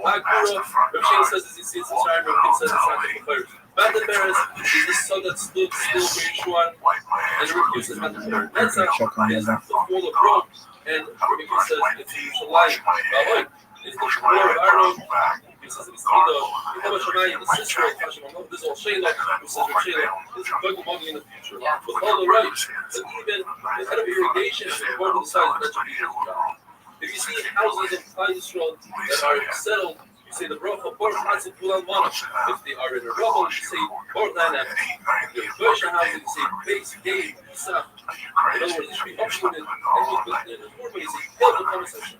Akura, Rabbi says as he sees inside, Rabbi says it's not the players. Matan Beres is the son that stood still for Yeshua, and Rabbi says Matan Beres. Netzach is the fall of Rome, and Rabbi says it's Yerushalayim. Ba'oi is the floor of Aaron. He says it's the sister of Hashem. This is all Shayla, who says Shayla is Gog Magog in the future. With all the rights, that even the head of irrigation is important to the size of that should be his job. If you see houses in Klal Yisrael that are settled, you say the bracha Baruch Hatzim Kulam Mana. If they are in a rubble, you say Baruch Lanam. If you're in Goshen housing, you say Beis Gay Yisach. In other words, it should be uprooted. And in the fourth way, you say Hil the conversation.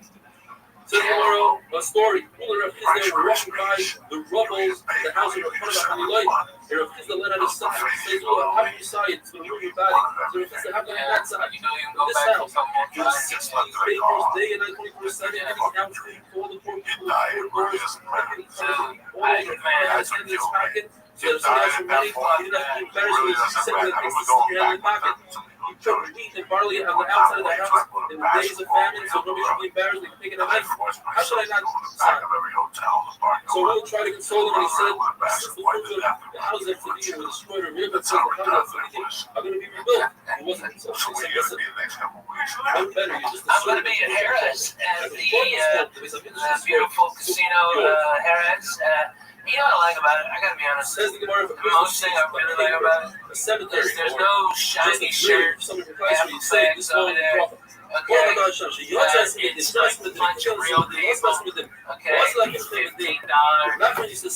So tomorrow, a story. Ruler of Chisda were walking by the rubbles of the house of Rav Chanah Hanilai. And Rav Chisda let out his son. He says, "Oh, how do you say it? It's going to ruin your body." So Rav Chisda, how can I not say it? This house, there's 16 papers, day and night, 24/7, and he's out free for all the poor people, the poor girls, all over the house, and his pocket. So there's some guys from money, he didn't have to be embarrassed with his sitting there, takes the hand in the pocket. He took wheat and barley on the outside of the house in the days of famine, so nobody should be embarrassed. They can take it at night. How should I not sign? So we'll try to console him, and he said, since the fruits of the house of Tzaddikim were destroyed, or river, so the house of Tzaddikim are going to be rebuilt. He wasn't consoled. He said, listen, I'm better. I'm going to be at Harris at the beautiful casino Harris. You know what I like about it? I gotta be honest. Says the Gemara, most thing I really like about it is there's no shiny shirts and flags over there. Okay, it's like a bunch of real people. Okay, it's $15.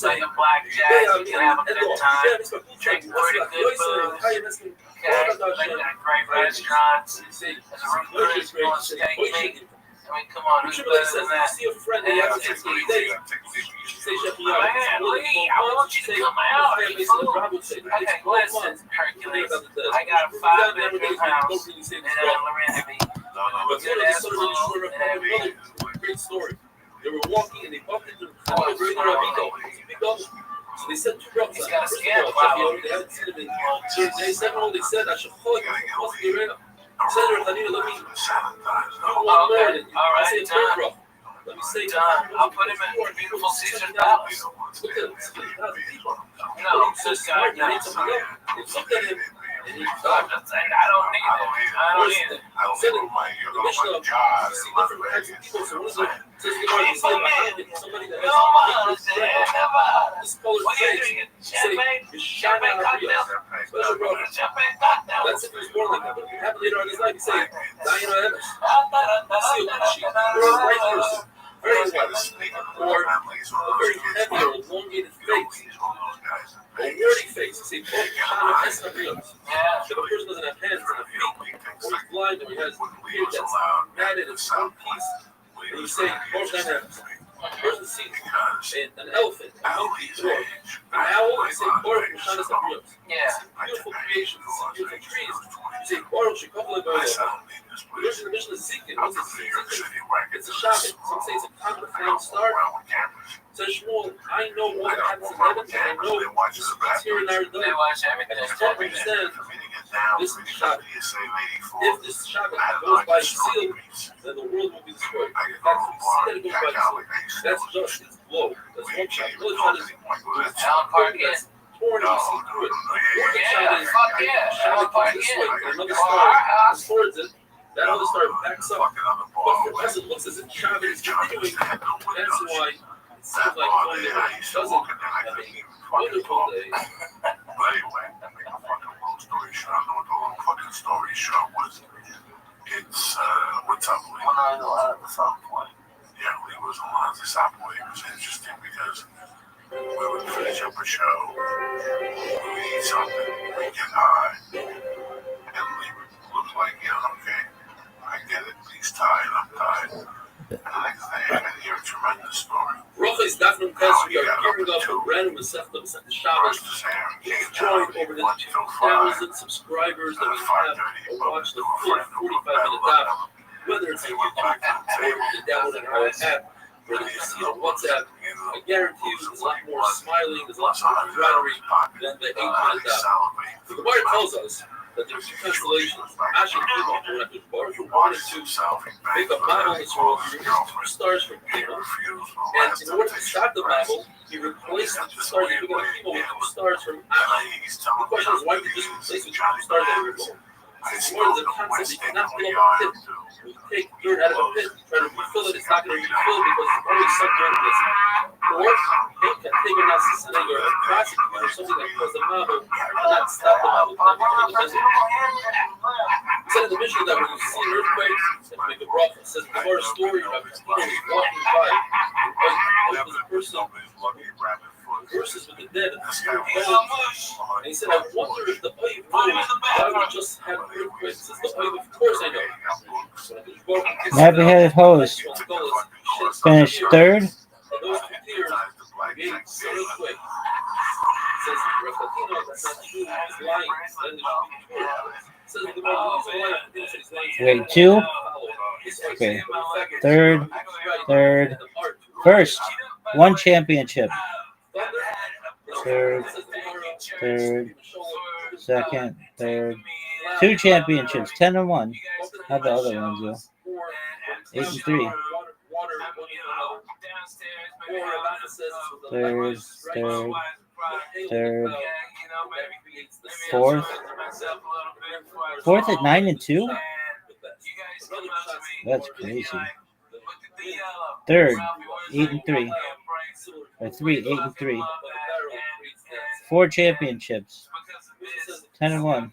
Like a blackjack, you can have a good time, drink pretty good food. Okay, like great restaurants. There's a really cool steak. I mean, come on, who's better than that? See a friend that you haven't seen for days. Man, Lee, I want you to come out. Okay, listen, Hercules, I got a 5-bedroom house in Lorraine Beach. Good-ass pool and everything. Great story. They were walking and they bumped into the so they said two brothers. He's got a scam problem. They haven't seen him in 3 days. Second of all, they said, I should call you. Senator Hanina, let me do one more. I say done. Let me say done. I'll put him in the beautiful Caesar Palace. Look at him. No, this guy knows. Look at him. And he I don't need it. I don't need it. Said in the Mishnah, you see different kinds of people. So one of them says, somebody that has this color face. Champagne cocktail. Special brother. That's if he was born like that. But if it happened later on in his life, he'd say, Diana Evans. See a Gucci. Or a white person. Very white. Or a very heavy or elongated face. A warty face. You see, both Shana has no reals. If a person doesn't have hands and feet, or he's blind, or he has a beard that's matted in one piece, and you say, both that happens. A person sees an elephant, a monkey, or an owl, you say, Baruch Shana Sabrios. Beautiful creations, beautiful trees. You say, Baruch Shekopla Goyah. There's in the Mishnah Zikin. What's a Zikin? It's a Shabbat. Some say it's a comet, a flying star. Says Shmuel, I know what happens in heaven, and I know this is here in our day. They watch everything. And I can't understand this Shabbat. If this Shabbat goes by sealed, then the world will be destroyed. In fact, we see that it goes by sealed. That's just its blow. That's one shot. Another shot is Alan Park in. torn and you see through it. Yeah, fuck yeah. Shabbat comes this way, and another star comes towards it. That other star backs up. But for us, it looks as if Shabbat is continuing. That's why it seems like one day doesn't have a wonderful day. But anyway, to make a fucking long story short, I know what the long fucking story short was. It's, what's up, Lee? When I know at the some point. Yeah, Lee was on the subway. It was interesting because we would finish up a show, we would eat something, we get high, and Lee would look like, yeah, okay, I get it, he's tired, I'm tired. And the next day, I can hear a tremendous story. Rochais Dafnum Test, we are gearing up for random Masechta Masechta Shabbos. Please join over the 2,000 subscribers that we have to watch the full 45-minute daf. Whether it's on YouTube or you download an app, whether you see it on WhatsApp, I guarantee you there's a lot more smiling, there's a lot more camaraderie than the 8-minute daf. The Gemara tells us that there's two constellations. Actually, when Baruch wanted to make a Mabel in this world, he removed 2 stars from people, and in order to stop the Mabel, he replaced the 2 stars that took out people with 2 stars from Adam. The question is, why did he just replace with 2 stars that were removed? It's more of the concept that you cannot fill up a pit. When you take dirt out of a pit, you try to refill it, it's not going to refill because it's always some dirt missing. Or take a Nazi or a prosecutor or something that caused the Mabel cannot stop the Mabel, cannot become a physical. It said in the Mishnah that when you see an earthquake, you make a bracha. It says in the Gemara story about people walking by, and was a person verses with the dead, and he said, I wonder if the Oiv knows why we just had an earthquake. He says, the Oiv, of course I know. Nappy-headed hose finished third. Those 2 tears made the earthquake. It says, Rafatino, that's not true, he's lying. Then it says, the Gemara, Wait, 2? Okay. Third. First, 1 championship. Third, second, third. 2 championships, 10-1. How the other ones go? 8-3. Third. Fourth at 9-2. That's crazy. Third, 8-3. Or 8-3. 4 championships, 10-1.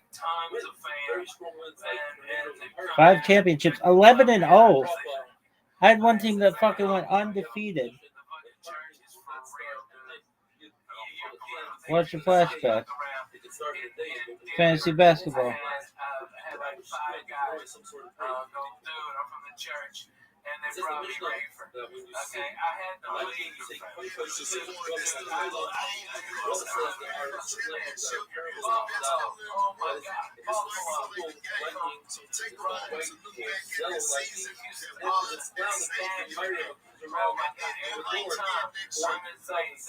5 championships, 11-0. I had one team that fucking went undefeated. Watch the flashback. Fantasy basketball. And they brought me Rafer. Okay, I had to leave.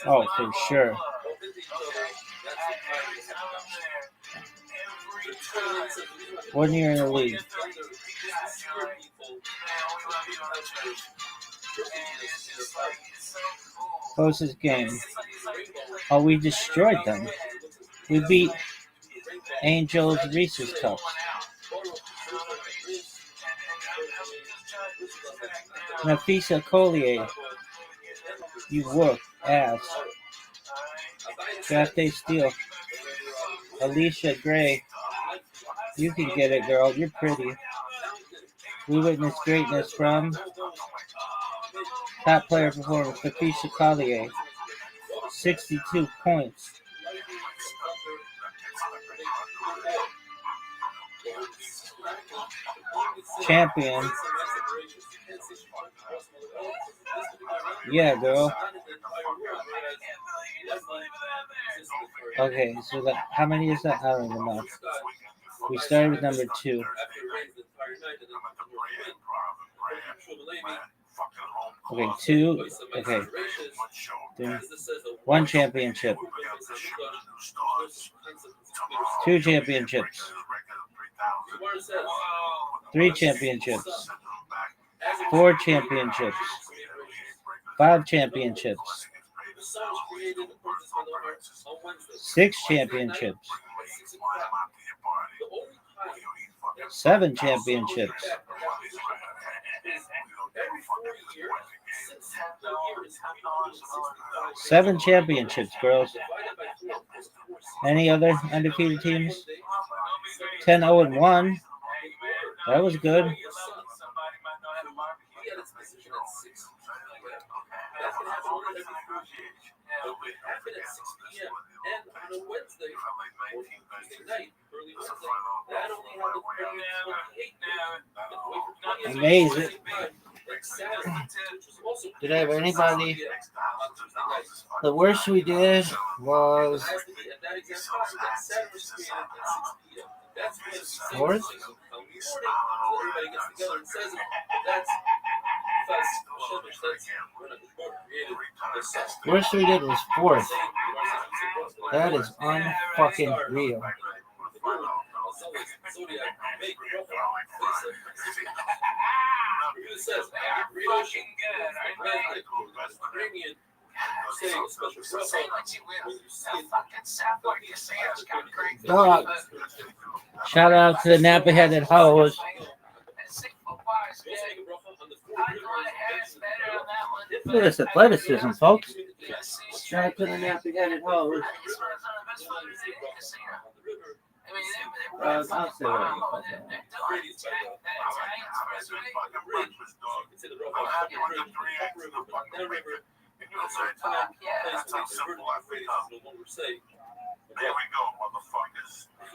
Oh, for sure. 1 year in the league. Closest game. Oh, we destroyed them. We beat Angels Reese's Cups. Nafisa Collier. You whoop ass. Draft day steal. Alicia Gray. You can get it, girl. You're pretty. We witnessed greatness from top player performance, Nafisa Collier. 62 points. Champion. Yeah, girl. Okay, so that, how many is that? I don't even know. We started with number 2. Okay, 2. Okay. 1 championship. 2 championships. 3 championships. 4 championships. 5 championships. 6 championships. 7 championships. 7 championships, girls. Any other undefeated teams? 10-0-1. That was good. Amazing. Did I have anybody? The worst we did was 4th. Worst we did was 4th. That is unfucking real. Zodiac make Friday. Review says, Fucking good, aren't they? Iranian say a special So bracha say what you will. when you see That it. fucking sound like you say it's kind of great. Dog. Shout out to the nappy-headed hoes. Also make a bracha on the four rivers of Look at this athleticism, folks. Shout out to the nappy-headed hoes. I'll say what I There we go, motherfuckers.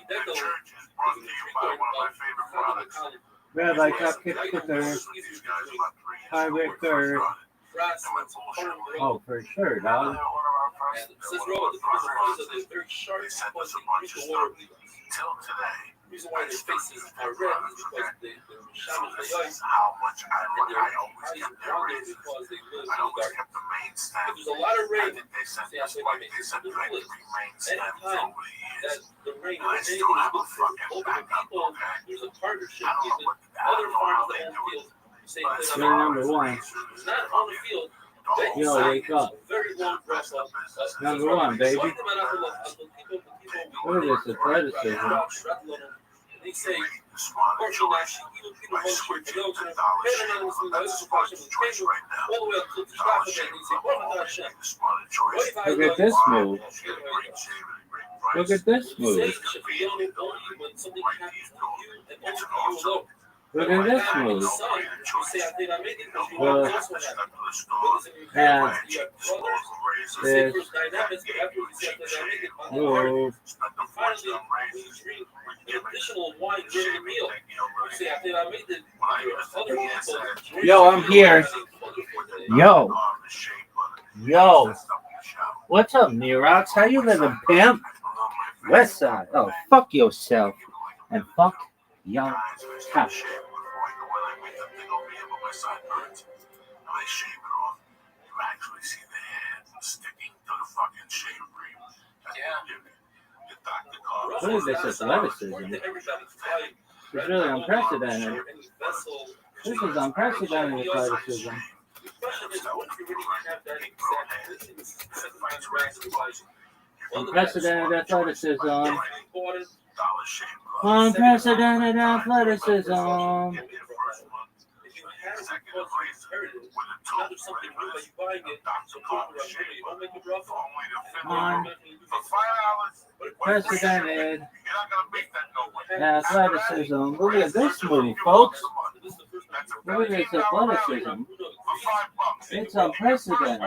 The church is brought to you by one of my favorite products. Rabbi Cupcake Cooker. These guys about 3 years Hybrid ago when we first third. started. And my bullshit. Oh, for sure, dog. And says Robert, the first ones are very sharp, They sent us a fuzzy, bunch of water. stuff. Till today. The reason why their faces are red is because they're So shamash this the is how much I and their always eyes kept are their rounded raises. because they live in I the always dark. kept the main If stem. there's a lot of I rain, think they sent see, I us think like it they makes sent it like ridiculous. 3 main Any stems time over the years. that the rain And I or still anything have a is fucking over the backup, people, okay? there's a partnership I don't know with what other farmers that own fields. Say But that it's You're number one. it's not on the field. Then you Yo, say wake up. it's a very long dress up. Number one, baby. Look Look at this athleticism. They say, Smart choice. Peter Hunter, Johnson, anonymously, all the way up to the top of it, and they say, what about Hashem? Look at this move. Look at this Say move. it should be only when something happens to you and only to you alone. Look at this move. Son, you say, I think I made it because you Well, also have it. yeah. You have brothers, you say first dynamics, but after you say, I think I made it, on the third, Move. finally, when you drink an additional wine during the meal, you say, I think I made it. Other people, Yo, I'm here. Yo. Yo. What's up, Nerox? How you living, pimp? West side. Oh, fuck yourself. And fuck your house. I shave it off. You actually see the hair sticking to the fucking shave cream. Look at this athleticism. It's really unprecedented. This is unprecedented athleticism. Unprecedented athleticism. Unprecedented athleticism. Unprecedented athleticism. Look at this move, folks. Look at this athleticism. It's unprecedented.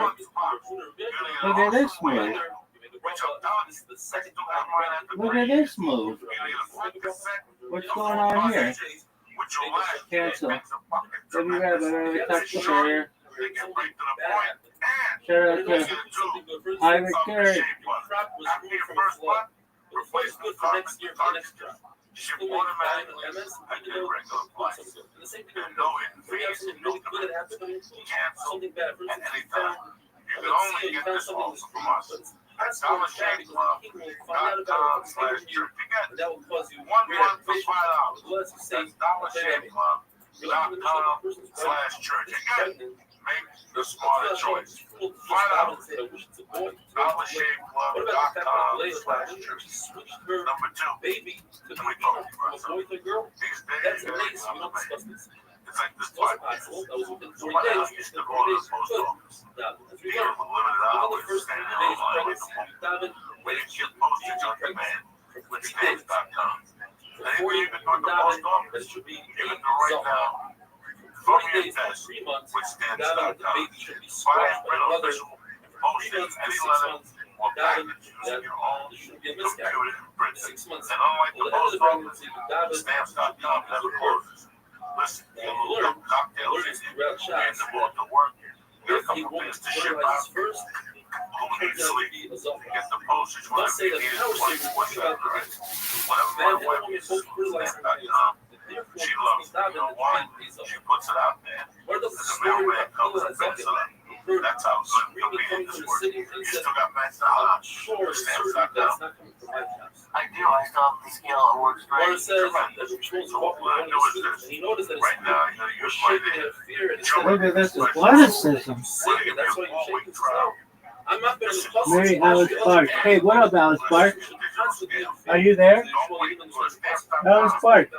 Look at this move. Look at this move. What's going on here? Cancel. W Rabbit, touch the hair. Shout out to Hybrid Third. Something bad for You can only get this also from us. At DollarShaveClub.com/church. Again, that will cause you 1 month for $5. Let's say That's DollarShaveClub.com/church. Again, make the smarter choice. $5. DollarShaveClub.com/church. Number 2. Baby to Let me be talk from a about boy something. to a girl. These That's days, amazing. You don't discuss this. it's like this It's also type. possible. That was within 40 Somebody days. else used to go to the post office. Now, as we Here know, for limited within the hours, first 3 standing days, online pregnancy, David, waiting to get postage on demand with stamps.com. And if before you you even go to the David, post office, that should be even 8 right Zohar. now, 40 from your days to desk 3 months, with David, the stamps.com. baby should be 5 squashed by rental another. official 3 postage, months to any 6 letter, months, or David, package that using your own there should be a miscarriage. computer printing. 6 months. And unlike Well, the the end of post the office, pregnancy, David, stamps.com never closes. Listen, you get a little cocktails in learns here. throughout You're in shots. the boat to work. There are a If he couple won't things to ship fertilize out. first, Who needs turns out to sleep? be a You Zohar. get the postage Don't whenever say you that need power it. savers What's think about that, right? the Whatever man, my they wife don't uses get from fertilizer. stamps.com, Therefore, she loves it. You know why? She puts it out there. What does the And the story mailman about comes Noah and picks it up. heard That's how good screaming the coming business from the works. city and You said, still got I'm $9. sure it's certain that's not coming from my house. I did. do. I still have the skill. It works Gemara great. says that the Shmuel's walking around the street, and he noticed that his feet were shaking in fear, and he said, Look at this athleticism. "Satan, that's why you shake this now." I'm not going to Mary Alice Bark. Hey, what up, Alice Bark? Are you there? Alice Bark.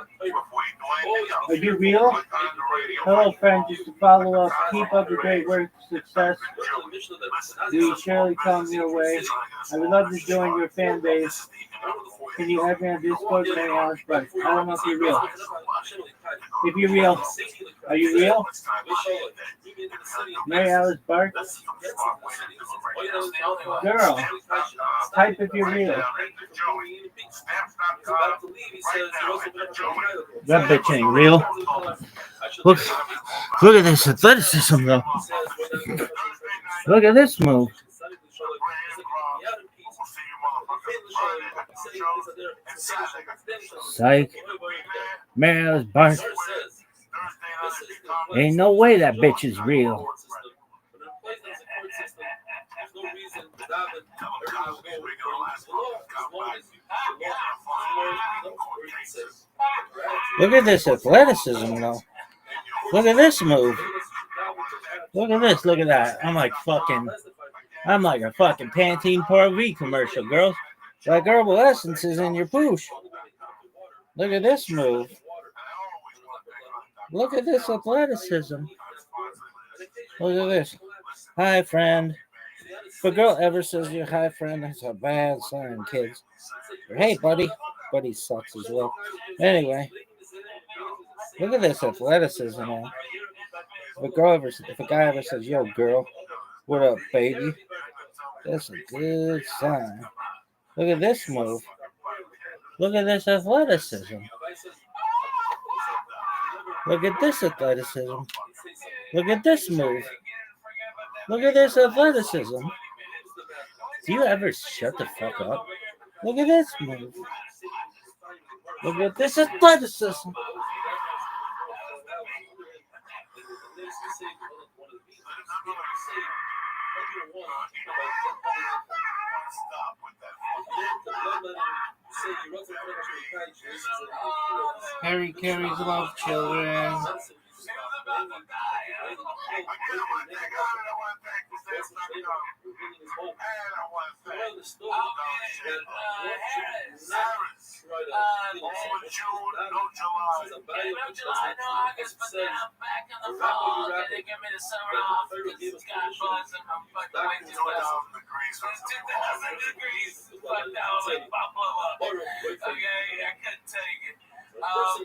Are you real? Hello, friend. Just to follow up, keep up the great work, success. We surely come your way. I would love to join your fan base. Can you add me on Discord, Mary Alice Bark? I don't know if you're real. If you're real, are you real? Mary Alice Bark? Girl, type if you're real. That bitch ain't real. Look at this athleticism, though. Look at this move. Psych. Mary Alice Bark. Ain't no way that bitch is real. Look at this athleticism, though. Look at this move. Look at this. Look at that. I'm like a fucking Pantene Pro V commercial, girls. Like herbal essences in your poosh. Look at this move. Look at this athleticism. Look at this. Hi, friend. If a girl ever says you're hi, friend, that's a bad sign, kids. Or, hey, buddy. Buddy sucks as well. Anyway. Look at this athleticism, man. If a guy ever says, yo, girl, what up, baby? That's a good sign. Look at this move. Look at this athleticism. Look at this athleticism. Look at this move. Look at this athleticism. Do you ever shut the fuck up? Look at this move. Look at this athleticism. Harry carries love children.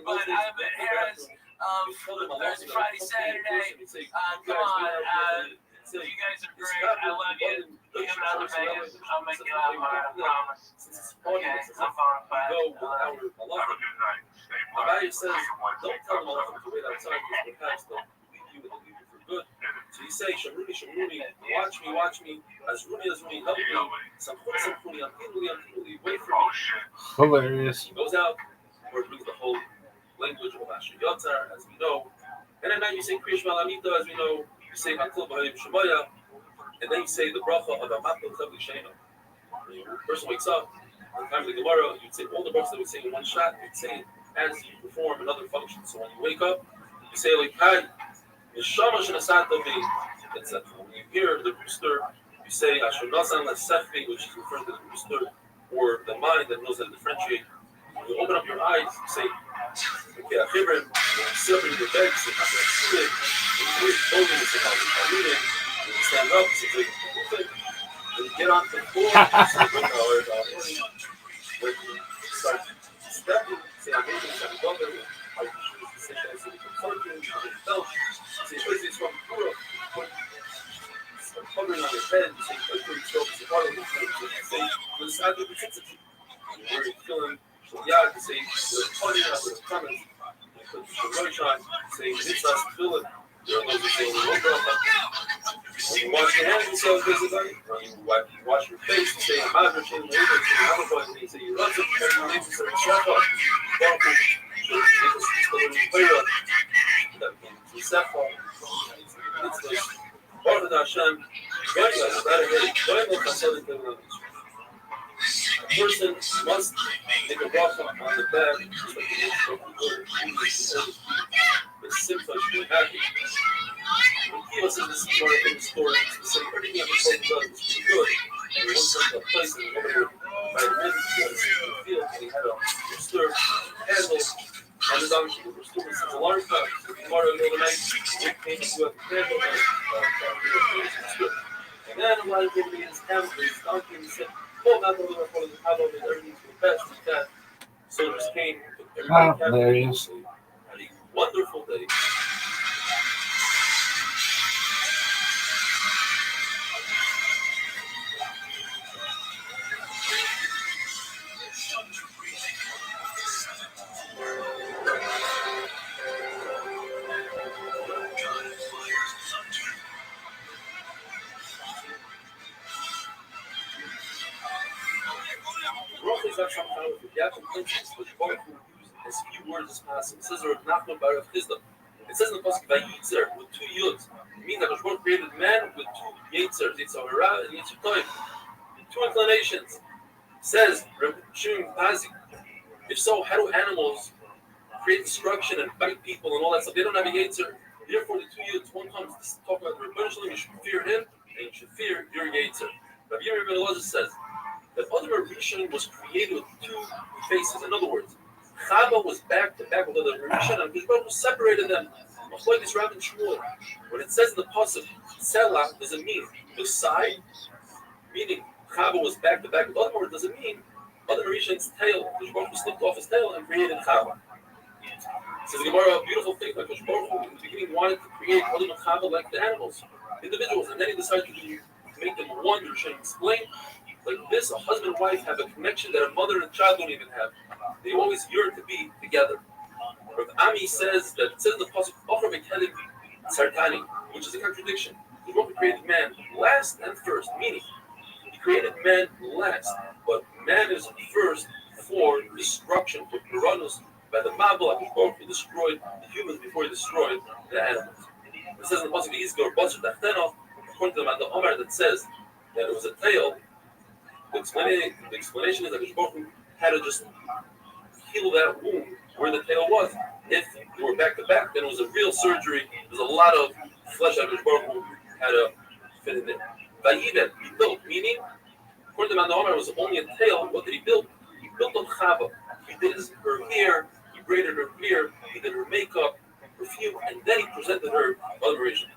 But I'm at Harris Thursday, Friday, Saturday. Come on. You guys are great. I love you. Give it out of Vegas. I'll make it out, I promise. Okay, I'm fine. Bye. Have a good night. Stay blessed. Says, don't tell them Allah to wait outside because perhaps they'll leave you and leave you for good. So you say, Shamruni, watch me, as Runi, help me. Samfuni, Amfuni, wait for me. Hilarious. He goes out, or brings the whole language of Asher Yotzar, as we know. And at night you say Kriya Shema Lamita, as we know. You say Hakol B'Hayim Shemaya, and then you say the bracha of Amatul Chavli Shena. When the person wakes up, at the time of the Gemara, you'd say all the brachas that we say in one shot, you'd say as you perform another function. So when you wake up, you say like Hai, Yeshama Shenasata Bi, etc. When you hear the rooster, you say Asher Nasan Lasefi, which is referring to the rooster, or the mind that knows how to differentiate. When you open up your eyes, you say, okay, Achibrim, sit up in your bed, you say, Hashem, you say, Hashem, you stand up, you say, when you get onto the floor, when you start stepping, you say, I'm going to step up, you say, it's from Pura, hovering on your head, you say, where you're feeling, yeah, you say, you're putting up with the comments, saying, it's us, feel it. You're going to say, when you wash your hands, you say, when you wash your face, you say, I'm not going to you say, you run to the you say, shut up. person must make a bracha on the bed, just like the simcha should be happy. When Kiva says this is part of the story, he said everything that the Torah does is good, and he wants them to a place and nobody would find him in, he had a field, and he had a rooster, candle, and the donkey. The rooster was a large dog, so tomorrow in the middle of the night, he came to a candle, and then a lot of people in his camp, his donkey, and he said, well, not only was one of the cattle, but everything's for the best, like that. Soldiers came, took everybody captive, there he is. had a wonderful day. Rothschild is not some kind of forgetful principles, but both who use as few words as possible. It says there Nachman bar of Chisda. It says in the pasuk Vayitzer with two yuds. It means that God created man with two yitzers, Yitzhar Hara and Yitzhar Toiv, two inclinations. It says Rabbi Shimon Pazi. If so, how do animals create destruction and bite people and all that stuff? They don't have a yitzer. Therefore, the two yuds, one comes to talk about the Rebbeinu Shalom. You should fear him, and you should fear your yitzer. Rabbi Yirmiyah ben Elazar says that Adam Rishon was created with two faces. In other words, Chava was back to back with Adam Rishon, and Baruch separated them. Like this Rabbi Shmuel, when it says in the pasuk, Tzela doesn't mean the side, meaning Chava was back to back with Adam, or does it mean Adam Rishon's tail? Baruch slipped off his tail and created Chava. Says the Gemara, a beautiful thing. Like Baruch in the beginning wanted to create Adam and Chava like the animals, individuals, and then he decided to make them one. Rishon explained. Like this, a husband and wife have a connection that a mother and child don't even have. They always yearn to be together. Rav Ami says that it says in the pasuk, "Offer Mekelim Sartani," which is a contradiction. He won't created man last and first, meaning he created man last, but man is first for destruction, for piranhas by the Mabul. He destroyed the humans before he destroyed the animals. It says in the pasuk, "Yizgor Basar Tachtenov," according to the Manda Omer, that says that it was a tail. The explanation is that Baruch had to just heal that wound where the tail was. If they were back to back, then it was a real surgery. There's a lot of flesh that Baruch had to fit in there. Vayivet, he built, meaning, according to Manda Omer, it was only a tail. What did he build? He built on Chava. He did her hair, he braided her hair, he did her makeup, perfume, and then he presented her adoration.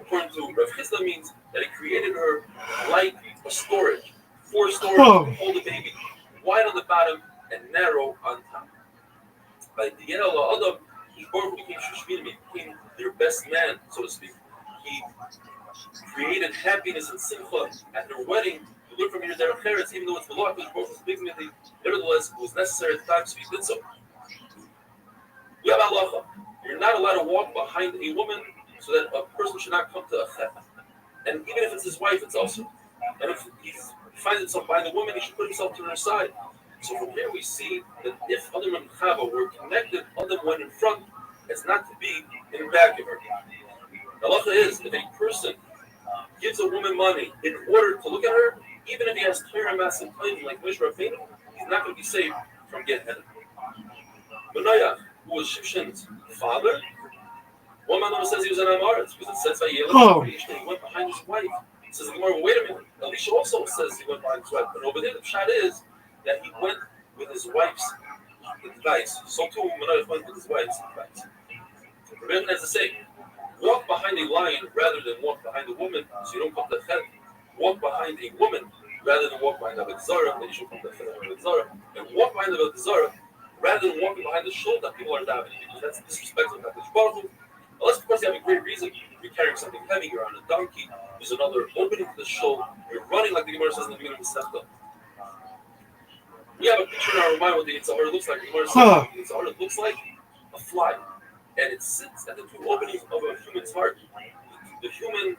According to Rav Chisda, means that he created her like a storage. 4 storage to hold the baby, wide on the bottom and narrow on top. By the Yel Adam, Baruch became Shushvinim, became their best man, so to speak. He created happiness and simcha at their wedding. You learn from your Derech Eretz, even though it's the law, because Baruch was big, nevertheless, it was necessary at the time, so he did so. We have halacha. You're not allowed to walk behind a woman so that a person should not come to a chet. And even if it's his wife, it's also. And if he finds himself behind the woman, he should put himself to her side. So from here we see that if Adam and Chava were connected, Adam went in front, it's not to be in the back of her. The halacha is, if a person gives a woman money in order to look at her, even if he has Torah mass and claim like Moshe Rabbeinu, he's not going to be saved from getting headed. Benayah, who was Shimshon's father, one man says he was an Amaretz, because it says he went behind his wife. It says, wait a minute. Elisha also says he went behind his wife. But over there, the pshat is that he went with his wife's advice. So too, Menayah went with his wife's advice. Rebbeinu has to say, walk behind a lion rather than walk behind a woman, so you don't come to chet. Walk behind a woman rather than walk behind a Zara, then you should come to chet of Zara. And walk behind a Zara rather than walking behind the shul that people are davening, because that's disrespectful to HaKadosh. Unless, of course, you have a great reason. You're carrying something heavy, you're on a donkey, there's another opening to the shul, you're running like the Gemara says in the beginning of the Sefta. We have a picture in our mind what the Yitzhar looks like. The Gemara says the Yitzhar looks like a fly, and it sits at the 2 openings of a human's heart. A human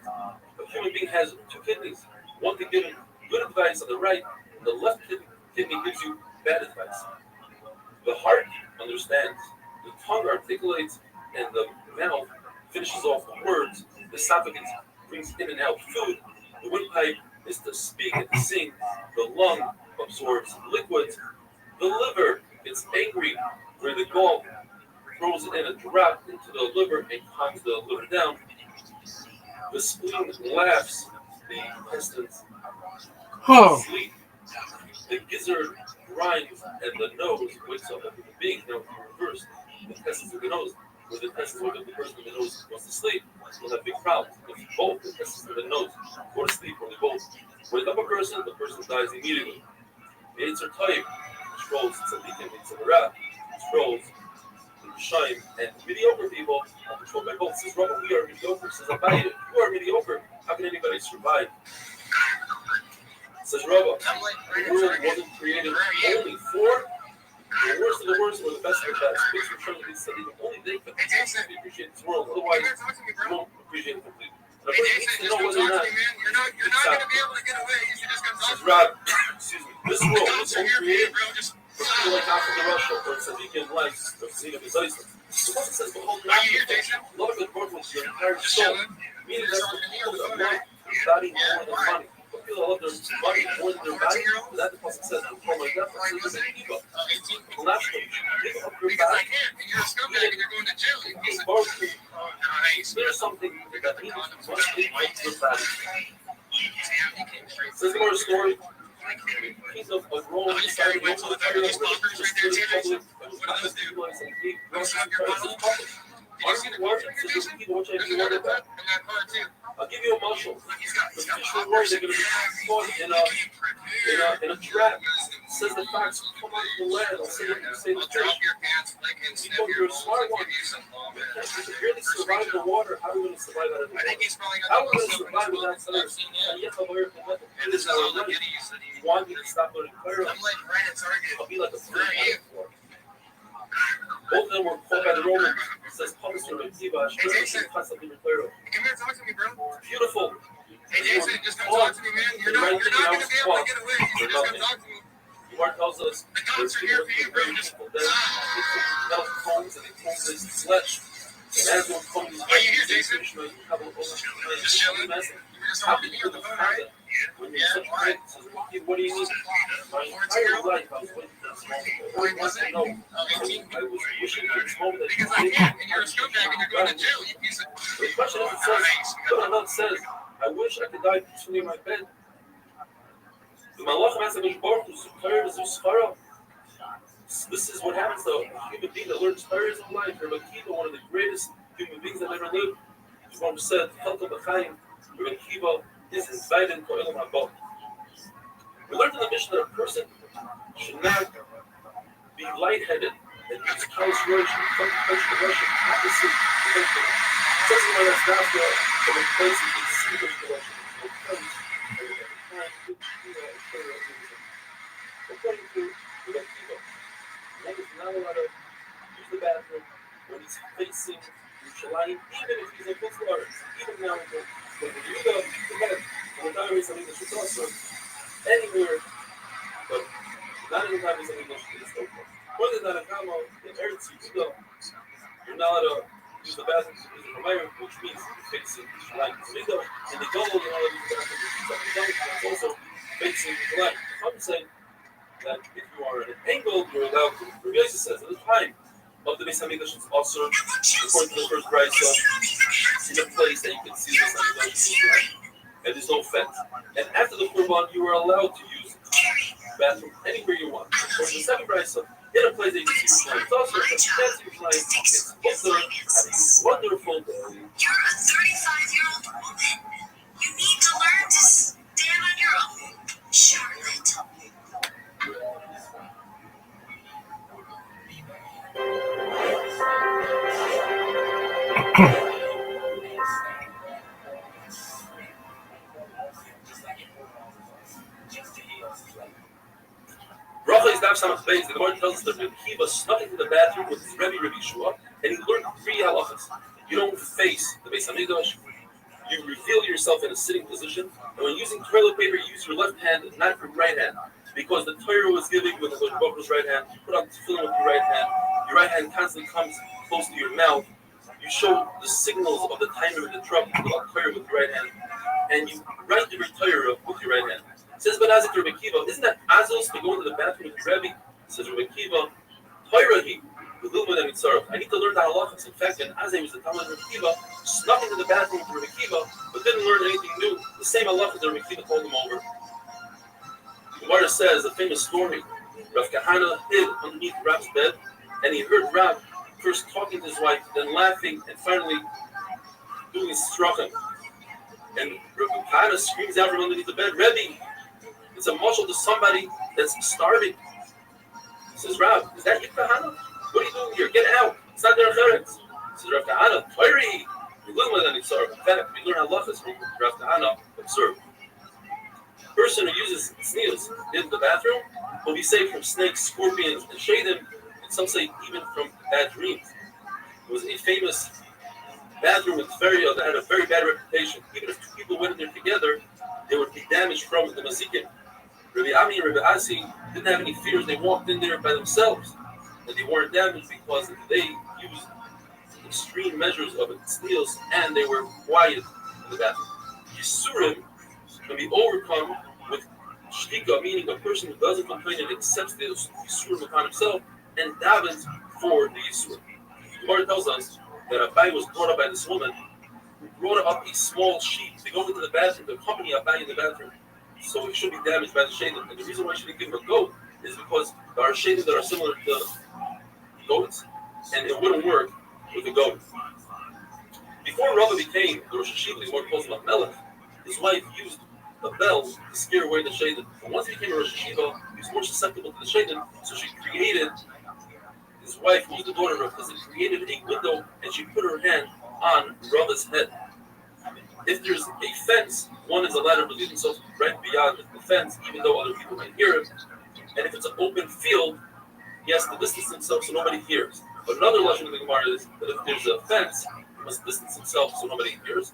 being has 2 kidneys. One can give him good advice on the right, and the left kidney gives you bad advice. The heart understands, the tongue articulates, and the mouth finishes off the words. The esophagus brings in and out food. The windpipe is to speak and to sing. The lung absorbs liquids. The liver gets angry, where the gall throws it in a drop into the liver and calms the liver down. The spleen laughs, the intestines sleep, the gizzard grinds, and the nose wakes up like a being. Now, if you reverse the intestines of the nose, where the intestines wake up the person in the nose goes to sleep, you'll have big problems. If both the intestines and the nose go to sleep, or they both wake up a person, the person dies immediately. The Yetzer Tov controls tzaddikim, Yetzer Hara controls the Rishayim, and mediocre people are controlled by both. Says Rabbi, we are mediocre. Says Abaye, if you are mediocre, how can anybody survive? Says Rabbi, the world wasn't created only for the worst of the worst or the best of the best. Makes for sure that these tzaddikim, only they can appreciate this world. Otherwise, you won't appreciate it completely. And a person needs to know whether or not you're not going to be able to get away. You just got to says Rob, excuse me, this world was only created for people like Africa, Russia, or tzaddikim like the Tzaddikim is Iceland. The Bible says, behold, love and work with your entire soul, meaning that the people that love their body more than money. People love their body more than their body. That the Bible says, before my death, I said, give up. Last week, give up your body. You're a scumbag and you're going to jail. There's something that means must be your body. Says the more story. Piece of Rome decided to go to the fire of the What do those do? I'll give you a muscle. The fish will work. They're going to be caught in a trap. It says the fox will come out of the land. I'll say the fish. You're a smart one. You can barely survive the water. How are we going to survive out of the water? How are we going to survive without science? And yet, I'll learn from nothing. It is our money. You want me to stop learning Torah? I'll be like a fool. Both of them were caught by the Romans. It says, Publisher of Kiva, constantly Torah. Come here, talk to me, bro. Beautiful. Hey, Jason, just come talk to me, man. You're not going to be able to get away. You just come talk to me. The Lord tells us the cops are here for you, bro. Just metal combs and they comb this flesh. And as one combs, are you here, Jason? Just chilling. Just talking to me on the phone, right? When you're such great, what do you need? My entire life, I was waiting for this moment. I wasn't know. I was wishing for this moment that because I can't, and you're a scumbag and you're going to jail, you piece of... The question is, it says, I wish I could die peacefully in my bed. This is what happens to a human being that learns Torah in life. Rabbi Kiva, one of the greatest human beings that ever lived, the one who said, Rabbi Kiva is invited into Olam Haba. We learned in the mission that a person should not be lightheaded and use callous words to touch the Russian opposite eventually. Something like that's not from a place you can see the Russian. According to Rabbi Kiva, one is not allowed to use the bathroom when he's facing Yerushalayim, even if he's in Kutzlar, even now when you go to bed, when the time is something that should also anywhere, but not in the time is something that should be stopped. When there's not a comma, in Eretz Yehuda, you're not allowed to use the bathroom to use the Ramayim, which means facing Yerushalayim. And the goal, you're not allowed to use the bathroom, it's also facing Yerushalayim. I'm saying that if you are at an angle, you're allowed to. Rabbi Yosef says at the time of the Beis Hamikdash, it's also according to the first brayso, in a place that you can see the Beis Hamikdash, and there's no fence. And after the Qurban, you are allowed to use the bathroom anywhere you want. Or the second brayso, in a place that you can see Yerushalayim. It's also if you can't see Yerushalayim, it's also a wonderful day. You're a 35-year-old woman. You need to learn to stand on your own, Charlotte. Bracha is not Samach Beis. The Gemara tells us that Rabbi Kiva snuck into the bathroom with his Rebbe Rabbi Shua, and he learned 3 halachas. You don't face the Beis Hamikdash. You reveal yourself in a sitting position, and when using toilet paper, you use your left hand, not your right hand, because the Torah was giving with the Baruch's right hand. You put on tefillin with your right hand. Your right hand constantly comes close to your mouth. you show the signals of the timer of the truck with the right hand, and you write the Torah with your right hand. Says Banazik to Rabbi Kiva, isn't that Azos to go into the bathroom with your Rebbe? Says Rabbi Kiva, Toirahi, I need to learn the halachas. In fact, when Azay was the Talmud of Rabbi Kiva, snuck into the bathroom with Rabbi Kiva, but didn't learn anything new. The same halachas that Rabbi Kiva told him over. The Gemara says, the famous story, Rav Kahana hid underneath Rab's bed, and he heard Rab first talking to his wife, then laughing, and finally doing his strachim. And Rav Kahana screams out from underneath the bed, Rebbe, it's a mashal to somebody that's starving. He says, Rab, is that you, Kahana? What are you doing here? Get out. It's not their Cheretz. He says, Rav Kahana, Toiri. We learn in fact, we learn halachas from Rav Kahana. Observe. A person who uses sneakers in the bathroom will be saved from snakes, scorpions, and shadim, and some say even from bad dreams. It was a famous bathroom in Tveria that had a very bad reputation. Even if two people went in there together, they would be damaged from the mazikim. Rabbi Ami and Rabbi Asi didn't have any fears. They walked in there by themselves, and they weren't damaged because they used extreme measures of tznius, and they were quiet in the bathroom. Yisurim can be overcome with shtika, meaning a person who doesn't complain and accepts the yisurim upon himself and davens for the yisurim. The Gemara tells us that Abai was brought up by this woman who brought up a small sheep to go into the bathroom to accompany Abai in the bathroom, so it should be damaged by the shadim. And the reason why she didn't give him a goat is because there are shadim that are similar to goats, and it wouldn't work with a goat. Before Rava became the Rosh Hashiva, he's more close to Melech, his wife used a bell to scare away the shadim. But once he became a Rosh Hashiva, he was more susceptible to the shadim, so she created, his wife, who was the daughter of Rav, created a window, and she put her hand on Rava's head. If there's a fence, one is allowed to relieve himself right beyond the fence, even though other people might hear him. And if it's an open field, he has to distance himself so nobody hears. But another lesson of the Gemara is that if there's a fence, he must distance himself so nobody hears.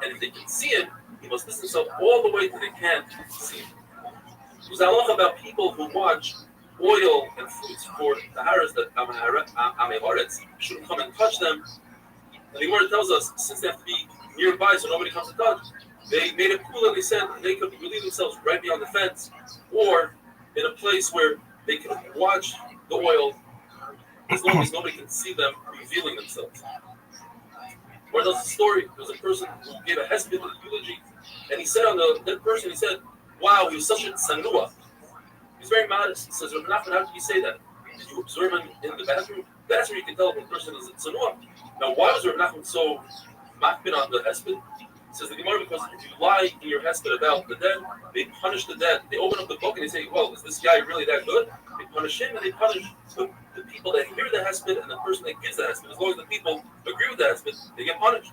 And if they can see him, he must distance himself all the way till they can't see him. There's a lot about people who watch oil and fruits for the haras that Ameharetz shouldn't come and touch them. And the Gemara tells us, since they have to be nearby so nobody comes to touch, they made a pool and they said they could relieve themselves right beyond the fence or in a place where they could watch the oil as long as nobody can see them revealing themselves. Where there's a story, there was a person who gave a hesped eulogy, and he said on the dead person, he said, wow, he was such a tsanua. He was very modest. He says, Rabbi Nachman, how did you say that? Did you observe him in the bathroom? That's where you can tell if a person is a tsanua. Now, why was Rabbi Nachman so makbid on the hesped? He says the Gemara, because if you lie in your hesped about the dead, they punish the dead. They open up the book and they say, well, is this guy really that good? They punish him and they punish the people that hear the hesped and the person that gives the hesped. As long as the people agree with the hesped, they get punished.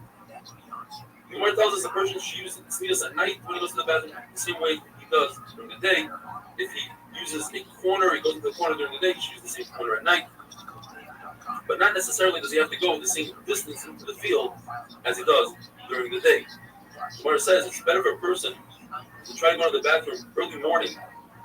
The Gemara tells us a person should use sneakers at night when he goes to the bathroom the same way he does during the day. If he uses a corner, he goes to the corner during the day, he should use the same corner at night. But not necessarily does he have to go the same distance into the field as he does during the day. The Gemara says it's better for a person to try to go to the bathroom early morning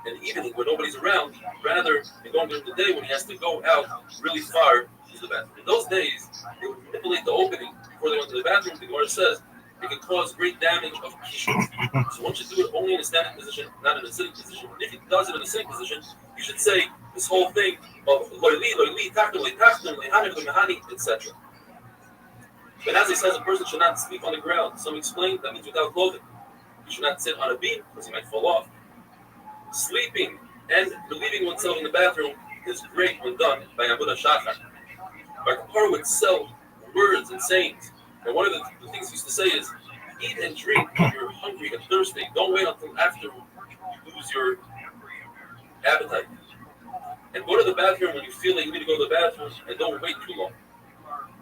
and evening when nobody's around, rather than going during the day when he has to go out really far to the bathroom. In those days, they would manipulate the opening before they went to the bathroom. The Gemara says it can cause great damage of kishus. So one should do it only in a standing position, not in a sitting position. And if he does it in a sitting position, you should say this whole thing of loyli, tachtum, etc. But as he says, a person should not sleep on the ground. Some explain that means without clothing. He should not sit on a beam because he might fall off. Sleeping and relieving oneself in the bathroom is great when done by Abudah Shachar. Bar would sell words and sayings. And one of the things he used to say is, eat and drink when you're hungry and thirsty. Don't wait until after you lose your appetite. And go to the bathroom when you feel like you need to go to the bathroom, and don't wait too long.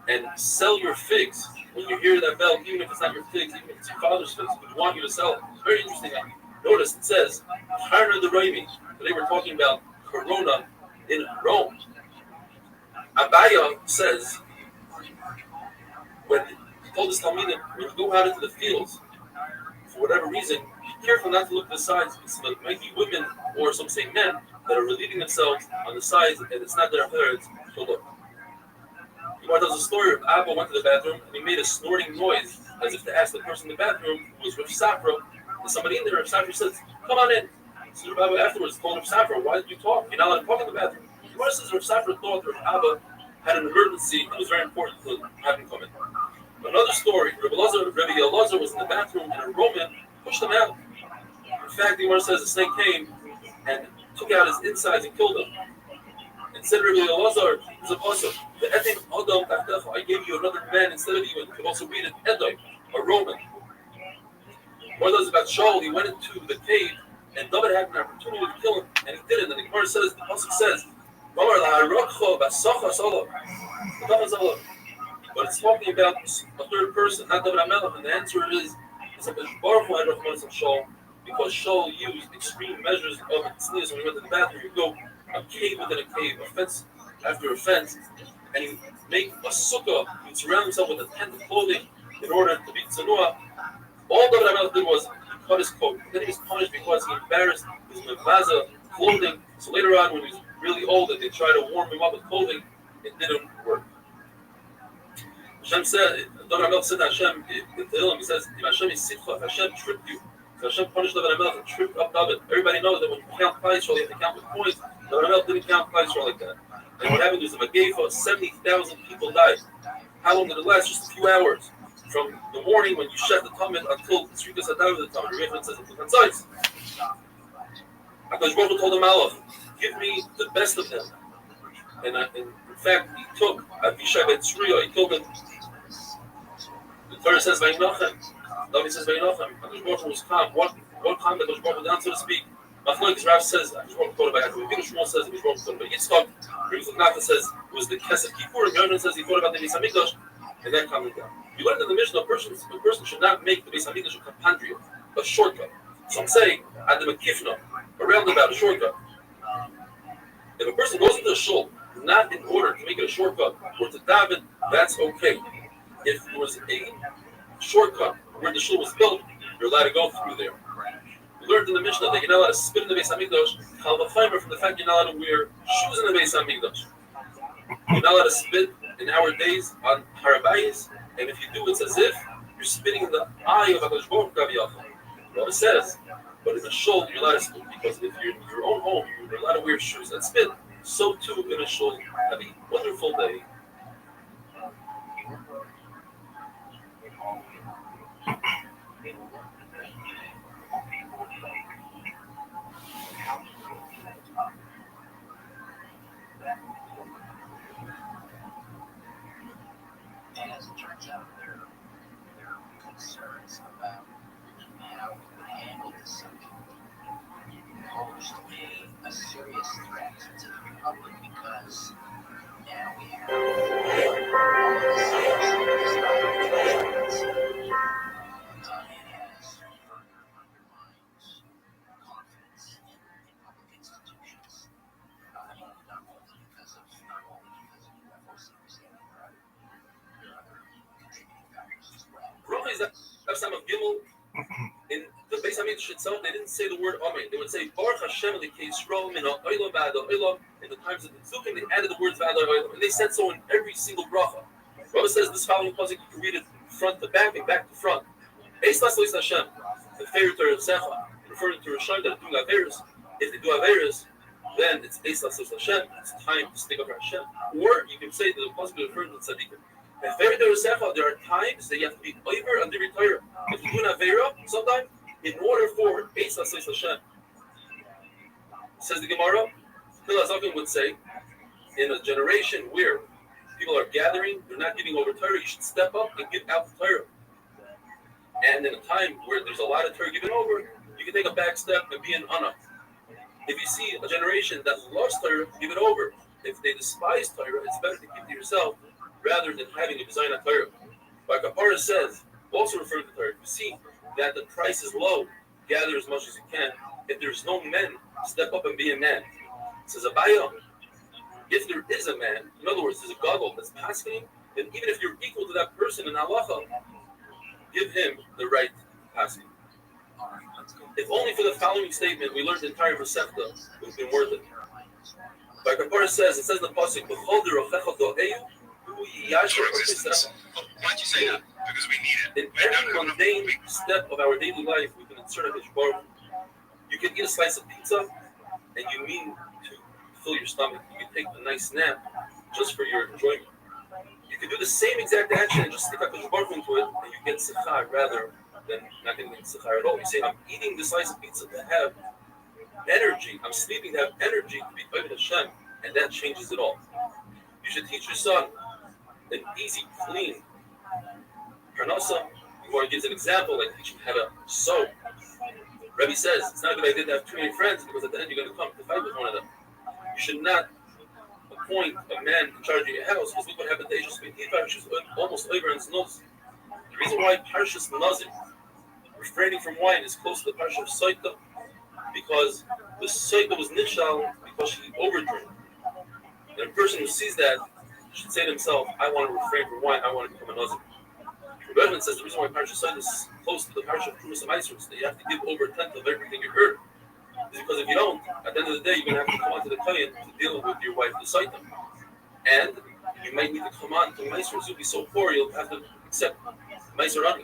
And sell your figs when you hear that bell, even if it's not your figs, even if it's your father's figs, would want you to sell. It's very interesting. Notice it says, Harna the Raimi. Today we're talking about Corona in Rome. Abaya says, when he told his Talmidim, when you go out into the fields, for whatever reason, be careful not to look to the sides. It might be women, or some say men, that are relieving themselves on the sides, and it's not their parents to look. Gemara tells a story of Abba went to the bathroom and he made a snorting noise as if to ask the person in the bathroom who was Rav Safra. There's somebody in there. Rav Safra says, "Come on in." So Rav Abba afterwards told Rav Safra, "Why did you talk? You're not allowed to talk in the bathroom." Gemara says Rav Safra thought Rav Abba had an emergency and it was very important to have him come in. Another story, Rabbi Elazar was in the bathroom and a Roman pushed him out. In fact, the Gemara says the snake came and took out his insides and killed him. And said Rabbi Elazar, "Is a pasuk. The etim adam tachtecha. I gave you another man instead of you." And you can also read it, Edom, a Roman. One of those about Shaul, he went into the cave and David had an opportunity to kill him, and he didn't. And the Gemara says, the pasuk says, but it's talking about a third person, not David HaMelech, and the answer is Baruch Hu had Rahman of Shaul, because Shaul used extreme measures of tznius when he went to the bathroom. He would go a cave within a cave, a fence after a fence, and he would make a sukkah. He would surround himself with a tent of clothing in order to be tzanua. All David HaMelech did was he cut his coat. Then he was punished because he embarrassed his mevaza clothing. So later on, when he was really old, and they tried to warm him up with clothing, it didn't work. Hashem said, David HaMelech said to Hashem, in Tehillim, he says, if Hashem is sitcha, if Hashem tripped you, if Hashem punished David HaMelech and tripped up David, everybody knows that when you count Klaisrael, you have to count with points. David HaMelech didn't count Klaisrael like that. And what happened was the Megeifa, 70,000 people died. How long did it last? Just a few hours. From the morning when you shed the Talmud until Tzrikas Hadav the Talmud. Rabbi Rothschild says, it's concise. HaKadosh Baruch Hu told the Malach, give me the best of them. And in fact, he took Avishai ben Tzriya, he killed him. The Torah says, Vayinochem. David says, Vayinochem. HaKadosh Baruch Hu was calm. What calm HaKadosh Baruch Hu down, so to speak? Machlokes Rav says, HaKadosh Baruch Hu thought about it. Rabbi Shmuel says, HaKadosh Baruch Hu thought about it. Yitzchak, Rabbi Nachman says, it was the Kesef Kippur. And Yonan says he thought about the Beis HaMikdash, and then calmed down. You learned in the Mishnah, a person should not make the Beis HaMikdash a kapandria, a shortcut. So I'm saying, Adam Akifna, a roundabout, a shortcut. If a person goes into a shul, not in order to make it a shortcut, or to daven, that's okay. If there was a shortcut where the shul was built, you're allowed to go through there. We learned in the Mishnah that you're not allowed to spit in the Beis HaMikdash, Chalvachimer, from the fact you're not allowed to wear shoes in the Beis HaMikdash. You're not allowed to spit in our days on Harabayis, and if you do, it's as if you're spitting in the eye of HaKadosh Baruch Hu. It says, but in a shul, you're allowed to spit, because if you're in your own home, you're allowed to wear shoes and spit. So too in a shul. Have a wonderful day. And as it turns out, there are concerns about how we would handle this subject. It posed a serious threat to the Republic because now we have all of the sanctions it has further undermined confidence in public institutions. Not only because of UFO series getting right. There are other contributing factors as well. Probably that's some of Gimel. In the Beis HaMikdash itself, they didn't say the word Amen. They would say Baruch Hashem L'Yisrael Min Ha'olam V'Ad Ha'olam. In the times of the Tzukim, they added the words V'Ad Ha'olam, and they said so in every single bracha. Rabbi says this following pasuk, you can read it front to back and back to front. Eis L'Aslois Hashem, the favorite Torah of Secha, referring to Rishon that are doing Averis. If they do Averis, then it's Eis L'Aslois Hashem. It's time to stick up for Hashem. Or you can say that the pasuk is referring to the Tzaddikim. If there are times that you have to be over and retire. If you do an Avera, sometimes, in order for Eis L'Aslois Hashem, says the Gemara, Hillel Zaken would say, in a generation where people are gathering, they're not giving over Torah, you should step up and give out the Torah. And in a time where there's a lot of Torah given over, you can take a back step and be an Anna. If you see a generation that loves Torah, give it over. If they despise Torah, it's better to keep to yourself rather than having a design on Torah. Like Kapara says, also referring to Torah, you see that the price is low, gather as much as you can. If there's no men, step up and be a man. It says Abaya, if there is a man, in other words, there's a gadol that's passing, then even if you're equal to that person in halacha, give him the right passing. If only for the following statement we learned the entire Masechta, it would have been worth it. Like Kapara says, it says in the pasuk, "B'chol derochecha do'eyu Why'd you say that? Because we need it. In every mundane step of our daily life, we can insert a Baruch. You can eat a slice of pizza, and you mean to fill your stomach. You can take a nice nap just for your enjoyment. You can do the same exact action and just stick a Baruch into it, and you get sechar rather than not getting sechar at all. You say, I'm eating this slice of pizza to have energy. I'm sleeping to have energy to be Oived Hashem, and that changes it all. You should teach your son an easy, clean parnasa. You want to give an example, like teach him how to sew. Rebbe says it's not a good idea to have too many friends because at the end you're going to come to fight with one of them. You should not appoint a man in charge of your house because look what happened to Eishas B'Tifar. She's almost over in his nose. The reason why Parshas Nazir, refraining from wine, is close to the Parsha of Saita because the Saita was nishal because she overdrank. And a person who sees that should say to himself, I want to refrain from wine, I want to become a Nazir. Rabbi says the reason why Parsha Saita is close to the Parsha of Trumas Maasros, that you have to give over a tenth of everything you heard, is because if you don't, at the end of the day, you're going to have to come onto the Kayan to deal with your wife, the Saita. And you might need to come on to Maasros. You'll be so poor, you'll have to accept Maaser Ani.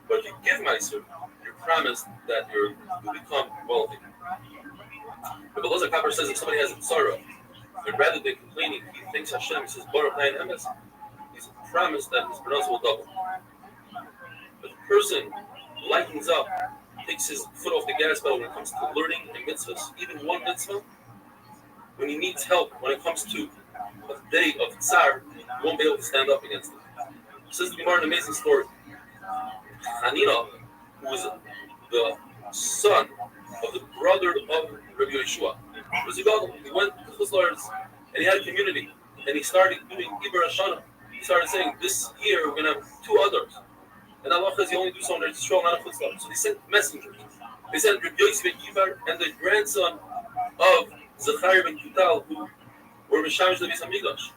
But if you give Maaser, you're promised that you'll become wealthy. But Elazar Kapper says if somebody has a sorrow, and rather than complaining, he thinks Hashem, he says, Baruch Nayin Emes, he's promised that his pronouns will double. But the person lightens up, takes his foot off the gas pedal when it comes to learning and mitzvahs, even one mitzvah, when he needs help, when it comes to a day of tsar, he won't be able to stand up against it. Says the Gemara an amazing story. Hanina, who was the son of the brother of Rabbi Yeshua, was a gadol. He went to Chuzlar's and he had a community, and he started doing Iber Hashana. He started saying, this year we're going to have two others. And Allah says you only do so in Israel, not a Chuzlar. So they sent messengers. They sent Rabbi Yosef ben Kivar and the grandson of Zachariah ben Kutal, who were Mishamish the Beis Hamikdash.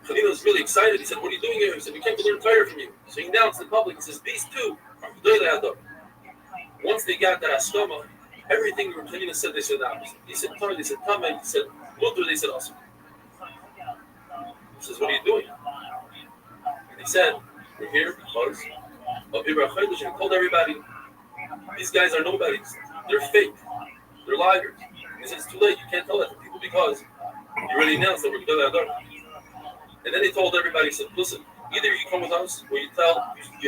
Hanina was really excited. He said, what are you doing here? He said, we came to learn Torah from you. So he announced in public, he says, these two are Gedolei Hador. Once they got that Ashtama, everything Hanina said, they said opposite. He said Torah, they said Tameh, he said Mutter, they said Asr. He says, what are you doing? And he said, we're here because of Ibrah Chodesh, and he told everybody, these guys are nobodies. They're fake. They're liars. And he said, it's too late. You can't tell that to people because you already announced that we're Gedolei Hador. And then he told everybody, he said, listen, either you come with us or you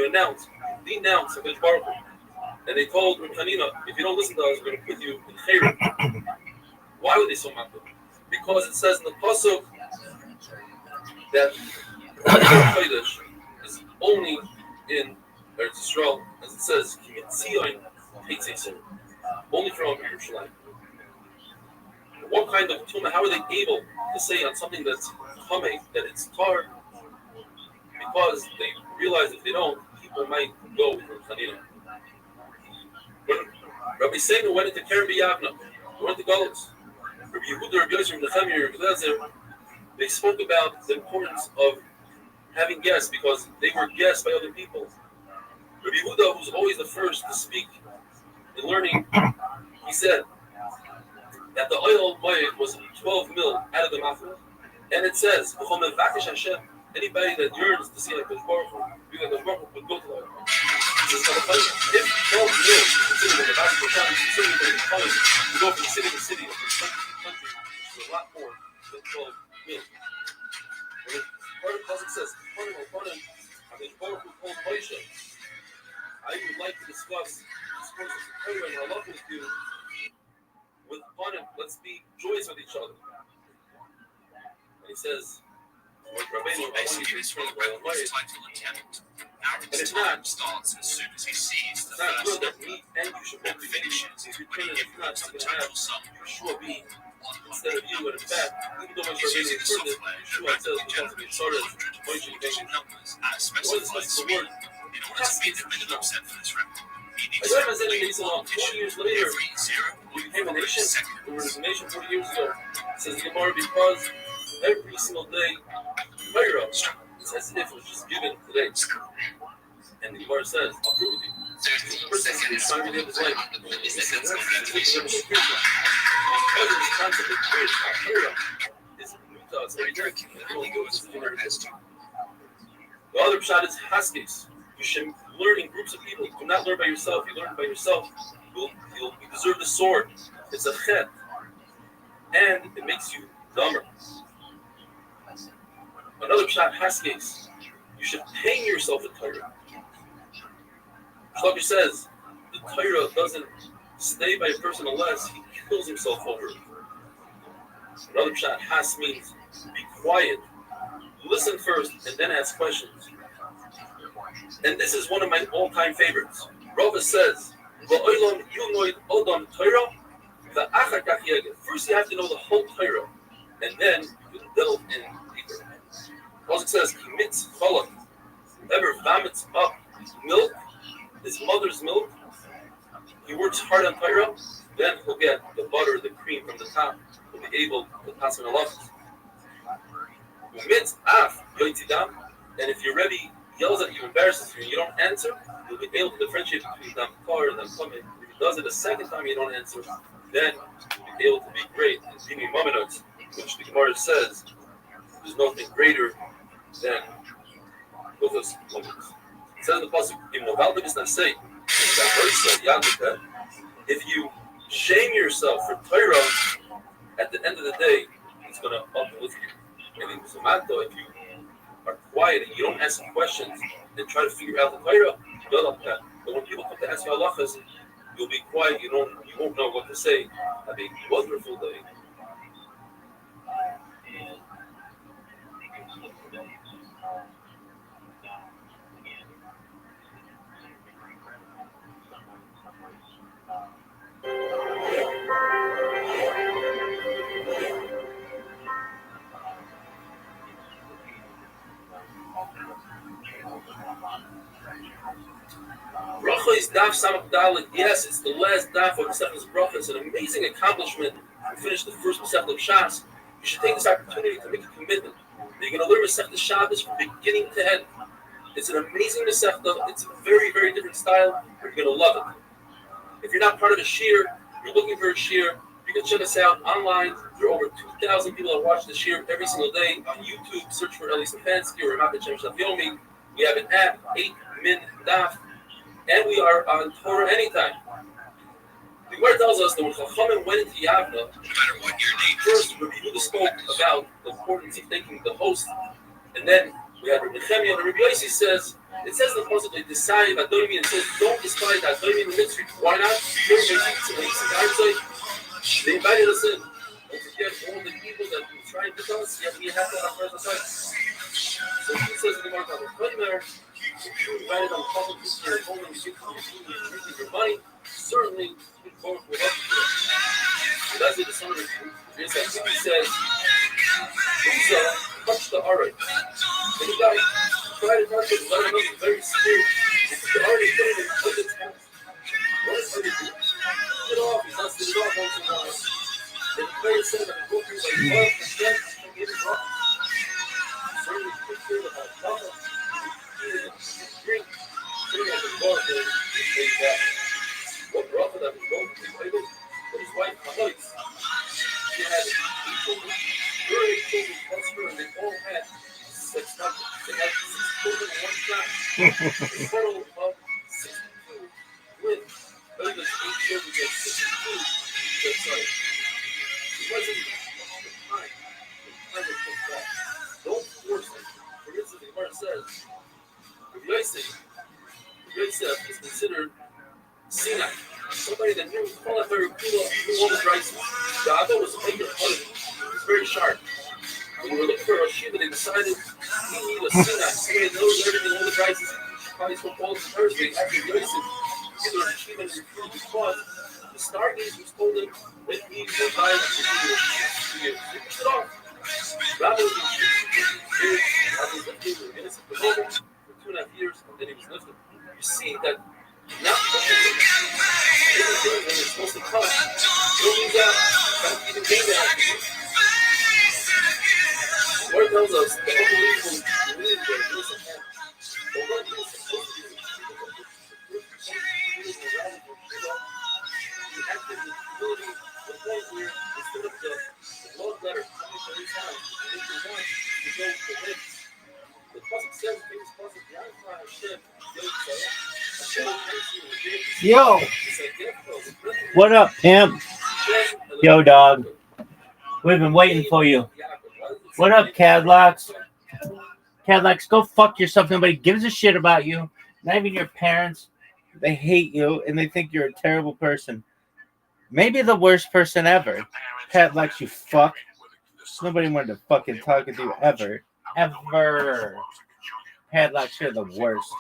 denounce HaKadosh Baruch Hu. And they told Hanina, if you don't listen to us, we're going to put you in Chayrim. Why would they so much? Because it says in the Pasuk that Chodesh is only in Eretz Yisrael, as it says, only from Yerushalayim. What kind of tumah? How are they able to say on something that's coming that it's tar? Because they realize if they don't, people might go with Hanina. When Rabbi Seinu went into Keren B'Yavna, went to Galus, Rabbi Yehuda, Rabbi Yosef, Nechemia, Rabbi Lezer, they spoke about the importance of having guests because they were guests by other people. Rabbi Yehuda, who's always the first to speak in learning, he said that the oil moed was 12 mil out of the mafra, and it says, anybody that yearns to see HaKadosh Baruch Hu, would go to the oil. If 12 mil is considered in the Bible time, considering that it's coming to go from city to city, from country to country, which is a lot more than 12 mil. When the Pasuk says, HaKadosh Baruch Hu told Moshe, I would like to discuss this process of Torah and halacha with you. With Panim, let's be joyous with each other. And he says, Basically, this was Redwood's title and tenant. Aaron's time starts as soon as he sees the first number, and finishes when he gives the total sum. instead of you, but in fact, even though Moshe Rabbeinu is further, Yeshua says we have to be sorted, Moshe became the word. In order to meet the minimum set for this record, he needs I to said complete 20 years later, we became a nation. We were a nation 40 years ago. It says the Gemara, because every single day, Torah, it's as if it was just given today. And the Gemara says, I'll prove with you. The person is trying to live his life. He says, because of this concept of Torah is new to us That's what he did. The other pshat is haskes. You should learn in groups of people. Do not learn by yourself. You learn by yourself. You deserve the sword. It's a chet. And it makes you dumber. Another pshat, haskes. You should pain yourself with Torah. Shlomo says, the Torah doesn't stay by a person unless he kills himself over it. Another pshat, has means be quiet. Listen first and then ask questions. And this is one of my all-time favorites. Rava says, first you have to know the whole Torah, and then you delve in deeper. Also it says, whoever vomits up milk, his mother's milk, he works hard on Torah, then he'll get the butter, the cream from the top. He'll be able to pass on a lot. And if your Rebbe yells at you, embarrasses you, and you don't answer, you'll be able to differentiate between Dam Kar and Dam Kameh. If he does it a second time, you don't answer, then you'll be able to be great. In Dini Mamonot, which the Gemara says, there's nothing greater than Luchas Mamonot. It says in the pasuk, if you shame yourself for Torah, at the end of the day, it's going to uplift you. And in Zumato, if you are quiet and you don't ask questions and try to figure out the Torah, but when people come to ask you halachas, you'll be quiet. You won't know what to say. Have a wonderful day. Bracha is daf samach dalet. Yes, it's the last daf of Masechtas Bracha. It's an amazing accomplishment to finish the first Masechta of Shas. You should take this opportunity to make a commitment. You're going to learn Masechta Shabbos from beginning to end. It's an amazing Masechta. It's a very, very different style. You're going to love it. If you're not part of a shir, you're looking for a shir, you can check us out online. There are over 2,000 people that watch the shir every single day on YouTube. Search for Eli Stefanski or Ramat Shem Shafyomi. We have an app, 8-Min Daf. And we are on Torah anytime. The Gemara tells us that when Chachamim went into Yavna, no matter what your name, first Rabbi Yehuda spoke about the importance of taking the host, and then we had Rabbi Nechemia, and Rabbi Yossi says, it says in the Pasuk, like, decide Adomi, and it says, don't despise Adomi in the mitzvah. Why not? They invited us in. Don't forget all the people that were trying to tell us, we have to have our presence. So he says in the Gemara, if you invited on public this year, only you give your money, certainly you both will help you. So that's the summary. He says, Uza touched the arid. And the guy tried to touch it, let him know he's very scared. The arid put it in his hands. What is it? Put it off, he's not sitting off once in a while. And the player said that the book is like love and death and get it wrong. Certainly you can feel about love. Drink at the bar there, he that. What bracha that was going to be labeled, but his wife, Chalois, she had 8 children, her 8 children plus her, and they all had 6 numbers. They had 6 children in one shot. A total of 62 with, other than 8 children, they had 62. That's right. It wasn't the time. The time was put back. Don't force it. For instance, the Gemara says, Yosef is considered Sinai, somebody that knew all the rights. The Abba was a maker of it. He was very sharp. When we were looking for a Shiva, they decided we need a Sinai, somebody that knows everything, all the rights. Probably from all the Thursday after Yosef, either a Shiva and refused because the stargazers told him that he will die after 2 years. He pushed it off. Rabbi was innocent for 2.5 years, and then he was lifted. You see that not pushing it, when it's supposed to come, you'll lose out, can't even gain that. The Lord tells us the unbelievable believe that it doesn't happen. The Lord is supposed to be he acted with humility to the point where instead of the love letter coming from his house, Yo, what up, pimp? Yo, dog. We've been waiting for you. What up, Cadlocks? Cadlocks, go fuck yourself. Nobody gives a shit about you. Not even your parents. They hate you and they think you're a terrible person. Maybe the worst person ever. Cadlocks, you fuck. Nobody wanted to fucking talk to you ever. Ever. Padlocks, you're the worst.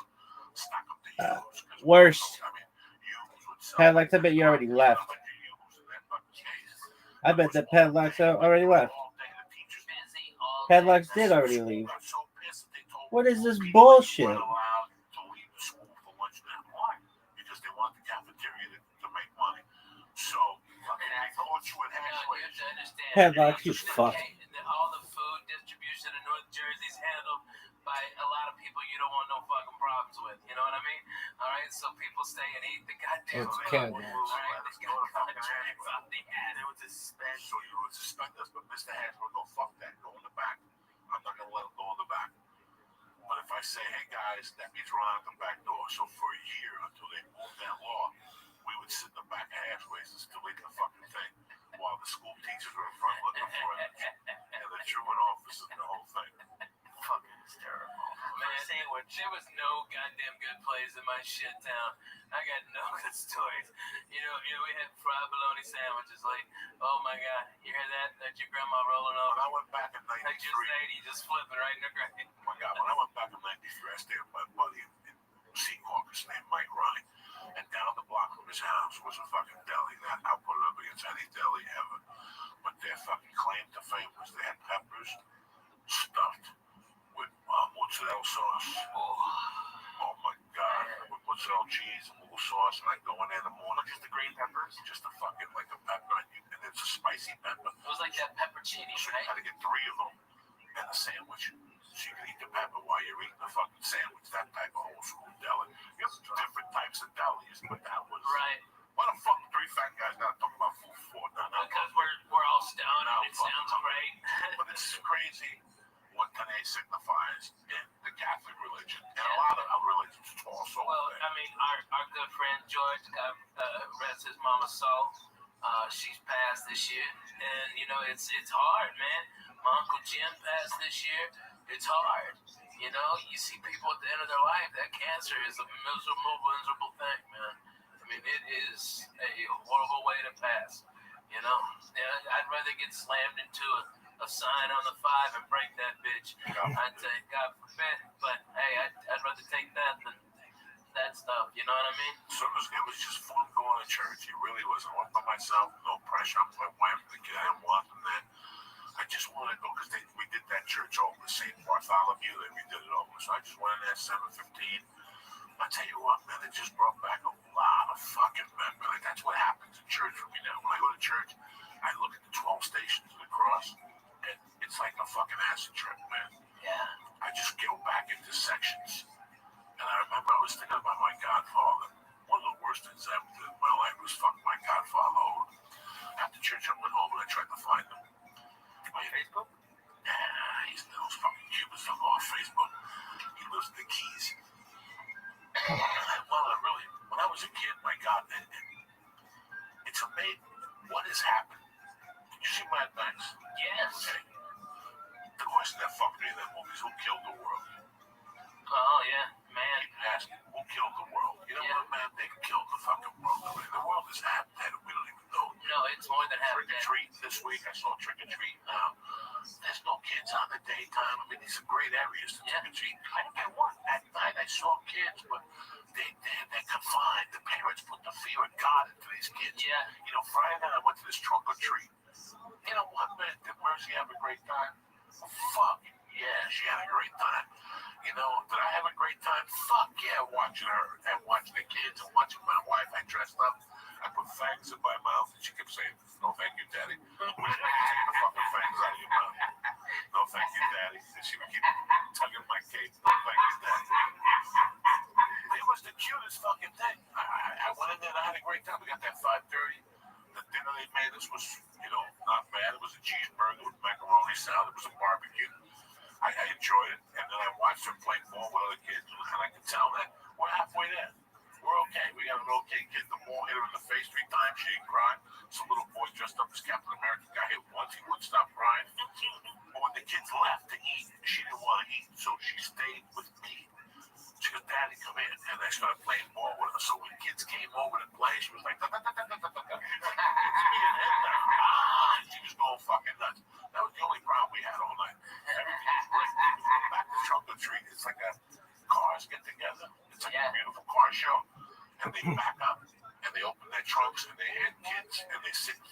Worst. Padlocks, I bet you already left. I bet that Padlocks already left. Padlocks did already leave. What is this bullshit? Padlocks, you fuck. All the food distribution in North Jersey is handled by a lot of people you don't want no fucking problems with. You know what I mean? All right, so people stay and eat the goddamn It's food. Cadlocks. All right, they got contracts out the ad. They would suspend. So you would suspend us, but Mr. Hatch would go, fuck that, go in the back. I'm not gonna let him go in the back. But if I say, hey guys, that means run out the back door. So for a year until they moved that law, we would sit in the back of Hatchways and still eat the fucking thing, while the school teachers were in front looking for it, and the truant officers and the whole thing. Fucking hysterical. Man, there was no goddamn good place in my shit town. I got no good stories. You know, we had fried bologna sandwiches. Like, oh my god, you hear that? That's your grandma rolling When over. I went back in Like just 93, just flipping right in the grave. oh my God, when I went back in 93, I stayed with my buddy in Secaucus named Mike Ryan. And down the block from his house was a fucking deli that I put it up against any deli ever. But their fucking claim to fame was they had peppers stuffed with mozzarella sauce. Oh my God. With mozzarella cheese and little sauce. And I go in there in the morning. Just the green peppers? Just a fucking, like a pepper. And it's a spicy pepper. It was like that pepperoncini, So you right? had to get 3 of them and a sandwich. So you can eat the pepper while you're eating the fucking sandwich. That type of old school deli. You have different types of delis, but that was... Right. Why the fuck 3 fat guys gotta talk about food for? No. Because we're all stoned and it sounds great. But this is crazy what today signifies in the Catholic religion. And a lot of other religions also. Well, I mean, our good friend George, God rest his mama's soul. She's passed this year, and you know it's hard, man. My Uncle Jim passed this year. It's hard. You know, you see people at the end of their life. That cancer is a miserable thing, man. I mean, it is a horrible way to pass. You know, I'd rather get slammed into a sign on the 5 and break that bitch. I'd say, God forbid, but hey, I'd rather take that than that stuff. You know what I mean? So it was just fun going to church. It really was. I went by myself, no pressure on my wife and the kid. I didn't want them there. I just wanted to go because we did that church over at St. Bartholomew, and we did it over. So I just went in there at 7:15. I tell you what, man, it just brought back a lot of fucking memories. Like, that's what happens in church for me now. When I go to church, I look at the 12 stations of the cross, and it's like a fucking acid trip, man. Yeah. I just go back into sections. And I remember I was thinking about my godfather. One of the worst things I ever did in my life was fuck my godfather over. After church, I went home and I tried to find him. On Facebook? Nah, he's in those fucking Cubans that go on Facebook. He lives in the Keys. When I was a kid, my God, it's amazing what has happened. Did you see Mad Max? Yes. Okay. The question that fucked me in that movie is who killed the world? Oh yeah, man. Keep asking, who killed the world? You know what, man? They killed the fucking world. I mean, the world is half dead and we don't even know. No, it's more than half Trick or dead. treat this week. I saw trick or treat now. There's no kids on the daytime. I mean, these are great areas to trick or treat. I didn't get one at night. I saw kids, but they're confined. The parents put the fear of God into these kids. Yeah. You know, Friday night I went to this trunk or treat. You know what, man? Did Mercy have a great time? Fuck yeah, she had a great time. You know, did I have a great time? Fuck yeah, watching her and watching the kids and watching my wife. I dressed up. I put fangs in my mouth, and she kept saying, "No, thank you, Daddy." Take the fucking fangs out of your mouth. No, thank you, Daddy. And she would keep tugging my cape. No, thank you, Daddy. It was the cutest fucking thing. I went in there and I had a great time. We got that 5:30. The dinner they made us was, you know, not bad. It was a cheeseburger with macaroni salad. It was a barbecue. I enjoyed it. And then I watched her play ball with other kids. And I could tell that we're halfway there. We're okay. We got an okay kid.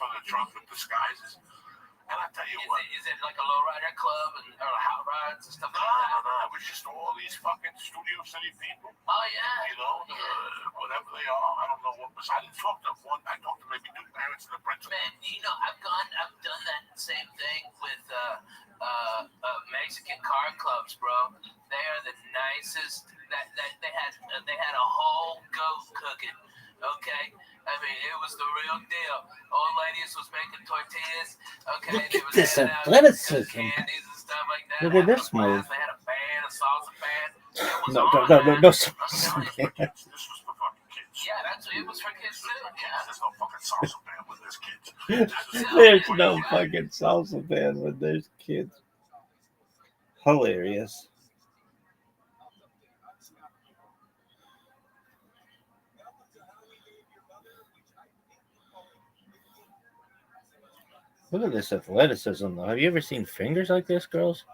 for the drunk with disguises. And I tell you what. Is it like a lowrider club or hot rods and stuff like that? No. It was just all these fucking Studio City people. Oh, yeah. You know, whatever they are. I don't know what was. I didn't talk to one. I talked to maybe two parents and the principal. Man, I've done that same thing with Mexican car clubs, bro. They are the nicest. They had a whole goat cooking. Okay, I mean it was the real deal. Old ladies was making tortillas. Okay, Look they at was this handing out athleticism. candies and stuff like that. Look at this move. They had a band, a salsa band. It was No. on, man. No. This was for fucking kids. Yeah, it was for kids too. Yeah. There's no fucking salsa band with this kids. There's no fucking salsa band when there's kids. Hilarious. Look at this athleticism, though. Have you ever seen fingers like this, girls?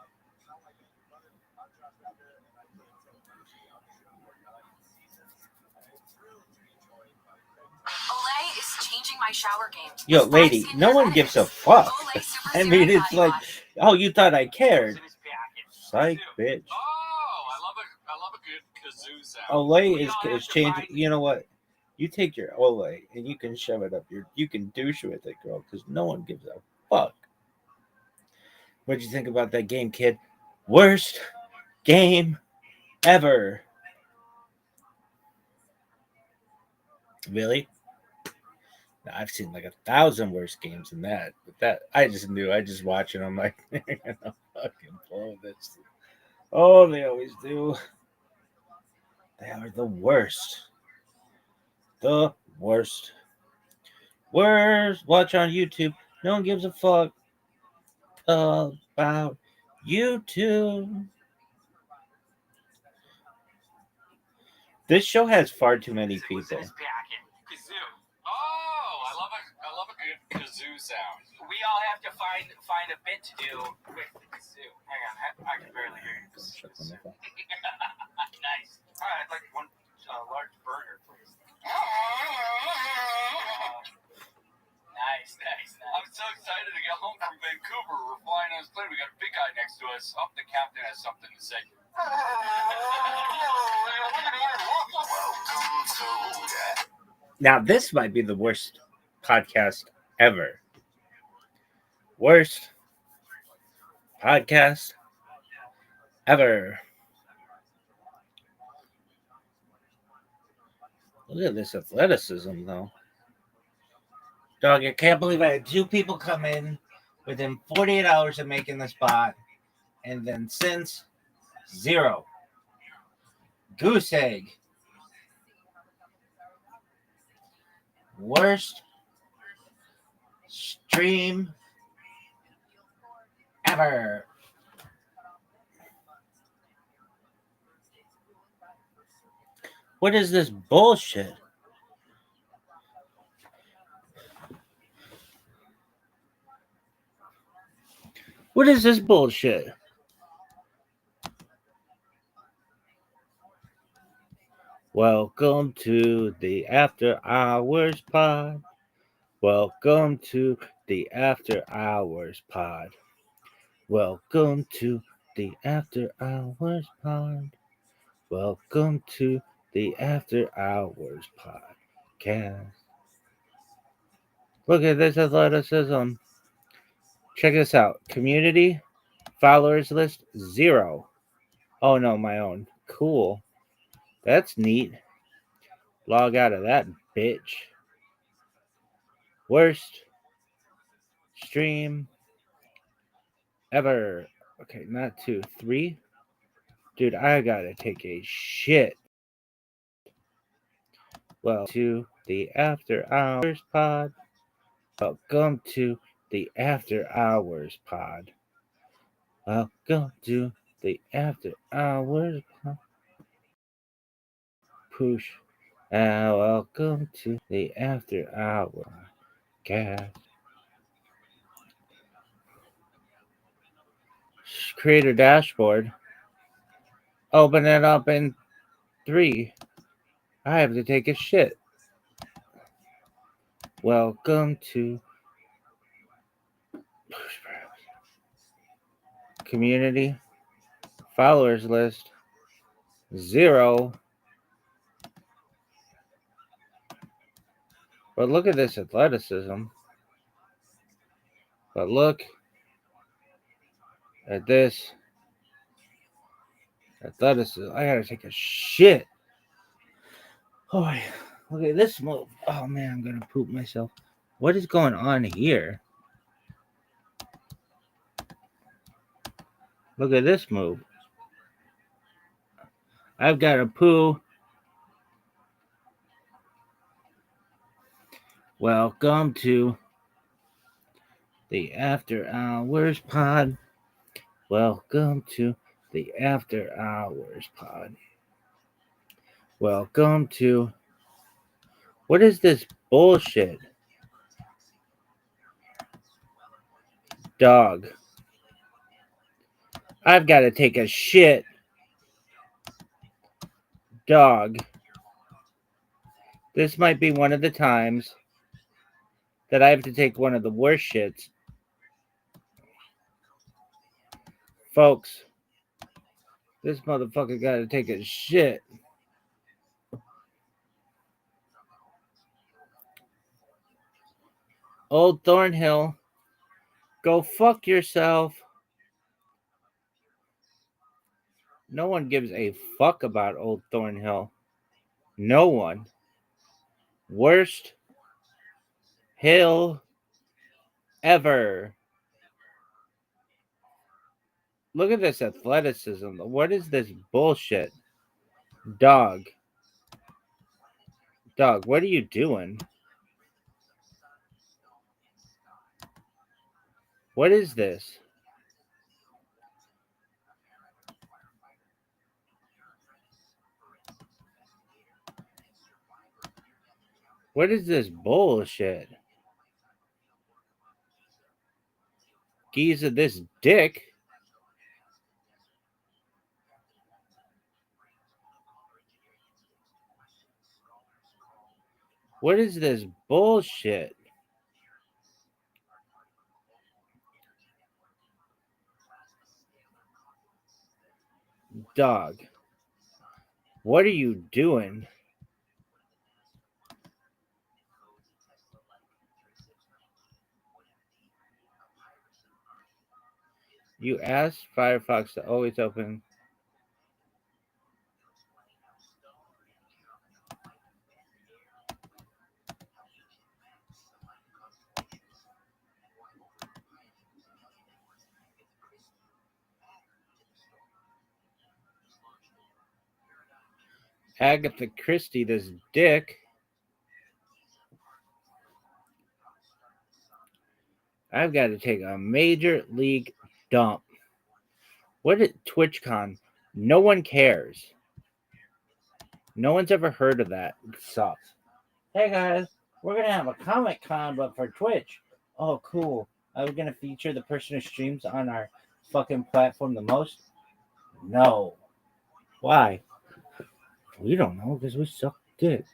Olay is changing my shower game. Yo, lady, no one gives a fuck. I mean, it's like, oh, you thought I cared. Psych, bitch. Oh, I love a good kazoo sound. Olay is changing. You know what? You take your Olay and you can shove it up you can douche with it, girl, because no one gives a fuck. What'd you think about that game, kid? Worst game ever. Really? I've seen like 1,000 worse games than that. But that I just knew. I just watching them like they're gonna fucking blow this. Oh, they always do. They are the worst. The worst. Worst. Watch on YouTube. No one gives a fuck about YouTube. This show has far too many people. Kazoo. Oh, I love a good kazoo sound. We all have to find a bit to do with the kazoo. Hang on, I can barely hear you. Nice. All right, I'd like one large burger, please. Nice. I'm so excited to get home from Vancouver. We're flying on this plane. We got a big guy next to us. Oh, the captain has something to say. Now, this might be the worst podcast ever. Worst podcast ever. Look at this athleticism, though. Dog, I can't believe I had 2 people come in within 48 hours of making the spot, and then since 0. Goose egg. Worst stream ever. What is this bullshit? What is this bullshit? Welcome to the After Hours Pod. Welcome to the After Hours Pod. Welcome to the After Hours Pod. Welcome to the After Hours Podcast. Look at this athleticism. Check this out. Community followers list 0. Oh no, my own. Cool. That's neat. Log out of that, bitch. Worst stream ever. Okay, not 2, 3. Dude, I gotta take a shit. Well, to the After Hours Pod. Welcome to the After Hours Pod. Welcome to the After Hours Pod. Push. Welcome to the After Hours Podcast. Creator dashboard. Open it up in 3. I have to take a shit. Welcome to Community. Followers list. 0. But look at this athleticism. But look at this athleticism. I gotta take a shit. Oh, yeah. Look at this move. Oh man, I'm gonna poop myself. What is going on here? Look at this move. I've got a poo. Welcome to the After Hours Pod. Welcome to the After Hours Pod. Welcome to... What is this bullshit? Dog. I've got to take a shit. Dog. This might be one of the times that I have to take one of the worst shits. Folks, this motherfucker got to take a shit. Old Thornhill, go fuck yourself. No one gives a fuck about Old Thornhill. No one. Worst hill ever. Look at this athleticism. What is this bullshit? Dog. Dog, what are you doing? What is this? What is this bullshit? Giza, this dick. What is this bullshit? Dog. What are you doing? You asked Firefox to always open. Agatha Christie, this dick. I've got to take a major league dump. What is TwitchCon? No one cares. No one's ever heard of that. It sucks. Hey guys, we're gonna have a Comic Con, but for Twitch. Oh, cool. Are we gonna feature the person who streams on our fucking platform the most? No. Why? We don't know because we suck dick.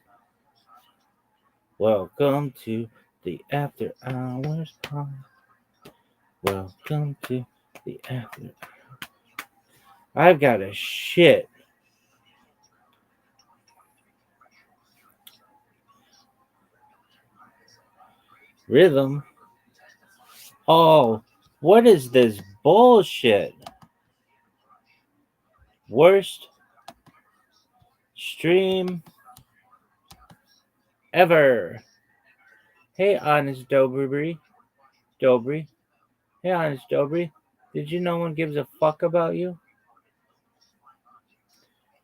Welcome to the After Hours Pod. Welcome to the After. I've got a shit. Rhythm. Oh, what is this bullshit? Worst stream ever. Hey, Honest Dobry. Hey, Honest Dobry. Did you know no one gives a fuck about you?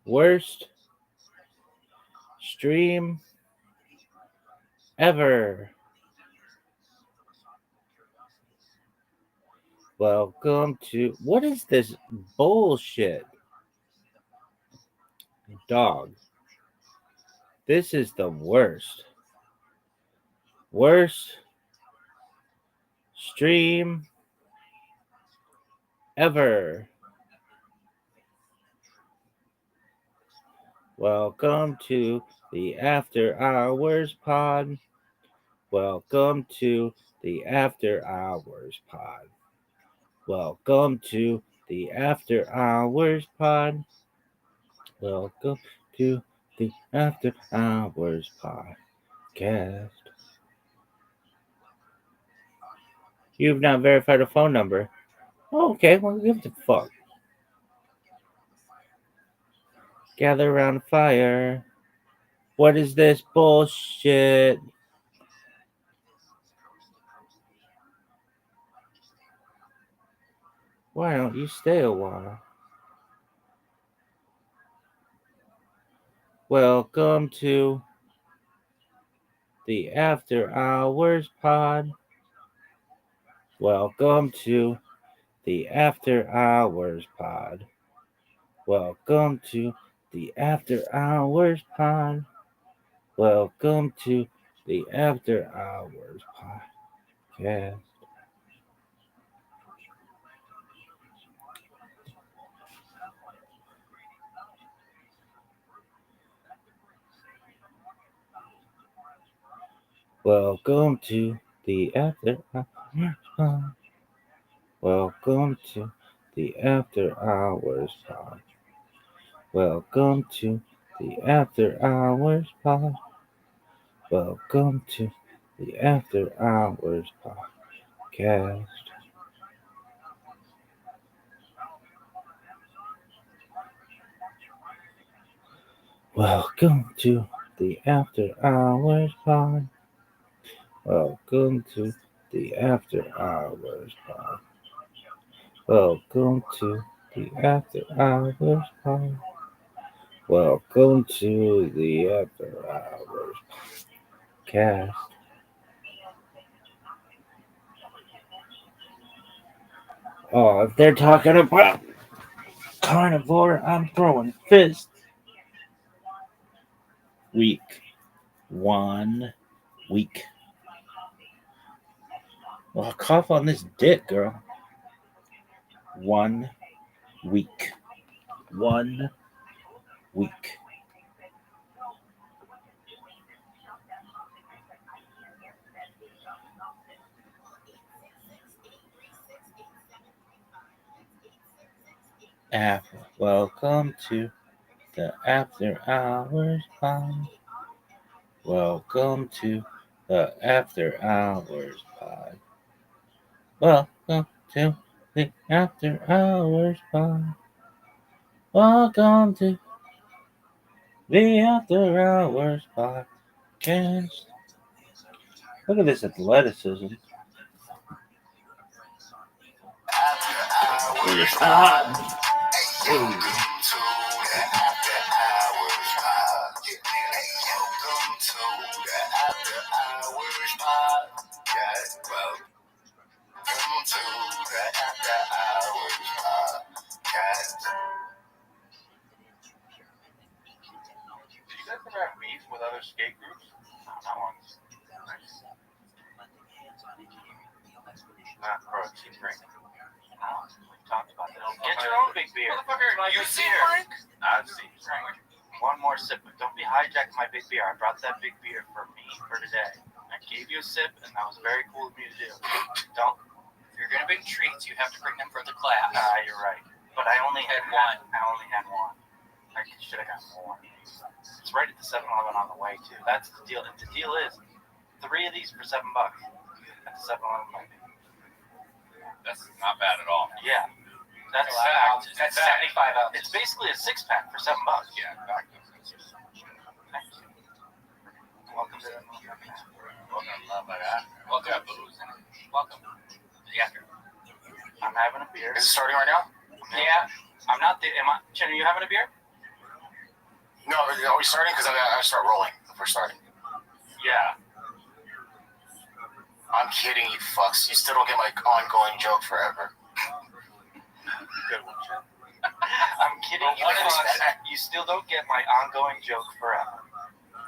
Worst stream ever. Welcome to... What is this bullshit? Dog. This is the worst. Worst stream ever. Welcome to the After Hours Pod. Welcome to the After Hours Pod. Welcome to the After Hours Pod. Welcome to the After Hours Podcast. You've not verified a phone number. Oh, okay, well, give the fuck. Gather around the fire. What is this bullshit? Why don't you stay a while? Welcome to the After Hours Pod. Welcome to the After Hours Pod. Welcome to the After Hours Pod. Welcome to the After Hours Podcast. Welcome to the After Hours Pod. Welcome to the After Hours Pod. Welcome to the After Hours Pod. Welcome to the After Hours Podcast. Welcome to the After Hours Pod. Welcome to the After Hours Pod. Welcome to the After Hours Pod. Welcome to the After Hours Podcast. Oh, if they're talking about carnivore, I'm throwing fists. Week 1. Well, cough on this dick, girl. 1 week. 1 week. Welcome to the After Hours Pod. Welcome to the After Hours Pod. Welcome to the After Hours Pod. Welcome to the After Hours Podcast. Look at this athleticism. It's hot. Did you guys ever have beef with other skate groups? No, not once. Nice. Not pro team drinking. No, we talked about that. Get your own big beer. You see Frank? I've seen Frank. One more sip, but don't be hijacking my big beer. I brought that big beer for me for today. I gave you a sip, and that was very cool of me to do. Don't. If you're gonna bring treats, you have to bring them for the class. You're right. But I only had one. I should have got more. It's right at the 7-Eleven on the way too. That's the deal. And the deal is 3 of these for $7 at the 7-Eleven. That's not bad at all. Yeah. That's 75 ounces. It's basically a 6-pack for $7. Yeah, exactly. Thank you. Welcome to Welcome to booze. Welcome. Yeah. I'm having a beer. Is it starting right now? Yeah. I'm not there. Chin, are you having a beer? No, are we starting? Because I gotta start rolling if we're starting. Yeah. I'm kidding, you fucks. You still don't get my ongoing joke forever. Good one, Chin. I'm kidding you. You still don't get my ongoing joke forever.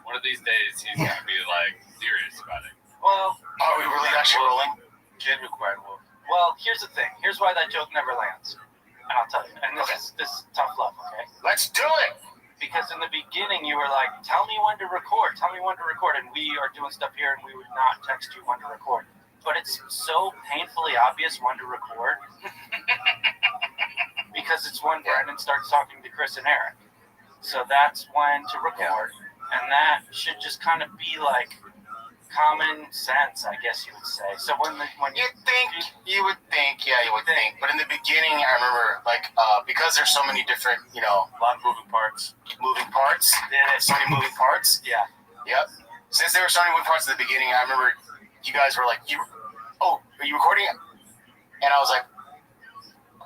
One of these days, he's gonna be like serious about it. Well, are we really actually rolling? Chin required wolf. Well, here's the thing. Here's why that joke never lands. And I'll tell you. And this is tough love, okay? Let's do it! Because in the beginning, you were like, tell me when to record. And we are doing stuff here, and we would not text you when to record. but it's so painfully obvious when to record because it's when Brandon starts talking to Chris and Eric. So that's when to record, and that should just kind of be like common sense, I guess you would say. So when you would think, but in the beginning, I remember because there's so many different, a lot of moving parts. So many moving parts. Yeah. Yep. Since there were so many moving parts at the beginning, I remember you guys were like, are you recording? And I was like,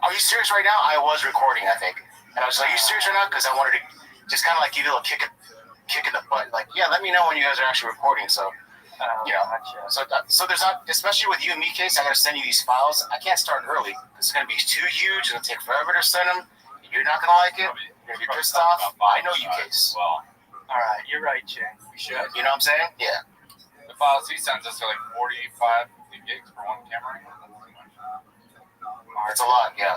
are you serious right now? I was recording, I think. And I was like, are you serious right now? Because I wanted to just kind of like give you a little kick in the butt. Like, yeah, let me know when you guys are actually recording. So, Gotcha. So there's not, especially with you and me, Case, I'm going to send you these files. I can't start early. It's going to be too huge. It'll take forever to send them. You're not going to like it. You're going to be pissed off. I know you, Case. Well, all right. You're right, Jay. We should. You know what I'm saying? Yeah. The files he sends us are like 45 gigs for one camera. It's a lot, yeah.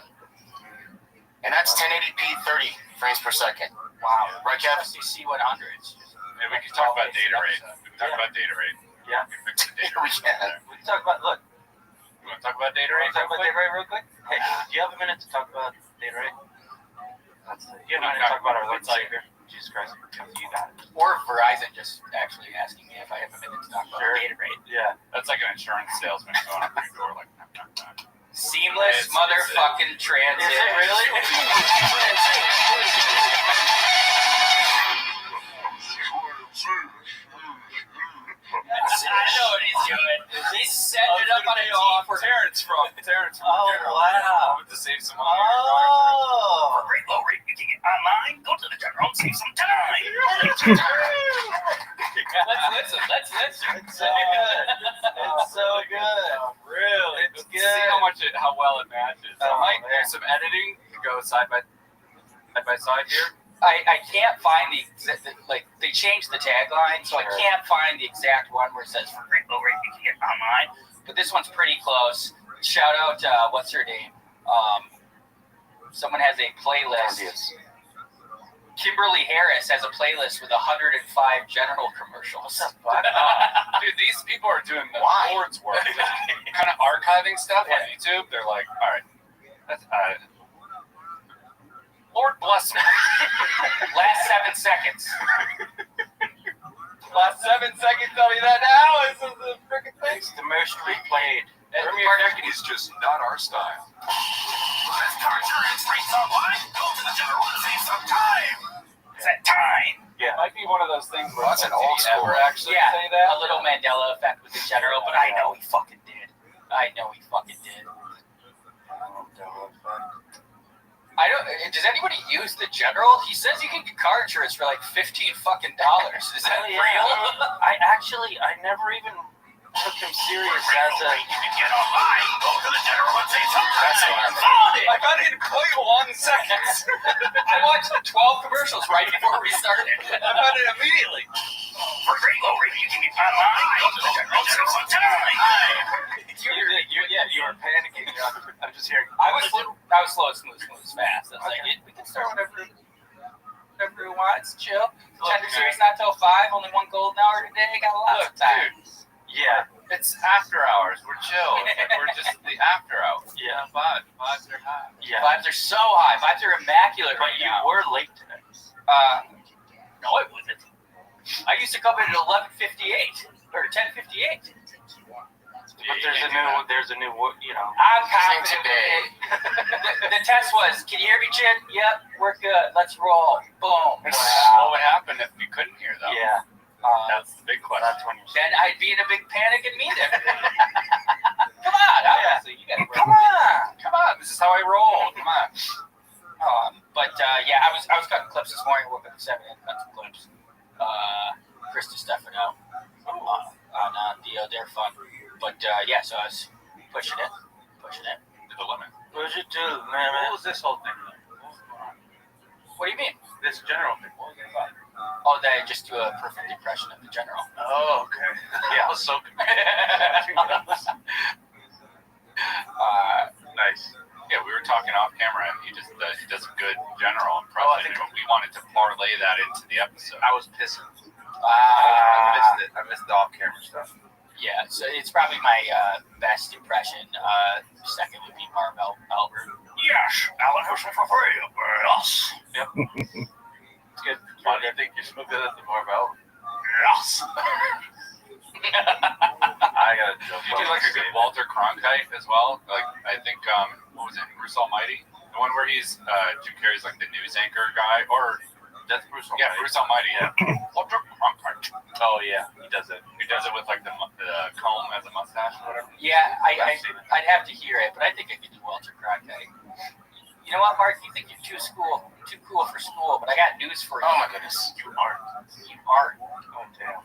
And that's 1080p 30 frames per second. Wow. Right, Kev? FCC 100s. Yeah, we can talk about data rate. We can talk about data rate. Yeah. We can fix the data We rate. can. We can talk about, look, You want to talk about data you rate? want to talk about data rate real quick? Hey, do you have a minute to talk about data rate? You have a minute to talk about our Lord Savior, Jesus Christ. You got it. Or Verizon just actually asking me if I have a minute to talk about Sure. data rate. Yeah. That's like an insurance salesman going up to your door like, Seamless It's- motherfucking transit. Is it really? I know what he's doing. He's setting it up on a offer. Terrence from Oh, General. wow. To save some money. Oh. For great low rate, you can get online. Go to the general and save some time. Let's listen. It's so good. It's so good. Really? It's See good. how well it matches. Oh, I might man. do some editing to go side by side here. I can't find they changed the tagline, so I Sure. can't find the exact one where it says for great low rate you can get online. But this one's pretty close. Shout out, what's her name? Someone has a playlist. Kimberly Harris has a playlist with 105 General commercials. Dude, these people are doing the Why? Lord's work. Kind of archiving stuff on YouTube. They're like, all right, that's Lord bless me. Last 7 seconds. Last 7 seconds, tell me that now. This is the freaking thing. It's the most replayed. Is just not our style. Let's car insurance rates online. Go to the general and save some time. It's that time. It might be one of those things where That's an did old he school. ever actually Yeah, say that? a little Mandela effect with the General, but I know he fucking did. I don't. Does anybody use the General? He says you can get car insurance for like $15 fucking. Is that Oh, yeah. real? I never even took him serious as a. You can get online. Go to the general and save some That's time. what Found it. I got it in 1 second. I watched 12 commercials right before we started. I found it immediately. For great low rate, you can get online. Go to the general and save some time. You were panicking. I'm just hearing. I was slow, smooth, fast. I was like, we can start whenever we want. It's chill. Tender series not till 5. Only 1 golden hour today. Got a lot Look, of time. dude. Yeah. It's after hours. We're chill. We're just the after hours. Yeah. Vibes are high. Yeah. Vibes are so high. Vibes are immaculate But right you now. were late today. No, I wasn't. I used to come in at 11:58 or 10:58. But there's a new, I'm confident. today. The test was, can you hear me, Chin? Yep, we're good. Let's roll. Boom. What would happen if you couldn't hear them? Yeah. That's the big question. That's when you Then I'd be in a big panic and meet him. Come on, obviously, you gotta Come on. This is how I roll. Come on. Yeah, I was cutting clips this morning. Woke up at 7 and cut some clips. Chris Stefano on Theo, they're fun. But yeah, so I was pushing it To the limit. What'd you do, What man? was this whole thing? What do you mean? This general thing. What was it about? Oh, that I just do a perfect impression of the General. Oh, okay. Yeah, I was so confused. Nice. Yeah, we were talking off camera, and he does a good general impression. And we wanted to parlay that into the episode. I was pissing. I missed it. I missed the off camera stuff. Yeah, so it's probably my best impression. Second would be Marv Albert. Yes, Alan Hustle for free. Yes. Yep. It's good. Why do you think you're smoking at the Marvel? Yes. I gotta joke. You do like a good Walter Cronkite as well. Like I think what was it, Bruce Almighty? The one where he's Jim Carrey's like the news anchor guy, or That's Bruce Almighty. yeah, Bruce Almighty. Yeah, Walter Cronkite. Oh yeah, he does it. He does it with like the comb as a mustache or whatever. Yeah, I'd have to hear it, but I think I could do Walter Cronkite. You know what, Mark? You think you're too cool for school, but I got news for you. Oh my goodness. You aren't. You aren't. Oh damn.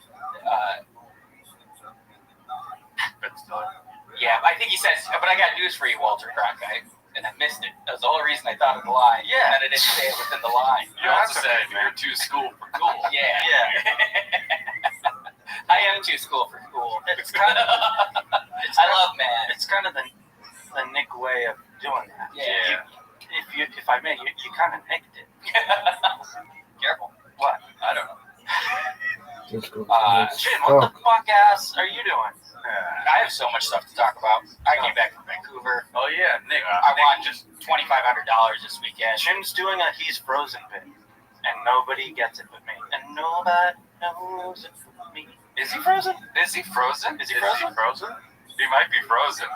But still, Yeah, I think he says, but I got news for you, Walter Cronkite. And I missed it. That was the only reason I thought of the line. Yeah. And I didn't say it within the line. you also said you're too school for cool. Yeah. Yeah. I am too school for school. It's kind of. I love man. It's kind of the Nick way of doing that. Yeah. If I may, you kind of nicked it. Careful. What? I don't know. Jim, what the fuck ass are you doing? I have so much stuff to talk about. I came back from Vancouver. Oh yeah, Nick. I won just $2,500 this weekend. Jim's doing a he's frozen bit, and nobody gets it but me, and nobody knows it but me. Is he frozen? Is he frozen? Is he frozen? He might be frozen.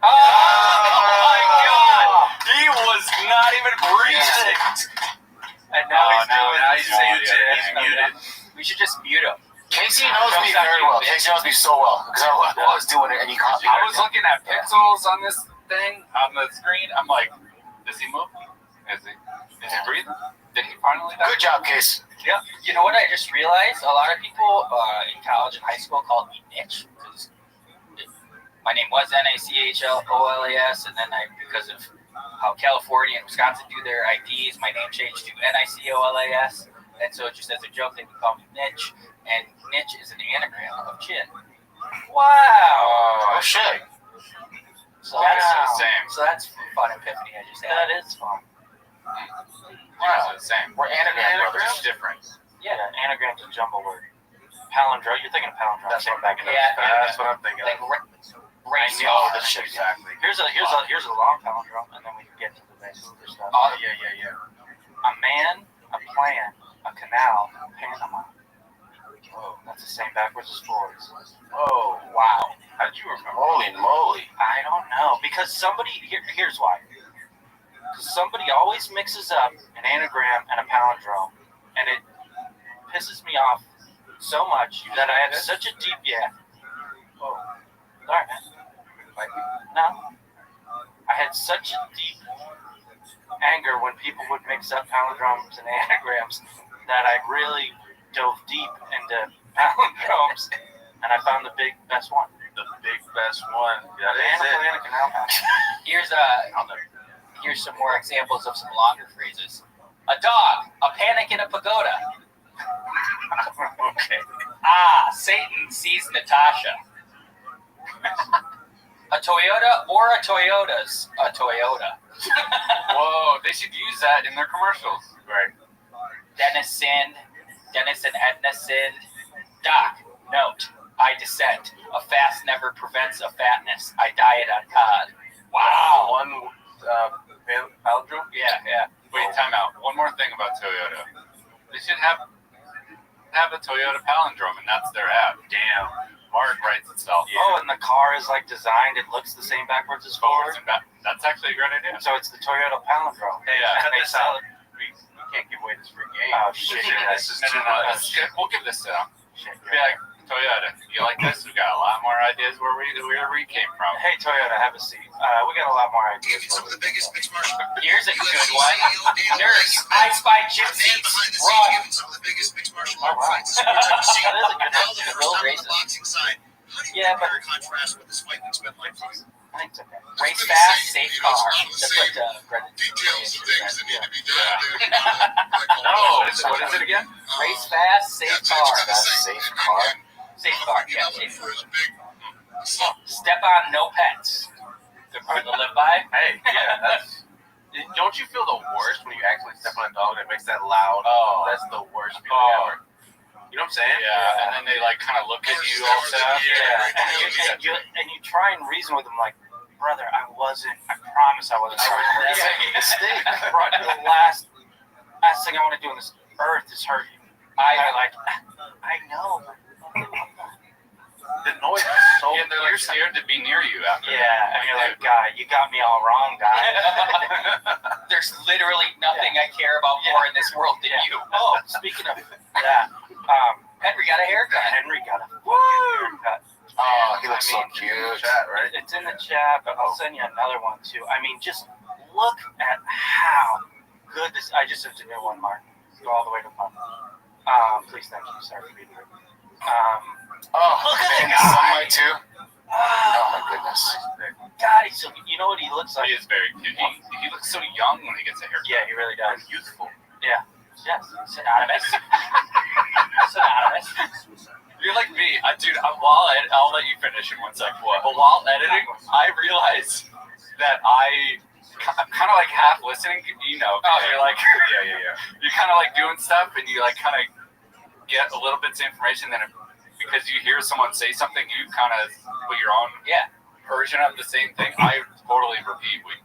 Oh my God! He was not even breathing. And now he's he's muted. We should just mute him. Casey knows me very well. Casey knows me so well because I was doing it and he copied I it. was looking at pixels on this thing on the screen. I'm like, does he move? Is he breathing? Did he finally die? Good job, Case. Yeah. You know what I just realized? A lot of people in college and high school called me Niche because my name was NICHLOLAS, and then because of how California and Wisconsin do their IDs, my name changed to NICOLAS, and so just as a joke, they would call me Niche, and Niche is an anagram of chin. Wow. Oh, shit. So that's the same. So that's a fun epiphany I just had. That is fun. Wow. The same. We're anagram brothers. It's different. Yeah. Anagram's a jumble word. Palindrome. You're thinking of palindrome. That's what I'm thinking of. Yeah. That's what I'm thinking Like of. race I know this shit. Exactly. Here's a long palindrome, and then we can get to the Vancouver stuff. Oh, Yeah. A man, a plan, a canal, Panama. Whoa, that's the same backwards as forwards. Oh, wow. how did you remember? Holy moly. I don't know, because here's why. Because somebody always mixes up an anagram and a palindrome, and it pisses me off so much that I had such a deep, Oh, sorry, man. No. I had such a deep anger when people would mix up palindromes and anagrams that I really dove deep into palindromes, and I found the best one. The big best one. That The is anagram and canal palindrome. Here's some more examples of some longer phrases. A dog, a panic in a pagoda. Okay. Satan sees Natasha. A Toyota or a Toyota's a Toyota. Whoa, they should use that in their commercials. Right. Dennis and Edna sinned. Doc, note, I dissent. A fast never prevents a fatness. I diet on cod. Wow. One palindrome? Yeah. Wait, time out. One more thing about Toyota. They should have a Toyota palindrome, and that's their app. Damn. Mark writes itself. Oh, and the car is like designed, it looks the same backwards as forwards. That's actually a great idea. So it's the Toyota palindrome. Hey, cut this out. We can't give away this free game. Oh, shit. This is too much. We'll give this to them. Shit. Be like, Toyota, you like this? We got a lot more ideas where we came from. Hey, Toyota, have a seat. We got a lot more ideas. Some of the biggest mixed martial arts. Here's a good one. Nurse, I spy gypsies. Behind the scenes, Run. giving some of the biggest mixed martial art fights the sport's ever seen. That is a good Now one. the It's first real time on the racist. boxing side. How do you compare and contrast what this fight looks been like for you? I think it's okay. Race fast, safe car. That's what Brendan Details of things that need to be done. No, what is it again? Race fast, safe car. Safe car. Safe car, yeah, safe car. Step on no pets. Good part to live by. Hey, that's... Don't you feel the worst when you actually step on a dog and it makes that loud? Oh. That's the worst feeling ever. You know what I'm saying? Yeah, and then they like kind of look at you all sad. Yeah, and you try and reason with them like, brother, I promise I wasn't sorry. Mistake. The last thing I want to do on this earth is hurt you. I know. The noise is so Yeah, they're like scared to be near you after. Yeah, and you're like, guy, you got me all wrong, guy. There's literally nothing I care about more in this world than you. Oh, speaking of that, Henry got a haircut. Henry got a fucking haircut. Oh, he looks so cute. chat, right? It's in the chat, but I'll send you another one too. I mean, just look at how good this. I just sent a new one, Mark. Go all the way to the bottom. Please, thank you. Sorry for being rude. Look at the sunlight too. Oh my goodness. God, he's so. You know what he looks like? He is very cute. He looks so young when he gets a haircut. Yeah, he really does. Youthful. Yeah. Yes. Synonymous. Synonymous. You're like me, dude. I'll let you finish in 1 second. But while editing, I realized that I'm kind of like half listening. You know, you're like, yeah. You're kind of like doing stuff, and you like kind of get a little bits of information. Then because you hear someone say something, you kind of put your own version of the same thing. I totally repeat what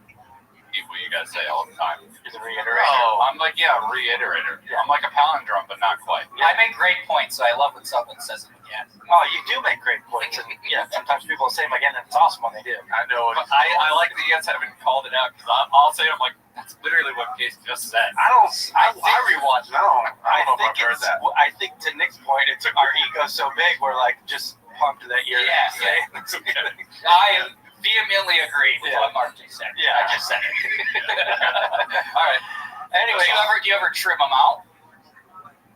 you guys say all the time. He's a reiterator. Oh, I'm like, reiterator. Yeah. I'm like a palindrome, but not quite. I make great points, so I love when someone says it again. Oh, you do make great points. And yeah, sometimes people say them again, and it's awesome when they do. I know. I like that you guys haven't called it out because I'll say it. I'm like, that's literally what Case just said. I rewatched it. I don't know if I've heard that. I think to Nick's point, it's our ego's so big, we're like just pumped that you're saying. I vehemently agree with what Mark just said. Yeah, I just said it. All right. Anyway, do you ever trim them out?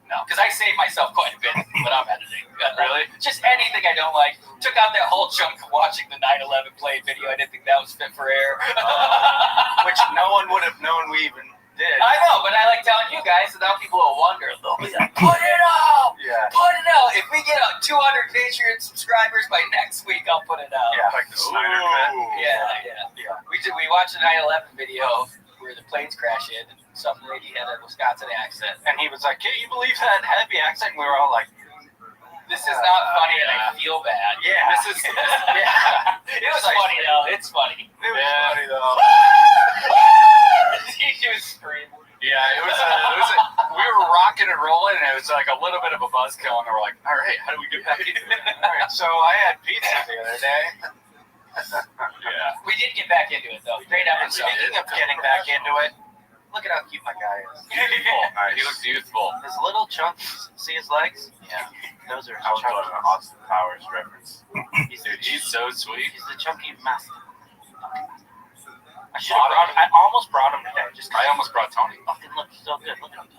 No, because I save myself quite a bit when I'm editing. Really? Just anything I don't like. Took out that whole chunk of watching the 9/11 play video. I didn't think that was fit for air. Which no one would have known we even did. I know, but I like telling you guys, so now people will wonder. They'll be like, put it out! Yeah. Put it out! If we get 200 Patreon subscribers by next week, I'll put it out. Yeah. Like the Snyder cut. Yeah. We watched the 9/11 video where the planes crash in, and some lady had a Wisconsin accent. And he was like, can you believe that heavy accent? And we were all like, this is not funny, and I feel bad. Yeah. This is, It was funny, though. It's funny. It was funny, though. He was screaming. Yeah, it was. We were rocking and rolling, and it was like a little bit of a buzzkill, and we're like, all right, how do we get back into it? All right, so I had pizza the other day. Yeah. We did get back into it, though. Great episode. Speaking of getting back into it, look at how cute my guy is. He looks youthful. His little chunks, see his legs? Yeah. Those are I was doing chunky. an Austin Powers reference. He's so sweet. He's the chunky master. I almost brought him today. I almost brought Tony. Fucking looks so good. Look at him.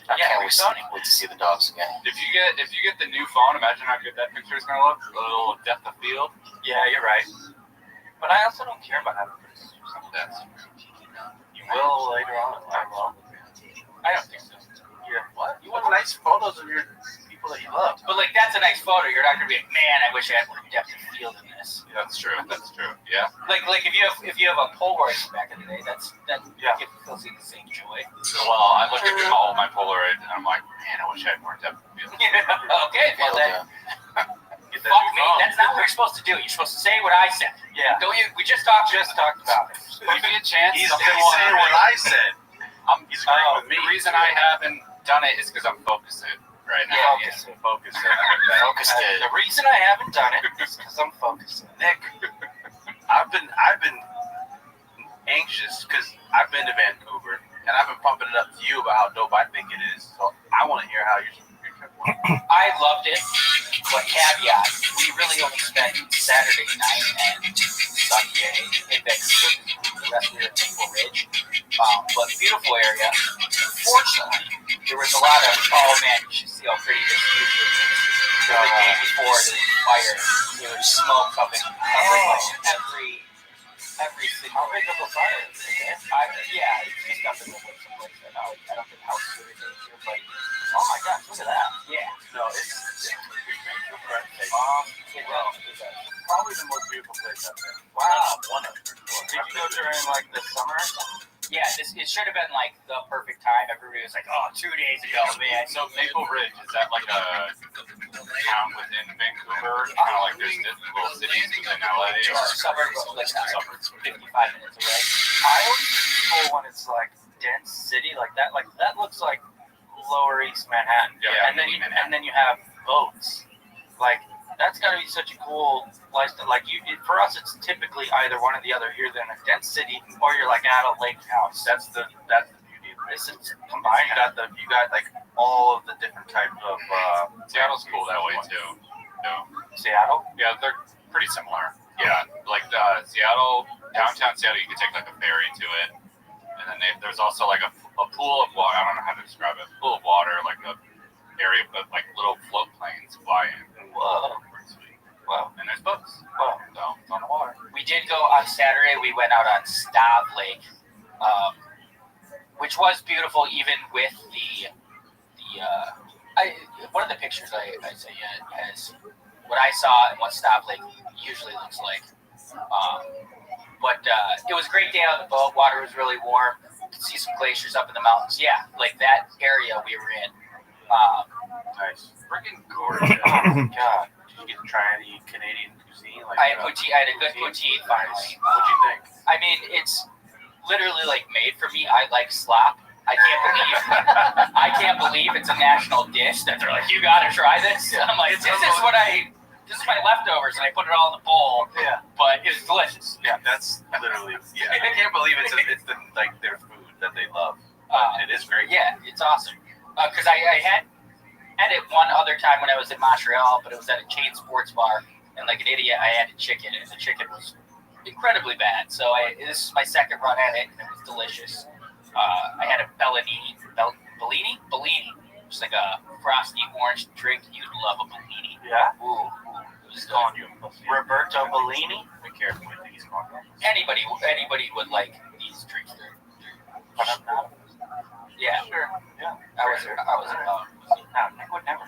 I can't wait to see the dogs again. If you get the new phone, imagine how good that picture is gonna look. A little depth of field. Yeah, you're right. But I also don't care about having pictures. That's You will later on. I will. I don't think so. What? You want nice photos of your people that you love. But, like, that's a nice photo. You're not going to be like, man, I wish I had more depth of field in this. That's true. Yeah. Like if you have a Polaroid from back in the day, that feels like the same joy. Well, I look at all my Polaroid and I'm like, man, I wish I had more depth of field. Okay, well then, Get that fuck new me. phone. That's not what we're supposed to do. You're supposed to say what I said. Yeah. Don't you? We just talked about it. If you get a chance, He's something saying what I said. He's agreeing with me. The reason I haven't done it is because I'm focused right now. Focus. Focused. The reason I haven't done it is because I'm focused. Nick, I've been anxious because I've been to Vancouver and I've been pumping it up to you about how dope I think it is. So I want to hear how your trip went. I loved it, but caveat, we really only spent Saturday night and Sunday in Vancouver. The rest we were in Maple Ridge. But beautiful area. Unfortunately, there was a lot of, oh man, you should see how pretty this view is. The day before the fire, there was smoke covering every single. How big of a fire is it? Yeah, it's just up in the woods someplace. I don't think how good it is here, but Oh my gosh, look at that. yeah. No, it's breathtaking. Probably the most beautiful place I've been. Wow. One of them. Did you go during like the summer or something? Yeah, it should have been like the perfect time. Everybody was like, "Oh, 2 days ago, man." So Maple Ridge, is that like a town within Vancouver? Kind of like there's little cities within LA? Or suburb, like Suburbs. 55 minutes away. I always think cool when it's like dense city like that. Like that looks like Lower East Manhattan. Yeah. And then you have boats. Like that's got to be such a cool lifestyle. Like for us, it's typically either one or the other. You're in a dense city, or you're like at a lake house. That's the beauty. This is combined. You got like all of the different types of. Seattle's cool that way too. Seattle. Yeah, they're pretty similar. Yeah, like Seattle, downtown Seattle, you can take like a ferry to it, and then there's also like a pool of water. I don't know how to describe it. Pool of water, like a area of like little float planes fly in. Whoa. Wow. And there's boats. Wow. So it's on the water. We did go on Saturday. We went out on Stav Lake, which was beautiful, even with one of the pictures I say has what I saw and what Stav Lake usually looks like. But it was a great day on the boat. Water was really warm. You could see some glaciers up in the mountains. Yeah, like that area we were in. Nice. Freaking gorgeous. Oh my god. Did you get to try any Canadian cuisine? Like, I had a good poutine finally. What'd you think? I mean, it's literally like made for me. I like slop. I can't believe it's a national dish that they're like, you gotta try this. I'm like, this is my leftovers, and I put it all in the bowl. Yeah. But it's delicious. Yeah, that's literally. Yeah, I can't believe it's like their food that they love. It is great. Yeah, it's awesome. Because I had it one other time when I was in Montreal, but it was at a chain sports bar, and like an idiot, I had a chicken, and the chicken was incredibly bad. So this is my second run at it, and it was delicious. I had a Bellini, just like a frosty orange drink. You'd love a Bellini. Yeah. Ooh. He's calling you Roberto Bellini. Be careful with these calling. Anybody would like these drinks. Yeah. Sure. Yeah. I was I would never.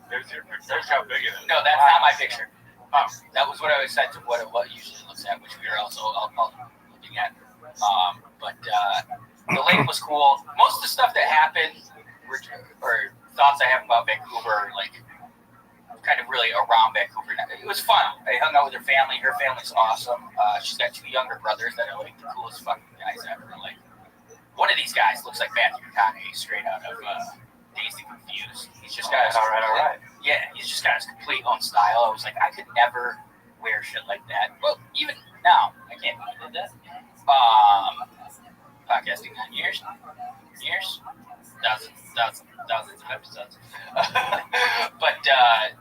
There's how big it is. No, that's not my picture. That was what I was said to what it usually looks at, which we are also looking at. But the lake was cool. Most of the stuff that happened or thoughts I have about Vancouver, like kind of really around Vancouver. It was fun. I hung out with her family. Her family's awesome. She's got 2 younger brothers that are like the coolest fucking guys ever. Like one of these guys looks like Matthew McConaughey straight out of Dazed and Confused. He's just got his all right. Yeah, he's just got his complete own style. I was like, I could never wear shit like that. Well, even now, I can't believe I did that. Podcasting 9 years, thousands of episodes. But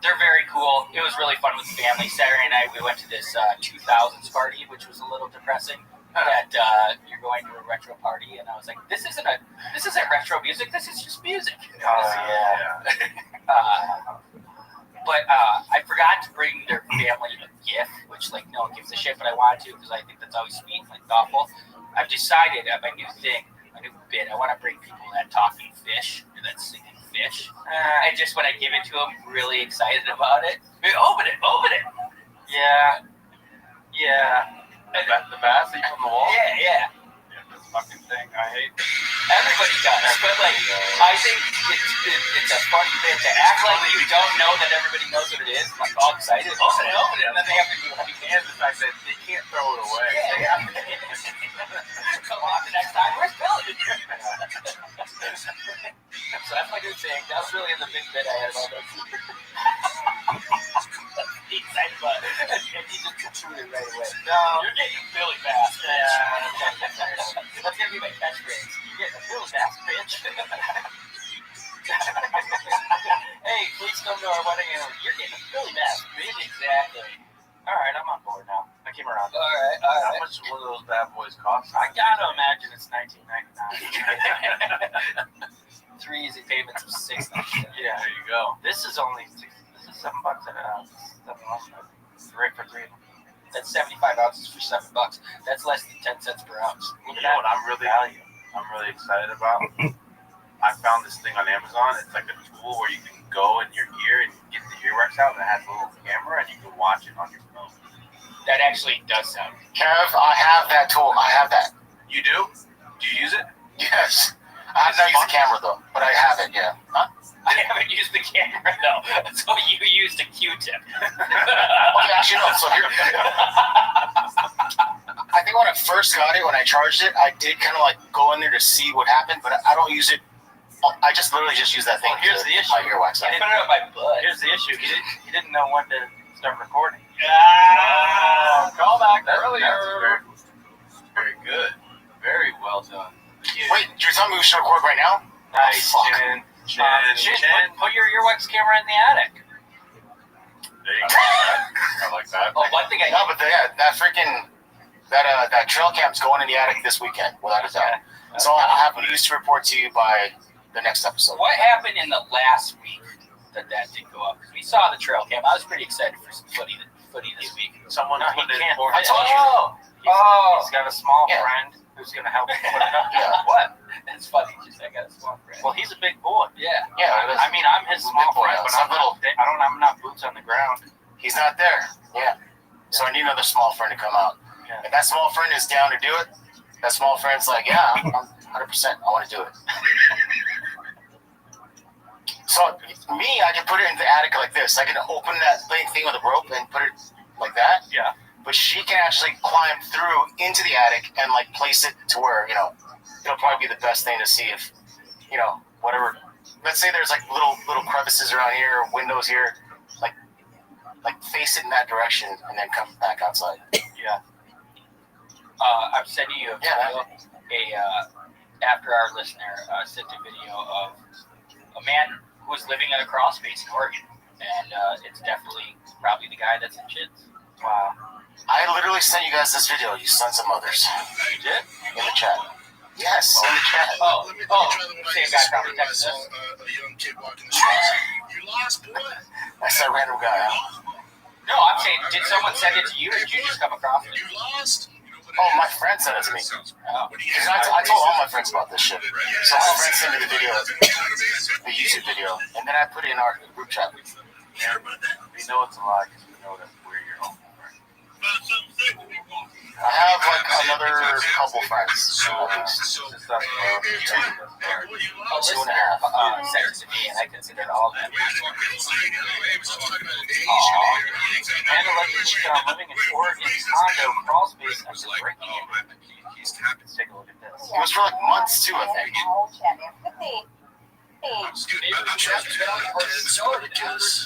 they're very cool. It was really fun with the family. Saturday night we went to this 2000s party, which was a little depressing. That you're going to a retro party, and I was like, this isn't retro music. This is just music. Oh yeah. But I forgot to bring their family a gift, which like no one gives a shit, but I wanted to because I think that's always sweet and like thoughtful. I've decided my new thing, my new bit. I want to bring people that talking fish or that singing fish. And just when I give it to them, really excited about it. Open it. Yeah. The bass that you put on the wall? Yeah. This fucking thing, I hate. Everybody does, but like, I think it's a funny bit to act like you don't know that everybody knows what it is. I'm like all excited, open it, and then they have to do it. And the fact that they can't throw it away. Yeah. Come on, the next time, where's Billy? So that's my new thing. That was really the big bit I had about those. He's excited about it, and he just contributed right away. No, you're getting Billy Bass. Yeah. That's gonna be my catchphrase. You're getting a Billy Bass, bitch. Hey, please come to our wedding and you're getting a Billy Bass, bitch. Exactly. All right, I'm on board now. I came around. All right. How much will those bad boys cost? I gotta imagine it's $19.99. 3 easy payments of $6. Yeah, there you go. This is only $7 at $7 right for 3 of them. That's 75 ounces for $7. That's less than 10 cents per ounce. You know what I'm really excited about? I found this thing on Amazon. It's like a tool where you can go in your ear and get the earwax out, and it has a little camera, and you can watch it on your phone. That actually does sound. Kev, I have that tool. I have that. You do? Do you use it? Yes. I have not used the camera though, but I have it. Yeah. Huh? I haven't used the camera though. So you used a Q-tip. Okay, actually no. So here, I think when I first got it, when I charged it, I did kind of like go in there to see what happened, but I don't use it. I just literally just use that thing. Well, here's the issue. My earwax. I put it up my butt. Here's the issue. He didn't know when to start recording. Call back That's earlier. very good. Very well done. Wait, you're telling me we should record right now? Nice. Oh, fuck. Chin. Put your earwax camera in the attic. There you go. I like that. Oh, one thing No, but that freaking that trail camp's going in the attic this weekend, without a doubt. So I'll have news to report to you by the next episode. What happened in the last week that did go up? Because we saw the trail cam. I was pretty excited for some footy this week. Someone No, he put it can't. for I him. told you. He's got a small Yeah. friend who's going to help him put it up. Yeah. What? That's funny. Just I got a small friend. Well, he's a big boy. Yeah. Yeah, I mean, I'm his small boy, friend, but some I'm not boots on the ground. He's not there. Yeah. So I need another small friend to come out. Yeah. If that small friend is down to do it, that small friend's like, yeah, I'm 100%. I want to do it. So me, I can put it in the attic like this. I can open that thing with a rope and put it like that. Yeah. But she can actually climb through into the attic and like place it to where, it'll probably be the best thing to see if, whatever. Let's say there's like little crevices around here, windows here, like face it in that direction and then come back outside. Yeah. I'm sending you a Yeah. video. After our listener sent a video of a man who was living in a crawl space in Oregon, and it's definitely probably the guy that's in Chins. Wow. I literally sent you guys this video, you sons of mothers. You did? In the chat. Yes, in the chat. Oh, Let me try the same one guy I probably when I texted saw us. a young kid walking the streets. You lost, boy. That's that random guy, huh? No, I'm saying, did someone send it to you, or did you just come across it? You lost. Oh, my friend sent it to me. Oh. Because I told all my friends about this shit. So my friend sent me the video, the YouTube video, and then I put it in our group chat. We know it's a lie because we know that we're your own friend. I have like another couple friends, at least. Just us, A 2.5. sent it to me, and I considered all of them. And allegedly found living in Oregon's condo crawl space after breaking into it. Let's take a look at this. It was for like months too, I think.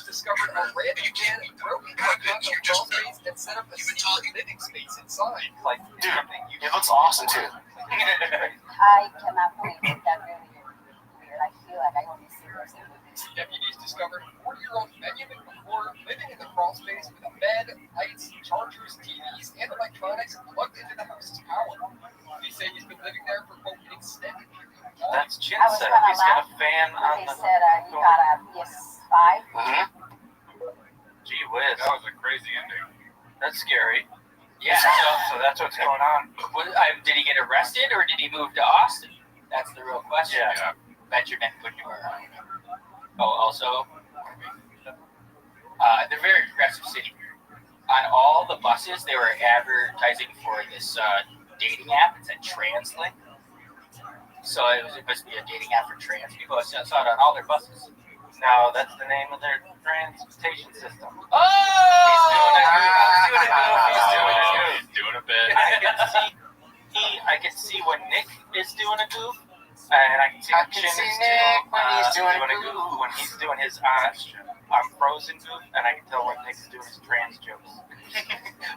Discovered a random can broken crawl space and set up a living space inside. Like, Dude, it looks awesome too. I cannot believe that really weird. I feel like I only see those in movies. Deputies discovered 40-year-old Benjamin McClure living in the crawl space with a bed, lights, chargers, TVs, and electronics plugged into the house's power. They say he's been living there for quote extended period of time. that's Chin I was said. gonna He's got a laugh fan when on they the said he got a PS5. Mm-hmm. Gee whiz. That was a crazy ending. That's scary. Yeah. So that's what's going on. Did he get arrested or did he move to Austin? That's the real question. Yeah. Benjamin McClure. Oh, also, they're very progressive city. On all the buses, they were advertising for this dating app. It's a TransLink. So it was supposed to be a dating app for trans people. I saw it on all their buses. Now that's the name of their transportation system. Oh! He's doing a bit. I can see when Nick is doing a goof, and I can see when Chin is doing a goof when he's doing his I'm frozen goof, and I can tell when Nick's doing his trans jokes.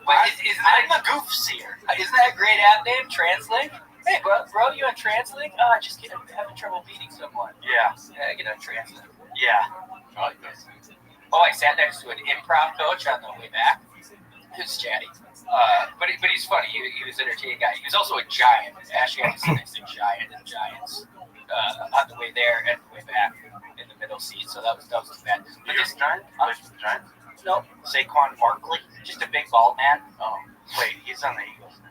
But I'm the goof seer. isn't that a great app name, TransLink? Hey, bro, you on TransLink? Oh, I just having trouble beating someone. Yeah. Yeah, get on TransLink. Yeah. I like this. Oh, I sat next to an improv coach on the way back. He was chatty. But he's funny. He was an entertaining guy. He was also a giant. Ashley had to sit next to Giant and Giants on the way there and the way back in the middle seat. So that was too bad. But this Giant? Plays for the Giants? no, Saquon Barkley? just a big bald man. Oh, wait, he's on the Eagles now.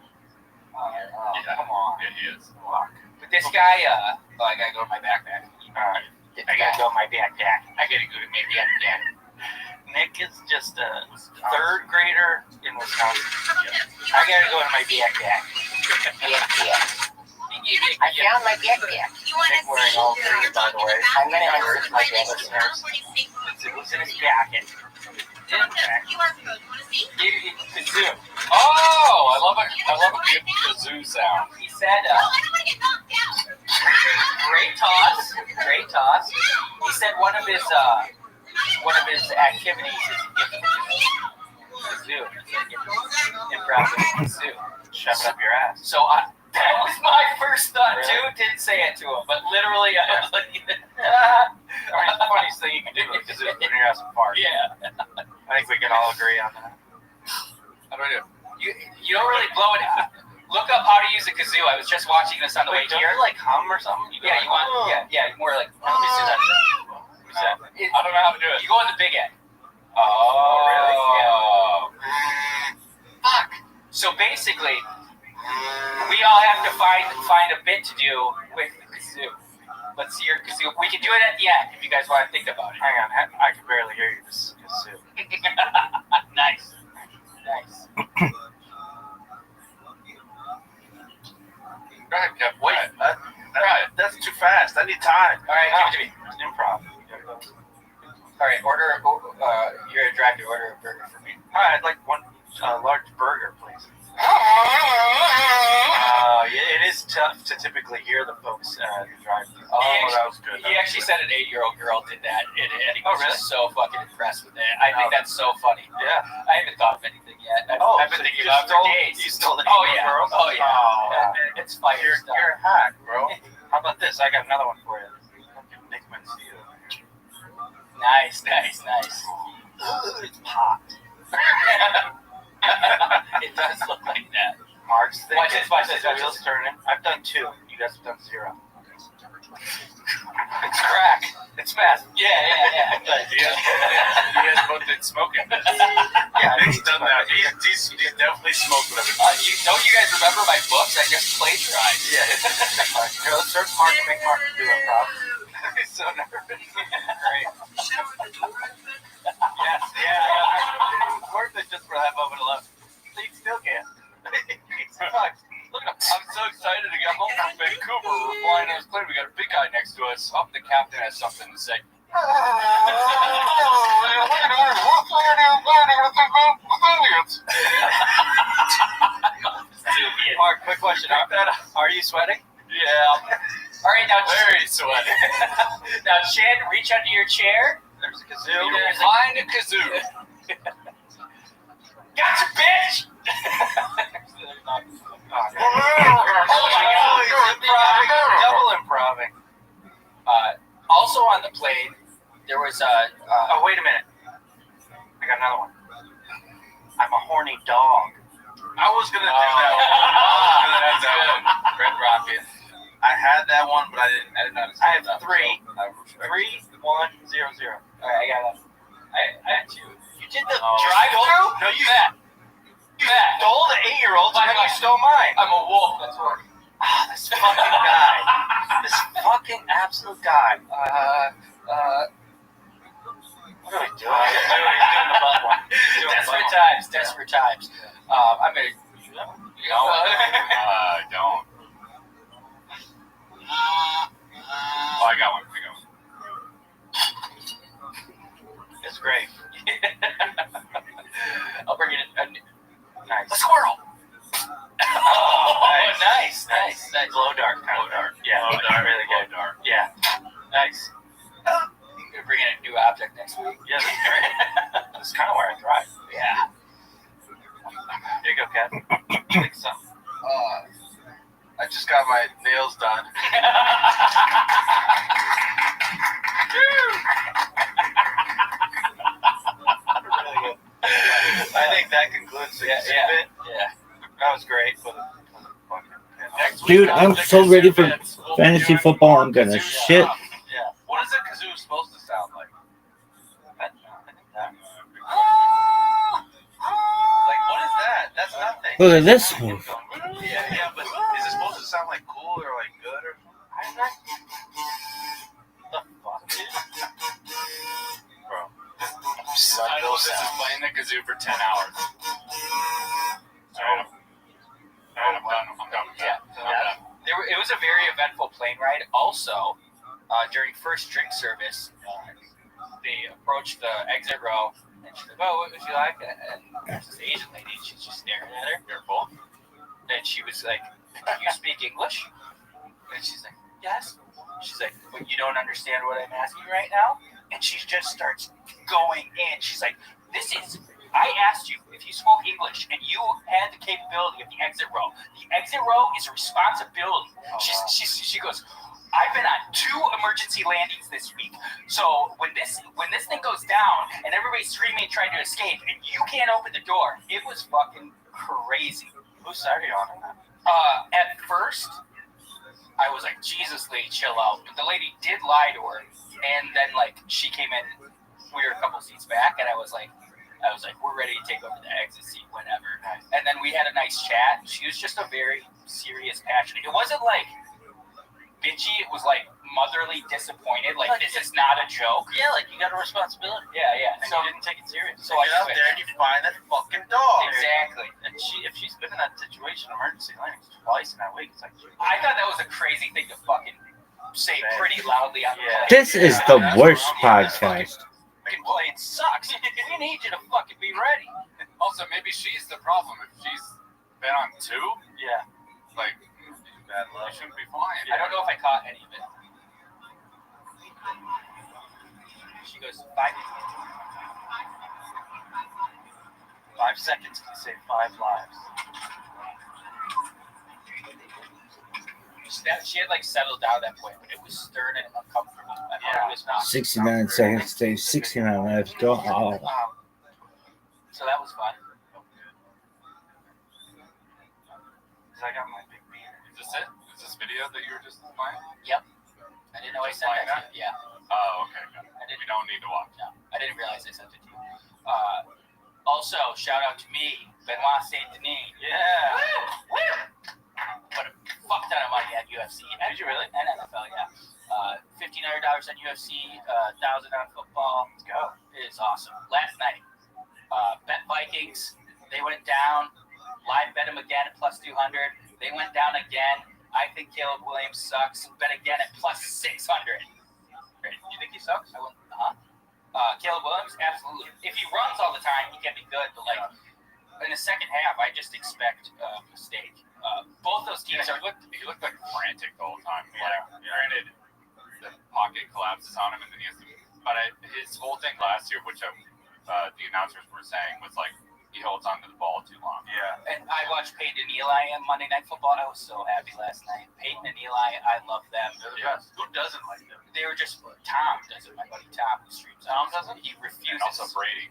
Yeah. Come on. Yeah, he is. Fuck. But this guy, I gotta go to my backpack. I gotta go to my backpack. I gotta go to my backpack. Nick is just a third grader in Wisconsin. I gotta go to my backpack. I found my backpack. You want Nick to wearing see? all You're three, by the talking way. about I'm gonna the hurt one my that listeners. you What's in his jacket? QR code. You want to see? Kazoo. Oh, I love a good kazoo sound. He said, Oh, I don't want to get knocked out. great toss. He said one of his activities is to give kazoo. Improv kazoo. Shove it up your ass. So that was my first thought too. Didn't say it to him, but literally I was like, I mean, the funniest thing you can do with kazoo is put your ass apart. Yeah. I think we can all agree on that. How do I do? You don't really blow it out. Look up how to use a kazoo. I was just watching this on the way Don't here. you like hum or something? Yeah, you want? Yeah, more like. Let me see that. I don't know how to do it. You go on the big end. Oh, really? Yeah. Fuck. So basically, we all have to find a bit to do with the kazoo. Let's see your kazoo. We can do it at the end if you guys want to think about it. Hang on, I can barely hear you. This kazoo. Nice. Go ahead, Kev. Wait, Right. that's too fast. I need time. All right, give it to me. Improv. All right, order. You're a drive-thru. Order a burger for me. Hi, I'd like one large burger, please. Yeah, it is tough to typically hear the folks drive. That was good. He actually said an 8-year-old girl did that, and he was just so fucking impressed with it. I think that's so funny. Yeah. I haven't thought of anything yet. I've been so thinking you about it for days. You stole the Oh yeah. girls? Oh yeah. Oh, It's fire you're stuff. a hack, bro. How about this? I got another one for you. Nick Mencia. Nice. It's popped. It does look like that. Mark's thing. Watch this. The wheels turning. I've done 2. You guys have done 0. It's crack. It's fast. Yeah. You guys both did smoking. Yeah, Nick's done that. He's definitely smoked with it. Don't you guys remember my books? I just plagiarized. Yeah. Here, let's search Mark and make Mark do improv. He's so nervous. Great. Yes. Yeah. It's worth it just for that moment alone. So you still can't. Look, I'm so excited to get home from Vancouver. We're flying on this plane. We got a big guy next to us. Oh, the captain has something to say. Mark, quick question. Are you sweating? Yeah, All right, now very sweaty. Now, Shan, reach under your chair. There's a kazoo. Find a kazoo. Gotcha, bitch! Oh my God! He's double improving. Also on the plane, there was Oh, wait a minute. I got another one. I'm a horny dog. I was gonna do that one. Red Rocket. I had that one, but I didn't notice. I have 3. 3, 1, 0, 0. All right, I got it. I had 2. You did the Oh. drive-through? No, you Stole the 8-year-old, and then you stole mine. I'm a wolf. That's right. This fucking guy. This fucking absolute guy. What are we doing? He's doing the butt one. Desperate times. I'm gonna. Don't. Oh, I got one. It's great. I'll bring it in. Nice. A squirrel. Oh, nice. Glow dart. Yeah, Glow dart. really good. Glow dart. Yeah, nice. We're bringing in a new object next week. Yeah, that's great. That's kind of where I thrive. Yeah. Here you go, Kat. Take some. I just got my nails done. Really good. I think that concludes the bit. Yeah. That was great. Next week, Dude, on I'm the so kazoo ready for bits, we'll be fantasy doing football. more I'm gonna kazoo shit. stuff. Yeah. What is a kazoo supposed to sound like? Like, what is that? That's nothing. Look at this one. Yeah, but is it supposed to sound like cool or like good or? I'm not. The fuck, dude? Bro. I know this is playing the kazoo for 10 hours. Alright, I'm done. ride. Also, during first drink service, they approached the exit row, and she's like, "Oh, what would you like?" And there's this Asian lady, and she's just staring at her. Careful. And she was like, "You speak English?" And she's like, "Yes." She's like, "But you don't understand what I'm asking right now?" And she just starts going in. She's like, I asked you if you spoke English and you had the capability of the exit row. The exit row is a responsibility. She goes, "I've been on 2 emergency landings this week. So when this thing goes down and everybody's screaming trying to escape and you can't open the door," it was fucking crazy. Whose side are you on that? At first, I was like, "Jesus, lady, chill out." But the lady did lie to her, and then like she came in, we were a couple seats back, and I was like, "We're ready to take over the exit seat, whatever." And then we had a nice chat. She was just a very serious, passionate. It wasn't like bitchy. It was like motherly disappointed. Like, this is not a joke. Yeah, like you got a responsibility. Yeah. And So you didn't take it serious. So you I get out quit. there and you find that fucking dog. Exactly. And if she's been in that situation, emergency landings twice in that week, it's like, I thought that was a crazy thing to fucking say pretty loudly on the plane. This is the worst podcast. Fucking plane sucks. We need you to fucking be ready. Also, maybe she's the problem. If she's been on 2, yeah, like, bad you luck. shouldn't be flying. I don't know if I caught any of it. She goes, 5 seconds can save 5 lives. She had like settled down at that point, but it was stern and uncomfortable. It was not. 69 seconds, stage 69 left. Go all. So that was fun. Because I got my big beer. Is this it? Is this video that you were just playing? Yep. I didn't know I sent that to you. Yeah. Oh, okay. We don't need to watch. No, I didn't realize I sent it to you. Also, shout out to me, Benoit Saint Denis. Yeah. Put a fuck ton of money at UFC. Did you really? And NFL, yeah. $1,500 on UFC, $1,000 on football. Let's go. It is awesome. Last night, bet Vikings. They went down. Live bet them again at plus 200. They went down again. I think Caleb Williams sucks. Bet again at plus 600. You think he sucks? I went, Caleb Williams, absolutely. If he runs all the time, he can be good. But like in the second half, I just expect a mistake. Both those teams he looked like frantic the whole time. Like, granted, the pocket collapses on him, and then he has to. But his whole thing last year, which the announcers were saying, was like he holds on to the ball too long. Yeah. And I watched Peyton and Eli on Monday Night Football, and I was so happy last night. Peyton and Eli, I love them. They're the best. Who doesn't like them? They were just Tom doesn't. My buddy Tom who streams. Tom doesn't? He And refuses. also Brady.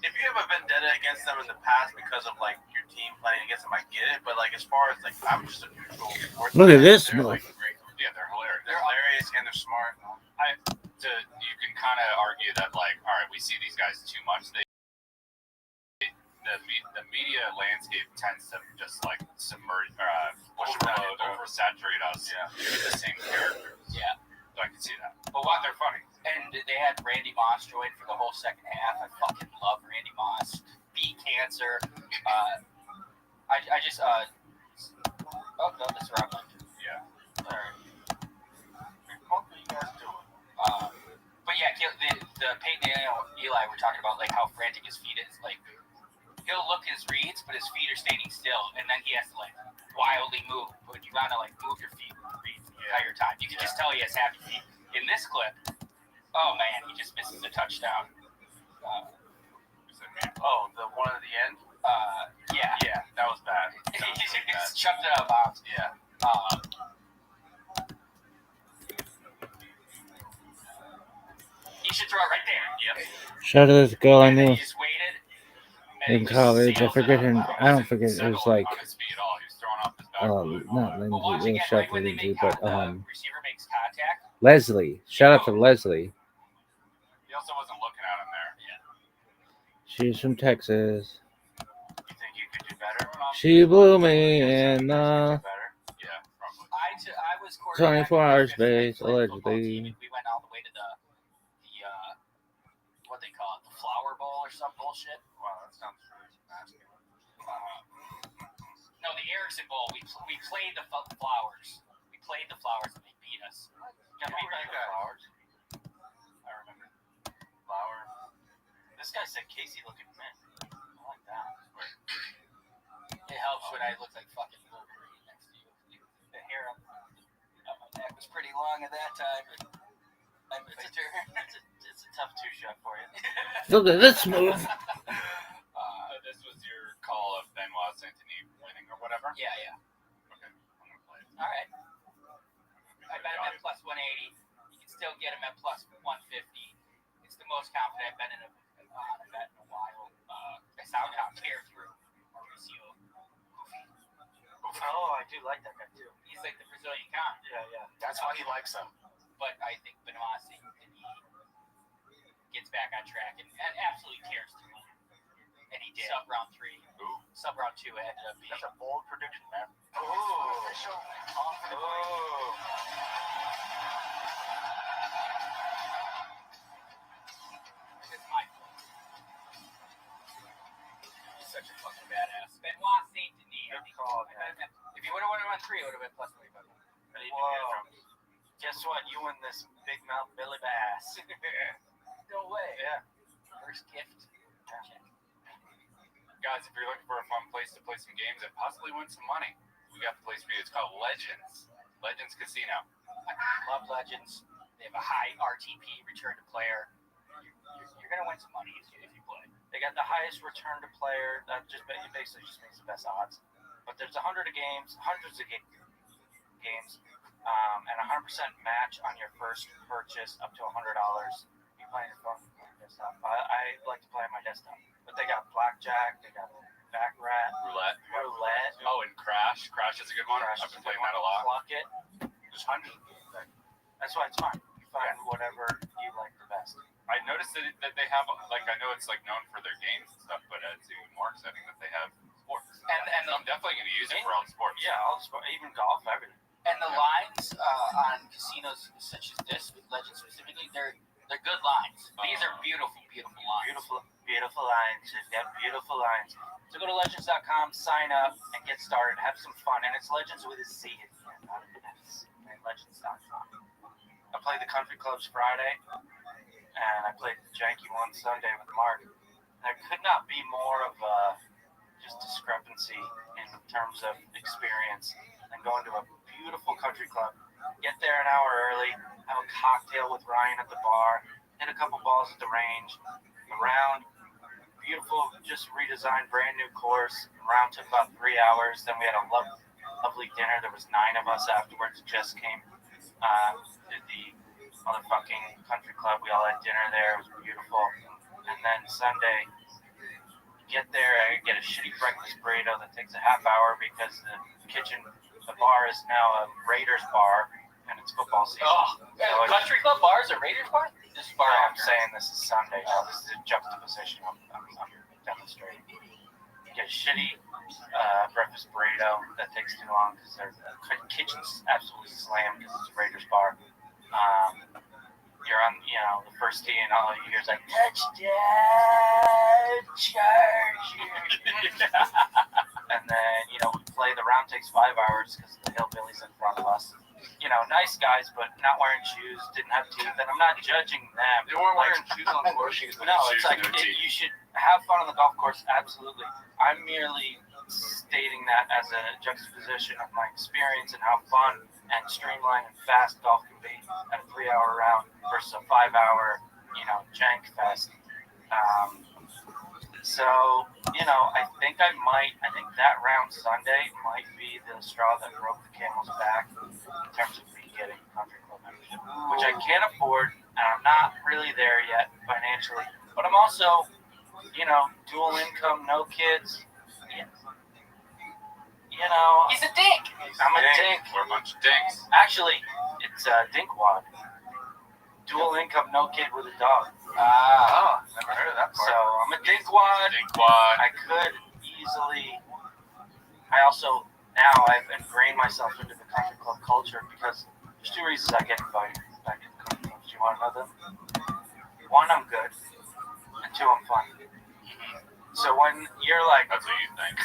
If you have a vendetta against them in the past because of like your team playing against them, I get it. But like as far as like I'm just a neutral. Look at this They're move. like great. Yeah, they're hilarious. They're hilarious and they're smart. You can kind of argue that, like, all right, we see these guys too much. The media landscape tends to just like submerge, oversaturate us with the same characters. Yeah. So I can see that. But what? They're funny. And they had Randy Moss join for the whole second half. I fucking love Randy Moss. Beat cancer. I just oh no, that's the wrong one. Yeah. What are you guys doing? But yeah, the Peyton and Eli were talking about like how frantic his feet is. Like he'll look his reads, but his feet are standing still, and then he has to like wildly move. But you gotta like move your feet with the reads the entire time. You can just tell he has happy feet. In this clip, oh man, he just misses a touchdown. Oh, the one at the end? Yeah, that was bad. he just chucked it out of bounds. Yeah. He should throw it right there. Yep. Shout out to this girl I knew He just waited. in college. I forget her. I don't forget. It was like, on his feet at all. He was throwing off his back. not But watch Lindsay. It again, was shout right out to when they Lindsay, make but receiver makes contact. Leslie. Shout out to Leslie. He also wasn't looking at him there. She's from Texas. You think you could do better? She blew me in Better? Yeah, probably. I was quarterback 24 hours for the base, football team, allegedly. and we went all the way to the what they call it, the Flower Bowl or some bullshit. Wow, that sounds really nasty. No, the Erickson Bowl. We played the Flowers. We played the Flowers and they beat Yes. Got beat by the Flowers. I remember. Flower. This guy said Casey looking mint. I like that. It helps when I look like fucking Wolverine next to you. The hair on My neck was pretty long at that time. it's a tough two-shot for you. Look at this move. This was your call of Benoit Saint-Denis winning or whatever? Yeah. Okay, I'm going to play it. All right. I bet him at plus 180. You can still get him at plus 150. It's the most confident I've been in a bet in a while. I sound how tear through Mauricio. Oh, I do like that guy too. He's like the Brazilian con. Yeah. That's why he likes them. But I think Benoit Saint-Denis gets back on track and absolutely tears through him. And he did. Sub round 3. Ooh. Sub round 2 ended up being. That's a bold prediction, man. Official. It's my fault. He's such a fucking badass. Benoit Saint-Denis. Good call, man. If you would have won it on 3, it would have been plus 25. Whoa. Guess what? You win this big mouth Billy Bass. No way. Yeah. First gift. Guys, if you're looking for a fun place to play some games and possibly win some money, we got the place for you. It's called Legends. Legends Casino. I love Legends. They have a high RTP, return to player. You're going to win some money if you play. They got the highest return to player. That basically just means the best odds. But there's 100 games, hundreds of games, and 100% match on your first purchase up to $100. You play on your phone, desktop. I like to play on my desktop. But they got blackjack, they got baccarat, Roulette. Oh, and Crash. Crash is a good one. I've been playing that a lot. Pluck it. There's hundreds. That's why it's fun. You find whatever you like the best. I noticed that they have, like, I know it's like known for their games and stuff, but it's even more exciting that they have sports. And I'm definitely going to use it for all the sports. Yeah, all the sports, even golf, everything. And the lines on casinos such as this, with Legends specifically, they're good lines. These are beautiful, beautiful lines. Beautiful lines. They've got beautiful lines. So go to legends.com, sign up, and get started. Have some fun. And it's Legends with a Z at the end, not an S. And legends.com. I played the country clubs Friday, and I played the janky one Sunday with Mark. There could not be more of a just discrepancy in terms of experience than going to a beautiful country club. Get there an hour early, have a cocktail with Ryan at the bar, hit a couple balls at the range. The round, beautiful, just redesigned, brand new course. The round took about 3 hours. Then we had a lovely dinner. There was 9 of us afterwards. Jess came to the motherfucking country club. We all had dinner there. It was beautiful. And then Sunday, get there, I get a shitty breakfast burrito that takes a half hour because the bar is now a Raiders bar, and it's football season. Oh, country club bars are Raiders bars? This bar, I'm saying this is Sunday, so this is a juxtaposition I'm demonstrating. You get a shitty breakfast burrito that takes too long because the kitchen's absolutely slammed because it's a Raiders bar. You're on, the first tee, and all you hear is like, touchdown, Chargers. And then, we play. The round takes 5 hours because the hillbillies in front of us. Nice guys, but not wearing shoes, didn't have teeth. And I'm not judging them. They weren't wearing shoes on the course. No, it's like you should have fun on the golf course, absolutely. I'm merely stating that as a juxtaposition of my experience and how fun and streamlined and fast golf can be at a 3-hour round versus a 5-hour, jank fest. I think that round Sunday might be the straw that broke the camel's back in terms of me getting country club membership, which I can't afford, and I'm not really there yet financially. But I'm also, dual income, no kids. He's a dink. I'm a dink. We're a bunch of dinks. Actually, it's a dinkwad. Dual income, no kid with a dog. Never heard of that part. So I'm a dinkwad. I could easily. I've ingrained myself into the country club culture because there's 2 reasons I get invited back to the country clubs. Do you want to know them? 1, I'm good, and 2, I'm fun. So when you're like, that's what you think.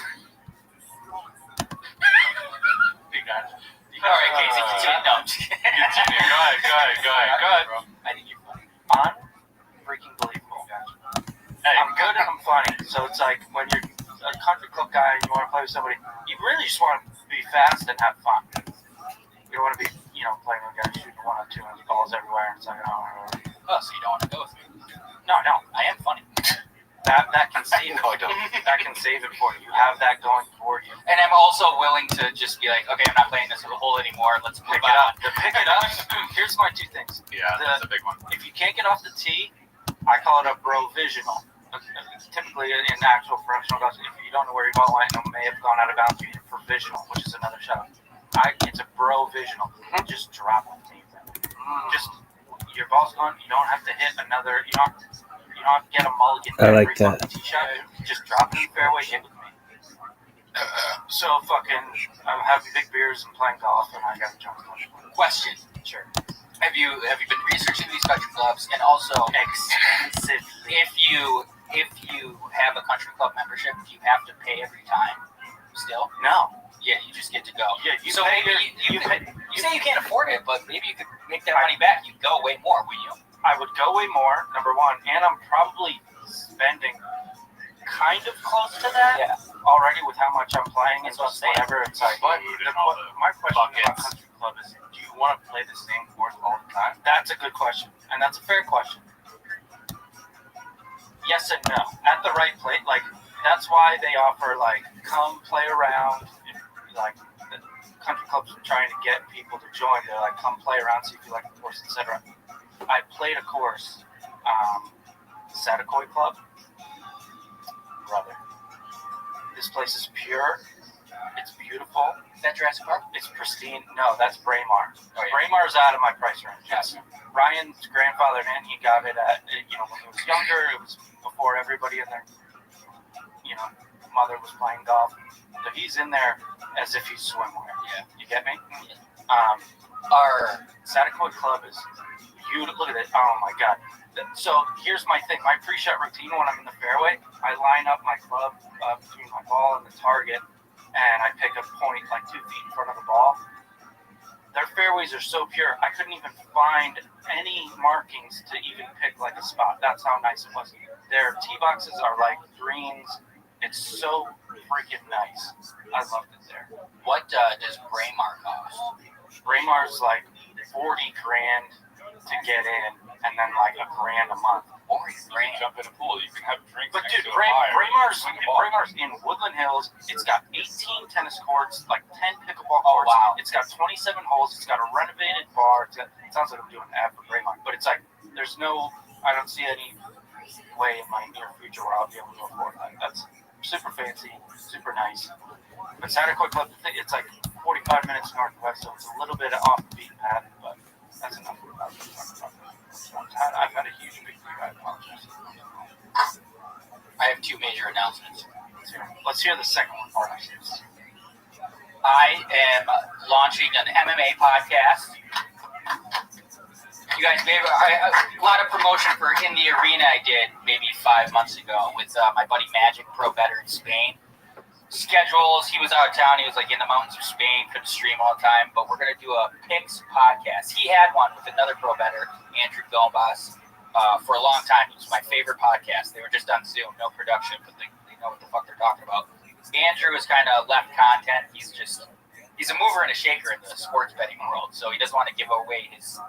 you All right, Casey, continue. No, I'm just kidding. Continue. Go ahead. I think you're funny. Freaking believable. Hey, I'm good and I'm funny. So it's like when you're a country club guy and you want to play with somebody, you really just want to be fast and have fun. You don't want to be, playing with guys shooting 1 or 2 and balls everywhere. And it's like, Oh, so you don't want to go with me? no. I am funny. That can save it. That can save it for you. You have that going for you. And I'm also willing to just be like, okay, I'm not playing this hole anymore. Let's Pick move it on. up. To pick it up. Here's my 2 things. Yeah, that's a big one. If you can't get off the tee, I call it a provisional. Typically, in actual professional golf, if you don't know where your ball went and it may have gone out of bounds, you need a provisional, which is another shot. It's a provisional. Just drop the tee. Just your ball's gone. You don't have to hit another. You don't have to get a mulligan. I like that. Tee shot. Just drop it in the fairway. Hit with me. So I'm having big beers and playing golf, and I got to jump. Question. Sure. Have you been researching these country clubs? And also, Extensively. if you have a country club membership, do you have to pay every time? Still? No. Yeah, you just get to go. Yeah, you So pay maybe your- you say you can't afford it, but maybe you could make that money back. You'd go way more, wouldn't you? I would go way more, number one, and I'm probably spending kind of close to that Yeah. already with how much I'm playing and That's what I'm just saying. whatever. It's like, Food and all the my question about buckets. country club is, do you want to play the same course all the time? That's a good question, and that's a fair question. Yes and no. At the right place, that's why they offer come play around. The country clubs are trying to get people to join. They're like, come play around, see if you like the course, etc. I played a course, Satakoy Club. Brother, this place is pure. It's beautiful. Is that Jurassic Park? It's pristine. No, that's Braemar. Oh, yeah. Braemar's out of my price range. Yes. Ryan's grandfather, man, he got it at, when he was younger. It was before everybody in their, mother was playing golf. So he's in there as if he's swimwear. Yeah. You get me? Our Satakoy Club is beautiful. Look at it. Oh, my God. So here's my thing. My pre-shot routine when I'm in the fairway, I line up my club between my ball and the target, and I pick a point 2 feet in front of the ball. Their fairways are so pure, I couldn't even find any markings to even pick a spot. That's how nice it was. Their tee boxes are like greens. It's so freaking nice. I loved it there. what does Braemar cost? Braemar's like $40,000 to get in, and then $1,000 a month. You jump in a pool, you can have drinks. But next dude, to a fire. Braemar's in Woodland Hills. It's got 18 tennis courts, 10 pickleball courts. Oh, wow. It's got 27 holes. It's got a renovated bar. It sounds like I'm doing an ad for Braemar, but it's I don't see any way in my near future where I'll be able to afford that. That's super fancy, super nice. But Satakoy Club, it's 45 minutes northwest, so it's a little bit off the beaten path, but that's enough about it. I've had a huge big year. I apologize. I have 2 major announcements. Let's hear the second one. I am launching an MMA podcast. You guys, maybe a lot of promotion for In the Arena I did maybe 5 months ago with my buddy Magic, pro better in Spain. Schedules, he was out of town. He was in the mountains of Spain, couldn't stream all the time. But we're going to do a picks podcast. He had one with another pro better, Andrew Gombas, for a long time. It was my favorite podcast. They were just on Zoom, no production, but they know what the fuck they're talking about. Andrew is kind of left content. He's a mover and a shaker in the sports betting world. So he doesn't want to give away his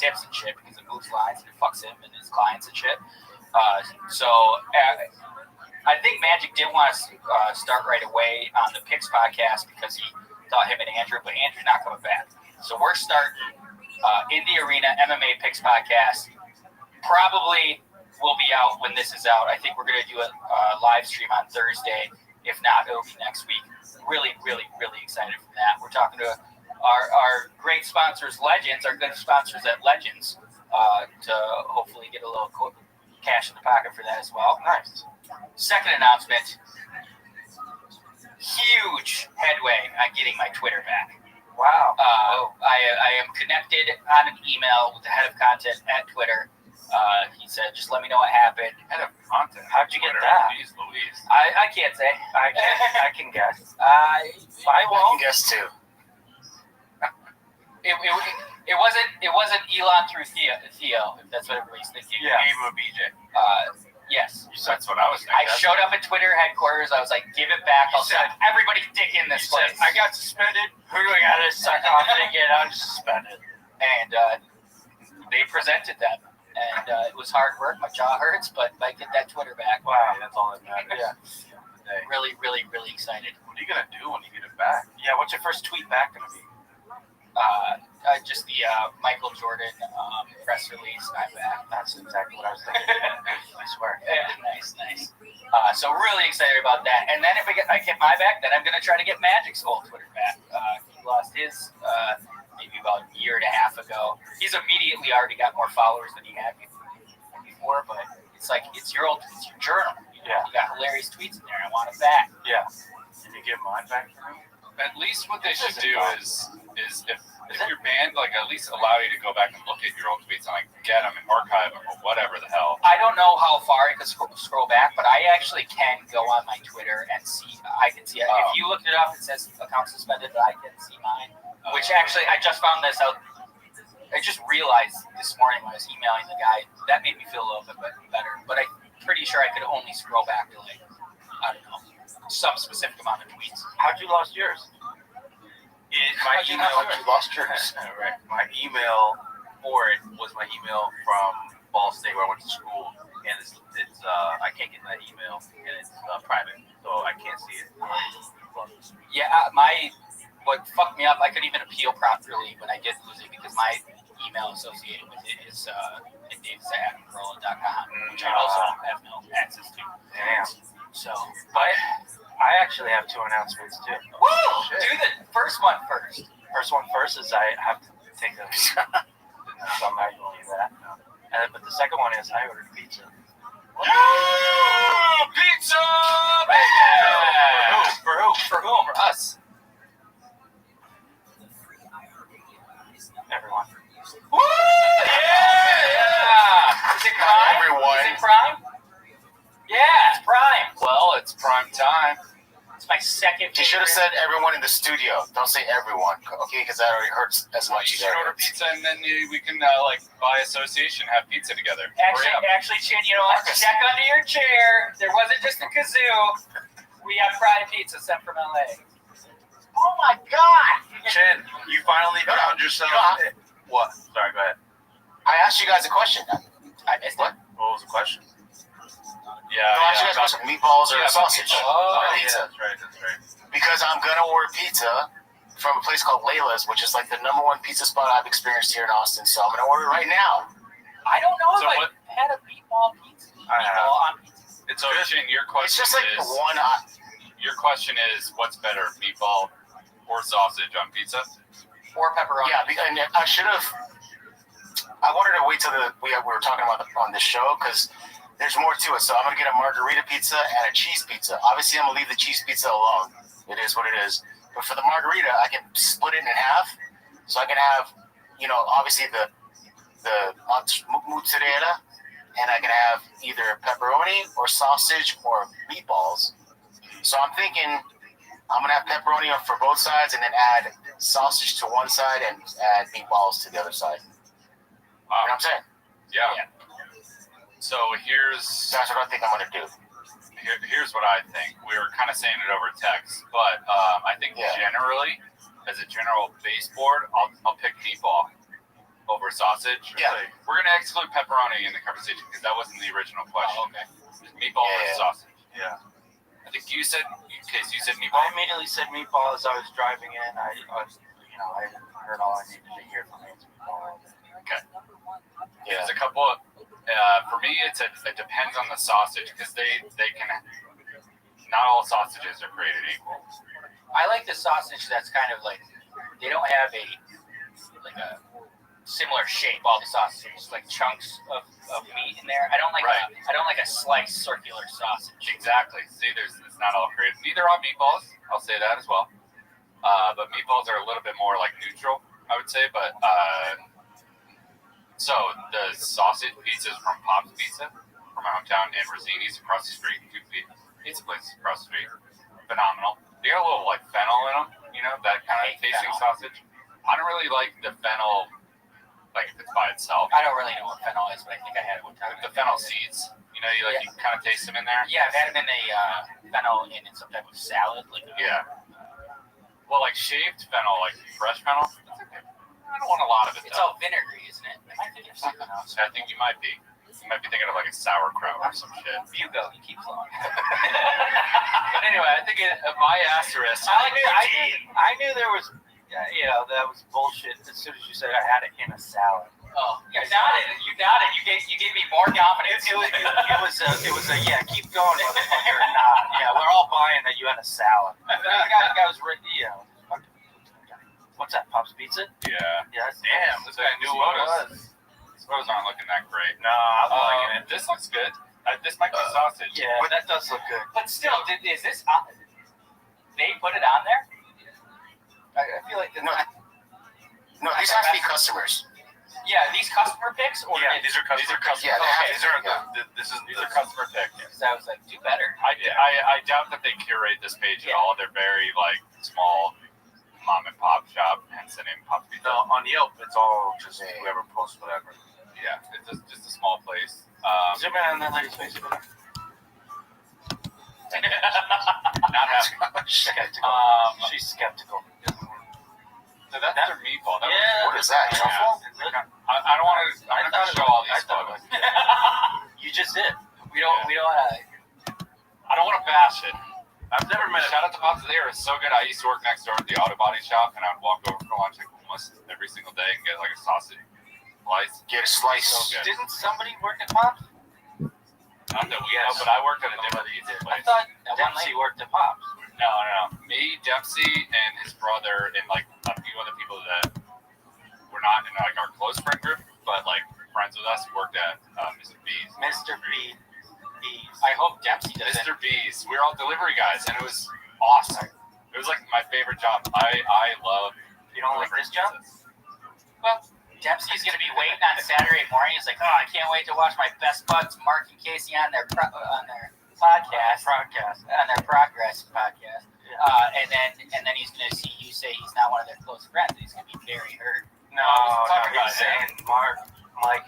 tips and shit because it moves lines and it fucks him and his clients and shit. I think Magic did want to start right away on the Picks podcast because he thought him and Andrew, but Andrew's not coming back. So we're starting In the Arena MMA Picks podcast. Probably will be out when this is out. I think we're going to do a live stream on Thursday. If not, it'll be next week. Really, really, really excited for that. We're talking to our great sponsors, Legends, our good sponsors at Legends, to hopefully get a little cash in the pocket for that as well. Nice. Second announcement, huge headway on getting my Twitter back. Wow. I am connected on an email with the head of content at Twitter. He said, just let me know what happened. Head of content. How'd you get that? Jeez Louise. I can't say. I can guess. I I won't. Guess too. It wasn't Elon through Theo, if that's what everybody's thinking. Yeah. Gave him a BJ. Yes. That's what I was thinking. I showed up at Twitter headquarters. I was like, give it back. I'll send everybody dick in this place. I got suspended. Who do I got to suck off to get unsuspended? And they presented them. And it was hard work. My jaw hurts, but I get that Twitter back. Wow, that's all that matters. Yeah. Really, really, really excited. What are you going to do when you get it back? Yeah, what's your first tweet back going to be? Just the Michael Jordan press release. I'm back. That's exactly what I was thinking. I swear. Yeah, nice. So really excited about that. And then if I get my back, then I'm going to try to get Magic's old Twitter back. He lost his maybe about a year and a half ago. He's immediately already got more followers than he had before, but it's like, it's your journal. Yeah. You got hilarious tweets in there. I want it back. Yeah. Can you get mine back for me? At least what they should do is if you're banned, like at least allow you to go back and look at your old tweets and like get them and archive them or whatever the hell. I don't know how far I can scroll back, but I actually can go on my Twitter and see. I can see it. If you look it up, it says account suspended, but I can see mine. Which actually, I just found this out. I just realized this morning when I was emailing the guy. That made me feel a little bit better. But I'm pretty sure I could only scroll back to like, I don't know, some specific amount of tweets. How'd you lost yours? My email. You lost yours. Right. My email for it was my email from Ball State where I went to school, and it's I can't get that email, and it's private, so I can't see it. Yeah, what fucked me up, I couldn't even appeal properly when I did lose it because my email associated with it is davis@corolla.com, which I also have no access to. Damn. So, but I actually have two announcements too. Woo! Do the first one first. First one first is I have to take a so I'm not going to do that. But the second one is I ordered pizza. Oh, pizza! Yeah. For who? For whom? For us. Everyone. Woo! Yeah! Is it Prime? Everyone. Is it Prime? Yeah, it's Prime. Well, it's prime time. It's my second. You should have said everyone in the studio. Don't say everyone, okay? Because that already hurts as much You as should order everyone. pizza and then we can like by association have pizza together. Actually, Chin, you know what? Check under your chair. There wasn't just a kazoo. We have fried pizza sent from LA. Oh my God! Chin, you finally found yourself. What? Sorry, go ahead. I asked you guys a question. I missed it. What was the question? Yeah. I asked you guys a question. Meatballs or sausage? Oh, Pizza. yeah, that's right. Because I'm going to order pizza from a place called Layla's, which is like the #1 pizza spot I've experienced here in Austin. So I'm going to order it right now. I don't know So if what- I had a meatball pizza. I have. Meatball on pizza. It's so Chin, your It's question just like is one. your question is what's better, meatball or sausage on pizza? Or pepperoni. Yeah, and I should have. I wanted to wait till we were talking about on this show because there's more to it. So I'm gonna get a margarita pizza and a cheese pizza. Obviously, I'm gonna leave the cheese pizza alone. It is what it is. But for the margarita, I can split it in half, so I can have, obviously the mozzarella, and I can have either pepperoni or sausage or meatballs. So I'm thinking I'm gonna have pepperoni for both sides, and then add sausage to one side and add meatballs to the other side. You know what I'm saying? Yeah. So That's what I think I'm gonna do. here's what I think. We were kind of saying it over text, but I think generally, as a general baseboard, I'll pick meatball over sausage. Yeah. We're gonna exclude pepperoni in the conversation because that wasn't the original question. Oh, okay. Meatball versus sausage. Yeah. I think you said meatball. I immediately said meatball as I was driving in. I heard all I needed to hear from it. Okay. Yeah. There's a couple of, for me, it depends on the sausage because they can, not all sausages are created equal. I like the sausage that's kind of like, they don't have a similar shape, all the sausages, like chunks of meat in there. I don't like a sliced circular sausage. Exactly. See, it's not all created. Neither are meatballs. I'll say that as well. But meatballs are a little bit more like neutral, I would say. But so the sausage pizzas from Pop's Pizza from my hometown and Rosini's across the street, two pizza places across the street, phenomenal. They got a little like fennel in them, that kind of tasting sausage. I don't really like the fennel, like if it's by itself. I don't really know what fennel is, but I think I had it one time. Like the fennel seeds. You know, you kind of taste them in there. Yeah, I've had them in a fennel in some type of salad. Well, like shaved fennel, like fresh fennel. I don't want a lot of it. It's all vinegary, isn't it? Am I thinking of something else? I think you might be. You might be thinking of like a sauerkraut or some shit. You go. You keep flowing. But anyway, I think my asterisk. I knew there was, that was bullshit as soon as you said I had it in a salad. Oh, you got it. You gave me more confidence. It was a keep going, motherfucker. Yeah, we're all buying that you had a salad. The guy was ready, What's that, Pop's Pizza? Yeah. Damn, this guy knew what it was. These photos aren't looking that great. No, I'm liking it. This looks good. This might be sausage. Yeah, but that does look good. But still, is this on? They put it on there? I feel like No, these have to be customers. Yeah, these customer picks, or these are customer picks. Yeah, These are customer picks. Because I was like, do better. I doubt that they curate this page at all. They're very like small mom and pop shop, hence the name Pop's Pizza. on Yelp, it's all just whoever posts whatever. Yeah, it's just a small place. Zoom in on that lady's face. Not happy. Skeptical. She's skeptical. So that's their meatball. What is that? Truffle? I don't want to. I'm not going to show all these photos. You just did. We don't. I don't want to bash it. I've never met it. Shout out to Pop's. They are so good. I used to work next door at the auto body shop, and I'd walk over for lunch like almost every single day and get like a sausage slice. Get a slice. So good. Didn't somebody work at Pop's? Not that we know, but I worked at a different pizza place. I thought Dempsey worked at Pop's. No. Me, Dempsey, and his brother, and like a few other people that were not in like our close friend group, but like friends with us, worked at Mr. B's. Mr. B's. I hope Dempsey does it. Mr. B's. We were all delivery guys, and it was awesome. It was like my favorite job. I love. You don't like this job? Well, Dempsey's gonna be waiting on Saturday morning. He's like, I can't wait to watch my best buds, Mark and Casey, on their podcast, on their progress podcast. And then he's gonna see you say he's not one of their close friends. He's gonna be very hurt. No, he's saying Mark, Mike,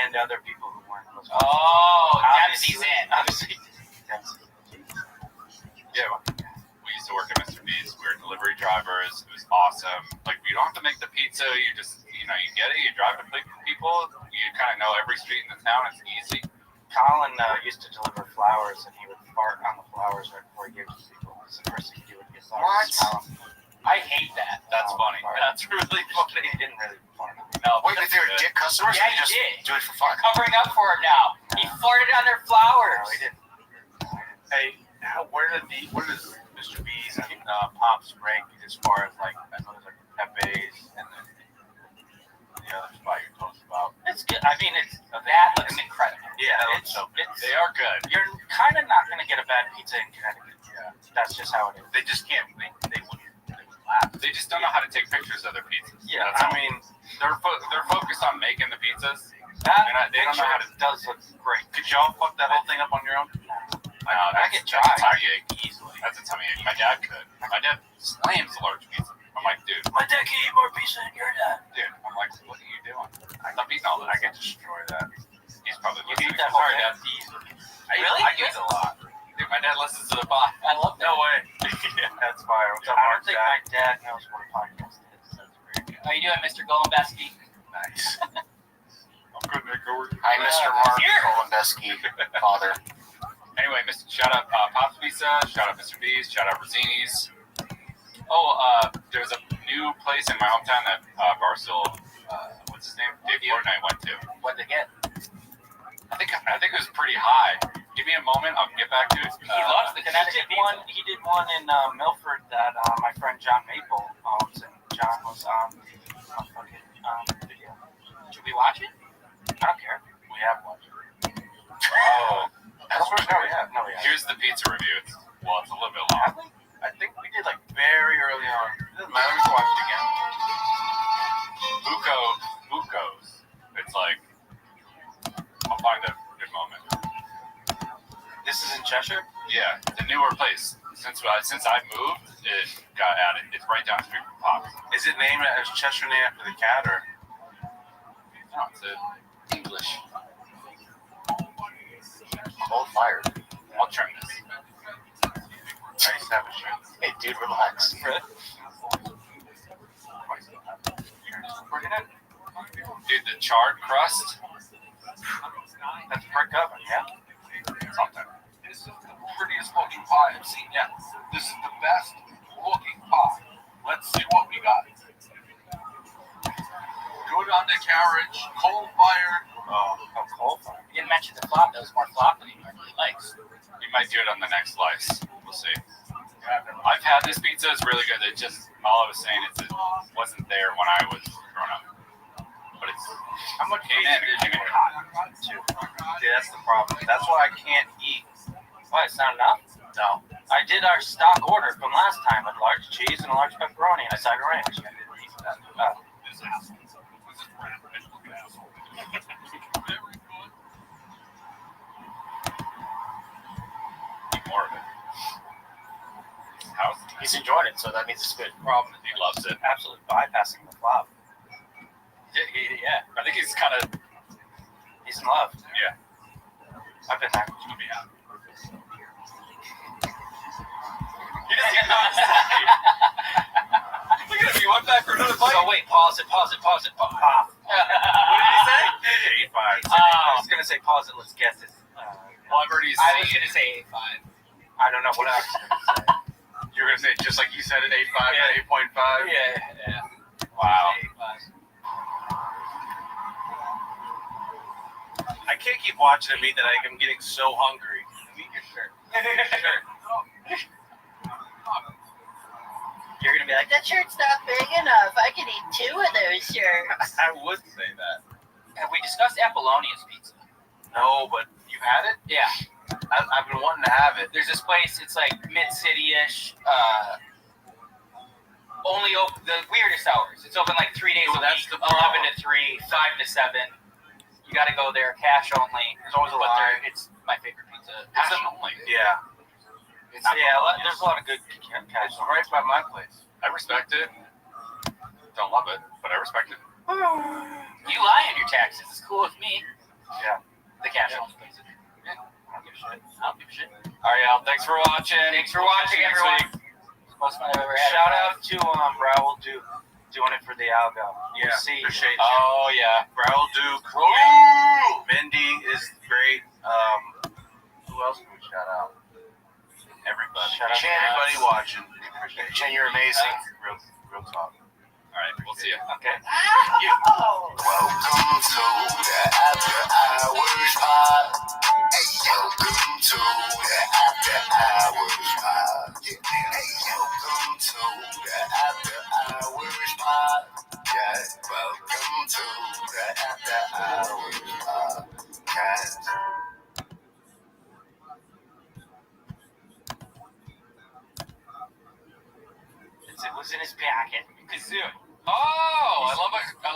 and other people who weren't close friends. Oh, Dempsey's in. Obviously, Dempsey. Yeah, we used to work at Mr. B's. We were delivery drivers. It was awesome. Like, you don't have to make the pizza. You just, you get it. You drive to people. You kind of know every street in the town. It's easy. Colin used to deliver flowers, and he would fart on the flowers right before he gave them to people. It's the first thing he would get flowers. What? I hate that. That's funny. That's really funny. He didn't really fart on them. No, Wait, did they get customers? Yeah, or did he just did. do it for fun? Covering up for him now. He farted on their flowers. No, he didn't. Hey, where does Mr. B's and Pop's rank as far as like Pepe's and the other spot you're talking about? It's good. I mean, that looks incredible. Yeah, that looks so good. They are good. You're kind of not going to get a bad pizza in Connecticut. Yeah, that's just how it is. They just can't. They wouldn't laugh. They just don't know how to take pictures of their pizzas. Yeah, That's I all. mean, They're focused on making the pizzas. that They don't know how to. does look great. Could y'all fuck that whole thing up on your own? I could try. That's a tummy ache easily. That's a tummy ache. My dad could. My dad slams a large pizza. I'm like, dude. My dad can eat more pizza than your dad. Dude, I'm like, what are you doing? Stop eating all this. I can destroy that. He's probably You listening. eat that Sorry, whole Dad. Really? I do it a lot. Dude, my dad listens to the pod. I love that. No way. That's fire. What's up, I Mark? don't think my dad knows what a podcast is. That's great. How you doing, Mr. Golombeski? Nice. I'm good, Nick. Hi, Mr. Mark Golombeski, father. Anyway, shout out Pop's Pizza, shout out Mr. B's, shout out Rosini's. There's a new place in my hometown that Barstool, what's his name? Dave Fortnite went to. What'd they get? I think it was pretty high. Give me a moment, I'll get back to it. He loves the Connecticut pizza. He did one in Milford that my friend John Maple owns, and John was on video. Should we watch it? I don't care. We have one. Oh, No, we have. here's the pizza review. It's a little bit long. I think we did like very early on. Doesn't matter. We can watch it again. Buco's. It's like, I'll find a good moment. This is in Cheshire? Yeah, the newer place. Since I moved, it got added. It's right down the street from Pop. Is it named as Cheshire after the cat or? No, it's English. Cold fired. I'll try this. I used to have a shirt. Hey, dude, relax. Really? Dude, the charred crust. That's brick oven, yeah? Something. This is the prettiest looking pie I've seen yet. This is the best looking pie. Let's see what we got. Good on the carriage, coal fired. Oh, coal fired. You didn't mention the flop. That was more flop than he normally likes. You might do it on the next slice. We'll see. I've had this pizza. It's really good. It just, all I was saying is it wasn't there when I was growing up. But it's, I'm gonna hate it hot too. See, that's the problem. That's why I can't eat. Why, it's not enough? No. I did our stock order from last time with large cheese and a large pepperoni and a side of ranch. I didn't eat that. Eat more of it. House. He's enjoying it, so that means it's good. Problem is he loves it. Absolutely bypassing the flop. Yeah. I think he's kind of. He's in love. Yeah. I've been there. He'll be happy. Look at him. He went back for another bite. So wait, pause it. What did he say? 85. I was gonna say pause it. Let's guess this. Well, I've already I was gonna say 85. I don't know what I was gonna say. You were gonna say just like you said at 85 Yeah. and 8.5. Yeah. Wow. 85. I can't keep watching him eat that. I'm getting so hungry. Eat your shirt. You're gonna be like, that shirt's not big enough. I can eat 2 of those shirts. I would say that. Have we discussed Apollonia's pizza? No, but you had it? Yeah. I've been wanting to have it. There's this place, it's like mid-city-ish, only open, the weirdest hours. It's open like 3 days a week, 11 to 3, 5 to 7. You gotta go there, cash only. There's always a line. It's my favorite pizza. Cash only. Yeah. There's a lot of good cash It's right by my place. I respect it. Don't love it, but I respect it. You lie on your taxes. It's cool with me. Yeah. The cash only place. Yeah. I don't give a shit. All right, Al. Thanks for watching. Thanks for watching, everyone. Most fun I've ever had. Shout out to Raul doing it for the algo. Yeah. See. Appreciate you. Oh, yeah. Raul Duke. Woo! Mindy is great. Who else can we shout out? Everybody. Shout out to Anybody us. watching. Chen, you're amazing. Real talk. All right, we'll see you. Okay. Welcome to the After Hours Pod. Hey, welcome to the After Hours Pod. Yeah. Hey, welcome to the After Hours Pod. Yeah, welcome to the After Hours Podcast. It was in his packet. Kazoo. Oh, I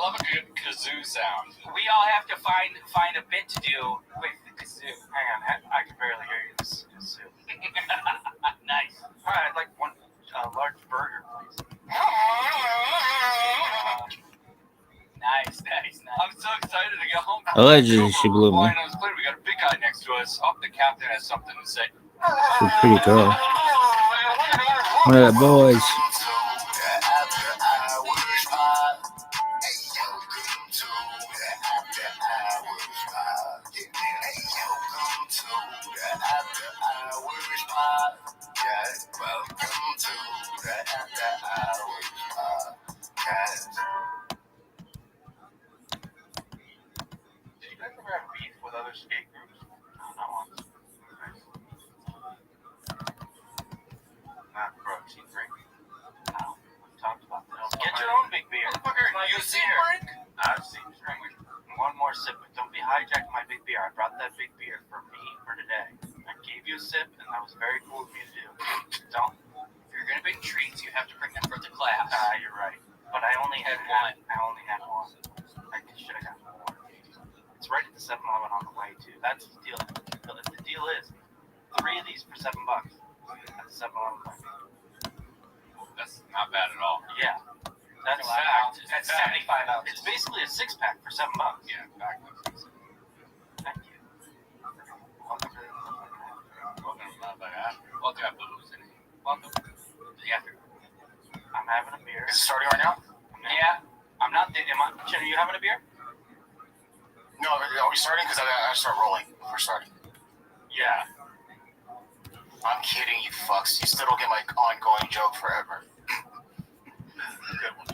love a good kazoo sound. We all have to find a bit to do with the kazoo. Hang on, I can barely hear you. This kazoo. Nice. All right, I'd like one large burger, please. Nice. I'm so excited to get home. Allegedly, she blew me. We got a big guy next to us. Oh, the captain has something to say. She's a pretty girl. One of the boys. Did you guys ever have beef with other skate groups? Not once. Not protein drink. No, we've talked about this. Get your own big beer. You see Frank? I've seen drink. One more sip, but don't be hijacking my big beer. I brought that big beer for me for today. I gave you a sip, and that was very cool of me to do. Don't. If you're gonna bring treats, you have to bring them for the class. You're right. But I only had one. I should have gotten more. It's right at the 7-Eleven on the way too. That's the deal. The deal is 3 of these for $7 at the 7-Eleven. That's not bad at all. Yeah. That's ounces. That's 75 ounces. It's basically a 6-pack for $7. Yeah, back then. Thank you. Welcome to booze and Welcome to the after. I'm having a beer. Is it starting right now? Yeah. I'm not. Are you having a beer? No, are we starting? Because I gotta start rolling. We're starting. Yeah. I'm kidding, you fucks. You still don't get my ongoing joke forever. good one.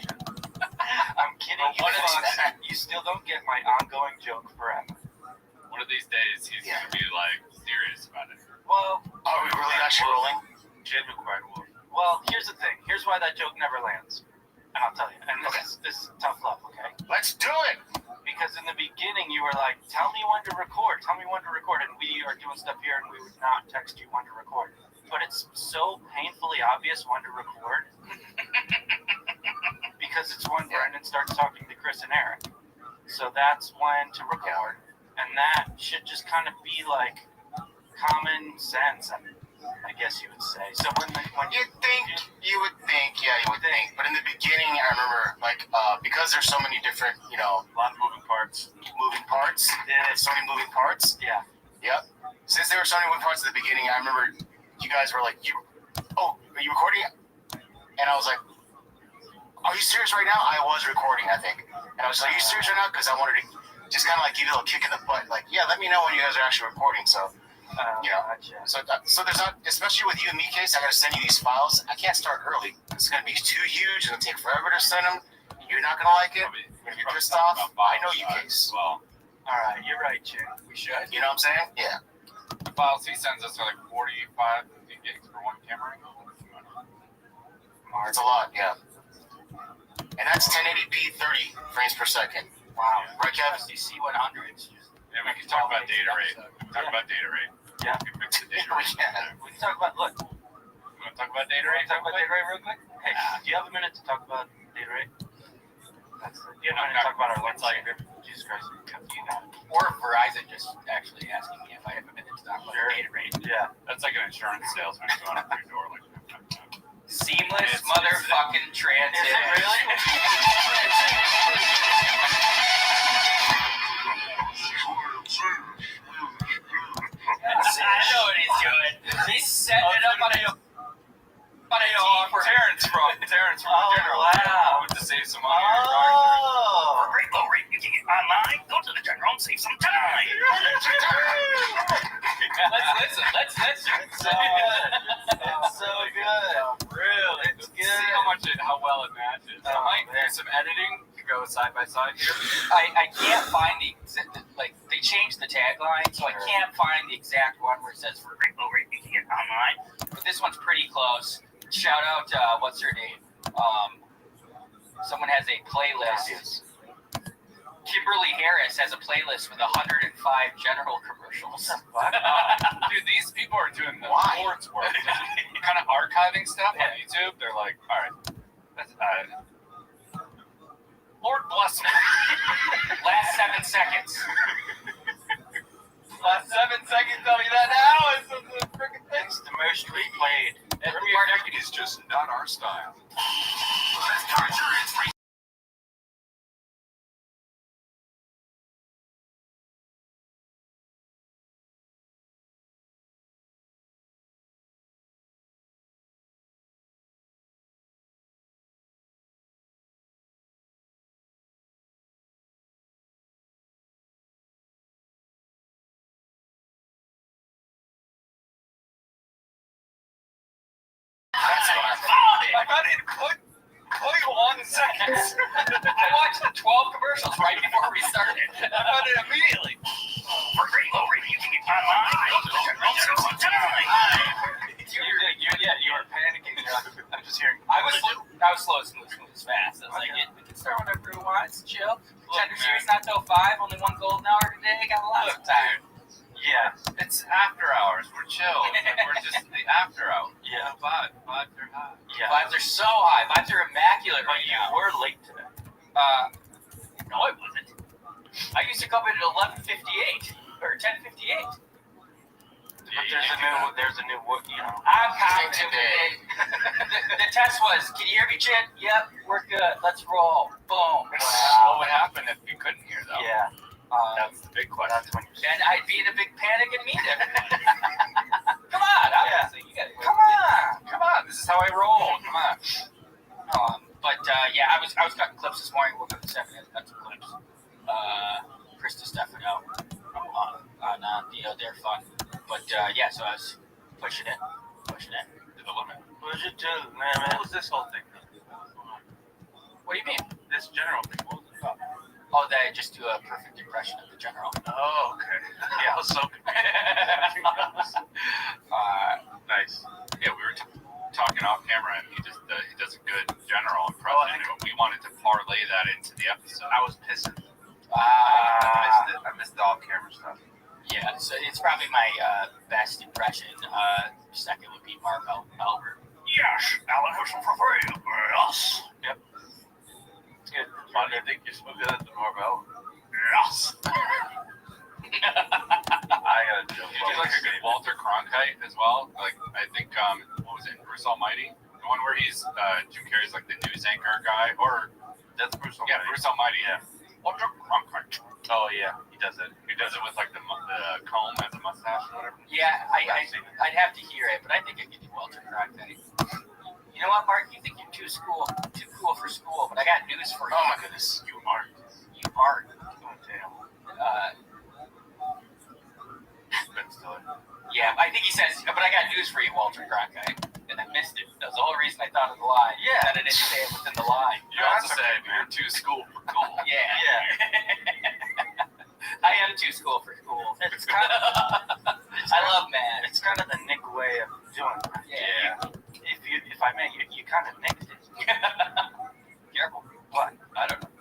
I'm kidding, you fucks. You still don't get my ongoing joke forever. One of these days, he's gonna be like serious about it. Well, are we really actually rolling? Well, here's the thing. Here's why that joke never lands. And I'll tell you. And this is tough love, okay? Let's do it! Because in the beginning, you were like, tell me when to record. Tell me when to record. And we are doing stuff here, and we would not text you when to record. But it's so painfully obvious when to record. Because it's when Brendan starts talking to Chris and Eric. So that's when to record. And that should just kind of be like common sense, I guess you would say. So when you would think. But in the beginning, I remember because there's so many different, a lot of moving parts. Yeah. So many moving parts. Yeah. Yep. Since there were so many moving parts at the beginning, I remember you guys were like, are you recording? And I was like, are you serious right now? I was recording, I think. And I was like, are you serious right now? Because I wanted to just kind of like give you a little kick in the butt. Like, yeah, let me know when you guys are actually recording. So. Gotcha. So there's not, especially with you and me, Case, I gotta send you these files. I can't start early. It's gonna be too huge. It'll take forever to send them. You're not gonna like it. You're pissed off. I know you, Case. Well, all right, you're right, Jim. We should. You know what I'm saying? Yeah. The files he sends us are like 45 gigs for one camera. It's a lot, yeah. And that's 1080p, 30 frames per second. Wow. Right, Kevin? SDC 100s. Yeah, we can talk about data rate. Yeah. We can fix the data We can talk about, look. You want to talk about data rate? Talk about data rate real quick? Hey, do you have a minute to talk about data rate? Do you have a minute to talk about our website? Jesus Christ. Or Verizon just actually asking me if I have a minute to talk about data rate. Yeah. That's like an insurance salesman going up your door like Seamless motherfucking transit. Is it really? I know what he's doing. He's setting it up on a Terrence from General. Wow. To save some money. Oh. For great low rate, you can get online. Go to the General and save some time. Let's listen. It's so good. Really, it's good. See how well it matches. I might do some editing to go side by side here. I can't find they changed the tagline, so I can't find the exact one where it says for great low rate you can get online. But this one's pretty close. Shout out, what's her name? Someone has a playlist. Kimberly Harris has a playlist with 105 General commercials. Dude, these people are doing the Lord's work. Kind of archiving stuff on YouTube. They're like, all right, Lord bless them. Last 7 seconds. Last 7 seconds, tell me that now. It's the freaking thing. It's the most replayed. Every market is just not our style. I got it in 0.1 seconds. I watched the 12 commercials right before we started. I found it immediately. For great low rate, you can get online. You were panicking. I'm just hearing. I was slow, smooth, fast. I was like, we can start whenever we want. It's chill. Tender Series not till 5. Only one golden hour today. Got a lot of time. Yeah. It's after hours. We're chill. We're just the after hours. Yeah. Vibes are high. Yeah. Vibes are so high. Vibes are immaculate But right you now. were late today. No, I wasn't. I used to come in at 11:58 or 10:58. But there's a new, you know. I'm cognitive today. The test was, can you hear me, Chin? Yep, we're good. Let's roll. Boom. What would happen if you couldn't hear though? Yeah. That's the big question. That's when And I'd be in a big panic and meet everybody. Come on, obviously. You gotta come on. This is how I roll. Come on. Yeah, I was cutting clips this morning. We're cutting 7 minutes, cut some clips. Chris Stefano on they're fun. But yeah, so I was pushing it to the limit. Push it to the limit. What was this whole thing? What do you mean? This general thing. What was it about? Oh, that I just do a perfect impression of the general. Oh, okay. Yeah, I was so confused. Nice. Yeah, we were talking off camera, and he does a good general impression. And we wanted to parlay that into the episode. I was pissing. I missed the off-camera stuff. Yeah, so it's probably my best impression. Second would be Mark Albert. Yes, Alan Herschel for free. Yes. Yep. It's good. Why do you think you're smoother than Marvel? Yes. I gotta do You do like a good Walter Cronkite as well. Like I think what was it, Bruce Almighty? The one where he's Jim Carrey's like the news anchor guy, or that's Bruce Almighty. Yeah, Bruce Almighty. Yeah. Walter Cronkite. Oh yeah, he does it. He does it with like the comb as a mustache or whatever. Yeah, I'd have to hear it, but I think I could do Walter Cronkite. You know what, Mark? You think you're too cool for school, but I got news for you. Oh my goodness. You aren't. You aren't. Yeah, I think he says, but I got news for you, Walter Cronkite. And I missed it. That was the whole reason I thought of the line. Yeah. That I didn't say it within the line. You also said you're too school for cool. Yeah. I am too school for school. It's kind of, I love math. It's kind of the Nick way of doing it. Yeah. If I may, you kind of nicked it. Careful. What? I don't know.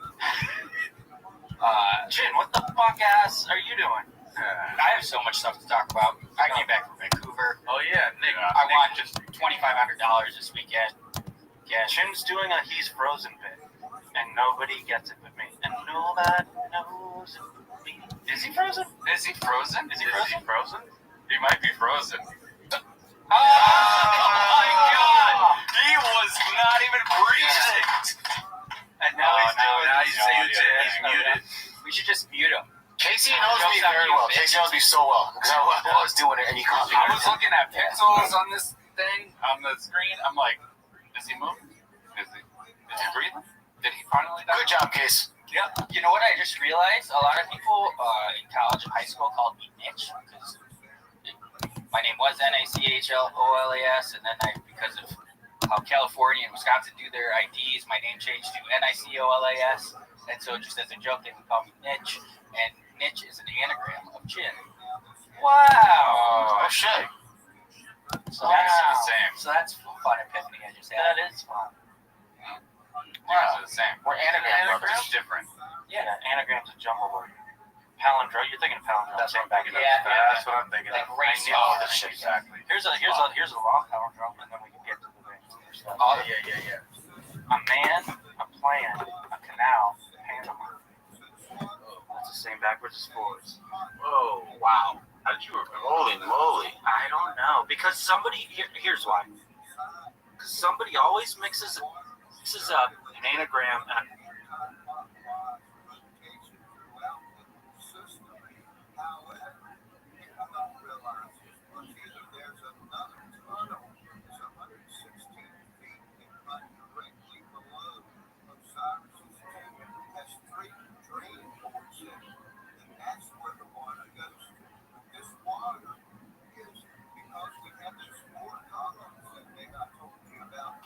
Chin, what the fuck ass are you doing? I have so much stuff to talk about. I came back from Vancouver. Oh yeah, Nick. I won just $2,500 this weekend. Yeah. Chin's doing a he's frozen bit, and nobody gets it but me. And nobody knows it but me. Is he frozen? Is he frozen? He might be frozen. Oh my God! He was not even breathing. And now he's muted. We should just mute him. Casey knows me very well. Casey knows me so well because I was doing it and he copied I it. was looking at pixels on this thing on the screen. I'm like, is he moving? Is he breathing? Did he finally die? Good job, Case. Yep. You know what I just realized? A lot of people in college and high school called me Niche because my name was NICHLOLAS, and then because of how California and Wisconsin do their IDs, my name changed to NICOLAS, and so just as a joke, they would call me Niche, and Niche is an anagram of chin. Wow! Oh shit! So that's the same. So that's a fun epiphany I just had. That is fun. Wow. They're the same. We're anagram brothers. Just different. Yeah. Anagram's a jumble word. Palindrome. You're thinking of palindrome. That's what I'm thinking of. Yeah. That's what I'm thinking Like of. race Oh, car. this shit, exactly. Here's a long palindrome, and then we can get to the things. Oh, Yeah. A man, a plan, a canal, Panama. That's the same backwards as forwards. Whoa, wow. How did you remember? Holy moly! I don't know, because somebody here's why. Because somebody always mixes up an anagram and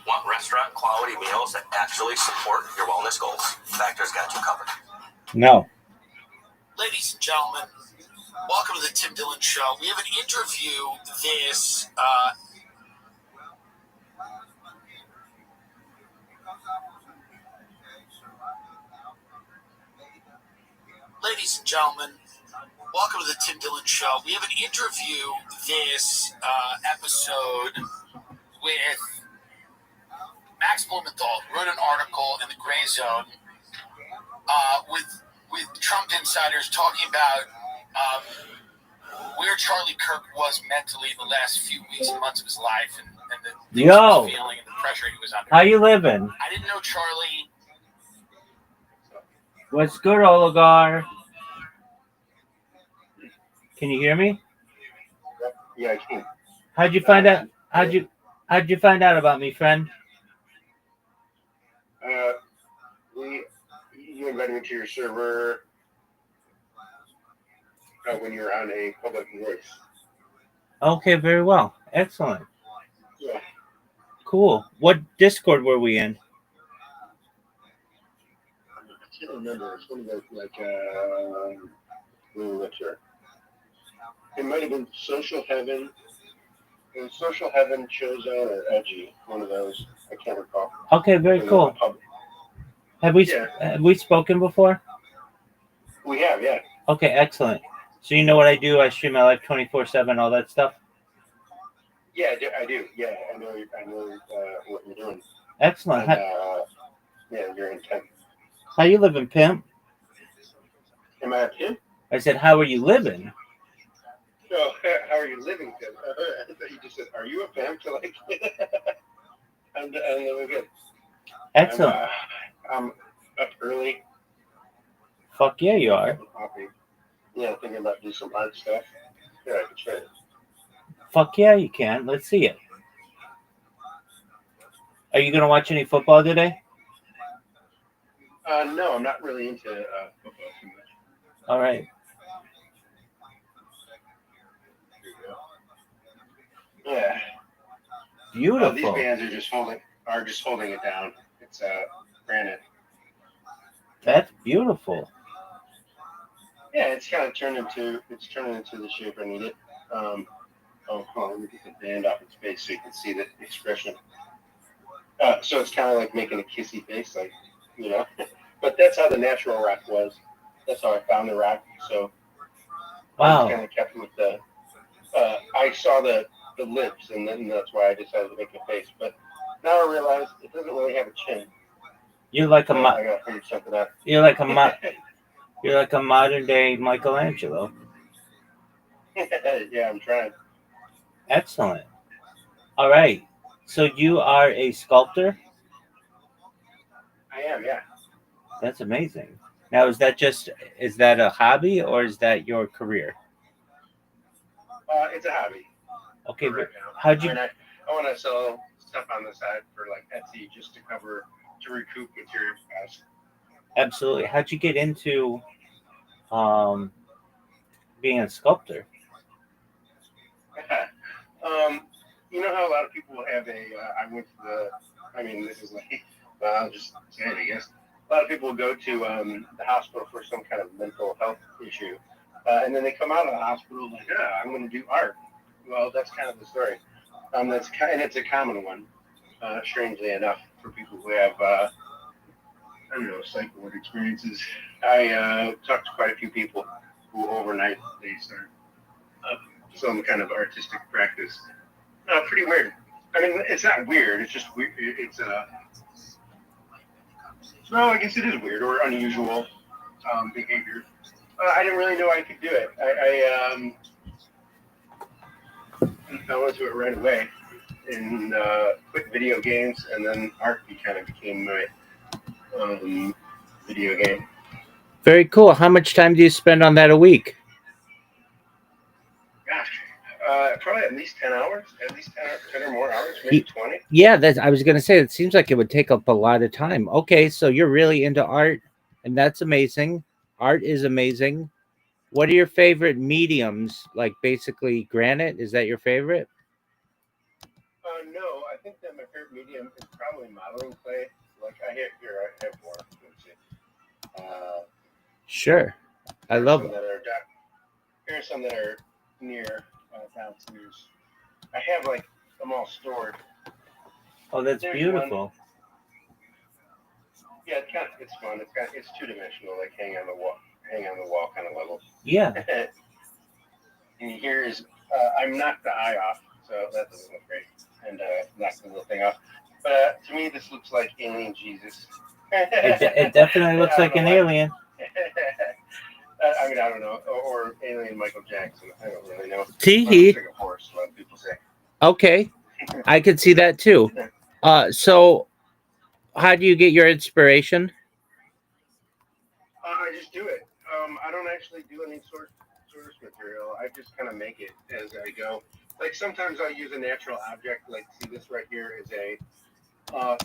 Want restaurant quality meals that actually support your wellness goals? Factor's got you covered. No. Ladies and gentlemen, welcome to the Tim Dillon Show. We have an interview this Ladies and gentlemen, welcome to the Tim Dillon Show. We have an interview this episode with Max Blumenthal, who wrote an article in the Gray Zone with Trump insiders talking about where Charlie Kirk was mentally the last few weeks and months of his life, and the things he Yo. was feeling and the pressure he was under. How you living? I didn't know Charlie. What's good, Oligar? Can you hear me? Yeah, I can. How'd you find out? How'd you find out about me, friend? You invited me to your server when you were on a public voice. Okay, very well. Excellent. Yeah. Cool. What Discord were we in? I can't remember. It's one of those not sure. It might have been Social Heaven. It was Social Heaven, Chosen, or Edgy. One of those. I can't recall. Okay, very cool. Have we spoken before? We have, yeah. Okay, excellent. So you know what I do? I stream my life 24/7, all that stuff. Yeah, I do. Yeah, I know what you're doing. Excellent. And, yeah, you're intent. How you living, pimp? Am I a pimp? I said, how are you living? No, how are you living, pimp? I thought you just said, are you a pimp? Like, I'm living good. Excellent. I'm up early. Fuck yeah, you are. Yeah, thinking about doing some art stuff. Yeah, I could try it. Fuck yeah, you can. Let's see it. Are you gonna watch any football today? No, I'm not really into football too much. All right. Yeah. Beautiful. These bands are just holding it down. It's granite. That's beautiful. Yeah, it's kind of turning into the shape I need it. Hold on, let me get the band off its base so you can see the expression. So it's kind of like making a kissy face, like, you know. But that's how the natural rock was. That's how I found the rock. So wow. I kind of kept with the. I saw the lips, and then that's why I decided to make a face. But now I realize it doesn't really have a chin. You're like I gotta figure something out. You're like a modern day Michelangelo. Yeah, I'm trying. Excellent. All right. So you are a sculptor? I am, yeah. That's amazing. Now, is that a hobby or is that your career? It's a hobby. Okay. Right How'd you? I want to sell stuff on the side for like Etsy just to recoup material costs. Absolutely. How'd you get into being a sculptor? You know how a lot of people have this is like, I'll just say it, I guess. A lot of people go to the hospital for some kind of mental health issue. And then they come out of the hospital like, I'm going to do art. Well, that's kind of the story. It's a common one, strangely enough, for people who have, psychoid experiences. I talked to quite a few people who overnight they start some kind of artistic practice. Pretty weird. I mean, it's not weird. It's just weird. No, I guess it is weird or unusual behavior. I didn't really know I could do it. I fell into it right away and quit video games, and then art kind of became my video game. Very cool. How much time do you spend on that a week? Gosh, probably at least 10 hours, 10 or more hours, maybe 20. Yeah, I was going to say, it seems like it would take up a lot of time. Okay, so you're really into art, and that's amazing. Art is amazing. What are your favorite mediums? Like basically granite? Is that your favorite? No, I think that my favorite medium is probably modeling clay. Like I have more. Sure. I love it. Here's some that are near downstairs. I have like them all stored. Oh, that's beautiful. One. Yeah, it's fun. It's two-dimensional, like hang on the wall kind of level. Yeah. And here is I'm knocked the eye off, so that doesn't look great. And knocked the little thing off. But to me, this looks like alien Jesus. It definitely looks like an alien. I mean, I don't know. Or alien Michael Jackson. I don't really know. Teehee. Like a horse, a lot of people say. Okay. I could see that too. So how do you get your inspiration? I just do it. I don't actually do any source material. I just kind of make it as I go. Like sometimes I'll use a natural object. Like see this right here is a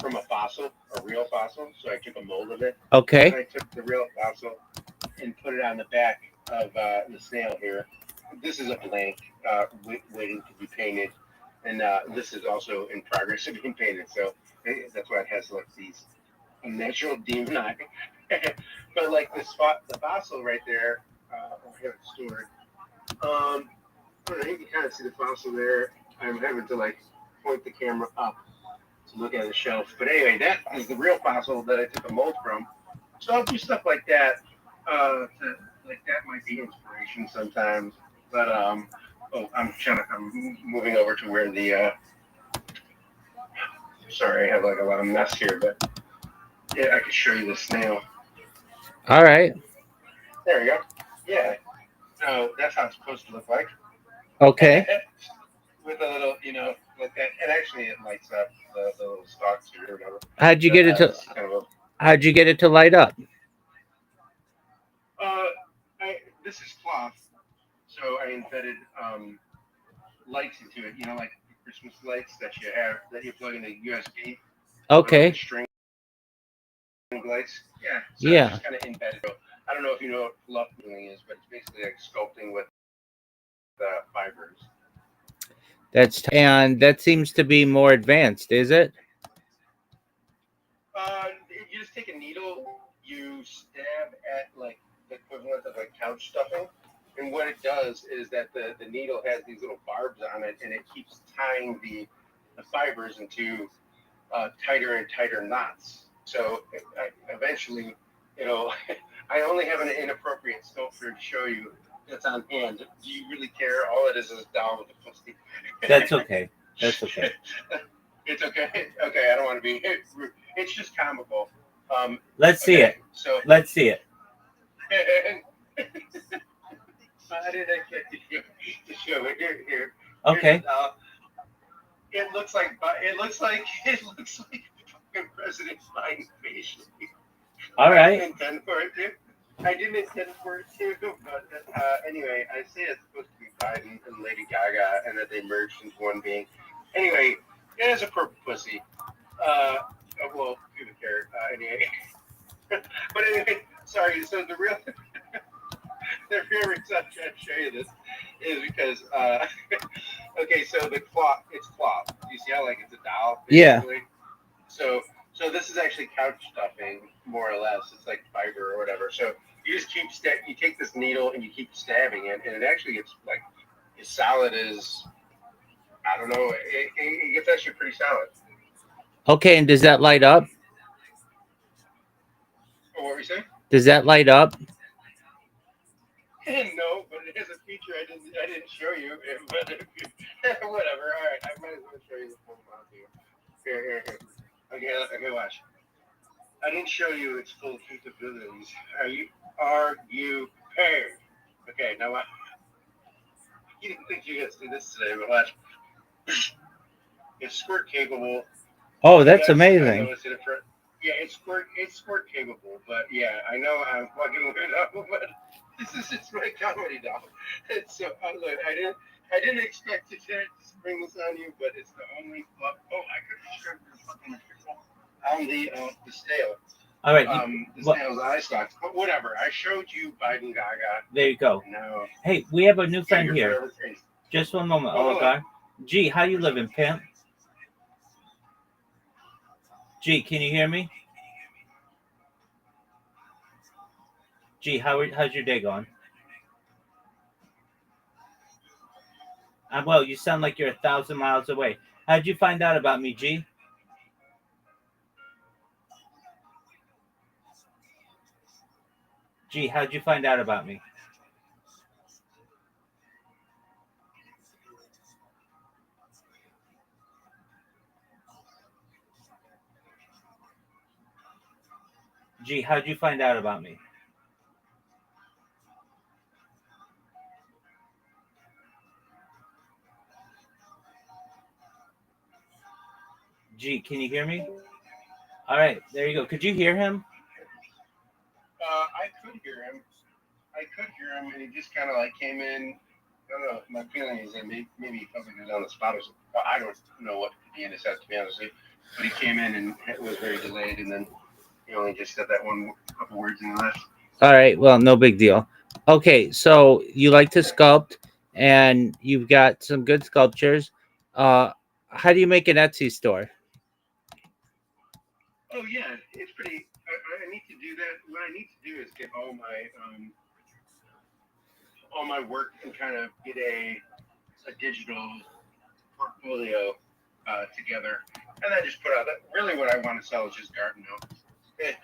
from a fossil, a real fossil. So I took a mold of it. Okay. And I took the real fossil and put it on the back of the snail here. This is a blank waiting to be painted, and this is also in progress of being painted. So that's why it has like these natural demon eye. But like the fossil right there, I have it stored. You can kind of see the fossil there. I'm having to like point the camera up to look at the shelf. But anyway, that is the real fossil that I took a mold from. So I'll do stuff like that. Like that might be inspiration sometimes. But I'm moving over to where the sorry, I have like a lot of mess here, but yeah, I could show you the snail. All right. There we go. Yeah. So that's how it's supposed to look like. Okay. With a little, like that. And actually, it lights up the little stalks here or whatever. How'd you get it to? How'd you get it to light up? This is cloth, so I embedded lights into it. Like the Christmas lights that you plug in the USB. Okay. String lights. Yeah. So Yeah. it's just kind of embedded. I don't know if you know what fluff doing is, but it's basically like sculpting with fibers. And that seems to be more advanced, is it? You just take a needle, you stab at like the equivalent of like couch stuffing, and what it does is that the needle has these little barbs on it, and it keeps tying the fibers into tighter and tighter knots. So eventually, I only have an inappropriate sculpture to show you that's on hand. Do you really care? All it is a doll with a pussy. That's okay. That's okay. It's okay. Okay, I don't want to be rude. It's just comical. Let's see it. So let's see it. I didn't expect to show it here. Okay. It looks like fucking President Biden's face. All right. I didn't intend for it to, but anyway, I say it's supposed to be Biden and Lady Gaga, and that they merged into one being. Anyway, it is a purple pussy. Well, pubic hair. Anyway, but anyway, sorry. So the real reason I'm trying to show you this is because okay, so the cloth, it's cloth. You see how like it's a doll? Basically? Yeah. So this is actually couch stuffing, more or less. It's like fiber or whatever. So you just you take this needle and you keep stabbing it, and it actually gets like as solid as, I don't know, it gets actually pretty solid. Okay, and does that light up? What were you saying? Does that light up? No, but it has a feature I didn't show you. But whatever. All right, I might as well show you the full amount here. Here. Okay, watch. I didn't show you its full capabilities. Are you prepared? Okay, now watch. You didn't think you were gonna see this today, but watch. It's squirt capable. Oh, that's amazing. Yeah, it's squirt capable, but yeah, I know I'm fucking weird up, but this is just my comedy doll. So look, I didn't expect to spring this on you, but it's the only fluff. Oh, I could have showed you fucking on the snail. All right. The snail's eye stalks, but whatever. I showed you Biden Gaga. There you go. No. Hey, we have a new friend here. Just one moment. Oh, okay. G, how you living, pimp? G, can you hear me? G, how's your day going? Well, you sound like you're 1,000 miles away. How'd you find out about me, G? G, how'd you find out about me? G, how'd you find out about me? Gee, can you hear me? All right, there you go. Could you hear him? I could hear him. And he just kind of like came in. I don't know. My feeling is that maybe he felt like he was on the spot or something. I don't know what he ended up, to be honest with you. But he came in and it was very delayed, and then he only just said that one couple words and left. All right, well, no big deal. Okay, so you like to sculpt, and you've got some good sculptures. How do you make an Etsy store? Oh yeah, it's pretty. I need to do that. What I need to do is get all my work and kind of get a digital portfolio together, and then just put out that. Really, what I want to sell is just garden gnomes. I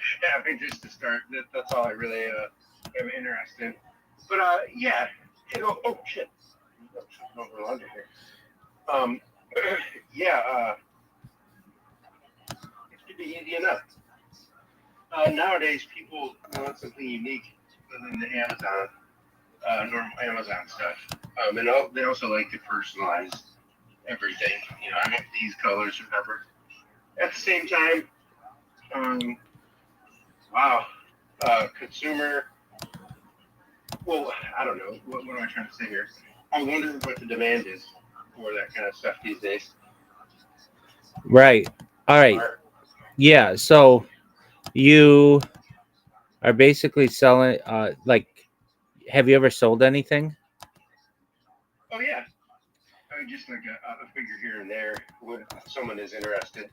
mean, just to start. That's all I really am interested in. But yeah, oh shit, over under here. Yeah, it should be easy enough. Nowadays, people want something unique than the Amazon, normal Amazon stuff. And they also like to personalize everything. You know, I want these colors or whatever. At the same time, wow, consumer. Well, I don't know. What am I trying to say here? I wonder what the demand is for that kind of stuff these days. Right. All right. Yeah. So you are basically selling. Like, have you ever sold anything? Oh yeah. I mean, just like a figure here and there when someone is interested.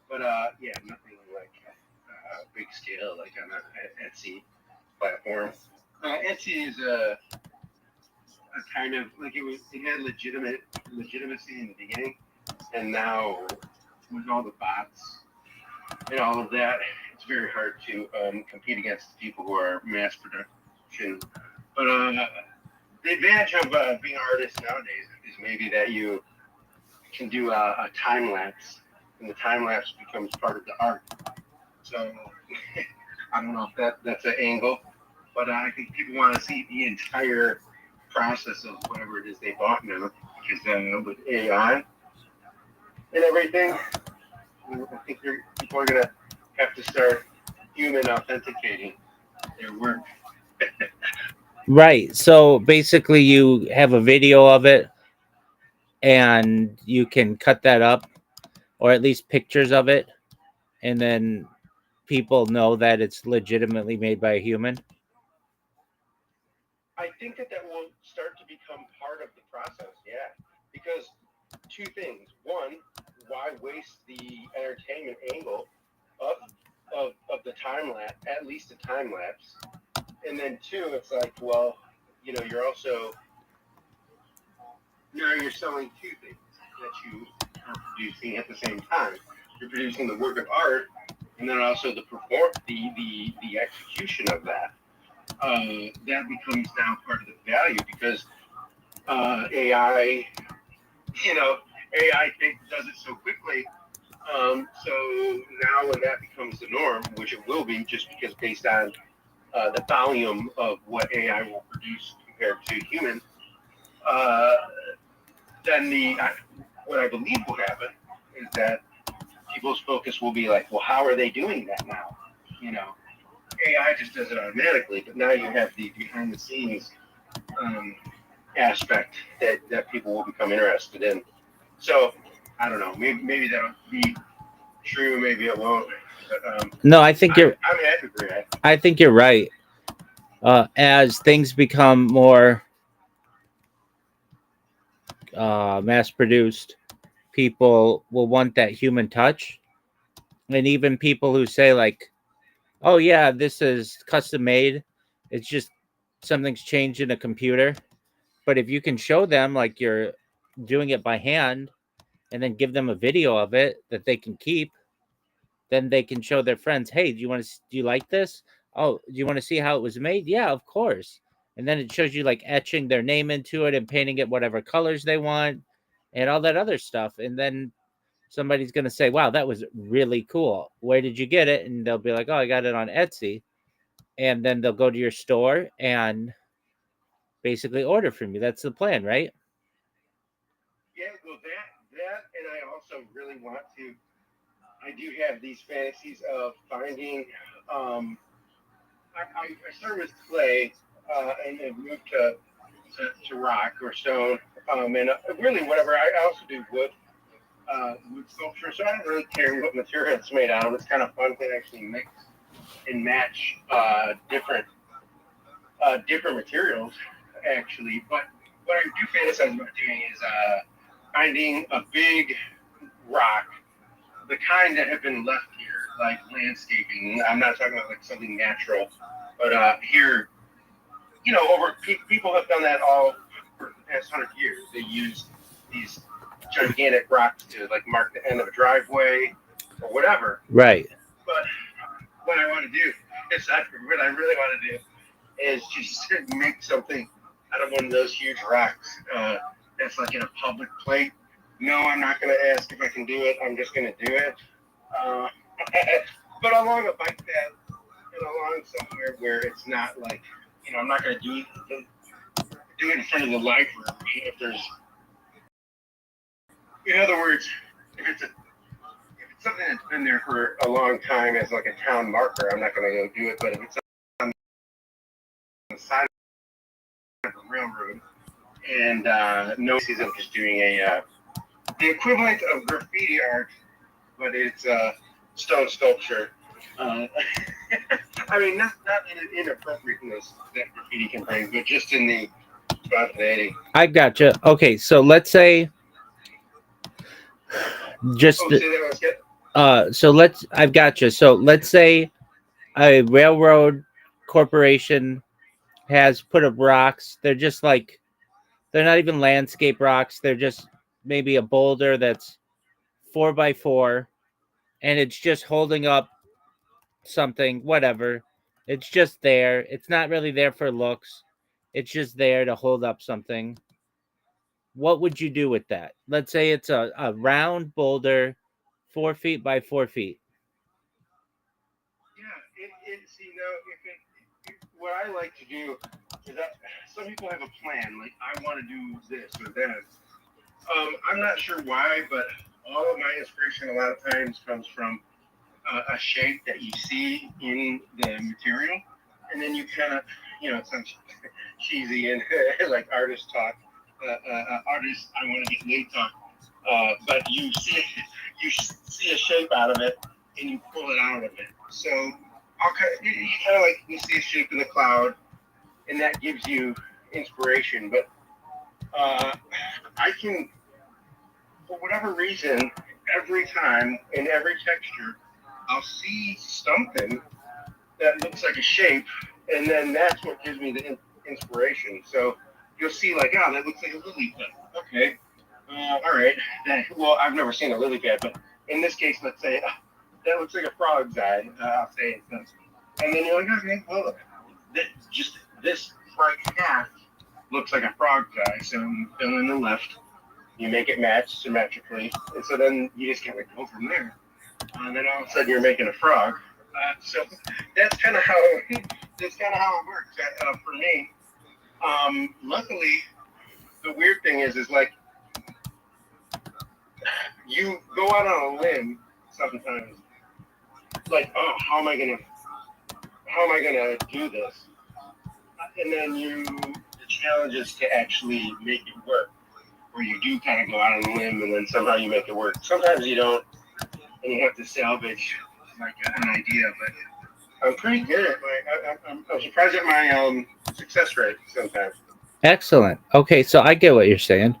But yeah, nothing like big scale like on an Etsy platform. Etsy is a kind of like it had legitimacy in the beginning, and now with all the bots and all of that, it's very hard to compete against people who are mass production. But the advantage of being an artist nowadays is maybe that you can do a time lapse, and the time lapse becomes part of the art. So I don't know if that's an angle, but I think people want to see the entire process of whatever it is they bought now, because with AI and everything, I think people are gonna have to start human authenticating their work. Right. So basically, you have a video of it, and you can cut that up, or at least pictures of it, and then people know that it's legitimately made by a human. I think that will start to become part of the process, yeah. Because two things. One, why waste the entertainment angle of the time lapse, at least a time lapse? And then two, it's like, well, you know, you're selling two things that you are producing at the same time. You're producing the work of art, and then also the execution of that. That becomes now part of the value because AI, AI does it so quickly. So now when that becomes the norm, which it will be, just because based on the volume of what AI will produce compared to human, then what I believe will happen is that people's focus will be like, well, how are they doing that now? You know, AI just does it automatically, but now you have the behind the scenes aspect that people will become interested in. So I don't know. Maybe that'll be true. Maybe it won't. But, No, I think you're. I'm happy for that. I think you're right. As things become more mass produced, people will want that human touch, and even people who say like, "Oh yeah, this is custom made," it's just something's changed in a computer. But if you can show them like you're doing it by hand, and then give them a video of it that they can keep, then they can show their friends, "Hey, do you like this? Oh, do you want to see how it was made? Yeah, of course." And then it shows you like etching their name into it and painting it whatever colors they want and all that other stuff. And then somebody's going to say, "Wow, that was really cool. Where did you get it?" And they'll be like, "Oh, I got it on Etsy." And then they'll go to your store and basically order from you. That's the plan, right? Yeah, well, that, and I also really want to I do have these fantasies of finding. I started with clay and then moved to rock or stone, and really whatever. I also do wood sculpture, so I don't really care what material it's made out of. It's kind of fun to actually mix and match different materials, actually. But what I do fantasize about doing is finding a big rock, the kind that have been left here, like landscaping. I'm not talking about like something natural, but here, over people have done that all for the past 100 years. They use these gigantic rocks to like mark the end of a driveway or whatever. Right. But what I want to do what I really want to do is just make something out of one of those huge rocks that's like in a public plate. No, I'm not going to ask if I can do it. I'm just going to do it. But along a bike path and along somewhere where it's not like, I'm not going to do it in front of the library if there's, in other words, if it's something that's been there for a long time as like a town marker, I'm not going to go do it. But if it's on the side of the railroad and no season, I'm just doing the equivalent of graffiti art, but it's stone sculpture. I mean, not in an inappropriateness that graffiti can bring, but just in the spontaneity. I gotcha. Okay, so let's say just I've gotcha. So let's say a railroad corporation has put up rocks. They're just like, they're not even landscape rocks. They're just maybe a boulder that's 4x4, and it's just holding up something, whatever. It's just there. It's not really there for looks. It's just there to hold up something. What would you do with that? Let's say it's a round boulder, 4 feet by 4 feet. Yeah, what I like to do is that some people have a plan, like I want to do this or that. I'm not sure why, but all of my inspiration a lot of times comes from a shape that you see in the material, and then you kind of, it sounds cheesy and like artist talk, artist I want to get laid talk, but you see a shape out of it and you pull it out of it. So you kind of like you see a shape in the cloud, and that gives you inspiration. But I can, for whatever reason, every time in every texture, I'll see something that looks like a shape, and then that's what gives me the inspiration. So you'll see like, that looks like a lily pad. Okay, all right. Well, I've never seen a lily pad, but in this case, let's say that looks like a frog's eye. I'll say it does. And then you're like, okay, well, just this right half looks like a frog's eye. So you fill in the left, you make it match symmetrically, and so then you just kind of go from there. And then all of a sudden you're making a frog. So that's kind of how it works for me. Luckily, the weird thing is like you go out on a limb sometimes. Like, oh, how am I gonna do this? And then the challenge is to actually make it work. Where you do kind of go out on a limb and then somehow you make it work. Sometimes you don't, and you have to salvage like an idea. But I'm pretty good at I'm surprised at my success rate sometimes. Excellent. Okay, so I get what you're saying.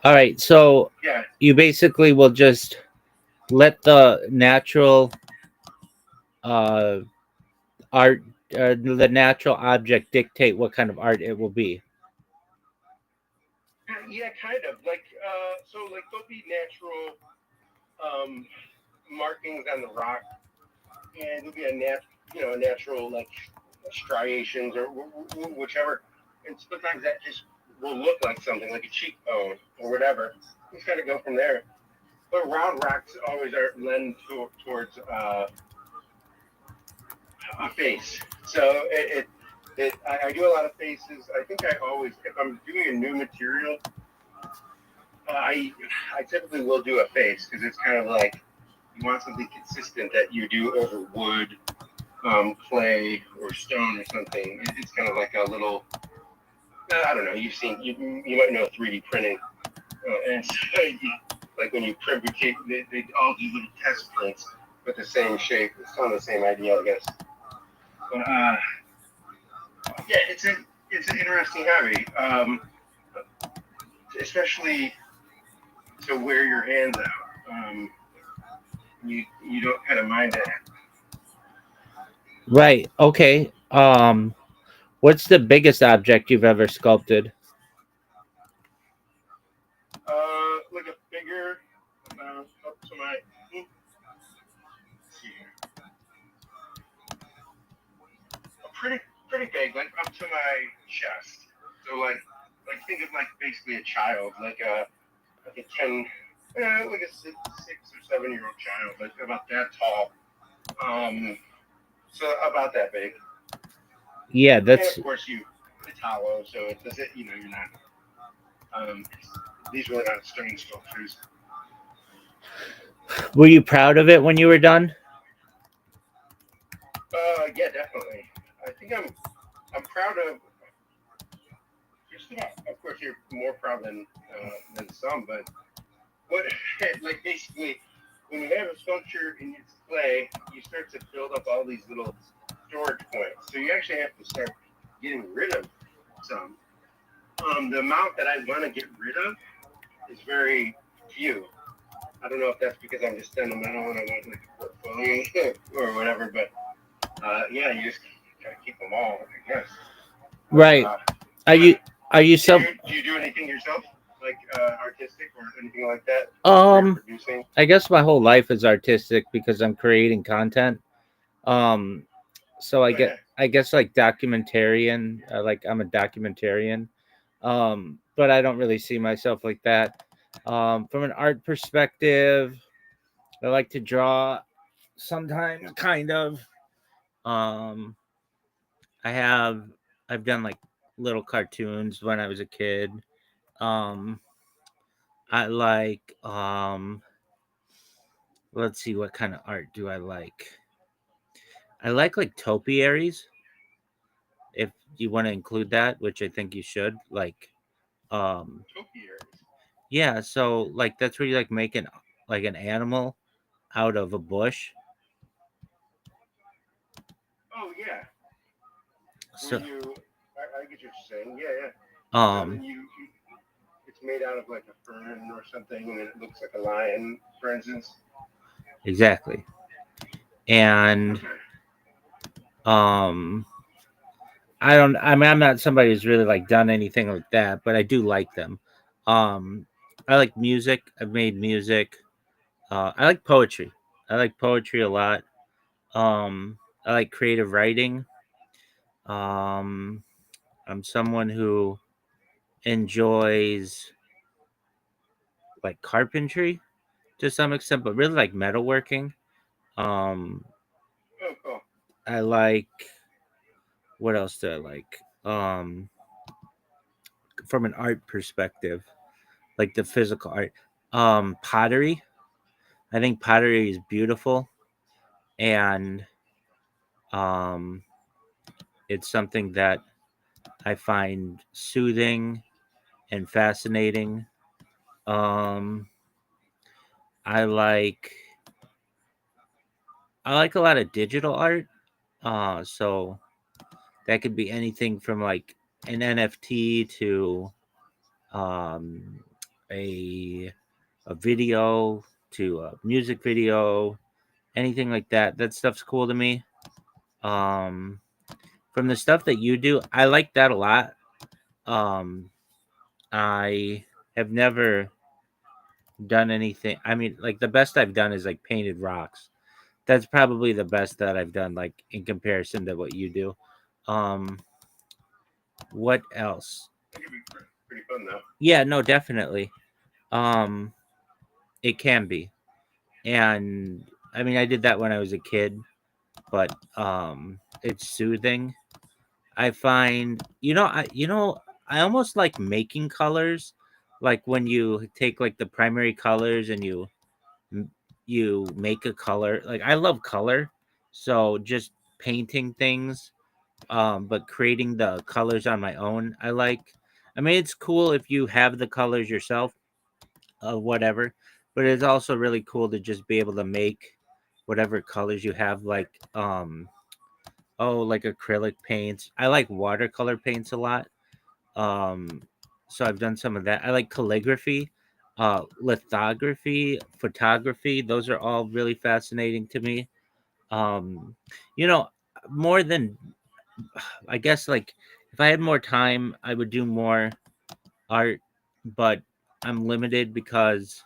All right, so yeah, you basically will just let the natural art, the natural object dictate what kind of art it will be. Yeah, kind of. Like, so like there'll be natural markings on the rock, and there'll be a natural like striations or whichever. And sometimes that just will look like something, like a cheekbone or whatever. Just kind of go from there. But round rocks always lend towards a face. So I do a lot of faces. I think I always, if I'm doing a new material, I typically will do a face because it's kind of like you want something consistent that you do over wood, clay, or stone or something. It's kind of like a little. I don't know. You might know 3D printing, and so like when you print, they all do little test prints with the same shape. It's kind of the same idea, I guess. But yeah, it's an interesting hobby, especially to wear your hands out. You don't kind of mind it. Right. Okay. What's the biggest object you've ever sculpted? Like a figure up to my. Let's see here. Pretty big, like up to my chest. So like think of like basically a child, like a 10, like a 6 or 7-year-old child, like about that tall. So about that big. Yeah, And that's of course it's hollow, so it does it. You're not. These were not stone sculptures. Were you proud of it when you were done? Yeah, definitely. I think I'm proud of. Just about, of course, you're more proud than some, but what like basically when you have a sculpture in its clay, you start to build up all these little storage points. So you actually have to start getting rid of some. The amount that I want to get rid of is very few. I don't know if that's because I'm just sentimental and I want like a portfolio or whatever, but yeah, you just gotta keep them all, I guess. Right. Are you Do you do anything yourself, like artistic or anything like that? Producing? I guess my whole life is artistic because I'm creating content. So I guess like documentarian, I'm a documentarian. But I don't really see myself like that. From an art perspective, I like to draw sometimes, kind of. Um, I've done like little cartoons when I was a kid. Um, I like let's see, what kind of art do I like? I like topiaries, if you want to include that, which I think you should. Topiaries. Yeah, so like that's where you like make an animal out of a bush. Oh yeah. So I get what you're saying. Yeah. um It's made out of like a fern or something, and it looks like a lion, for instance. exactly. And I'm not somebody who's really like done anything like that, but I do like them. I like music. I've made music. I like poetry. I like poetry a lot. I like creative writing. Um, I'm someone who enjoys like carpentry to some extent, but really like metalworking. Um, Oh, cool. I like what else do I like? From an art perspective, like the physical art, pottery. I think pottery is beautiful, and um, it's something that I find soothing and fascinating. Um, I like I like a lot of digital art. So that could be anything from like an NFT to um, a video to a music video, anything like that. That stuff's cool to me. Um, from the stuff that you do, I like that a lot. Um, I have never done anything. I mean, like the best I've done is like painted rocks. That's probably the best that I've done, like in comparison to what you do. Um, what else? It could be pretty fun though. Yeah, no, definitely. Um, it can be, and I mean, I did that when I was a kid, but it's soothing. I find, I almost like making colors, like when you take like the primary colors and you make a color. Like I love color, so just painting things, but creating the colors on my own. I mean, it's cool if you have the colors yourself, whatever, but it's also really cool to just be able to make whatever colors you have, like like acrylic paints. I like watercolor paints a lot. So I've done some of that. I like calligraphy, lithography, photography. Those are all really fascinating to me. Um, you know, more than I guess, like if I had more time, I would do more art, but I'm limited because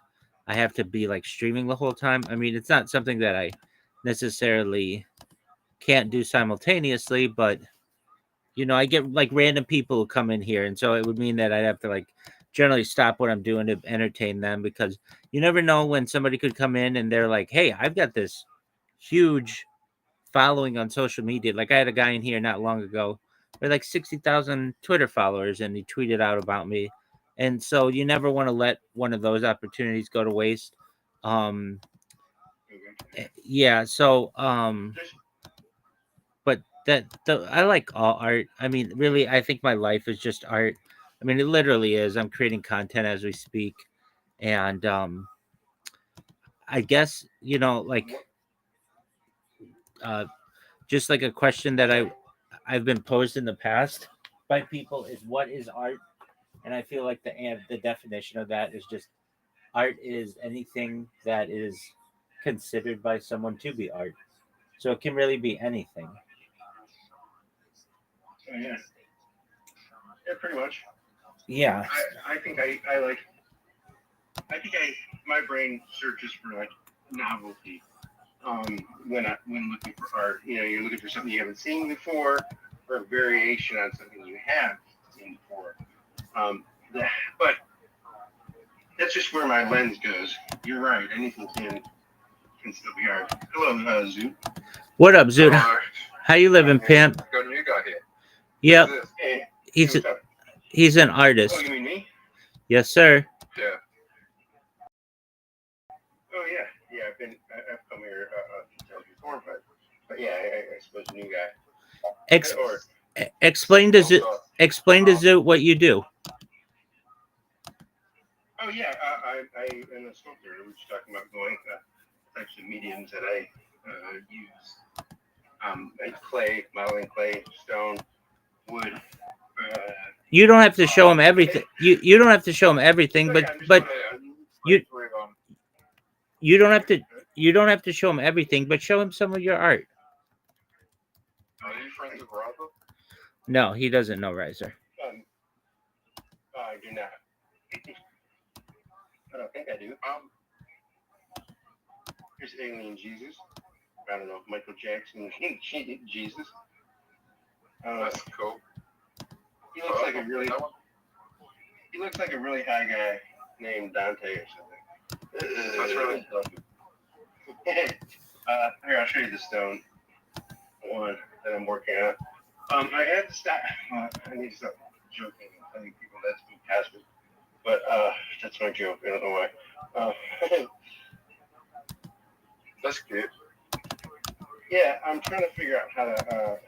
I have to be like streaming the whole time. I mean, it's not something that I necessarily can't do simultaneously, but I get like random people who come in here, and so it would mean that I'd have to like generally stop what I'm doing to entertain them, because you never know when somebody could come in and they're like, "Hey, I've got this huge following on social media." Like I had a guy in here not long ago with like 60,000 Twitter followers, and he tweeted out about me. And so you never want to let one of those opportunities go to waste. Um, yeah. So, but I like all art. I mean, really, I think my life is just art. I mean, it literally is. I'm creating content as we speak, and I guess like just like a question that I've been posed in the past by people is, what is art? And I feel like the definition of that is just, art is anything that is considered by someone to be art. So it can really be anything. Yeah. Yeah, pretty much. Yeah. I think my brain searches for like novelty. When looking for art, you're looking for something you haven't seen before, or a variation on something you have seen before. But that's just where my lens goes. You're right. Anything can still be art. Hello, Zoot. What up, Zoot? How you living, pimp? Got a new guy here. Yep. Hey, He's an artist. Oh, you mean me? Yes, sir. Yeah. Oh yeah. I've come here a few times before, but yeah, I suppose a new guy. Explain to Zoot what you do. Oh yeah, I am a sculptor. We were just talking about going types of mediums that I use. Clay, modeling clay, stone, wood. You don't have to show him everything. You don't have to show him everything, but you don't have to show him everything, but show him some of your art. Are you friends with Robert? No, he doesn't know Riser. I do not. I don't think I do. Here's Alien Jesus. I don't know, Michael Jackson Jesus. That's cool. He looks like a really high guy named Dante or something. That's really here, I'll show you the stone one that I'm working on. I had to stop. I need to stop joking and telling people that's been past me. But that's my joke. I don't know why. That's good. Yeah, I'm trying to figure out how to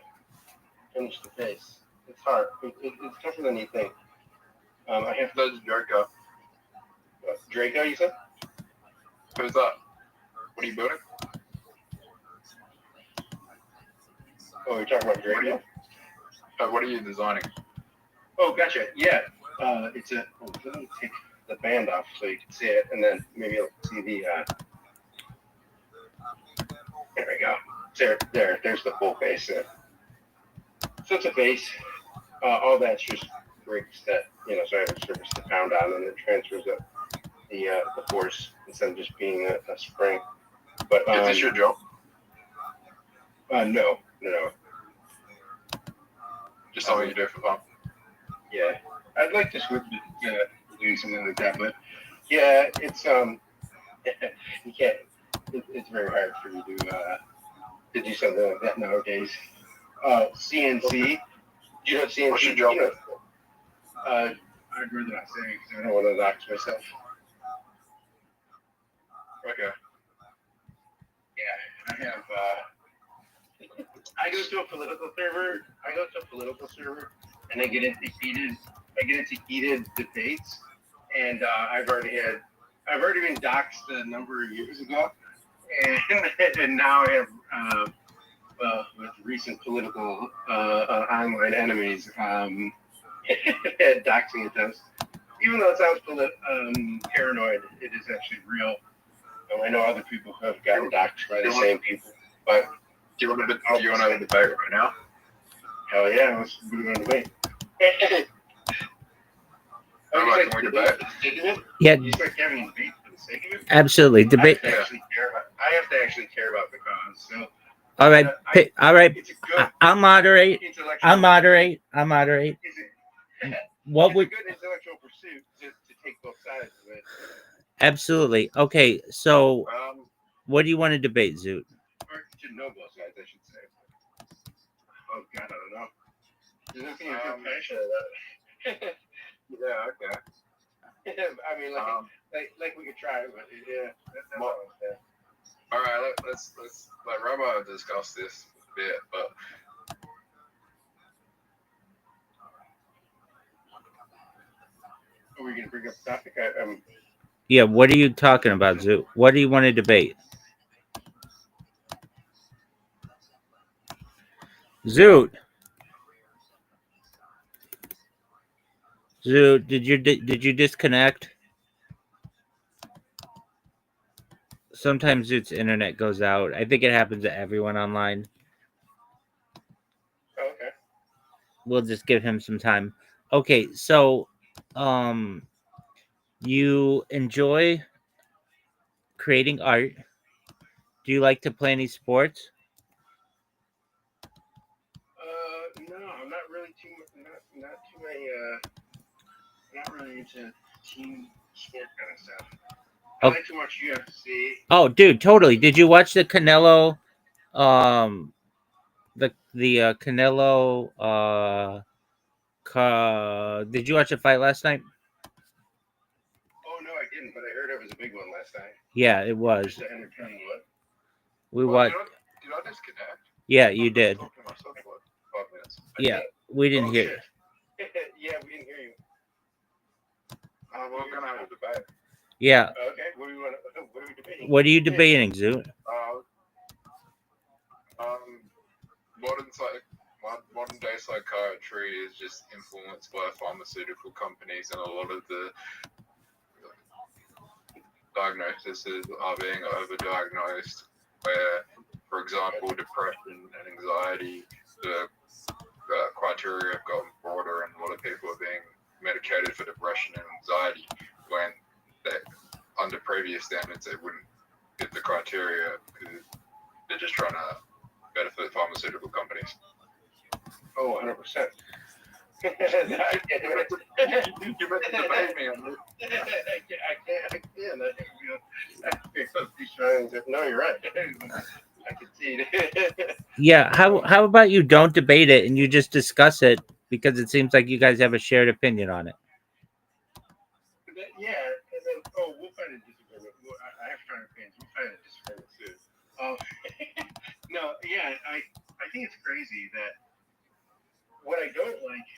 finish the face. It's hard. It's tougher than you think. I have to. That's Draco. Draco, you said? Who's that? What are you building? Oh, you're talking about Draco? What are you designing? Oh, gotcha. Yeah. It's a. Let me take the band off so you can see it, and then maybe you'll see the. There we go. There's the full face there. So it's a base. All that's just bricks that so I have a surface to pound on, and it transfers the force instead of just being a spring. But is this your job? No. Just something you do for fun. Yeah, I'd like to switch to doing something like that, but yeah, it's you can't. It's very hard for you to do something like that nowadays. CNC. You know CNC. What's your job? I'd rather not say because I don't want to dox myself. Okay. I go to a political server, and I get into heated debates, and I've already been doxxed a number of years ago, and now I have with recent political online enemies doxing attempts. Even though it sounds paranoid, it is actually real. And I know other people who have gotten doxed by the same people. But do you want to have a debate right now? Hell yeah, let's do it on debate. Can we debate? Yeah. You start having a debate for the sake of it? Absolutely. Debate. I have to actually care about the cause. So. All right. All right. I'll moderate. I'll moderate. What would? It's a good intellectual pursuit to take both sides of it. Absolutely. Okay. So, what do you want to debate, Zoot? Or to know both sides, I should say. Oh God, I don't know. There's nothing you're too passionate about. Yeah. Okay. I mean, like we could try, but yeah, that's all I'm saying. All right, let's let Rabbi discuss this a bit, but are we going to bring up the topic? Yeah, what are you talking about, Zoot? What do you want to debate? Zoot, did you disconnect? Sometimes Zoot's internet goes out. I think it happens to everyone online. Okay. We'll just give him some time. Okay, so you enjoy creating art. Do you like to play any sports? No, I'm not really not really into team sport kind of stuff. I like to watch UFC. Oh, dude, totally. Did you watch the Canelo the Canelo did you watch the fight last night? Oh no, I didn't, but I heard it was a big one last night. Yeah, it was. Just an entertaining one. We watched. Did I disconnect? Yeah, you did. Yeah, we didn't hear you. Yeah, we didn't hear you. We're gonna have a debate. Yeah. Okay, what are we debating? What are you debating, Zoot? Modern day psychiatry is just influenced by pharmaceutical companies, and a lot of the diagnoses are being overdiagnosed. Where, for example, depression and anxiety, the criteria have gotten broader, and a lot of people are being medicated for depression and anxiety when under previous standards they wouldn't fit the criteria because they're just trying to benefit pharmaceutical companies. Oh, 100%. You meant to debate me on this. I can. No, you're right. I can see it. Yeah, how about you don't debate it and you just discuss it because it seems like you guys have a shared opinion on it. Yeah, and then we'll find a disagreement. I have strong opinions. We'll find a disagreement soon. No, yeah, I think it's crazy that what I don't like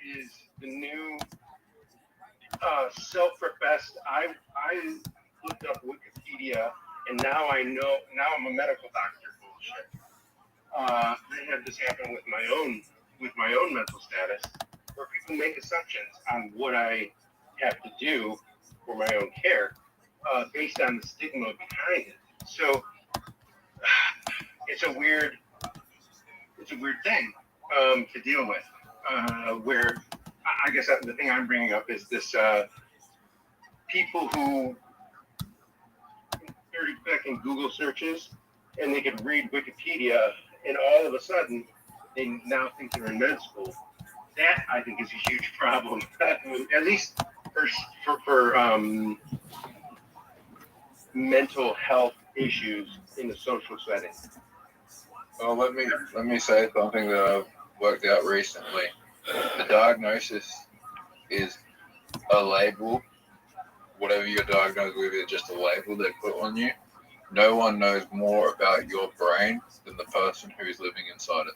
is the new self-professed. I looked up Wikipedia, and now I'm a medical doctor bullshit. They had this happen with my own mental status, where people make assumptions on what I have to do for my own care, based on the stigma behind it. So it's a weird thing to deal with. Where I guess the thing I'm bringing up is this people who 30-second Google searches and they could read Wikipedia, and all of a sudden they now think they're in med school. That I think is a huge problem, at least for mental health issues in the social setting. Well, let me say something that I've worked out recently. The diagnosis is a label. Whatever you're diagnosed with is just a label they put on you. no one knows more about your brain than the person who's living inside it.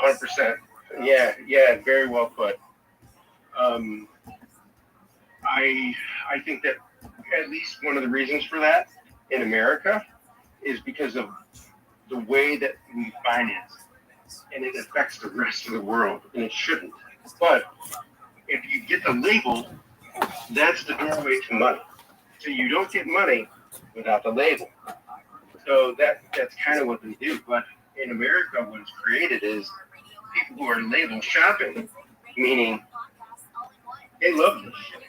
100%. Yeah, very well put. I think that at least one of the reasons for that in America is because of the way that we finance, and it affects the rest of the world, and it shouldn't. But if you get the label, that's the doorway to money. So you don't get money without the label. So that's kind of what they do. But in America, what's created is people who are label shopping, meaning they love this shit.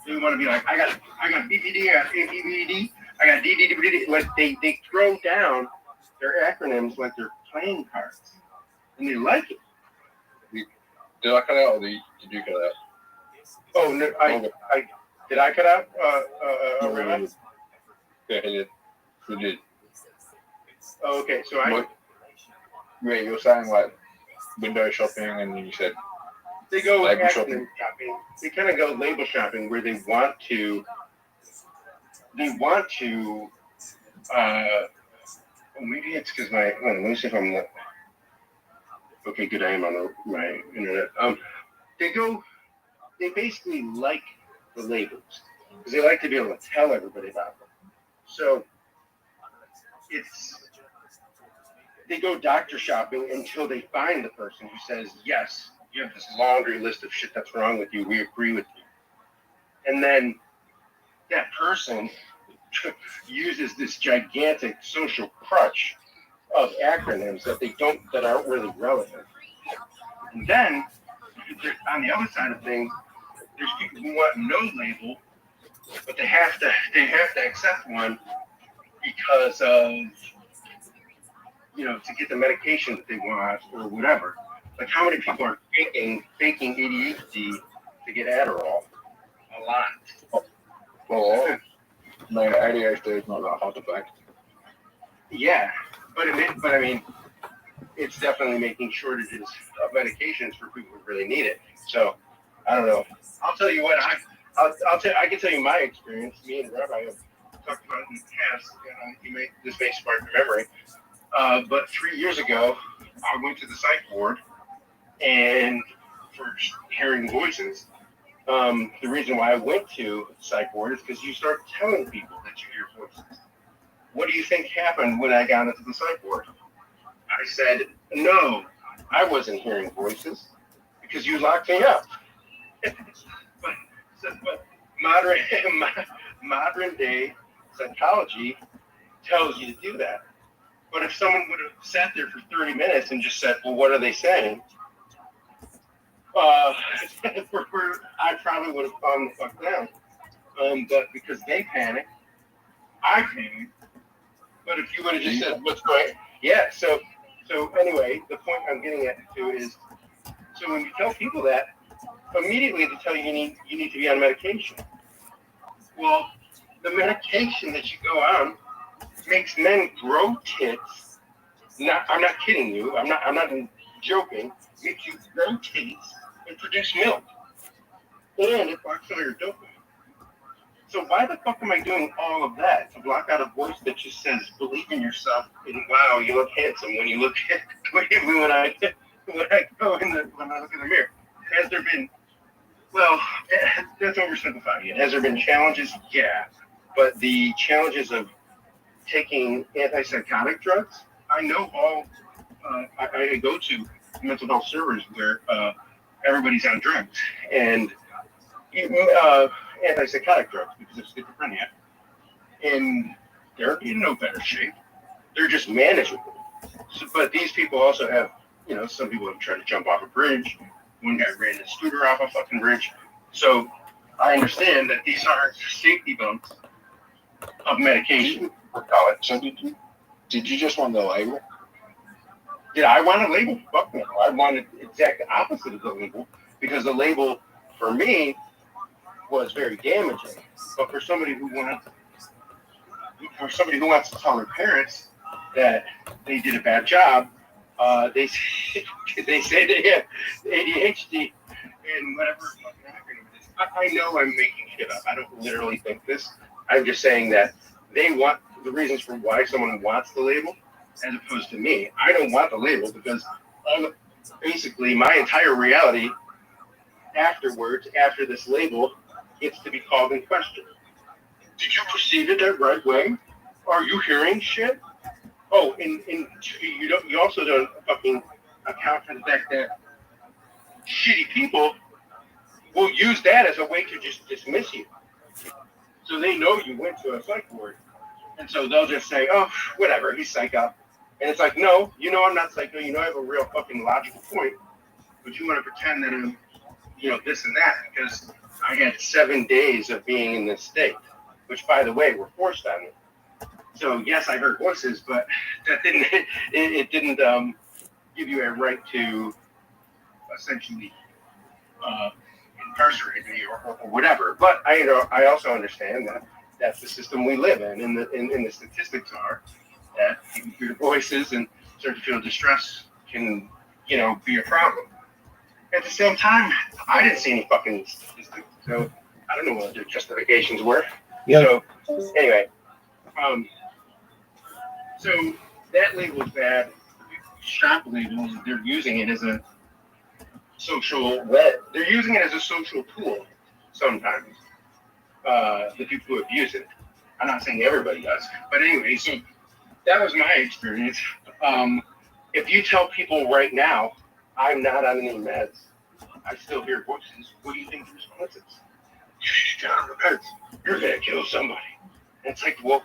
They want to be like, I got BBD, I got ABBD, I got DDD. Like they throw down their acronyms like they're playing cards, and they like it. Did I cut out, or did you cut out? Oh no, did I cut out? Yeah, he did. He did. Oh, okay, so Wait, you were saying like window shopping, and then you said they go label shopping. They kind of go label shopping where they want to. Maybe it's because let me see if I'm. Okay, good. I am on my internet. They basically like the labels because they like to be able to tell everybody about them. So they go doctor shopping until they find the person who says, yes, you have this laundry list of shit that's wrong with you. We agree with you. And then that person uses this gigantic social crutch of acronyms that aren't really relevant. And then on the other side of things, there's people who want no label, but they have to accept one because of to get the medication that they want or whatever. Like how many people are faking ADHD to get Adderall? A lot. Well, ADHD is not that hard to fake. Yeah, but I mean, it's definitely making shortages of medications for people who really need it. So I don't know. I'll tell you what I can tell you my experience. Me and Rabbi have talked about it in the past. This may spark your memory. But 3 years ago, I went to the psych ward, and for hearing voices. The reason why I went to the psych ward is because you start telling people that you hear voices. What do you think happened when I got into the psych ward? I said, no, I wasn't hearing voices because you locked me up. but modern day psychology tells you to do that. But if someone would have sat there for 30 minutes and just said, well, what are they saying? I probably would have calmed the fuck down. But because they panicked, I panicked. But if you would have just said, what's going on? Yeah, so anyway, the point I'm getting at too is, so when you tell people that, immediately they tell you you need to be on medication. Well, the medication that you go on makes men grow tits. I'm not kidding you. I'm not joking. Makes you grow tits and produce milk, and it blocks out your dopamine. So why the fuck am I doing all of that to block out a voice that just says believe in yourself and wow, you look handsome when you look at when I look in the mirror? Has there been? Well, that's oversimplifying it. Has there been challenges? Yeah, but the challenges of taking antipsychotic drugs, I know all. I go to mental health servers where everybody's on drugs and antipsychotic drugs because of schizophrenia, and they're in no better shape. They're just manageable. So, but these people also have, some people have tried to jump off a bridge. One guy ran his scooter off a fucking bridge. So I understand that these are safety bumps of medication. Call it. So did you just want the label? Did I want a label? Fuck no. I wanted the exact opposite of the label because the label for me was very damaging. But for somebody who wants to tell their parents that they did a bad job, they say they have ADHD and whatever. I know I'm making shit up. I don't literally think this. I'm just saying that they want the reasons for why someone wants the label, as opposed to me. I don't want the label because basically my entire reality afterwards, after this label, gets to be called in question. Did you perceive it that right way? Are you hearing shit? Oh, and you also don't fucking account for the fact that shitty people will use that as a way to just dismiss you. So they know you went to a psych ward. And so they'll just say, oh, whatever, he's psycho. And it's like, no, you know I'm not psycho. You know I have a real fucking logical point. But you want to pretend that I'm, this and that because I had 7 days of being in this state, which, by the way, were forced on me. So, yes, I heard voices, but that it didn't give you a right to essentially incarcerate me or whatever. But I also understand that that's the system we live in, and the statistics are that people hear voices and start to feel distress can, be a problem. At the same time, I didn't see any fucking statistics, so I don't know what their justifications were. Yeah. So, anyway, so that label's bad. Shop labels, they're using it as a social they're using it as a social tool sometimes. The people who abuse it. I'm not saying everybody does, but anyway, so that was my experience. If you tell people right now, I'm not on any meds, I still hear voices, what do you think the response is? You should get on the meds. You're going to kill somebody. And it's like, well,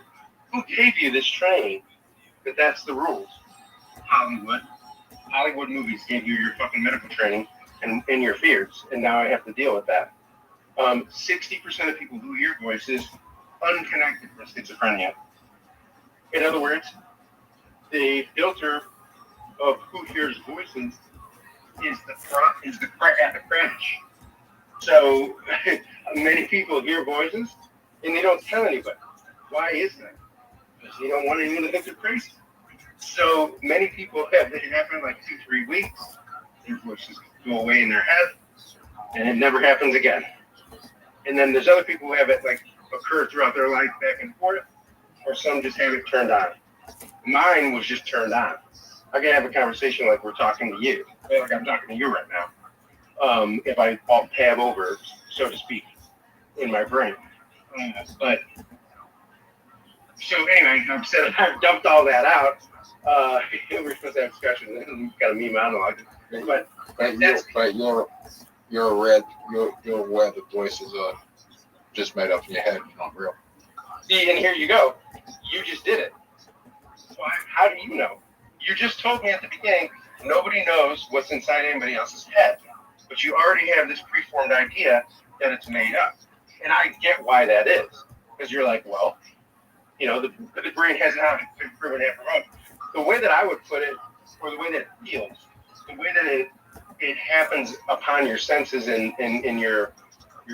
who gave you this training that that's the rules? Hollywood movies gave you your fucking medical training and your fears, and now I have to deal with that. 60% of people who hear voices unconnected with schizophrenia. In other words, the filter of who hears voices is the crash. So many people hear voices and they don't tell anybody. Why is that? Because they don't want anyone to think they're crazy. So many people have it happen like 2-3 weeks. Their voices go away in their head, and it never happens again. And then there's other people who have it like occur throughout their life back and forth, or some just have it turned on. Mine was just turned on. I can have a conversation like we're talking to you, like I'm talking to you right now. If I alt tab over, so to speak, in my brain. But so anyway, I've dumped all that out. We're supposed to have a discussion, and we've got a me monologue. But you're aware that voices are just made up in your head, not real. See, and here you go. You just did it. Why? How do you know? You just told me at the beginning, nobody knows what's inside anybody else's head. But you already have this preformed idea that it's made up. And I get why that is. Because you're like, well, the brain hasn't been proven half wrong. The way that I would put it, or the way that it feels, the way that it happens upon your senses in your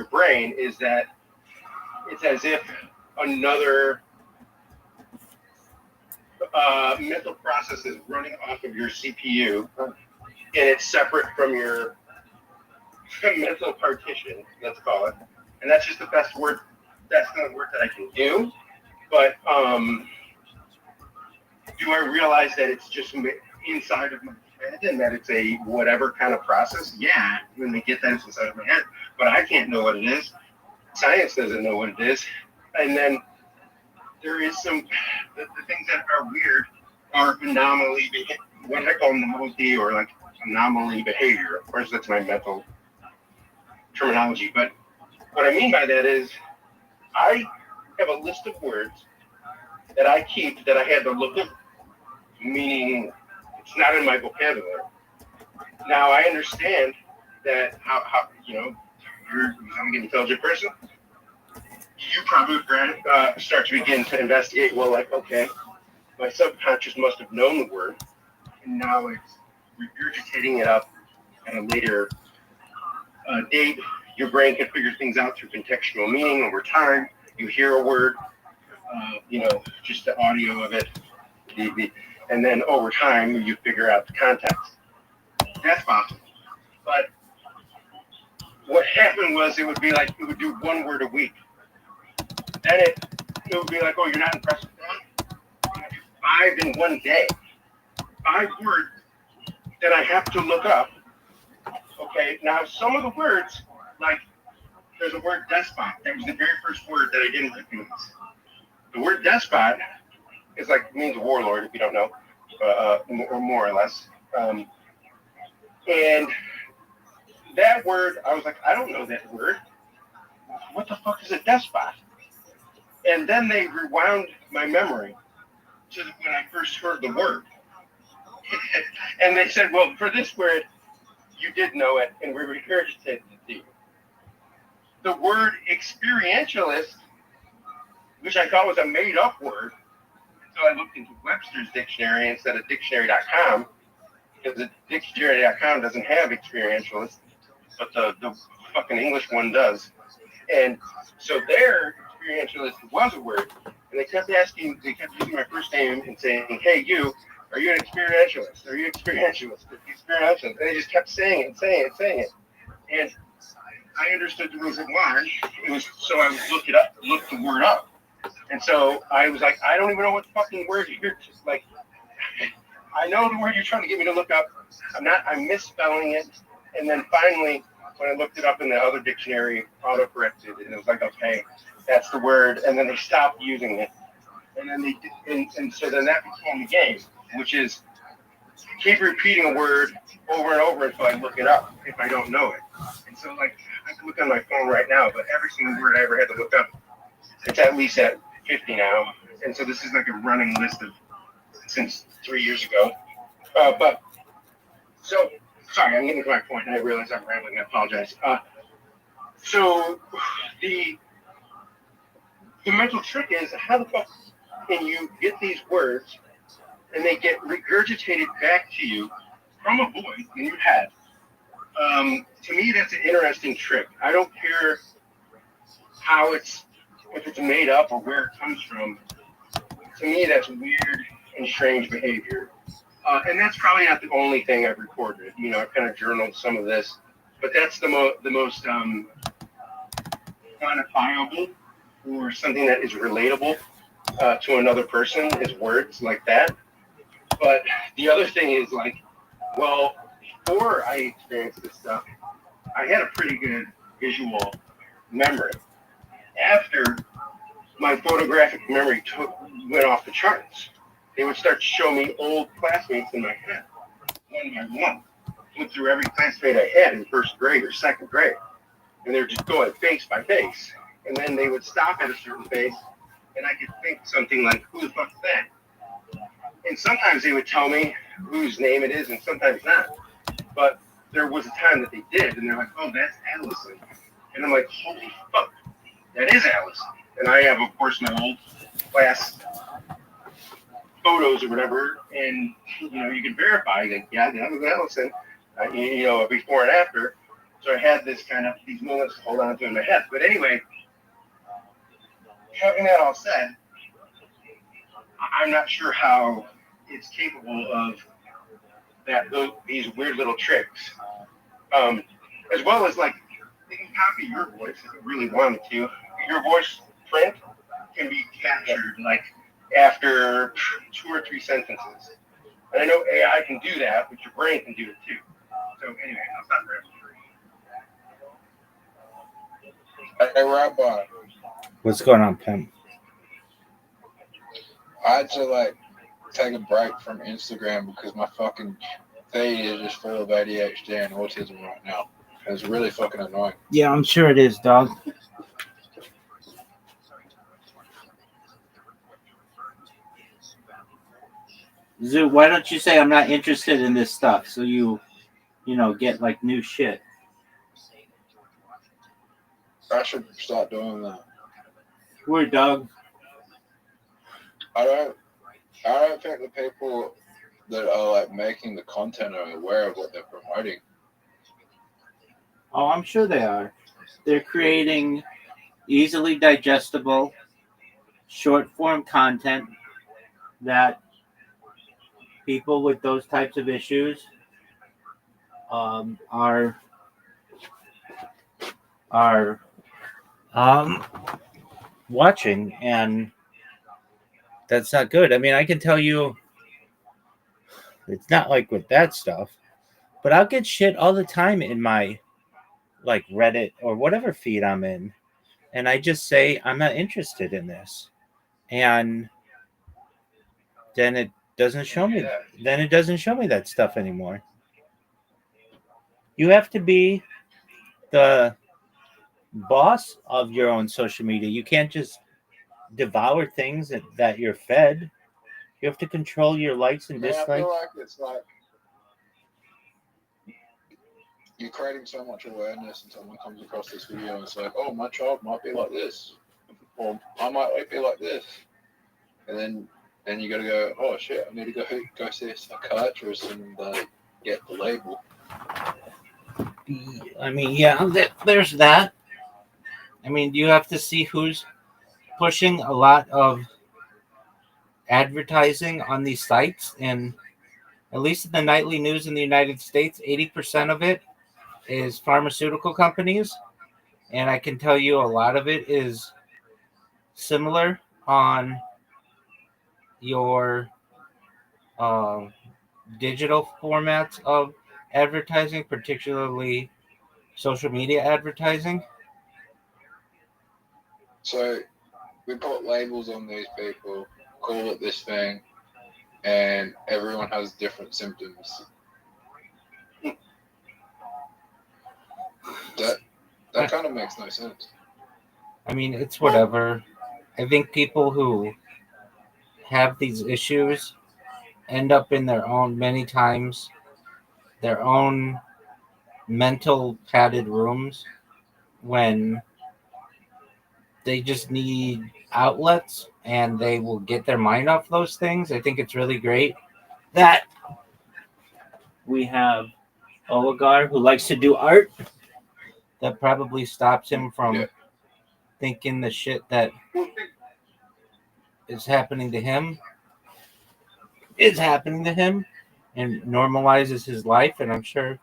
brain is that it's as if another mental process is running off of your CPU, and it's separate from your mental partition, let's call it. And that's just the best word. That's the word that I can do. But do I realize that it's just inside of my head and that it's a whatever kind of process? Yeah, when they get that it's inside of my head. But I can't know what it is. Science doesn't know what it is. And then there is the things that are weird are what I call novelty or like anomaly behavior. Of course, that's my mental terminology. But what I mean by that is I have a list of words that I keep that I had to look up, meaning it's not in my vocabulary. Now I understand that how you're an intelligent person. You probably start to begin to investigate. Well, like, okay, my subconscious must have known the word, and now it's regurgitating it up at a later date. Your brain can figure things out through contextual meaning over time. You hear a word, just the audio of it, and then over time you figure out the context. That's possible. But what happened was it would do one word a week. Then it would be like, oh, you're not impressed with that? 5 in one day. 5 words that I have to look up. Okay, now some of the words, like there's a word despot. That was the very first word that I didn't recognize. The word despot is like means warlord, if you don't know, or more or less. And that word, I was like, I don't know that word. What the fuck is a despot? And then they rewound my memory to when I first heard the word. And they said, well, for this word, you did know it, and we regurgitated it to you. The word experientialist, which I thought was a made-up word, so I looked into Webster's dictionary instead of dictionary.com, because the dictionary.com doesn't have experientialist, but the fucking English one does. And so their experientialist was a word, and they kept using my first name and saying, hey, you, are you an experientialist? Are you experientialist? Experientialist. And they just kept saying it and saying it and saying it. And I understood the reason why. It was so I would look the word up. And so I was like, I don't even know what fucking word you're like. I know the word you're trying to get me to look up. I'm misspelling it. And then finally, when I looked it up in the other dictionary, auto-corrected, and it was like, okay, that's the word. And then they stopped using it. And then and so then that became the game, which is keep repeating a word over and over until I look it up if I don't know it. And so like I can look on my phone right now, but every single word I ever had to look up, it's at least at 50 now. And so this is like a running list of since 3 years ago. But so sorry, I'm getting to my point. I realize I'm rambling. I apologize. So the mental trick is how the fuck can you get these words and they get regurgitated back to you from a voice in your head? To me, that's an interesting trick. I don't care how if it's made up or where it comes from. To me, that's weird and strange behavior. And that's probably not the only thing I've recorded. You know, I've kind of journaled some of this, but that's the most quantifiable or something that is relatable to another person is words like that. But the other thing is like, well, before I experienced this stuff, I had a pretty good visual memory. After my photographic memory went off the charts, they would start to show me old classmates in my head, one by one. Went through every classmate I had in first grade or second grade, and they were just going face by face. And then they would stop at a certain face, and I could think something like, who the fuck's that? And sometimes they would tell me whose name it is, and sometimes not. But there was a time that they did, and they're like, oh, that's Allison. And I'm like, holy fuck, that is Allison. And I have, of course, my old class photos or whatever, and, you know, you can verify, like, yeah, that was Allison, you know, before and after. So I had these moments to hold on to in my head. But anyway, having that all said, I'm not sure how it's capable of these weird little tricks, as well as like they can copy your voice if you really wanted to. Your voice print can be captured like after 2 or 3 sentences, and I know AI can do that, but your brain can do it too. So anyway, I'll stop rambling. Hey, Rabbi. What's going on, Pim? I had to like take a break from Instagram because my fucking feed is just full of ADHD and autism right now. It's really fucking annoying. Yeah, I'm sure it is, dog. Zoo, why don't you say I'm not interested in this stuff so you get like new shit? I should start doing that. Word, dog. I don't think the people that are like making the content are aware of what they're promoting. Oh, I'm sure they are. They're creating easily digestible, short form content that people with those types of issues are watching, and That's not good. I mean, I can tell you, it's not like with that stuff, but I'll get shit all the time in my like Reddit or whatever feed I'm in, and I just say I'm not interested in this, and then it doesn't show me. Then it doesn't show me that stuff anymore. You have to be the boss of your own social media. You can't just devour things that you're fed. You have to control your likes and dislikes. I feel like it's like you're creating so much awareness, and someone comes across this video and it's like, oh, my child might be like this, or I might be like this, and then you got to go, oh shit, I need to go see a psychiatrist and get the label. I mean, yeah, there's that. I mean, you have to see who's pushing a lot of advertising on these sites, and at least in the nightly news in the United States, 80% of it is pharmaceutical companies, and I can tell you a lot of it is similar on your digital formats of advertising, particularly social media advertising. So we put labels on these people, call it this thing, and everyone has different symptoms. That kind of makes no sense. I mean, it's whatever. I think people who have these issues end up in many times, their own mental padded rooms when they just need outlets and they will get their mind off those things. I think it's really great that we have Oligar who likes to do art. That probably stops him from thinking the shit that is happening to him is happening to him, and normalizes his life. And I'm sure,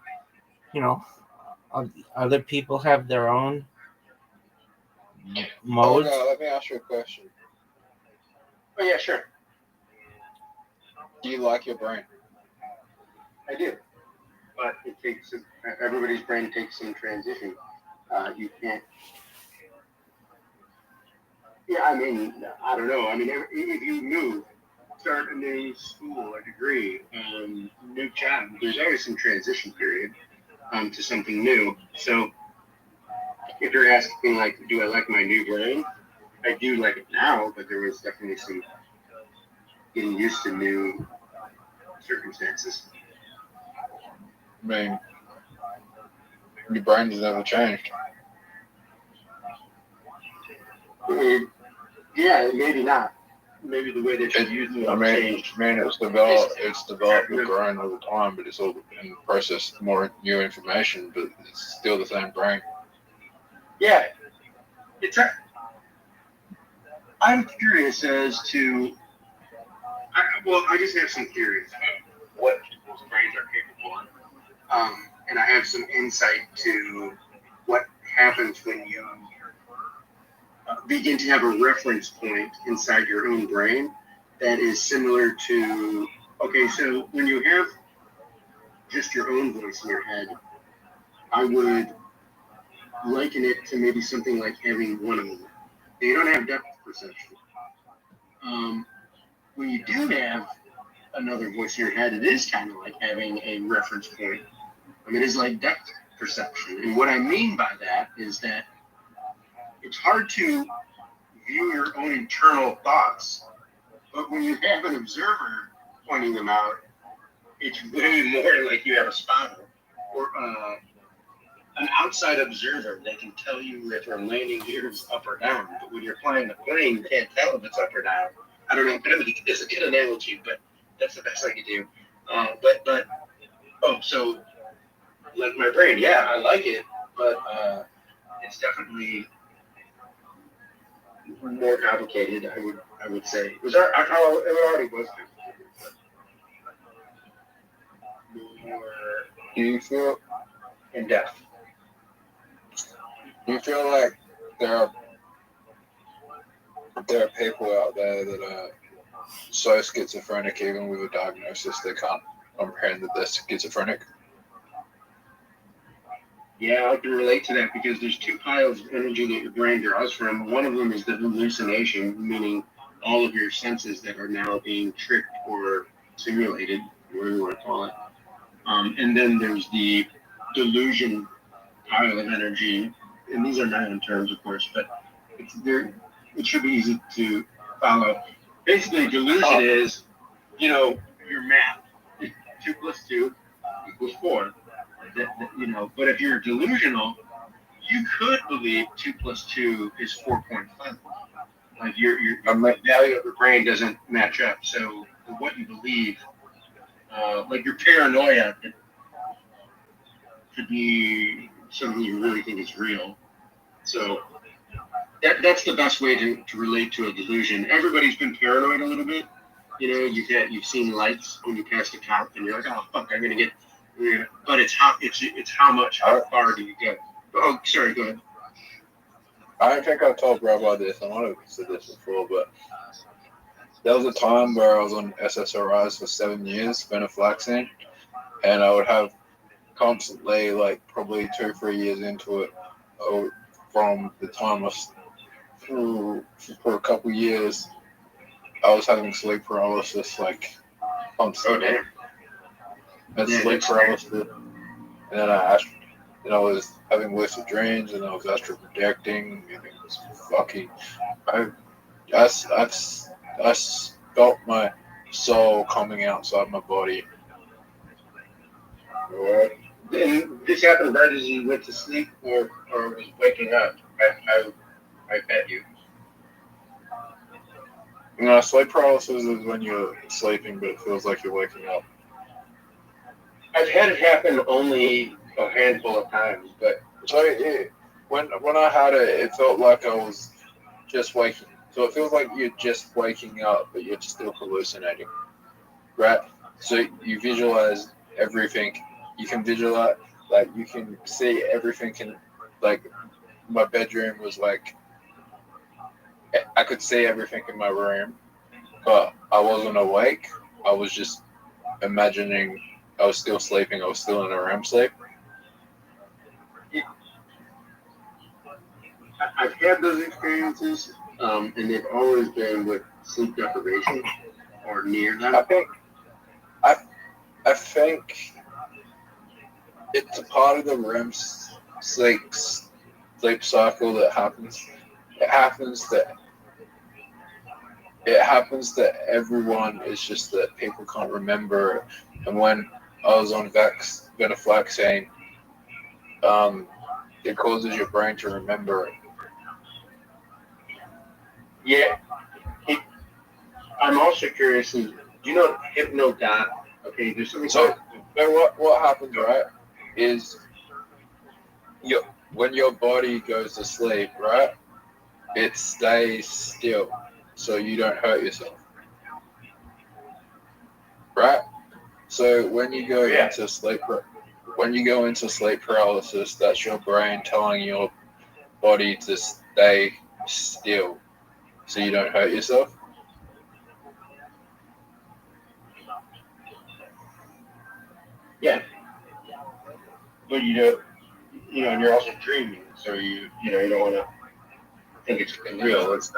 other people have their own modes. Oh, no, let me ask you a question. Oh, yeah, sure. Do you like your brain? I do. But everybody's brain takes some transition. You can't. Yeah, I mean, I don't know. I mean, if you move, start a new school, a degree, new job, there's always some transition period to something new. So if you're asking, like, do I like my new brain? I do like it now, but there was definitely some getting used to new circumstances. I mean, your brain has never changed. Yeah, maybe not. Maybe the way that you're using it changed. It's developed and grown over time, but it's all in the process of more new information, but it's still the same brain. Yeah. I'm curious as to, I just have some theories about what people's brains are capable of. And I have some insight to what happens when you begin to have a reference point inside your own brain that is similar to, okay, so when you have just your own voice in your head, I would liken it to maybe something like having one of them. You don't have depth perception. When you do have another voice in your head, it is kind of like having a reference point. I mean, it's like depth perception. And what I mean by that is that it's hard to view your own internal thoughts, but when you have an observer pointing them out, it's way more like you have a spotter or an outside observer. They can tell you if your landing gear is up or down, but when you're flying the plane, you can't tell if it's up or down. I don't know, it's a good analogy, but that's the best I can do. So like my brain, yeah, I like it, but it's definitely more complicated. I would say it already was complicated. More Do you feel in depth. Do you feel like there are people out there that so schizophrenic, even with a diagnosis, they can't comprehend that they're schizophrenic. Yeah, I can relate to that because there's two piles of energy that your brain draws from. One of them is the hallucination, meaning all of your senses that are now being tricked or simulated, whatever you want to call it. And then there's the delusion pile of energy, and these are noun terms, of course, but it should be easy to follow. Basically, delusion is, your math. 2 plus 2 equals 4. But if you're delusional, you could believe 2 plus 2 is 4.5. Like your value of your brain doesn't match up. So what you believe, like your paranoia, could be something you really think is real. So that's the best way to relate to a delusion. Everybody's been paranoid a little bit. You've seen lights when you pass the cop, and you're like, oh fuck, I'm gonna get. But it's how far do you get? Oh, sorry, go ahead. I don't think I've told Rabbi this. I might have said this before, but there was a time where I was on SSRIs for 7 years, venlafaxine, and I would have constantly, like probably 2-3 years into it, from the time I was for a couple of years, I was having sleep paralysis, like constantly. Oh, damn. And sleep paralysis, and then I was having lucid dreams, and I was astral projecting, and it was fucking. I felt my soul coming outside my body. Right. And this happened right as you went to sleep, or was waking up. I bet you. No, sleep paralysis is when you're sleeping, but it feels like you're waking up. I've had it happen only a handful of times, but when I had it, it felt like I was just waking. So it feels like you're just waking up, but you're still hallucinating, right? So you visualize everything. You can visualize, like you can see everything. Like my bedroom was like, I could see everything in my room, but I wasn't awake. I was just imagining. I was still sleeping. I was still in a REM sleep. I've had those experiences, and they've always been with sleep deprivation or near that. I think it's a part of the REM sleep cycle that happens. It happens that everyone. It's just that people can't remember it. And when I was on venlafaxine, it causes your brain to remember it. Yeah. I'm also curious, do you know hypnogot? Okay, there's something So what happens, right, is when your body goes to sleep, right, it stays still so you don't hurt yourself. Right? So when you go into sleep paralysis, that's your brain telling your body to stay still so you don't hurt yourself. Yeah. But and you're also dreaming, so you don't want to think it's real. It's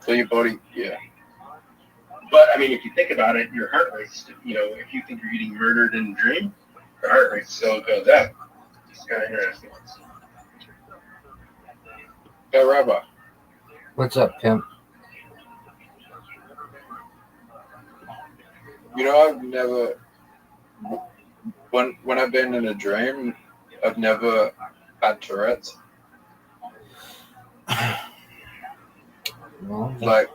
so your body, yeah. But I mean, if you think about it, your heart rate, if you think you're getting murdered in a dream, your heart rate still goes up. It's kind of interesting. Hey, Rabbi. What's up, pimp? I've never, when I've been in a dream, I've never had Tourette's. Well, like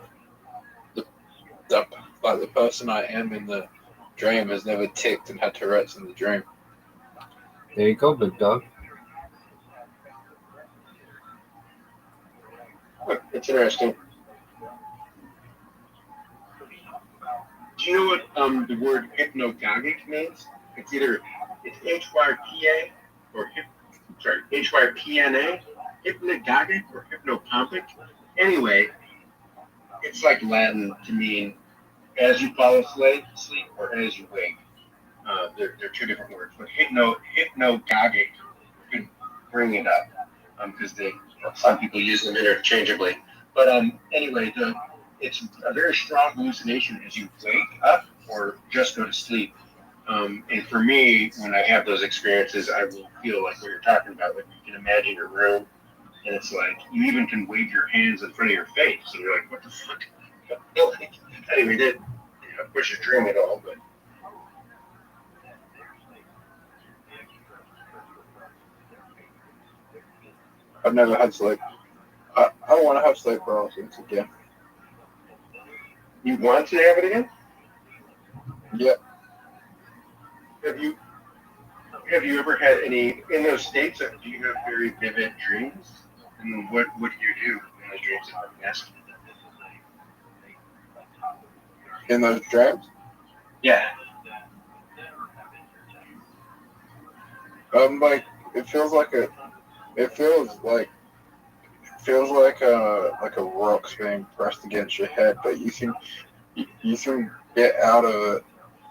the person I am in the dream has never ticked and had Tourette's in the dream. There you go, big dog. It's interesting. Do you know what the word hypnagogic means? It's either HYPA or HYPNA, hypnagogic or hypnopompic. Anyway, it's like Latin to mean as you fall asleep or as you wake. They're two different words. But hypnagogic could bring it up because some people use them interchangeably. But anyway, it's a very strong hallucination as you wake up or just go to sleep. And for me, when I have those experiences, I will feel like what you're talking about. Like you can imagine your room, and it's like you even can wave your hands in front of your face, and you're like, "What the fuck?" Anyway, that of course, you're dreaming it all, but I've never had sleep. I want to have sleep paralysis again. You want to have it again? Yeah. Have you ever had any in those states? Do you have very vivid dreams? And what do you do in those dreams? If I'm asking. In those dreams? Yeah. Like it feels like a rock's being pressed against your head, but you can get out of it.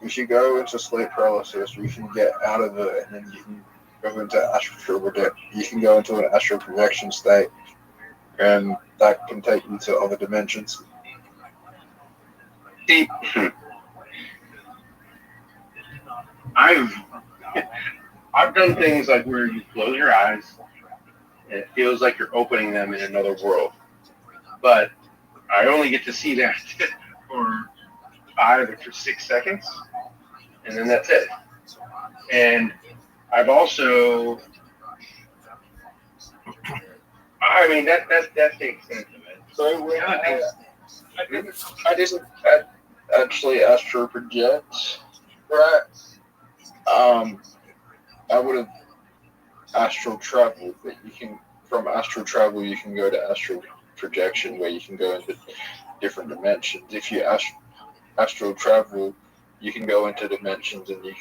If you go into sleep paralysis, you can get out of it, and then you can go into you can go into an astral projection state, and that can take you to other dimensions. I've done things like where you close your eyes and it feels like you're opening them in another world. But I only get to see that for 5 or 6 seconds, and then that's it. And I've also, I mean, that's the extent of it. So when I didn't actually astral project, right? I would have astral traveled, but from astral travel you can go to astral projection where you can go into different dimensions. If you astral travel, you can go into dimensions and you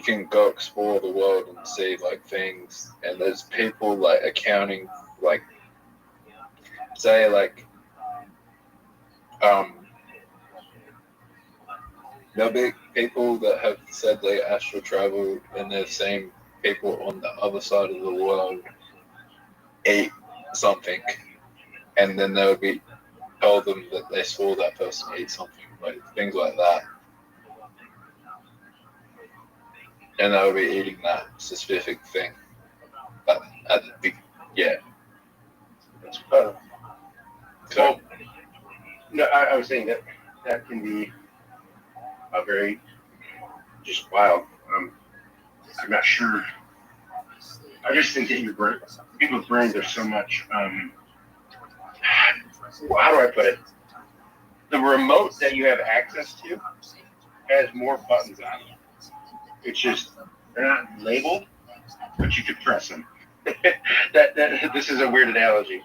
can go explore the world and see like things. And there's people like accounting, like say like there'll be people that have said they astral travel, and the same people on the other side of the world ate something, and then they would be told them that they saw that person eat something, like things like that, and they would be eating that specific thing. That's so. No, I was saying that can be a very just wild. I'm not sure. I just think that people's brains are so much. How do I put it? The remote that you have access to has more buttons on it. It's just they're not labeled, but you could press them. This is a weird analogy,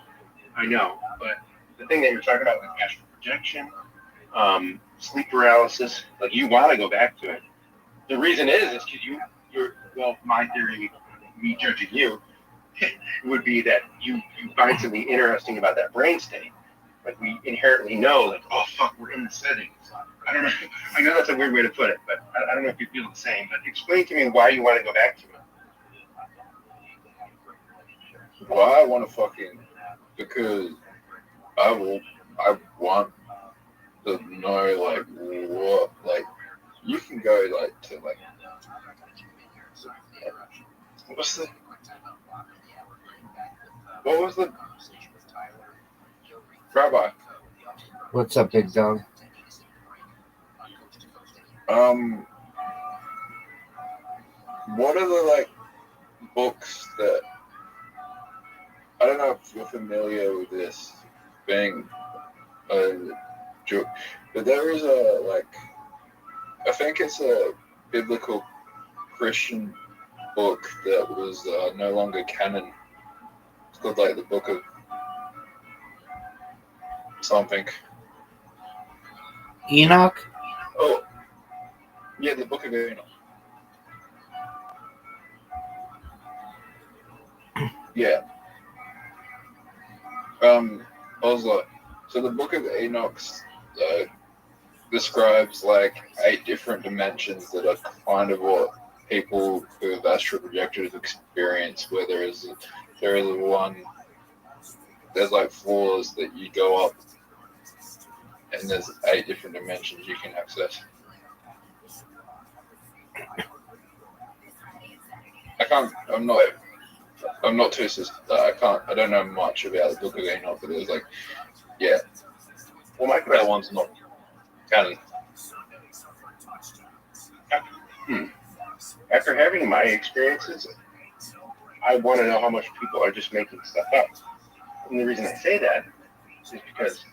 I know, but the thing that you're talking about, like astral projection, sleep paralysis, like you want to go back to it. The reason is because my theory, me judging you, would be that you find something interesting about that brain state. Like we inherently know, like, oh fuck, we're in the settings. I don't know. I know that's a weird way to put it, but I don't know if you feel the same. But explain to me why you want to go back to it. Why I want to because I want to know like what, like you can go like to like what was the Rabbi? What's up, big dog? What are the like books that I don't know if you're familiar with this being a joke, but there is a like I think it's a biblical Christian book that was no longer canon. It's called like the Book of something. Enoch? Oh, yeah, the Book of Enoch. Yeah. I was like, So the Book of Enoch describes like 8 different dimensions that are kind of what people who have astral projectors experience, where there's like floors that you go up, and there's 8 different dimensions you can access. I'm not too I don't know much about the Book of Enoch, but it was like, yeah. Well, my question, that one's not canon. After having my experiences, I want to know how much people are just making stuff up. And the reason I say that is because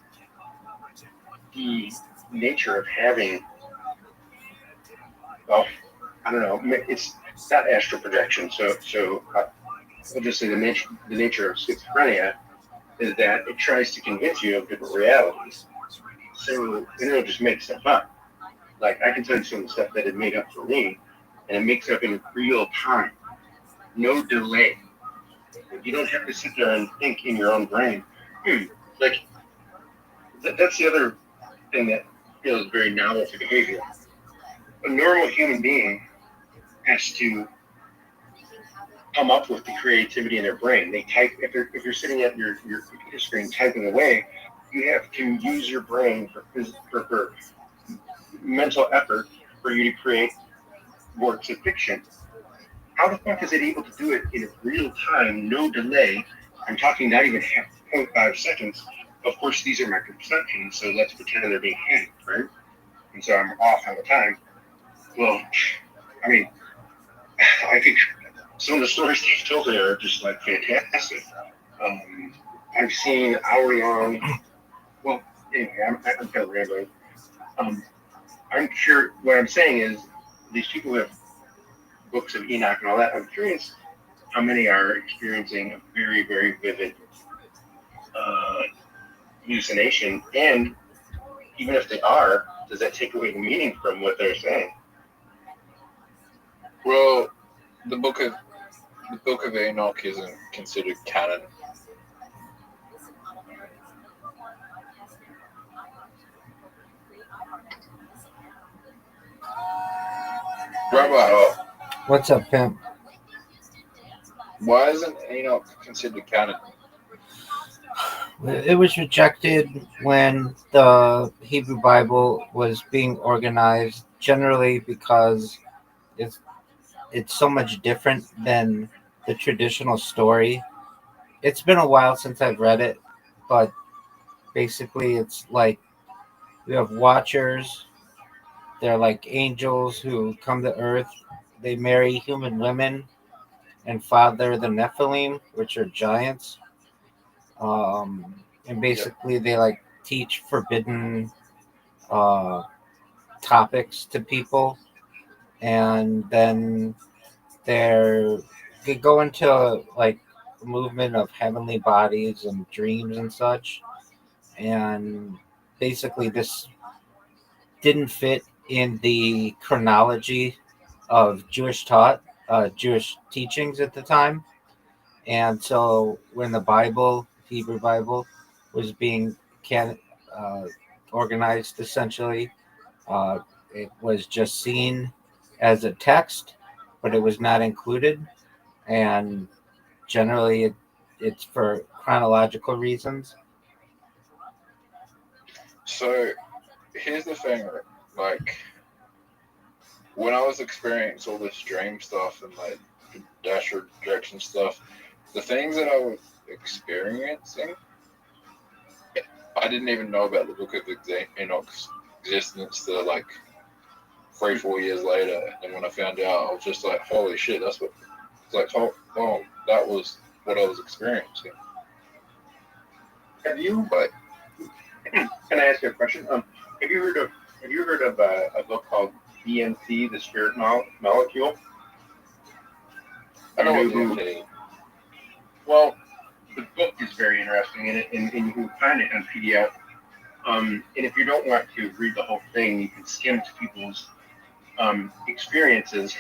the nature of having, well, I don't know, it's not astral projection. So I'll just say the nature of schizophrenia is that it tries to convince you of different realities. So it'll just make stuff up. Like, I can tell you some of the stuff that it made up for me, and it makes up in real time. No delay. You don't have to sit there and think in your own brain. Like, that's the other thing that feels very novel to behavior. A normal human being has to come up with the creativity in their brain. They type, if you're sitting at your computer screen typing away, you have to use your brain for mental effort for you to create works of fiction. How the fuck is it able to do it in real time, no delay? I'm talking not even 0.5 seconds. Of course, these are my perceptions, so let's pretend they're being hacked, right? And so I'm off all the time. Well, I mean, I think some of the stories they've told there are just like fantastic. I've seen hour-long. Well, anyway, I'm kind of rambling. I'm sure what I'm saying is these people who have books of Enoch and all that. I'm curious how many are experiencing a very, very vivid hallucination, and even if they are, does that take away the meaning from what they're saying? Well, the Book of Enoch isn't considered canon. Rabbi, what's up, pimp? Why isn't Enoch considered canon? It was rejected when the Hebrew Bible was being organized, generally because it's so much different than the traditional story. It's been a while since I've read it, but basically it's like you have watchers. They're like angels who come to earth. They marry human women and father the Nephilim, which are giants. And basically they like teach forbidden topics to people, and then they go into like a movement of heavenly bodies and dreams and such. And basically this didn't fit in the chronology of Jewish teachings at the time. And so when the Hebrew Bible, was being organized, essentially, it was just seen as a text, but it was not included. And generally, it's for chronological reasons. So here's the thing, like, when I was experiencing all this dream stuff and like astral projection stuff, the things that I was experiencing, I didn't even know about the Book of Enoch's existence till like 3-4 years later. And when I found out, I was just like, holy shit, that's what it's like. Oh, that was what I was experiencing. Have you? But can I ask you a question? Have you heard of a book called DMT, the Spirit Molecule? I know what DMT. Well, the book is very interesting, and you can find it on PDF. And if you don't want to read the whole thing, you can skim to people's experiences.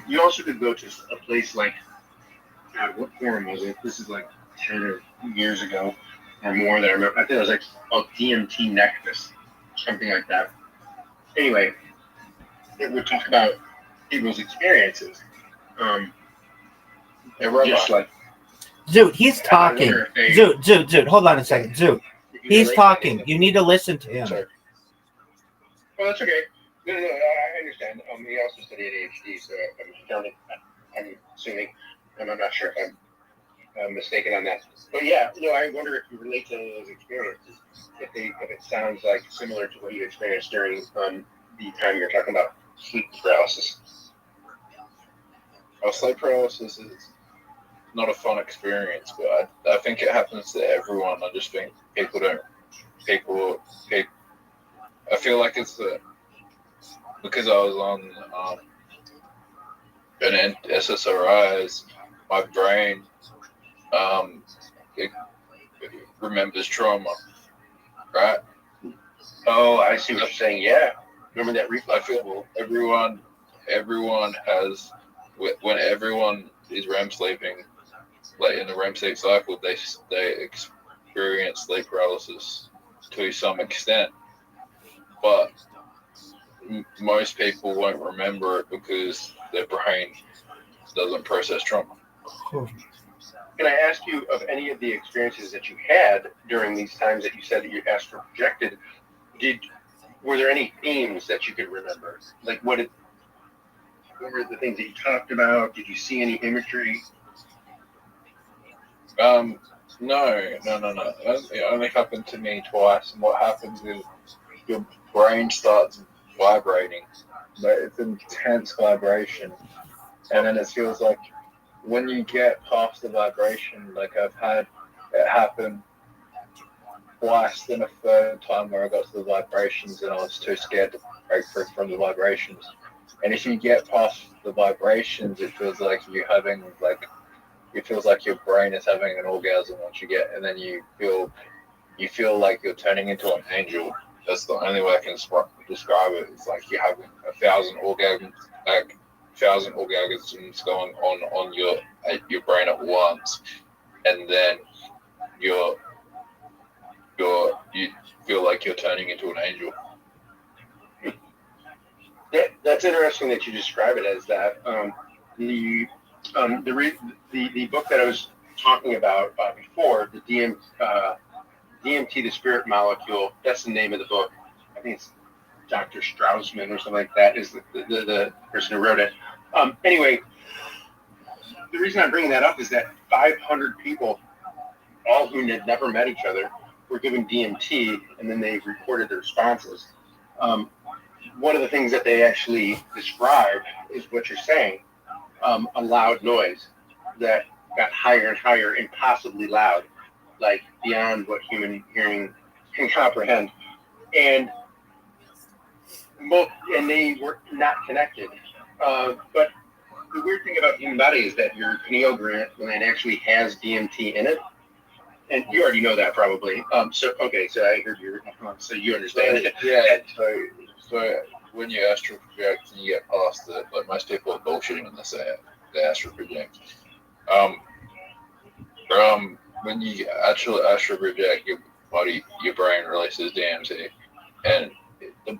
You also could go to a place like, what forum was it? This is like 10 years ago. or more that I remember. I think it was like called DMT Nexus, something like that. Anyway, it would talk about people's experiences. Just like, Dude, he's talking. Dude, hold on a second. Dude, he's talking. You need to listen to him. Sorry. Well, that's okay. No, I understand. He also studied ADHD, so I'm assuming, and I'm not sure if I'm mistaken on that. But yeah, I wonder if you relate to those experiences, if it sounds like similar to what you experienced during the time you're talking about sleep paralysis. Well, sleep paralysis is not a fun experience, but I think it happens to everyone. I just think people don't. I feel like it's because I was on an SSRIs, my brain it remembers trauma, right? Oh, I see what you're saying. Yeah, remember that reflex? I feel everyone has, when everyone is REM sleeping, like in the REM sleep cycle, they experience sleep paralysis to some extent, but most people won't remember it because their brain doesn't process trauma. Can I ask you, of any of the experiences that you had during these times that you said that you astral projected, were there any themes that you could remember? Like what were the things that you talked about? Did you see any imagery? No. It only happened to me twice, and what happens is your brain starts vibrating, but it's intense vibration, and then it feels like when you get past the vibration, like I've had it happen twice, then a third time where I got to the vibrations and I was too scared to break free from the vibrations. And if you get past the vibrations, it feels like you're having it feels like your brain is having an orgasm once you get, and then you feel like you're turning into an angel. That's the only way I can describe it. It's like you're having 1,000 orgasms, going on your brain at once, and then you feel like you're turning into an angel. That's interesting that you describe it as that. The book that I was talking about before, the DMT, the Spirit Molecule, that's the name of the book. I think it's Dr. Straussman or something like that is the person who wrote it. Anyway, the reason I'm bringing that up is that 500 people, all who had never met each other, were given DMT, and then they recorded their responses. One of the things that they actually describe is what you're saying, a loud noise that got higher and higher, impossibly loud, like beyond what human hearing can comprehend. And they were not connected. But the weird thing about the human body is that your pineal gland actually has DMT in it. And you already know that probably. So I heard so you understand it. Yeah. So when you astral project and you get past it, like most people are bullshitting when they say it, they astral project. When you actually astral project, your brain releases DMT, and it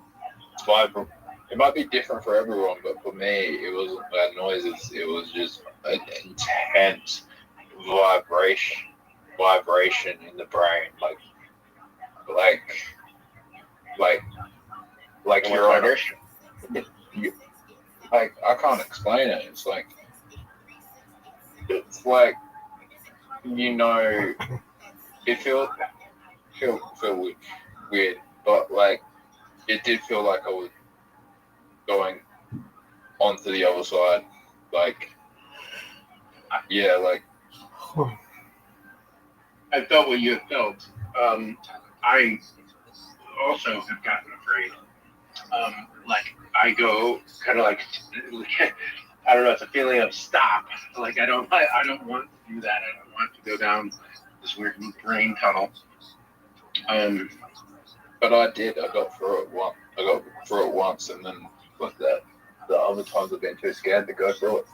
might be different for everyone, but for me, it wasn't bad noises. It was just an intense vibration in the brain, like you're on like I can't explain it. It's like it feel weird, but like it did feel like I was going onto the other side, I felt what you have felt. I also have gotten afraid. I go kind of like I don't know. It's a feeling of stop. Like I don't want to do that. I don't want to go down this weird brain tunnel. But I did. I got through it once, and then like that. The other times I've been too scared to go through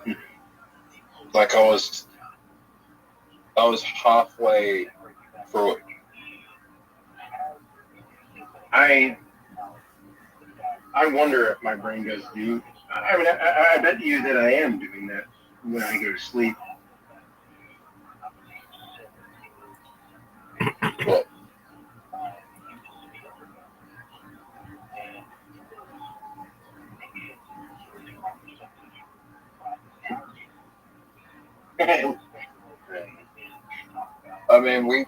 it. Like I was I was halfway through it. I wonder if my brain does do. I mean, I bet you that I am doing that when I go to sleep. What? I mean, we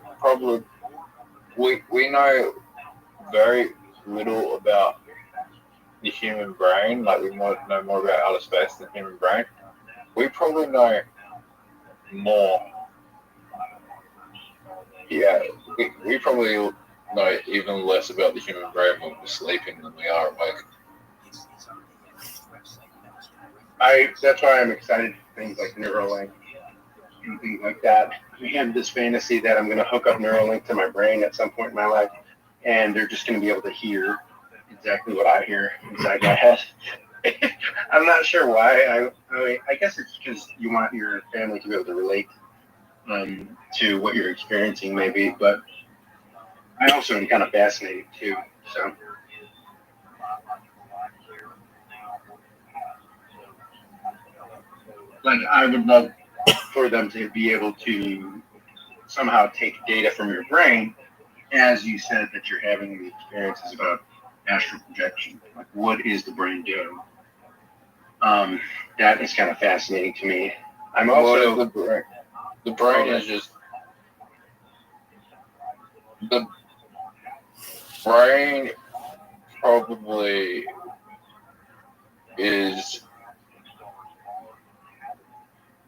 know very little about the human brain. Like, we might know more about outer space than the human brain. We probably know more. Yeah, we probably know even less about the human brain when we're sleeping than we are awake. That's why I'm excited for things like Neuralink and things like that. I have this fantasy that I'm going to hook up Neuralink to my brain at some point in my life, and they're just going to be able to hear exactly what I hear inside my head. I'm not sure why. I guess it's because you want your family to be able to relate to what you're experiencing, maybe. But I also am kind of fascinated too. So. Like, I would love for them to be able to somehow take data from your brain, as you said that you're having the experiences about astral projection. Like, what is the brain doing? That is kind of fascinating to me. I'm also the brain is just the brain probably is.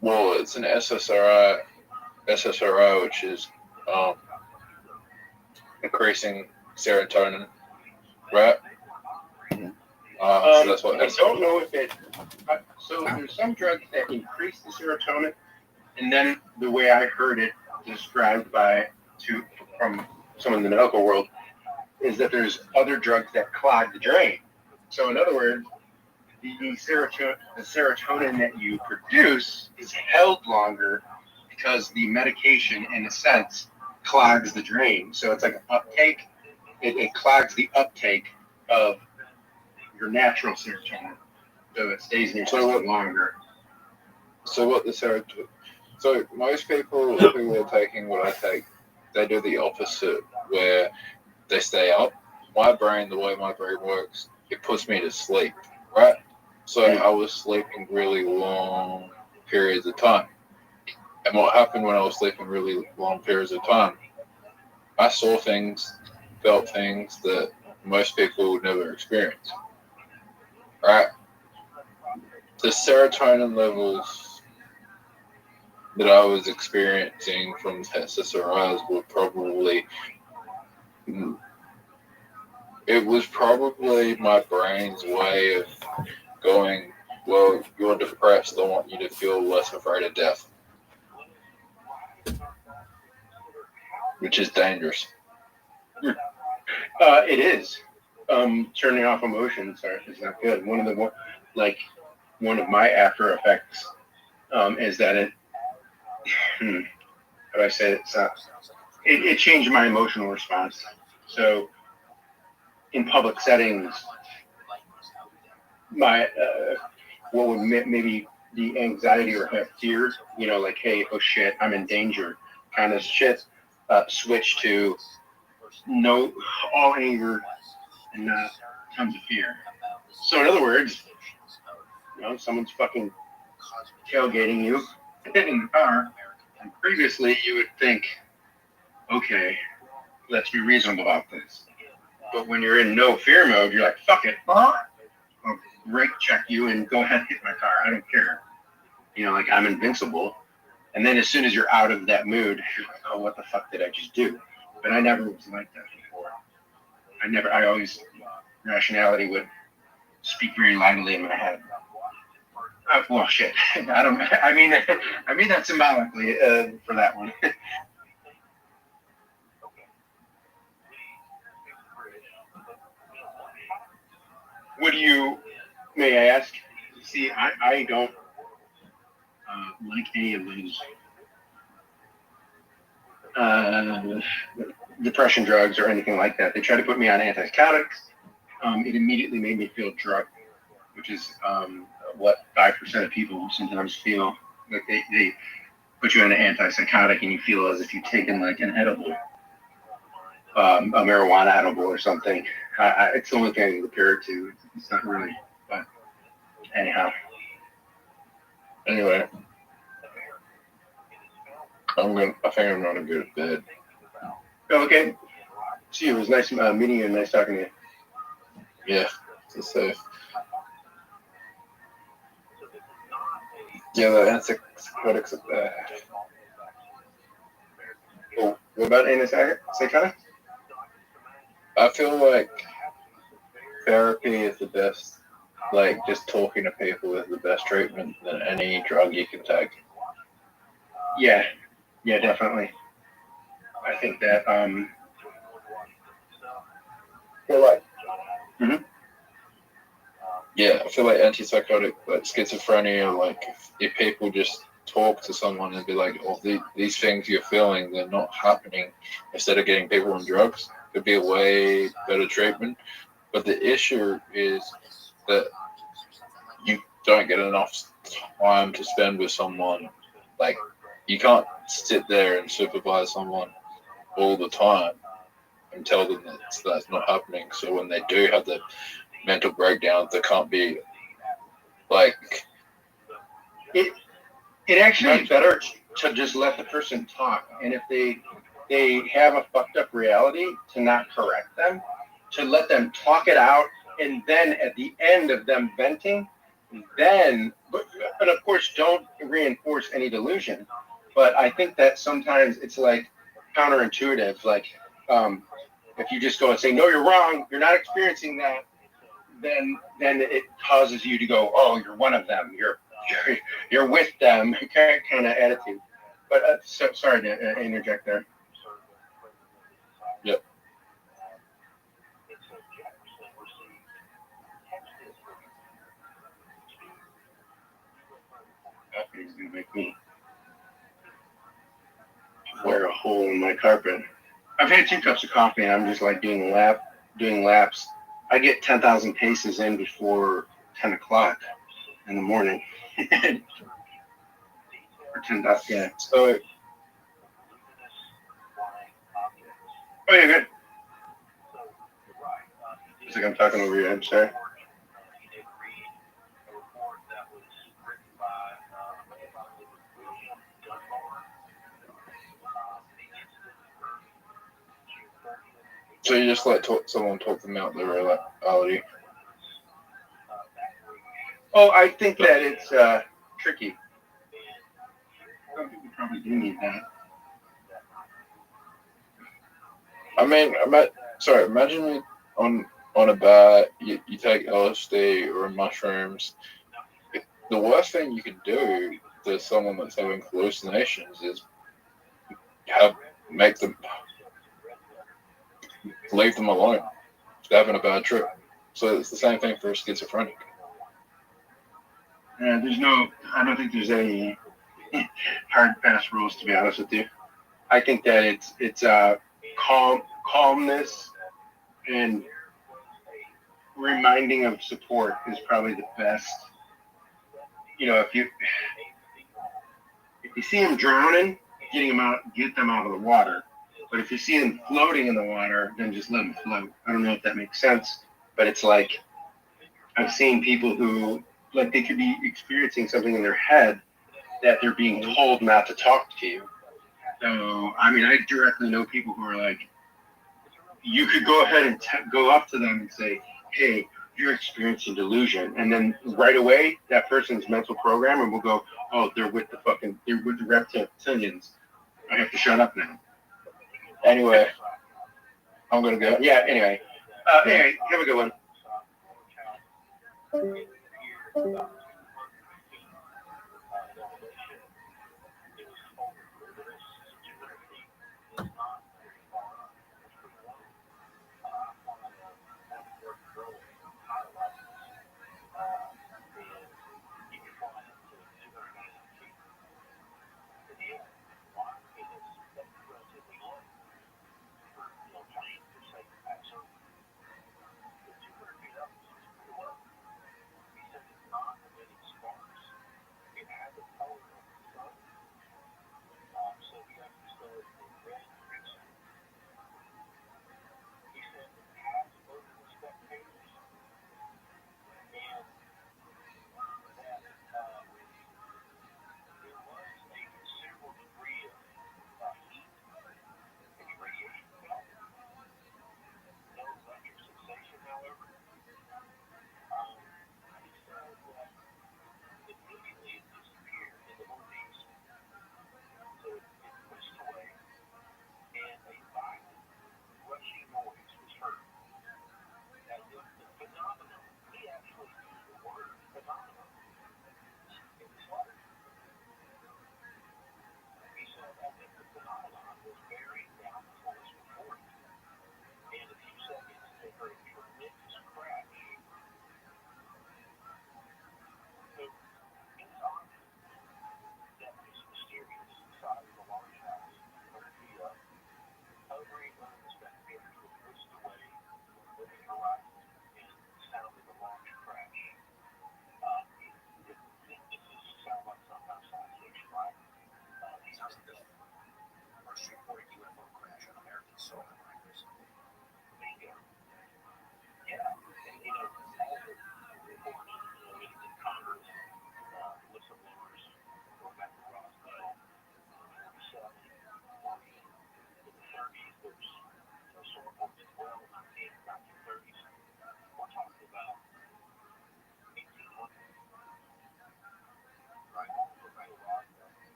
Well, it's an SSRI, which is increasing serotonin, right? So that's what. I don't know if it. So there's some drugs that increase the serotonin, and then the way I heard it described from someone in the medical world is that there's other drugs that clog the drain. So in other words, the serotonin that you produce is held longer because the medication, in a sense, clogs the drain. So it's like an uptake. It clogs the uptake of your natural serotonin, so it stays in your system longer. So what the serotonin? So most people who are taking what I take, they do the opposite, where they stay up. My brain, the way my brain works, it puts me to sleep, right? So I was sleeping really long periods of time. And what happened when I was sleeping really long periods of time? I saw things, felt things that most people would never experience. Right? The serotonin levels that I was experiencing from SSRIs were probably, it was probably my brain's way of going, well, you're depressed, I want you to feel less afraid of death. Which is dangerous. It is. Turning off emotions is not good. One of my after effects is that it. How do I say it? It changed my emotional response. So, in public settings, my what would maybe the anxiety or have fear, like, hey, oh shit, I'm in danger, kind of shit, switch to no, all anger and tons of fear. So in other words, someone's fucking tailgating you in the car, and previously you would think, okay, let's be reasonable about this. But when you're in no fear mode, you're like, fuck it, I'll brake check you and go ahead and hit my car. I don't care. Like, I'm invincible. And then as soon as you're out of that mood, you're like, oh, what the fuck did I just do? But I never was like that before. I always, rationality would speak very loudly in my head. Well, shit. I mean that symbolically for that one. May I ask? See, I don't like any of those depression drugs or anything like that. They tried to put me on antipsychotics. It immediately made me feel drugged, which is what 5% of people sometimes feel. Like they put you on an antipsychotic and you feel as if you've taken like an edible, a marijuana edible or something. It's the only thing I can compare it to. It's not really, but anyhow. Anyway, I think I'm gonna go to bed. Okay. See you. It was nice meeting you and nice talking to you. Yeah, it's safe. Yeah, the antipsychotics are bad. Oh, what about antipsychotics? I feel like therapy is the best. Like, just talking to people is the best treatment than any drug you can take. Yeah, definitely. I think that Yeah, I feel like antipsychotic, like schizophrenia, like if people just talk to someone and be like, "Oh, these things you're feeling, they're not happening," instead of getting people on drugs, it'd be a way better treatment. But the issue is that you don't get enough time to spend with someone. Like, you can't sit there and supervise someone all the time and tell them that that's not happening. So when they do have the mental breakdowns, they can't be like it actually is better to just let the person talk, and if they have a fucked up reality, to not correct them, to let them talk it out, and then at the end of them venting, and of course don't reinforce any delusion. But I think that sometimes it's like counterintuitive. Like if you just go and say, "No, you're wrong. You're not experiencing that," then it causes you to go, "Oh, you're one of them. You're with them," kind of attitude. But sorry to interject there. Yep. Coffee is gonna make me wear a hole in my carpet. I've had 2 cups of coffee and I'm just like doing laps. I get 10,000 paces in before 10 o'clock in the morning. Or 10,000, yeah. So, oh yeah, good. It's like I'm talking over you. I'm sorry. So you just let someone talk them out their reality. Oh, I think that it's tricky. Some people probably do need that. I mean, imagine me on a bar, you take LSD or mushrooms. The worst thing you can do to someone that's having hallucinations is make them leave them alone. They're having a bad trip. So it's the same thing for a schizophrenic. I don't think there's any hard fast rules, to be honest with you. I think that it's calmness and reminding of support is probably the best. You know, if you see them drowning, get them out of the water. But if you see them floating in the water, then just let them float. I don't know if that makes sense, but it's like I've seen people who, like, they could be experiencing something in their head that they're being told not to talk to you. So, I mean, I directly know people who are like, you could go ahead and go up to them and say, "Hey, you're experiencing delusion," and then right away that person's mental programmer will go, "Oh, they're with the reptilians. I have to shut up now." Anyway, I'm gonna go. Yeah. Anyway, anyway, have a good one.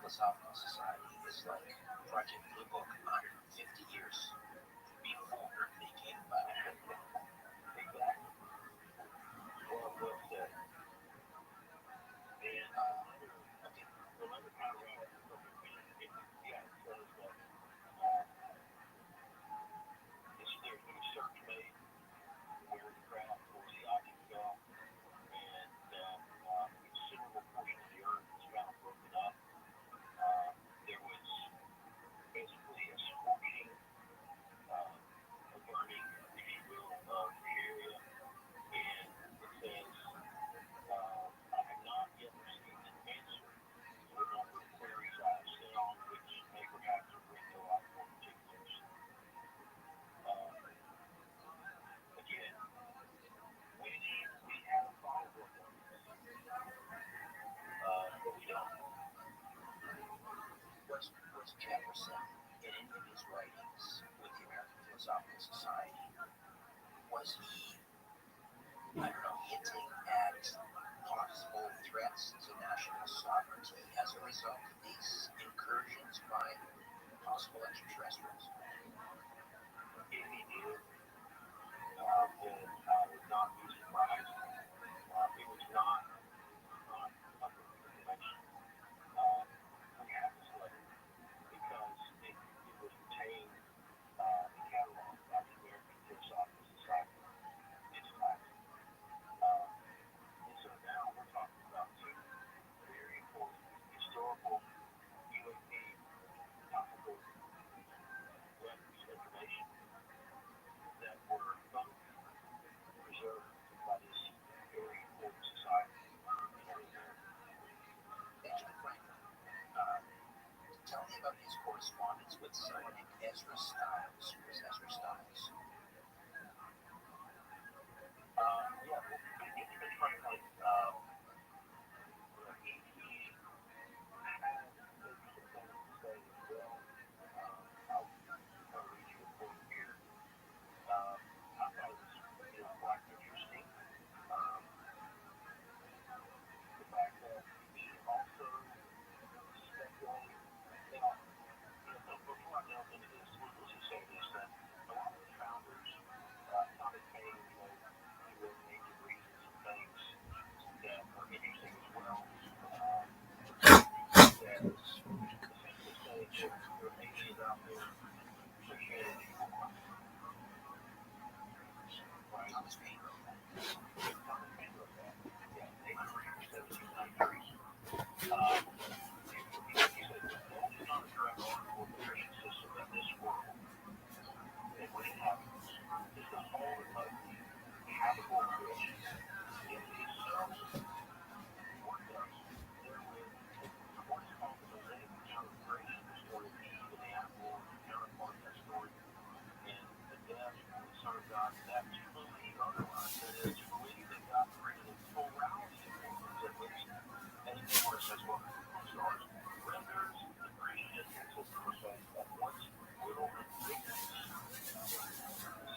Philosophical Society is like Project Blue Book 150 years before they came about. Exactly. Well said. And okay, remember how yeah, it says that there's been a search made where the craft or the object fell, and that a considerable portion of the earth was found broken up. There was basically a scorching, a burning, if you will, of the area, and it says, I have not yet received an answer to a number of queries I have sent on, which may perhaps bring to light more particulars. Again, we have a follow-up on this, but we don't. Was Jefferson in any of his writings with the American Philosophical Society, was he, I don't know, hinting at possible threats to national sovereignty as a result of these incursions by possible extraterrestrials? If he did, then I would not be surprised. It was not public information. We have this letter because it was retained in catalog by the American Philosophical Society. It's fact. And so now we're talking about two very important historical UAP topical letters, information that were both preserved by this very important society. Benjamin Franklin, tell me about his correspondence with someone named Ezra Stiles. Who was Ezra Stiles? Yeah, Benjamin Franklin, he had some things to say as well. I'll read you a quote here. I thought it was quite interesting. The fact that he also speculated. Now, before I delve into this, let's just say this: that a lot of the founders, Thomas Paine, he wrote Nature of Reason, some things that are interesting as well. That essentially say that there are aliens out there associated with people. Right? Thomas Paine wrote that. Thomas Paine wrote that. Yeah, Nature of Reason, 1793. He said, "Gold is not a direct article of the creation system in this world, and what it happens is the whole of the habitable creation is itself worked up therewith from what is called the Mosaic account of creation, the story of Eve and the animal, and the counterpart of that story, and the death of the Son of God, that to believe otherwise, that is, to believe that God created a plurality of things, at least, and of course, as well as stars, renders the Christian system at once will and ignorance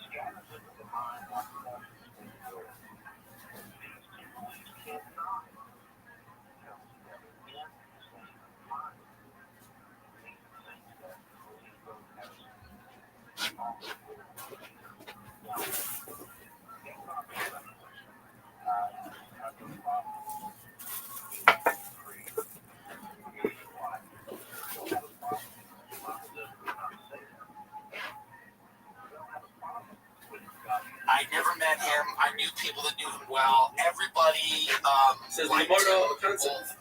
scatters into the mind like ashes in the air. These two beliefs cannot come together in the same mind. These things that believe both has all the will. Now, that's not the speculation. You have no problem with creed, creation life. You don't have a problem. The Bible doesn't say that. You don't have a problem with God. I never met him. I knew people that knew him well. Everybody says the Gemara concept.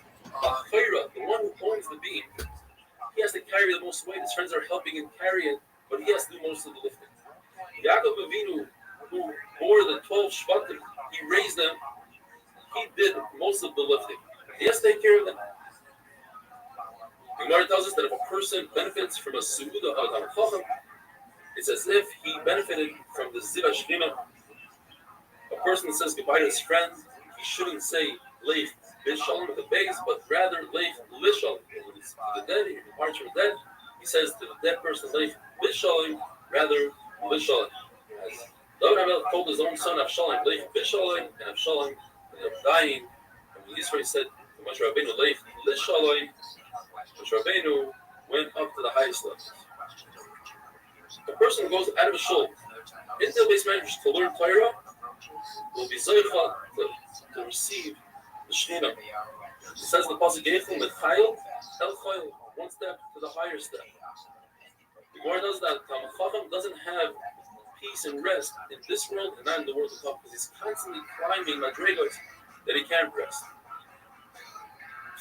The one who owns the beam, he has to carry the most weight. His friends are helping him carry it, but he has to do most of the lifting. Yaakov Avinu, who bore the 12 Shvatim, he raised them. He did most of the lifting. He has to take care of them. The Gemara tells us that if a person benefits from a Su'udah of a Chacham, it's as if he benefited from the Ziva Shechina. A person that says goodbye to his friend, he shouldn't say Leif Bishalom with the base, but rather Leif Lishalom. When he's for the dead, he departs from the dead, he says to the dead person Leif Bishalom, rather Lishalom. As David HaMelech told his own son Avshalom, Leif Bishalom, and Avshalom ended up dying. And when Yisrael said to Moshe Rabbeinu, Leif Lishalom, Moshe Rabbeinu went up to the highest levels. A person who goes out of a shul into the base measures to learn Torah will be zoicha to receive the Shekhinah. It says in the pasuk Yechel Mechayil El Chayil, one step to the higher step. The Gemara knows that Talmid Chacham doesn't have peace and rest in this world and not in the world to come because he's constantly climbing madrigas that he can't rest.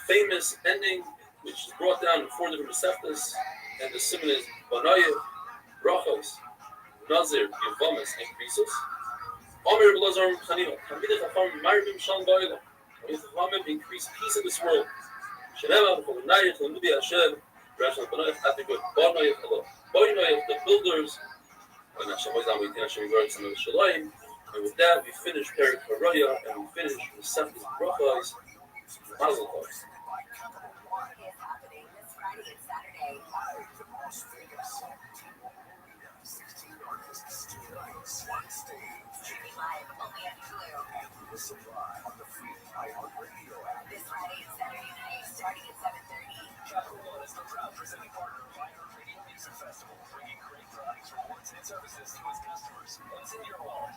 Famous ending, which is brought down in 4 different Masechtas, and the simon is Banayev, Brachos, Nazir, Yevamis, and Krisos. Omer Blazar Chanina, Tamid Chacham Marvim Shalom Ba'ila. Chachamim increase peace in this world. Shenema B'Cholnayich L'Nudi Hashem, Rashal Banayev Atikot, Banayev Allah, Banayev the builders, and Hashem was down with Hashem works in the Shalayim. And with that, we finish Perek Haraya, and we finish the Seftas Brachos. Mazel Tov. This Friday and Saturday night, starting at 7:30. Capital One is the proud presenting partner of iHeartRadio Music Festival, bringing great products, rewards, and services to its customers. What's in your wallet?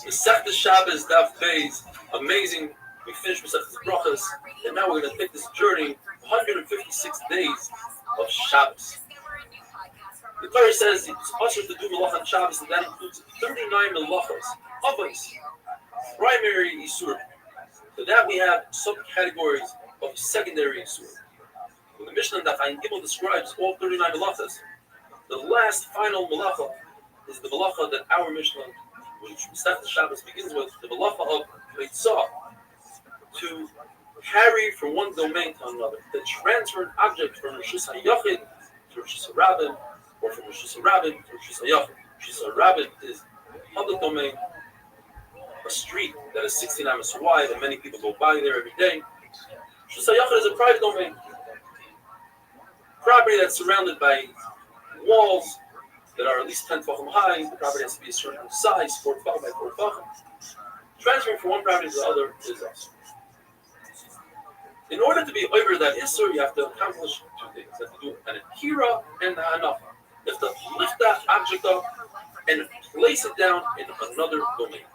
The Seftas Shabbos Daf Beis, amazing. We finished with Seftas Brachos, and now we're going to take this journey, 156 days of Shabbos. The Torah says it's usher to do Melach on Shabbos, and that includes 39 Melachos, Avos, primary Yisur. So that we have subcategories of secondary Yisur. When the Mishnah Daf Ayin Gimel describes all 39 Melachos, the last final Melacha is the Melacha that our Mishnah, which Seftas Shabbos begins with, the Melacha of Eitzah, to carry from one domain to another, to transfer an object from Rishus HaYachid to Rishus HaRabim, or from Rishus HaRabim to Rishus HaYachid. Rishus HaRabim is a public domain, a street that is 16 amos wide, and many people go by there every day. Rishus HaYachid is a private domain, property that's surrounded by walls that are at least 10 tefachim high. The property has to be a certain size, 4 tefachim by 4 tefachim. Transferring from one property to the other is awesome. In order to be over that Isser, you have to accomplish 2 things. You have to do an Akira and the Hanafa. You have to lift that object up and place it down in another domain.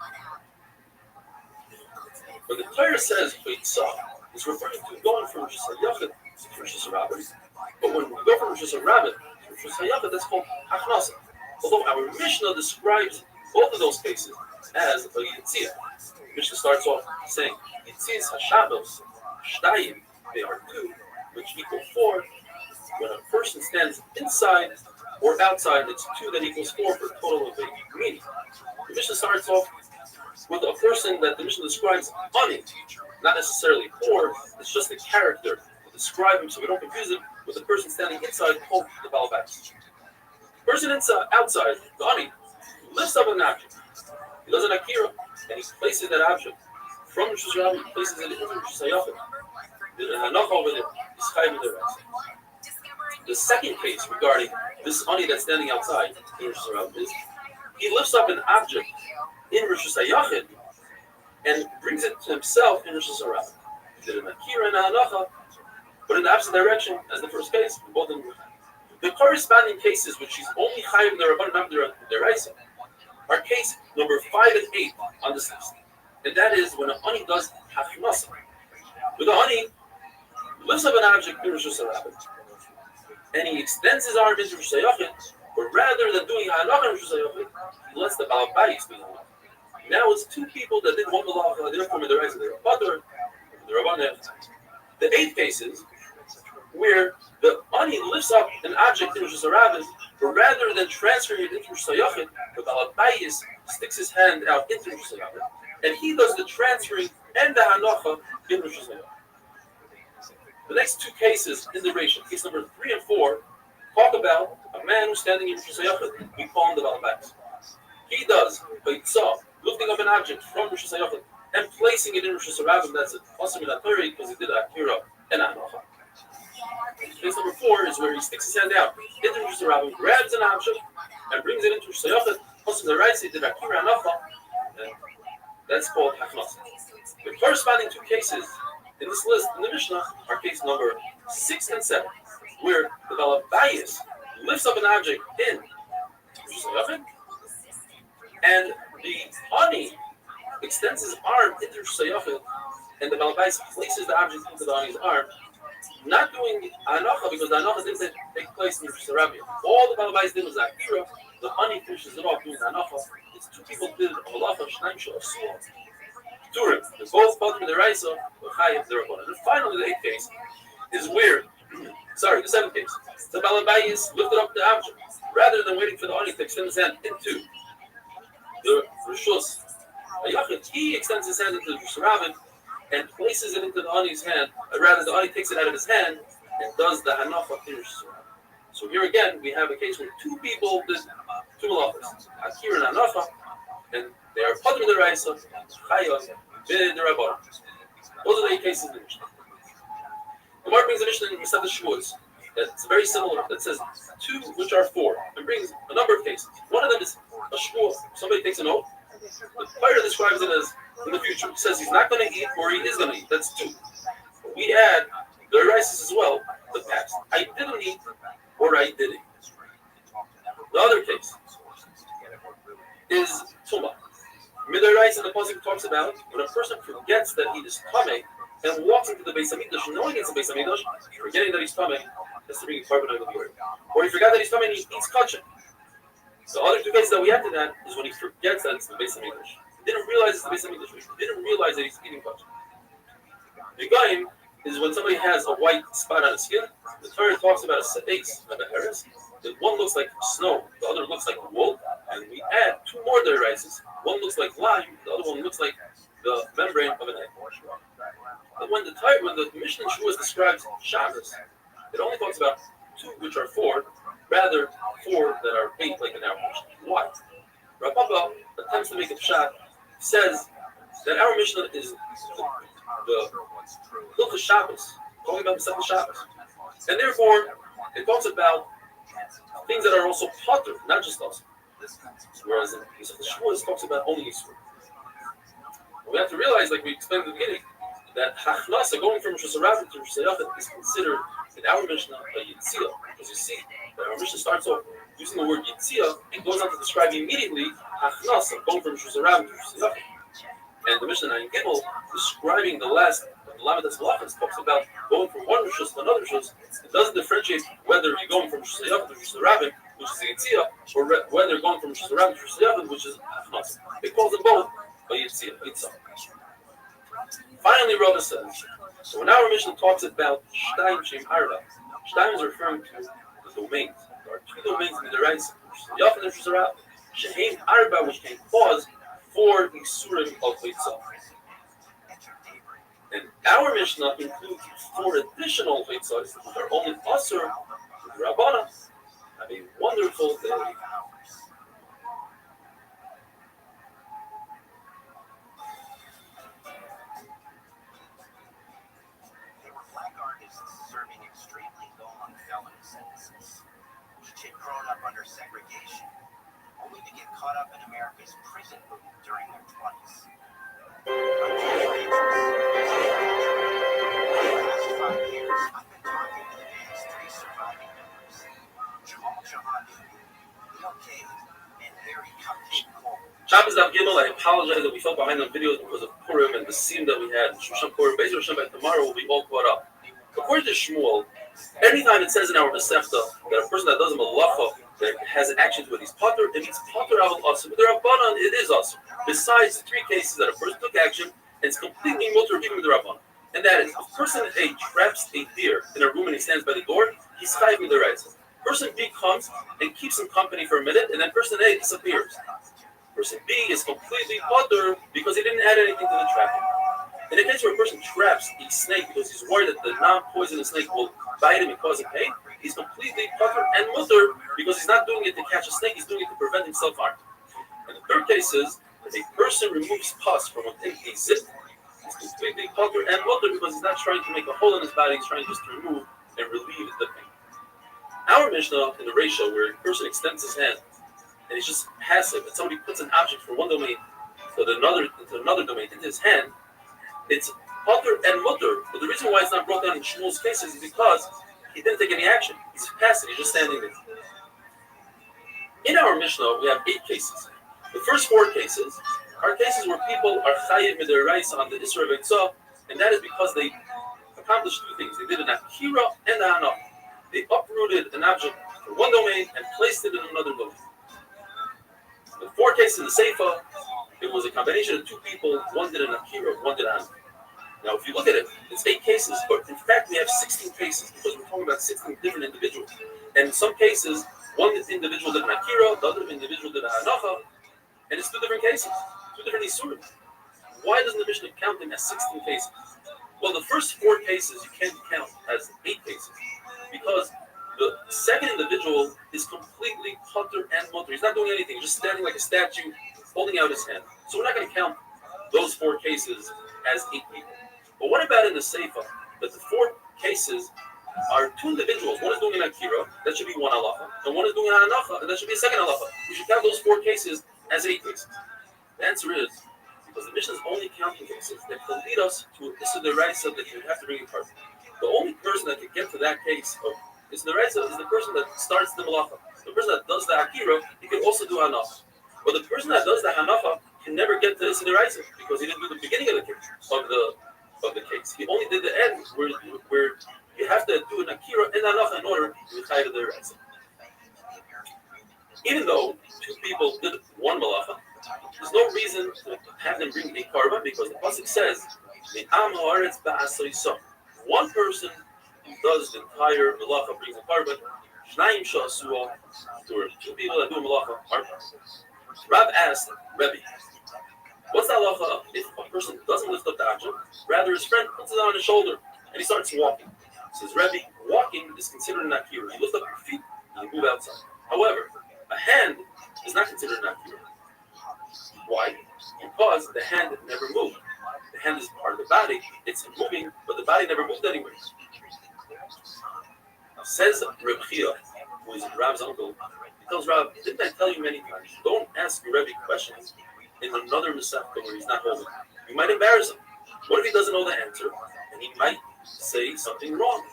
When the Torah says Eitzah, it's referring to going from Rishus HaYachid to Rishus HaRabim. But when we go from Rishus HaRabim to Rishus HaYachid, that's called Achnasa. Although our Mishnah describes both of those cases as a Yitzia. Mishnah starts off saying Yitzias HaShabbos Shtayim, they are 2, which equal 4. When a person stands inside or outside, it's 2 that equals 4 for a total of 8. Meaning, the Mishnah starts off with a person that the Mishnah describes ani, not necessarily poor. It's just a character to describe him, so we don't confuse it with the person standing inside called the Balabas. Person outside, the ani, lifts up an object. He does an akira, and he places that object from Rishus HaRabim, he places it in Rishus HaYachid. The Hanacha over there is chayv with the rest. The second case regarding this ani that's standing outside in Rishus HaRabim is he lifts up an object in Rishus HaYachid and brings it to himself in Rishus HaRabim. He did an akira and a hanacha, but in the opposite direction as the first case, both in the corresponding cases, which is only chayv the Rabban, not the Deraisa, are case number 5 and 8 on this list. And that is when an ani does hachnasa. When the ani lifts up an object in Rishus HaRabim, and he extends his arm into Rishus HaYachid, but rather than doing hanacha in Rishus HaYachid, he lets the Balabais do hanacha. Now it's 2 people that did one malacha, they don't come in the rise of the Rabbaner, the Rabbaner. The 8 cases where the ani lifts up an object in Rishus HaRabim, but rather than transferring it into Rishus HaYachid, the Balabais sticks his hand out into Rishus HaYachid, and he does the transferring and the hanacha in Rishus HaYachid. The next 2 cases in the ration, case number 3 and 4, talk about a man who's standing in Rishus HaYachid. We call him the Balabais. He does Eitzah, lifting up an object from Rishus HaYachid and placing it in Rishus HaRabim. That's it. Also in that Torah because he did Akira and Hanacha. Case number 4 is where he sticks his hand out into Rishus HaRabim, grabs an object, and brings it into Shayachet, Pasuk the Raisi, the Akira Anafa, and that's called Hachnas. The corresponding two cases in this list in the Mishnah are case number 6 and 7, where the Balabayas lifts up an object in Shayachet, and the Ani extends his arm into Shayachet, and the Balabayas places the object into the Ani's arm, not doing Anacha because the Anacha didn't take place in the Rabbi. All the Balabayas did was Akira. The Ani finishes it off doing Anacha. It's two people did Malacha, Shnaim Shal Asua. Turim. They're both part of the Raisa, Chayiv, the Rabbanan. And finally, the 8th case is where, the 7th case, the Balabayas lifted up the object rather than waiting for the Ani to extend his hand into the Rishus. He extends his hand into the Rishus Rabbin and places it into the Ani's hand, rather the Ani takes it out of his hand and does the Hanafa in Rishus Rabbin. So here again, we have a case where two people did two malachas, Akira and Hanafa, and they are part of the Raisa, Chayav, the Rabbanan. Those are the 8 cases in the Mishnah. The Gemara brings a Mishnah in Masechet Shavuos that's very similar, that says 2 which are 4, and brings a number of cases. One of them is a Shavuos. Somebody takes an oath. The Torah describes it as in the future. He says he's not going to eat or he is going to eat. That's 2. We add the Rises as well, the past. I didn't eat or I did eat. The other case is Tumah. Midarais in the Pasuk talks about when a person forgets that he is Tameh and walks into the Beis Hamikdash, knowing it's the Beis Hamikdash, forgetting that he's Tameh, has to bring a carbon out of the word. Or he forgot that he's Tameh and he eats kachim. The other 2 cases that we add to that is when he forgets that it's the Beis Hamikdash. He didn't realize it's the Beis Hamikdash. He didn't realize that he's eating kachim. The Gaim is when somebody has a white spot on his skin. The Torah talks about a se'es, a beheres. The one looks like snow, the other looks like wool, and we add 2 more derises. One looks like lime, the other one looks like the membrane of an egg. But when the Mishnah in Shavuos describes Shabbos, it only talks about 2 which are 4, rather 4 that are 8 like in our Mishnah. Why? Rav Papa attempts to make a pshat, says that our Mishnah is the Hilchos Shabbos, talking about the Masechet Shabbos, and therefore it talks about things that are also potter, not just us. Whereas in Masechet Shavuos talks about only Yisrael. We have to realize, like we explained at the beginning, that Hachnasa, going from Rishus Rabbin to Rishus Yachid, is considered in our Mishnah a Yitzia, because you see that our Mishnah starts off using the word Yitzia and goes on to describe immediately Hachnasa, going from Rishus Rabbin to Rishus Yachid. And the Mishnah in Gimel, describing the last Lamadas Malachas, talks about going from one Rishus to another Rishus. It doesn't differentiate whether you're going from Rishus Yachid to Rishus Rabbin, which is the Yitzia, or whether you're going from Rishus Rabbin to Rishus Yachid, which is Hachnasa. It calls them both a Yitzia, Yitzah. Finally, Rava says, so when our Mishnah talks about Shtaim Shem Arba, Shtaim is referring to the domains. There are 2 domains in the Raisa, Yachid and Rishus Rabbin, Shehem Arba, which can cause 4 Isurim of Yitzah. And our Mishnah includes 4 additional Yitzahs, which are only Asur, Rabbana. Have a wonderful day. Black artists serving extremely long felony sentences, each had grown up under segregation, only to get caught up in America's prison boom during their 20s. I'm Jay the last 5 years, I've been talking to the band's 3 surviving members, Jamal Jahanu, Neil Cave, and Harry Cupcake Cole. Shabbos Daf Gimel, I apologize that we fell behind on videos because of Purim and the scene that we had. Shushan Purim, Beis Rosh Hashanah, tomorrow will be all caught up. According to Shmuel, anytime it says in our Masechta that a person that does a malacha that has an action to it, he's potter, and he's potter avol asur. But the Rabbanan, it is asur. Besides 3 cases that a person took action and it's completely mutter even with the Rabbanan, and that is, if person A traps a deer in a room and he stands by the door, he's chayiv with the rights. Person B comes and keeps him company for a minute, and then person A disappears. Person B is completely potter because he didn't add anything to the trapping. In a case where a person traps a snake because he's worried that the non-poisonous snake will bite him and cause him pain, he's completely potter and mutter because he's not doing it to catch a snake, he's doing it to prevent himself harm. And the third case is, if a person removes pus from within a zip, he's completely potter and mutter because he's not trying to make a hole in his body, he's trying just to remove and relieve the pain. Our Mishnah in the ratio where a person extends his hand and he's just passive, and somebody puts an object from one domain to another domain into his hand, it's Potter and Mutter. But the reason why it's not brought down in Shmuel's cases is because he didn't take any action. He's passive. He's just standing there. In our Mishnah, we have 8 cases. The first 4 cases are cases where people are chayiv mid'oraisa on the Isra V'Tzah, and that is because they accomplished 2 things. They did an akira and a hanaf. They uprooted an object from one domain and placed it in another domain. The 4 cases in the Seifa, it was a combination of 2 people. One did an akira, one did a hanaf. Now, if you look at it, it's 8 cases, but in fact, we have 16 cases because we're talking about 16 different individuals. And in some cases, one individual did an akira, the other individual did a hanacha, and it's 2 different cases, 2 different isurim. Why doesn't the Mishnah count them as 16 cases? Well, the first 4 cases you can't count as 8 cases because the second individual is completely putter and mutter. He's not doing anything, he's just standing like a statue, holding out his hand. So we're not going to count those 4 cases as 8 people. But what about in the Seifa? That the 4 cases are 2 individuals. One is doing an akira, that should be 1 halacha, and one is doing an hanacha, and that should be a second halacha. We should count those 4 cases as 8 cases. The answer is because the Mishnah is only counting cases that can lead us to Issa Deraisa that you have to bring a card. The only person that can get to that case of Issa Deraisa is the person that starts the malacha. The person that does the akira, he can also do hanacha. But the person that does the hanacha can never get to Issa Deraisa because he didn't do the beginning of the case of the case. He only did the end where you have to do an akira and hanacha in order to be chayav deraisa. Even though 2 people did 1 malacha, there's no reason to have them bring a karban because the pasuk says, "Me'am haaretz ba'asayso." 1 person who does the entire malacha brings a karban. Shnayim sha'asua. There were 2 people that do a malacha. Rab asked Rebbe, "What's the halacha if a person doesn't lift up the object, rather his friend puts it on his shoulder and he starts walking?" Says Rebbe, walking is considered an akira. You lift up your feet and you move outside. However, a hand is not considered an akira. Why? Because the hand never moved. The hand is part of the body. It's moving, but the body never moved anywhere. Now says Reb Chia, who is Rab's uncle, he tells Rab, "Didn't I tell you many times, don't ask your Rebbe questions in another Masechta where he's not holding. You might embarrass him. What if he doesn't know the answer? And he might say something wrong.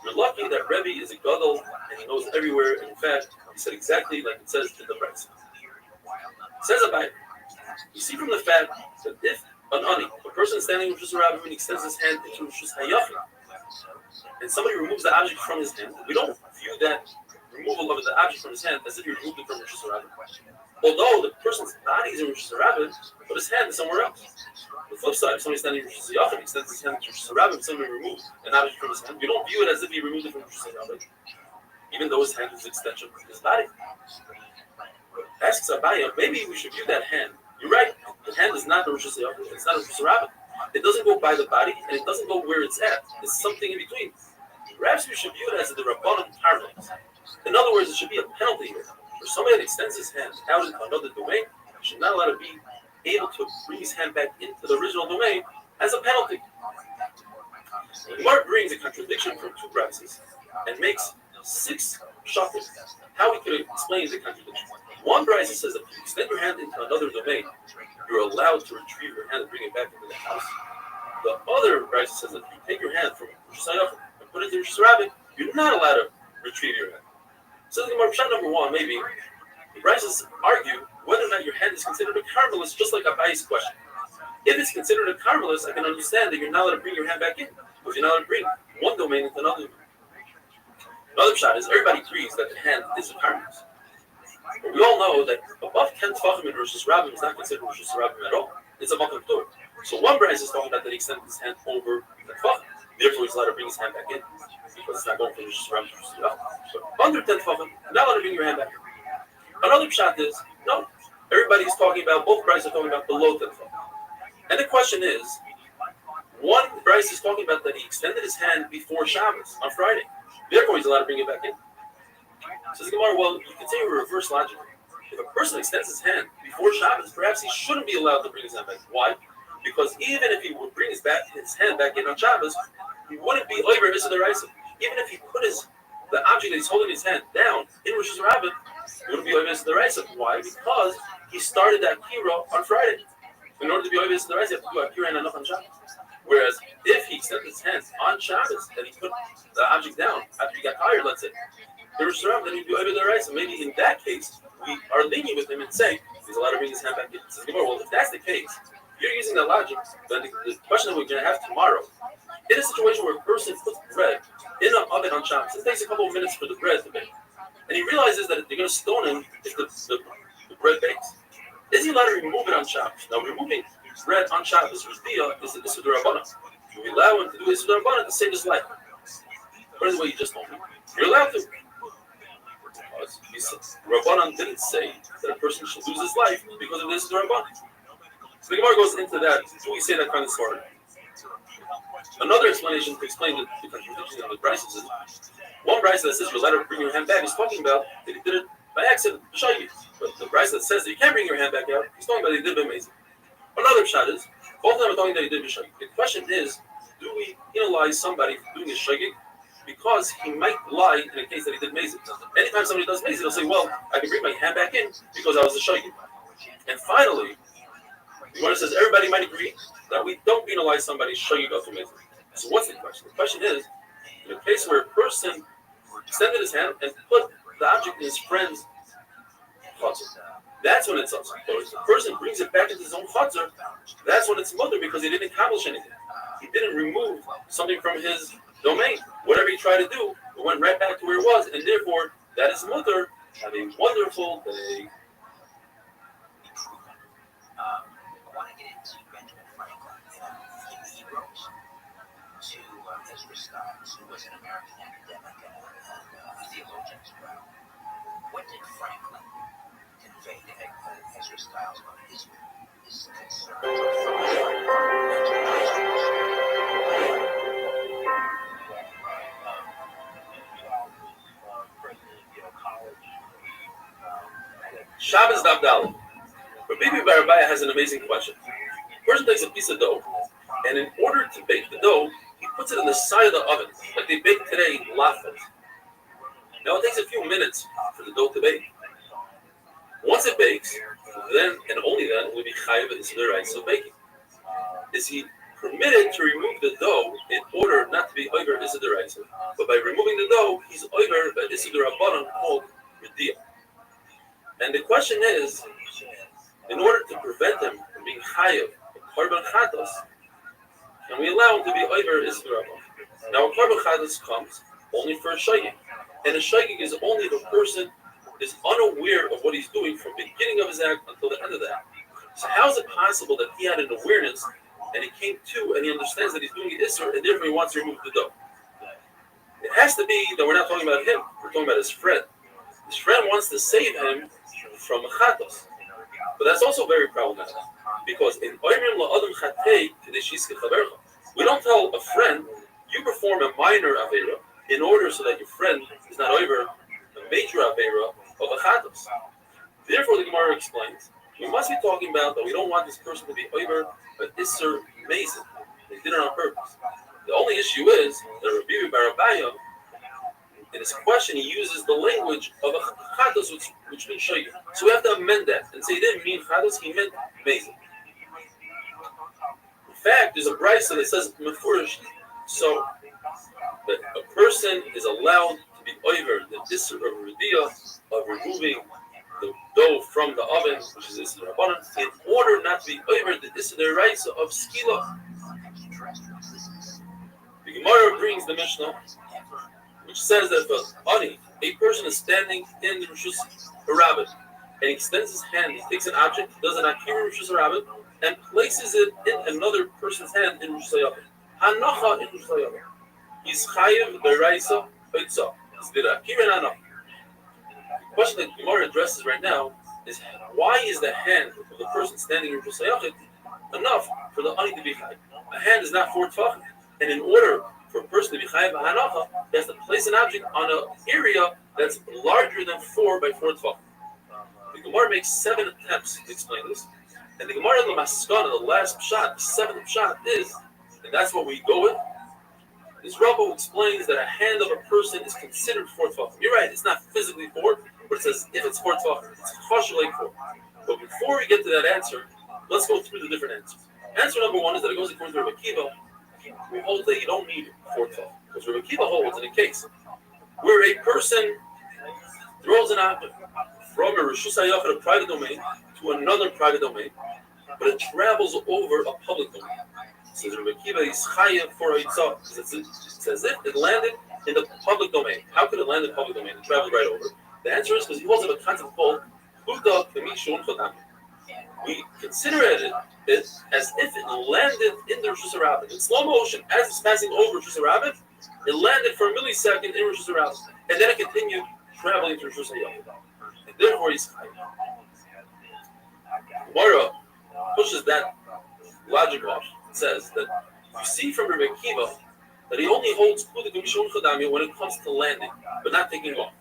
You're lucky that Rebbe is a gadol and he knows everywhere. And in fact, he said exactly like it says in the Brisa. It says about it. You see from the fact that if an ani, a person standing in Rosh Hashanah, and extends his hand into Rosh Hashanah, and somebody removes the object from his hand, we don't view that removal of the object from his hand as if he removed it from Rosh Hashanah. Although the person's body is in Rosh Hashanah, but his hand is somewhere else. The flip side, if somebody standing in Rosh Hashanah extends his hand to Rosh Hashanah, and somebody removes an object from his hand, we don't view it as if he removed it from Rosh Hashanah, even though his hand is an extension of his body. Asks Abaya, maybe we should view that hand. You're right. The hand is not the Rosh Hashanah. It's not a Rosh Hashanah. It doesn't go by the body, and it doesn't go where it's at. It's something in between. Perhaps we should view it as the Rabbanan Parallels. In other words, it should be a penalty here. For somebody that extends his hand out into another domain, he should not allow to be able to bring his hand back into the original domain as a penalty. The Gemara brings a contradiction from 2 brises and makes 6 shakos. How we could explain the contradiction? One brisa says that if you extend your hand into another domain, you're allowed to retrieve your hand and bring it back into the house. The other brisa says that if you take your hand from Rosh Hashanah and put it into Rosh Hashanah, you're not allowed to retrieve your hand. So the Gemara number 1, maybe the brises argue whether or not your hand is considered a carmelist, just like Abayi's question. If it's considered a carmelist, I can understand that you're not allowed to bring your hand back in, because you're not allowed to bring one domain into another domain. Another shot is everybody agrees that the hand is a carmelist. But we all know that above 10 tefachim in Rosh Hashanah is not considered Rosh Hashanah at all. It's a makom tur. So one brayz is talking about that he extended his hand over the tefachim. Therefore, he's allowed to bring his hand back in because it's not going from Rosh Hashanah to Rosh Hashanah. So under 10 tefachim, you're not allowed to bring your hand back in. Another shot is no. Everybody's talking about, both brayz are talking about below 10 tefachim. And the question is, one brayz is talking about that he extended his hand before Shabbos on Friday. Therefore, he's allowed to bring it back in. Says the Gemara, well, you can say a reverse logic. If a person extends his hand before Shabbos, perhaps he shouldn't be allowed to bring his hand back. Why? Because even if he would bring his hand back in on Shabbos, he wouldn't be over Issa D'Oraisa. Even if he put the object that he's holding in his hand down in Rosh Hashanah, He wouldn't be obvious the right. Why? Because he started that kira on Friday. In order to be obvious the right, you have to do a kira and enough on Shabbos. Whereas if he extended his hands on Shabbos and he put the object down after he got tired, let's say, then he'd be obvious the right. So maybe in that case, we are lenient with him and say he's allowed to bring his hand back in. Says, well, if that's the case, if you're using that logic, then the question that we're going to have tomorrow, in a situation where a person puts bread in an oven on Shabbos, it takes a couple of minutes for the bread to bake, and he realizes that they're going to stone him if the bread bakes. Is he allowed to remove it on Shabbos? Now, removing bread on Shabbos is the Issur D'Rabbanan. We allow him to do Issur D'Rabbanan to save his life. What is what you just told me? You're allowed to. Rabbanan didn't say that a person should lose his life because of this Rabbanan. So the Gemara goes into that. Do we say that kind of story? Another explanation to explain the contradiction of the Bryces is one Bryce that says you're allowed to bring your hand back is talking about that he did it by accident, Shagi. But the Bryce that says that you can't bring your hand back out, he's talking about that he did it amazing. Another shot is both of them are talking that he did it Shagi. The question is, do we penalize somebody for doing a Shagi? Because he might lie in a case that he did mazid. Anytime somebody does mazid, they'll say, well, I can bring my hand back in because I was a shaykhid. And finally, the Gemara says everybody might agree that we don't penalize somebody's shaykhid after mazid. So what's the question? The question is, in a case where a person extended his hand and put the object in his friend's chutzner, that's when it's also. So if the person brings it back into his own chutzner, that's when it's mother because he didn't accomplish anything. He didn't remove something from his domain. Whatever he tried to do, it went right back to where it was, and therefore, that is mother. Have a wonderful day. I want to get into Benjamin Franklin. He wrote to Ezra Stiles, who was an American academic and a theologian as well. What did Franklin convey to Ezra Stiles about his concerns or thoughts on Shabbos Dabdali. Rabbi Barabaya has an amazing question. A person takes a piece of dough, and in order to bake the dough, he puts it in the side of the oven, like they bake today lafas. Now it takes a few minutes for the dough to bake. Once it bakes, then and only then will be chayav and Issur D'Oraisa baking. Is he permitted to remove the dough in order not to be over Issur D'Oraisa? But by removing the dough, he's over the Issur D'Rabbanan called Redia. And the question is, in order to prevent him from being chayav, korban chatos, can we allow him to be over Issur D'Rabbanan? Now, a korban chatos comes only for a shaygig, and a shaygig is only if a person is unaware of what he's doing from the beginning of his act until the end of the act. So how is it possible that he had an awareness and he came to and he understands that he's doing an Issur and therefore he wants to remove the dough? It has to be that we're not talking about him, we're talking about his friend. His friend wants to save him from chatos. But that's also very problematic because in Oymrim la'adam chatei k'dei shiskeh chavercha, we don't tell a friend you perform a minor avera in order so that your friend is not over a major avera of a chatos. Therefore, the Gemara explains we must be talking about that we don't want this person to be over an Issur mazid. They did it on purpose. The only issue is that Rabbi Barabaya, in his question, he uses the language of a chatos, which means shaykhid. So we have to amend that and say he didn't mean chatos, he meant mazid. In fact, there's a brayso that says mefurish, so that a person is allowed to be over the Issur of Redia of removing the dough from the oven, which is Issur D'Rabbanan, in order not to be over the Issur D'Oraisa of skila. The Gemara brings the Mishnah, which says that if a person is standing in the Rishus Harabit and he extends his hand, he takes an object, does an akira Rishus Harabit, and places it in another person's hand in Rishus Hayabit. Hanacha in Rishus Hayabit. He's chayav D'Oraisa Oitza. He's did akira and hanacha. The question that Gemara addresses right now is why is the hand of the person standing in Rishus Hayabit enough for the ani to be chayav? A hand is not 4 tefachim, and in order for a person to be chayav hanacha, he has to place an object on an area that's larger than 4 by 4 tefachim. The Gemara makes 7 attempts to explain this, and the Gemara in the Maskana, the last pshat, the 7th pshat is, and that's what we go with. This Rabbi explains that a hand of a person is considered 4 tefachim. You're right; it's not physically 4, But it says if it's for Tvach, it's Chosh like for. But before we get to that answer, let's go through the different answers. Answer number one is that it goes according to Rabbi Akiva, who holds that you don't need 4 Tvach. Because Rabbi Akiva holds in a case where a person throws an object from a Rishus HaYachid, a private domain, to another private domain, but it travels over a public domain. Says Rabbi Akiva is chayav for a yitzah. It says it landed in the public domain. How could it land in the public domain? It traveled right over. The answer is because he holds of a concept called Huda Kemishun Chodam. We consider it as if it landed in the Rishus HaRabim. In slow motion, as it's passing over Rishus HaRabim, it landed for a millisecond in Rishus HaRabim. And then it continued traveling to Rishus HaYachid. And therefore he's chayav. Gemara pushes that logic off. It says that you see from Rabbi Akiva that he only holds Kudik Mishon Chodamia when it comes to landing, but not taking off.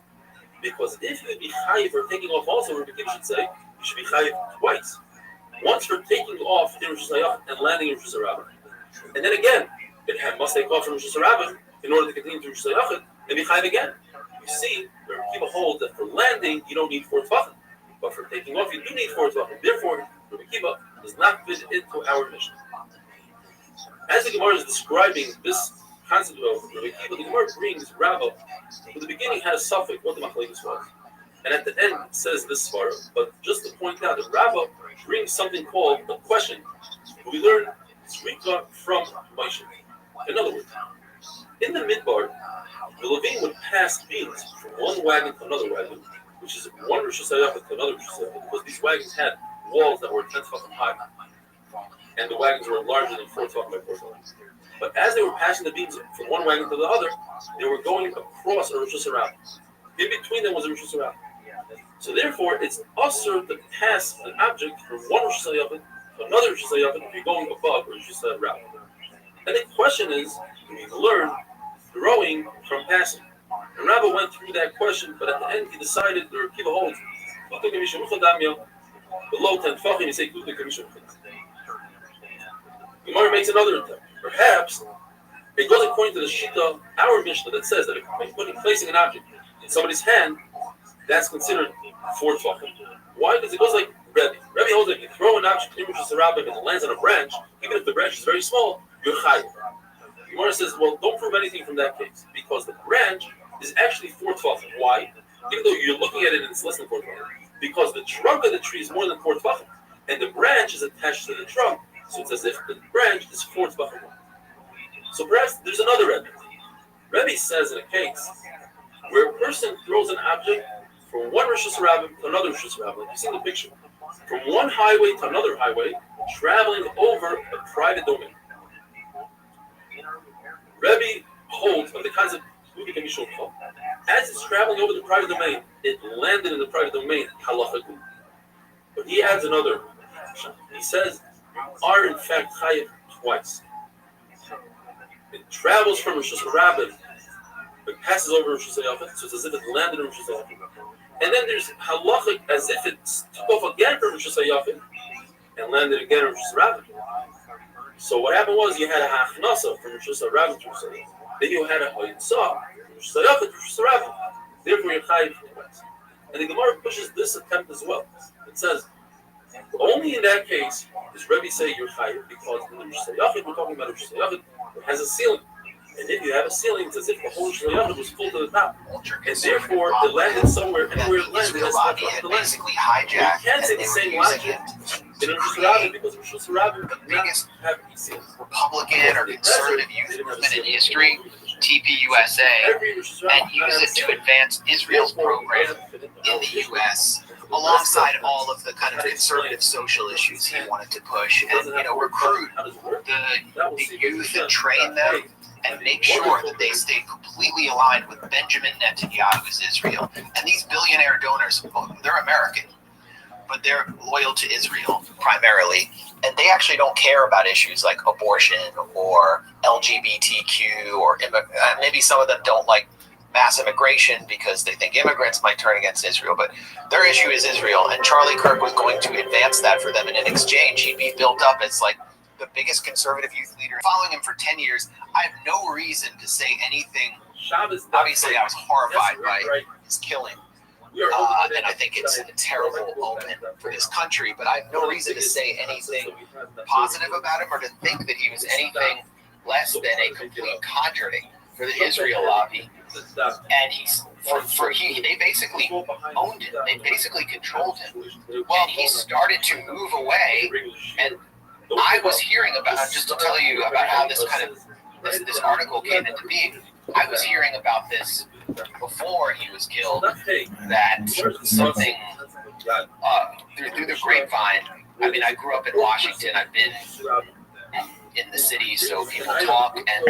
Because if you would be chayiv for taking off also, Rabbi Akiva should say, you should be chayiv twice. Once for taking off in Rishus HaYachid and landing in Rishus HaRabim. And then again, it must take off from Rishus HaRabim in order to continue to Rishus HaYachid and be chayiv again. You see, Rabbi Akiva holds that for landing, you don't need 4 Tvachim. But for taking off, you do need 4 Tvachim. Therefore, Rabbi Akiva does not fit into our mission. As the Gemara is describing this concept of Rabbi Akiva, the Gemara brings Rabbah, who in the beginning had a suffix, what the machlekes was. And at the end it says this svara. But just to point out that Rabbah brings something called a question. We learn Zrika from Moshe. In other words, in the Midbar, the Levine would pass beans from one wagon to another wagon, which is one Rishus HaYachid to another Rishus HaYachid, because these wagons had walls that were 10 tefachim high, and the wagons were larger than 4 tefachim by 4 tefachim. But as they were passing the beans from one wagon to the other, they were going across a Rishus HaRabim. In between them was a Rishus HaRabim. So therefore, it's usher to pass an object from one Rishus HaYachid to another Rishus HaYachid if you're going above Rishus HaRabim. And the question is, we learn throwing from passing. And Rabbah went through that question, but at the end he decided, the Rabbi Akiva holds, below 10 tefachim, he said, Gemara makes another attempt. Perhaps it goes according to the Shita, our Mishnah, that says that when placing an object in somebody's hand, that's considered 4 tefachim. Why? Because it goes like Rebbe. Rebbe holds that if you throw an object in Rishus HaRabim and it lands on a branch, even if the branch is very small, you're chayav. Gemara says, well, don't prove anything from that case, because the branch is actually 4 tefachim. Why? Even though you're looking at it and it's less than 4 tefachim. Because the trunk of the tree is more than 4 tefachim, and the branch is attached to the trunk, so it's as if the branch is 4 tefachim. So perhaps there's another Rebbe. Rebbe says in a case where a person throws an object from one Rishus HaRabim to another Rishus HaRabim, like you see in the picture, from one highway to another highway, traveling over a private domain. Rebbe holds of the concept as it's traveling over the private domain, it landed in the private domain, halachically. But he adds another. He says, you are in fact chayav twice. It travels from Rishus HaRabim, it passes over Rishus HaYachid, so it's as if it landed in Rishus HaYachid. And then there's halachic, as if it took off again from Rishus HaYachid and landed again in Rishus HaRabim. So what happened was you had a hachnasa from Rishus HaRabim to Rishus HaYachid. Then you had a hoyitzah from Rishus HaYachid to Rishus HaRabim. Therefore you're chayav twice. And the Gemara pushes this attempt as well. It says, only in that case does Rebbe say you're chayav, because in the Rishus HaYachid, we're talking about a Rishus HaYachid that has a ceiling. And if you have a ceiling, it's as if the whole Rishus HaYachid was full to the top. And therefore, it landed somewhere, and where it landed, that's not the land. You can't say the same logic in a Rishus HaRabim, because Rishus HaRabim does not have a ceiling. Republican or conservative youth movement in history, TPUSA, and use it to advance Israel's program in the U.S., alongside all of the kind of conservative social issues he wanted to push, and recruit the youth and train them and make sure that they stay completely aligned with Benjamin Netanyahu's Israel. And these billionaire donors, they're American, but they're loyal to Israel primarily, and they actually don't care about issues like abortion or LGBTQ, or maybe some of them don't like mass immigration because they think immigrants might turn against Israel, but their issue is Israel, and Charlie Kirk was going to advance that for them, and in exchange he'd be built up as like the biggest conservative youth leader. Following him for 10 years, I have no reason to say anything. Obviously I was horrified by his killing, and I think it's a terrible omen for this country. But I have no reason to say anything positive about him or to think that he was anything less than a complete conjuring for the Israel lobby. And they basically owned him. They basically controlled him. Well, he started to move away, and I was hearing about, just to tell you about how this kind of this article came into being. I was hearing about this before he was killed, that something through the grapevine. I mean, I grew up in Washington. I've been in the city, so people talk, and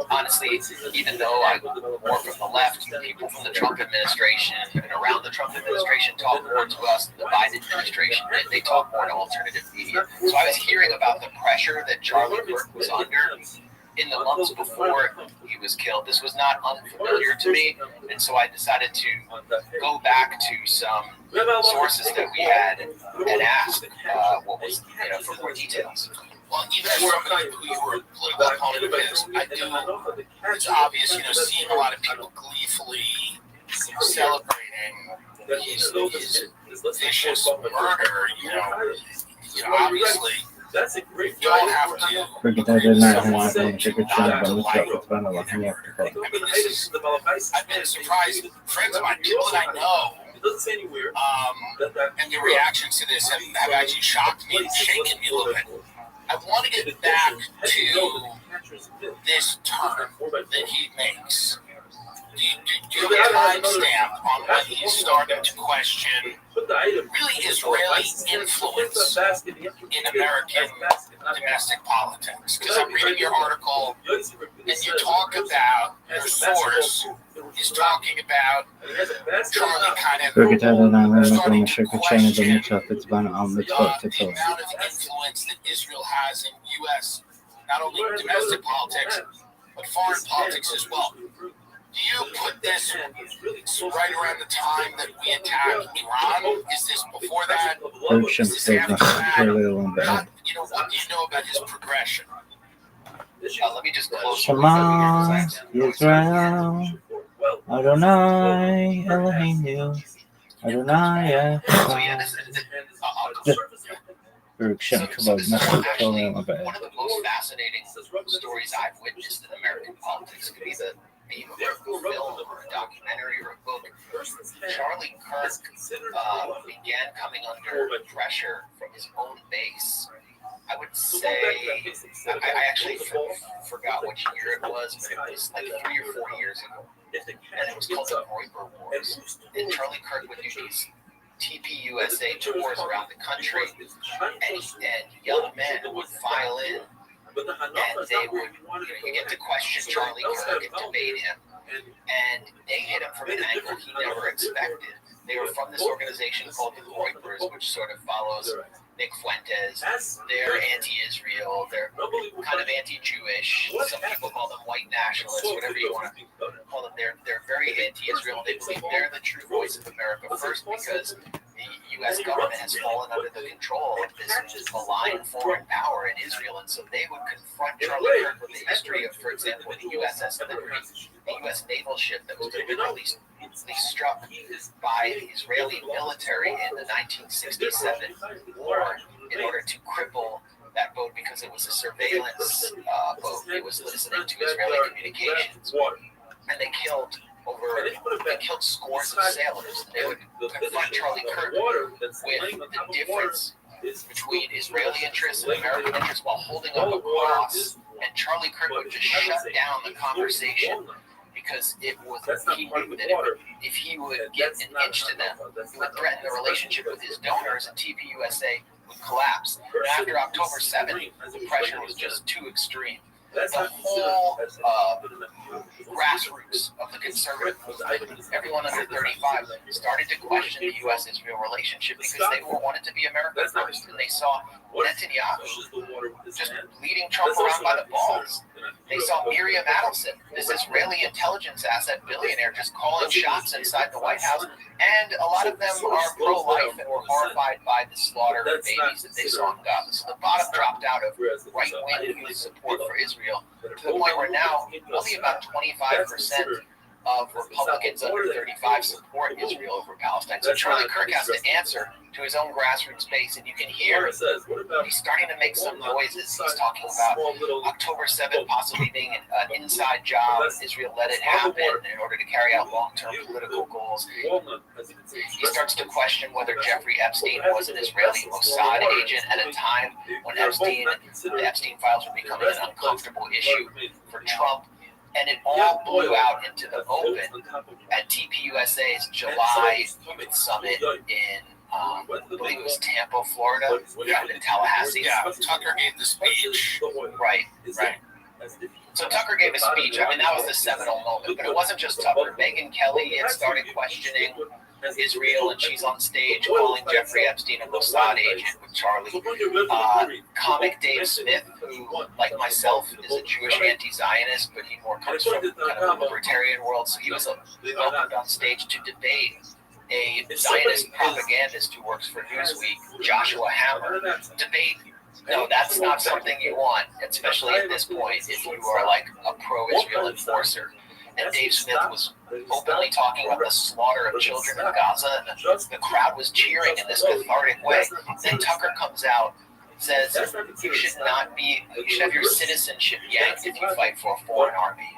honestly, even though I'm more from the left, people from the Trump administration and around the Trump administration talk more to us than the Biden administration. They talk more to alternative media. So I was hearing about the pressure that Charlie Kirk was under in the months before he was killed. This was not unfamiliar to me, and so I decided to go back to some sources that we had and ask what was, for more details. Well, even as somebody who you were a political opponent of his, I do, it's obvious, seeing a lot of people gleefully celebrating his vicious murder, obviously, you don't have to. I've been surprised, friends of mine, people that I know, and their reactions to this have actually shocked me and shaken me a little bit. I want to get back to this term that he makes. Do you have a timestamp on when he started to question really Israeli influence in American domestic politics? Because I'm reading your article, and you talk about, your source is talking about Charlie kind of starting to question the amount of influence that Israel has in U.S., not only domestic politics, but foreign politics as well. Do you put this right around the time that we attack Iran? Is this before that? Is this after that? What do you know about his progression? Let me just close. Shema Yisrael, Adonai Eloheinu, Adonai This is one of the most fascinating stories I've witnessed in American politics. It could be the theme of a film or a documentary or a book. Charlie Kirk began coming under pressure from his own base. I would say, I actually forgot which year it was, but it was like 3 or 4 years ago. And it was called the Groyper Wars. And Charlie Kirk would do these TPUSA tours around the country, and young men would file in, and they would get to question Charlie Kirk and debate him, and they hit him from an angle he never expected. They were from this organization called the Groypers, which sort of follows Nick Fuentes. They're anti-Israel, they're kind of anti-Jewish, some people call them white nationalists, whatever you want to call them. They're very anti-Israel. They believe they're the true voice of America, first because the U.S. government has fallen under the control of this malign foreign power in Israel, and so they would confront Charlie Kirk with the history of, for example, the USS Liberty, the U.S. naval ship that was deliberately struck by the Israeli military in the 1967 war in order to cripple that boat because it was a surveillance boat. It was listening to Israeli communications, and they killed scores of sailors. They would confront Charlie Kirk with the difference between Israeli interests and American interests while holding up a cross, and Charlie Kirk would just shut down the conversation because it was he knew that if he would get an inch to them, it would threaten the relationship with his donors, and TPUSA would collapse. And after October 7th, the pressure was just too extreme. The whole grassroots of the conservative movement, everyone under 35, started to question the U.S.-Israel relationship because they wanted to be America first, and they saw Netanyahu just leading Trump around by the balls. They saw Miriam Adelson, this Israeli intelligence asset billionaire, just calling shots inside the White House, and a lot of them are pro-life and were horrified by the slaughter of babies that they saw in Gaza. So the bottom dropped out of right-wing support for Israel to the point where now only about 25% of Republicans under 35 support Israel over Palestine. So Charlie Kirk has to answer to his own grassroots base, and you can hear he's starting to make some noises. He's talking about October 7th possibly being an inside job. Israel let it happen in order to carry out long-term political goals. He starts to question whether Jeffrey Epstein was an Israeli Mossad agent at a time when the Epstein files were becoming an uncomfortable issue for Trump. And it all blew out into the open at TPUSA's July Youth Summit in, I believe it was Tampa, Florida, in Tallahassee. Yeah, Tucker gave the speech. Right. So Tucker gave a speech. I mean, that was the seminal moment. But it wasn't just Tucker. Megyn Kelly had started questioning Israel, and she's on stage calling Jeffrey Epstein a Mossad agent with Charlie. Comic Dave Smith, who, like myself, is a Jewish anti-Zionist, but he more comes from kind of the libertarian world, so he was welcomed on stage to debate a Zionist propagandist who works for Newsweek, Joshua Hammer. Debate. No, that's not something you want, especially at this point, if you are like a pro-Israel enforcer. And Dave Smith was openly talking about the slaughter of children in Gaza, and the crowd was cheering in this cathartic way. Then Tucker comes out, says you should have your citizenship yanked if you fight for a foreign army.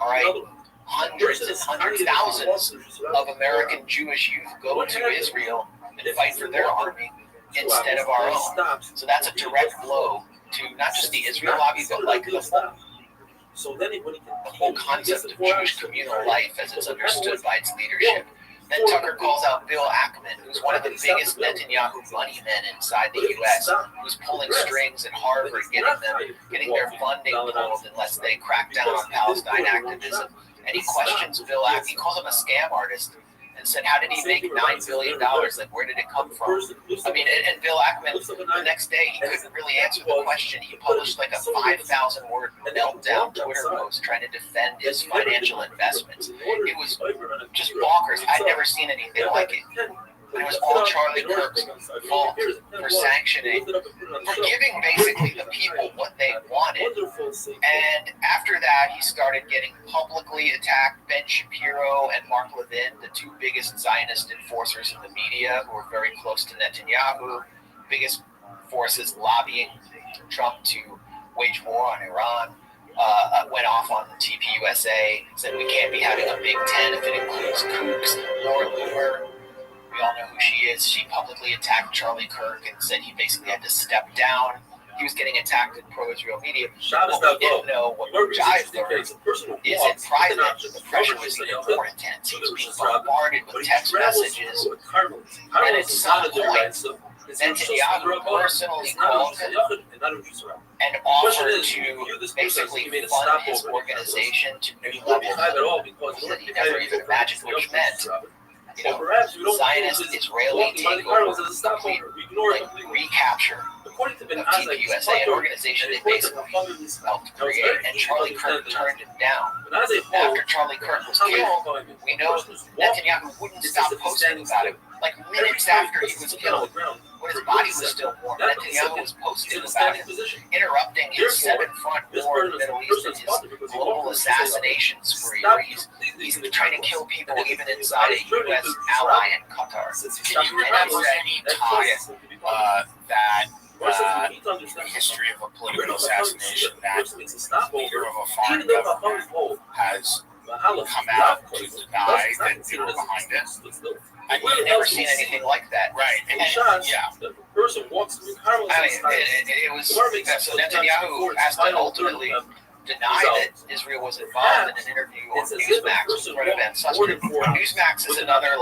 All right? Hundreds and hundreds, thousands of American Jewish youth go to Israel and fight for their army instead of our own. So that's a direct blow to not just the Israel lobby, but like the whole concept of Jewish communal life as it's understood by its leadership. Then Tucker calls out Bill Ackman, who's one of the biggest Netanyahu money men inside the U.S., who's pulling strings at Harvard, getting their funding pulled unless they crack down on Palestine activism. And he questions Bill Ackman. He calls him a scam artist and said, how did he make $9 billion? Like, where did it come from? I mean, and Bill Ackman, the next day, he couldn't really answer the question. He published like a 5,000-word meltdown Twitter post trying to defend his financial investments. It was just bonkers. I'd never seen anything like it. It was all Charlie Kirk's fault for sanctioning, for giving basically the people what they wanted. And after that, he started getting publicly attacked. Ben Shapiro and Mark Levin, the two biggest Zionist enforcers in the media, who were very close to Netanyahu, biggest forces lobbying Trump to wage war on Iran, went off on TPUSA, said we can't be having a Big Ten if it includes kooks. Laura Loomer, we all know who she is. She publicly attacked Charlie Kirk and said he basically had to step down. He was getting attacked in pro-Israel media. What we didn't know, what Jai learned, is in private, the pressure was even more intense. He was being bombarded with text messages. And at some point, Netanyahu personally called him and offered to basically fund his organization to new levels that he never even imagined, which meant Zionist Israeli takeover, complete recapture of TPUSA, an organization they basically helped create, and Charlie Kirk turned him down. After Charlie Kirk was killed, we know Netanyahu wouldn't stop posting about it. Like minutes after he was killed, when his body was still warm, Netanyahu was posting about him, interrupting his seven-front war in the Middle East and his global assassination spree, where he's trying to kill people even inside a U.S. ally in Qatar. Can you remember any time that the history of a political assassination that the leader of a foreign government has come out to deny that they were behind it? I've never seen anything like that. Right. And the person walks through it was so Netanyahu has to ultimately deny that Israel was involved in an interview on Newsmax with Fred Van Susteren. Newsmax is another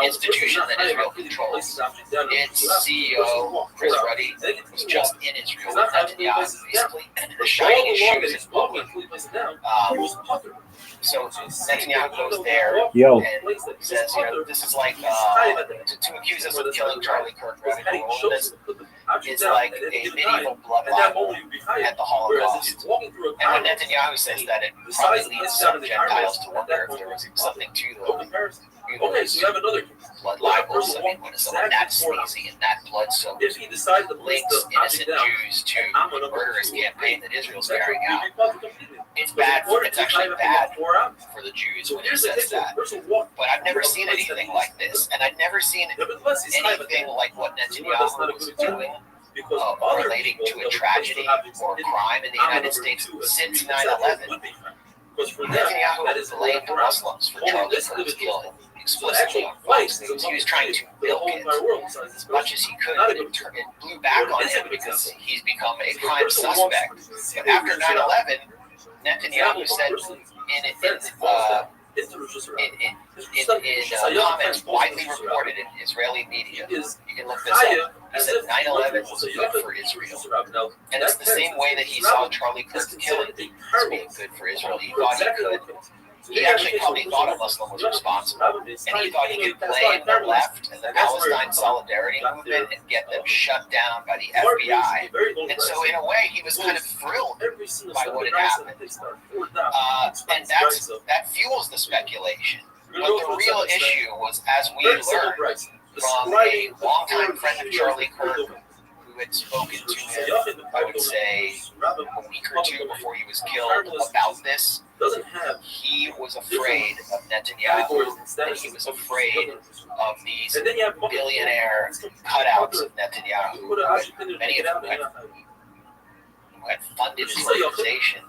institution that Israel controls. Its CEO, Chris Ruddy, was just in Israel with Netanyahu, basically shining his shoes in public. So Netanyahu goes there and says, this is like, to accuse us of killing Charlie Kirk, it's like a medieval blood libel at the Holocaust. And when Netanyahu says that, it probably leads some Gentiles to wonder if there was something to Okay, so you have another blood libels. I mean, when is someone that sneezy and that blood-soaked if he decided to place links the innocent Jews to the murderous campaign that Israel's carrying out? It's bad. It's actually bad for the Jews when he says that. But I've never seen anything like this, and I've never seen anything like what Netanyahu was doing relating to a tragedy or a crime in the United States since 9/11. Netanyahu has blamed Muslims for Charlie Kirk's killing explicitly on Fox News. He was trying to milk it as much as he could, but it blew back on him because he's become a prime suspect. But after 9/11, Netanyahu said in comments widely reported in Israeli media, you can look this up, he said 9/11 was good for Israel. And it's the same way that he saw Charlie Kirk's killing as being good for Israel. He thought he could. He actually probably thought a Muslim was responsible, and he thought he could blame the left and the Palestine Solidarity Movement and get them shut down by the FBI. And so, in a way, he was kind of thrilled by what had happened. And that fuels the speculation. But the real issue was, as we learned from a longtime friend of Charlie Kirk, who had spoken to him, I would say, a week or two before he was killed about this, he was afraid of Netanyahu, and he was afraid of these billionaire cutouts of Netanyahu, many of whom had funded his organization.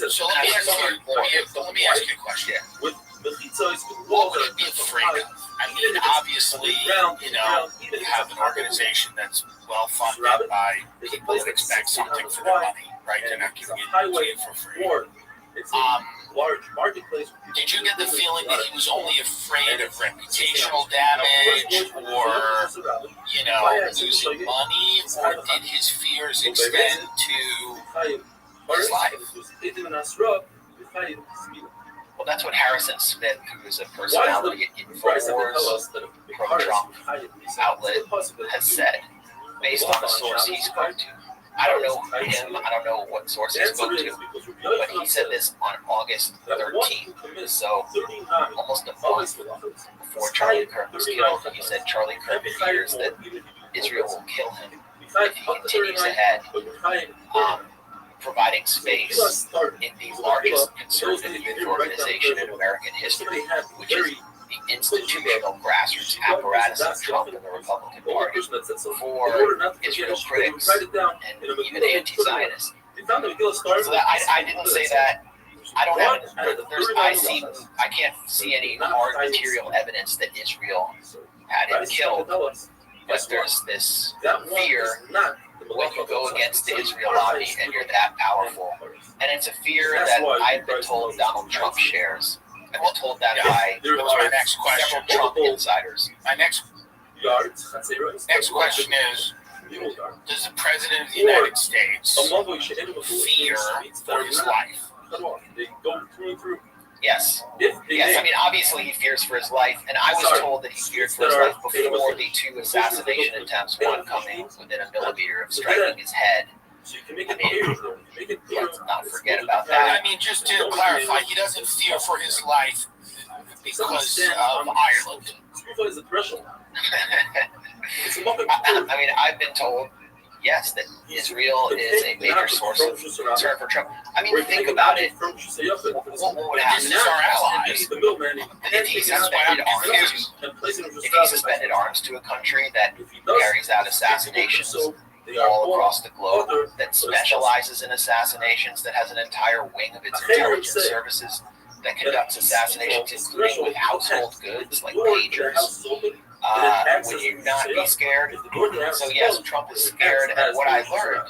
So let me ask you a question. What would it be afraid of? I mean, obviously, you have an organization that's well funded by people that expect something for their money, right? They're not giving it to you for free. Did you get the feeling that he was only afraid of reputational damage or, losing money, or did his fears extend to his life? Well, that's what Harrison Smith, who is a personality at InfoWars, pro-Trump outlet, has said, based on the source he spoke to. I don't know him, I don't know what source he spoke to, but he said this on August 13th, so almost a month before Charlie Kirk was killed. He said Charlie Kirk fears that Israel will kill him if he continues ahead, providing space in the largest conservative youth organization in American history, which is the institutional grassroots apparatus of Trump and the Republican Party for Israel critics and even anti-Zionists. So I didn't say that. I don't have. I can't see any hard material evidence that Israel had him killed, but there's this fear when you go against the Israel lobby and you're that powerful, and it's a feir that I've been told Donald Trump shares. I've been told that by my next question. Trump insiders. My next question is, does the President of the United States fear for his life? Yes. Yes. I mean, obviously he fears for his life, and I was told that he feared for his life before the 2 assassination attempts, one coming within a millimeter of striking his head. I mean, let's not forget about that. I mean, just to clarify, he doesn't fear for his life because of Ireland. I mean, I've been told, yes, that Israel is a major source of concern for Trump. I mean, think about it. What would happen? This is our allies. If he suspended arms to a country that carries out assassinations all across the globe, that specializes in assassinains, that has an entire wing of its intelligence services that conducts assassinations, including with household goods like pagers, would you not be scared? So yes, Trump is scared, and what I learned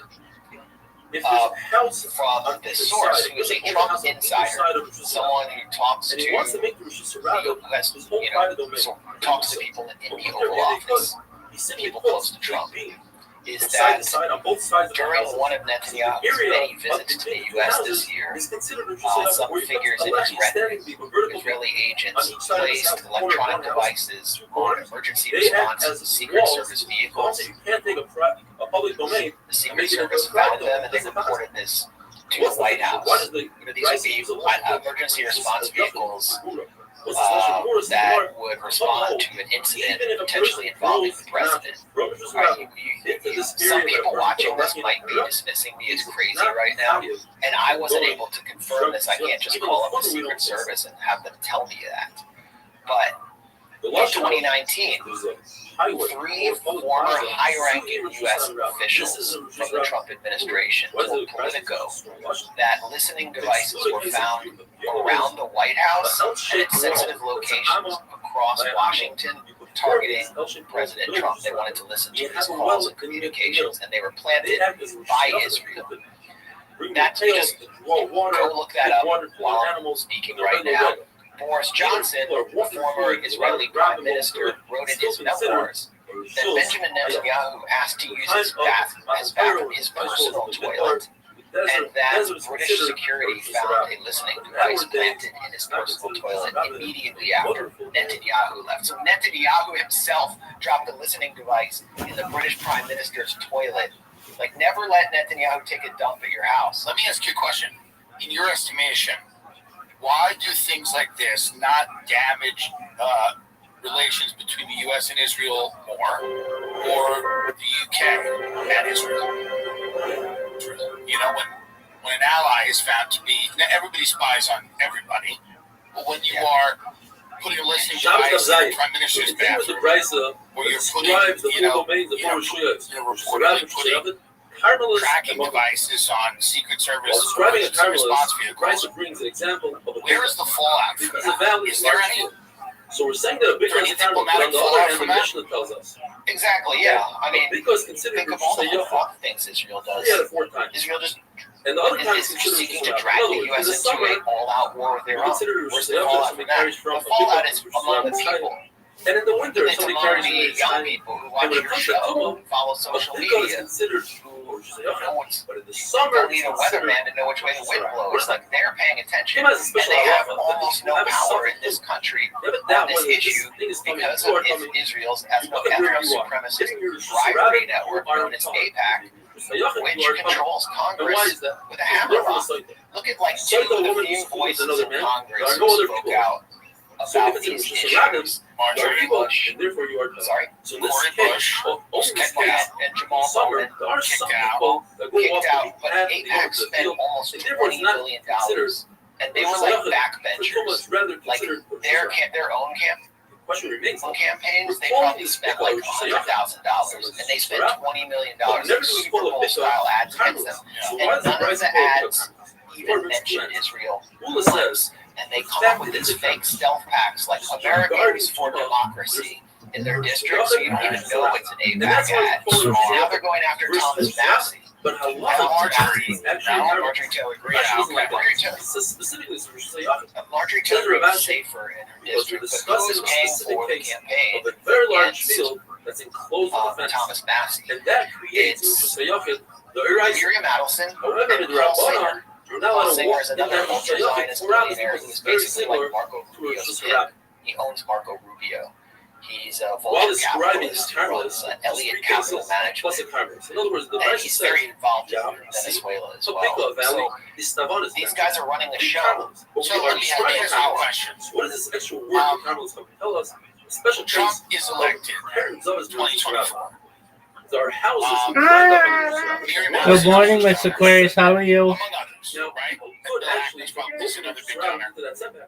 from this source, who is a Trump insider, someone who talks to talks to people in the Oval Office, people close to Trump, is that during one of Netanyahu's many visits to the U.S. this year, some figures in his retinue, Israeli agents, placed electronic devices on emergency response Secret Service vehicles. The Secret Service found them, and they reported this to the White House. These would be emergency response vehicles that would respond to an incident potentially involving the president. Some people watching this might be dismissing me as crazy right now, and I wasn't able to confirm this. I can't just call up the Secret Service and have them tell me that. But in 2019, 3 former high-ranking U.S. officials from the Trump administration told Politico that listening devices were found around the White House and at sensitive locations across Washington targeting President Trump. They wanted to listen to his calls and communications, and they were planted by Israel. That's just go look that up while I'm speaking right now. Boris Johnson, former Israeli prime minister, wrote in his memoirs that Benjamin Netanyahu asked to use his bathroom, his personal toilet, and that British security found a listening device planted in his personal toilet immediately after Netanyahu left. So Netanyahu himself dropped a listening device in the British prime minister's toilet. Like, never let Netanyahu take a dump at your house. Let me ask you a question. In your estimation, why do things like this not damage relations between the U.S. and Israel more, or the UK and Israel? You know, when an ally is found to be, everybody spies on everybody, but when you are putting a listening device in the prime minister's bathroom, or you're putting, you're reportedly putting tracking devices on Secret Service response vehicles. Where is the fallout from that? Is there any? So we're saying that a big diplomatic fallout from that tells us. Exactly, yeah. I mean, because considering think of all the fun things Israel does. Israel just and the other times is seeking to drag the U.S. into an all-out war with Iran. Where's the fallout from that? The fallout is among the people. And in the winter, it's among the young people who watch your show, follow social media. But in the summer, don't need a weatherman to know which way the wind blows. Like, they're paying attention, and they have almost no power in this country on this issue because of Israel's ethno-supremacist bribery network known as AIPAC, which controls Congress with a hammer. Look at, like, two of the few voices in Congress who spoke out about these issues. Marjorie Bush, So this case, and Jamal Bowman kicked out, but AIPAC spent almost $20 million, and they were like backbenchers. Like, their own campaigns, they probably spent like $100,000, and they spent $20 million in Super Bowl style ads against them, and none of the ads even mentioned Israel once. And they come up with these fake stealth packs like Americans for Democracy in their district, so you don't even know it's an AIPAC ad. Now they're going after Thomas Massey. But Marjorie Taylor Greene. Marjorie Taylor is safer in her district, but who's paying for the campaign that's enclosed Thomas Massey? And that creates Miriam Adelson and Paul Singer. Paul Singer is another ultra-Zionist billionaire who's basically like Marco Rubio's kid. He owns Marco Rubio. He's a vulture capitalist who runs Elliott Capital Management. And he's very involved in Venezuela as well. So these guys are running the show. So let me ask you questions. What is this extra word that Carlos coming to tell us? Special Trump is elected in 2024. Our houses Good morning, Mr. Aquarius. How are you?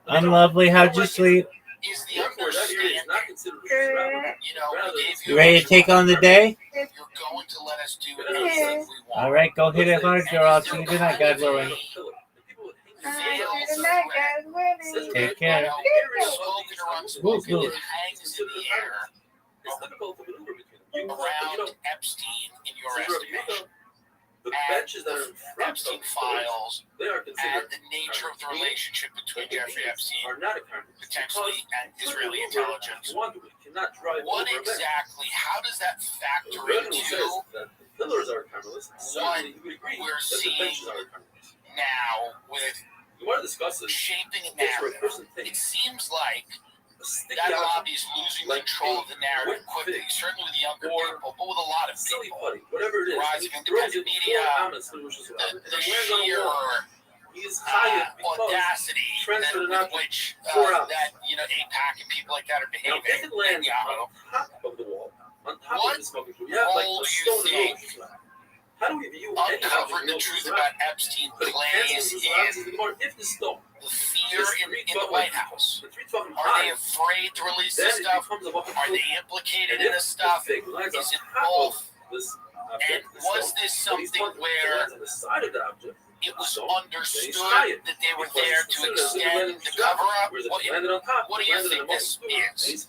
I'm lovely. How'd you sleep? Is the understanding, you ready to take on the day? You're going to let us do anything we want. All right, go hit it hard, girl. I'll see you tonight, God willing. Take care. Hangs in the air around Epstein in your estimation. The benches that are in front Epstein files they are and the nature of the relationship between Jeffrey Epstein potentially and Israeli intelligence. What exactly, how does that factor into what we're seeing now with shaping a narrative? It seems like that lobby is losing control of the narrative quickly, certainly with younger people, but with a lot of people. Rise of independent media, the sheer He's hired because audacity transferred with enough which for us. that AIPAC and people like that are Now, behaving. if it lands on top of the wall, on top of the smoking room, you have like a stone in the road. How do we view uncovering the truth about Epstein plays in if the stone? The fear in the White House. Are they afraid to release this stuff? Are they implicated in this stuff? Is it both? And was this something where it was understood that they were there to extend the cover-up? What do you think this is?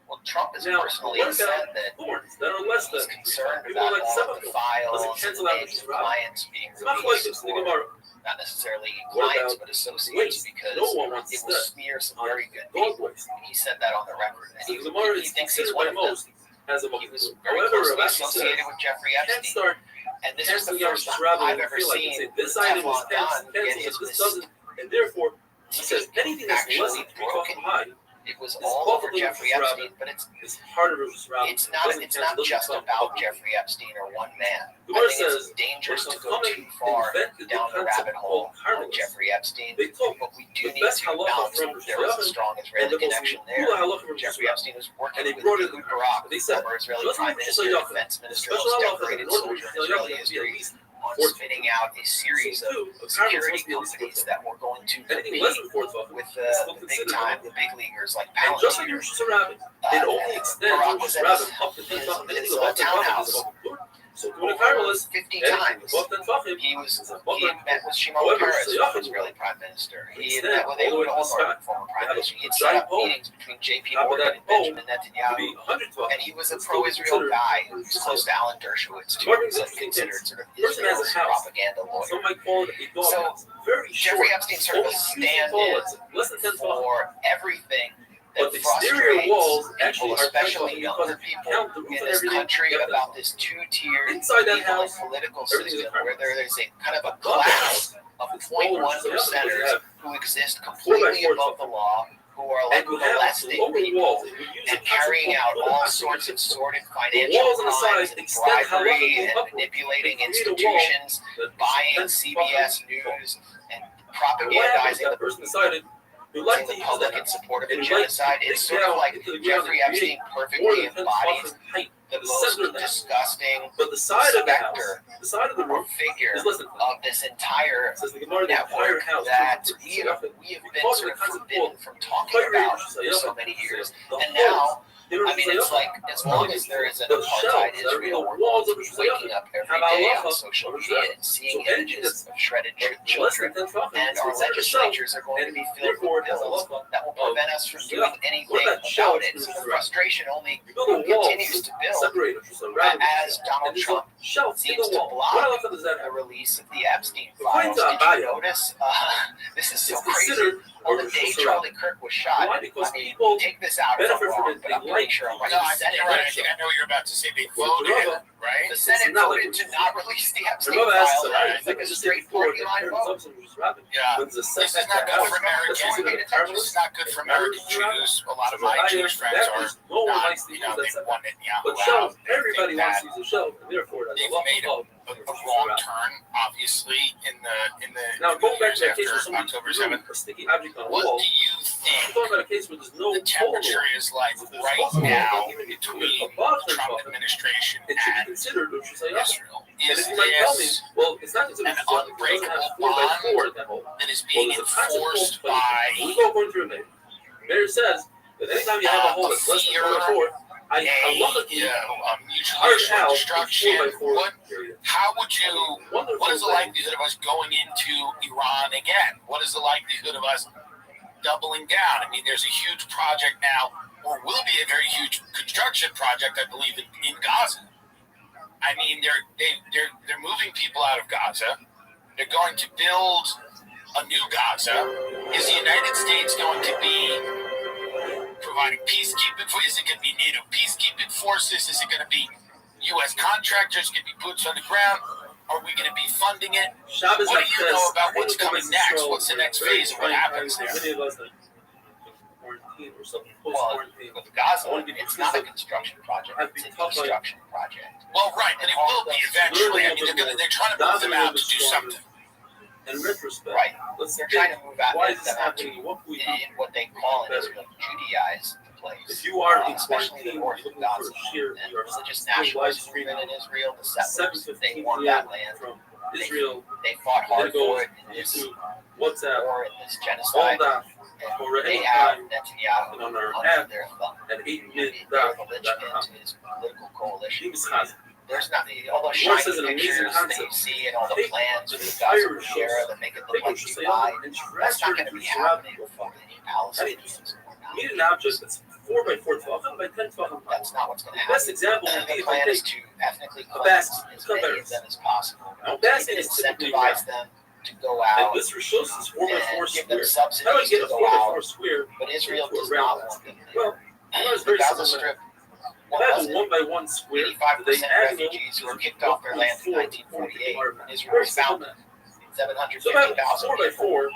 Well, Trump has personally said that he's concerned about all of the files and names of clients being released, or not necessarily clients, but associates, because it will smear some very good people. He said that on the record. And he thinks he's one of them. He was very closely associated with Jeffrey Epstein. And this is the first time I've ever seen the Teflon Don get his and therefore, he says mistake anything that's less than broken. high. It was all over Jeffrey Epstein, but it's not just about Jeffrey Epstein or one man. I think it's dangerous to go too far down the rabbit hole of Jeffrey Epstein, but we do need to acknowledge that there was a strong Israeli connection there. Jeffrey Epstein was working with Ehud Barak, former Israeli Prime Minister, Defense Minister, most decorated soldier in Israeli history, on spinning out a series of security companies that were going to compete with the big time, the big leaguers like Palantir. Barak was at his townhouse over 50 times. He had met with Shimon Peres, the Israeli Prime Minister. He had met with Ehud Olmert, former Prime Minister. He had set up meetings between J.P. Morgan and Benjamin Netanyahu. And he was a pro-Israel guy who was close to Alan Dershowitz, who was considered sort of Israel's propaganda lawyer. So Jeffrey Epstein sort of a stand-in for everything that frustrates people, especially younger people in this country, about this two-tiered legal and political system where there is a kind of a class of 0.1%ers who exist completely above the law, who are like molesting people and carrying out all sorts of sordid financial crimes and bribery and manipulating institutions, buying CBS News and propagandizing the public in support of the genocide. It's sort of like Jeffrey Epstein perfectly embodies the most disgusting specter or figure of this entire network that we have been sort of forbidden from talking about for so many years. And now, I mean, it's like, as long as there is an apartheid Israel, we're going to be waking up every day on social media and seeing images of shredded children, and our legislatures are going to be filled with bills that will prevent us from doing anything about it. So the frustration only continues to build as Donald Trump seems to block the release of the Epstein files. Did you notice? This is so crazy. On the day Charlie Kirk was shot, I mean, take this out if I'm wrong, but I'm pretty sure I'm right. No, I think you're right. I think I know what you're about to say. They voted, right? The Senate voted to not release the Epstein files. It's like a straight party line vote. Yeah, this is not good for Americans. This is not good for American Jews. A lot of my Jewish friends are not, they want Netanyahu out. Everybody wants to use the show, and therefore they've made a wrong turn, obviously, in the years after October 7th. What do you think the temperature is like right now between the Trump administration and Israel? Is this an unbreakable bond that is being enforced by Mayor says that anytime you have a hole that's less than 4 by 4, mutual destruction. What is the likelihood of us going into Iran again? What is the likelihood of us doubling down? I mean, there's a huge project now, or will be a very huge construction project, I believe, in Gaza. I mean, they're moving people out of Gaza. They're going to build a new Gaza. Is the United States going to be providing peacekeeping? Is it going to be NATO peacekeeping forces? Is it going to be U.S. contractors? Going to be boots on the ground? Are we going to be funding it? What do you know about what's coming next? What's the next phase of what happens there? Well, with Gaza, it's not a construction project. It's a destruction project. Well, right, and it will be eventually. I mean, they're trying to move them out to do something. In retrospect, Right. let's They're think, trying to move out why them is this out to happening? What can we do? in what they call in Israel Judaize the place. If you are especially the Orthodox sheer and religious nationalist movement in Israel, the settlers, they want that land. from Israel, They fought hard for it in this YouTube, WhatsApp, war, in this all genocide. that for And they any have time Netanyahu on our under app their thumb. at 8 minutes. They're the linchpin to his political coalition. There's not all those War shiny is an amazing pictures that you concept. see and all the Take plans of the the Gaza entire Shera that make it look like Take Dubai. and That's not going to be happening your for any Palestinians. You need an object that's 4 by 4, 12 by 10, 12. That's not what's going to The best happen. example would be The if I plan is take to ethnically a cleanse basket. as many of them as possible. Now, To basket even is typically incentivize them to go and out this shows is 4 by 4 and give them square. How do I subsidies get to a go 4 by 4 out. square? But Israel into a does round not basket? want them Well, there. it's The very Gaza simple. Strip, If what I was have a it? 1 by 1 square, 85% add refugees who were kicked off their land in 1948 when Israel Very was simple founded. math. 750,000 4 by 4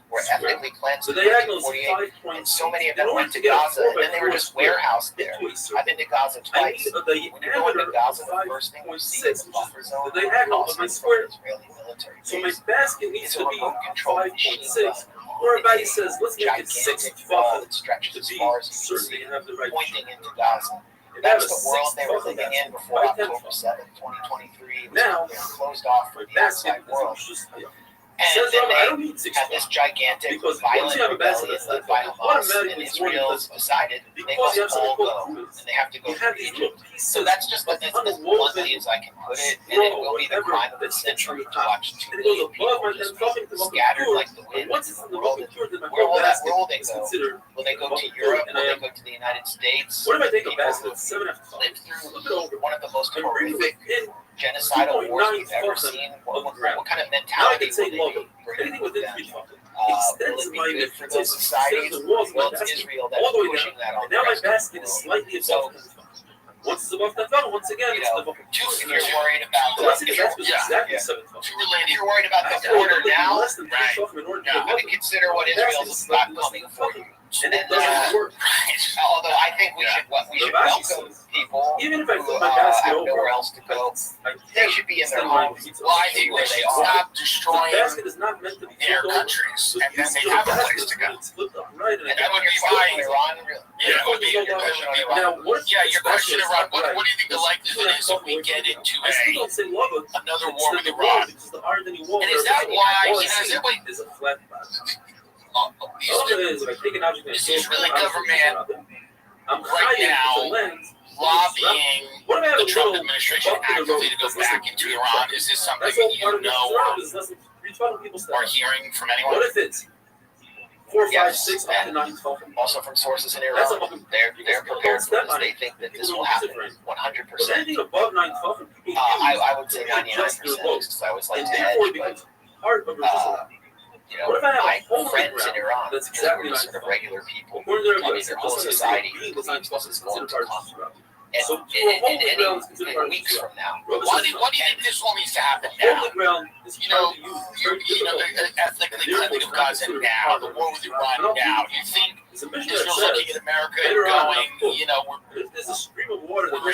were ethnically cleansed The in diagonal is 1948, 5 and so many of them In order went to to get a Gaza, 4 and by then they were 4 just square warehoused there. into a circle. I've been to Gaza I need twice. the When you go into diameter Gaza, of the first thing you see is 5.6, a buffer zone. the diagonal of my across square. from Israeli military So my base. basket needs It's to a be remote control machine 5.6. gun. Or everybody says, let's make it 6 Gigantic wall fucking that stretches to as be far as you can certain see, you have the right pointing into Gaza. If I have That's a the world 6 they were fucking living in basket, before by 10 October 7, 2023. It was Now, they were closed off from the basket outside world. just And says, then I don't they need 6 had this gigantic because once violent you have a basket rebellion that's led like by that, Hamas, and automatically it's more than Israel's this. decided they Because must you have all something go, called and they have to go you have through these Egypt. little pieces So that's just of as unwoven bluntly as I can put it, and it will be the whatever crime of the that's century to top. watch 2 And it goes million above people my just fucking be scattered like the wind once in it's in the the world. bucket cured, then my Where whole will that basket will they is go? considered Will they go to bucket Europe? and Will I they go to the United States? What if I take a People basket who that's 7 after lived flip it through over one of the most and bring horrific it in genocidal wars we've ever seen? What kind of mentality will they be bringing with them? Will it be good for those societies? Well, it's Israel that's pushing that on and now the my rest of the basket is world. slightly So, above once it's above 10 funnel, once again, you it's know, the bucket. if you're worried about Let's say if the you're, basket is exactly 7 funnel. if you're worried about the border now, Less than 3 funnel in order to you have to consider what Israel's got coming for you. And it doesn't work. Although I think we should welcome people even if I who flip my basket have over, nowhere else to go. They should be in their homes. Well, I think where they should are. stop The destroying basket is not meant to be their flipped over. countries, So and then it's they still have a basket, place to go. It's flipped up right, And that would be Fine, fine. Iran. Yeah, it would be your question. Now, what if Yeah, this your question, basket is Iran. What upright? do you think the likelihood is if we get into I still don't say love it. another It's war the with wall, Iran? because the irony wall And is there that why? all I Is see that why? is a flat basket. All All it is, if I take an object and I Is throw this it really out, government I'm right hiding now the lens. lobbying What if I have the a Trump little administration bump in the actively road to go that's less back than into 3 Iran? funnels? Is this something That's all that part you of the know design is less than 3 funnel people or stuff. hearing from anyone? What if it's 4, 5, Yes, 6, up to 9 funnels? Also from sources in That's Iran, a they're prepared for this. They think that this will happen But 100%. anything above 9 funnels, people I would say adjust 99% their vote. because I always like And to therefore, it hedge, but becomes part of resistance. you know, What if I have my a hole friends in in the Iran, that's because we're exactly just 9 sort of regular people, According to I mean, everybody, their whole society believes this is going to come. And, So, and weeks from now. Why do you think this all needs to happen now? You know, ethnically cleansing of Gaza now, the war with Iran now. Do you think Israel's looking at America and going, you know, there's a stream of water that we're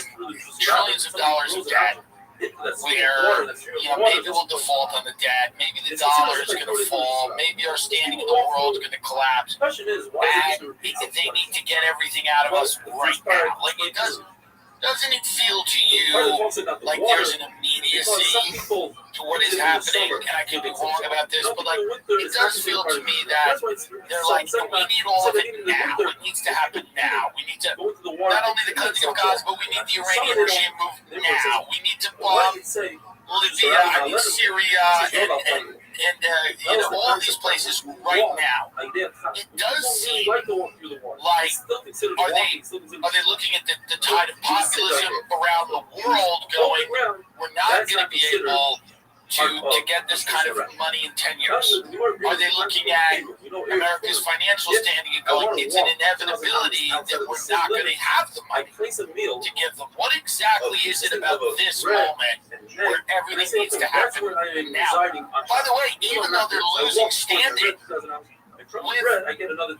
trillions of dollars of debt, where, you know, maybe we'll default on the debt, maybe the dollar is going to fall, maybe our standing in the world is going to collapse, and they need to get everything out of us right now. Like, doesn't it feel to you like there's an immediacy to what is happening? And I could be wrong about this, but like it does feel to me that they're like, we need all of it now. It needs to happen now. We need to not only the cleansing of Gaza, but we need the Iranian regime moved now. We need to bomb Libya, Syria, and you know, all these places right now. It does seem like are they looking at the tide of populism around the world going, we're not going to be able to get this kind of money in 10 years? Are they looking at America's financial standing and going, it's an inevitability that we're not going to have the money to give them? What exactly is it about this moment where everything needs to happen now? By the way, even though they're losing standing with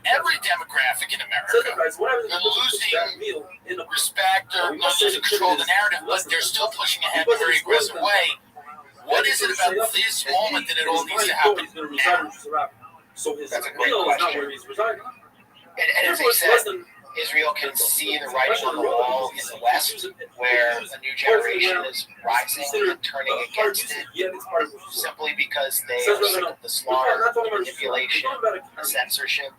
every demographic in America, they're losing respect or losing control of the narrative, but they're still pushing ahead in a very aggressive way. What is it about this moment that it all needs to happen now? So his That's a great will is not question. where he's residing. And as they said, Israel can see the writing on the wall in the West, where a new generation is rising and turning against it, simply because they are sick of the slaughter, the manipulation, the censorship.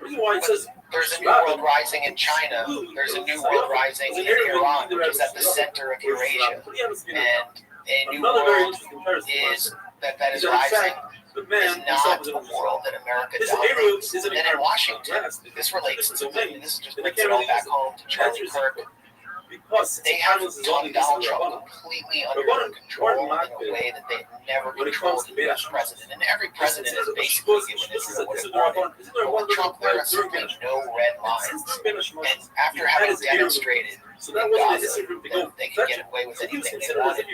There's a new world rising in China. There's a new world rising in Iran, which is at the center of Eurasia. And a new world is that is rising is not a world that America dominates. And then in Washington, this relates to, this just brings it all back home to Charlie Kirk. They have Donald Trump completely under control in a way that they've never controlled the U.S. president. And every president has basically given Israel what it wanted. But with Trump, there are simply no red lines. And after having demonstrated in Gaza that they can get away with anything they wanted,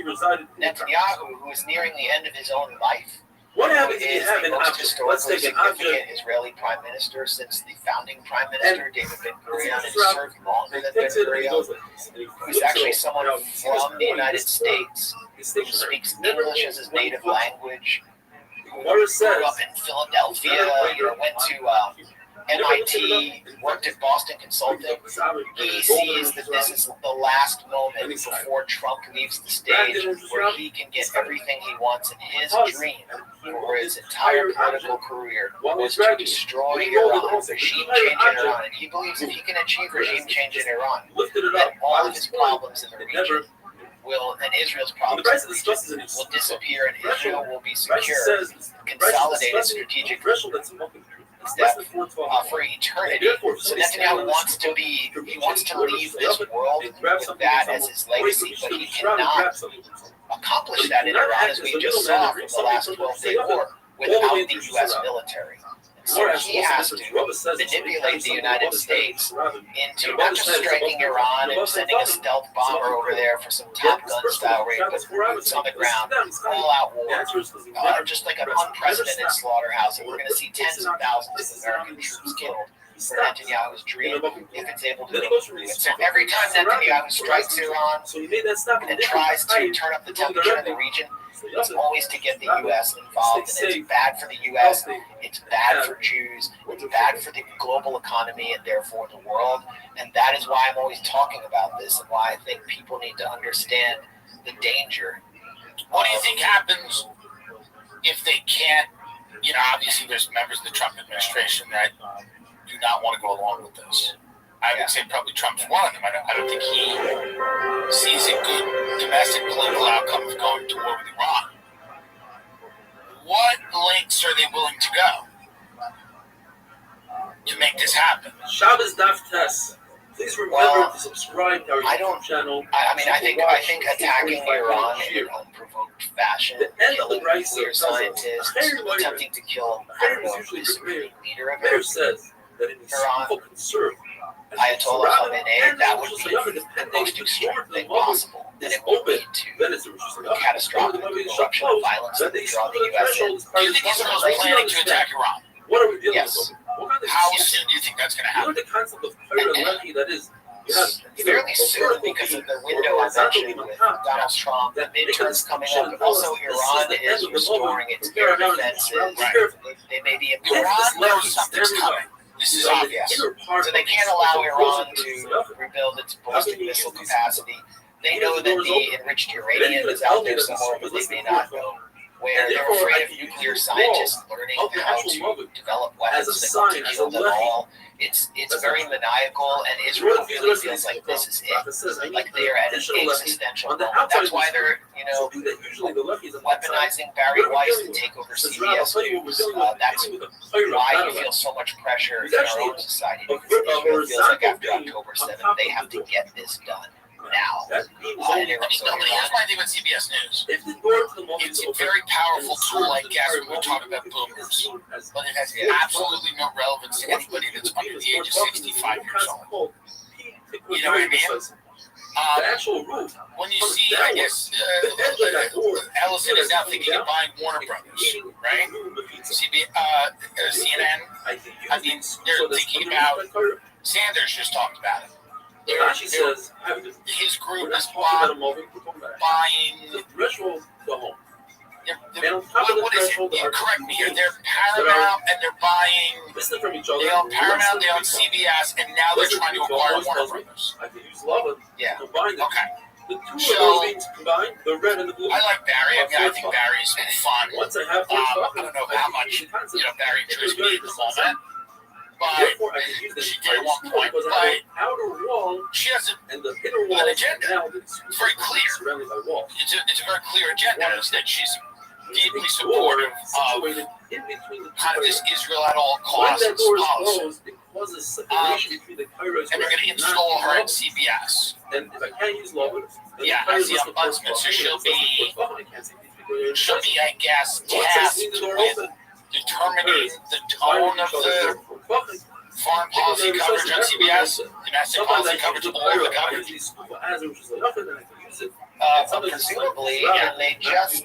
Netanyahu, who is nearing the end of his own life, what happens if you is have the an most object? historically Let's take an significant object. Israeli prime minister since the founding prime minister, David Ben-Gurion, and served longer than Ben-Gurion, who's actually someone from the United States, who speaks English as his native language, who grew up in Philadelphia, went to MIT, worked at Boston Consulting. He sees that this is the last moment before Trump leaves the stage where he can get everything he wants, and his dream for his entire political career was to destroy Iran, regime change in Iran. And he believes if he can achieve regime change in Iran, then all of his problems in the region will, and Israel's problems in the region will disappear, and Israel will be secure, consolidated strategic step for eternity. So Netanyahu wants to leave this world with that as his legacy, but he cannot accomplish that in Iran, as we just saw from the last 12-day war, without the U.S. military. So he has to manipulate the United States into not just striking Iran and sending a stealth bomber over there for some Top Gun style raid, but boots on the ground, all-out war, just like an unprecedented slaughterhouse. And we're going to see tens of thousands of American troops killed for Netanyahu's dream, if it's able to do it. So every time Netanyahu strikes Iran and tries to turn up the temperature in the region, it's always to get the U.S. involved, and it's bad for the U.S., it's bad for Jews, it's bad for the global economy and therefore the world, and that is why I'm always talking about this and why I think people need to understand the danger. What do you think happens if they can't, obviously there's members of the Trump administration that do not want to go along with this. I would say probably Trump's one of them. I don't think he sees a good domestic political outcome of going to war with Iran. What lengths are they willing to go to make this happen? Shabbos Daf Tess. Please remember to subscribe to our YouTube channel. I think attacking Iran in an unprovoked fashion, killing nuclear scientists, attempting to kill the supreme leader of Iran, Ayatollah Khamenei, that would be the most extreme thing possible. And it would lead to catastrophic eruption of violence that would draw the U.S. in. Do you think Israel is planning to attack Iran? What are we dealing with? Yes. How soon do you think that's going to happen? The concept of that is fairly soon, because of the window I mentioned with Donald Trump, the midterms coming up, but also Iran is restoring its air defenses. They may be Iran knows something's coming. This is obvious. So they can't allow Iran to rebuild its ballistic missile capacity. They know that the enriched uranium is out there somewhere, but they may not know where. They're afraid of nuclear scientists learning how to develop weapons that will kill them all. It's very maniacal, and Israel really feels like this is it. Like they are at an existential moment. That's why they're, weaponizing Barry Weiss to take over CBS News. That's why you feel so much pressure in our own society. Because Israel feels like after October 7th, they have to get this done now. Here's my thing with CBS News. It's a very powerful tool, I guess, when we talk about boomers, but it has absolutely no relevance to anybody that's under the age of 65 years old. You know what I mean? When you see, I guess, Ellison is now thinking of buying Warner Brothers, right? CNN, I mean, they're thinking about, Sanders just talked about it. His group is buying what is it? You correct me here. They're Paramount and they're buying. From each other. They own Paramount, they own CBS, and now they're trying to acquire Warner Brothers. I could use lava. Yeah. Combine them. Okay. The two of those beings combined, the red and the blue. I like Barry. I think Barry's fun. Once I have I don't know how much Barry enjoys me at the moment. But therefore, I can use this she did at one point. because I have an outer wall she has and the inner wall an agenda. It's very clear. Surrounded by walls. It's a very clear agenda. Is that she's deeply supportive of in between the kind of this Israel at all costs when that door is policy. closed, it causes separation between the Kairos And they're going to install her at CBS. And if I can't use lava, yeah, as the ombudsman, so she'll be, I guess, tasked with determining the tone of the foreign policy coverage on CBS, domestic policy coverage of all the coverage. Presumably, and they just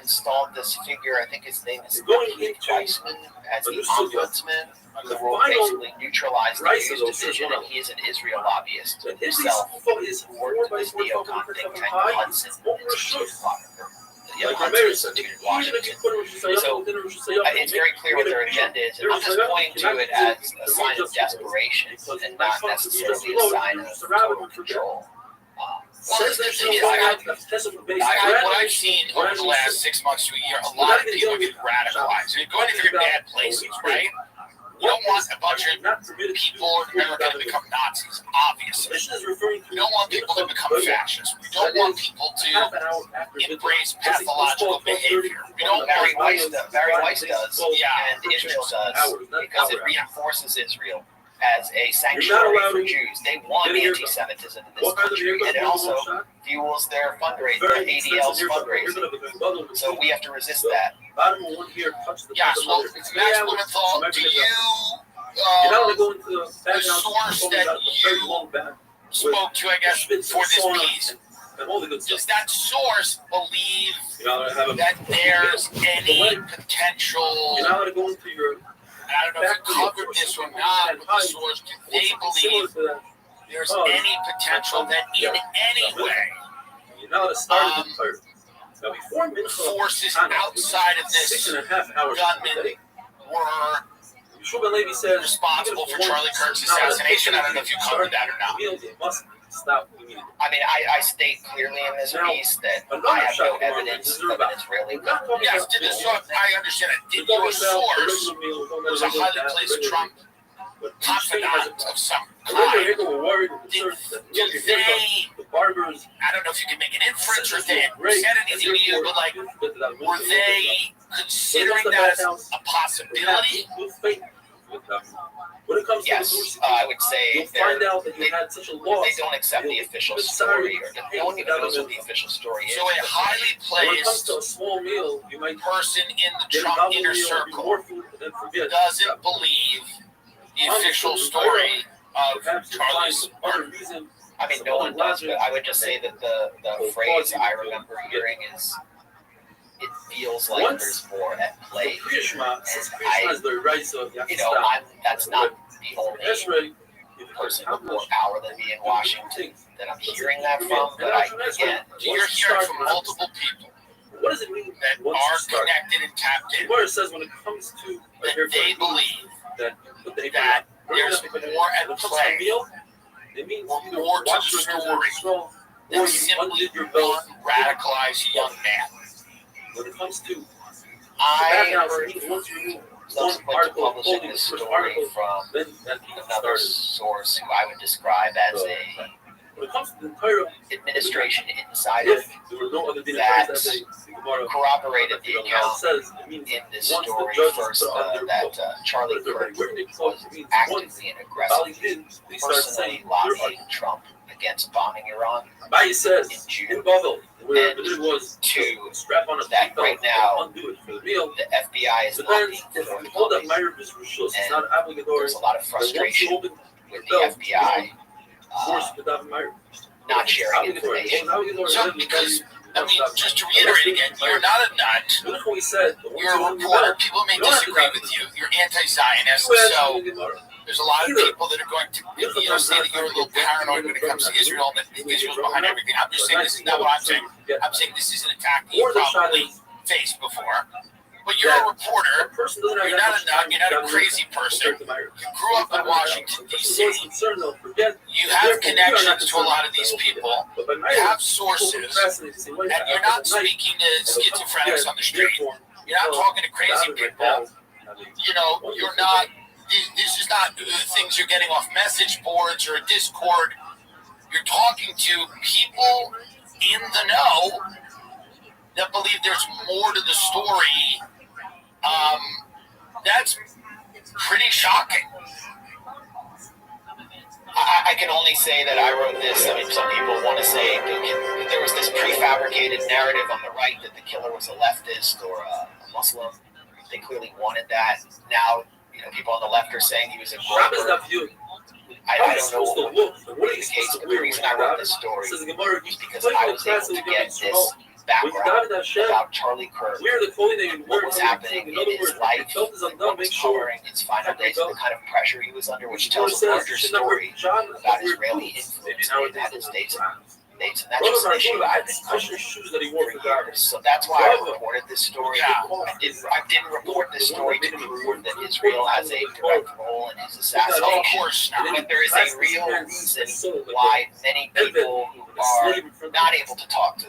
installed this figure. I think his name is Weissman as the ombudsman, who will basically neutralize the news division, and he is an Israel lobbyist himself, who worked with the neocon think tank Hudson Institute in Washington. So it's very clear what their agenda is, and I'm just pointing to it as a sign of desperation and not necessarily a sign of total control. Well, the thing is, what I've seen over the last 6 months to a year, a lot of people get radicalized. You're going to very bad places, right? You don't want a bunch of people in America to become Nazis, obviously. You don't want people to become fascists. You don't want people to embrace pathological behavior. You don't Barry Weiss does, and Israel does, because it reinforces Israel as a sanctuary for Jews. They want anti-Semitism in this country, and it also fuels their fundraiser, their ADL's fundraising. So we have to resist that. Yes, well, Max Blumenthal, do you, the source that you spoke to, I guess, for this piece, does that source believe that there's any potential, I don't know if you covered this or not with the source, do they believe there's any potential that in any way forces outside of this gunman were responsible for Charlie Kirk's assassination? I don't know if you covered that or not. I mean, I state clearly in this piece that I have no evidence of an Israeli gunman. Yes, I understand it. Did your source, who's a highly placed Trump confidant of some kind, did they, I don't know if you can make an inference or if they had said anything to you, but like, were they considering that as a possibility? Yes, I would say they don't accept the official story, or no one even knows what the official story is. So a highly placed person in the Trump inner circle doesn't believe the official story of Charlie's murder. I mean, no one does, but I would just say that the phrase I remember hearing is, it feels like there's more at play. That's not the only person with more power than me in Washington that I'm hearing that from, but you're hearing from multiple people what does it mean that are connected and tapped in, where it says when it comes to that they believe that there's more at play, or more to the story than simply one radicalized young man. When it comes to I subsequent to publishing this story from another source who I would describe as a administration insider that corroborated the account in this story first that Charlie Kirk was actively and aggressively personally lobbying Trump against bombing Iran in June. And two, that right now the FBI is not being forthcoming, and there's a lot of frustration with the FBI not sharing information. So, because, I mean, just to reiterate again, you're not a nut. You're a reporter. People may disagree with you. You're anti-Zionist. So there's a lot of people that are going to, say that you're a little paranoid when it comes to Israel, that Israel's behind everything. I'm just saying this is not what I'm saying. I'm saying this is an attack that you probably faced before. But you're a reporter. You're not a nut. You're not a crazy person. You grew up in Washington, D.C. You have connections to a lot of these people. You have sources. And you're not speaking to schizophrenics on the street. You're not talking to crazy people. You know, you're not. This is not things you're getting off message boards or a Discord. You're talking to people in the know that believe there's more to the story. That's pretty shocking. I can only say that I wrote this. I mean, some people want to say that there was this prefabricated narrative on the right that the killer was a leftist or a Muslim. They clearly wanted that. Now, you know, people on the left are saying he was a broker. I don't know what will be the case, but the reason I wrote this story is because I was able to get this background about Charlie Kirk, what was happening in his life, what was coloring his final days, and the kind of pressure he was under, which tells a larger story about Israeli influence in the United States. And that's just an issue I've been covering for years. So that's why I reported this story. I didn't report this story to prove that Israel has a direct role in his assassination. Of course not. But there is a real reason why many people who are not able to talk to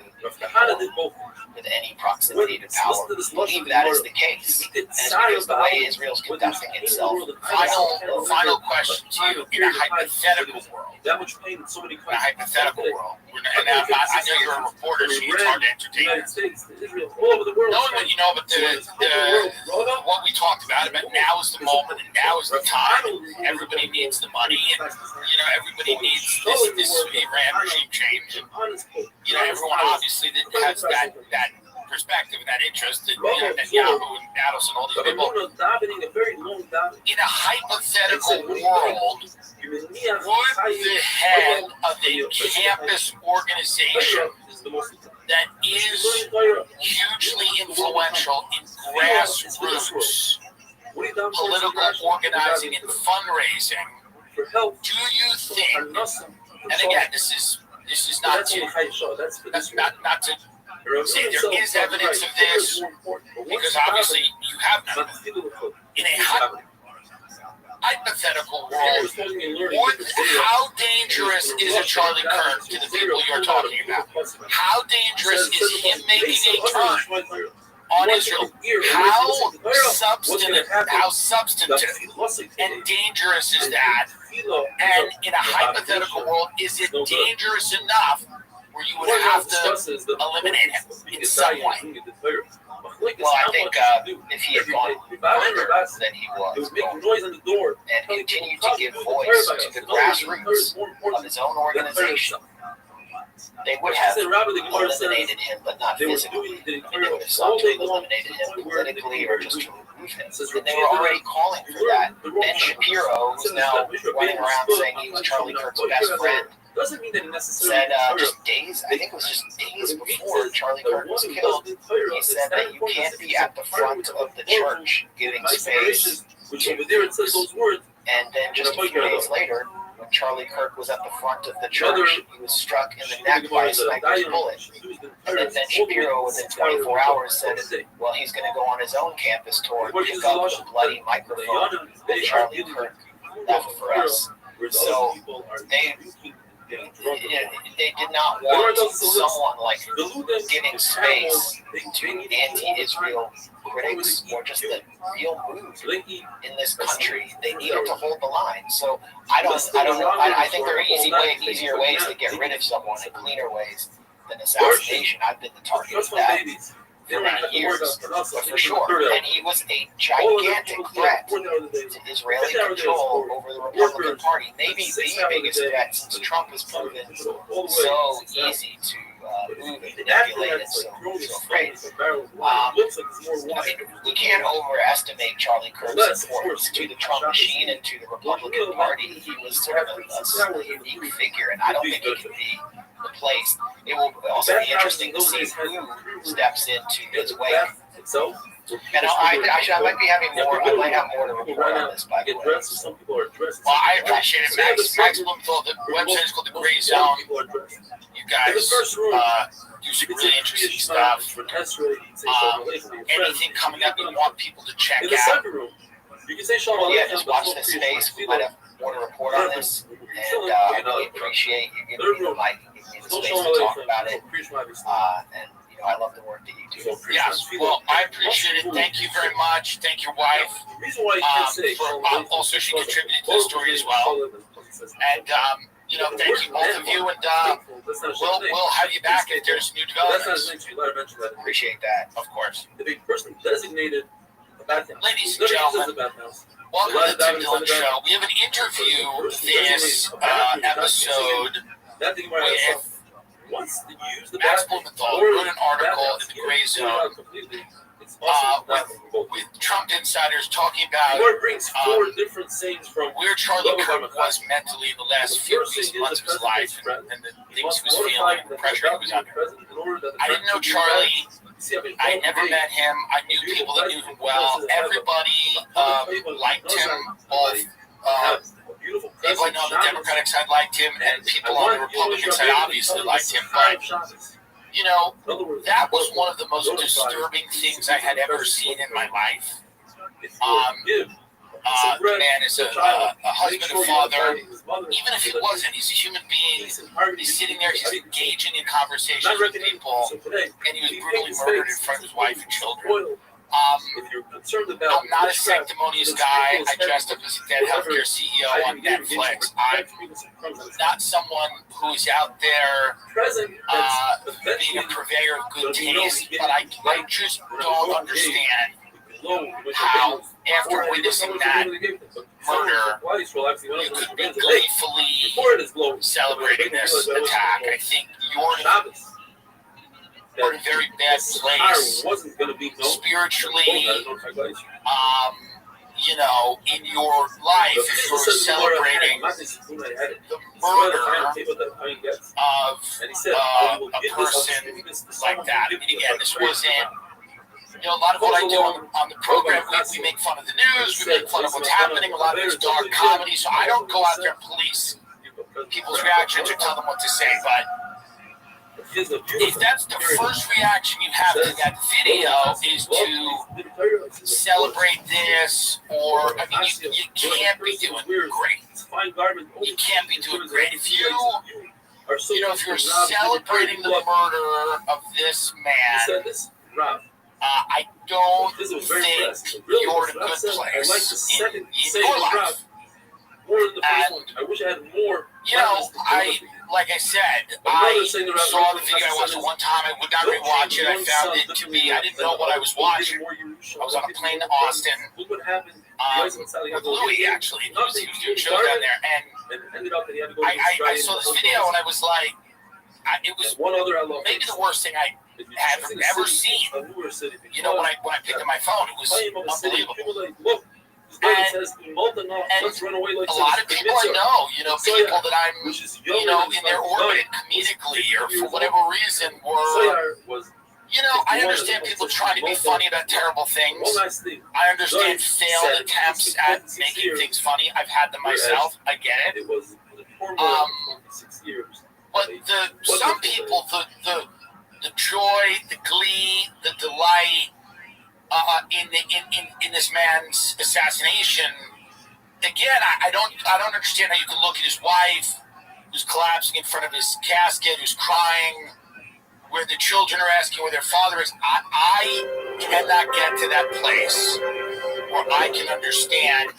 people with any proximity to power believe that is the case. And it's because the way Israel's conducting itself. Final question to you. In a hypothetical world. In a hypothetical world. And I know you're a reporter, so it's hard to entertain you. Knowing what you know about what we talked about now is the moment, and now is the time. Everybody needs the money, and everybody needs this Iran regime change. And everyone obviously that has that perspective and that interest in Netanyahu and Adelson and all these people. In a hypothetical world, would the head of a campus organization that is hugely influential in grassroots political organizing and fundraising, do you think, and again, this is not to say there is evidence of this, because obviously you have none of it. In a hypothetical world, how dangerous is a Charlie Kirk to the people you're talking about? How dangerous is him making a turn on Israel? How substantive and dangerous is that? And in a hypothetical world, is it dangerous enough where you would have to eliminate him in some way? Well, I think if he had gone further than he was going, and continued to give voice to the grassroots of his own organization, they would have eliminated him, but not physically. They would have sought to eliminate him politically or just to remove him. And they were already calling for that. Ben Shapiro, who's now running around saying he was Charlie Kirk's best friend, said just days, I think it was just days before Charlie Kirk was killed, he said that you can't be at the front of the church giving space to things. And then just a few days later, when Charlie Kirk was at the front of the church, he was struck in the neck by a sniper's bullet. And then Ben Shapiro, within 24 hours, said, well, he's going to go on his own campus tour and pick up the bloody microphone that Charlie Kirk left for us. So they did not want someone like giving space to anti-Israel critics or just the real mood in this country. They needed to hold the line. So I don't know. I think there are easier ways to get rid of someone and cleaner ways than assassination. I've been the target of that for many years, but for sure. And he was a gigantic threat to Israeli control over the Republican Party. Maybe the biggest threat since Trump was proven so easy to move and manipulate and so afraid. I mean, we can't overestimate Charlie Kirk's importance to the Trump machine and to the Republican Party. He was sort of a unique figure, and I don't think he can be replaced. It will also be interesting to see who steps into his wake And I might be having more. I might have more to report on this. By the way. Some people are dressed. Well, I appreciate it, Max. Max Blumenthal. The website is called The Gray Zone. You guys do some really interesting stuff. Anything coming up you want people to check out? You can say Shalom. Yeah, just watch this space. We might have more to report on this, and I really appreciate you giving me the mic and giving me the space to talk about it. And I love the work that you do. Yes, well, I appreciate it. Thank you very much. Thank your wife. Also, she contributed to the story as well. And thank you both of you. And we'll have you back if there's new developments. Appreciate that, of course. The big person designated. Ladies and gentlemen, welcome to the Tim Dillon Show. We have an interview this episode with Max Blumenthal. Wrote an article in the Gray Zone with Trump insiders talking about where Charlie Kirk was mentally in the last few weeks and months of his life and the things he was feeling and the pressure he was under. I didn't know Charlie. I never met him. I knew people that knew him well. Everybody liked him. People I know on the Democratic side liked him, and people on the Republican side obviously liked him. But, that was one of the most disturbing things I had ever seen in my life. The man is a husband, a father. Even if he wasn't, he's a human being. He's sitting there, he's engaging in conversations with people, and he was brutally murdered in front of his wife and children. I'm not a sanctimonious guy. I dressed up as a dead healthcare CEO on Netflix. I'm not someone who's out there being a purveyor of good taste, but I just don't understand how, after witnessing that murder, you could be gleefully celebrating this attack. I think you're in a very bad place spiritually, in your life. If you're celebrating the murder of a person like that. I mean, again, this wasn't, a lot of what I do on the program, we make fun of the news, we make fun of what's happening, a lot of it's dark comedy, so I don't go out there and police people's reactions or tell them what to say, but if that's the first reaction you have to that video is to celebrate this, or, I mean, you can't be doing great. You can't be doing great. If if you're celebrating the murder of this man, I don't think you're in a good place in your life. And, like I said, I saw the video. I watched it one time. I would not rewatch it. I found it to be, I didn't know what I was watching. I was on a plane to Austin with Louis, actually. He was doing shows down there. And I saw this video, and I was like, it was maybe the worst thing I have ever seen. When I picked up my phone, it was unbelievable. And a lot of people I know, people that I'm, in their orbit comedically or for whatever reason were, I understand people trying to be funny about terrible things. I understand failed attempts at making things funny. I've had them myself. I get it. But some people, the joy, the glee, the delight, in this man's assassination, again, I don't understand how you can look at his wife, who's collapsing in front of his casket, who's crying, where the children are asking where their father is. I cannot get to that place where I can understand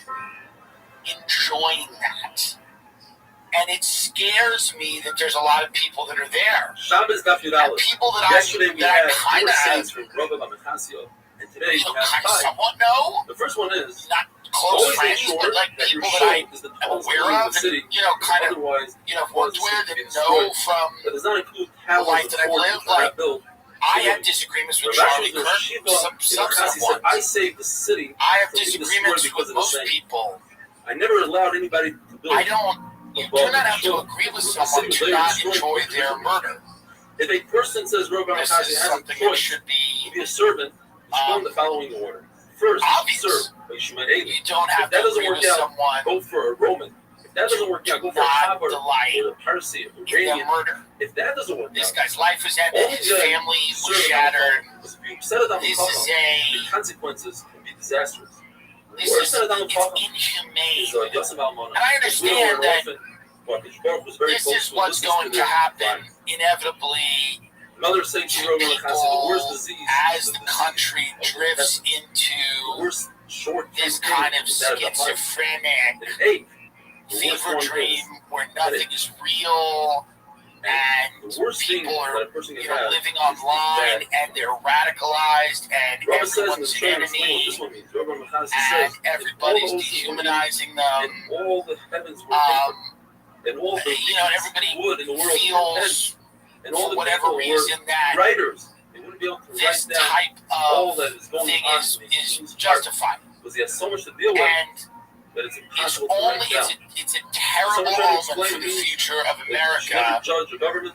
enjoying that. And it scares me that there's a lot of people that are there. And people that I kind of and today you kind of somewhat know. The first one is not close friends, but like people that I am aware of, and kind of worked with and know from the life that I've lived. Like, I have disagreements with Charlie Kirk. Somewhat. I saved the city. I have disagreements with most people. I never allowed anybody to build. You do not have to agree with someone to not enjoy their murder. If a person says Robert this is something that should be a servant, should go in the following order. First, serve. You don't have if that to doesn't agree work with out, someone. go for a Roman. If that doesn't work out, go for a Chabar or a Parsi, a Iranian. Murder. If that doesn't work This out, guy's life was ended. His family was shattered. This the consequences can be disastrous. This is inhumane. And I understand that this is what's going to happen inevitably. Mother Saint People, as the country drifts into this kind of schizophrenic fever dream where nothing is real and people are living online and they're radicalized and everyone's an enemy and everybody's dehumanizing them. Everybody feels for whatever reason that this type of thing is justified. Because he has so much to deal with that it's impossible to write down. It's a terrible moment for the future of America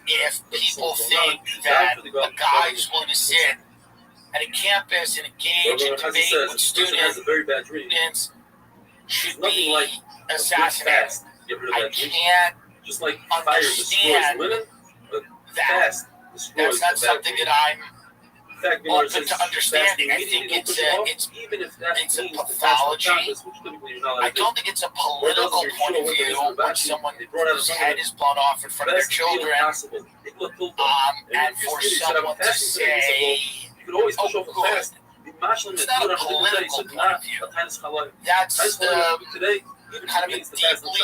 if people think that a guy who's willing to sit at a campus and engage in debate with students should be assassinated. I can't just like fire destroys women, that's not something that I'm open to understanding. I think it's a pathology. I don't think it's a political point of view when someone whose head is blown off in front of their children, and for someone to say, oh, good. It's not a political point of view. That's kind of a deeply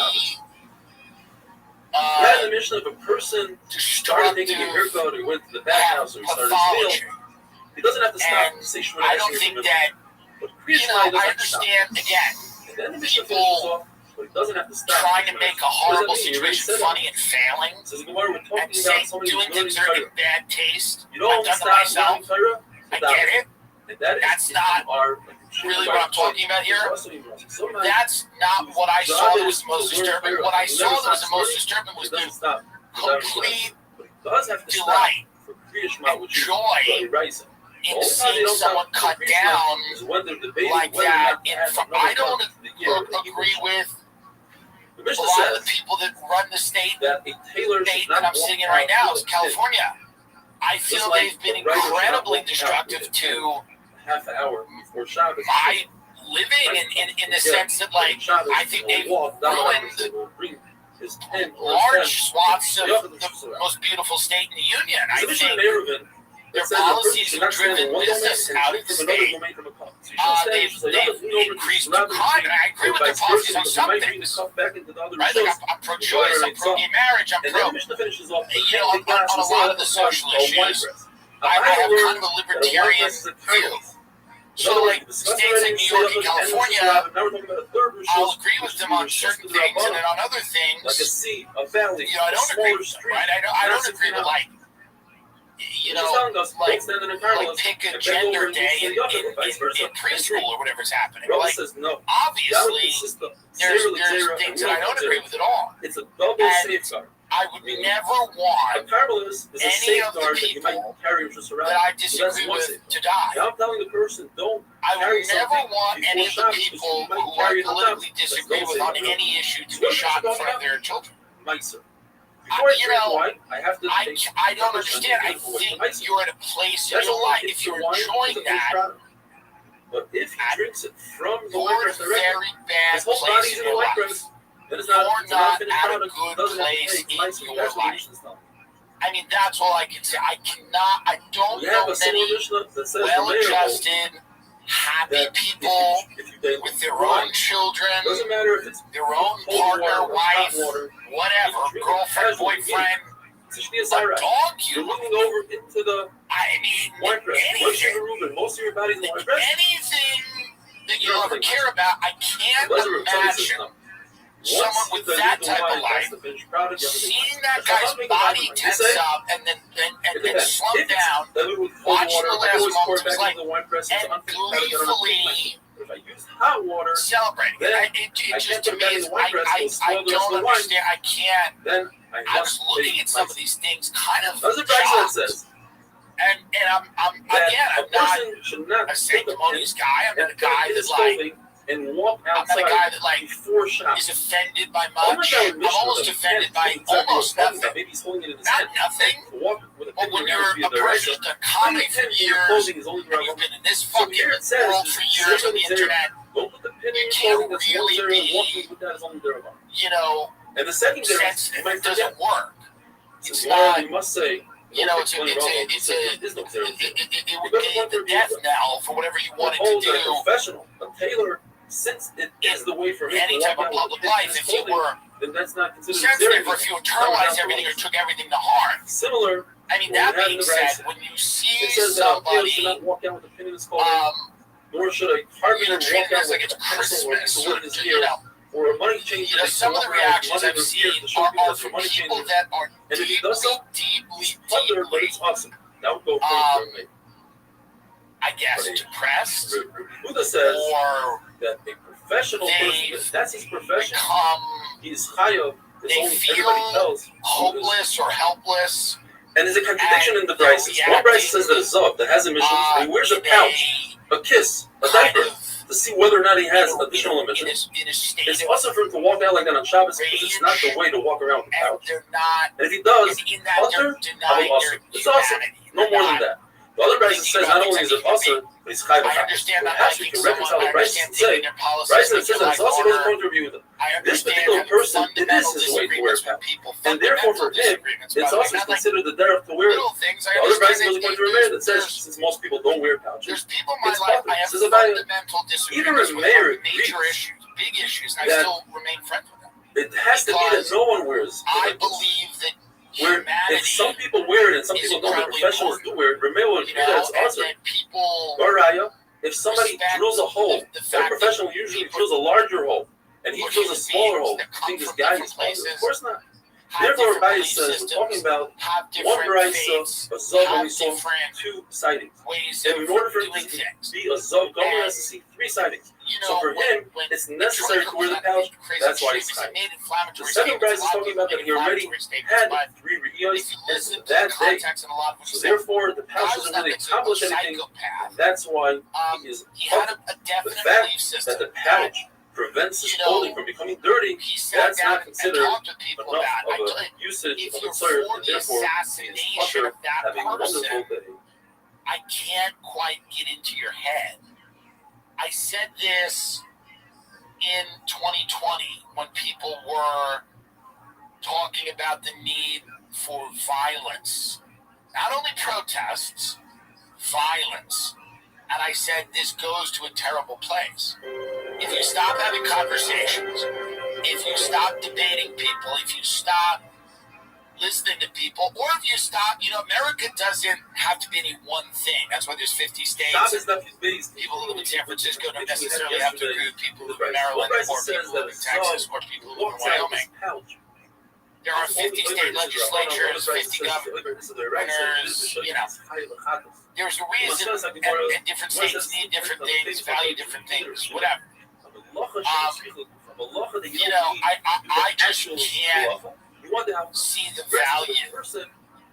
the mission of a person started taking a haircut or went to the bathhouse or started his meal. He doesn't have to stop and say I don't think that, I understand, again, people trying to make a horrible situation funny and failing and saying, doing things that are in bad taste. I've done to myself. I get it. That's not really what I'm talking about here. That's not what I saw that was most disturbing. What I saw that was the most disturbing was the complete delight and joy in seeing someone cut down like that. I don't agree with a lot of the people that run the state that I'm sitting in right now, is California. I feel they've been incredibly destructive to my living in the sense that, like, I think they've ruined large swaths of the most beautiful state in the union. I think their policies have driven business out of the state. They've increased crime, and I agree with their policies on some things. Right? Like, I'm pro-choice, I'm pro-gay marriage, I'm pro, on a lot of the social issues. I have kind of a libertarian view. So, like, states like New York and California, I'll agree with them on certain things, and then on other things, I don't agree with them, right? I don't agree with, like, like pick a gender day in preschool or whatever's happening. Like, obviously, there's things that I don't agree with at all. It's a double safeguard. I would never want any of the people that I disagree with to die. I'm telling the person, don't. I would never want any of the people who I politically disagree with on any issue to be shot in front of their children. I don't understand. I think you're at a place in your life, if you're enjoying that, but if he drinks it from the you're at a very bad place in your life. You're not at a good place in your life. I mean, that's all I can say. I don't know many well-adjusted, happy people with their own children, their own partner, wife, whatever, girlfriend, boyfriend, a dog you. Looking over into the anything that you ever care about, I can't imagine someone with that type of life, seeing that guy's body tense up and then slump down, watching the last moment of his life, and gleefully celebrating. It just, to me, I don't understand. I can't. I was looking at some of these things kind of shocked. And I'm not a sanctimonious guy. I'm not a guy that's like, and walk I'm outside not a guy that like before Shabbos. is offended by Oh my much. God, I'm almost offended by almost nothing. Maybe he's holding it in his Not hand. nothing. But when you're a person who's done comedy for years, and you've been in this fucking world for years on the internet, you can't really be, and the second sensitive. It doesn't work. It's not. not. You must say. It would be the death knell for whatever you wanted to do. Professional, a tailor, since it is the way for him any type of public life, if you were then that's not considered sensitive, or if you internalized everything or took everything to heart. Similar. I mean, that being said, when you see somebody, walk out with a pin in his collar, nor should a carpenter treat walk out it as like with it's a pencil Christmas, or his ear, or a money changer. Some of the reactions I've seen are from people that are deeply, but it's awesome. That would go for me. I guess depressed, Buddha says or that a professional person, that's his profession. He's chayav. They feel hopeless or helpless. And there's a contradiction in the Bryces. One Bryce says that a Zav that has emissions, and he wears a pouch, a kiss, a diaper, to see whether or not he has additional emissions. It's also for him to walk out like that on Shabbos because it's not the way to walk around with a pouch. And if he does, it's awesome. No more than that. The other Bryce says not only is it awesome, but he's chayv. Perhaps we can reconcile the Bryce and say, Bryce says that it's also going to contribute with him. This particular person, it is his way to wear a pouch. And therefore for him, it's also considered the derech to wear it. The other Bryce goes according to a mayor that says, since most people don't wear pouches, it's popular. This is about either a mayor agrees big issues, and I still remain friends with them. It has to be that no one wears. I believe that where if some people wear it and some people don't, the professionals do wear it. Remember, that's awesome. If somebody drills a hole, that professional usually drills a larger hole, and he drills a smaller hole. I think this guy is positive. Of course not. Therefore, Rabbi says we're talking about one Brisa, a Zav, and we saw two sightings. And in order for him to be a Zav, Gomer has to see three sightings. So for him, it's necessary to wear the pouch. That's why he's tight. The second Brisa is talking about that he already had 3 Re'iyos, and it's that day. So therefore, the pouch doesn't really accomplish anything, and that's why he is puffed. The fact that the pouch prevents his clothing from becoming dirty, that's not considered enough of a usage of a slur, and therefore he is puffed, having a wonderful day. I can't quite get into your head. I said this in 2020 when people were talking about the need for violence. Not only protests, violence. And I said this goes to a terrible place. If you stop having conversations, if you stop debating people, if you stop listening to people, or if you stop, America doesn't have to be any one thing. That's why there's 50 states. People who live in San Francisco don't necessarily have to agree with people who live in Maryland, or people who live in Texas, or people who live in Wyoming. There are 50 state legislatures, 50 governors, There's a reason, and different states need different things, value different things, whatever. I just can't see the value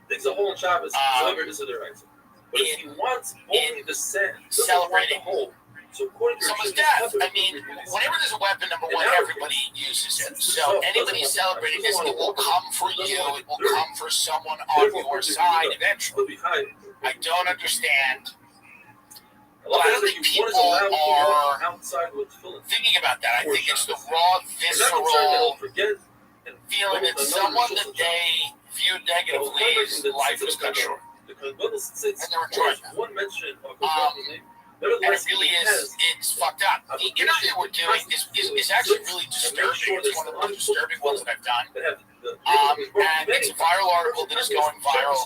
digs a hole in Shabbos, but if he wants only the sand, celebrating the hole. So according to someone's death. I mean, whenever there's a weapon, number one, everybody uses it. So anybody celebrating this, it will come for you. It will come for someone on your side eventually. I don't understand. But I don't think people are thinking about that. I think it's the raw, visceral feeling that someone that they viewed negatively's life was cut short. And they're enjoying that. And it really is, it's fucked up. The interview we're doing is actually really disturbing. It's one of the most disturbing ones that I've done. And it's a viral article that is going viral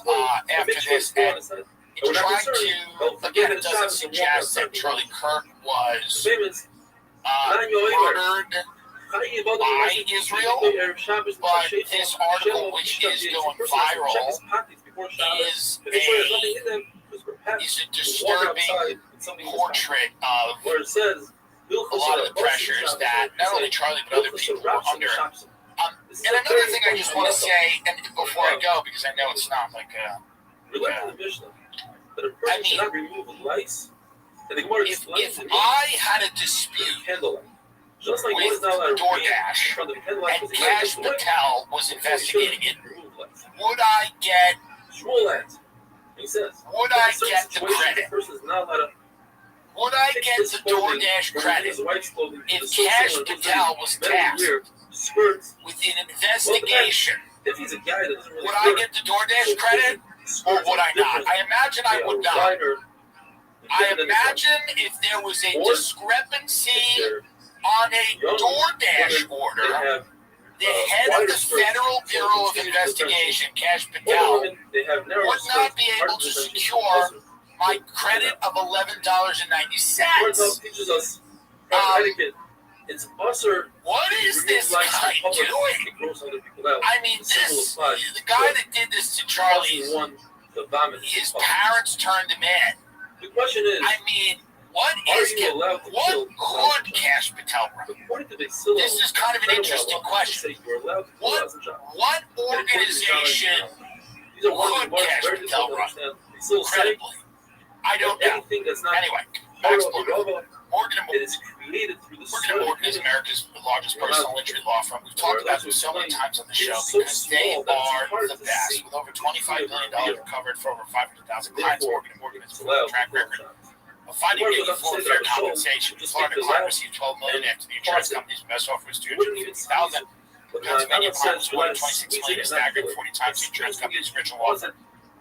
after this. And it's trying to, again, it doesn't suggest that Charlie Kirk was murdered by Israel, but this article, which is going viral, is a disturbing portrait of a lot of the pressures that not only Charlie but other people were under. And another thing I just want to say, and before I go, because I know it's not like a that a person should not remove lights. And the Gemara explains if I had a dispute candlelight, just like with DoorDash and Cash Patel was investigating it, would I get? He says, would I get the credit? Would I get the DoorDash credit if Cash Patel was tasked with an investigation? Would I get the DoorDash credit or would I not? I imagine I would not. I imagine if there was a discrepancy on a DoorDash order, the head of the Federal Bureau of Investigation, Cash Patel, would not be able to secure my credit of $11.90. What is this guy doing? I mean, the guy that did this to Charlie, his parents turned him in. The question is, I mean, what could Cash Patel run? This is kind of an interesting question. What organization could Cash Patel run? Credibly, I don't know. Anyway, Max Blumethal. Morgan & Morgan is America's largest personal injury law firm. We've talked about them so many times on the show because they are the best. With over $25 billion recovered for over 500,000 clients, Morgan & Morgan has a proven track record of finding meaningful and fair compensation. Florida client received $12 million after the insurance company's best offer was $250,000. Pennsylvania client was awarded $26 million, staggering 40 times the insurance company's original offer.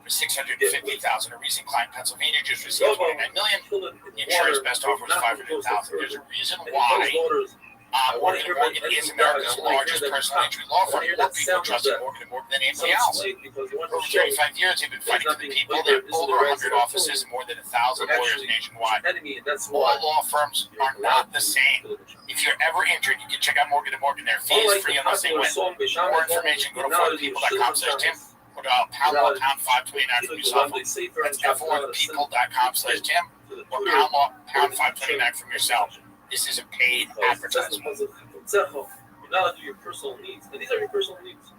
For $650,000, a recent client in Pennsylvania just received $29 million. The insurance best offer was $500,000. There's a reason why Morgan & Morgan is America's largest personal injury law firm. More people trusted Morgan & Morgan than anybody else. For over 35 years, they've been fighting for the people. They have over 100 offices and more than 1,000 lawyers nationwide. All law firms are not the same. If you're ever injured, you can check out Morgan & Morgan. Their fee is free unless they win. For more information, go to ForPeople.com/Tim. Or pound 529 from your cell phone. That's FORPeople.com/Tim or pound 529 from your cell. This is a paid advertisement. Now do your personal needs, and these are your personal needs.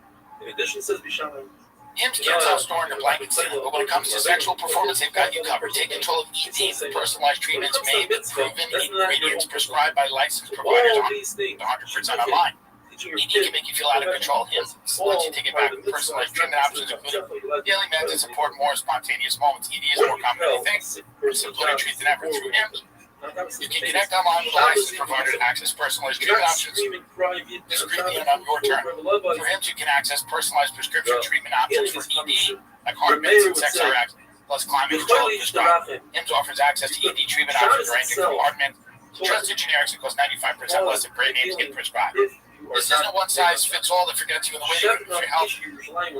In addition, says Bisham, Hims can't stop storing the blanket ceiling, but when it comes to sexual performance, they've got you covered. Take control of ED with personalized treatments made with proven ingredients prescribed by licensed providers 100% online. ED can make you feel out of control. Hims lets you take it back with personalized treatment options, including daily meds that support more spontaneous moments. ED is more common than you think. Simpler to treat than ever through Hims. You can connect online with a licensed provider to access personalized treatment options discreetly and on your term. Through Hims, you can access personalized prescription treatment options for ED, like heart meds and sex RX, plus climate control and prescribing. Hims offers access to ED treatment options ranging from heart meds to trusted generics that cost 95% less than brand names get prescribed. This isn't a one-size-fits-all that forgets you in the way you your health.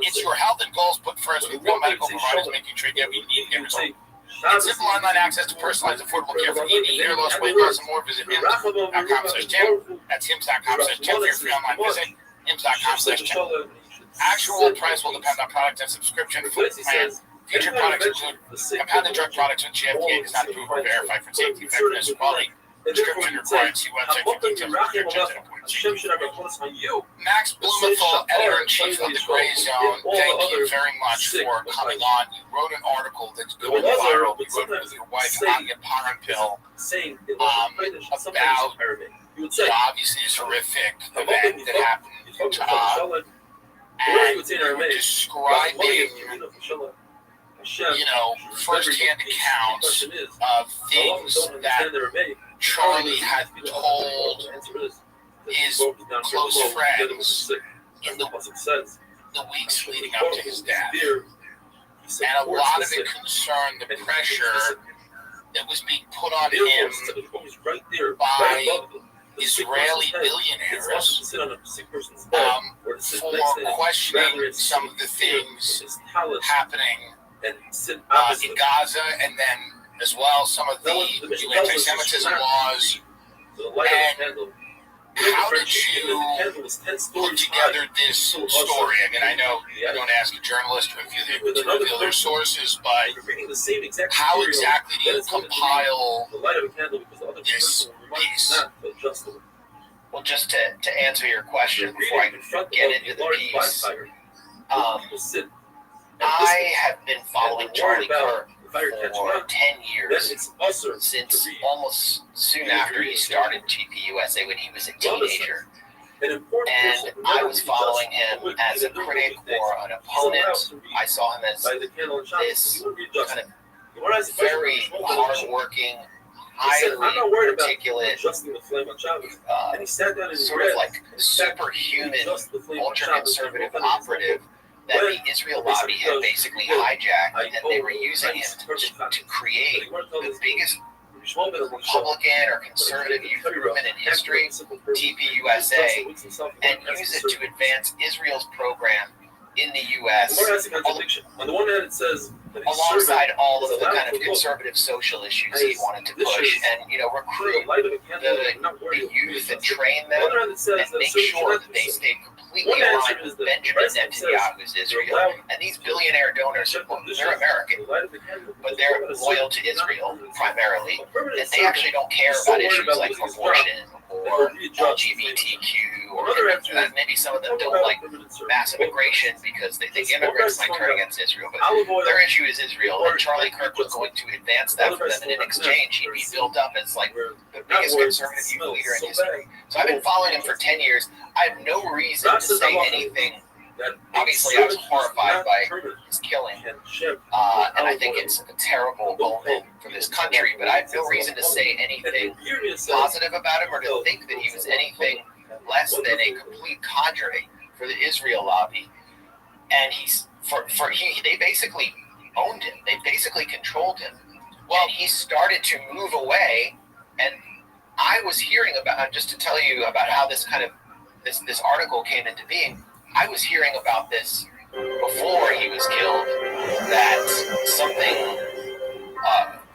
It's your health and goals put first with real medical providers making sure you get what you need and get results. It's simple online access to personalized affordable care for ED, hair loss, weight loss, and more. Visit hims.com/Tim. That's hims.com/Tim for your free online visit. hims.com/Tim. Actual price will depend on product and subscription plan. Future products include compounded drug products with GFDA does not approve or verify for safety, effectiveness, or quality. Description required. See website for details, restrictions, and appointments. Max Blumenthal, editor-in-chief of the Gray Zone, thank you very much for coming on. You wrote an article that's going viral. You wrote it with your wife, Anya Paranpil, about obviously this horrific event that happened in Utah. And you were describing, first-hand accounts of things that Charlie had told his close friends in the weeks leading up to his death. And a lot of it concerned the pressure that was being put on him by Israeli billionaires for questioning some of the things happening in Gaza, and then as well some of the anti-Semitism laws. And how did you put together this story? I mean, I know you don't ask a journalist to reveal their sources, but how exactly do you compile this piece? Well, just to answer your question before I get into the piece, I have been following Charlie Kirk for 10 years, since almost soon after he started GPUSA when he was a teenager. And I was following him as a critic or an opponent. I saw him as this kind of very hardworking, highly articulate, sort of like superhuman, ultra-conservative operative that the Israel lobby had basically hijacked, and they were using him to create the biggest Republican or conservative youth movement in history, TPUSA, and use it to advance Israel's program in the U.S. On the one hand, it says alongside all of the kind of conservative social issues he wanted to push, and recruit the youth and train them and make sure that they stay completely aligned with Benjamin Netanyahu's Israel. And these billionaire donors, they're American, but they're loyal to Israel primarily, and they actually don't care about issues like abortion or LGBTQ, or maybe some of them don't like mass immigration because they think immigrants might turn against Israel, but their issue is Israel, and Charlie Kirk was going to advance that for them, and in exchange he'd be built up as like the biggest conservative youth leader in history. So I've been following him for 10 years. I have no reason to say anything. Obviously, I was horrified by his killing, and I think it's a terrible omen for this country, but I have no reason to say anything positive about him or to think that he was anything less than a complete cadre for the Israel lobby. And they basically owned him. They basically controlled him. Well, he started to move away, and I was hearing about, just to tell you about how this kind of this article came into being. I was hearing about this before he was killed, that something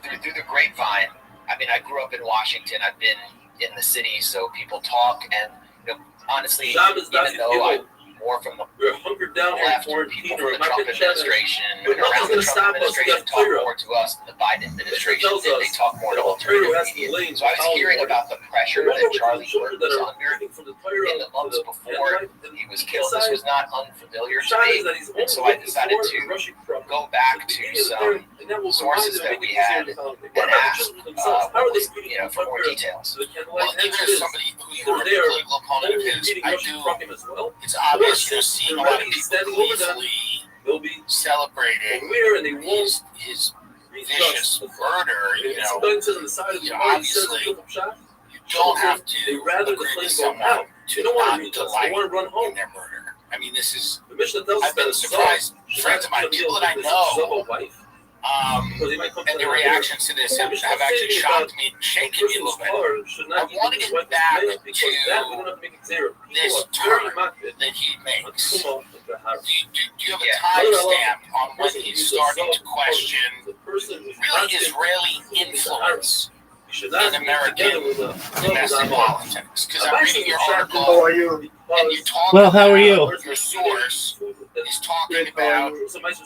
through the grapevine. I mean, I grew up in Washington. I've been in the city, so people talk. And honestly, even though I'm more from the left, people from the Trump administration and around the Trump administration talk more to us than the Biden administration. They talk more to alternative media. So I was hearing about the pressure that Charlie Kirk was under in the months before he was killed. This was not unfamiliar to me, and so I decided to go back to some sources that we had and ask for more details. Well, even as somebody who you were a political opponent of his, I do. It's obvious, seeing a lot of people gleefully celebrating his vicious murder. Obviously, you don't have to agree with someone to not delight in their murder. I mean, this is. I've been surprised. Friends of mine, people that I know. And the reactions to this have actually shocked me, shaken me a little bit. I want to get back to this turn that he makes. Do you have a timestamp on when he's starting to question really Israeli influence in American domestic politics? Because I'm reading your article, and you talk Well, how are you? Your source is talking about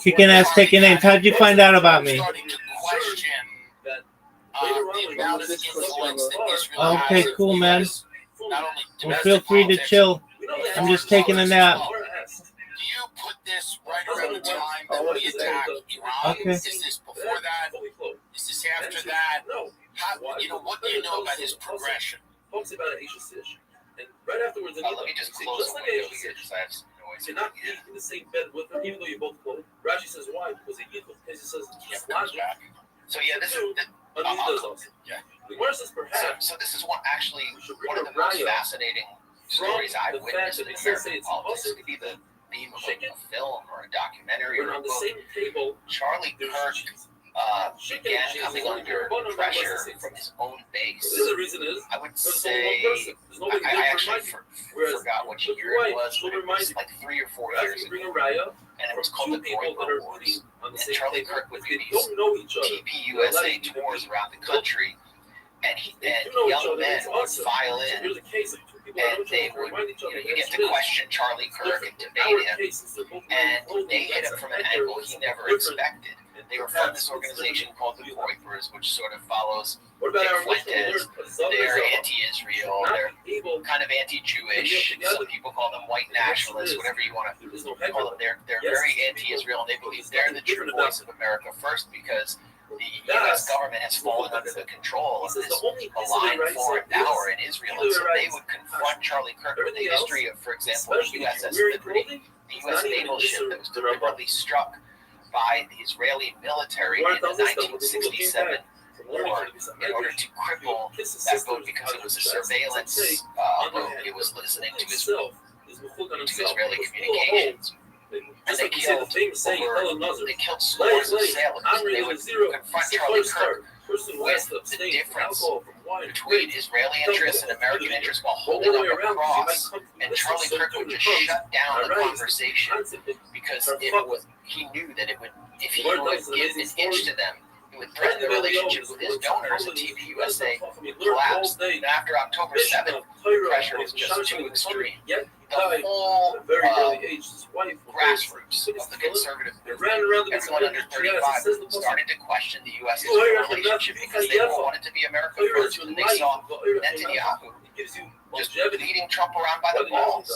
Kicking ass, taking names. How'd you find out about me? starting to question the amount of influence that Israel has Okay, cool, man. not only Well, feel free to chill. I'm just taking a nap. Do you put this right around the time that we attack Iran? Okay. Is this before that? Is this after that? How, what do you know about his progression? Talks about Asia Sish. And right afterwards, Let me just close the window here because I have some noise. you're not eating in the same bed with him, even though you're both clothed. Rashi says why? Because he says it's logic. So yeah, this is yeah. The worst is perhaps. So this is one of the most fascinating stories I've witnessed in American politics. It could be the theme of a film or a documentary or a book. Charlie Kirk began coming under pressure from his own base. I would say, I actually forgot what year it was, but it was like 3 or 4 years ago, and it was called the Groyper Wars. And Charlie Kirk would do these TPUSA tours around the country, and young men would file in, and they would, you get to question Charlie Kirk and debate him, and they hit him from an angle he never expected. They were from this organization called the Groypers, which sort of follows Nick Fuentes. They're anti-Israel, they're kind of anti-Jewish, some people call them white nationalists, whatever you want to call them. They're very anti-Israel, and they believe they're the true voice of America first because U.S. government has fallen under the control of this malign foreign power in Israel, and so they would confront Charlie Kirk with the history of, for example, the USS Liberty, the U.S. naval ship that was deliberately struck by the Israeli military in the 1967 war in order to cripple that boat because it was a surveillance boat. It was listening to Israeli communications. And they killed scores of sailors. They would confront Charlie Kirk with the difference between Israeli interests and American interests while holding up a cross, and Charlie Kirk would just shut down the conversation because he knew that it would, if he would give an inch to them, it would threaten the relationship with his donors, and TV USA collapsed. And after October 7th, the pressure was just too extreme. The whole grassroots of the conservative movement, everyone under 35, started to question the U.S.'s relationship because they wanted to be America first, and they saw Netanyahu just leading Trump around by the balls.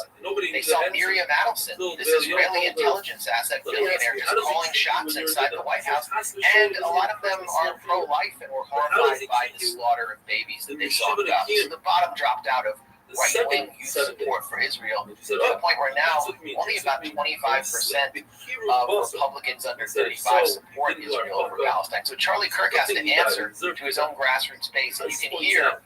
They saw Miriam Adelson, this Israeli intelligence asset billionaire, just calling shots inside the White House, and a lot of them are pro-life and were horrified by the slaughter of babies that they saw. So the bottom dropped out of right-wing youth support for Israel, to the point where now only about 25% of Republicans under 35 support Israel over Palestine. So Charlie Kirk has to answer to his own grassroots base, and you can hear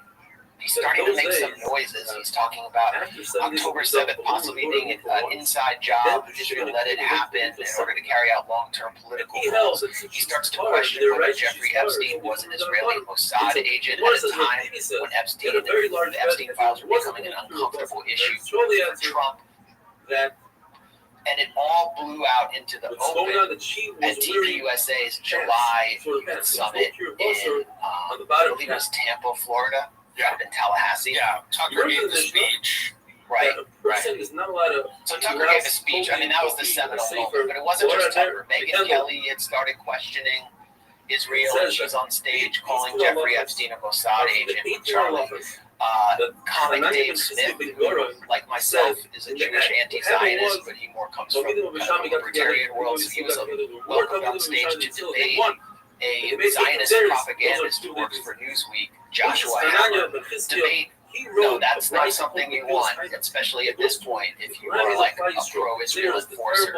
he's starting to make some noises. He's talking about October 7th possibly being an inside job. Israel let it happen in order to carry out long-term political goals. He starts to question whether Jeffrey Epstein was an Israeli Mossad agent at a time when Epstein and the Epstein files were becoming an uncomfortable issue for Trump. And it all blew out into the open at TV USA's July summit in, I believe it was Tampa, Florida. In Tallahassee. Yeah, Tucker gave the speech. Right. So Tucker gave a speech. I mean, that was the seminal moment, but it wasn't just Tucker. Megyn Kelly had started questioning Israel, and she was on stage calling Jeffrey Epstein a Mossad agent with Charlie. Comic Dave Smith, who, like myself, is a Jewish anti-Zionist, but he more comes from the libertarian world, so he was welcomed on stage to debate a Zionist propagandist who works for Newsweek, Joshua Hammer, debate. No, that's not something you want, especially at this point, if you are like a pro-Israel enforcer.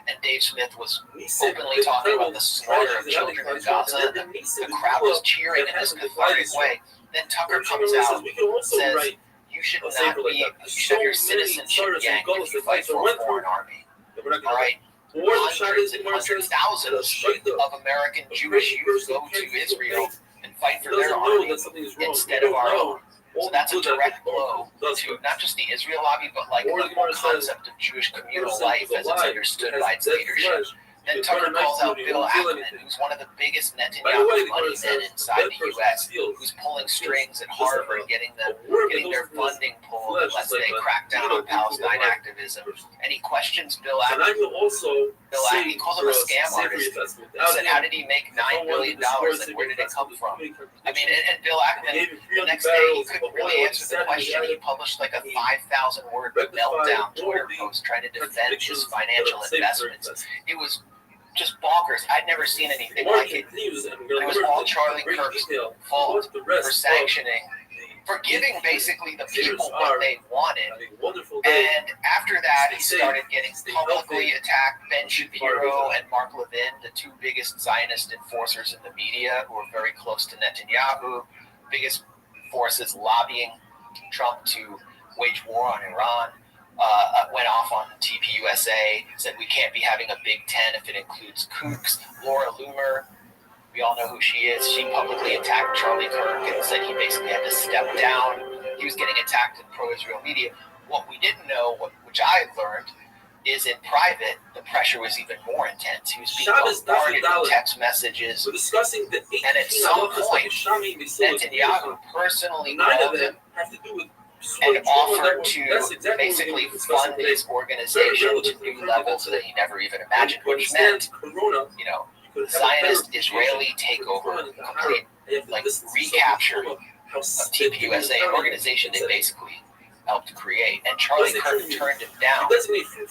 And Dave Smith was openly talking about the slaughter of children in Gaza, and the crowd was cheering in this cathartic way. Then Tucker comes out and says, you should not be, you should have your citizenship yanked if you fight for a foreign army. All right? Hundreds and thousands of American Jewish youth go to Israel and fight for their army instead of our own. So that's a direct blow to not just the Israel lobby, but like the whole concept of Jewish communal life as it's understood by its leadership. Then Tucker calls out Bill Ackman, who's one of the biggest Netanyahu money men inside the U.S., who's pulling strings at Harvard, getting their funding pulled unless they crack down on Palestine activism. And he questions Bill Ackman. Bill Ackman, he calls him a scam artist. He said, how did he make $9 billion and where did it come from? I mean, and Bill Ackman, the next day, he couldn't really answer the question. He published like a 5,000-word meltdown Twitter post trying to defend his financial investments. It was just bonkers. I'd never seen anything like it. It was all Charlie Kirk's fault for sanctioning, for giving basically the people what they wanted. And after that, he started getting publicly attacked. Ben Shapiro and Mark Levin, the two biggest Zionist enforcers in the media, who are very close to Netanyahu, biggest forces lobbying Trump to wage war on Iran. Went off on TPUSA, said we can't be having a Big Ten if it includes kooks. Laura Loomer, we all know who she is. She publicly attacked Charlie Kirk and said he basically had to step down. He was getting attacked in pro-Israel media. What we didn't know, which I learned, is in private, the pressure was even more intense. He was being bombarded with text messages. And at some point, Netanyahu personally called him and offered to basically fund his organization to new levels that he never even imagined, which meant, you know, Zionist Israeli takeover, complete like recapture of TPUSA, an organization they basically helped create. And Charlie Kirk turned him down.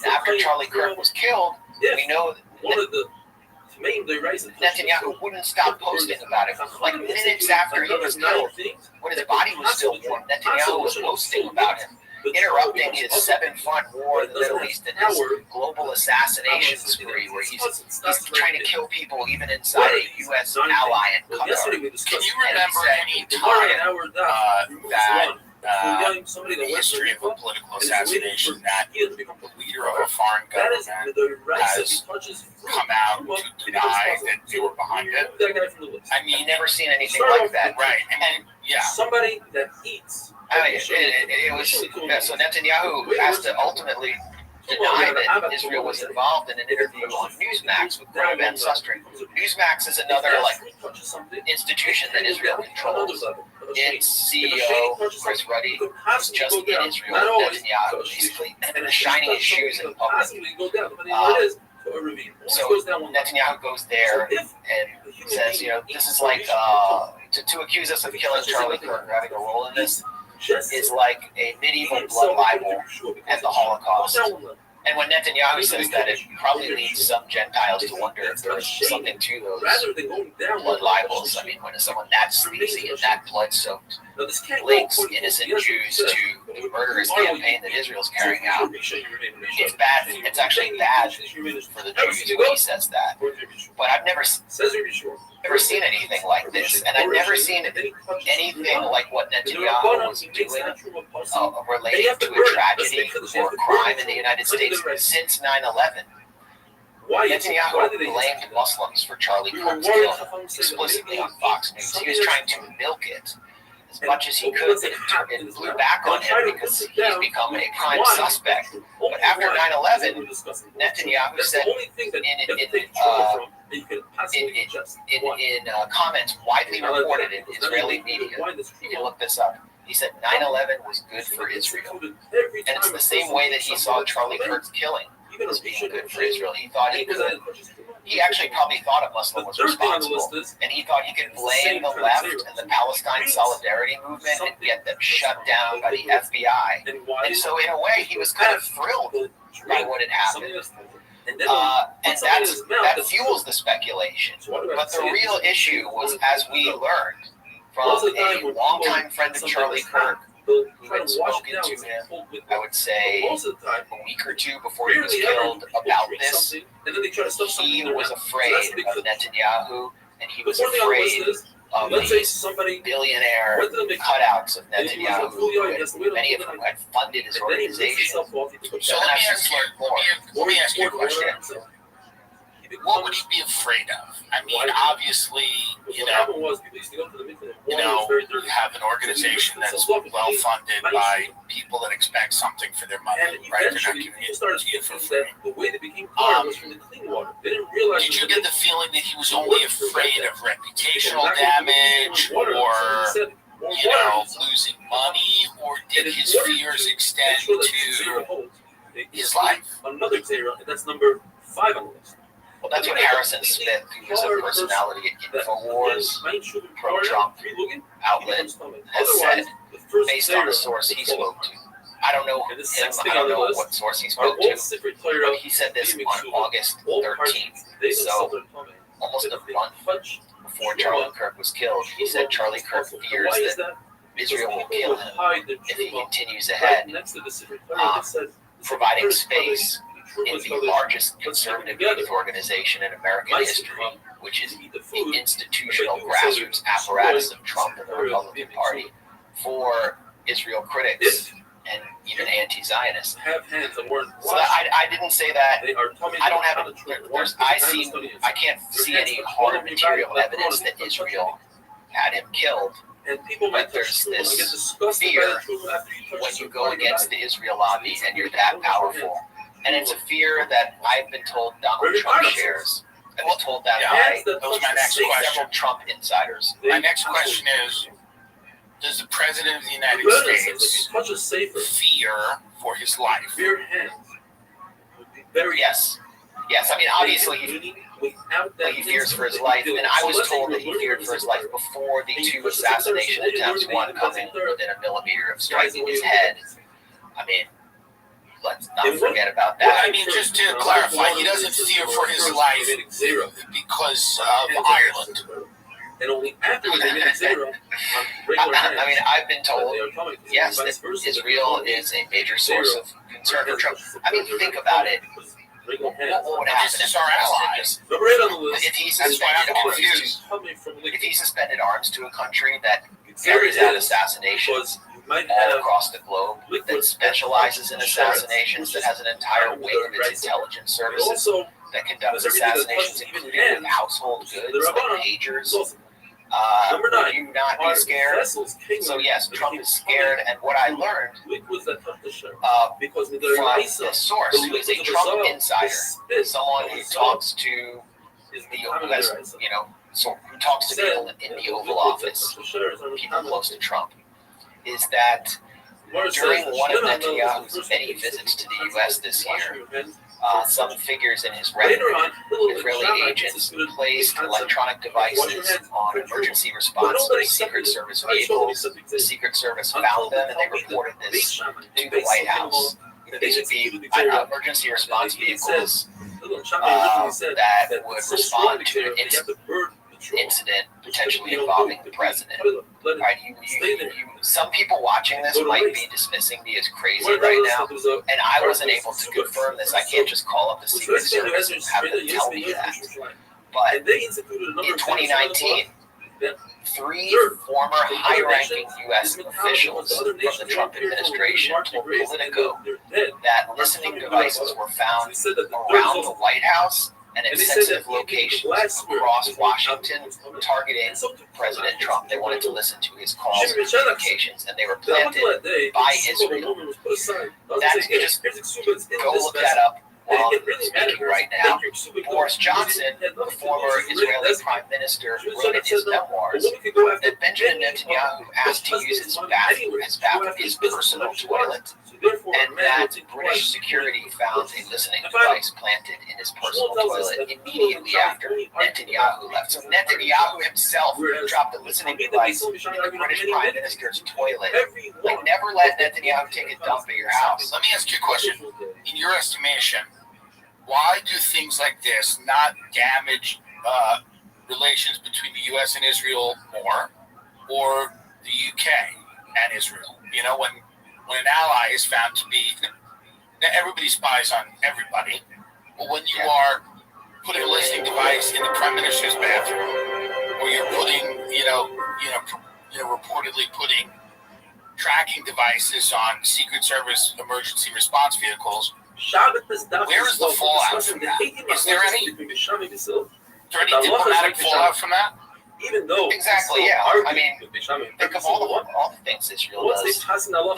After Charlie Kirk was killed, we know that Netanyahu wouldn't stop posting about it. Like minutes after he was killed, when his body was still warm, Netanyahu was posting about him, interrupting his 7-front war in the Middle East and his global assassination spree, where he's trying to kill people even inside a U.S. ally in Qatar. Can you remember any time that the history of a political assassination that the leader of a foreign government has come out to deny that they were behind it? I mean, never seen anything like that. Right. I mean, yeah. Somebody that eats. It was so Netanyahu has to ultimately deny that Israel was involved in an interview on Newsmax with Graham Van Susteren. Newsmax is another institution that Israel controls. Its CEO, Chris Ruddy, was just in Israel with Netanyahu, basically shining his shoes in public. So Netanyahu goes there and says, this is like to accuse us of killing Charlie Kirk or having a role in this is like a medieval blood libel at the Holocaust. And when Netanyahu says that, it probably leads some Gentiles to wonder if there's something to those blood libels. I mean, when someone that sleazy and that blood-soaked links innocent Jews to the murderous campaign that Israel's carrying out, it's bad. It's actually bad for the Jews when he says that. But I've never seen anything like this, and I've never seen anything like what Netanyahu was doing related to a tragedy or a crime in the United States since 9/11. Netanyahu blamed Muslims for Charlie Kirk's killing explicitly on Fox News. He was trying to milk it as much as he could, but it blew back on him because he's become a prime suspect. But after 9/11, Netanyahu said in comments widely reported in Israeli media, you can look this up, he said 9/11 was good for Israel. And it's the same way that he saw Charlie Kirk's killing as being good for Israel. He thought he actually probably thought a Muslim was responsible, and he thought he could blame the left and the Palestine Solidarity Movement and get them shut down by the FBI. And so in a way, he was kind of thrilled by what had happened. And that fuels the speculation. But the real issue was, as we learned from a longtime friend of Charlie Kirk, who had spoken to him, I would say, a week or two before he was killed about this, he was afraid of Netanyahu, and he was afraid of the billionaire cutouts of Netanyahu, many of whom had funded his organization. So let me ask you a question. What would he be afraid of? I mean, obviously, you have an organization that's well funded by people that expect something for their money, right? They're not giving it to you for free. Did you get the feeling that he was only afraid of reputational damage or, losing money, or did his fears extend to his life? Another zero, and that's number 5 on the list. Well, that's what Harrison Smith, who's a personality at InfoWars, pro-Trump outlet, has said, based on the source he spoke to. I don't know him, I don't know what source he spoke to, but he said this on August 13th, so almost a month before Charlie Kirk was killed. He said Charlie Kirk fears that Israel will kill him if he continues ahead, providing space in the largest conservative youth organization in American history, which is the institutional grassroots apparatus of Trump and the Republican Party, for Israel critics and even anti-Zionists. So I didn't say that. I don't have I can't see any hard material evidence that Israel had him killed. But there's this fear when you go against the Israel lobby and you're that powerful. And it's a fear that I've been told Donald Trump shares. I've been told that by my next question. Several Trump insiders. My next question is, does the President of the United States fear for his life? Yes. Yes, I mean, obviously, he fears for his life. And I was told that he feared for his life before the 2 assassination attempts, one coming within a millimeter of striking his head. I mean, let's not forget about that. I mean, just to clarify, he doesn't fear for his life because of Ireland. And only after they made it zero, I mean, I've been told, yes, that Israel is a major source of concern for Trump. I mean, think about it. What would happen if our allies? If he suspended arms to a country that carries out assassinations all across the globe, that specializes in assassinations, that has an entire wing of its intelligence services that conducts assassinations, including with household goods like pagers. Would you not be scared? So yes, Trump is scared, and what I learned from the source, who is a Trump insider, someone who talks to who talks to people in the Oval Office, people close to Trump, is that during one of Netanyahu's many visits to the U.S. this year, some figures in his retinue, Israeli agents, placed electronic devices on emergency response Secret Service vehicles. The Secret Service found them, and they reported this to the White House. These would be emergency response vehicles that would respond to an incident potentially involving the president. Right? Some people watching this might be dismissing me as crazy right now, and I wasn't able to confirm this. I can't just call up the Secret Service and have them tell me that. But in 2019, 3 former high-ranking U.S. officials from the Trump administration told Politico that listening devices were found around the White House and in sensitive locations across Washington targeting President Trump. They wanted to listen to his calls and communications, and they were planted by Israel. That's just go look that up while I'm speaking right now. Boris Johnson, the former Israeli prime minister, wrote in his memoirs that Benjamin Netanyahu asked to use his bathroom, his personal toilet, and that British security found a listening device planted in his personal toilet immediately after Netanyahu left. So Netanyahu himself dropped a listening device in the British prime minister's toilet. Like, never let Netanyahu take a dump at your house. Let me ask you a question. In your estimation, why do things like this not damage relations between the U.S. and Israel more, or the U.K. and Israel? You know, when an ally is found to be, everybody spies on everybody, but when you are putting a listening device in the prime minister's bathroom, or you're putting, reportedly putting tracking devises on Secret Service emergency response vehicles, where is the fallout from that? Is there any diplomatic fallout from that? Even though exactly, yeah. I mean, think of all the things Israel does. Israel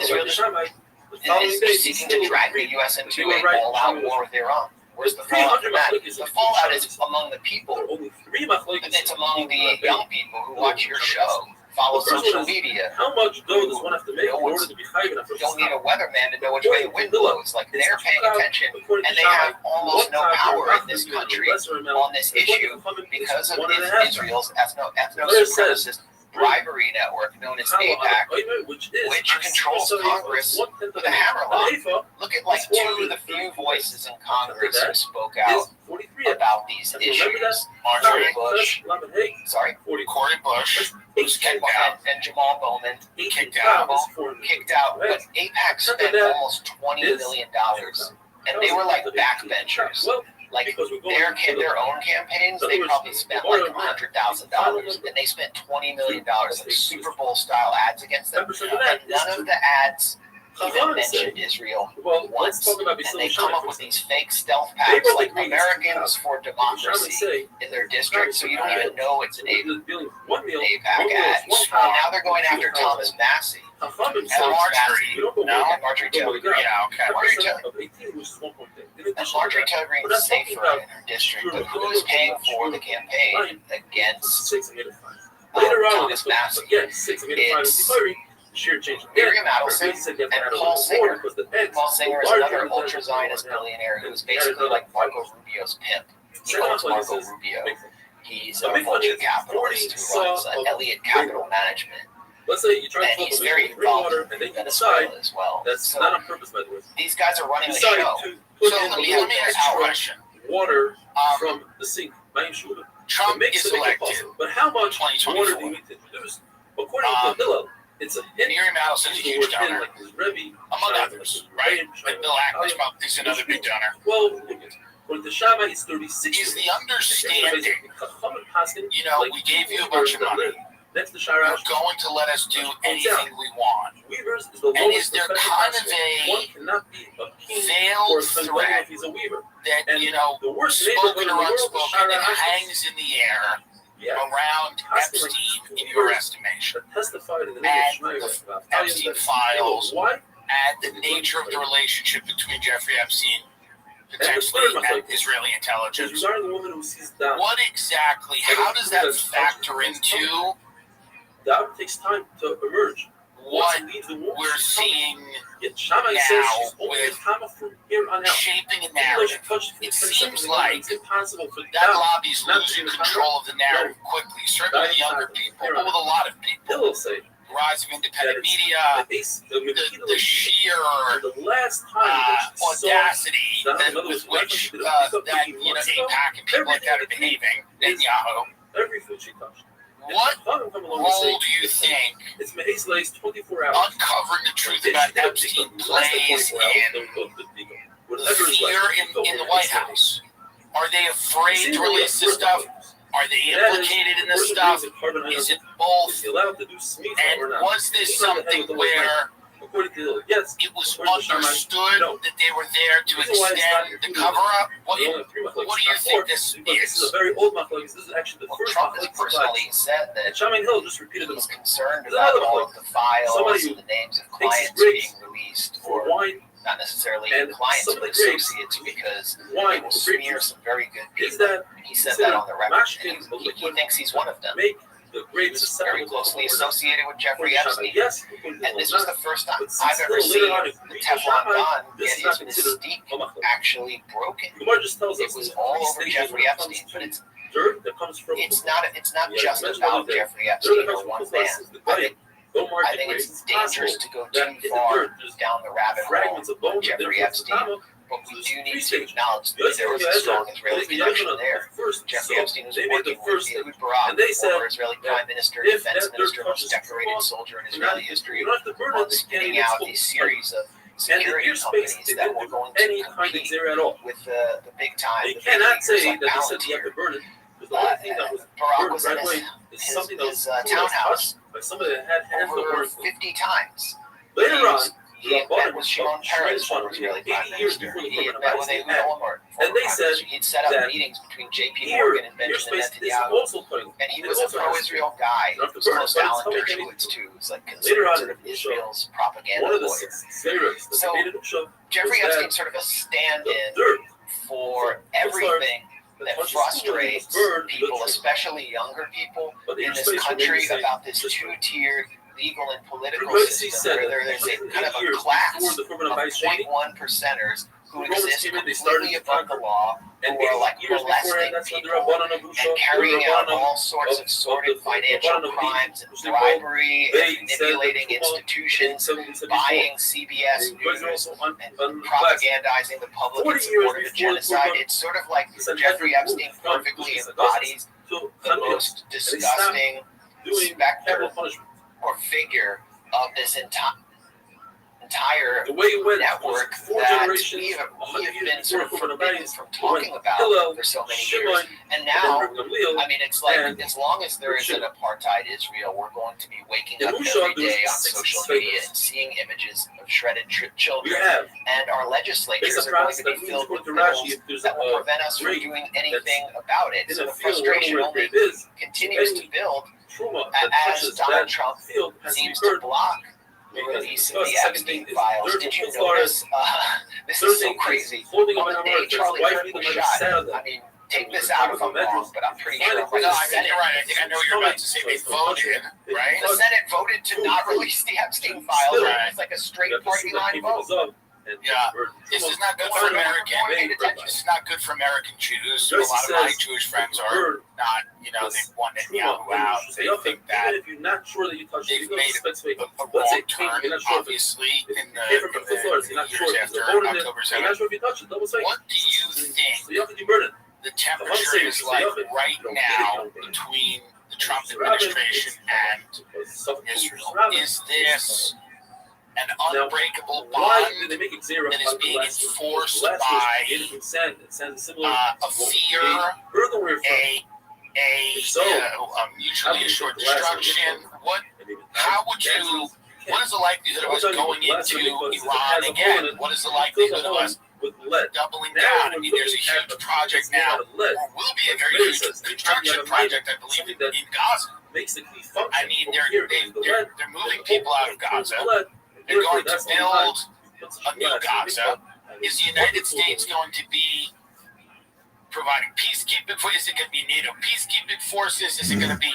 is seeking to drag the U.S. into a all-out war with Iran. Where's the fallout from that? The fallout is among the people. It's among the young people who watch your show, follow social media. How much dough does one have to make in order to be high enough? You don't need a weatherman to know which way the wind blows. Like, they're paying attention, and they have almost no power in this country on this issue because of Israel's ethno-supremacist bribery network known as AIPAC, which controls Congress with a hammerlock. Look at like 2 of the few voices in Congress who spoke out about these issues. Cory Bush, who's kicked out, and Jamal Bowman, kicked out. But AIPAC spent almost $20 million, and they were like backbenchers. Like their own campaigns, they probably spent like $100,000, and they spent $20 million like Super Bowl style ads against them. And none of the ads even mentioned Israel once, and they come up with these fake stealth packs like Americans for Democracy in their district, so you don't even know it's an AIPAC ad. Now they're going after Thomas Massey. And Marjorie Taylor Greene. Yeah, okay. Marjorie Taylor Greene is safer in her district, but who is paying for the campaign against Thomas Massey? It's Miriam Adelson and Paul Singer. Paul Singer is another ultra-Zionist billionaire who is basically like Marco Rubio's pimp. He owns Marco Rubio. He's a venture capitalist who runs Elliott Capital Management. Let's say you try And to he's fill very the water, involved and then in you Venezuela decide as well. that's So not on purpose, by the way. these guys are running the Decide show. to put So in let a me little ask you a extra question. water from the sink. Trump makes is it elected. possible. But how much water do 2024. you need to produce? According to Hillel, it's a hint. Miriam Allison's a huge donor, like his Rebbe, among others, right? And Bill Ackman's probably is another big donor. Well, according to Shammai, it's 36. Is the understanding, you know, we gave you a bunch of money. Next to You're going to let us do anything we want. Weavers is the And is there kind of one cannot be a king veiled or threat if he's a weaver. that, And you know, the worst spoken or neighborhood in the world is unspoken, that Shara hangs in the air around Epstein in your estimation? Testified in the And the Epstein files Why? and the nature of the relationship between Jeffrey Epstein, potentially, and Israeli intelligence. Regarding the woman who sees down, What exactly, how does that factor into doubt takes time to emerge. what we're seeing Shammai says now she's only a with comma from here on out. shaping a narrative? It seems like it's impossible for that lobby's losing control of the narrative quickly, certainly with younger people, but with a lot of people. He'll say The rise of independent media, the sheer audacity with which that, you know, AIPAC and people like that are behaving, Netanyahu. Every food she touched. What role do you think it's Mace Lace 24 hours. uncovering the truth about Epstein plays in fear in the White House? Are they afraid to release this stuff? Are they implicated in this stuff? Is it both? And was this something where it was understood that they were there to extend the cover-up? What do you think this is? This is a very old machlokes. This is actually the first Trump has machlokes personally said that Shammai Hill just repeated he's concerned about all of the files and the names of clients being released, or not necessarily clients but associates, because they will smear some very good people. He said that on the record, and he thinks he's one of them. He's very closely associated with Jeffrey Epstein. And this was the first time I've ever seen the Teflon gun get his mystique actually broken. It was all over Jeffrey Epstein, but it's not just about Jeffrey Epstein or one man. I think it's dangerous to go too far down the rabbit hole of Jeffrey Epstein. But we do need to acknowledge that there was a strong Israeli connection there. Jeffrey Epstein was working with Ehud Barak, former Israeli Prime Minister, Defense Minister, most decorated soldier in Israeli history, on spinning out a series of security companies that were going to compete with the big time. They cannot say that they said you have to burn it. Barak was in his townhouse over 50 times. Later on, he had met with Shimon Peres, former Israeli Prime Minister. He had met with Ehud Olmert, former Prime Minister. He'd set up meetings between J.P. Morgan and Benjamin Netanyahu. And he was a pro-Israel guy. He was close to Alan Dershowitz, too. He was like considered sort of Israel's propaganda lawyer. So Jeffrey Epstein's sort of a stand-in for everything that frustrates people, especially younger people in this country, about this two-tiered legal and political system where there's a kind of a class of 0.1 percenters who exist completely above the law, who are like molesting people and carrying out all sorts of sordid financial crimes and bribery and manipulating institutions, buying CBS News and propagandizing the public in support of a genocide. It's sort of like Jeffrey Epstein perfectly embodies the most disgusting specter or figure of this entire network that we have been sort of forbidden from talking about for so many years. And now, I mean, it's like as long as there is an apartheid Israel, we're going to be waking up every day on social media and seeing images of shredded children. And our legislatures are going to be filled with bills that will prevent us from doing anything about it. So the frustration only continues to build as Donald Trump seems to block the release of the Epstein files. Did you notice? This is so crazy. On the day Charlie Kirk was shot, I mean, take this out if I'm wrong, but I'm pretty sure. No, I think you're right. I think I know what you're about to say. They voted, right? The Senate voted to not release the Epstein files. Right? It's like a straight party line vote. This is not good for American. This is not good for American Jews. A lot of my Jewish friends are not, they want Netanyahu out. They think that they've made a wrong turn, obviously, in the years after October 7th. What do you think the temperature is like right now between the Trump administration and Israel? Is this an unbreakable bond that is being enforced by a fear, a mutually assured destruction? What is the likelihood of us going into Iran again? What is the likelihood of us doubling down? I mean, there's a huge project now, or will be a very huge construction project, I believe, in Gaza. I mean, they're moving people out of Gaza. They're going to build a new Gaza. Is the United States going to be providing peacekeeping? Is it going to be NATO peacekeeping forces? Is it going to be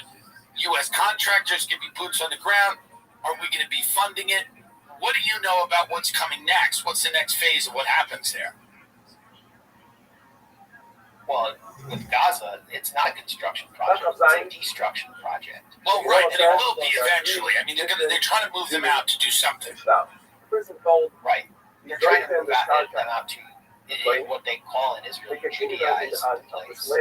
U.S. contractors? Going to be boots on the ground? Are we going to be funding it? What do you know about what's coming next? What's the next phase of what happens there? Well, with Gaza, it's not a construction project; it's a destruction project. Well, right, and it will be eventually. I mean, they're trying to move them out to do something. Right. They're trying to move them out to what they call in Israel Judaized place,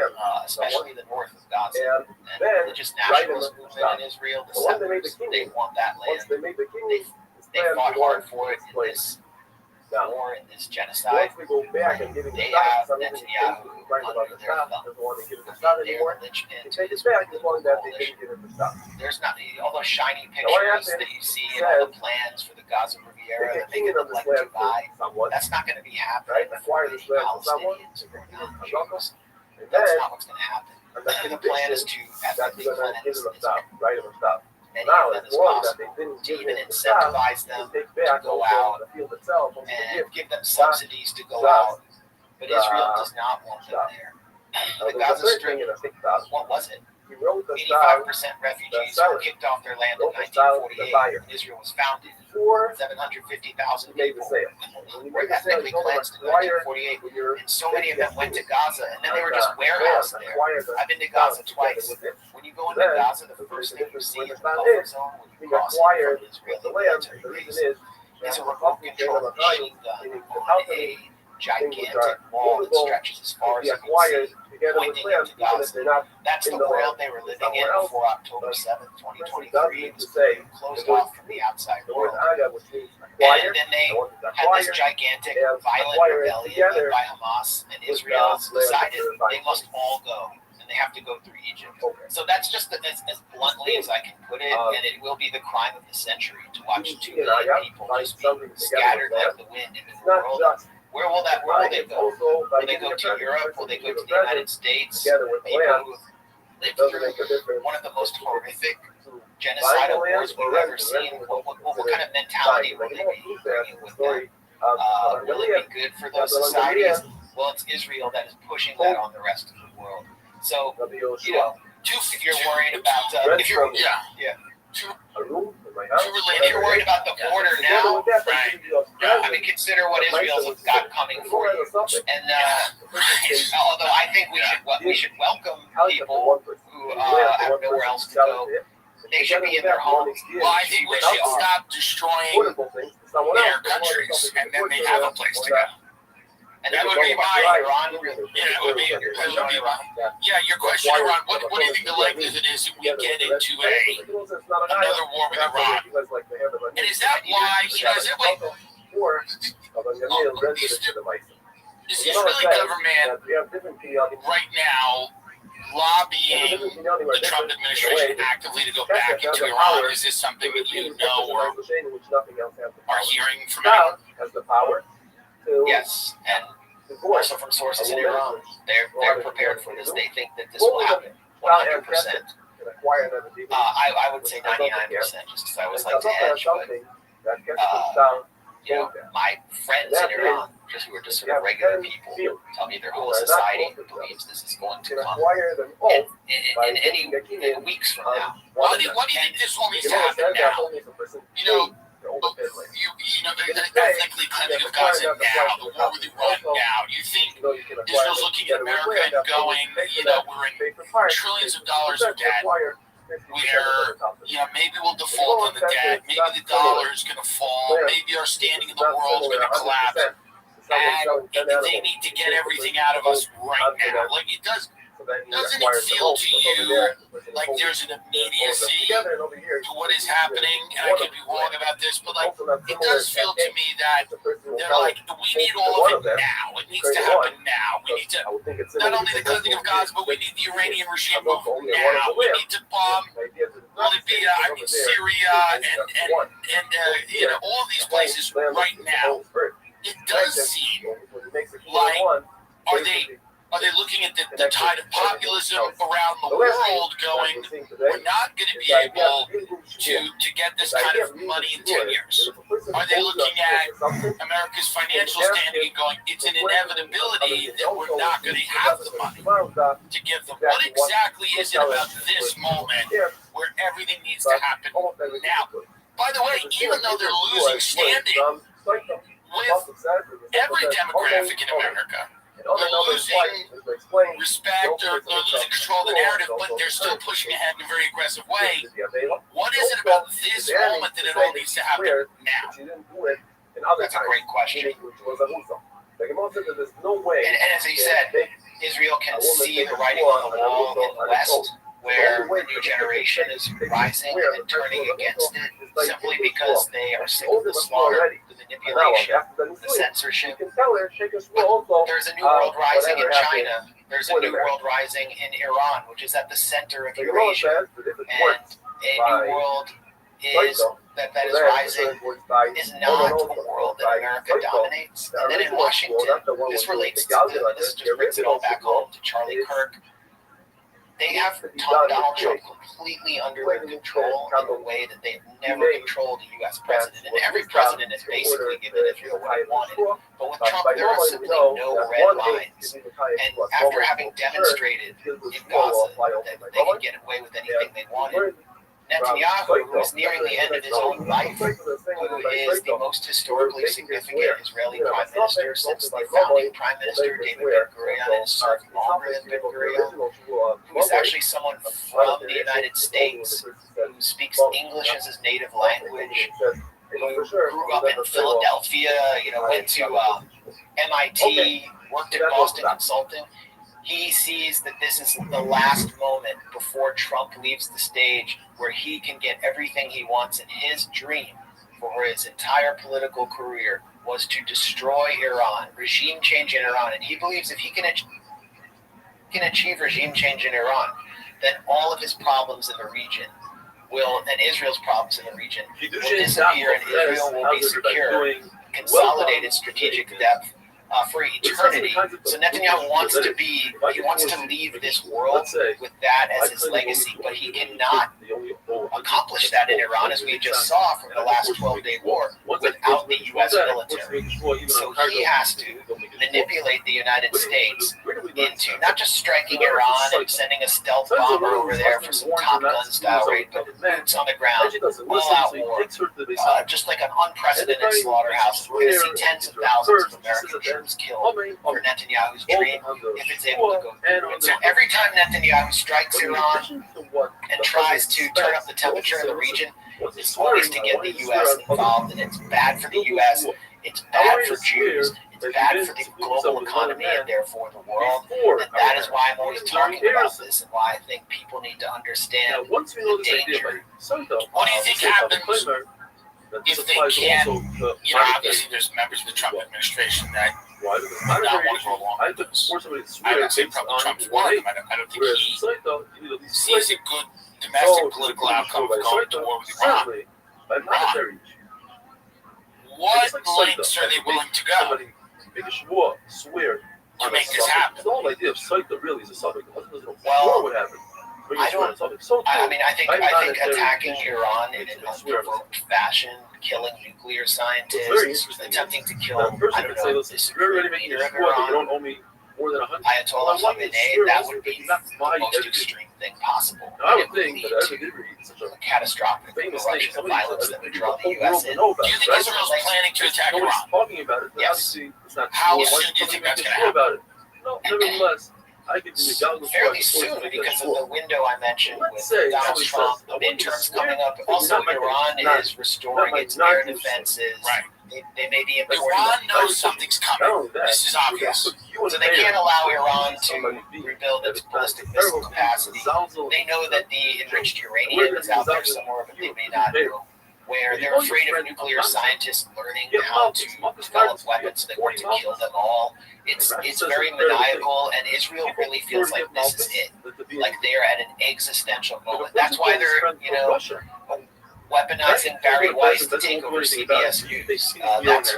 especially the north of Gaza. And the religious nationalist movement in Israel, the settlers, they want that land. They fought hard for it in this war, in this genocide. They have Netanyahu under their thumb. Their religion into his coalition. There's not all those shiny pictures that you see in all the plans for the Gaza Riviera that make it look like Dubai. That's not going to be happening for the Palestinians or the Jews. That's not what's going to happen. The plan is to ethnically cleanse Israel. Many of them as possible, to even incentivize them to go out and give them subsidies to go out. But Israel does not want them there. The Gaza Strip, what was it? 85% refugees were kicked off their land in 1948 when Israel was founded. 750,000 people were ethnically cleansed in 1948, and so many of them went to Gaza, and then they were just warehoused there. I've been to Gaza twice. When you go into Gaza, the first thing you see in the buffer zone when you cross from Israeli military base is a remote control machine gun on a gigantic wall that stretches as far as you can see, pointing into Gaza. That's the world they were living in before October 7th, 2023. It was closed off from the outside world. And then they had this gigantic violent rebellion led by Hamas, and Israel has decided they must all go, and they have to go through Egypt. So that's just as bluntly as I can put it, and it will be the crime of the century to watch 2 million people just be scattered like the wind into the world. Where will they go? Will they go to Europe? Will they go to the United States? People who lived through one of the most horrific genocidal wars we've ever seen. What kind of mentality will they be bringing with them? Will it be good for those societies? Well, it's Israel that is pushing that on the rest of the world. So, if you're worried about, if you're worried about the border now, right? I mean, consider what Israel's got coming for you. And although I think we should welcome people who have nowhere else to go, they should be in their homes. Well, I think we should stop destroying their countries, and then they have a place to go. And that would be my Iran. Your question, Iran. What do you think the likelihood is that we get into another war with Iran? And is that why, is it like is the Israeli government right now lobbying the Trump administration actively to go back into Iran? Is this something that you know or are hearing from anyone? Yes, and also from sources in Iran, they're prepared for this. They think that this will happen 100%. I would say 99%, just because I always like to hedge. But my friends in Iran, who are just sort of regular people, tell me their whole society believes this is going to come in weeks from now. Why do you think this all needs to happen now? ethnically cleansing of Gaza now, the war with Iran now. Do you think Israel's looking at America and going, we're in trillions of dollars of debt, where, maybe we'll default on the debt, maybe the dollar is going to fall, maybe our standing in the world is going to collapse, and they need to get everything out of us right now. Like, doesn't it feel to you like there's an immediacy to what is happening? And I could be wrong about this, but like it does feel to me that they're like, we need all of it now. It needs to happen now. We need to not only the cleansing of Gaza, but we need the Iranian regime moved now. We need to bomb Syria and all of these places right now. It does seem like are they looking at the tide of populism around the world going, we're not going to be able to get this kind of money in 10 years? Are they looking at America's financial standing and going, it's an inevitability that we're not going to have the money to give them? What exactly is it about this moment where everything needs to happen now? By the way, even though they're losing standing with every demographic in America, they're losing respect or they're losing control of the narrative, but they're still pushing ahead in a very aggressive way. What is it about this moment that it all needs to happen now? That's a great question. And as you said, Israel can see the writing on the wall in the West, where a new generation is rising and turning against it simply because they are sick of the slaughter, the manipulation, the censorship. There's a new world rising in China. There's a new world rising in Iran, which is at the center of Eurasia. And a new world that is rising is not a world that America dominates. And then in Washington, this relates to this just brings it all back home to Charlie Kirk. They have Donald Trump completely under their control in a way that they've never controlled a U.S. president. And every president has basically given Israel what it wanted. But with Trump, there are simply no red lines. And after having demonstrated in Gaza that they could get away with anything they wanted, Netanyahu, who is nearing the end of his own life, who is the most historically significant Israeli prime minister since the founding prime minister David Ben-Gurion, and has served longer than Ben-Gurion, who is actually someone from the United States, who speaks English as his native language, who grew up in Philadelphia, went to MIT, worked at Boston Consulting. He sees that this is the last moment before Trump leaves the stage where he can get everything he wants, and his dream for his entire political career was to destroy Iran, regime change in Iran. And he believes if he can achieve regime change in Iran, then all of his problems in the region and Israel's problems in the region will disappear, and Israel will be secure, consolidated strategic depth for eternity. So Netanyahu wants to leave this world with that as his legacy, but he cannot accomplish that in Iran, as we just saw from the last 12-day war, without the U.S. military. So he has to manipulate the United States into not just striking Iran and sending a stealth bomber over there for some Top Gun style raid, but boots on the ground, all-out war, just like an unprecedented slaughterhouse. We're going to see tens of thousands of American troops killed for Netanyahu's dream if it's able to go through. And so every time Netanyahu strikes Iran and tries to turn up the temperature in the region, it's always to get the U.S. involved, and it's bad for the U.S., it's bad for Jews, it's bad for the global economy and therefore the world. And that is why I'm always talking about this, and why I think people need to understand the danger. What do you think happens if they can't? Obviously there's members of the Trump administration that do not want to go along with this. I'm not saying probably Trump's one of them. I don't think he sees a good domestic political outcome of going to war with Iran. What lengths are they willing to go to make this happen? Well, I think attacking Iran in an unprovoked fashion, killing nuclear scientists, attempting to kill, I don't know, this leader of Iran, more than 100. Ayatollah Khamenei, that would be the most extreme thing possible. I would think that I did read such a catastrophic famous eruption thing. of violence that would draw the whole U.S. world in. will know about Do you it, think right? Israel's planning to attack Nobody's Iran? talking about it. But Yes. obviously, it's not How true. soon do you think that's going to sure happen? about it? No, nevertheless, I give you the goggles Fairly soon because of the window I mentioned with Donald Trump, the midterms coming up. Also, Iran is restoring its air defenses. Right. They may be importing. Iran knows something's coming. This is obvious. So they can't allow Iran to rebuild its ballistic missile capacity. They know that the enriched uranium is out there somewhere, but they may not know where. They're afraid of nuclear scientists learning how to develop weapons that were to kill them all. It's very maniacal, and Israel really feels like this is it. Like they're at an existential moment. That's why they're, weaponizing Barry Weiss to take over CBS News. That's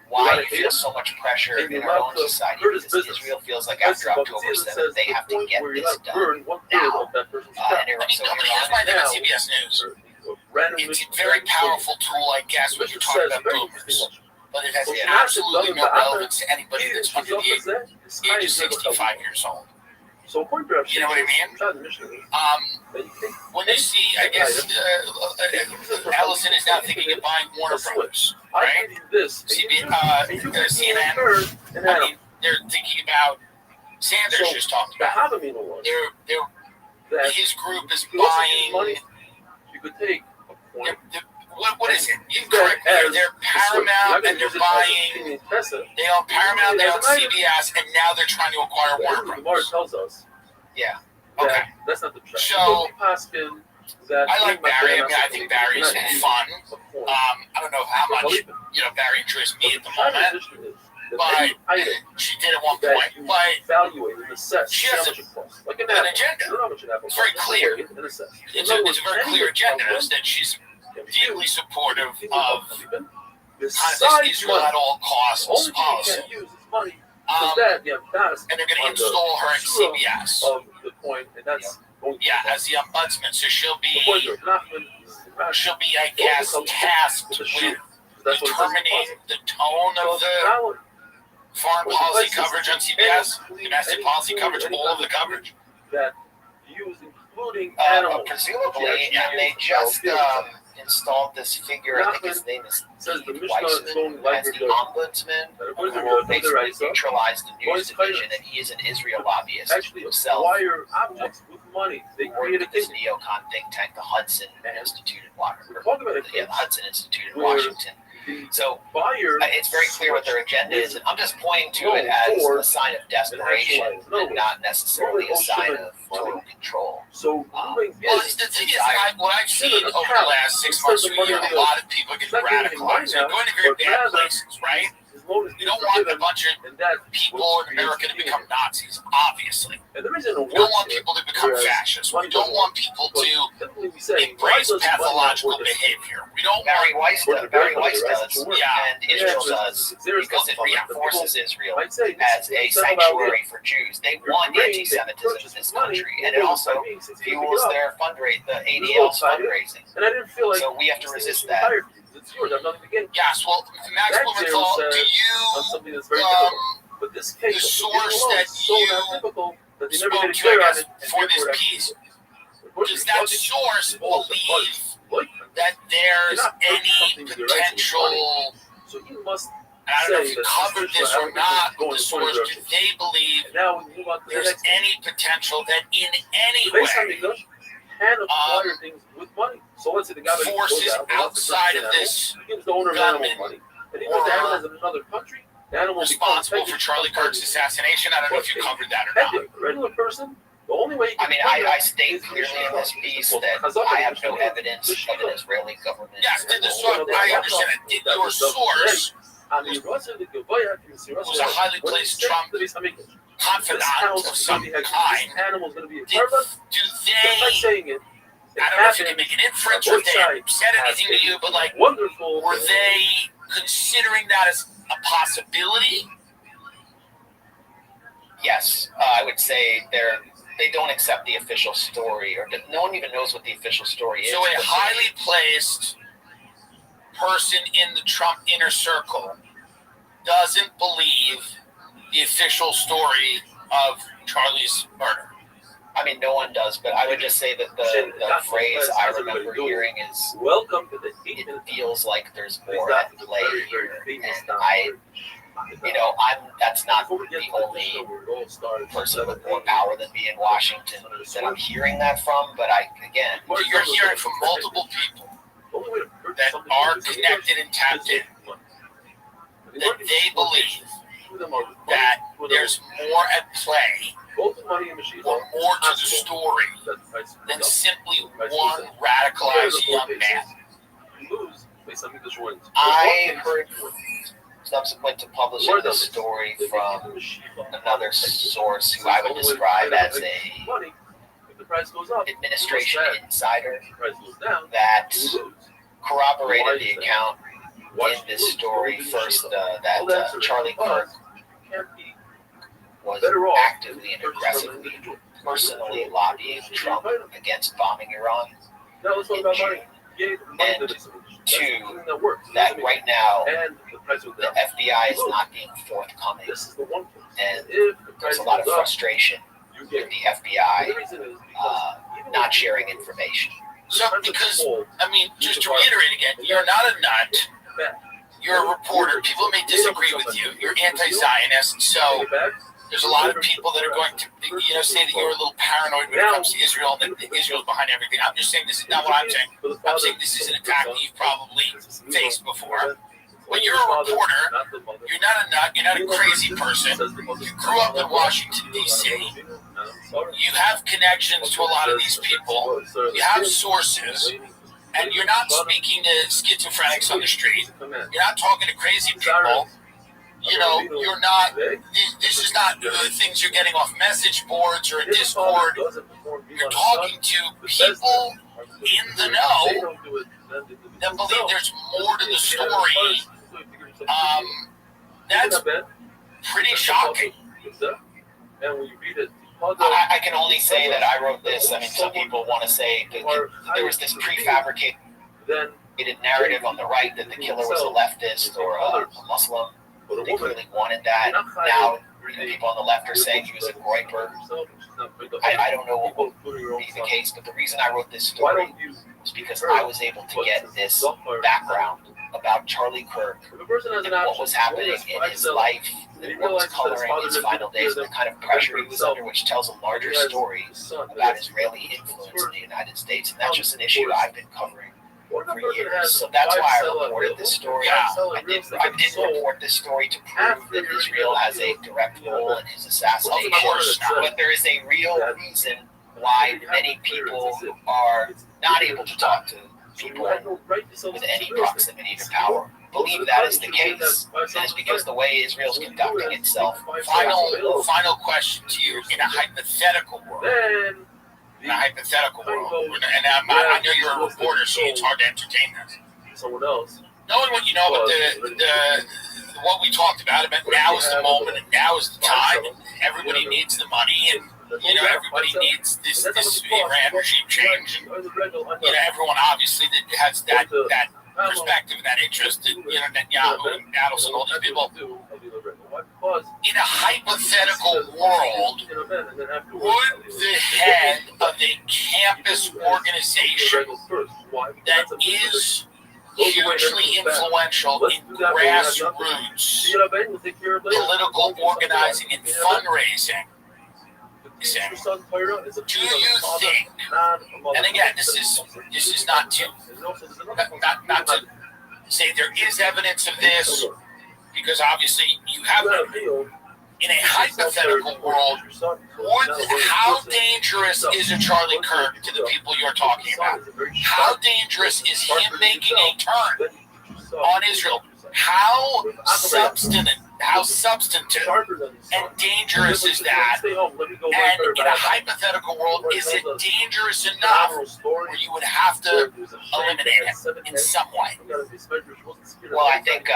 why you feel so much pressure in our own society, because Israel feels like after October 7th, they have to get this done now. Here's my thing on CBS News. It's a very powerful tool, I guess, when you're talking about boomers. But it has absolutely no relevance to anybody that's under the age of 65 years old. You know what I mean? When you see, I guess, Ellison is now thinking of buying Warner Brothers, right? CNN, I mean, they're thinking about, Sanders just talked about it. His group is buying, you could take what is it? You correct me. They're Paramount and they're buying. They own Paramount, they own CBS, and now they're trying to acquire Warner Brothers. tells us. Yeah. Okay. That's not the trend. So I like Barry. I mean, I think Barry's fun. I don't know how much Barry enjoys me at the moment, but she did at one point. But she has an agenda. It's very clear. It's a very clear agenda that she's deeply supportive of kind of this Israel at all costs policy. And they're going to install her at CBS. As the ombudsman, so she'll be, I guess, tasked with determining the tone of the foreign policy coverage on CBS, domestic policy coverage, all of the coverage. Presumably, and they just installed this figure. I think his name is Steve Weissman, as the ombudsman, who will basically neutralize the news division, and he is an Israel lobbyist himself. They created this neocon think tank, the Hudson Institute in Washington. So it's very clear what their agenda is, and I'm just pointing to it as a sign of desperation and not necessarily a sign of total control. The thing is, what I've seen over the last 6 months to a year, a lot of people get radicalized. They're going to very bad places, right? We don't want a bunch of people in America to become Nazis, obviously. We don't want people to become fascists. We don't want people to embrace pathological behavior. We don't want... Barry Weiss does, and Israel does, because it reinforces Israel as a sanctuary for Jews. They want anti-Semitism in this country, and it also fuels their the ADL's fundraising. So we have to resist that. Yes, well, Max Blumenthal, do you, the source that you spoke to, I guess, for this piece, does that source believe that there's any potential, I don't know if you covered this or not, but the source, do they believe there's any potential that in any way forces outside of this government or responsible for Charlie Kirk's assassination? I don't know if you covered that or not. I state clearly in this piece that I have no evidence of an Israeli government. Yes, I understand it. Did your source, who's a highly placed Trump confidant of some kind, do they, I don't know if you can make an inference or if they said anything to you, but were they considering that as a possibility? Yes, I would say they don't accept the official story, or no one even knows what the official story is. So a highly placed person in the Trump inner circle doesn't believe the the official story of Charlie's murder. I mean, no one does, but I would just say that the phrase I remember hearing is, it feels like there's more at play here. And that's not the only person with more power than me in Washington that I'm hearing that from, but you're hearing from multiple people that are connected and tapped in, that they believe that there's more at play or more to the story than simply one radicalized young man. I heard subsequent to publishing this story from another source who I would describe as a administration insider that corroborated the account in this story first that Charlie Kirk was actively and aggressively personally lobbying Trump against bombing Iran in June. And two, that right now the FBI is not being forthcoming, and there's a lot of frustration with the FBI not sharing information. So, because, just to reiterate again, you're not a nut, you're a reporter, people may disagree with you, you're anti-Zionist, so there's a lot of people that are going to, say that you're a little paranoid when it comes to Israel, and that Israel's behind everything. I'm just saying this is not what I'm saying. I'm saying this is an attack that you've probably faced before. When you're a reporter, you're not a nut, you're not a crazy person. You grew up in Washington, D.C. You have connections to a lot of these people. You have sources. And you're not speaking to schizophrenics on the street. You're not talking to crazy people. You're not, this is not things you're getting off message boards or a Discord. You're talking to people in the know that believe there's more to the story. That's pretty shocking. I can only say that I wrote this. Some people want to say that there was this prefabricated narrative on the right that the killer was a leftist or a Muslim. They clearly wanted that. Now, people on the left are saying he was a Groyper. I don't know what will be the case, but the reason I wrote this story was because I was able to get this background about Charlie Kirk and what was happening in his life and what was coloring his final days and the kind of pressure he was under, which tells a larger story about Israeli influence in the United States. And that's just an issue I've been covering for years. So that's why I reported this story. I didn't report this story to prove that Israel has a direct role in his assassination, but there is a real reason why many people are not able to talk to people with any proximity to power. Believe that is the case. And it's because the way Israel's conducting itself. Final question to you. In a hypothetical world, and I know you're a reporter, so it's hard to entertain this. Knowing what you know about the what we talked about now is the moment and now is the time, and everybody needs the money, and everybody needs this Iran regime change, and everyone obviously that has that perspective, that interest, and Netanyahu and Adelson, all these people. In a hypothetical world, would the head of a campus organization that is hugely influential in grassroots political organizing and fundraising, do you think, and again, this is not to say there is evidence of this, because obviously you have no, in a hypothetical world, how dangerous is a Charlie Kirk to the people you're talking about? How dangerous is him making a turn on Israel? How substantive and dangerous is that? And in a hypothetical world, is it dangerous enough where you would have to eliminate it in some way? Well, I think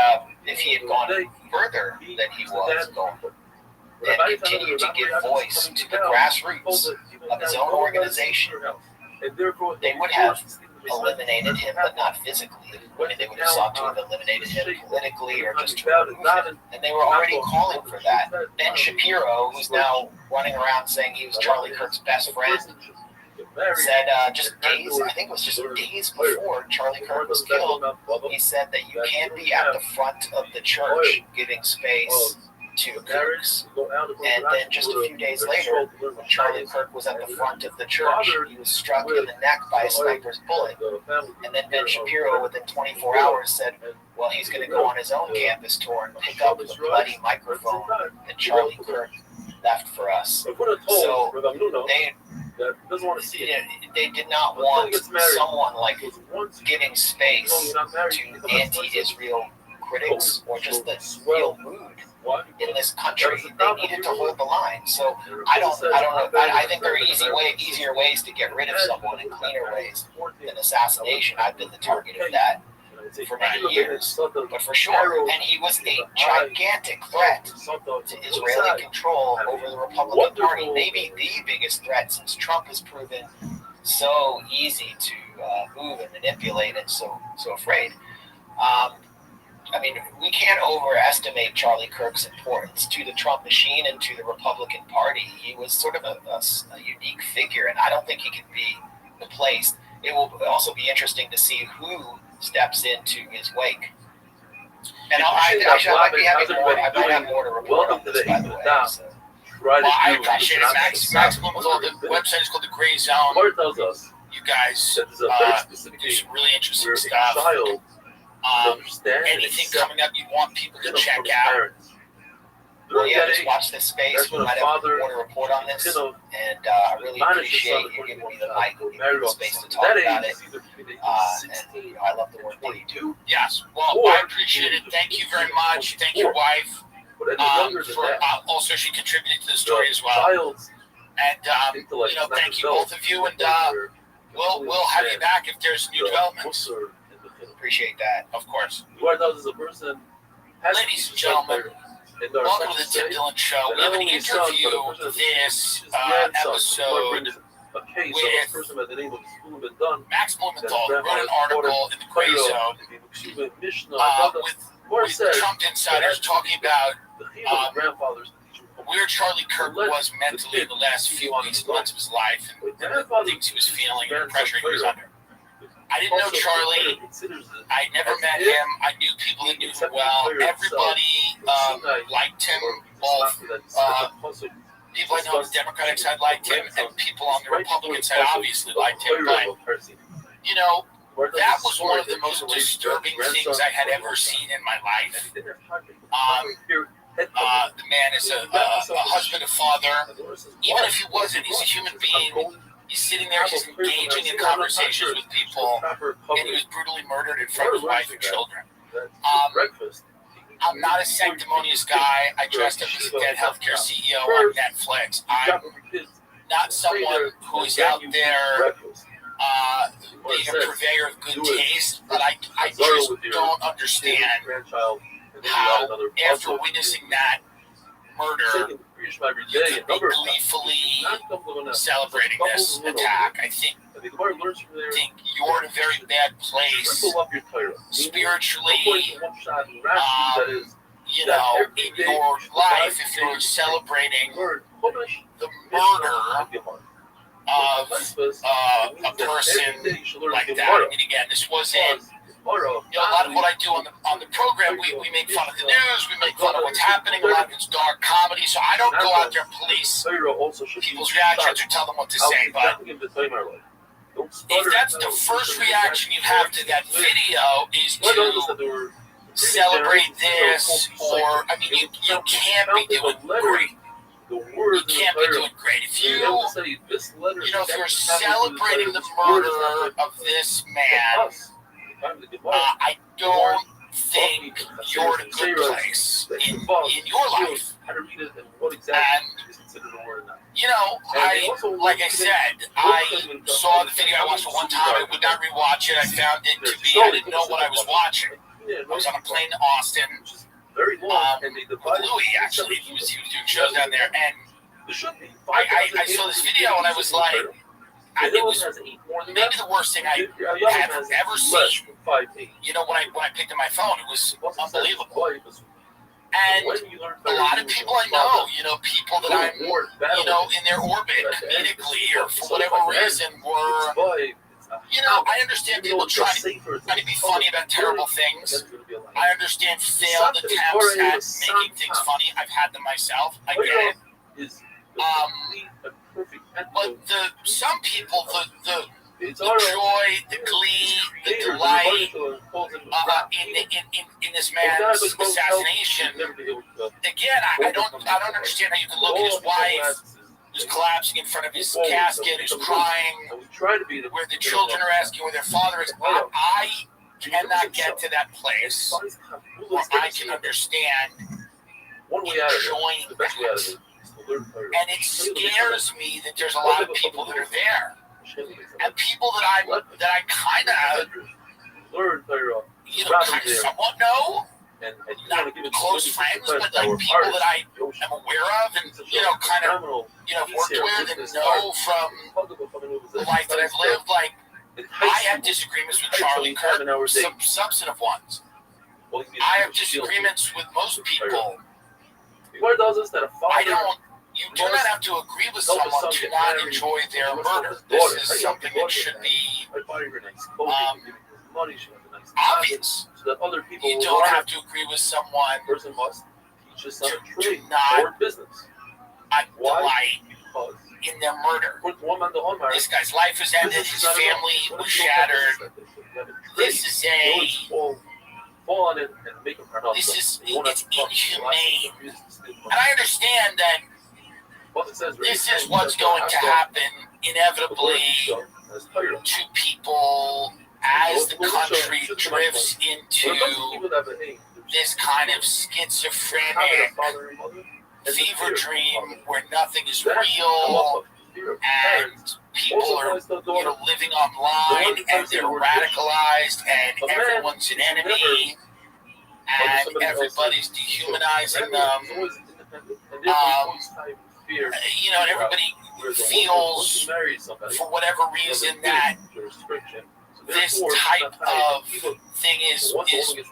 if he had gone further than he was going, and continued to give voice to the grassroots of his own organization, they would have eliminated him, but not physically. I mean, they would have sought to have eliminated him politically or just to remove him. And they were already calling for that. Ben Shapiro, who's now running around saying he was Charlie Kirk's best friend, said just days, I think it was just days before Charlie Kirk was killed, he said that you can't be at the front of the church giving space to kooks. And then just a few days later, when Charlie Kirk was at the front of the church, he was struck in the neck by a sniper's bullet. And then Ben Shapiro, within 24 hours, said, well, he's going to go on his own campus tour and pick up the bloody microphone that Charlie Kirk left for us. So they did not want someone like giving space to anti-Israel critics or just the real mood in this country. They needed to hold the line. So I don't know. I think there are easier ways to get rid of someone and cleaner ways than assassination. I've been the target of that for many years, but for sure. And he was a gigantic threat to Israeli control over the Republican Party. Maybe the biggest threat, since Trump has proven so easy to move and manipulate and so afraid. I mean, we can't overestimate Charlie Kirk's importance to the Trump machine and to the Republican Party. He was sort of a unique figure, and I don't think he can be replaced. It will also be interesting to see who steps into his wake. And I might have more to report on this, by the way. So. Well, I appreciate it, Max. The website is called The Gray Zone. You guys do some really interesting stuff. Anything coming up you want people to check out? Well, yeah, just watch this space. We might have more to report on this, and I really appreciate you giving me the mic and giving me the space to talk about it. And I love the work that you do. Yes, well, I appreciate it. Thank you very much. Thank your wife. Also, she contributed to the story as well. And thank you both of you. And we'll have you back if there's new developments. Appreciate that. Of course. Ladies and gentlemen, welcome to the Tim Dillon Show. We have an interview this episode with Max Blumenthal, who wrote an article in the Gray Zone with Trump insiders talking about where Charlie Kirk was mentally in the last few weeks and months of his life and the things he was feeling and the pressure he was under. I didn't know Charlie. I never met him. I knew people that knew him well. Everybody liked him. Both people I know on the Democratic side liked him, and people on the Republican side obviously liked him. But, that was one of the most disturbing things I had ever seen in my life. The man is a husband, a father. Even if he wasn't, he's a human being. He's sitting there, he's engaging in conversations with people, and he was brutally murdered in front of his wife and children. I'm not a sanctimonious guy. I dressed up as a dead healthcare CEO on Netflix. I'm not someone who is out there being a purveyor of good taste, but I just don't understand how, after witnessing that murder, you could be gleefully celebrating this attack. I think you're in a very bad place spiritually, in your life, if you're celebrating the murder of a person like that. I mean, again, this wasn't. A lot of what I do on the program, we make fun of the news, we make fun of what's happening. A lot of it's dark comedy, so I don't go out there and police people's reactions or tell them what to say. But if that's the first reaction you have to that video is to celebrate this, or you can't be doing great. You can't be doing great if if you're celebrating the murder of this man. I don't think you're in a good place in your life. And, like I said, I saw the video, I watched it one time, I would not rewatch it. I found it to be, I didn't know what I was watching. I was on a plane to Austin with Louis, actually. He was doing shows down there, and I saw this video, and I was like, it was maybe the worst thing I have ever seen. You know, when I picked up my phone, it was unbelievable. And a lot of people I know, you know, people that I'm, you know, in their orbit comedically or for whatever reason were, you know, I understand people trying to be funny about terrible things. I understand failed attempts at making things funny. I've had them myself. I get it. But some people, the joy, the glee, the delight in this man's assassination. Again, I don't understand how you can look at his wife who's collapsing in front of his casket, who's crying, where the children are asking where their father is. I cannot get to that place where I can understand enjoying that. And it scares me that there's a lot of people that are there. And people that I kind of, you know, kind of somewhat know, not close friends, but like people that I am aware of and, you know, kind of, you know, worked with and know from the life that I've lived. Like, I have disagreements with Charlie Kirk, some substantive ones. I have disagreements with most people. I don't. You do not have to agree with someone to not enjoy their murder. This is something that should be obvious. You don't have to agree with someone to not delight in their murder. This guy's life was ended. His family was shattered. This is it's inhumane. And I understand that this is what's going to happen inevitably to people as the country drifts into this kind of schizophrenic fever dream where nothing is real and people are, you know, living online and they're radicalized and everyone's an enemy and everybody's dehumanizing them. You know, everybody feels, for whatever reason, that this type of thing is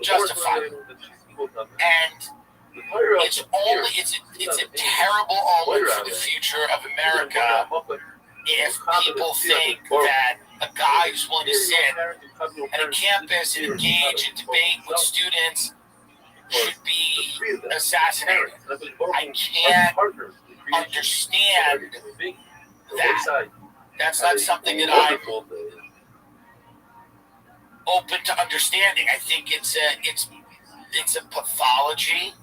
justified. And it's a terrible omen for the future of America if people think that a guy who's willing to sit at a campus and engage in debate with students should be assassinated. I can't understand that. That's not something that I'm open to understanding. I think it's a pathology.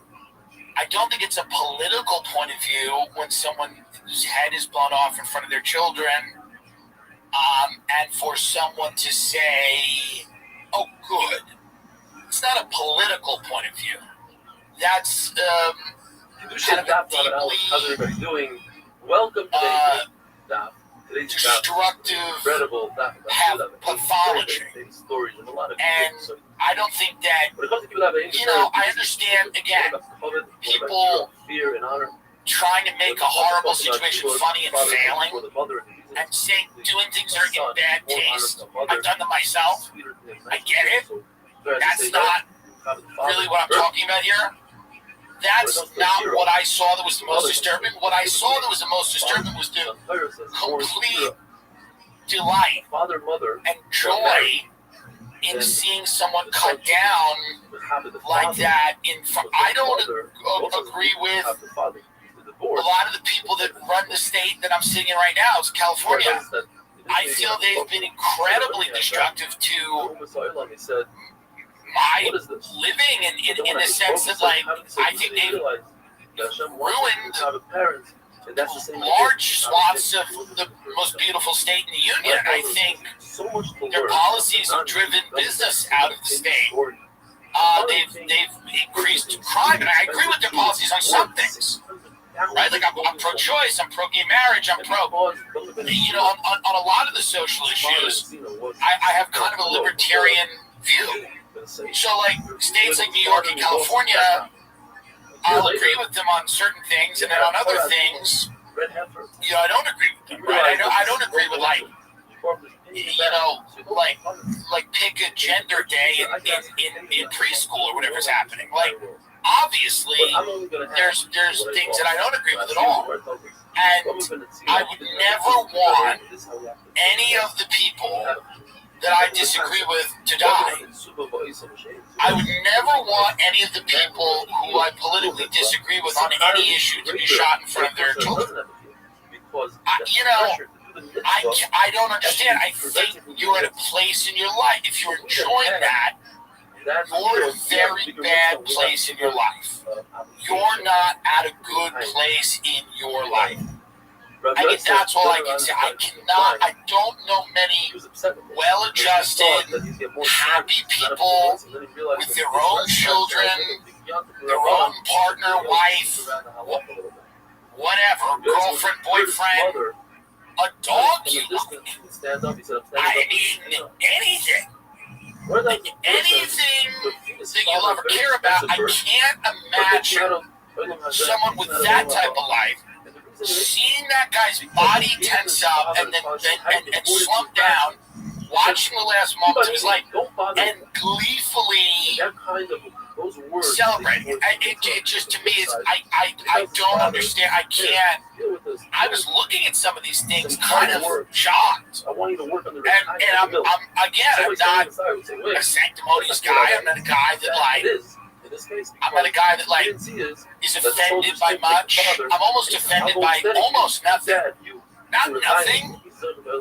I don't think it's a political point of view when someone's head is blown off in front of their children, and for someone to say, "Oh, good." It's not a political point of view. That's kind of a deeply destructive pathology. And I don't think that, you know, I understand, again, people trying to make a horrible situation funny and failing and saying, doing things that are in bad taste. I've done them myself. I get it. That's not really what I'm talking about here. That's not what I saw that was the most disturbing. What I saw that was the most disturbing was the complete delight and joy in seeing someone cut down like that. I don't agree with a lot of the people that run the state that I'm sitting in right now. It's California. I feel they've been incredibly destructive to my living in the sense that, like, I think they've ruined large swaths of the most beautiful state in the union. I think their policies have driven business out of the state. They've increased crime, and I agree with their policies on some things. Right, like I'm pro-choice, I'm pro-gay marriage, I'm pro. You know, on a lot of the social issues, I have kind of a libertarian view. So, like, states like New York and California, I'll agree with them on certain things, and then on other things, you know, I don't agree with them, right? I don't agree with, like, like pick a gender day in preschool or whatever's happening. Like, obviously, there's things that I don't agree with at all. And I would never want any of the people that I disagree with to die. I would never want any of the people who I politically disagree with on any issue to be shot in front of their children. I don't understand. I think you're at a place in your life. If you're enjoying that, you're at a very bad place in your life. You're not at a good place in your life. I mean, that's all I can say. I don't know many well-adjusted, happy people with their own children, their own partner, wife, whatever, girlfriend, boyfriend, a dog you like. I mean, anything. Anything that you love or care about, I can't imagine someone with that type of life seeing that guy's body tense up and slump down, watching the last moments of his life, and gleefully celebrating. It just, to me, is I don't understand. I can't. I was looking at some of these things kind of shocked. And I'm not a sanctimonious guy. I'm not a guy that, I'm not a guy that, is offended by much. I'm almost offended by almost nothing. Not nothing,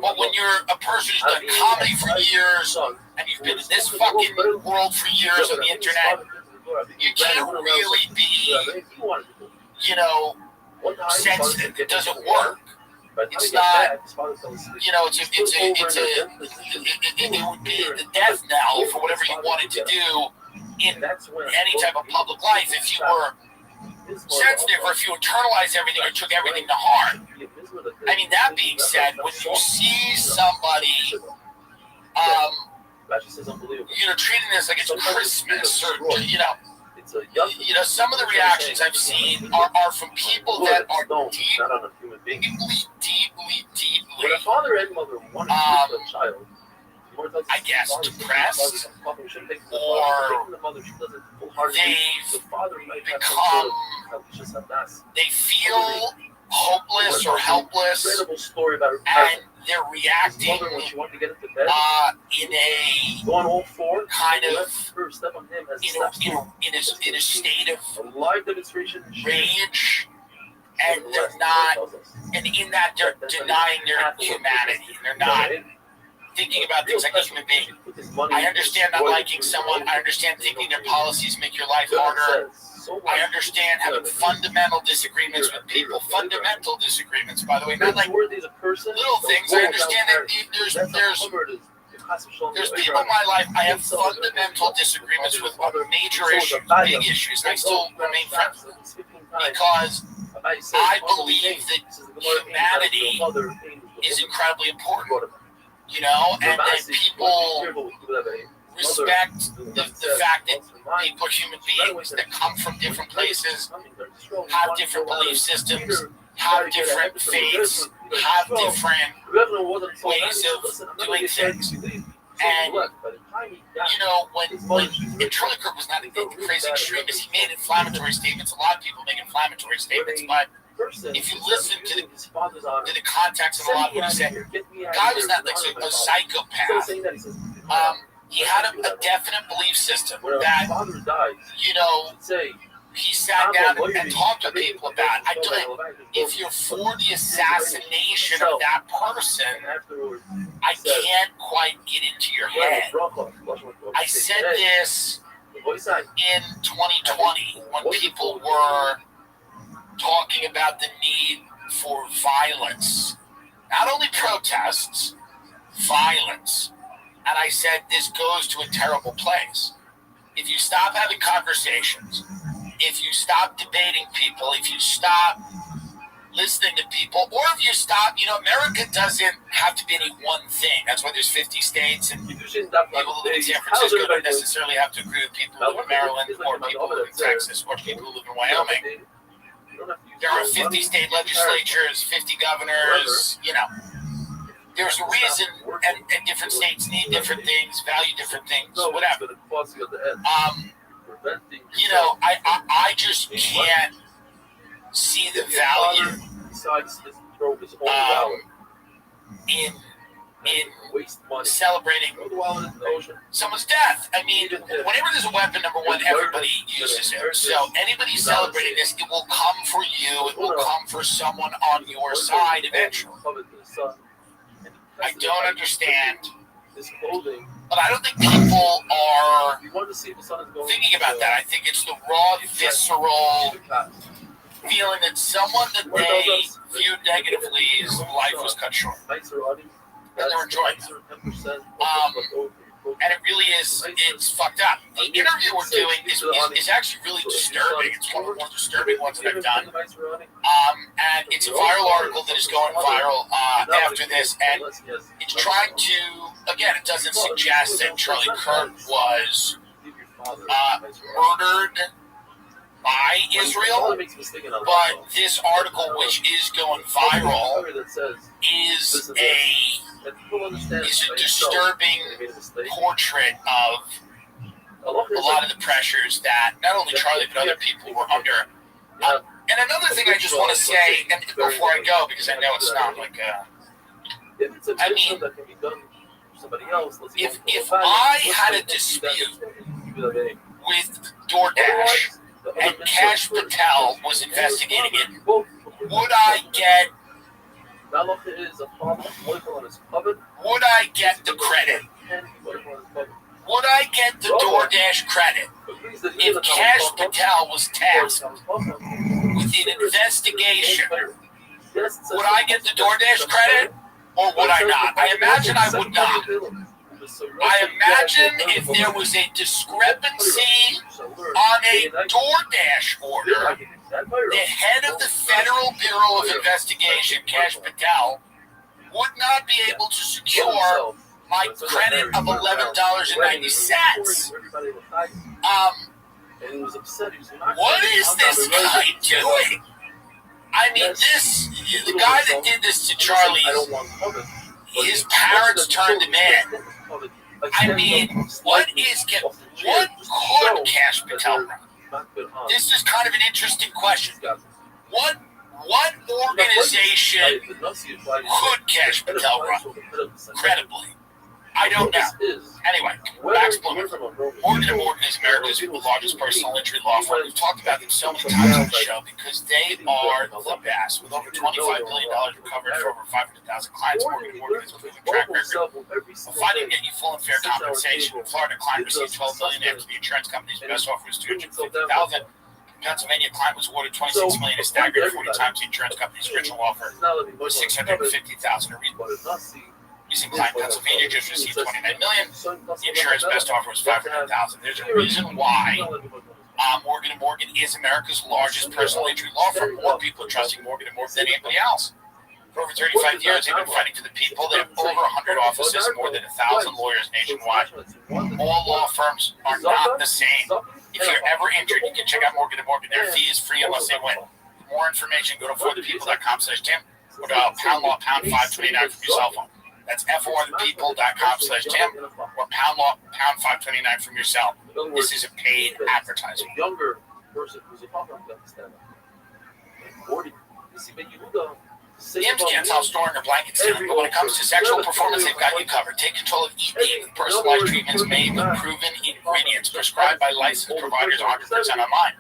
but when you're a person who's done comedy for years, and you've been in this fucking world for years on the internet, you can't really be, sensitive. It doesn't work. It's not, it would be the death knell for whatever you wanted to do in any type of public life if you were sensitive or if you internalized everything or took everything to heart. I mean, that being said, when you see somebody, treating this like it's Christmas or, some of the reactions I've seen are from people that are deeply, I guess, depressed, or they feel hopeless or helpless, and they're reacting in a kind of in a state of rage, and they're not, and in that they're denying their humanity. They're not thinking about things like a human being. I understand not liking someone. I understand thinking their policies make your life harder. I understand having fundamental disagreements with people. Fundamental disagreements, by the way, not like little things. I understand that there's people in my life I have fundamental disagreements with on major issues, big issues, and I still remain friends with them because I believe that humanity is incredibly important. And that people respect the fact that people are human beings that come from different places, have different belief systems, have different faiths, have different ways of doing things. And, when Charlie Kirk was not a crazy extremist, he made inflammatory statements. A lot of people make inflammatory statements, but if you listen to the context of a lot of what he said, guy was not like a psychopath. He had a definite belief system that, he sat down and talked to people about. If you're for the assassination of that person, I can't quite get into your head. I said this in 2020 when people were talking about the need for violence, not only protests, violence. And I said, this goes to a terrible place. If you stop having conversations, if you stop debating people, if you stop listening to people, or if you stop, America doesn't have to be any one thing. That's why there's 50 states, and people who live in San Francisco don't necessarily have to agree with people who live in Maryland, or people who live in Texas, or people who live in Wyoming. There are 50 state legislatures, 50 governors, there's a reason, and different states need different things, value different things, whatever. You know, I just can't see the value in celebrating someone's death. I mean, whenever there's a weapon, number one, everybody uses it. So anybody celebrating this, it will come for you. It will come for someone on your side eventually. I don't understand, but I don't think people are thinking about that. I think it's the raw, visceral feeling that someone that they viewed negatively's life was cut short. And they're enjoying it. And it really is, it's fucked up. The interview we're doing is actually really disturbing. It's one of the more disturbing ones that I've done. And it's a viral article that is going viral after this. And it's trying to, again, it doesn't suggest that Charlie Kirk was murdered by Israel, but this article, which is going viral, is a disturbing portrait of a lot of the pressures that not only Charlie but other people were under. And another thing I just want to say, and before I go, because I know it's not like I mean, if I had a dispute with DoorDash and Cash Patel was investigating it, would I get the credit? Would I get the DoorDash credit if Cash Patel was tasked with an investigation? Would I get the DoorDash credit or would I not? I imagine I would not. I imagine if there was a discrepancy on a DoorDash order, the head of the Federal Bureau of Investigation, Cash Patel, would not be able to secure my credit of $11.90. What is this guy doing? I mean, the guy that did this to Charlie, his parents turned him in. I mean, what could Cash Patel run? This is kind of an interesting question. What organization could Cash Patel run credibly? I don't know. Anyway, Max Bloomer. Morgan & Morgan is America's largest personal injury law firm. We've talked about them so many times on the show because they are the best. With over $25 billion recovered for over 500,000 clients, Morgan & Morgan has a proven track record of fighting to get you full and fair compensation. In Florida, client received $12 million after the insurance company's best offer was $250,000. In Pennsylvania, client was awarded $26 million, a staggering 40 times the insurance company's original offer was $650,000. Recent client Pennsylvania just received $29 million. The insurance best offer was $500,000. There's a reason why Morgan & Morgan is America's largest personal injury law firm. More people are trusting Morgan & Morgan than anybody else. For over 35 years, they've been fighting for the people. They have over 100 offices and more than 1,000 lawyers nationwide. All law firms are not the same. If you're ever injured, you can check out Morgan & Morgan. Their fee is free unless they win. For more information, go to forthepeople.com/Tim or dial #529 from your cell phone. That's forthepeople.com/Tim or #529 from your cell. This is a paid advertising. Younger person who's a pop-up stand up. 40. Tim's can't tell storing or blanket stealing, but when it comes to sexual performance, they've got you covered. Take control of ED with personalized treatments made with proven ingredients prescribed by licensed providers 100% online.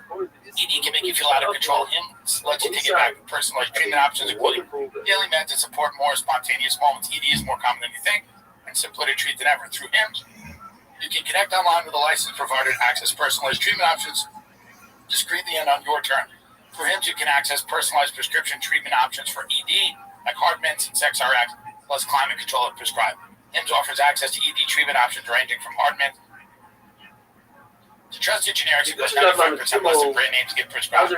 ED can make you feel out of control. HIMS lets you take it back with personalized treatment options, including daily meds that support more spontaneous moments. ED is more common than you think and simpler to treat than ever. Through HIMS, you can connect online with a licensed provider to access personalized treatment options discreetly and on your terms. Through HIMS, you can access personalized prescription treatment options for ED, like hard meds and SexRx, plus climate control if prescribed. HIMS offers access to ED treatment options ranging from hard meds to trusted generics that cost 95% less than brand names get prescribed.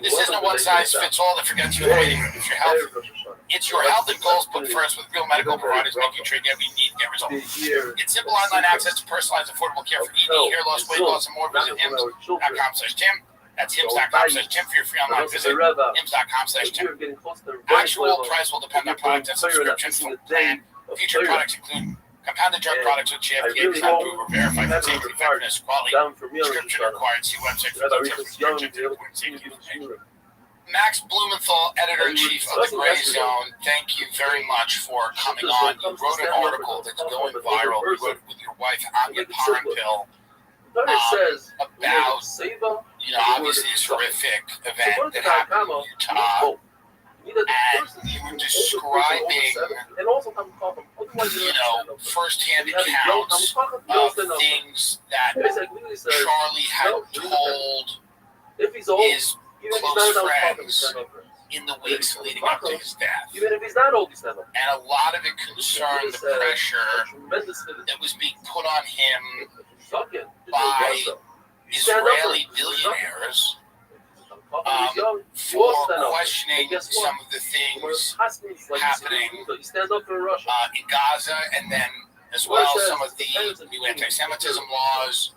This isn't a one-size-fits-all that forgets you in the waiting room. It's your health. It's your health and goals put first with real medical providers making sure you every need get results. Get simple online access to personalized, affordable care for ED, hair loss, weight loss, and more. Visit HIMS.com/Tim. That's HIMS.com/Tim for your free online visit. HIMS.com/Tim. Actual price will depend on product and subscription. Full plan Future products include compounded drug products with GMP and approved or verified for safety, effectiveness, quality. Description required. See website for details. Max Blumenthal, editor-in-chief of the Gray Zone, thank you very much for coming on. You wrote an article that's going viral. You wrote with your wife, Anya Parenpil, about, obviously this horrific event that happened in Utah. And you were describing, firsthand accounts of things that Charlie had told his close friends in the weeks leading up to his death. And a lot of it concerned the pressure that was being put on him by Israeli billionaires for questioning some of the things happening in Gaza, and then as well some of the new anti-Semitism laws.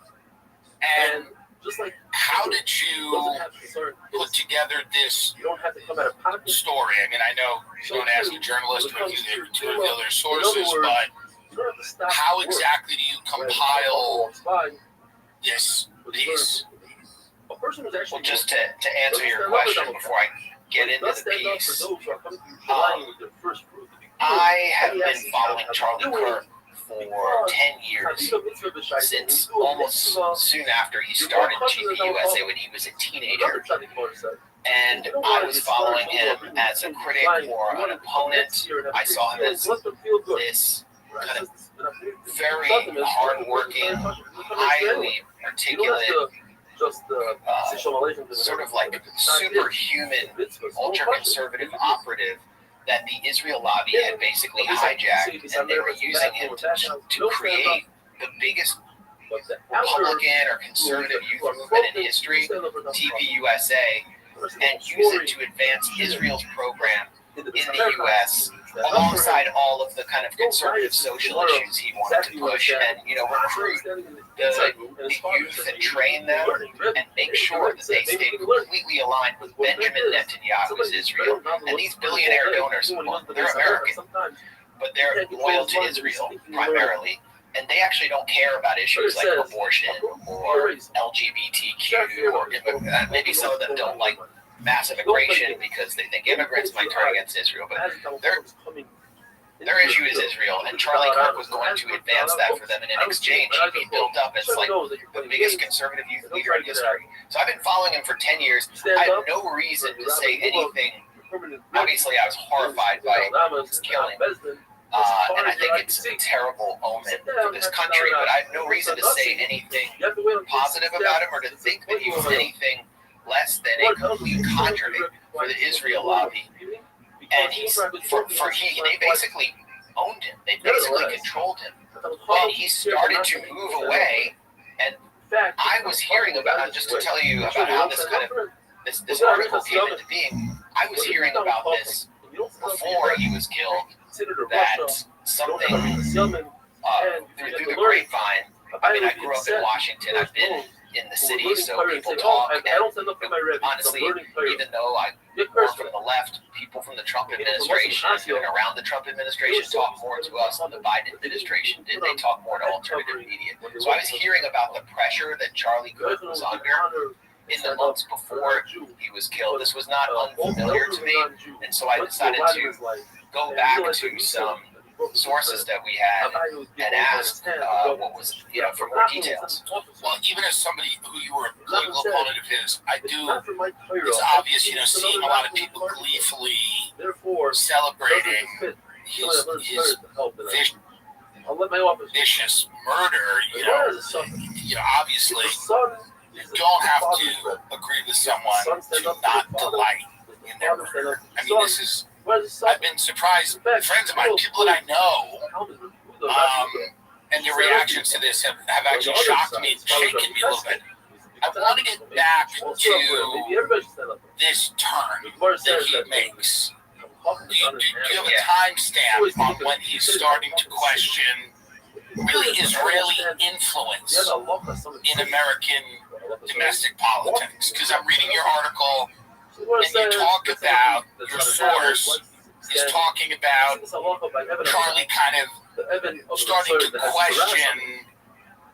And how did you put together this story? I mean, I know you don't ask a journalist to reveal their sources, but how exactly do you compile this piece? Well, just to answer your question before I get into the piece, I have been following Charlie Kirk for 10 years, since almost soon after he started GPUSA when he was a teenager. And I was following him as a critic or an opponent. I saw him as this kind of very hardworking, highly articulate, sort of like superhuman, ultra-conservative operative that the Israel lobby had basically hijacked, and they were using him to create the biggest Republican or conservative youth movement in history, TPUSA, and use it to advance Israel's program in the U.S. alongside all of the kind of conservative social issues he wanted to push, and recruit the youth and train them and make sure that they stay completely aligned with Benjamin Netanyahu's Israel. And these billionaire donors, well, they're American, but they're loyal to Israel primarily. And they actually don't care about issues like abortion or LGBTQ, or maybe some of them don't like mass immigration because they think immigrants might turn against Israel, but their issue is Israel, and Charlie Kirk was going to advance that for them, and in exchange he'd be built up as like the biggest conservative youth leader in history. So I've been following him for 10 years. I have no reason to say anything. Obviously I was horrified by his killing, and I think it's a terrible omen for this country, but I have no reason to say anything positive about him or to think that he was anything less than a complete contradict for the Israel lobby. And they basically owned him. They basically controlled him. And he started to move away. And I was hearing about, just to tell you about how this kind of, this article came into being, I was hearing about this before he was killed, that something through the grapevine. I mean, I grew up in Washington. I've been in the city, so people talk. And honestly, even though I work from the left, people from the Trump administration and around the Trump administration talk more to us than the Biden administration did. They talk more to alternative media. So I was hearing about the pressure that Charlie Kirk was under in the months before he was killed. This was not unfamiliar to me, and so I decided to go back to some sources that we had and asked what was, for more details. Well, even as somebody who you were a political opponent of his, it's obvious, seeing a lot of people gleefully celebrating his vicious murder, obviously you don't have to agree with someone to not delight in their murder. I mean, I've been surprised, friends of mine, people that I know, and their reactions to this have actually shocked me, shaken me a little bit. I want to get back to this turn that he makes. Do you have a timestamp on when he's starting to question really Israeli influence in American domestic politics? Because I'm reading your article, and you talk about your source is talking about Charlie kind of starting to question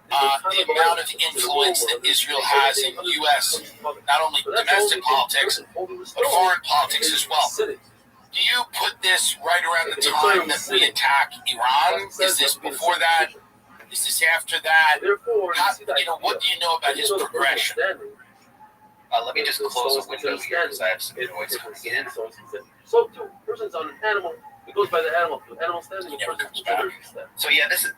the amount of influence that Israel has in U.S. not only domestic politics, but foreign politics as well. Do you put this right around the time that we attack Iran? Is this before that? Is this after that? What do you know about his progression? Let me just close the window here because I have some noise coming in. So, too, person's on an animal. It goes by the animal. The animal standing, the person's standing. So yeah, this is.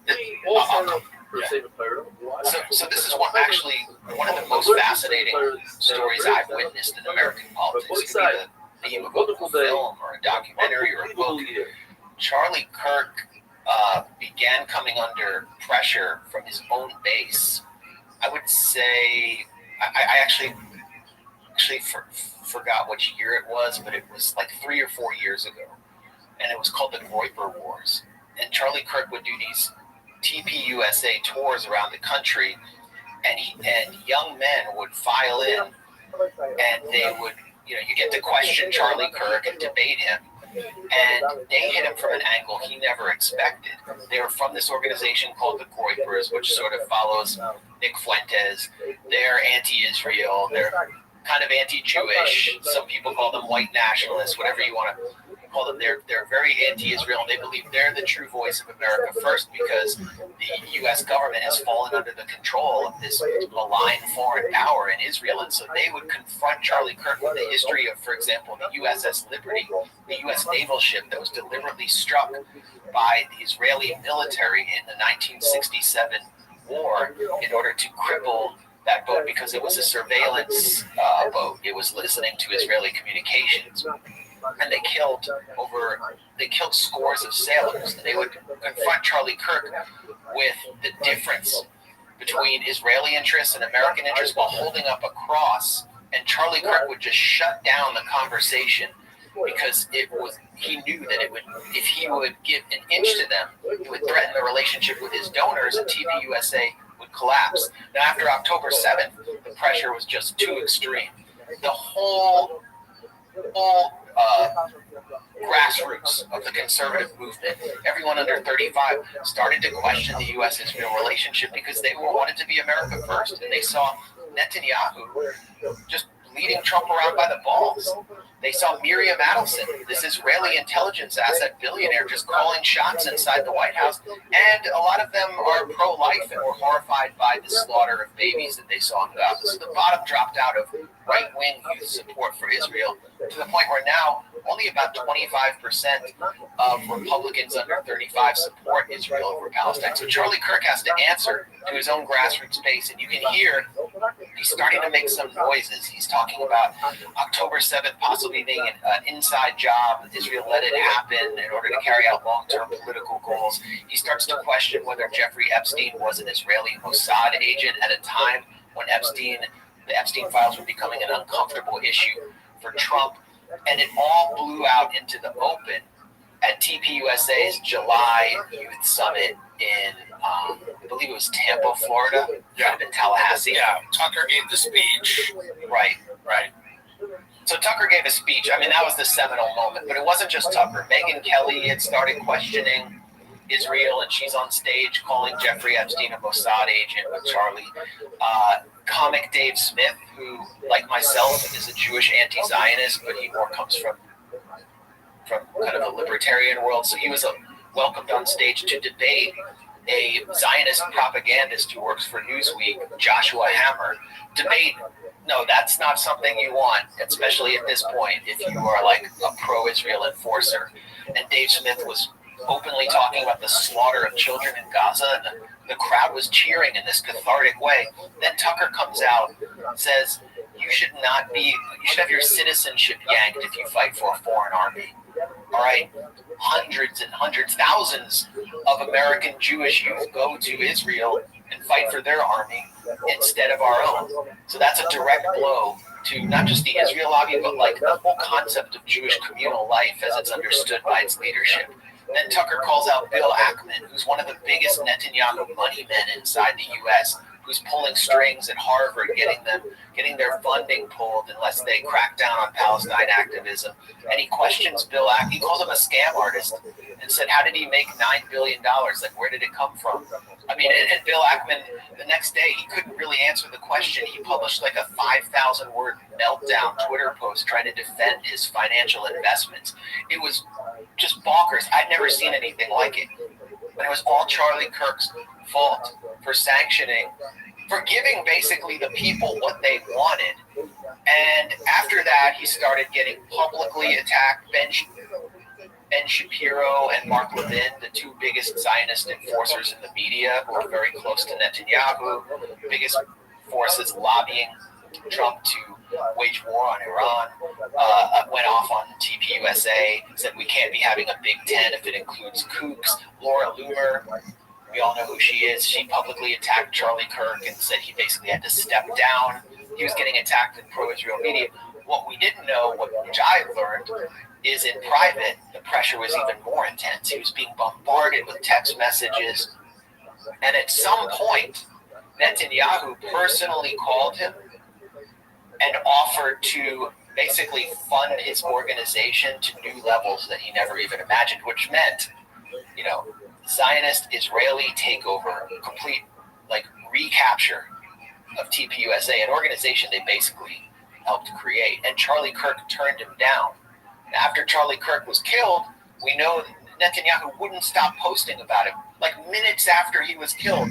So this is one of the most fascinating stories I've witnessed in American politics. It could be the theme of a film or a documentary or a book. Charlie Kirk began coming under pressure from his own base. I would say I actually forgot which year it was, but it was like 3 or 4 years ago, and it was called the Groyper Wars. And Charlie Kirk would do these TPUSA tours around the country, and young men would file in, and they would, you get to question Charlie Kirk and debate him, and they hit him from an angle he never expected. They were from this organization called the Groypers, which sort of follows Nick Fuentes. They're anti-Israel. They're kind of anti-Jewish. Some people call them white nationalists, whatever you want to call them. They're very anti-Israel, and they believe they're the true voice of America first because the U.S. government has fallen under the control of this malign foreign power in Israel. And so they would confront Charlie Kirk with the history of, for example, the USS Liberty, the U.S. naval ship that was deliberately struck by the Israeli military in the 1967 war in order to cripple that boat because it was a surveillance boat. It was listening to Israeli communications. And they killed scores of sailors. And they would confront Charlie Kirk with the difference between Israeli interests and American interests while holding up a cross. And Charlie Kirk would just shut down the conversation because he knew that if he would give an inch to them, it would threaten the relationship with his donors, and TPUSA would collapse. Now, after October 7th, the pressure was just too extreme. The whole grassroots of the conservative movement, everyone under 35, started to question the U.S.-Israel relationship because they wanted to be America first, and they saw Netanyahu just leading Trump around by the balls. They saw Miriam Adelson, this Israeli intelligence asset billionaire, just calling shots inside the White House. And a lot of them are pro-life and were horrified by the slaughter of babies that they saw in Gaza. So the bottom dropped out of right-wing youth support for Israel to the point where now only about 25% of Republicans under 35 support Israel over Palestine. So Charlie Kirk has to answer to his own grassroots base. And you can hear he's starting to make some noises. He's talking about October 7th possibly being an inside job. Israel let it happen in order to carry out long-term political goals. He starts to question whether Jeffrey Epstein was an Israeli Mossad agent at a time when the Epstein files were becoming an uncomfortable issue for Trump. And it all blew out into the open at TPUSA's July Youth Summit in, I believe it was Tampa, Florida. Yeah. In Tallahassee. Yeah, Tucker gave the speech. Right. So Tucker gave a speech. I mean, that was the seminal moment. But it wasn't just Tucker. Megyn Kelly had started questioning Israel, and she's on stage calling Jeffrey Epstein a Mossad agent with Charlie. Comic Dave Smith, who, like myself, is a Jewish anti-Zionist, but he more comes from kind of a libertarian world. So he was welcomed on stage to debate a Zionist propagandist who works for Newsweek, Joshua Hammer. Debate, no, that's not something you want, especially at this point, if you are like a pro-Israel enforcer. And Dave Smith was openly talking about the slaughter of children in Gaza, and the crowd was cheering in this cathartic way. Then Tucker comes out, says, you should have your citizenship yanked if you fight for a foreign army. All right? Hundreds and hundreds, thousands of American Jewish youth go to Israel and fight for their army instead of our own. So that's a direct blow to not just the Israel lobby, but like the whole concept of Jewish communal life as it's understood by its leadership. Then Tucker calls out Bill Ackman, who's one of the biggest Netanyahu money men inside the U.S., who's pulling strings at Harvard, getting their funding pulled unless they crack down on Palestine activism. And he questions Bill Ackman. He called him a scam artist and said, how did he make $9 billion? Like, where did it come from? I mean, and Bill Ackman, the next day, he couldn't really answer the question. He published like a 5,000-word meltdown Twitter post trying to defend his financial investments. It was just bonkers. I'd never seen anything like it. But it was all Charlie Kirk's fault for sanctioning, for giving basically the people what they wanted. And after that, he started getting publicly attacked. Ben Shapiro and Mark Levin, the two biggest Zionist enforcers in the media, who are very close to Netanyahu, biggest forces lobbying Trump to wage war on Iran, went off on TPUSA, said we can't be having a Big Ten if it includes kooks. Laura Loomer, we all know who she is. She publicly attacked Charlie Kirk and said he basically had to step down. He was getting attacked in pro-Israel media. What we didn't know, which I learned, is in private, the pressure was even more intense. He was being bombarded with text messages. And at some point, Netanyahu personally called him and offered to basically fund his organization to new levels that he never even imagined, which meant, Zionist Israeli takeover, complete recapture of TPUSA, an organization they basically helped create. And Charlie Kirk turned him down. After Charlie Kirk was killed, we know Netanyahu wouldn't stop posting about him. Like minutes after he was killed,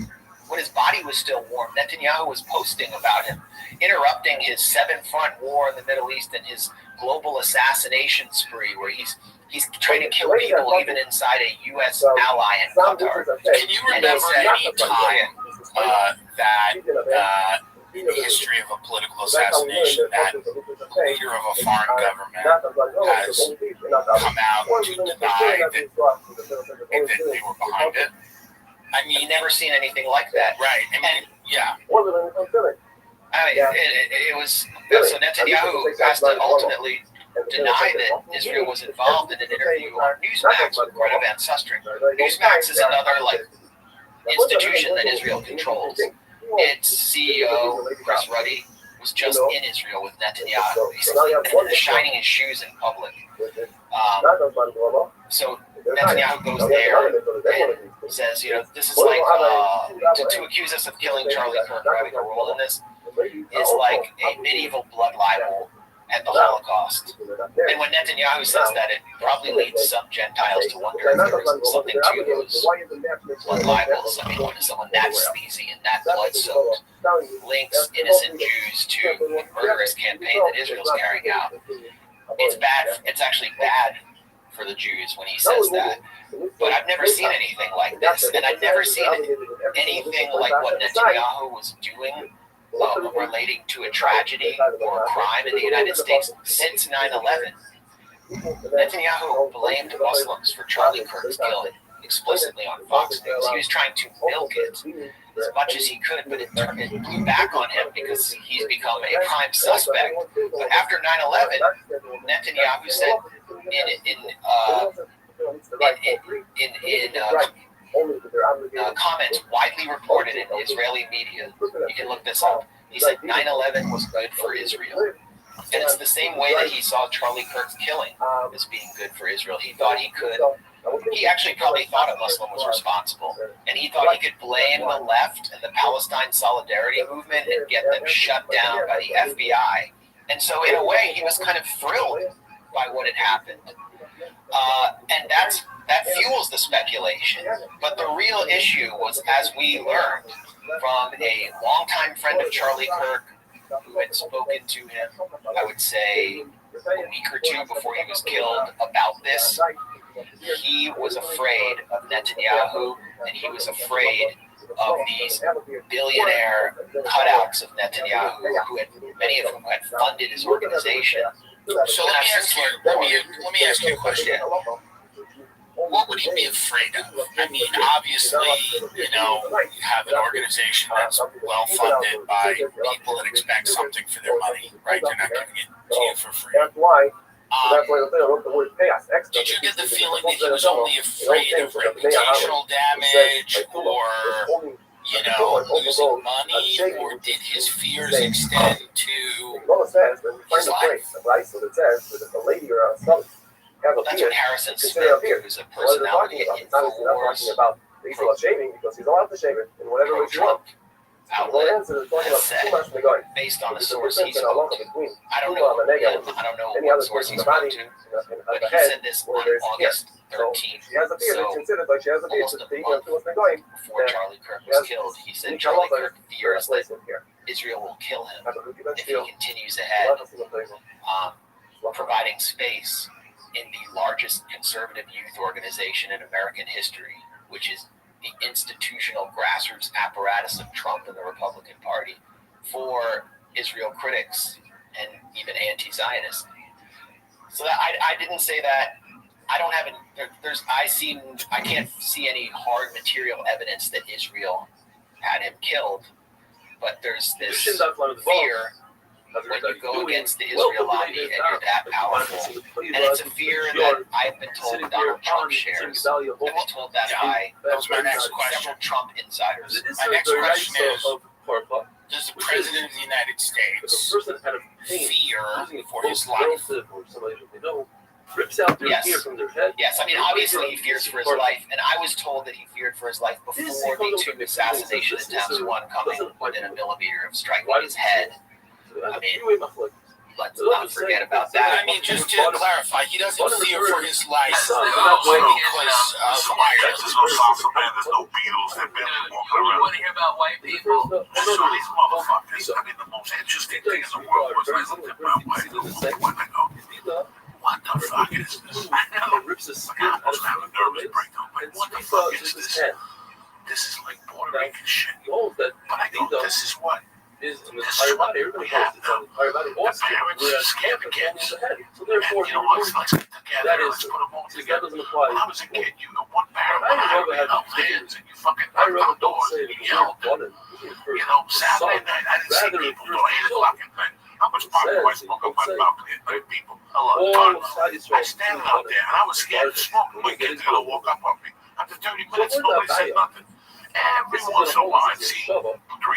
when his body was still warm, Netanyahu was posting about him, interrupting his 7-front war in the Middle East and his global assassination spree, where he's trying to kill people even inside a U.S. ally in Qatar. Can you remember any time that in the history of a political assassination that the leader of a foreign government has come out to deny that they were behind it? I mean, I've never seen anything like that. Right. I mean, yeah. It was so Netanyahu has to ultimately deny that Israel was involved in an interview on Newsmax with Greta Van Susteren. Newsmax is another institution that Israel controls. Its CEO, Chris Ruddy, was just in Israel with Netanyahu. He's shining his shoes in public. So Netanyahu goes there and says, this is like, to accuse us of killing Charlie Kirk, having a role in this, is like a medieval blood libel at the Holocaust. And when Netanyahu says that, it probably leads some Gentiles to wonder if there was something to those blood libels. I mean, when someone that sleazy and that blood-soaked links innocent Jews to the murderous campaign that Israel's carrying out, it's bad. It's actually bad for the Jews when he says that. But I've never seen anything like this, and I've never seen anything like what Netanyahu was doing relating to a tragedy or a crime in the United States since 9/11. Netanyahu blamed Muslims for Charlie Kirk's killing explicitly on Fox News. He was trying to milk it as much as he could, but it blew back on him because he's become a prime suspect. But after 9/11, Netanyahu said in comments widely reported in Israeli media, you can look this up, he said 9/11 was good for Israel. And it's the same way that he saw Charlie Kirk's killing as being good for Israel. He thought he actually probably thought a Muslim was responsible. And he thought he could blame the left and the Palestine Solidarity Movement and get them shut down by the FBI. And so in a way, he was kind of thrilled by what had happened. And that fuels the speculation. But the real issue was, as we learned from a longtime friend of Charlie Kirk, who had spoken to him, I would say, a week or two before he was killed about this, he was afraid of Netanyahu, and he was afraid of these billionaire cutouts of Netanyahu, many of whom had funded his organization. So let me ask you a question. What would he be afraid of? I mean, obviously, you have an organization that's well funded by people that expect something for their money, right? They're not giving it to you for free. Did you get the feeling that he was only afraid of reputational damage or, losing money, or did his fears extend to his life? That's what Harrison Smith, who's a personality in Infowars, pro-Trump outlet, has said, based on a source he spoke to. I don't know him, I don't know what source he spoke to, but he said this on August 13th, so almost a month before Charlie Kirk was killed. He said Charlie Kirk fears that Israel will kill him if he continues ahead, providing space in the largest conservative youth organization in American history, which is the institutional grassroots apparatus of Trump and the Republican Party, for Israel critics and even anti-Zionists. So that I didn't say that. I don't have I can't see any hard material evidence that Israel had him killed, but there's this fear when you go against the Israel lobby and you're that powerful, and it's a fear that I've been told Donald Trump shares. I've been told that by several Trump insiders. My next question is, does the President of the United States fear for his life? Yes, I mean, obviously he fears for his life, and I was told that he feared for his life before the 2 assassination attempts, one coming within a millimeter of striking his head. I mean, let's not forget about that. I mean, just to clarify, he doesn't fear for his life because of There's no salsa band, there's no Beatles that been walking around. You want to hear about white people? So these motherfuckers, I mean, the most interesting thing in the world was I looked at my wife and I go, what the fuck is this? I almost have a nervous breakdown. Like, what the fuck is this? This is like Puerto Rican shit. But I go, this is what? This is what we have now. The parents are scared the kids. And you know what? Let's get together. Let's put them all together. When I was a kid, you know, one parent would have hands and you fucking knocked on doors and you yelled. You know, Saturday night, I didn't see people till 8 o'clock at night. How much pot do I smoke on my balcony at night, people? I standing out there and I was scared to smoke. My kids are going to walk up on me. After 30 minutes, nobody said nothing. Every once in a while, I'd see 3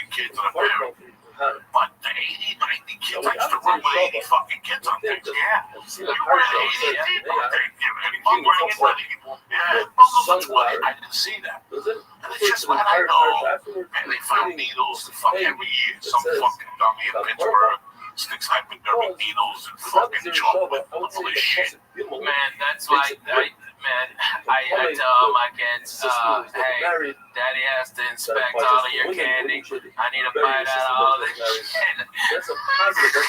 kids and a parent. But the 80, 90 kids, I used to run with 80 fucking kids on things. Yeah. You were at 80 birthday. Any mongering and wedding. Yeah. I didn't see that. And it's just what I know. And they found needles to fuck every year. Some fucking dummy in Pittsburgh sticks hypodermic needles and fucking chocolate. All this shit. Man, that's why I tell my kids, hey, Daddy has to inspect all of your candy. I need a bite out of all this shit. That's a positive.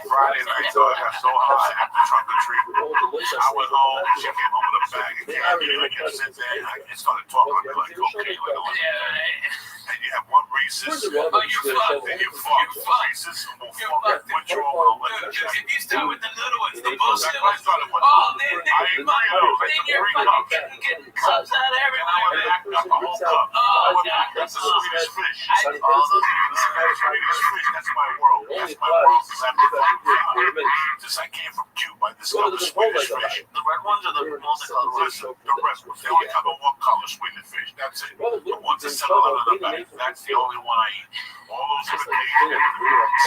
Friday night, so I got so high after trunk or treat. I went home, she came home with a bag of candy. I just sit there and I started talking to me like, okay, and you have one racist, you fuck. racist, what's wrong with If you start with the little ones, the bullshit I started with getting cups out everywhere. I act up a whole cup. That's a Swedish fish. Swedish fish, that's my world. That's my world. Since I came from Cuba, this is the Swedish fish. The red ones are the multicolored. The red ones. They only come in one color, Swedish fish. That's it. The ones that sell out of the bag. That's the only one I eat. All those imitation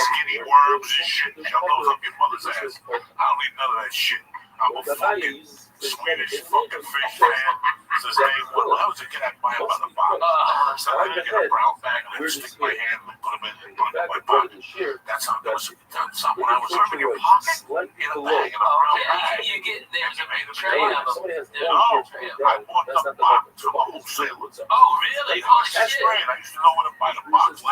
skinny worms and shit. Shove those up your mother's ass. I don't eat none of that shit. I'm a fucking Swedish fucking fish fan. Since day one, when I was a kid, I'd buy them by the box. So I'd get a brown bag and I'd stick my hand and put them in my pocket. That's how there was when I was in your pocket, in a bag, in a brown bag. You get there's a tray of them. I bought the box from a wholesaler. Oh, really? Oh, That's shit. great. I used to know when to buy the box.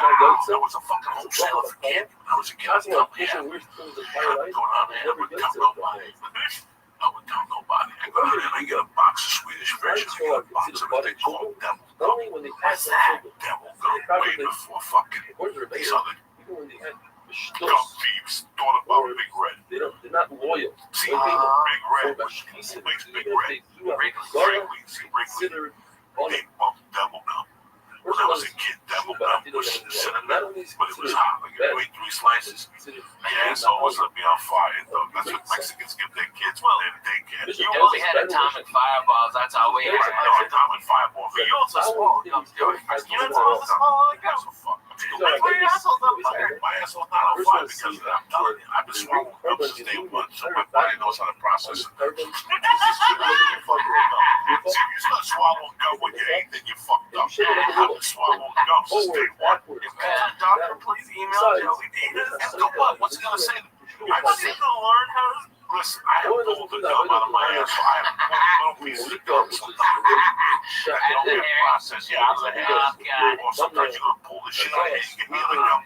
There was a fucking wholesaler for candy when I was a kid. I was going on there. I would tell nobody. I would tell nobody. I go in and I get a box of Swedish fish. I get a box of what they call devil gum. What's that? Devil gum. Way before fucking these other gum thieves thought about Big Red. They're not loyal. See, Big Red was makes Big Red. Wrigley's big bump devil gum. Well, that was a kid devil nut with cinnamon, but it was hot. Like you ate 3 slices. Yeah, so it was let me on fire. Though. That's what Mexicans give their kids when they're daycare. We had atomic fireballs. That's all we had. No, atomic fireball. You also small. You know what's small like that? My asshole's not on fire because I'm telling you, I've been swallowing gum since day one, so my body knows how to process it. See, you start swallowing gum when you ate, then you fucked up. I've been swallowing gum since day one. If the doctor please email Joey Davis. And what? What's he gonna say? I want you to learn how to. Listen, I have pulled the gum out of my ass, so I have one little piece of gum. I don't get processed out of the head. Or sometimes you're gonna pull the shit out of your head, you can hear the gum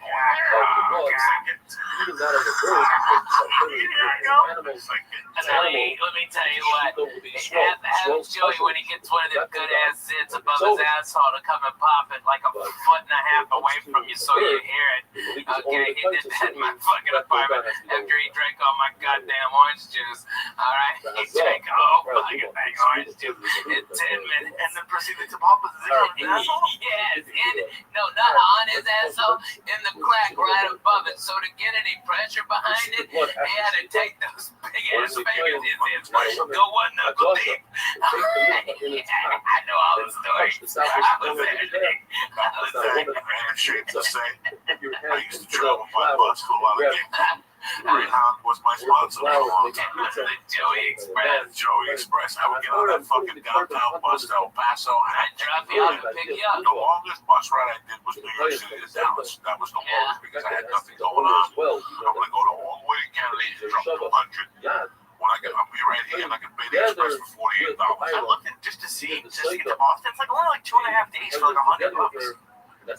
Let me tell you what. Have Joey, when he gets one of them good ass zits above his asshole, to come and pop it like a 1.5 feet away from you so you hear it. Okay, he did that in my fucking apartment after he drank all my goddamn orange juice. Alright? He drank all fucking thing orange juice in 10 minutes. And then proceeded to pop his asshole? Yes, no, not on his asshole, in the crack right above it. So to get any pressure behind it, he had to take those big ass fingers in there, go one knuckle deep. I know all the stories. I was there. I'm ashamed to say, I used to travel by bus to a lot of gigs. Greyhound was my sponsor for a long time. The Joey Express. Joey Express. I would get on that fucking downtown bus to El Paso. I'd drop you off and pick you up. The longest bus ride I did was New York City to Dallas. That was the longest because I had nothing going on. I'm going to go all the way to Kennedy and drop 200. When I get up here right here, and I can pay the express for $48. I looked at just to see, just to get to Boston. It's like only like 2.5 days for like $100.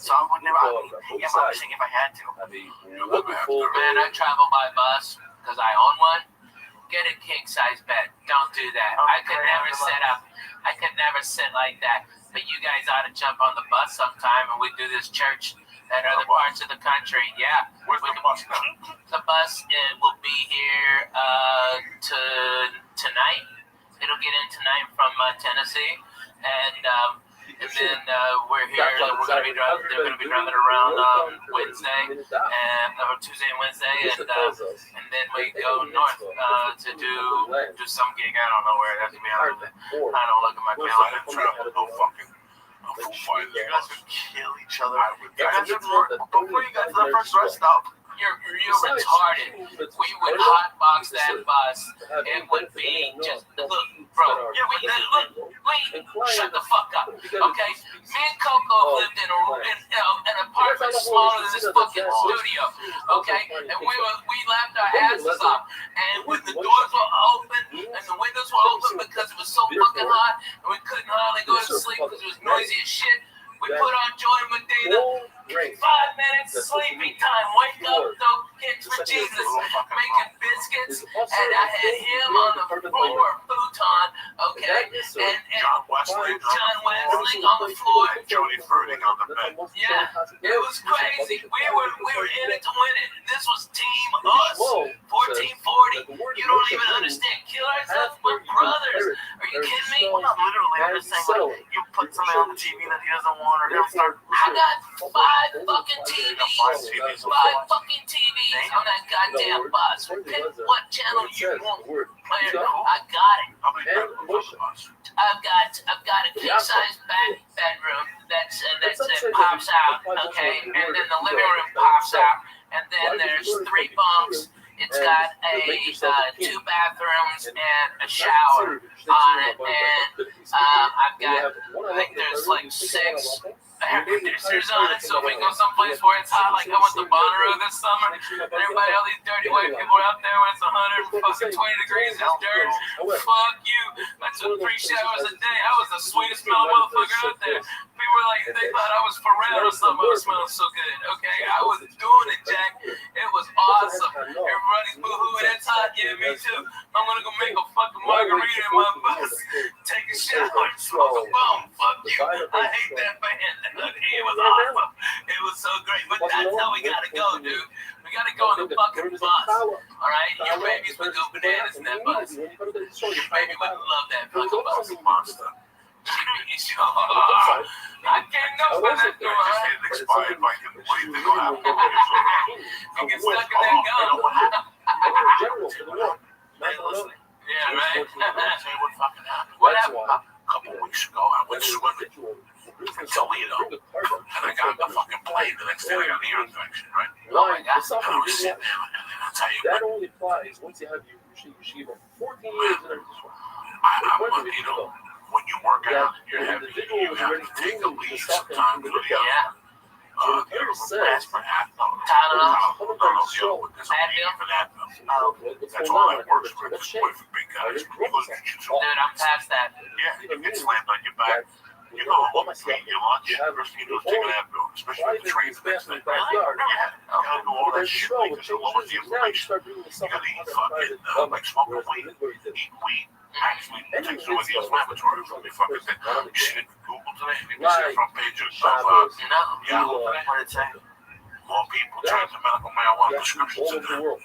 So I would never. I was thinking if I had to. Man, I travel by bus because I own one. Get a king size bed. Don't do that. I could never sit up. I could never sit like that. But you guys ought to jump on the bus sometime, and we do this church at other parts of the country. Yeah. Where's the bus now? The bus will be here tonight. It'll get in tonight from Tennessee, and then we're here. We're gonna be driving. They're gonna be driving around Wednesday or Tuesday and Wednesday, and then we go north to do some gig. I don't know where it has to be. I don't look at my calendar. You guys would kill each other. Before you got to the first rest stop. You're retarded. We would hotbox that bus. It would be just look, bro. Shut the fuck up, okay? Me and Coco lived in an apartment smaller than this fucking studio, okay? And we laughed our asses off. And when the doors were open and the windows were open because it was so fucking hot, and we couldn't hardly go to sleep because it was noisy as shit. We put on Joy Medina. 5 minutes sleeping time. Wake up, throw kicks for Jesus. Making biscuits, and I had him on the floor, futon, okay, and John Wesley on the floor. Jody Ferding on the bed. Yeah, it was crazy. We were in it to win it. This was Team Us, 1440. You don't even understand. Kill ourselves, we're brothers. Are you kidding me? Well, not literally. I'm just saying, like, you put something on the TV that he doesn't want, or he'll start. I got 5 fucking TVs. 5 fucking TVs on that goddamn bus. Pick what channel you want. I got it. I've got a king size bedroom that pops out, okay, and then the living room pops out, and then there's 3 bunks. It's got 2 bathrooms and a shower on it, and I've got, I think there's like 6 air conditioners on it, so if we go someplace where it's hot, like I went to Bonnaroo this summer, and everybody, all these dirty white people are out there when it's 120 degrees, it's dirt. Fuck you. I took 3 showers a day. I was the sweetest smelling motherfucker out there. People were like, they thought I was Pharrell or something. I was smelling so good. Okay, I was doing it, Jack. It was awesome. Everybody's boo-hooing. It's hot. Yeah, me too. I'm gonna go make a fucking margarita in my bus, take a shower, smoke a bone. Fuck you. I hate that band. It was awesome. It was so great. But that's how we gotta go, dude. We gotta go on the fucking bus. Alright? Your babies would go bananas in that bus. Your baby would love that fucking bus. Monster. I can't know what that door. Expired by him. What do you think will happen? You get stuck in that gun. Yeah, right. What fucking happened? What happened? A couple weeks ago, I went swimming in Toledo, and I got on the fucking plane. The next day, I got an ear infection, right? Oh my God. And I was sitting there, and I'll tell you, That only applies once you have your yeshiva 14 years in you know, when you work out, you're heavy, you have to take a leave sometimes or the other. Yeah. Aspirin, Advil, Tylenol. there's a leave for that. That's all I work with. This boy for big guys. Dude, I'm past that. Yeah, you get slammed on your back. You go home, eat your lunch. First thing you do is take an Advil, especially if the train's next to the backyard. Yeah, you gotta do all that shit because it lowers the inflammation. You gotta eat fucking, like smoking weed. Eat weed. Actually, takes away the inflammatory from the fucking thing. You see it Google today? You see the front page of Yahoo today? What it say? More people turn to medical marijuana prescriptions in there.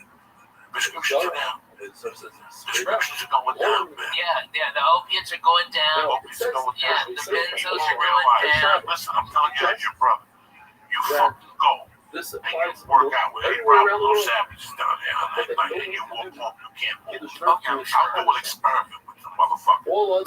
Prescriptions are down. Prescriptions are going down, man. Yeah, the opiates are going down. Yeah, the benzos are going down. Listen, I'm telling you as your brother. You fucking go. And you work out with those savages down there on that night, and you won't walk, you can't move. I'll do an experiment with the motherfucker. I will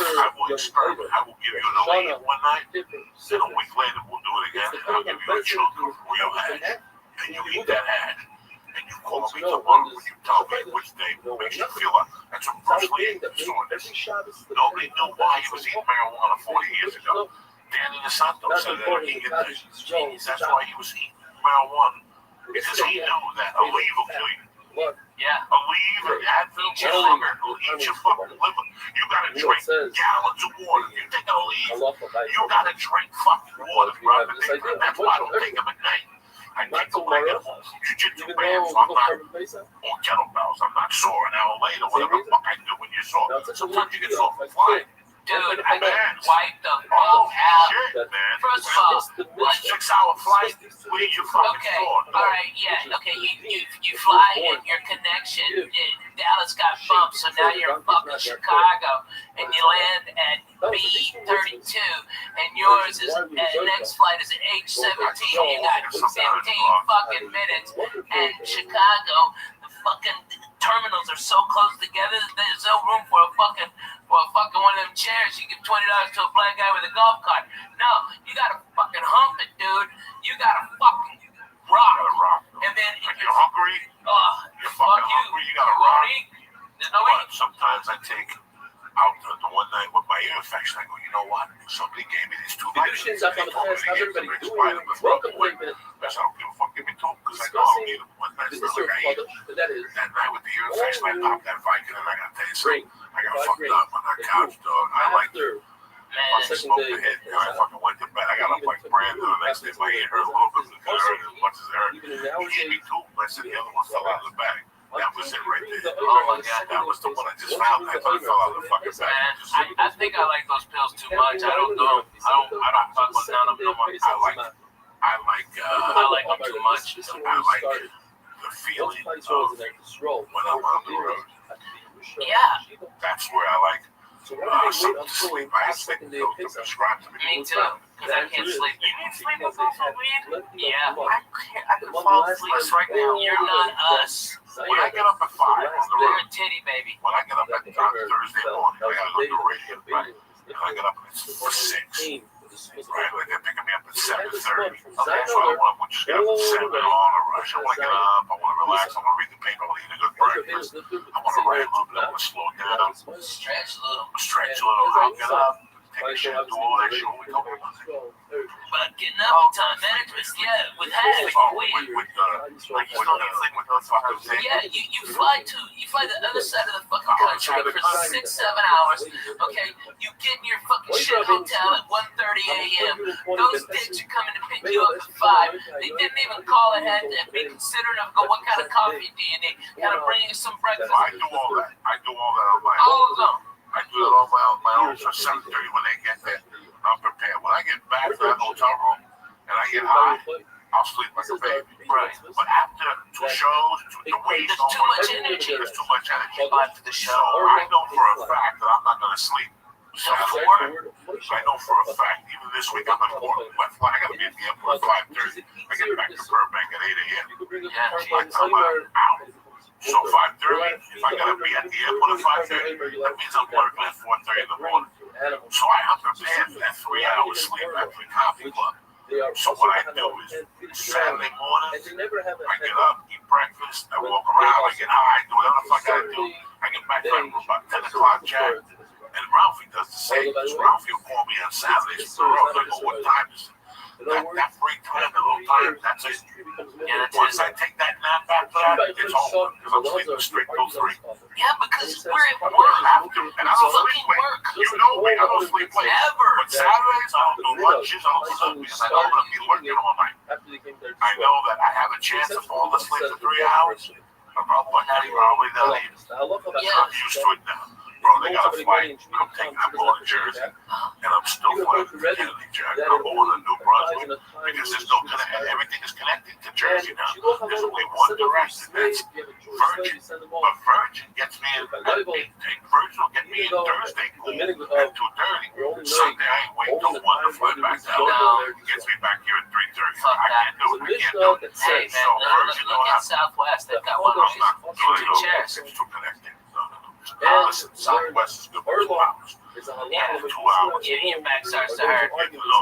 experiment. I will give you an elite one night, then a week later we'll do it again, and I'll give you a chunk of real hash. And you eat that hash, and you call me tomorrow when you tell me which day makes you feel like that's what Bruce Lee was doing this. Nobody knew why he was eating marijuana 40 years ago. Danny DeSanto said that he hit this. That's why he was eating marijuana, because he knew that a leaf will kill you. Yeah. A leaf and Advil will eat your fucking liver. You gotta drink gallons of water. If you take a leaf, you gotta drink fucking water, bro. That's why I don't take them at night. I take them like at home. Jiu-jitsu bands, I'm not, or kettlebells. I'm not sore an hour later. Whatever the fuck I do when you're sore. Sometimes you get sore from flying. Dude, I get wiped the fuck out. Shit, man. First of all, what 6-hour flight? Where you fucking sore? Alright, yeah, okay, you fly in your connection. Dallas got bumped, so now you're in fucking Chicago, and you land at B32, and yours is next flight is at H17. You got 15 fucking minutes, and Chicago, the fucking terminals are so close together that there's no room for a fucking one of them chairs. You give $20 to a black guy with a golf cart. No, you gotta fucking hump it, dude. You gotta fucking rock. And then if you're hungry, you're fucking hungry, you gotta rock. There's no eating. Sometimes I take out the one night with my ear infection. I go, you know what? Somebody gave me these 2 vitamins. How's everybody doing? Welcome, Best I don't give a fuck. Give me 2 because I know I'll need them one night. That night with the ear infection, I popped that Viking, and I gotta tell you something. I got fucked up on that couch, dog. I like fucking smoked the head. I fucking went to bed. I got up like brand new. The next day, my ear hurt a little bit because it hurt as much as it hurt. He gave me 2. I said the other one fell out of the bag. That was it right there. Oh my God, that was the one I just found. I thought it fell out of the fucking bag. I think I like those pills too much. I don't know. I don't fuck with none of them no more. I like them too much. I like the feeling of when I'm on the road. Yeah. That's where I like something to sleep. I think they'll prescribe to me. Me too, because I can't sleep. You can sleep with weed? Yeah. I can fall asleep right now. You're not us. When I get up at 5 on the You're road, a titty baby. when I get up at Thursday morning, I gotta go to the radio, right? And I get up at 6. Right, like they're picking me up at 7:30. So I want to just get up at 7 and all in a rush. I want to get up. I want to relax. I want to read the paper. I want to eat a good breakfast. I want to write a little bit. I want to slow down. Stretch a little. I'll get up. Take a shit. Do all that shit. We talk about it. But getting up time management, with having weed. Yeah, you fly the other side of the fucking country for 6-7 hours. Okay, you get in your fucking shit hotel at 1:30 a.m. Those dicks are coming to pick you up at 5. They didn't even call ahead and be considerate of what kind of coffee do you need? Kind of bring you some breakfast. I do all that. on my own. All of them. I do it all my own. So 7:30 when they get there, I'm prepared. When I get back to that hotel room and I get high, I'll sleep like a baby. Right. But after 2 shows, the weight there's too much energy. There's too much energy. After the show. So I know for a fact that I'm not going to sleep. So 4, I know for a fact, even this week I'm in Portland. My flight, I got to be at the airport at 5:30. I get back to Burbank at 8 a.m. By the time I'm out. So 5:30, if I got to be at the airport at 5:30, that means I'm working at 4:30 in the morning. So I have to prepared for that 3 hours sleep after the coffee club. So what I do is Saturday morning, I get up, eat breakfast, I walk around, I get high, do whatever the fuck I do. I get back home about 10 o'clock, Jack. And Ralphie does the same. Ralphie will call me on Saturdays. I go, what time is it? That break time, the little time, that's it. Once I take that nap after that, it's over. Because I'm sleeping straight till 3. Yeah, because we're at I work. have to. And I don't sleep late. You know me, I don't sleep late. Ever. But Saturdays, I don't do lunches, I don't sleep because I know I'm going to be working all night. I know that I have a chance to fall asleep for 3 hours. I'm probably not even I'm used to it now. Bro, they got a flight. I'm going to Jersey. And I'm still flying to Kennedy, Jack. I'm going to New Brunswick because there's no everything is connected to Jersey now. There's only one direct, and that's Virgin. But Virgin gets me in. Virgin will get me in Thursday at 2:30. Sunday, I ain't waiting till 1 to fly back down. It gets me back here at 3:30. I can't do it. I can't do it. Hey, man, look at Southwest. They've got one of those chairs. It's too connected. Listen, Southwest is good for 2 hours. Yeah, 2 hours. your back starts to hurt.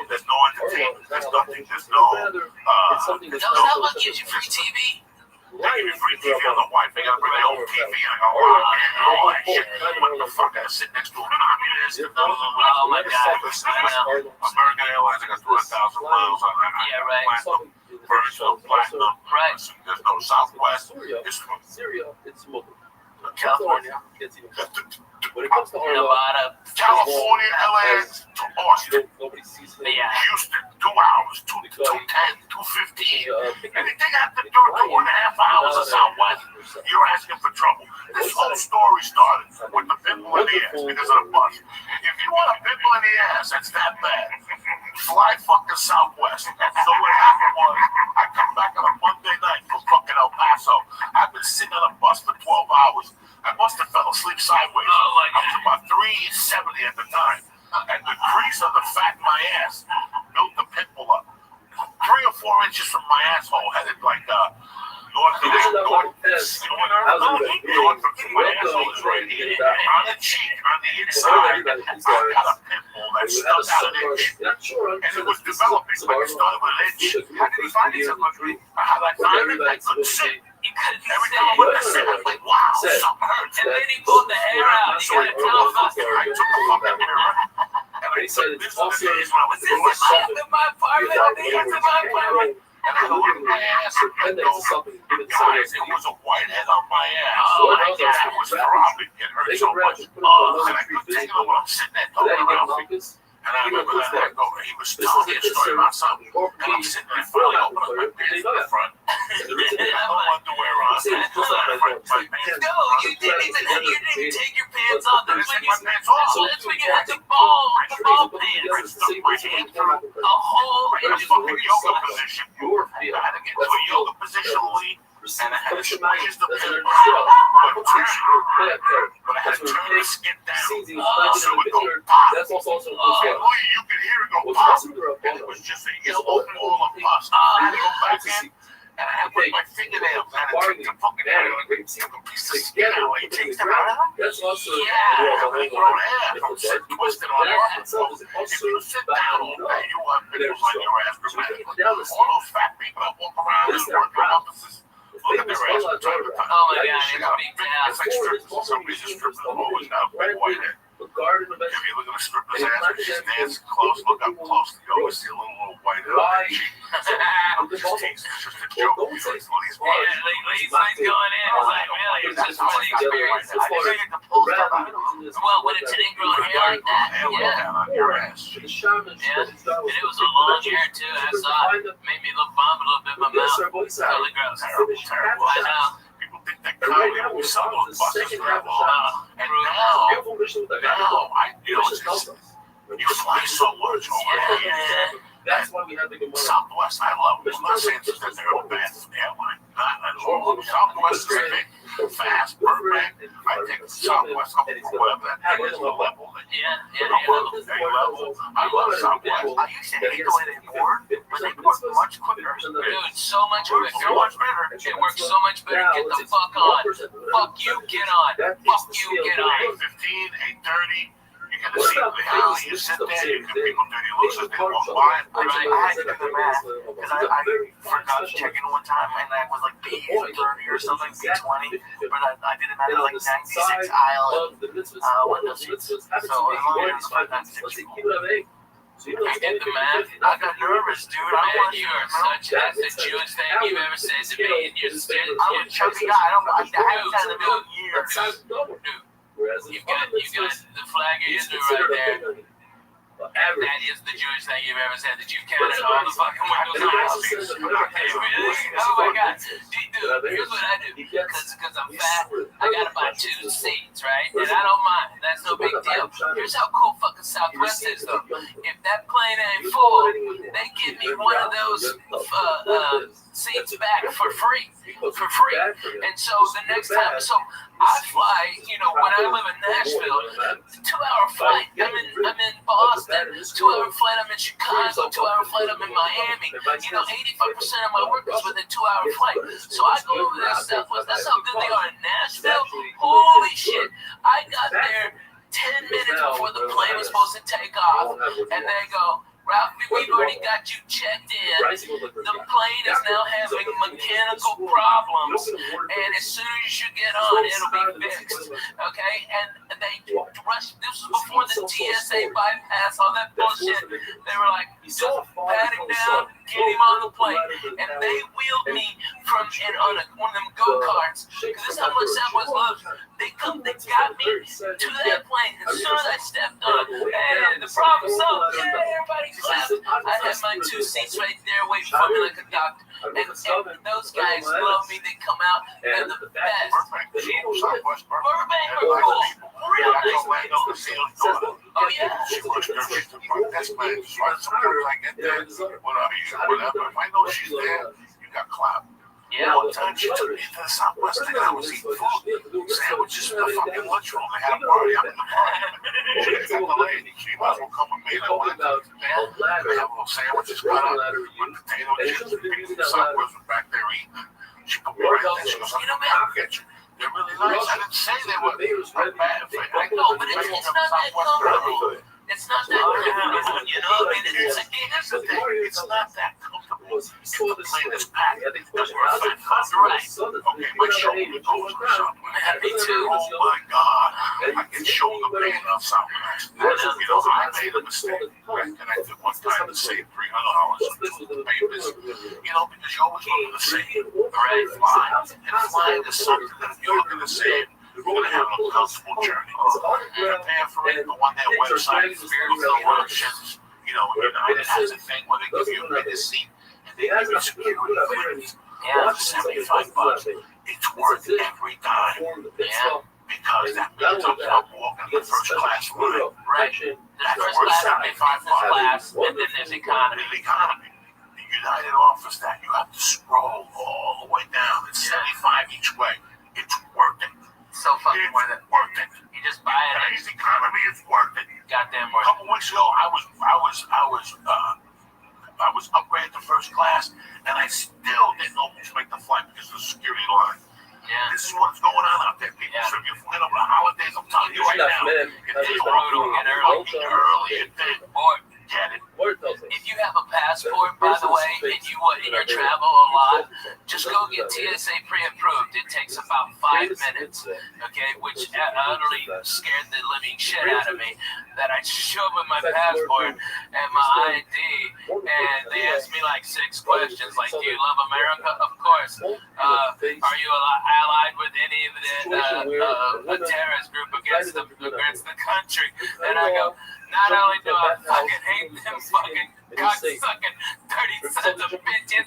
There's no entertainment. There's nothing. There's no. Is that what gives you free TV? They give you free TV on the wife. They gotta bring their own TV. And I go, oh, that shit. What the fuck? I sit next to a communist. Oh my God. American Airlines, I got 200,000 miles on that. Yeah, right. Virgin, Platinum. Right. There's no Southwest. It's from California. Nevada. California, LA to Austin. Yeah. Houston, 2 hours, 2:10, 2:15. Anything after 2.5 hours of Southwest, you're asking for trouble. This whole story started with the pimple in the ass because of the bus. If you want a pimple in the ass, that's that bad. Fly fucking Southwest. So what happened was, I come back on a Monday night from fucking El Paso. I've been sitting on a bus for 12 hours. I must have fell asleep sideways. I was about 370 at the time. And the crease of the fat in my ass built the pimple up. 3 or 4 inches from my asshole headed like north from my asshole is right here. On the cheek, on the inside, I got a pimple that stuck out an inch. And it was developing, like it started with an inch. How did he find it? How I found it? I couldn't sit. Every time I went to sit, I was like, wow, something hurts. And then he pulled the hair out. You gotta tell him about I took the fucking mirror. And I said, this is the days when I was doing something. in my apartment. This is my apartment. And I looked at my ass and go, guys, it was a white head on my ass. Oh, My ass was throbbing. It hurt so much. And I couldn't take it when I'm sitting there talking around me. And I remember that I go, he was telling me a story about something. And I'm sitting there finally opening up my pants in the front. And the reason I have no underwear on. No, you didn't even take your pants off. That's when you had the ball pants. My hand through A whole in a fucking yoga position. I had to get into a yoga position, Lee. And I had to squeeze the pin. But I had to turn the skin down. So it would go pop. That's also Lee, you could hear it go pop. And it was just a yellow ball of pus. I had to go back in. And I had to put my fingernails and I took the fucking hair and I took a piece of skin out. He takes them out. That's also Yeah, they grow hair from twisted on your ass. If you sit down all day, you have pimples on your ass dramatically. All those fat people that walk around and work their offices. Look at their ass from time to time. Oh my God, it's a big town. It's like strippers. Somebody's just stripping them always now. White hair. If you look at a stripper's ass, when she stands close, look up close, you always see a little white hair on her cheek. It's just a joke. Lee's Lee's going in. It's like, really? It's just one experience. I just get to pull stuff out. Well, when it's an ingrown hair like that, yeah. On your ass. Yeah. And it was a long hair, too. I saw it. Made me look vomit a little bit in my mouth. Totally gross. Terrible. I know. People think that comedy will sell those buses forever. And now, I feel it's just, you fly so much over here. That's why we have to go more. Southwest, I love them. I'm not saying that they're a bad airline. Not at all. Southwest is big. fast Burbank. I take the Southwest up or whatever that is, the level. A-level. I love Southwest. I used to hate the way they poured, but they poured much quicker. Dude, so much quicker. So much better. It works so much better. Get the fuck on. Fuck you, get on. Fuck you, get on. 8:15, 8:30. You get to see the hell. You sit there, you give people dirty looks as they walk by. I had to do the math because I forgot to check in one time and I was like B30 or something, B20, but I did it at like 96 aisle window seats. So as long as it's like that 6 I did the math. I got nervous, dude. Man, you are such as the Jewish thing you've ever said to me, and you're still I'm a chubby guy. I haven't had it in years. You've got the flag of Israel right there. That is the Jewish thing you've ever said, that you've counted all the fucking windows on the house. Oh my God. Dude, here's what I do. Because I'm fat, I gotta buy 2 seats, right? And I don't mind. That's no big deal. Here's how cool fucking Southwest is, though. If that plane ain't full, they give me one of those seats back for free. And so the next time, so I fly, when I live in Nashville, 2-hour flight. I'm in Boston. 2-hour flight. I'm in Chicago. 2-hour flight. I'm in Miami. 85% of my work is within 2-hour flight. So I go over there Southwest. That's how good they are in Nashville. Holy shit! I got there 10 minutes before the plane was supposed to take off, and they go, Ralphie, we've already got you checked in. The plane is now having mechanical problems, and as soon as you get on, it'll be fixed. Okay? And they rushed. This was before the TSA bypass, all that bullshit. They were like, just pat him down, get him on the plane. And they wheeled me from on one of them go-karts, because this is how much that was. They got me to that plane as soon as I stepped on. Hey, the problem solved. Yeah, everybody clapped. I had my 2 seats right there waiting for me like a doctor. And those guys love me. They come out. They're the best. Burbank are cool. Real nice. Oh, yeah. That's my sometimes I get there, whatever. If I know she's there, you got clout. Yeah. One time she took me to the Southwest and I was eating food, sandwiches in the fucking lunchroom. I had a party up in the party. She told the lady, she might as well come with me. I went to the man, they have little sandwiches cut up with potato chips. People from Southwest were back there eating. She put me right there. She goes, I'll get you. They're really nice. I didn't say they were bad. I know, but it's not that comfortable. It's not that comfortable, it's not that comfortable. If the plane is packed, because we're a fat fucker, right? Okay, my shoulder goes or something. Me too. Oh my God, I get shoulder pain on Southwest. I made a mistake. And I did one time to save $300 on papers. Because you always look at the same. Right? And flying is something that if you're looking to save, you're going to have an uncomfortable journey. Prepare for it. Go on their website. Fulfill workshops. United has a thing where they give you a minute seat and they give you security clearance. Yeah, $75. It's worth every dime. Yeah. Because that means I'm not walking the first class line. Right. That's worth $75. And then there's economy. United offers that. You have to scroll all the way down. It's $75 each way. It's worth it. So fucking worth it. Worth it. You just buy it. Today's economy is worth it. Goddamn A worth it. couple weeks ago, I was upgraded to first class, and I still didn't almost make the flight because of the security line. Yeah. This is what's going on out there, people. So if you're flying over the holidays, I'm telling you right now, it's brutal. Get early and then, or get it. If you have a passport, by the way, and you travel a lot, just go get TSA pre-approved. It takes about 5 minutes, okay, which utterly scared the living shit out of me. That I show up with my passport and my ID, and they asked me like 6 questions, like, do you love America? Of course. Are you allied with any of the terrorist group against the country? And I go, not only do I fucking hate them fucking cocksucking 30 sons of bitches,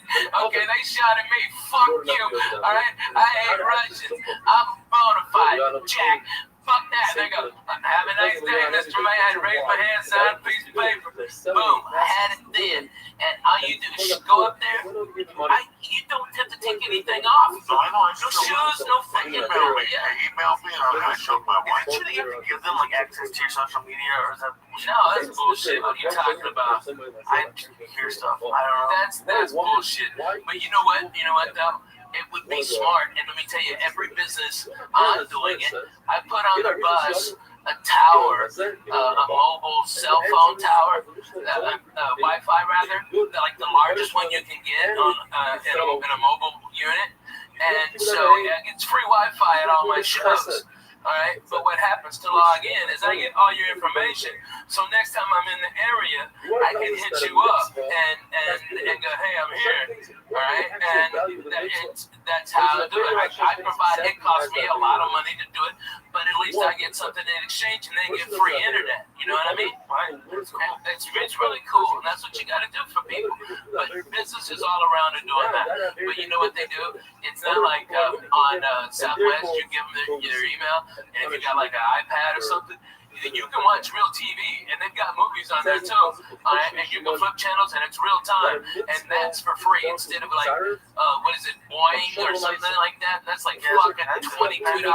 okay, they shot at me, fuck you, alright? I hate Russians, I'm bona fide, Jack. Fuck that They go, have a nice day, Mr. May. I raised my hand, signed a piece of paper. Boom, I had it then. And all you do is go up there. You don't have to take anything off. No, I know. No shoes, no fucking email me. They emailed me and I showed my wife. Should you give them like access to your social media, or is that bullshit? No, that's bullshit. What are you talking about? I hear stuff. I don't know. That's bullshit. But you know what? You know what though? It would be smart, and let me tell you, every business I'm doing it, I put on the bus a tower, a mobile cell phone tower, Wi-Fi rather, like the largest one you can get on in a mobile unit. And so it's free Wi-Fi at all my shows. All right, but what happens to log in is I get all your information. So next time I'm in the area, I can hit you up and go, hey, I'm here. All right, and that's how I do it. I provide. It costs me a lot of money to do it, but at least I get something in exchange, and they get free internet. You know what I mean? It's really cool, and that's what you got to do for people. But businesses all around are doing that. But you know what they do? It's not like on Southwest, you give them their email. And if you got like an iPad or something, you can watch real TV, and they've got movies on there too. All right, and you can flip channels, and it's real time, and that's for free instead of like what is it, Boing or something like that. That's like fucking $22.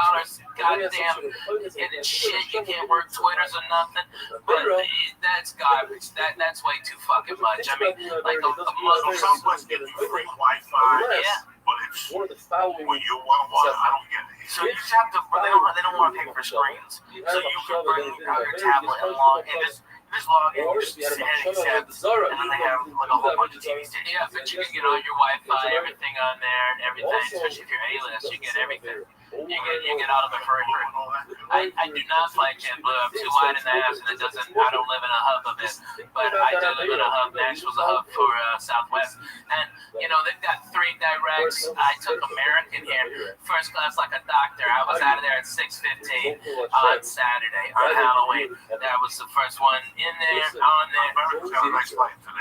Goddamn, and it's shit. You can't work Twitters or nothing. But that's garbage. That's way too fucking much. I mean, like a Muslim. Southwest gives you free Wi-Fi. Yeah. But it's when you want, I don't get it. So you just have to, but they don't want to pay for screens. So you can bring out your tablet and log in. Just log in, you just sit and accept, and then they have like a whole bunch of TV stations. Yeah, but you can get all your Wi-Fi, everything on there, and everything. Especially if you're A-list, you get everything. You get all of it for free. I do not fly JetBlue. I'm too wide in the ass, and I don't live in a hub of it. But I do live in a hub. Nashville's a hub for Southwest. And, you know, they've got 3 directs. I took American here, first class like a doctor. I was out of there at 6:15 on Saturday, on Halloween. That was the first one in there, on there.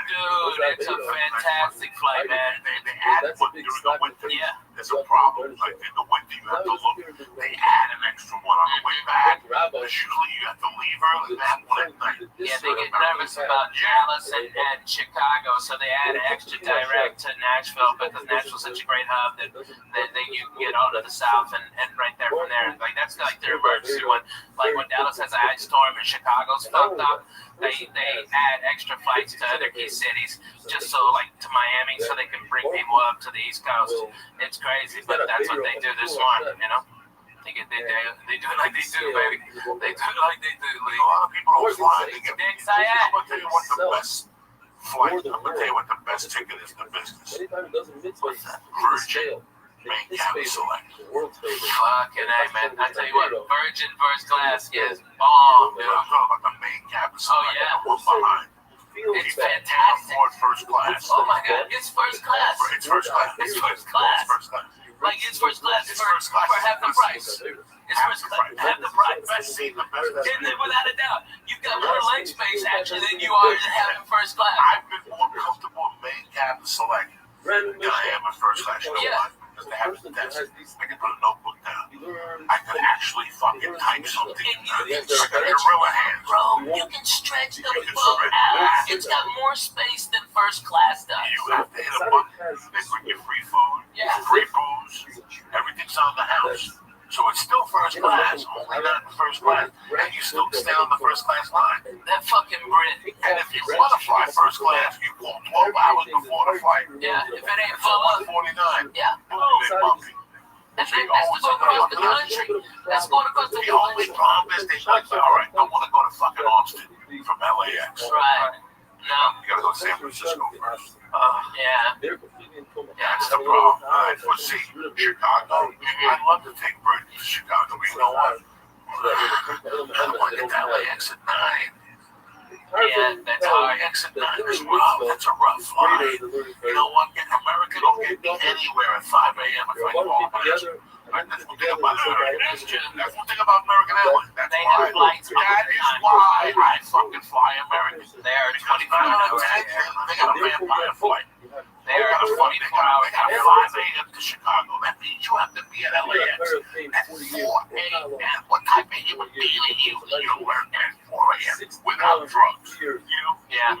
Dude, it's a fantastic flight, man. They add one during the winter. Yeah. There's a problem. Like in the winter, you have to look. They add an extra one on the way back. Usually you have to leave early. They have one at night. Yeah, they get nervous about Dallas and Chicago, so they add an extra direct to Nashville because Nashville's such a great hub that you can get all to the south and right there from there. Like that's like their emergency one. Like when Dallas has an ice storm and Chicago's fucked up, they add extra flights to other key cities just so like to Miami so they can bring people up to the East Coast. It's crazy, but that's what they do. They're smart, you know. They do it like they do, baby. They do it like they do. A lot of people don't fly. They get dicks. I'm gonna tell you what the best flight. I'm gonna tell you what the best ticket is in the business. What's that? Virgin main cabin select. Fucking A, man. I tell you what, Virgin first class is bomb, dude. I'm talking about the main cabin select. Oh yeah. One behind. It's fantastic. First class. Oh my god, it's first class. It's first class. It's first class. Like it's first class for half the price. It's first class, half the price. Best seat, the best. Without a doubt, you've got more leg space actually than you are having first class. I've been more comfortable in main cabin select than I am in first class. You know why? Because they have the desk. I can put a notebook down. I could actually fucking type something. I can gorilla hands. Bro, you can stretch the boat out. It's got more space than first class does. You have to hit a button. They bring you free food, free booze. Everything's on the house. So it's still first class, only not in first class, and you still stay on the first class line. That fucking Brit. And if you want to fly first class, you call 12 hours before the flight. Yeah, if it ain't full up. 49. Yeah. Boom, they bump you. That's to go across the country. That's going across the country. The only problem is they might say, all right, I want to go to fucking Austin from LAX. Right. No. You gotta go to San Francisco first. Yeah. That's the problem. See, Chicago. I'd love to take Bert to Chicago, but you know what? I want to get to LAX at 9. Yeah, that's hard. Exit 9 is rough. That's a rough flight. You know what? American don't get me anywhere at 5 a.m. if I go over there. That's one thing about American Airlines. That's why. That is why I fucking fly American. They are 25 hours. They got a vampire flight. They are 24 hours. They got 5 a.m. to Chicago. That means you have to be at LAX at 4 a.m. What time are you? feeling you work at 4 a.m. without drugs. Yeah.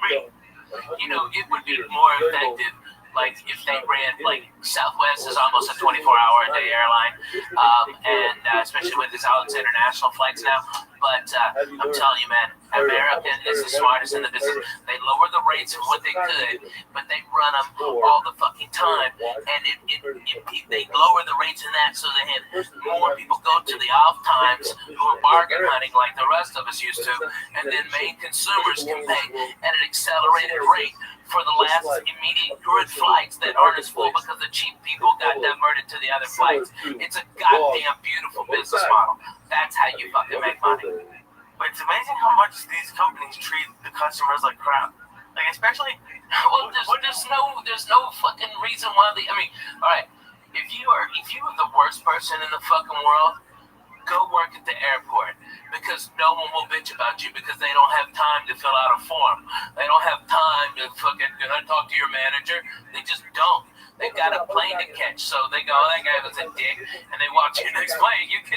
You know, it would be more effective, like, if they ran, like, Southwest is almost a 24-hour-a-day airline, and especially with this all its international flights now. But I'm telling you, man, American is the smartest in the business. They lower the rates of what they could, but they run them all the fucking time, and they lower the rates in that so they have more people go to the off times who are bargain hunting like the rest of us used to, and then main consumers can pay at an accelerated rate for the last immediate good flights that aren't as full because the cheap people got diverted to the other flights. It's a goddamn beautiful business model. That's how you fucking make money. But it's amazing how much these companies treat the customers like crap. Like, especially, well, there's no fucking reason why I mean, all right, if you are the worst person in the fucking world, go work at the airport, because no one will bitch about you because they don't have time to fill out a form. They don't have time to fucking talk to your manager. They just don't. They got a plane to catch, so they go, oh, that guy was a dick, and they watch your next plane. You can,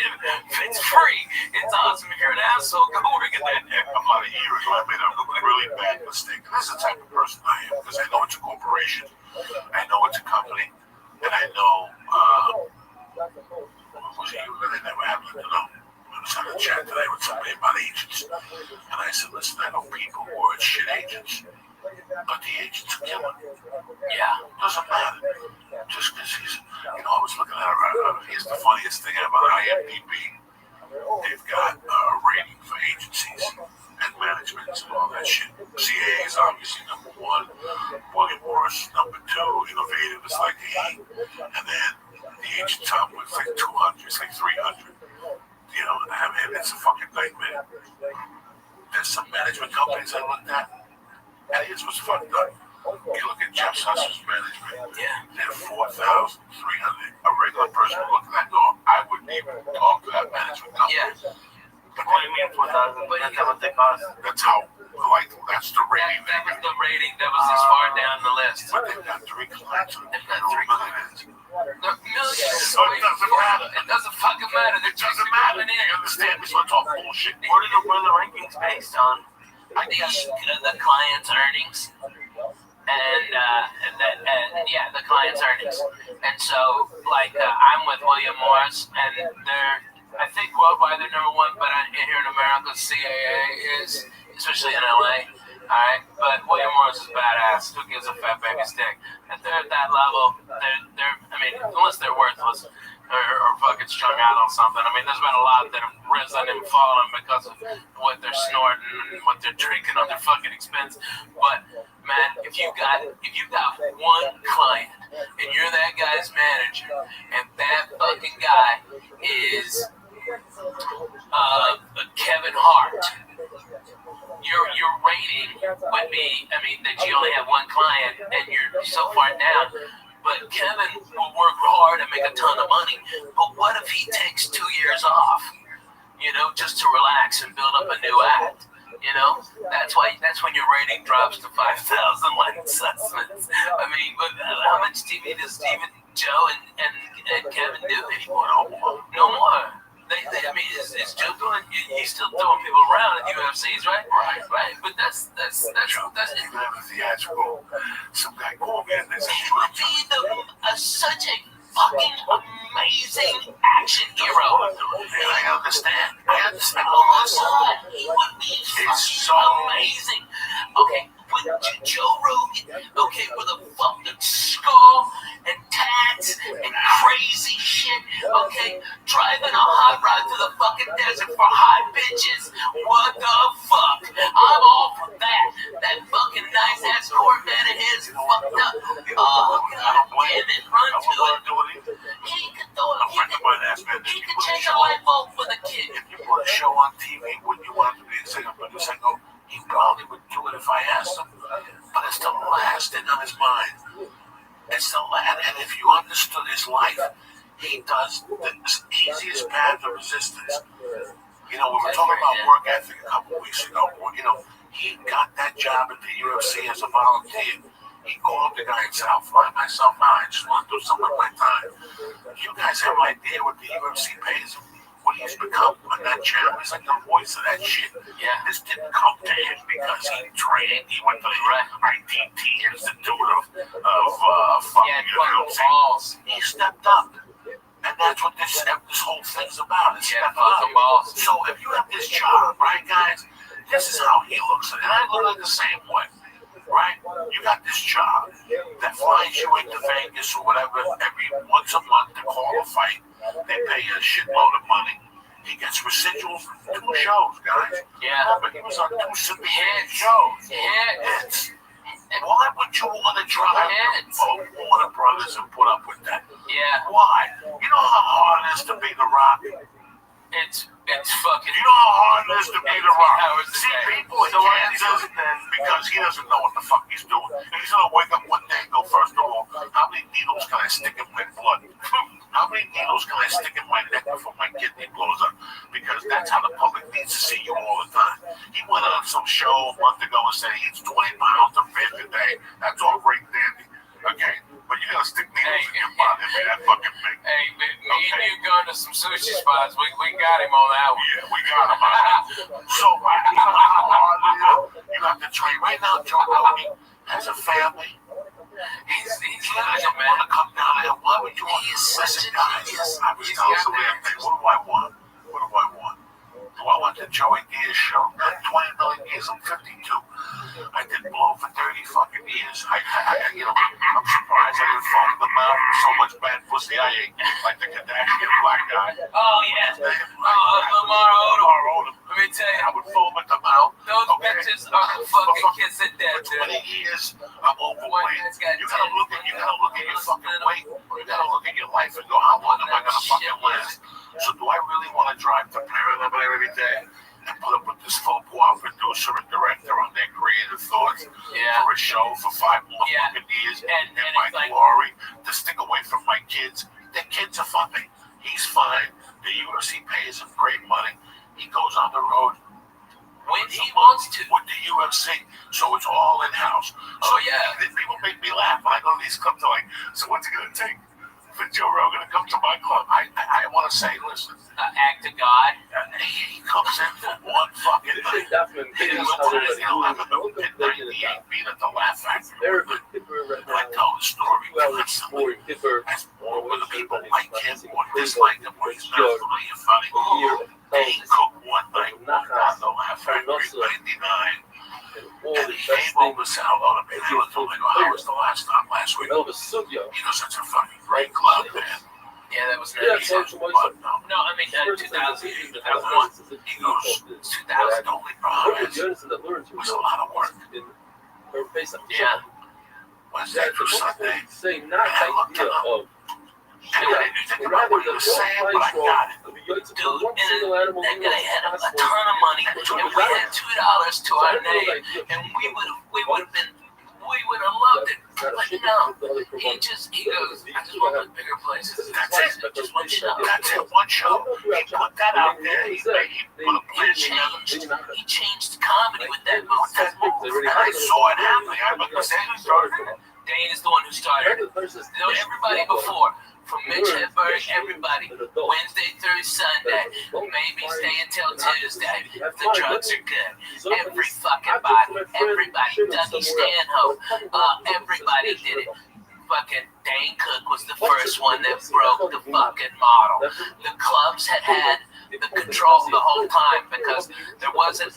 it's free. It's awesome. If you're an asshole, go work at that airport. About a year ago, I made a really bad mistake. And this is the type of person I am, because I know it's a corporation, I know it's a company, and I know, they never happened to know. I was having a chat today with somebody about agents, and I said, listen, I know people who are shit agents, but the agents are killing. Yeah. Doesn't matter. Just because he's, I was looking at it, here's the funniest thing about IMDb. They've got a rating for agencies and management and all that shit. CAA is obviously number 1. William Morris, number 2. Innovative is like 8. And then the agent top was like 200, it's like 300. It's a fucking nightmare. There's some management companies I looked at, and here's what's fucked up. You look at Jeff Susser's management, they're 4,300. A regular person would look at that and go, I wouldn't even talk to that management company. Yeah. But what do you mean 4,000? That's how much they cost. That's how, that's the rating. That was the rating that was as far down the list. But they've got 3 clients. They've got 3 clients. They're millions. So it doesn't matter. It doesn't fucking matter. It doesn't matter. You understand me? So it's all bullshit. What are the rankings based on? The client's earnings. The client's earnings. And so, like, I'm with William Morris, and I think worldwide they're number 1, but here in America, CAA is, especially in LA. All right, but William Morris is badass. Who gives a fat baby stick? If they're at that level, unless they're worthless or fucking strung out on something. I mean, there's been a lot that have risen and fallen because of what they're snorting and what they're drinking on their fucking expense. But man, if you got one client and you're that guy's manager, and that fucking guy is Kevin Hart, your rating would be, that you only have one client and you're so far down. But Kevin will work hard and make a ton of money. But what if he takes 2 years off, just to relax and build up a new act? That's when your rating drops to 5,000 like assessments. But how much TV does Stephen, Joe, and Kevin do anymore? No more. Is Joe doing? He's still throwing people around at UFCs, right? Right. But that's theatrical. Some guy called me and they said, he would be such a fucking amazing action hero. I understand. Oh my God, he would be fucking amazing. Okay, with Joe Rogan, with a fucking skull and tats and crazy shit, driving a hot rod through the fucking desert for hot bitches. What the fuck? I'm all for that. That fucking nice ass Corvette of his fucked up. Oh, God damn it, run to it. He could do it. He could change a light bulb for the kid. If you put a show on TV, wouldn't you want to be a singer producer? I go, he probably would do it if I asked him. But it's the last thing on his mind. It's the last. And if you understood his life, he does the easiest path of resistance. We were talking about work ethic a couple of weeks ago. He got that job at the UFC as a volunteer. He called the guy and said, I'll fly myself out. I just want to do something with my time. You guys have an idea what the UFC pays him? what he's become on that channel. He's like the voice of that shit. Yeah. This didn't come to him because he trained. He went to the ITT Institute of fucking, you know what I'm saying? He stepped up. And that's what this whole thing's about. It's stepping up. So if you have this job, right, guys, this is how he looks at it. And I look at it the same way. Right? You got this job that flies you into Vegas or whatever every once a month to call a fight. They pay you a shitload of money. He gets residuals from 2 shows, guys. Yeah. Remember, he was on 2 syndicated shows. Hits. Why would you want to drive Warner Brothers and put up with that? Yeah. Why? You know how hard it is to be The Rock? It's fucking. You know how hard it is to be The Rock? See, people in Kansas, because he doesn't know what the fuck he's doing. He's gonna wake up one day and go, first of all, how many needles can I stick in my blood? How many needles can I stick in my neck before my kidney blows up? Because that's how the public needs to see you all the time. He went on some show a month ago and said he eats 20 pounds of fish a day. That's all great and dandy. Okay, but you gotta stick needles in your body and be that fucking big. Hey, me and you going to some sushi spots. We got him on that one. Yeah, we got him on that. So, you know how hard it is? You have to train. Right now, Joe Rogan has a family. He's doesn't want to come down there. Why would you want to listen, guys? I was telling somebody, what do I want? What do I want? Do I want the Joey Diaz show? Not 20 million years. I'm 52. I did blow for 30 fucking years. You know, I'm surprised I didn't fuck them out. So much bad pussy I ate. Like the Kardashian black guy. Oh, yeah. Lamar Odom. Let me tell you. I would foam at the mouth. Those bitches are the fucking kids of death, dude. For 20 years, I'm overweight. You gotta look at your fucking weight. You gotta look at your life and go, how long am I gonna fucking last? So do I really want to drive to Paris every day and put up with this faux pas producer and director on their creative thoughts for a show for 5 more fucking years and my glory to stick away from my kids? The kids are fucking. He's fine. The UFC pays him great money. He goes on the road when he wants to with the UFC, so it's all in house. So people make me laugh when I go to these clubs. They're like, so what's it gonna take for Joe Rogan to come to my club? I want to say, listen, act of God. He comes in for one fucking night. He was at 11 midnight. He ain't been at the Laugh Factory. I tell the story constantly. As whether people like him or dislike him, or he's not really funny. He cooked one night, walked on the Laugh Factory, 99. And he came over, said hello to me. And I was like, how was the last time last week? He goes, it's a fucking great club, man. Yeah, that was nice. No, I mean, 2000, 2001. He goes, 2000 only problem is, it was a lot of work. Yeah. Wednesday through Sunday. And I looked at him. And I didn't think about what he was saying, but I got it. Dude, and that guy had a ton of money, and we had $2 to our name, and we would have loved it. But no, he goes, I just want to look bigger places. That's it. Just one show. That's it, one show. He put that out there. He put a plan together. He changed comedy with that move. And I saw it happening. I remember saying it started. Dane is the one who started it. Everybody before. From Mitch Hedberg, everybody, Wednesday through Sunday, maybe stay until Tuesday. The drugs are good. Every fucking body, everybody, Dougie Stanhope, everybody did it. Fucking Dane Cook was the first one that broke the fucking model. The clubs had the control the whole time because there wasn't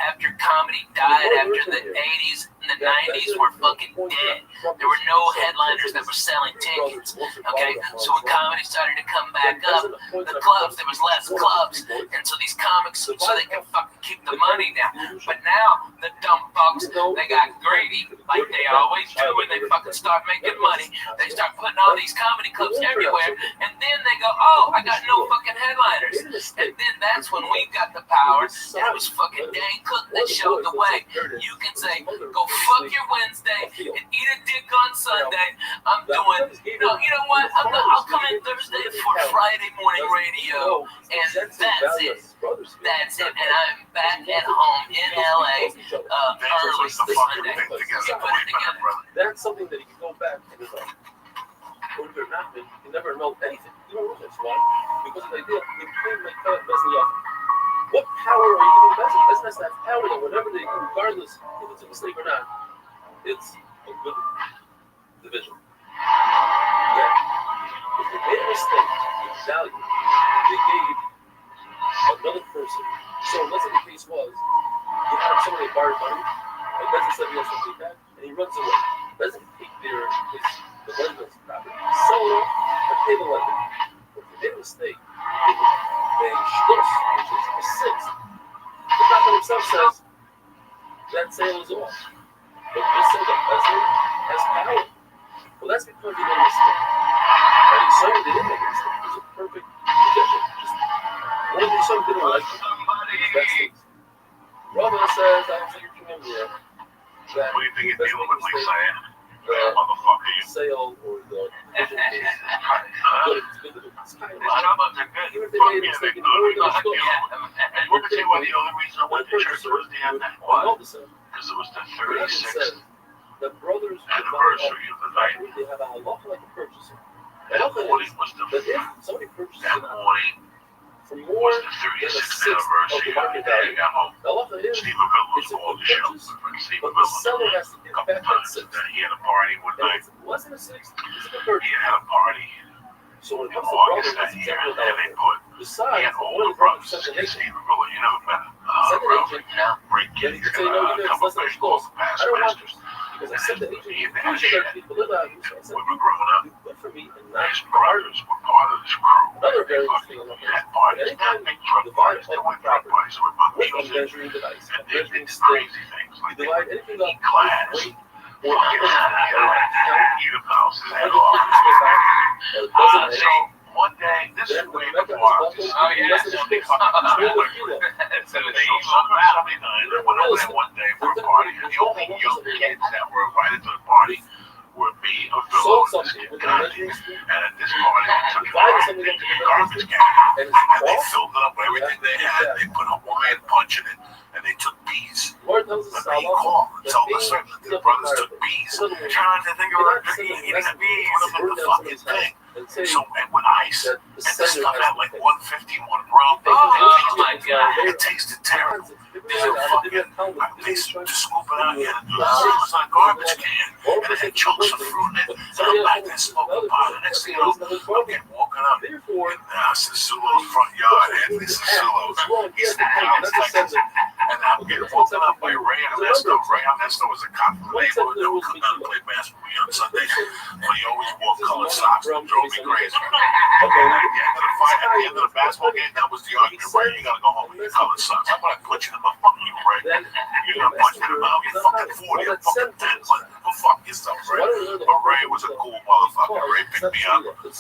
after comedy died after the 80s and the 90s were fucking dead. There were no headliners that were selling tickets. Okay, so when comedy started to come back up, the clubs, there was less clubs, and so these comics, so they could fucking keep the money down. But now the dumb fucks, they got greedy like they always do when they fucking start making money. They start putting all these comedy clubs everywhere, and then they go, oh, I got no fucking headliners. And then that's when we got the power, and it was fucking Dane Cook that showed the way. You can say, go fuck your Wednesday and eat a dick on Sunday. I'm doing, you know what? I'll come in Thursday for Friday morning radio, and that's it. That's it. And I'm back at home in LA early Sunday. Put it together. That's something that you can go back and like, believe it or not, man, you can never know anything. Rothschild. Why? Because of the idea they claim my cut Bezin Yachid. What power are you giving Bezin? Bezin has to have power that whatever they do, regardless if it's a mistake or not, it's a good division. Yeah. If they made a mistake in value, they gave another person. So let's say the case was, you have somebody that borrowed money, and Bezin said he has to pay back, and he runs away. Bezin can take the lender's property, sell it off, and pay the lender. But if they made a mistake, they pay shtus, which is a sixth. The prophet himself says that sale is off. But this said that Bezin has power. Well, that's because he made a mistake. And so they didn't make a mistake. It was a perfect rejection. Just one of these songs didn't like it. That's it. Rabbi says, I don't think you remember that. What do you think you're dealing with, Lisa? The sale or the vision is good. It's good. It's kind of even if they made a mistake in the order, they're still. And you can see why the only reason I went to church was the end that was. Because it was the 36th the brothers anniversary of the night. They have a halacha like a purchaser. That morning was the somebody purchases that morning for more was the 36th anniversary of the day I got home. The halacha is Stephen Miller was all the shelves. but the seller has to get back that six. He had a party one night. It wasn't a sixth. It's a purchase. He had a party. So when it in comes to August brothers, that it's year, exactly and they that. put Besides, he had all one the of the brothers brothers. sent the nation. Stephen Miller, you never met him. Second agent, Great then kid. he He's could say, got no, a couple of fish calls the past I don't want masters. because I said the agent, He you had should let shit. people live out. So I said, When we were growing up, good for me and not his brothers were part of this crew. another very Fucking interesting thing. had parties, not big truck parties. They went truck parties with my With a music. measuring device, a And they measuring did stick. crazy things. You Like they divide would anything eat up glass. weight Or or eat a mouse his head off. So one day, this is way before I was. Oh, yeah. Somebody night, I went over there one day for a party, and the only young kids that were invited to the party were me, a fellow, and Gandhi. And at this party, they took a garbage can, and they filled it up with everything they had. They put Hawaiian punch in it, and they took bees. But they called and told us that the brothers took bees. Trying to think of eating a bee, whatever the fucking thing. So, and with ice, and this stuff had like 151 rum. Oh my god, it tasted terrible. They just scoop it out here and do it. It was like a garbage can, and it had chunks of fruit in it. And I'm back there smoking pot. The next thing you know, I'm getting walking up. And I said, Zulo's front yard. Anthony said, Zulo's. He's from Dallas, Texas. And I'm getting woken up by Ray Ernesto. Ray Ernesto was a cop from the neighborhood that would come down and play basketball on Sundays. But he always wore colored socks that drove me crazy. Okay, at the end of the basketball game, that was the argument. Ray, you gotta go home with your colored socks. I'm gonna punch you in the fucking you, Ray. You're gonna punch me in the mouth. You're fucking 40. You're fucking 10. Go fuck yourself, Ray. But Ray was a cool motherfucker. Ray picked me up. What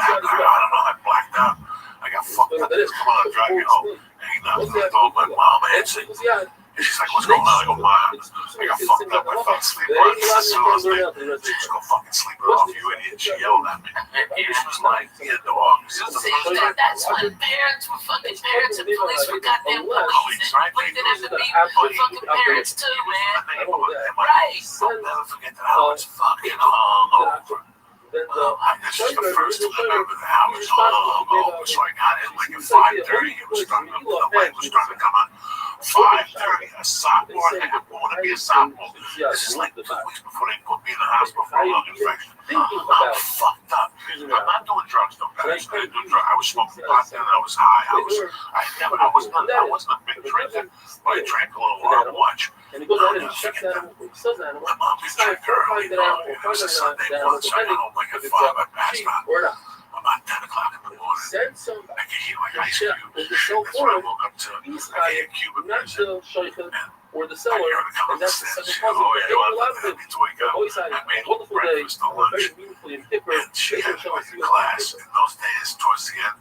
happened? I don't know. I blacked out. I got fucked up. Come on, I'll drive you home. And he knocked on the door. My mom answered. And she's like, what's going on? I go, Mom, I got fucked up. I fell asleep. She's gonna fucking sleep it off, you idiot. She yelled at me. She was like, yeah, dog. That's when parents were fucking parents and police were goddamn police. And looked at it to be fucking parents too, man. Right. I'll never forget that I was fucking hungover. This is the first time I remember that I was hungover. So I got in like at 5:30. It was starting to, the light was starting to come on. 5:30, a sophomore, and I want to be a sophomore. This is like 2 weeks before they put me in the hospital for a lung infection. I'm fucked up. I'm not doing drugs though, guys. I didn't do drugs. I was smoking pot and I was high. I wasn't a big drinker, but I drank a little while much. And he goes out and he checks the animal, he sells the animal, he's trying to verify that animal, It was a Sunday morning, so I got home like at 5. I passed out. About 10 o'clock in the morning. Send some I can hear like ice cubes. with the cell That's when I phone. woke up to. He's I can hear Cuban not music. the shaykhah or the seller, I hear her coming and that's the upstairs. second She goes, puzzle. oh, But yeah, they well, allowed I him need to wake up. always had I made a wonderful day, breakfast and lunch. very meaningfully and Kippur. And she had to went to class. In those days, towards the end,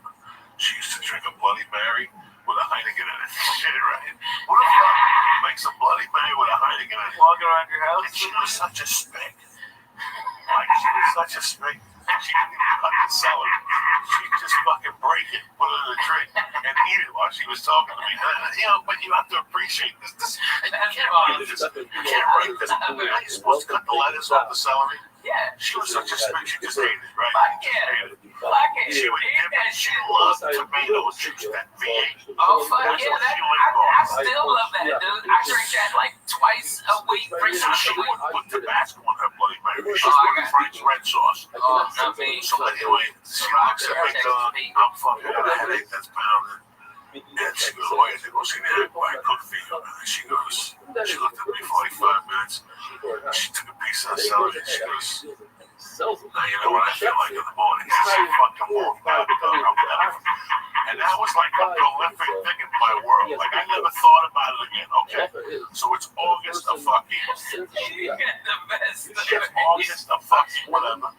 she used to drink a Bloody Mary with a Heineken in it. Shit, right? What the fuck makes a Bloody Mary with a Heineken in it? Walking around your house? And she was such a spink. Like, she was such a spink. She didn't even cut the celery. She'd just fucking break it, put it in a drink, and eat it while she was talking to me. You know, but you have to appreciate this. You can't break this. You can't break this. How are you supposed to cut the lettuce off the celery? Yeah. She was such a spink. She just ate it, right? Yeah. She ate it. Fucking She would eat that she shit. loved tomatoes. That V8. Oh fuck That's yeah, what that, she would I still love that, dude. I drink that like twice a week, pretty So she much. would put Tabasco in her Bloody Mary. She's Oh, I putting got Frank's red sauce. Oh, not me. So anyway, she looks at me, I'm fucking got a headache that's pounding. And she goes, why is it going to see me? I cook for you. And she goes, she looked at me 45 minutes. She took a piece of the salad and she goes, now you know what I feel like in the morning. It's a fucking wolf. And that was like a prolific thing in my world. Like I never thought about it again. Okay, so it's August of fucking. You get the best. It's August of fucking whatever.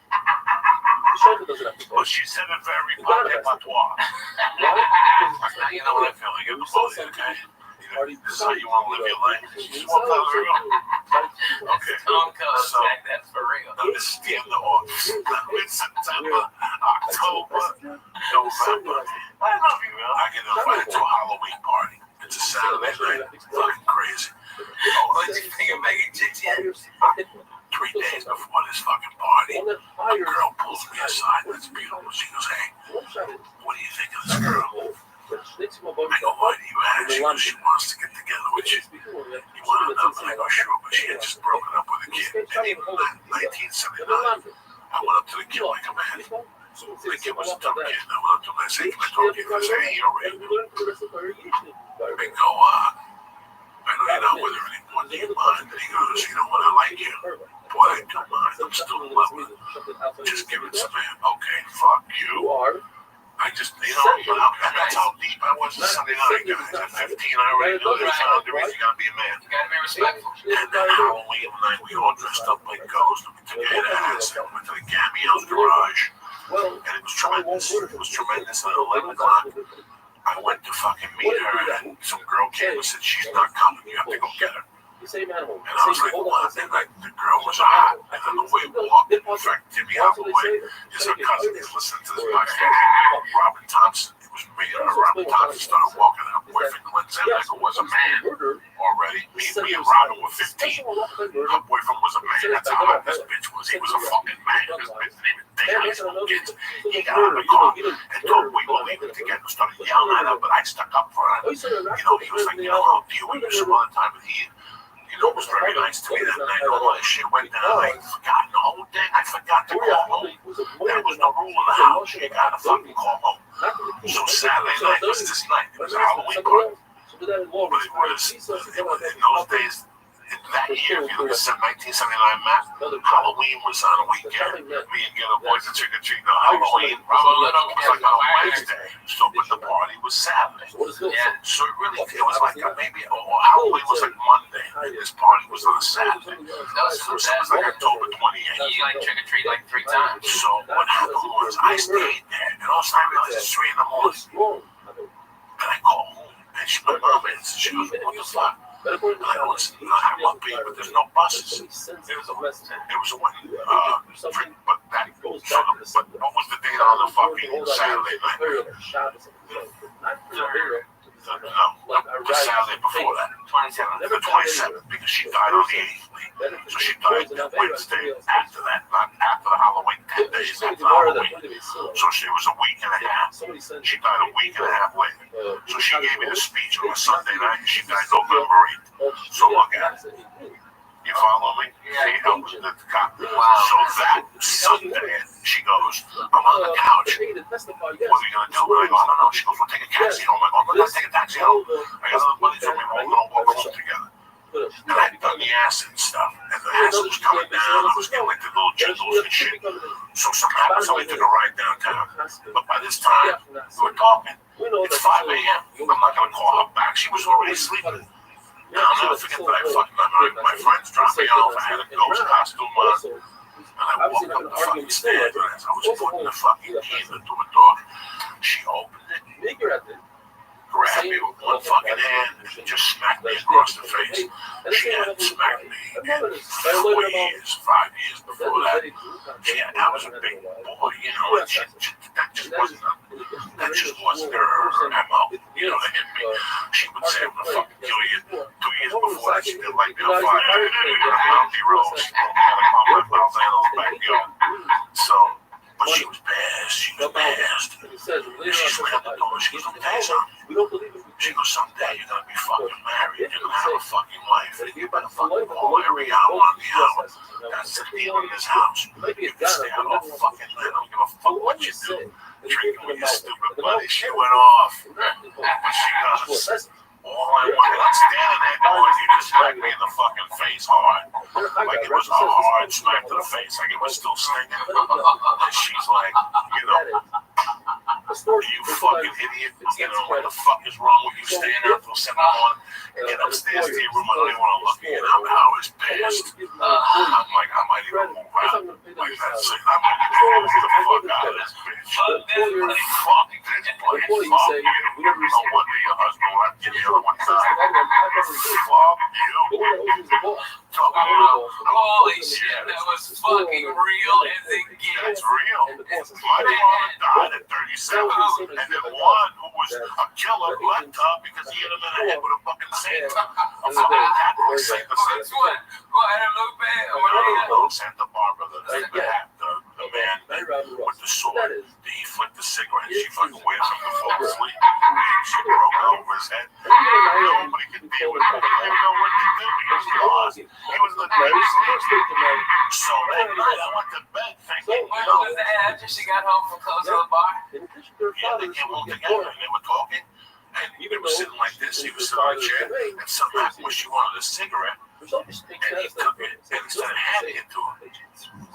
But she said it very patois. Now you know what I feel like in the morning. Okay. This is how you want to live your life. You want to live your life. Okay. So, that's for real. This is the end of August. It's September, October, November. I love you, man. I get invited to a Halloween party. It's a Saturday night. It's fucking crazy. What do you think of making chicks yet? 3 days before this fucking party, a girl pulls me aside. That's beautiful. She goes, hey, what do you think of this girl? I go, why do you ask? She goes, she wants to get together with you. You want to know? I go, sure, but she had just broken up with a kid. And in 1979, I went up to the kid like a man. The kid was a dumb kid. And I went up to him and I said, can I talk to you? He goes, hey, you're ready. I go, I know you're not with her anymore. Do you mind? And he goes, you know what? I like you. Boy, I don't mind. I'm still in love with her. Just give it to me. Okay, fuck you. I just, that's how deep I was at Sunday night, guys. At 15, I already knew there's the reason you gotta be a man. You gotta be respectful. And then Halloween night, we all dressed up like ghosts. We took a hit of acid. We went to the Gammio's garage. And it was tremendous. It was tremendous. At 11 o'clock, I went to fucking meet her, and some girl came and said, she's not coming. You have to go get her. And I was like, what? And the girl was hot. And then the way we walked, in fact, Jimmy Holloway is her cousin. He's listening to this podcast. Robin Thompson. It was me and Robin Thompson started walking. Her boyfriend, Glenn Zemnick, was a man already. Me and Robin were 15. Her boyfriend was a man. That's how hot this bitch was. He was a fucking man. This bitch didn't even think high school kids. He got out of the car and thought we were leaving together. Started yelling at her, but I stuck up for her. You know, he was like, I'll deal with you some other time. And he, it was very nice to me that night. All that shit went down. I forgot the whole thing. I forgot to call home. There was no rule in the house. You gotta fucking call home. So Saturday night was this night. It was a Halloween party. But it was, in those days, that year, if you look at 1979 map, Halloween was on a weekend. Me and Ghetto Boys and Trick or Treat. No, Halloween was like on Wednesday. So, but the party was Saturday. Yeah. So it really, it was like maybe, Halloween was like Monday. And this party was on a Saturday. So it was like October 28th. You like trick or treat like 3 times. So what happened was I stayed there, and all of a sudden I realized it's 3 in the morning. And I call home, and my mom answers. She goes, what the fuck? And I go, listen, I love you, but there's no buses. It was a one, but that, but what was the date on the fucking Saturday night? No, the Saturday before that, the 27th, because she died on the 8th. So she died Wednesday after that, not after the Halloween, 10 days after Halloween. So she was a week and a half. She died a week and a half later. So she gave me the speech on a Sunday night, and she died November 8th. So look at it. You follow me? She helped the cop. So that Sunday, she goes, I'm on the couch. What are you going to do? And I go, I don't know. She goes, we'll take a taxi home. I go, let's take a taxi home. I got other buddies with me. We're all going to walk home together. And I'd done the acid stuff. And the acid was coming down. I was getting like the little jiggles and shit. So something happened. Somebody took a ride downtown. But by this time, we were talking. It's 5 a.m. I'm not going to call her back. She was already sleeping. Now, I'll never forget that I fucking my friends dropped me off. I had a ghost costume on. And I walked up the fucking stairs. And as I was putting the fucking key into a door, she opened it, grabbed me with one fucking hand, and just smacked me across the face. She hadn't smacked me in 5 years before that. I was a big boy, you know, and that just wasn't her MO, you know, to hit me. She would say, I'm gonna fucking kill you. 2 years before that, she did like me on fire. Bounty rolls, backyard. So, but she was bad. She was know, someday you're gonna be fucking married. You're gonna have a fucking wife. And you better fucking call every hour on the hour. That's the deal in this house. You can stay out all fucking night. I don't give a fuck what you do. Drinking with your stupid buddy. She went off. But she goes, all I wanted, I'm standing there going, you just smacked me in the fucking face hard. Like it was a hard smack to the face, like it was still stinging. And she's like, you know, you fucking idiot. You know, what the fuck is wrong with you staying out till 7 o'clock and get upstairs to your room? I don't even want to look at you. I was pissed. I'm like, I might even move out. Like, that's it. I'm going to get the fuck out of this bitch. Fuck this place. Fuck you. No wonder your husband left you the other one time. Fuck you. Holy shit, that was fucking real as it gets. It's real. My mom died at 37, and then one who was a killer left her because he hit him in the head with a fucking Santa. A fucking Catholic Santa. Which one? Guadalupe? Santa Barbara, the man with the sword. He flicked the cigarette and she fucking waved him to fall asleep. She broke it over his head. Nobody could deal with him. He didn't even know what to do. He was lost. He was the greatest. So that night I went to bed thinking, What was that after she got home from closing the bar? Yeah, they came home together and they were talking. And he was sitting like this. He was sitting on a chair. And something happened when she wanted a cigarette. And he took it and started handing it to him.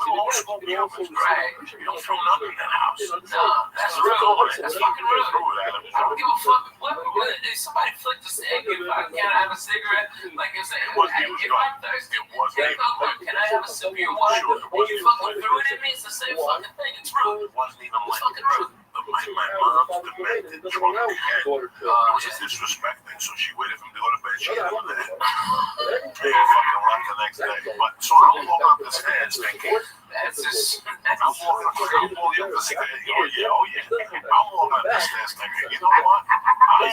Old school deal was great. You don't throw nothing in that house. No, that's rude. That's fucking rude. I don't give a fuck. If somebody flicked a cigarette, if I can't have a cigarette, like I said, if I'm thirsty, can I have a sip of your water? And you fucking threw it at me, it's the same fucking thing. It's rude. It wasn't even It's fucking rude. My mom's demented, drunk again. It was a disrespect thing, so she waited for him to go to bed. She hit him in the head. They fucking left the next day. But so I'm walking up the stairs thinking, that's just. I'm walking up the stairs. Oh yeah. I'm walking up the stairs thinking, you know what? I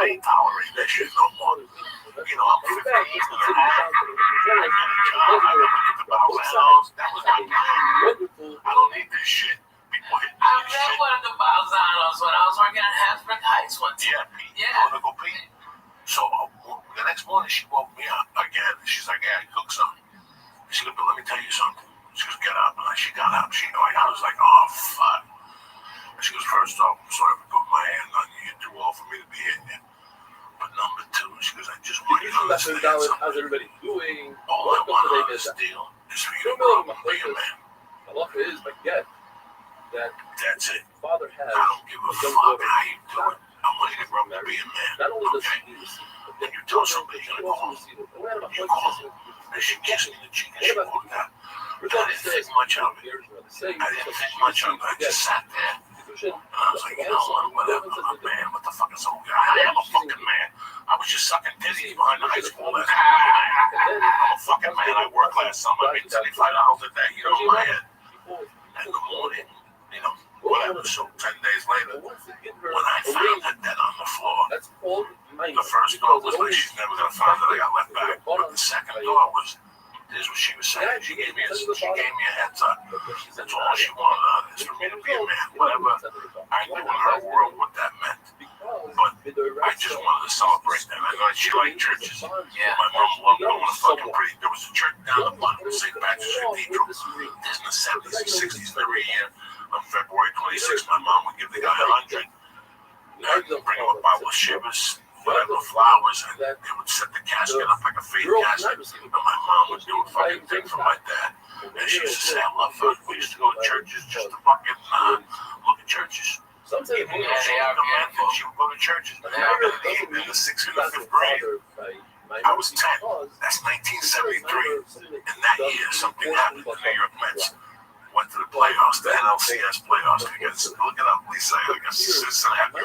ain't tolerating that shit no more. You know, I'm 15 and a half. I got a job. I got to get the Balzanos. That was my plan. I don't need this shit. I met one of the Balzanos when I was working at Hasbrook Heights one time. Yeah. Pete. So the next morning she woke me up again. She's like, "Yeah, I cooked something." She goes, "But let me tell you something." She goes, "Get up." And she got up. I was like, "Oh fuck." And she goes, "First off, I'm sorry for putting my hand on you. You're too old for me to be hitting you. But number two," she goes, "I just want you to understand something. How's everybody doing? All I want on this deal is for you to grow up and be a man. Allah is baguette. That's it. Father has. I don't give a fuck how you do it. I want you to grow up and be a man. Not only does Okay? he receive, but And you tell somebody you're gonna call him. You call him. And she kissed me in the cheek and she walked out. I didn't think much of it. I just sat there. And I was like, you know what, whatever, I'm a man. What the fuck is so good? I am a fucking man. I was just sucking titties behind the high school. That's I'm a fucking man. I work last summer. I made $75 a day. You know, in my head. And in the morning, you know, whatever. So 10 days later, when I found her dead on the floor, the first thought was like, she's never gonna find that I got left back. But the second thought was, here's what she was saying. She gave me a heads up. That's all she wanted out of this, for me to be a man. Whatever I knew in her world what that meant. But I just wanted to celebrate that. I know she liked churches. My mom loved going to fucking pretty. There was a church down the block, St. Patrick's Cathedral. There's in the 70s and 60s every year. On February 26th, my mom would give the guy 100 and bring him a bottle of shivers, whatever, flowers, and they would set the casket up like a fake casket. And my mom would do a fucking thing for my dad. And she used to say, I love her. We used to go to churches just to fucking look at churches. She would go to churches. In the 6th and the 5th grade, I was 10. That's 1973. And that year, something happened to the New York Mets. Went to the playoffs, the NLCS playoffs. Look it up, Lisa. I guess Cincinnati.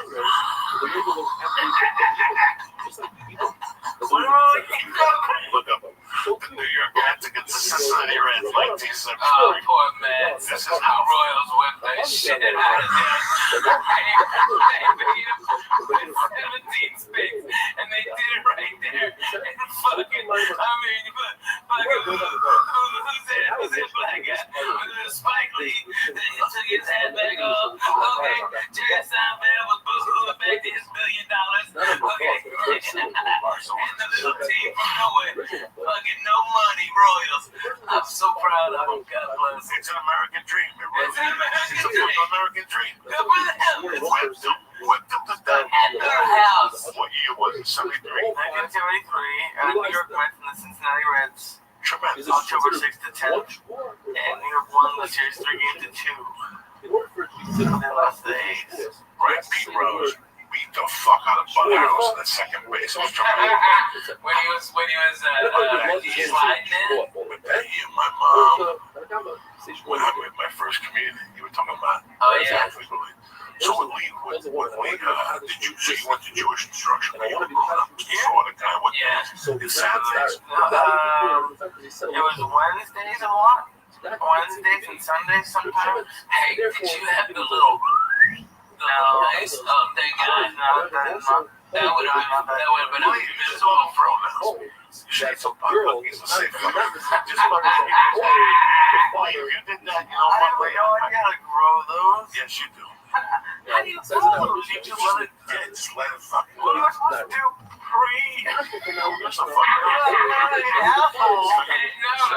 Look up. The New York Mets against the Cincinnati Reds, 1973. Oh, poor man. This is how Royals whip that shit out of there. They made him 17 spins, and they did it right there. And fucking, who's it, black guy? Spike Lee, he took his hat back off. Okay, Jerry Seinfeld was supposed to go back to his $1 billion. And the little team from nowhere, fucking no money royals. I'm so proud of them. God bless. It's an American dream. It's an American dream. American dream. Good for them. Whipped them to death. At their house. What year was it? 73? 1973. New York went from the Cincinnati Reds. Tremendous. October 6th to 10th. And New York won the series 3 games to 2. They lost the A's. Right, Pete Rose beat the fuck out of Bud Harrelson at second base. It was tremendous. when he was sliding in. But that year, my mom, when I met my first community, you were talking about. Oh, yeah. So with Lee, did you say you went to Jewish instruction? You were growing up before the guy. What is Saturdays? It was Wednesdays a lot. Wednesdays and Sundays sometimes. Hey, did you have the little nice thing on? That would have been a miserable now. Shit, some cookies to say fuck. Just like you did that, you know, I gotta grow those. Yes, you do. How do you grow those? You just let it. Yeah, just let it fucking. What am I supposed to do? That's a fucking. No,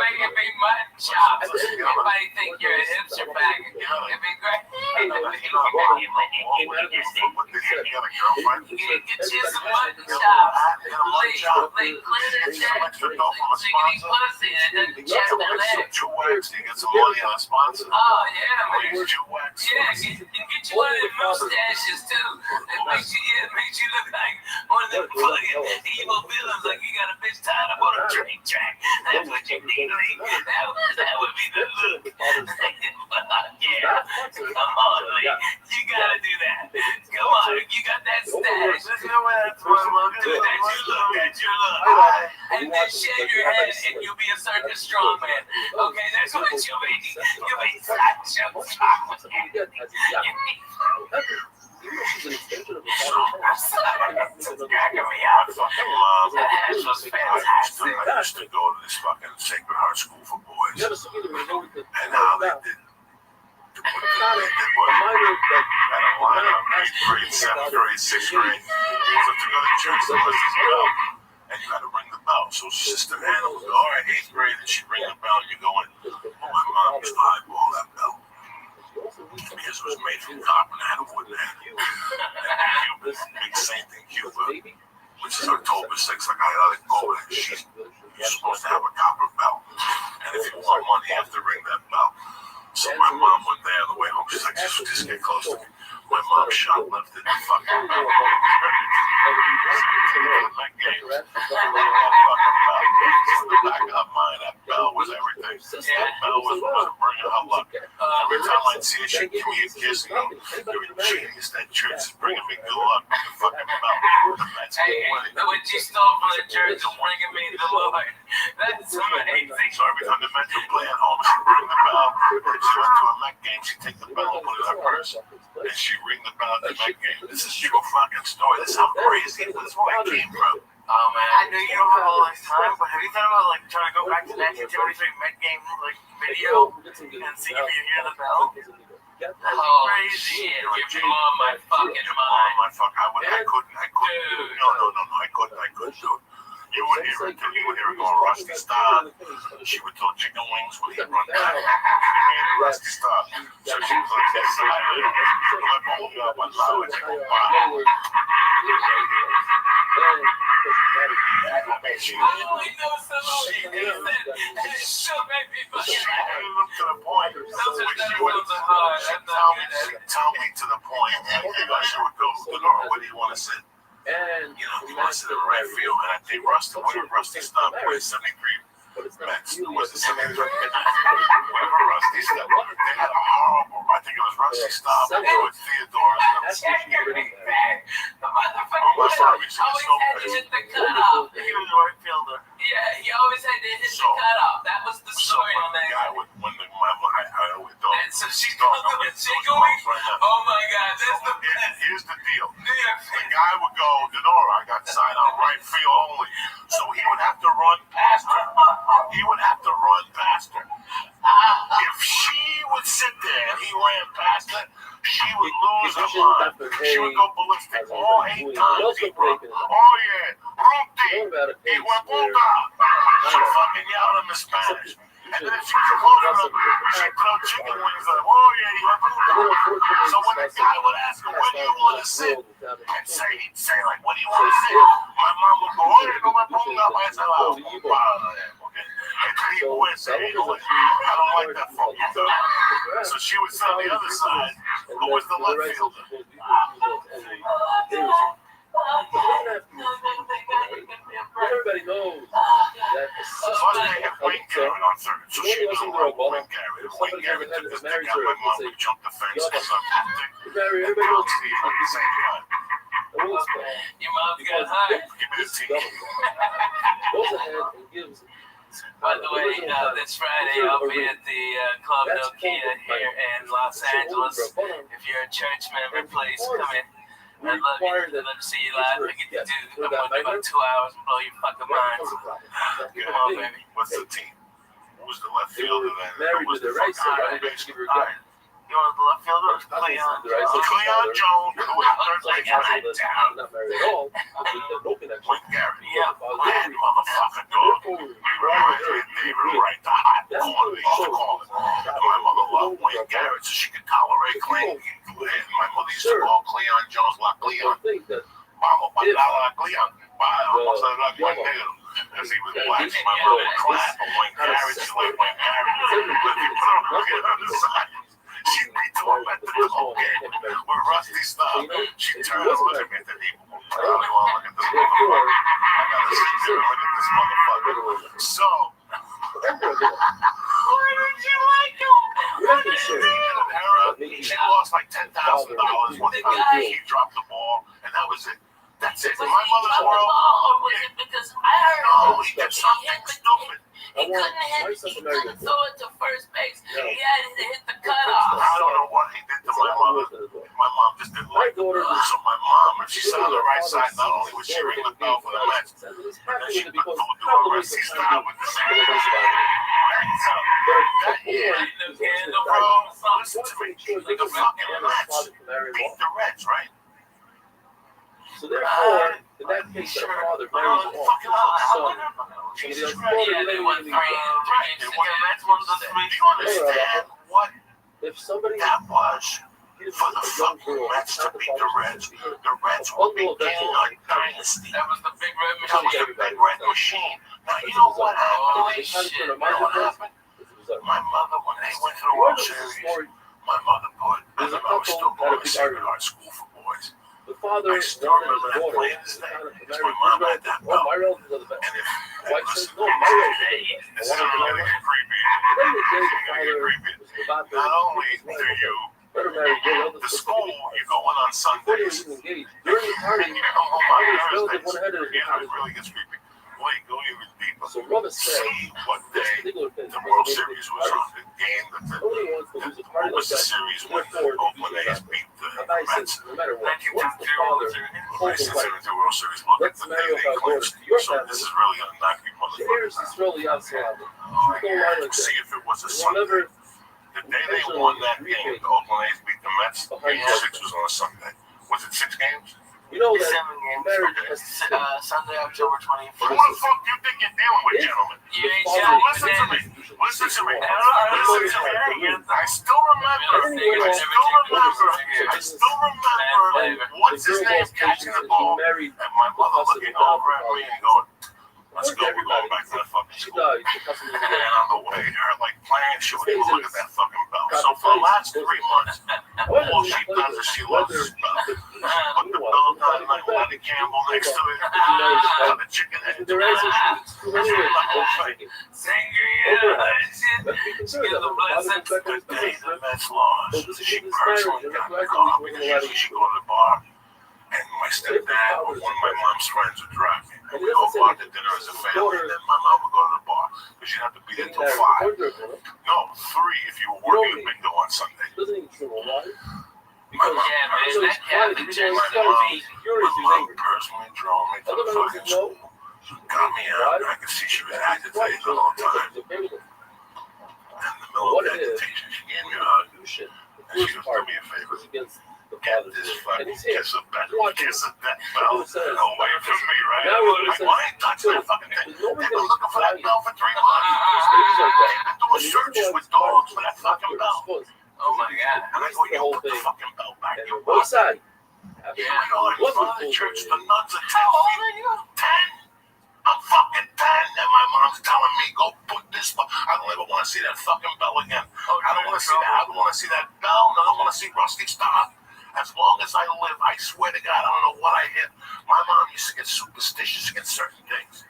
make it be mutton chops. Everybody think you're a hipster bag. It'd be great. You get you some mutton chops. Clean it down. So you can eat pussy and then check the legs. Two wax, you get some money on a sponsor. Oh, yeah, man. Two wax. Yeah, get you one of them mustaches, too. It makes you look like one of them fucking evil villains, like you got a bitch tied up on a train track. That's what you need, Lee. That would be the look. Yeah. Come on, Lee. You gotta do that. Come on, you got that stash. That's your look. That's your look. And then shave your head and you'll be a circus strongman. Okay, that's what you'll be. You'll be such a strongman. She's an extension of the cracking me out. Fucking love. That was fantastic. I used to go to this fucking Sacred Heart School for Boys. And how they did. Grade 7th grade, 6th grade. So to go to church, and you had to ring the bell. So Sister Hannah would go, all right, 8th grade, and she'd ring the bell, and you go in. My mom used to eyeball that bell. Because it was made from copper and had a wooden handle. And Cuba, big saint in Cuba, which is October 6th, like I let it go. You're supposed to have a copper bell. And if you want money, you have to ring that bell. So my mom went there on the way home. She's like, just get close to me. My mom shoplifted the fucking bell. Back up mine, that bell was everything. That bell was bringing her luck. Every time I'd see her, she'd give me a kiss. You know, genius, that church is bringing me good luck. The fucking bell. That's what you stole from the church is bringing me the Lord. That's amazing. So every time the Mets would play at home, she'd ring the bell. If she went to a Met game, she'd take the bell and put it in her purse. And she'd ring the bell at the Met game. This is your fucking story. This is how crazy it is. This is where I came from. Oh man, I know you don't have all this time, but have you thought about like trying to go back to 1973 Met game like video and see if you hear the bell? Oh crazy! Give your mom my fucking mind. I couldn't. No, I couldn't do it. You would hear her going Rusty Star. She would throw chicken wings when he'd run back. Rusty Star. So she was like this. I'm holding up on loud. It's like, wow. She to the point. Tell me to the point. She would go, Lenora, where do you want to sit? And you know, he wants to sit in the right field, and I think Rusty stopped with 73 Mets. Was it 73? Whatever Rusty stopped. They had a horrible, I think it was Rusty stopped with Theodore. The motherfucker always had to hit the cutoff. He was a right fielder. Yeah, he always had to hit the cutoff. That was the story on that. So she's going, oh my God, that's the best. Here's the deal. The guy would go, Denora, I got signed on right field only. So he would have to run past her. If she would sit there and he ran past her, she would lose her mind. She would go ballistic all 8 times. Oh yeah. about a case Igual where, puta. She fucking yelled in Spanish. And then if she was close enough, she'd throw chicken wings like, oh yeah, igual puta. So when the guy would ask her, where do you want to sit? And he'd say like, what do you want to sit? My mom would go, oye, no me ponga para ese lado. I don't like that phone. So she would sit on the other side, who was the left fielder. Everybody knows that Plus they have Wayne Garrett on third, so she was over Wayne Garrett. If Wayne Garrett took this dick out, my mom would jump the fence because I'm everybody knows at the same time. Your mom got high. Give me the tea. goes ahead and gives. By the way, this Friday I'll be at the Club Nokia here in Los Angeles. If you're a church member, please come in. I'd love to see you live. I get to do about 2 hours and blow your fucking minds. Come on, baby. What's the team? Who was the left fielder then? Married Who was to the the right fucking side. guy? You want the left fielder? Cleon. Cleon Jones, who was third base right down. Not married at all. No connection. Wayne Garrett. Yeah. Mad motherfucker dog. He reminds me of David Wright, the hot corner, they used to call it. And my mother loved Wayne Garrett so she could tolerate Cleon. My mother used to call Cleon Jones La Cleon. Mama, la Cleon. Vamos a hablar con él. Because he was black. My mother would clap for Wayne Garrett. She like Wayne Garrett. Let me put him on the side. She'd be doing at the club game with rusty stuff. She'd turn and look at me and think, I really want to look at this motherfucker. I gotta sit there and look at this motherfucker. So, why did you like him? She lost like $10,000 one time. He dropped the ball, and that was it. That's it. In my mother's world. Or was it because I heard he did something stupid. He couldn't throw it to first base. He had to hit the cutoff. I don't know what he did to my mother. My mom just didn't like it. So my mom, if she sat on the right side, not only would she ring the bell for the Mets, and then she would do a rusty style with the same. So that year, bro, listen to me. The fucking Mets beat the Reds, right? So therefore, in that case, the father marries off his son. They won 3 games. Do you understand what if somebody that was for the fucking Mets to beat the Reds? The Reds were beginning a dynasty. That was the big red That was the big red machine. Now, you know what happened? You know what happened? My mother, when they went to the World Series, my mother put, I was still going to sacred heart school for boys. The father I still remember that play this day. Because my mom had that belt. My relatives are the best. And if Wife says, no, my relatives are the best. this is going to get creepy. Not only do you, the school, you go in on Sundays. During the party, You know, on my Thursdays, it really gets creepy. Wait, go even deeper. So Rubber said, See what day the World Series was on. The game what was the series when Oakland A's beat the Mets? no matter what, once the 1972 father World Series. Look at the day they clinched. So this is really going to knock you here's motherfuckers this really outside. See if it was a Sunday. The day they won that game, the Oakland A's beat the Mets. Game 6 was on a Sunday. Was it 6 games? You know that 7 games. Sunday, October 24th. Who the fuck do you think you're dealing with, gentlemen? You ain't So Johnny listen to me. Listen to me. Bananas. Listen to me. I still remember. What's his name catching the ball, and my mother looking over at me and going, let's go, we're going back to the fucking school. And on the way, her like playing, she would even look at that fucking bell. So for the last 3 months, all she does is she loves this bell. Put the bell down like Lenny Campbell next to it, have a chicken head. The day the Mets lost, she personally got in the car because usually she go to the bar. And my stepdad or one of my mom's friends would drive me. And we'd go out to dinner as a family, and then my mom would go to the bar. Because you'd have to be there till 5. No, 3 if you were working a bingo on Sunday. My mom personally drove me to the fucking school. Got me out. I could see she was agitated the whole time. And in the middle of the agitation, she gave me a hug. And she goes, do me a favor. Get this fucking kiss of that bell away from me, right? Like, why ain't watching that fucking thing. They've been looking for that bell for 3 months. They've been doing searches with dogs for that fucking bell. Oh my God. And I go, yo, put the fucking bell back. You Both sides. Yeah, in front of the church, the nuns are 10 feet. 10. I'm fucking 10, and my mom's telling me, go put this. I don't ever want to see that fucking bell again. I don't want to see that. I don't want to see that bell. I don't want to see Rusty stop. As long as I live, I swear to God, I don't know what I hit. My mom used to get superstitious against certain things.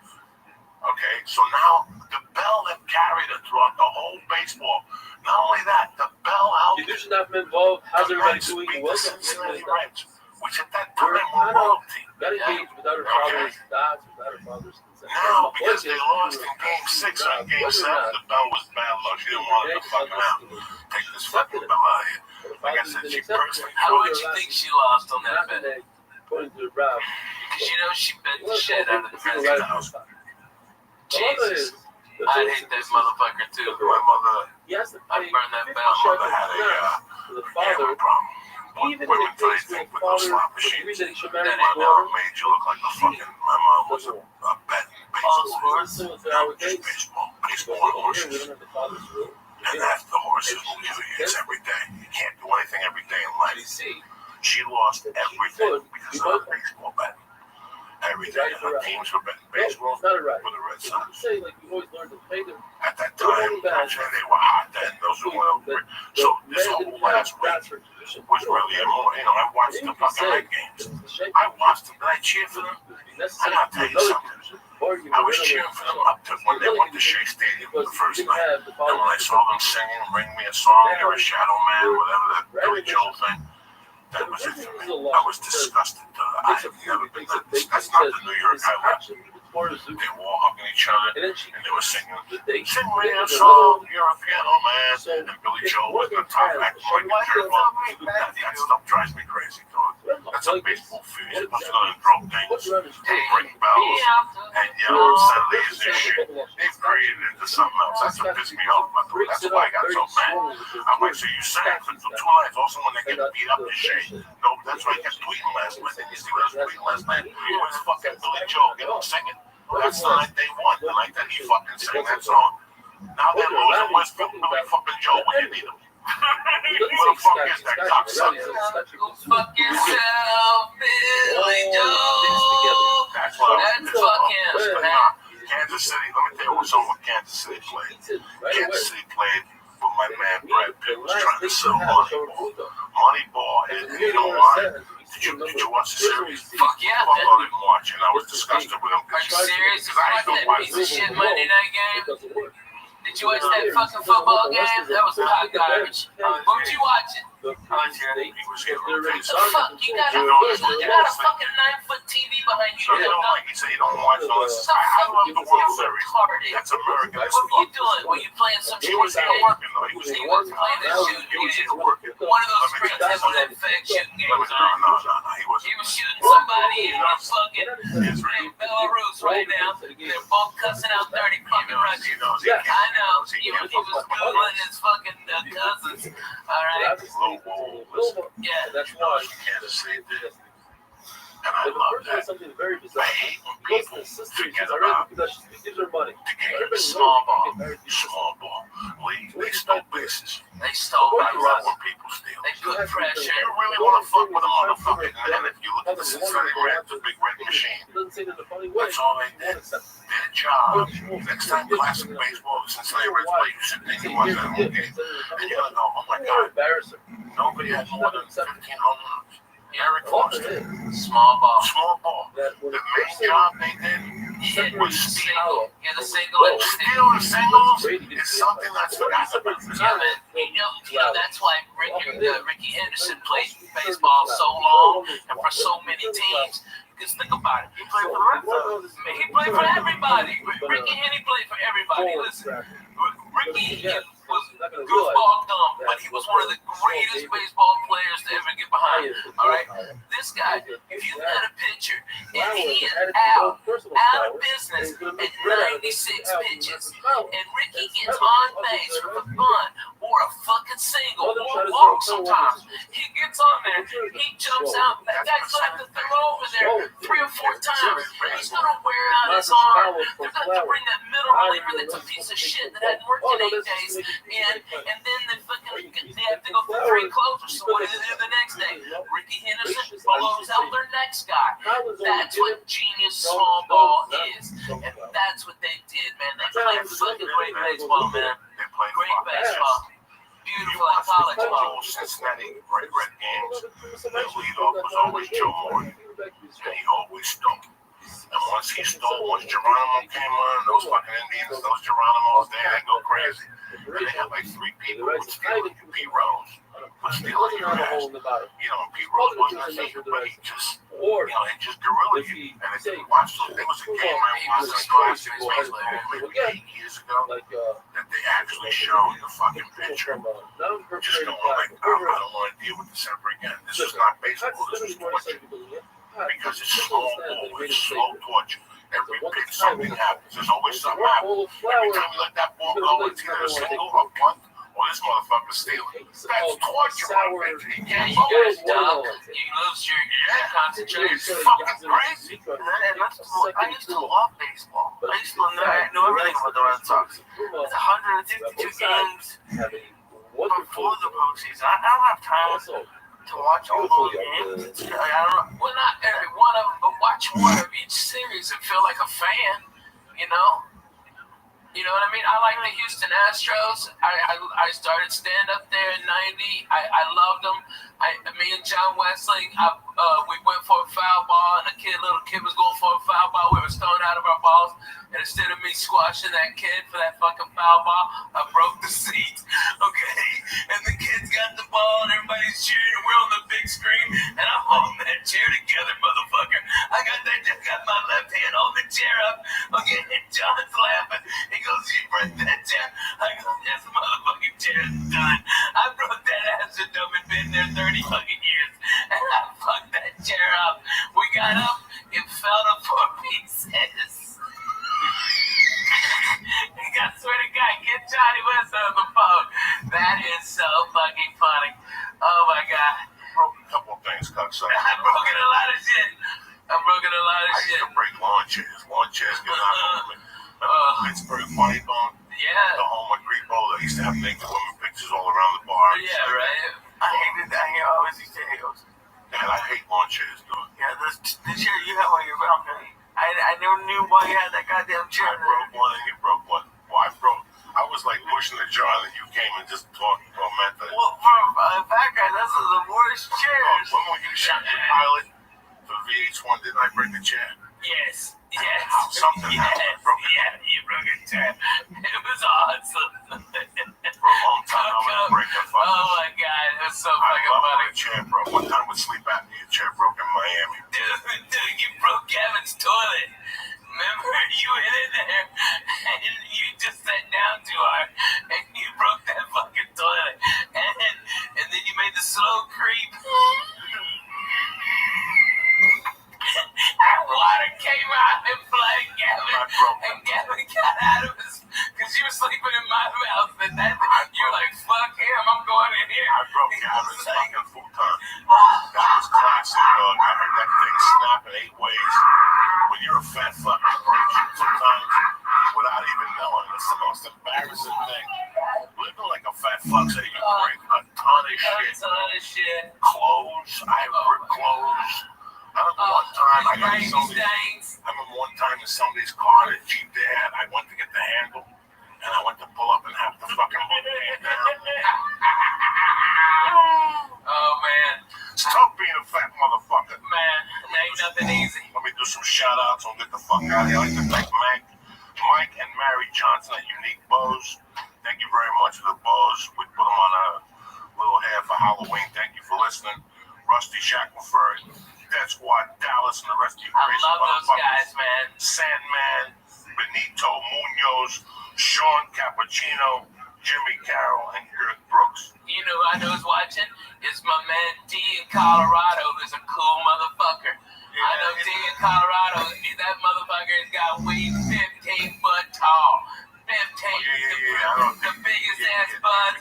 Okay, so now the bell that carried her throughout the whole baseball. Not only that, the bell out. If there's not been involved, how's everybody doing? Cincinnati Reds, which at that time were royalty. Got engaged without her father's dots, without her father's consent. Now, because they lost in Game 6 or Game 7, the bell was bad luck. She didn't want it to fucking out. Take this fucking bell out of here. Like I said, she personally. How much you think she lost on that bet? According to Rob. Because you know she bet the shit out of the $50,000. Jesus. I'd hate that motherfucker too. My mother, I'd burn that bell. my mother had the a father. problem. Even in a case where father, the reason he should marry his My daughter, mom made you look like a fucking. My mom was a betting baseball. similar to our case, Baseball here and we horses. don't have the father's will. And that's the horses will give you hits every day. You can't do anything every day in life. She lost everything because of her baseball betting. Everything. Her teams were betting baseball for the Red Sox. Say like you always learn to pay them. At that time, they were hot then. Those were one of them. So this whole last week was really important. You know, I watched the fucking Red games. I watched them, but I cheered for them. I gotta tell you something. I was cheering for them up to when they went to Shea Stadium the first night. And when I saw them singing "Ring Me a Song," "You're a Shadow Man," whatever that Billy Joel thing, that was it for me. I was disgusted. I have never been. That's not the New York Highway. They were all hugging each other, and they were singing, "Sing me a song, you're a piano man." And Billy Joel was the top actor like a jerk. That stuff drives me crazy, dog. That's a baseball field. You're supposed to go to drum things, ring bells, and yell obscenities and shit. They've created it into something else. That's what pissed me off. That's why I got so mad. I'm like, so you sang for 2 nights. Also, when they get beat up and shit. No, that's why I kept tweeting last night. Did you see what I was tweeting last night? Where's fucking Billy Joel? Get him singing. That's the night they won. The night that he fucking sang that song. Now they're losing. Where's Billy fucking Joel when you need him? Where the fuck is that cocksucker? Go fuck yourself, Billy Joel. That's what I was fucking man. Kansas City, let me tell you what's over Kansas City played. Kansas City played with my man Brad Pitt was trying to sell Moneyball. And you know why? Did you watch the series? Fuck yeah, I didn't watch, and I was disgusted with him. Are you serious? You watched that piece of shit Monday night game? Did you watch that fucking football game? That was hot garbage. What did you watch it? He was getting revenge. Fuck, you got a fucking 9-foot TV behind you. So he don't watch all this. I love the World Series. That's American. What were you doing? Were you playing some shit? He was working though. He was playing that shooting game. One of those streets that was that fake shooting games. He was shooting somebody in fucking Belarus right now. They're both cussing out 30 fucking Russians. I know. He was Googling his fucking cousins. All right. Yeah, that's why. Kansas City did. And I love that. Something very bizarre. I hate when people forget about because she gives her money. The game is small ball league. They stole bases. They stole I love when people steal. They put pressure. You really want to fuck with a motherfucker, and if you look at the Cincinnati Reds, the big red machine, that's all they did. Their job. Next time classic baseball, the Cincinnati Reds play, you sit there and watch that whole game, and you're gonna go, oh my God, nobody has more than 15 home runs. Eric Foster. Small ball. Small ball. The main job they did was steal. Yeah, the single. Steal the singles is something that's forgotten about. Yeah, man. You know that's why Ricky Henderson played baseball so long and for so many teams. Because think about it. He played for the Red Sox. He played for everybody. Ricky Henry played for everybody. Listen, Ricky was goofball dumb, but he was one of the greatest baseball players to ever get behind. All right, this guy, if you got a pitcher and he is out of business at 96 pitches, and Ricky gets on base for the bunt or a fucking single or a walk sometimes, he gets on there. He jumps out. That guy's gonna have to throw over there 3 or 4 times. He's gonna wear out his arm. They're gonna have to bring that middle reliever that's a piece of shit that hadn't worked in 8 days in, and then they have to go for 3 closers. So what do they do the next day? Ricky Henderson follows out their next guy. That's what genius small ball is, and that's what they did, man. They played fucking great baseball, man. Great baseball. Beautiful at college ball. Cincinnati Red games. Their leadoff was always Joe Morton, and he always stunk. And once Geronimo came on, those fucking Indians, those Geronimos, they go crazy. And they had like 3 people with stealing. Pete Rose was stealing your ass. Pete Rose wasn't a thief, but he just, he just guerrilled you. And if you watch, there was a game I watched like 5, 6 months ago, maybe 8 years ago, that they actually showed the fucking pitcher just going like, I don't want to deal with this ever again. This is not baseball, this is torture. Because it's slow ball, it's slow torture. Every pitch, something happens. There's always something happens. Every time you let that ball go, it's either a single or a bunt, or this motherfucker's stealing. That's torture. Yeah, you get a dog, you lose your concentration. It's fucking crazy. I used to love baseball. I used to know everything about the Red Sox. It's 152 games before the postseason. I don't have time to watch all those games. Well, not every one of them, but watch one of each series and feel like a fan, you know? You know what I mean? I like the Houston Astros. I started stand up there in '90. I loved them. Me and John Wesley, we went for a foul ball, and a little kid was going for a foul ball. We were stoned out of our balls, and instead of me squashing that kid for that fucking foul ball, I broke the seat. Okay, and the kids got the ball, and everybody's cheering, and we're on the big screen, and I'm holding that chair together, motherfucker. I got my left hand on the chair up. Okay, and John's laughing. He goes, "You broke that chair." I go, "This motherfucking chair is done. I broke that ass and dumb and been there 30 fucking years, and I fucked that chair up." We got up, it fell to 4 pieces. I swear to God, get Johnny West on the phone. That is so fucking funny. Oh my God. Broke a couple of things, cocksucker. I broke a lot of shit. I used to break lawn chairs. Lawn chairs get out of Pittsburgh Funny Bone. Yeah. The home at Grebo. They used to have naked women pictures all around the bar. Yeah, right. I hated that. I always used to hate those. Man, I hate lawn chairs, dude. Yeah, the chair you had on your balcony. I never knew why you had that goddamn chair. I broke one and you broke one. Well, I was like pushing the jar and you came and just tormented. Well, for a fat guy, that's the worst chairs. When you shot the pilot for VH1, didn't I break the chair? Yes. Something happened. You broke a chair. It was awesome. For a long time, I was breaking fucking. Oh my God, it was so fucking funny. funny. A chair broke. One time with sleep apnea, a chair broke in Miami. Dude, you broke Gavin's toilet. Remember, you went in there and you just sat down too hard and you broke that fucking toilet. And then you made the slow creep. And water came out and flooded Gavin. And Gavin got out of his, because you were sleeping in my mouth. And then you were like, fuck him, I'm going in here. I broke Gavin's fucking futon. That was classic, dog. I heard that thing snap in 8 ways. When you're a fat fuck, you break shit sometimes without even knowing. It's the most embarrassing thing. Living like a fat fuck, so you break a ton of shit. Clothes, I ripped clothes. I remember one time I remember one time in somebody's car, the Jeep they had, I went to get the handle, and I went to pull up and have the fucking hand down. Oh man. It's tough being a fat motherfucker. Man, it ain't nothing easy. Let me do some shout outs and get the fuck out of here. I'd like to thank Mike and Mary Johnson at Unique Bows. Thank you very much for the bows. We put them on a little hair for Halloween. Thank you for listening. Rusty Shackelford, Dead Squad Dallas, and the rest of you crazy motherfuckers. I love those guys, man. Sandman, Benito Munoz, Sean Cappuccino, Jimmy Carroll, and Kirk Brooks. You know who I know is watching? It's my man D in Colorado, who's a cool motherfucker. I know D in Colorado, that motherfucker has got weed 15 foot tall. 15, the biggest ass bud.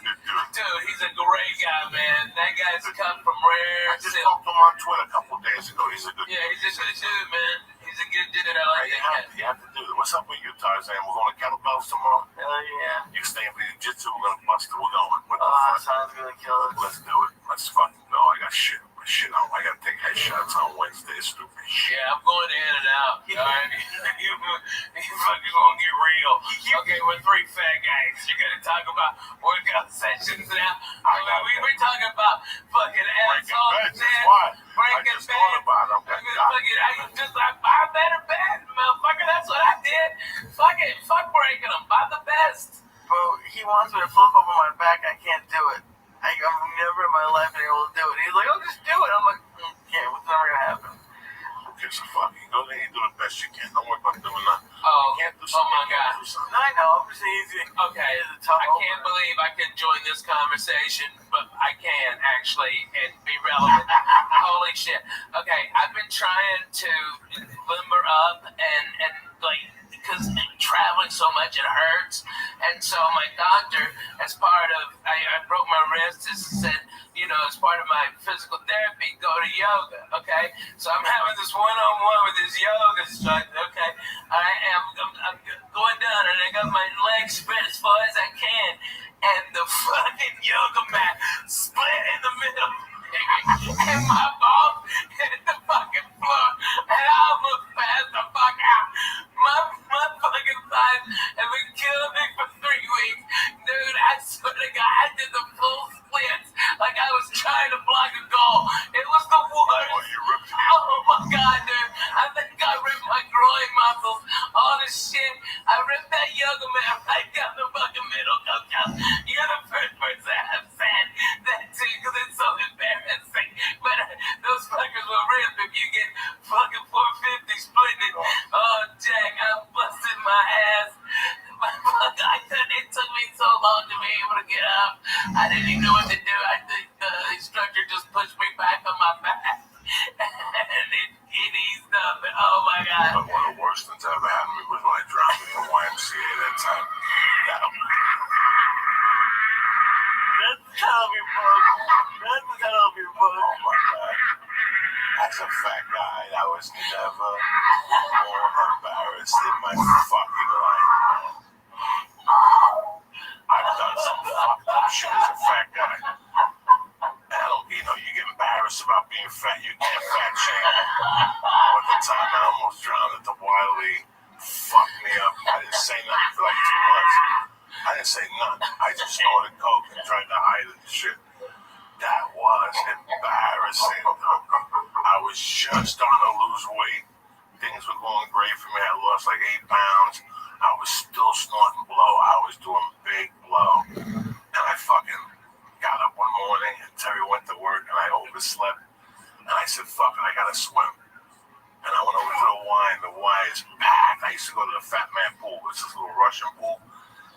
Dude, he's a great guy, man. That guy's cut from real just talked to him on Twitter a couple of days ago. He's a good dude. Yeah, he's a good dude, man. He's a good dude. I like that. You have to do it. What's up with you, Tarzan? We're going to kettlebells tomorrow? Hell yeah. You staying for jiu-jitsu? We're going to bust it. We're going. What the fuck? Sounds gonna kill us. Let's do it. Let's fucking go. I got shit on. I got to take headshots on Wednesday. Stupid shit. Yeah, I'm going in and out. Alright, you fucking gonna get real. Okay, we're three fat guys. You're gonna talk about workout sessions now. We're talking about fucking assholes, man. Breaking bed. I better bed, motherfucker. That's what I did. Fuck breaking them. Buy the best. Bro, he wants me to flip over my back. I can't do it. I've never in my life been able to do it. He's like, oh, just do it. I'm like, okay, what's never gonna happen? Who gives a fuck? You go there and do the best you can. Don't worry about doing nothing. Oh, you can't do something. Oh my God. No, I know. It's easy. Okay. I can't believe I can join this conversation, but I can actually and be relevant. Holy shit. Okay, I've been trying to limber up and like, because traveling so much it hurts, and so my doctor, as part of I broke my wrist, said, you know, as part of my physical therapy, go to yoga. Okay, so I'm having this one-on-one with this yoga instructor. Okay, I'm going down and I got my legs spread as far as I can, and the fucking yoga mat split in the middle. And my balls hit the fucking floor, and I almost passed the fuck out. My fucking thighs have been killing me for 3 weeks. Dude, I swear to God, I did the full splits like I was trying to block a goal. It was the worst. Oh my God, dude. I think I ripped my groin muscles. All this shit. I ripped that yoga mat right down the fucking middle. You're the first person I've said that to, because it's so embarrassing. But those fuckers will rip if you get fucking 450 splitting it. Oh, Jack, I busted my ass. It took me so long to be able to get up. I didn't even know what to do. I think the instructor just pushed me back on my back. And it eased up. Oh my God. One of the worst things that ever happened to me was when I drowned in the YMCA that time. That's how we broke. That's how we broke. Oh my God. As a fat guy, I was never more embarrassed in my fucking life. I've done some fucked up shit as a fat guy. You get embarrassed about being fat, you can't fat shame. At the time, I almost drowned at the Wiley. Fucked me up. I didn't say nothing for like 2 months. I didn't say nothing. I just snorted coke and tried to hide it and shit. That was embarrassing. I was just starting to lose weight. Things were going great for me. I lost like 8 pounds. I was still snorting blow. I was doing big blow. And I fucking got up one morning and Terry went to work and I overslept. And I said, fuck it, I gotta swim. And I went over to the Y, and the Y is packed. I used to go to the Fat Man pool. It's this little Russian pool,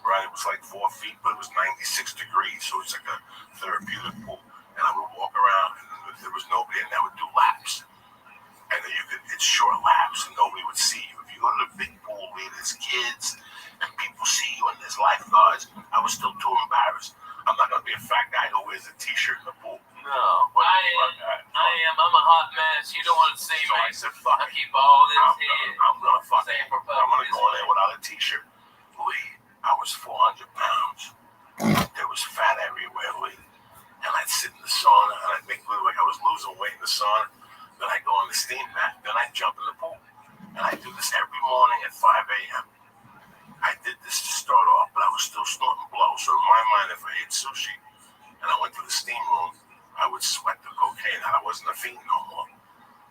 right? It was like 4 feet, but it was 96 degrees, so it's like a therapeutic pool. And I would walk around, and if there was nobody in there, I would do laps. And then it's short laps, and nobody would see you. If you go to the big pool where there's kids, and people see you, and there's lifeguards, I was still too embarrassed. I'm not going to be a fat guy who wears a t-shirt in the pool. No, I am. I'm a hot mess. You don't want to see me. I said, fuck I keep all this head. I'm going to fuck it. I'm going to go in there without a t-shirt. Lee, I was 400 pounds. There was fat everywhere, Lee. And I'd sit in the sauna, and I'd make it look like I was losing weight in the sauna. Then I'd go on the steam mat. Then I'd jump in the pool. And I do this every morning at 5 a.m. I did this to start off, but I was still snorting blow. So in my mind, if I ate sushi and I went to the steam room, I would sweat the cocaine out. I wasn't a fiend no more.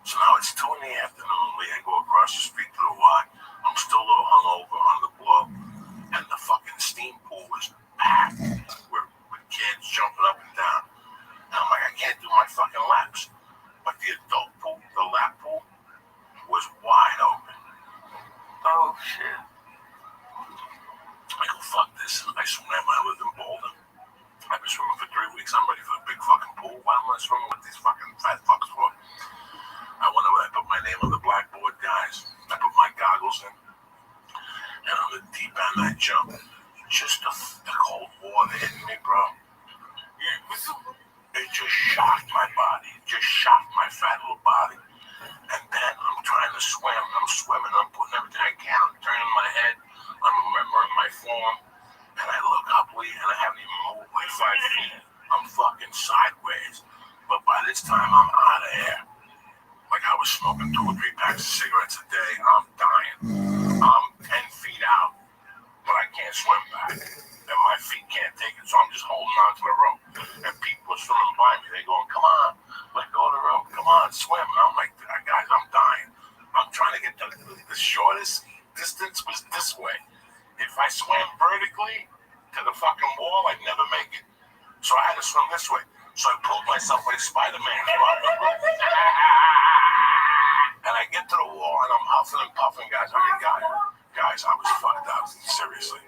So now it's 2 in the afternoon. I go across the street to the Y. I'm still a little hungover on the blow. And the fucking steam pool was packed with kids jumping up and down. And I'm like, I can't do my fucking laps. But the adult pool, the lap pool, was wide open. Oh, shit. I go, fuck this. I swam. I lived in Boulder. I've been swimming for 3 weeks. I'm ready for the big fucking pool. Why am I swimming with these fucking fat fucks for? I went over, I put my name on the blackboard, guys. I put my goggles in. And on the deep end, I jumped. Just the cold water hitting me, bro. It just shocked my body. It just shocked my fat little body. And then I'm trying to swim. I'm swimming. I'm putting everything I can. I'm turning my head. I'm remembering my form. And I look up, Lee, and I haven't even moved like 5 feet. I'm fucking sideways. But by this time, I'm out of air. Like I was smoking 2 or 3 packs of cigarettes a day. I'm dying. I'm 10 feet out, but I can't swim back. And my feet can't take it, so I'm just holding on to the rope. And people are swimming by me. They're going, come on, let go of the rope. Come on, swim. And I'm like, guys, I'm dying. I'm trying to get the shortest distance was this way. If I swam vertically to the fucking wall, I'd never make it. So I had to swim this way. So I pulled myself like Spider-Man. And I get to the wall, and I'm huffing and puffing, guys. I mean, guys, I was fucked up. Seriously.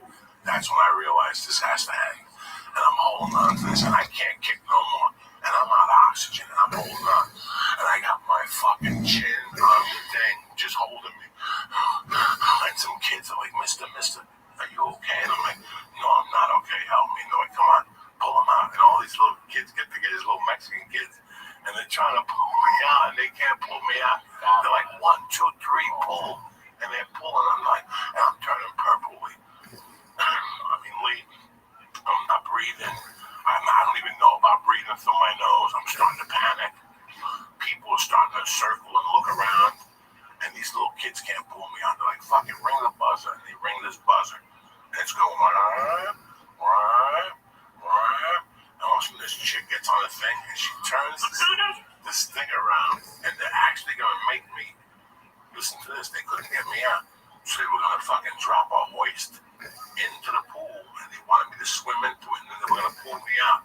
That's when I realized this has to hang. And I'm holding on to this, and I can't kick no more. And I'm out of oxygen, and I'm holding on. And I got my fucking chin on the thing, just holding me. And some kids are like, Mister, are you okay? And I'm like, no, I'm not okay. Help me. And they're like, come on, pull them out. And all these little kids get together, these little Mexican kids, and they're trying to pull me out, and they can't pull me out. They're like, 1, 2, 3, pull. And they're pulling, and I'm turning purple. I mean, Lee, I'm not breathing. I don't even know about breathing through my nose. I'm starting to panic. People are starting to circle and look around, and these little kids can't pull me out. They're like, fucking ring the buzzer. And they ring this buzzer, and it's going on. And all of a sudden, this chick gets on the thing, and she turns this thing around, and they're actually going to make me listen to this. They couldn't get me out, so they were going to fucking drop a hoist into the pool, and they wanted me to swim into it, and then they were going to pull me out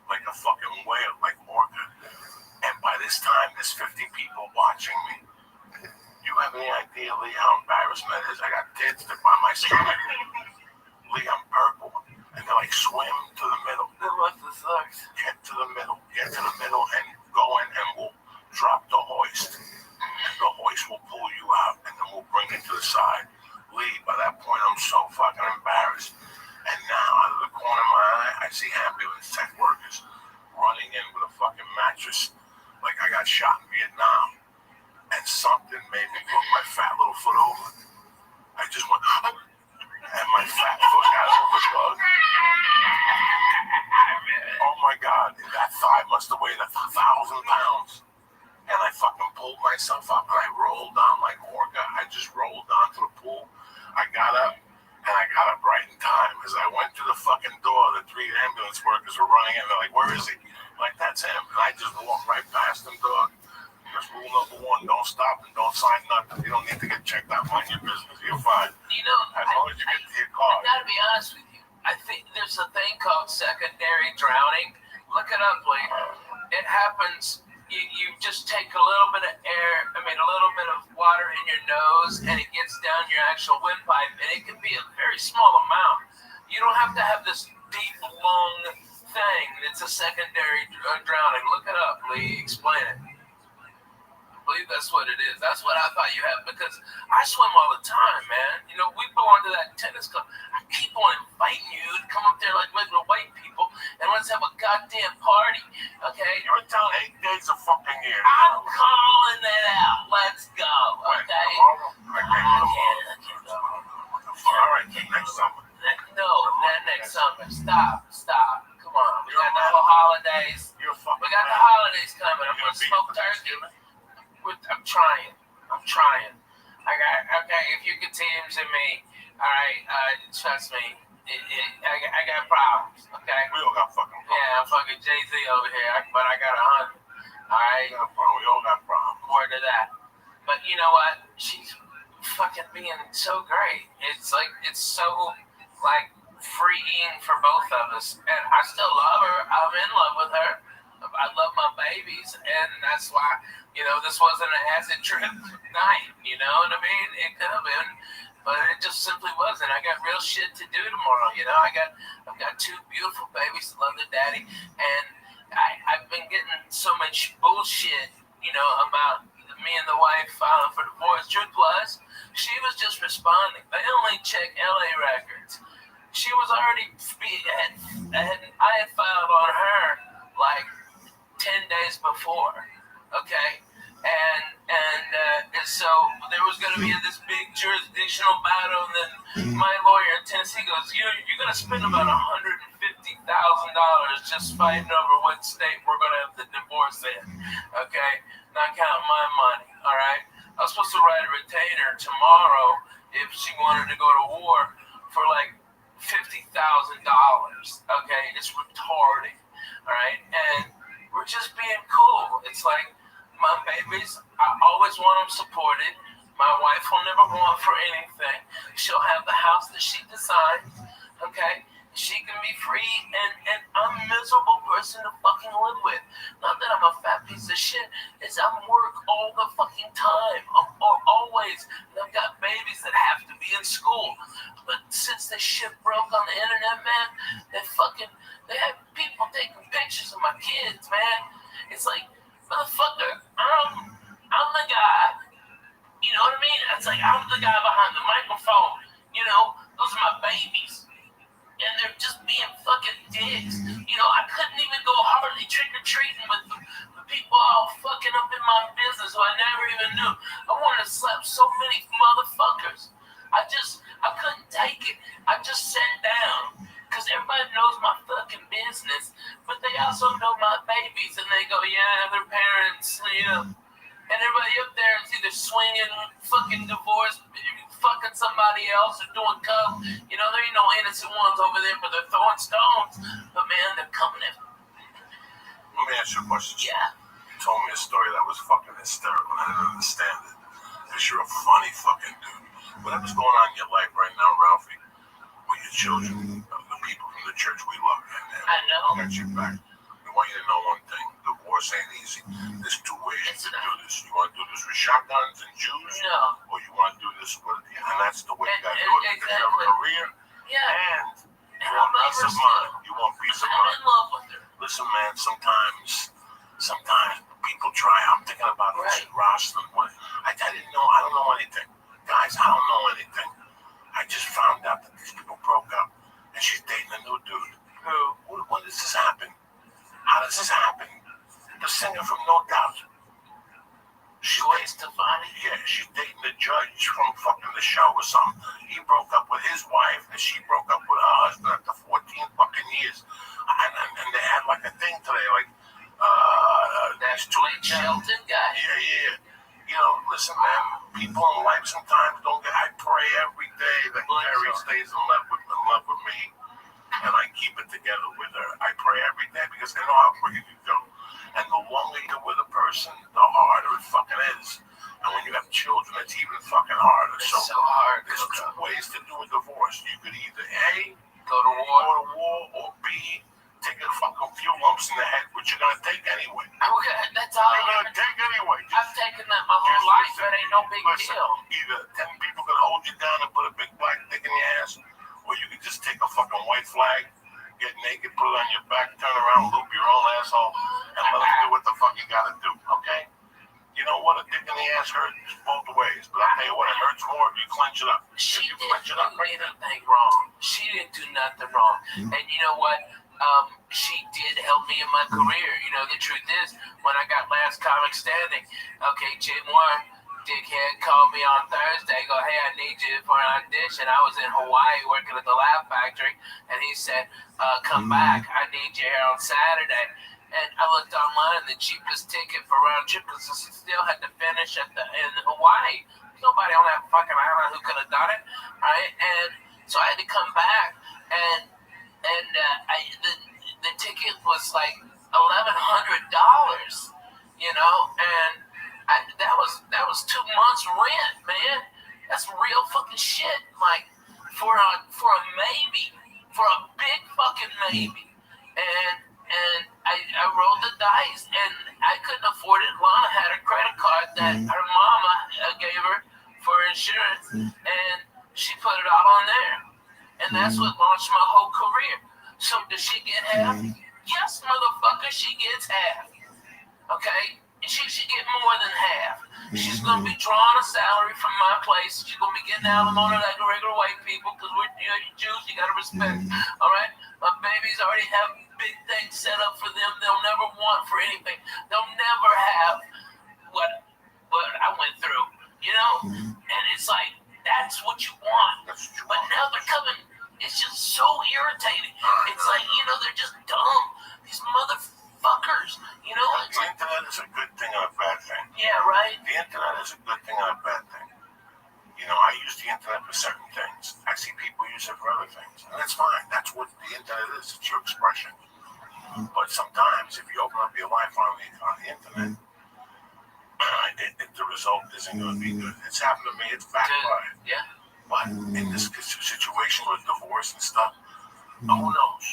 like a fucking whale, like orca. And by this time, there's 50 people watching me. You have any idea, Lee, how embarrassing that is? I got dead stuck by my stomach. Lee, I'm purple. And they're like, swim to the middle. Get to the middle, and go in, and we'll drop the hoist. And the hoist will pull you out, and then we'll bring it to the side. Lee, by that point, I'm so fucking embarrassed. And now, out of the corner of my eye, I see ambulance tech workers running in with a fucking mattress like I got shot in Vietnam. And something made me put my fat little foot over. I just went, and my fat foot got overbug. Oh my God, that thigh must have weighed 1,000 pounds. And I fucking pulled myself up, and I rolled down like orca. I just rolled down to the pool. I got up, and I got up right in time. As I went to the fucking door, the 3 ambulance workers were running in. They're like, where is he? I'm like, that's him. And I just walked right past him, dog. Because rule number 1, don't stop and don't sign nothing. You don't need to get checked out. Mind your business. You're fine. You know, as long as you get to your car. I gotta be honest with you. I think there's a thing called secondary drowning. Look it up, Lee. It happens. You just take a little bit of a little bit of water in your nose, and it gets down your actual windpipe, and it can be a very small amount. You don't have to have this deep, long thing. It's a secondary drowning. Look it up, Lee. Explain it. I believe that's what it is. That's what I thought you had, because I swim all the time, man. You know, we belong to that tennis club. I keep on inviting you to come up there like regular white people, and let's have a goddamn party, okay? You're in town 8 days a fucking year. I'm calling that out. Let's go, okay? All right, next summer. No, not next summer. Stop. Come on. We got the whole holidays. We got the holidays coming. I'm gonna smoke turkey. I'm trying. If you can teams in me, all right, trust me, I got problems, okay? We all got fucking problems. Yeah, I'm fucking Jay-Z over here, but I got 100, all right? We all got problems. More to that. But you know what? She's fucking being so great. It's like, it's so, like, freeing for both of us. And I still love her. I'm in love with her. I love my babies, and that's why, you know, this wasn't an acid trip night, you know what I mean? It could have been, but it just simply wasn't. I got real shit to do tomorrow, you know? I've got 2 beautiful babies that love their daddy, and I've been getting so much bullshit, you know, about me and the wife filing for divorce. Truth was, she was just responding. They only check LA records. She was already, I had filed on her like 10 days before. okay? And so there was going to be this big jurisdictional battle, and then my lawyer in Tennessee goes, you're going to spend about $150,000 just fighting over what state we're going to have the divorce in, okay? Not counting my money, all right? I was supposed to write a retainer tomorrow if she wanted to go to war for like $50,000, okay? It's retarded, all right? And we're just being cool. It's like, my babies, I always want them supported. My wife will never want for anything. She'll have the house that she designs, okay? She can be free, and I'm a miserable person to fucking live with. Not that I'm a fat piece of shit. It's I'm work all the fucking time. Always. And I've got babies that have to be in school. But since this shit broke on the internet, man, they have people taking pictures of my kids, man. It's like, motherfucker, I'm the guy. You know what I mean? It's like I'm the guy behind the microphone. You know, those are my babies. And they're just being fucking dicks. You know, I couldn't even go hardly trick-or-treating with the people all fucking up in my business who I never even knew. I wanted to slap so many motherfuckers. I couldn't take it. I just sat down. Because everybody knows my fucking business. But they also know my babies. And they go, yeah, their parents, you know. And everybody up there is either swinging, fucking divorced, fucking somebody else, or doing coke. You know, there ain't no innocent ones over there, but they're throwing stones. But man, they're coming in. Let me ask you a question. Yeah. You told me a story that was fucking hysterical, and I didn't understand it. Because you're a funny fucking dude. Whatever's going on in your life right now, Ralphie, with your children, the people from the church we love, and I know. got your back. We want you to know one thing. Divorce ain't easy. There's two ways you can do this. You want to do this with shotguns and Jews? No. Or you want to do this with, and that's the way you got to do it. Because you have a career, and you want peace of mind. You want peace of mind. I'm in love with her. Listen, man, sometimes people try. I'm thinking about Rothschild. I didn't know. I don't know anything. Guys, I don't know anything. I just found out that these people broke up, and she's dating a new dude. Who? When does this happen? How does this happen? The singer from No Doubt. Gwen Stefani. Yeah, she's dating the judge from fucking The Show or something. He broke up with his wife, and she broke up with her husband after 14 fucking years. And they had like a thing today, like, that Blake Shelton guy. Yeah. You know, listen, man, people in life sometimes don't get. I pray every day that Mary stays in love with me, and I keep it together with her. I pray every day because I know how quick it can go. And the longer you're with a person, the harder it fucking is. And when you have children, it's even fucking harder. It's so hard. There's two ways to do a divorce. You could either A, go to war, or B, take a fucking few lumps in the head, which you're gonna take anyway. Okay, that's all you're gonna take anyway. I've taken that my whole life. That ain't no big deal. Either 10 people can hold you down and put a big black dick in your ass, or you could just take a fucking white flag, get naked, put it on your back, turn around, loop your own asshole, and let them do what the fuck you gotta do, okay? You know what? A dick in the ass hurts both ways, but I'll tell you what, it hurts more if you clench it up. She didn't do anything wrong. She didn't do nothing wrong. And you know what? She did help me in my career. You know, the truth is, when I got Last Comic Standing, okay, Jay Moore, dickhead, called me on Thursday, go, hey, I need you for an audition. I was in Hawaii working at the Laugh Factory, and he said, come back, I need you here on Saturday. And I looked online, the cheapest ticket for round trip, because I still had to finish in Hawaii. Nobody on that fucking island who could have done it, right? And so I had to come back, and the ticket was like $1,100, you know, and that was 2 months rent, man. That's real fucking shit. Like for a maybe, for a big fucking maybe, and I rolled the dice, and I couldn't afford it. Lana had a credit card that her mama gave her for insurance, and she put it all on there, and that's what launched my whole career. So does she get half? Yes, motherfucker, she gets half. Okay? And she should get more than half. She's going to be drawing a salary from my place. She's going to be getting alimony like regular white people, because we're Jews, you got to respect. All right? My babies already have big things set up for them. They'll never want for anything. They'll never have what I went through, you know? And it's like, that's what you want. But now they're coming, it's just so irritating. It's like, you know, they're just dumb. These motherfuckers, you know? It's The internet is a good thing and a bad thing. Yeah, right? The internet is a good thing and a bad thing. You know, I use the internet for certain things. I see people use it for other things. And that's fine. That's what the internet is. It's your expression. But sometimes, if you open up your life on the internet, the result isn't going to be good. It's happened to me. It's backfired. Yeah. But in this situation with divorce and stuff, who knows?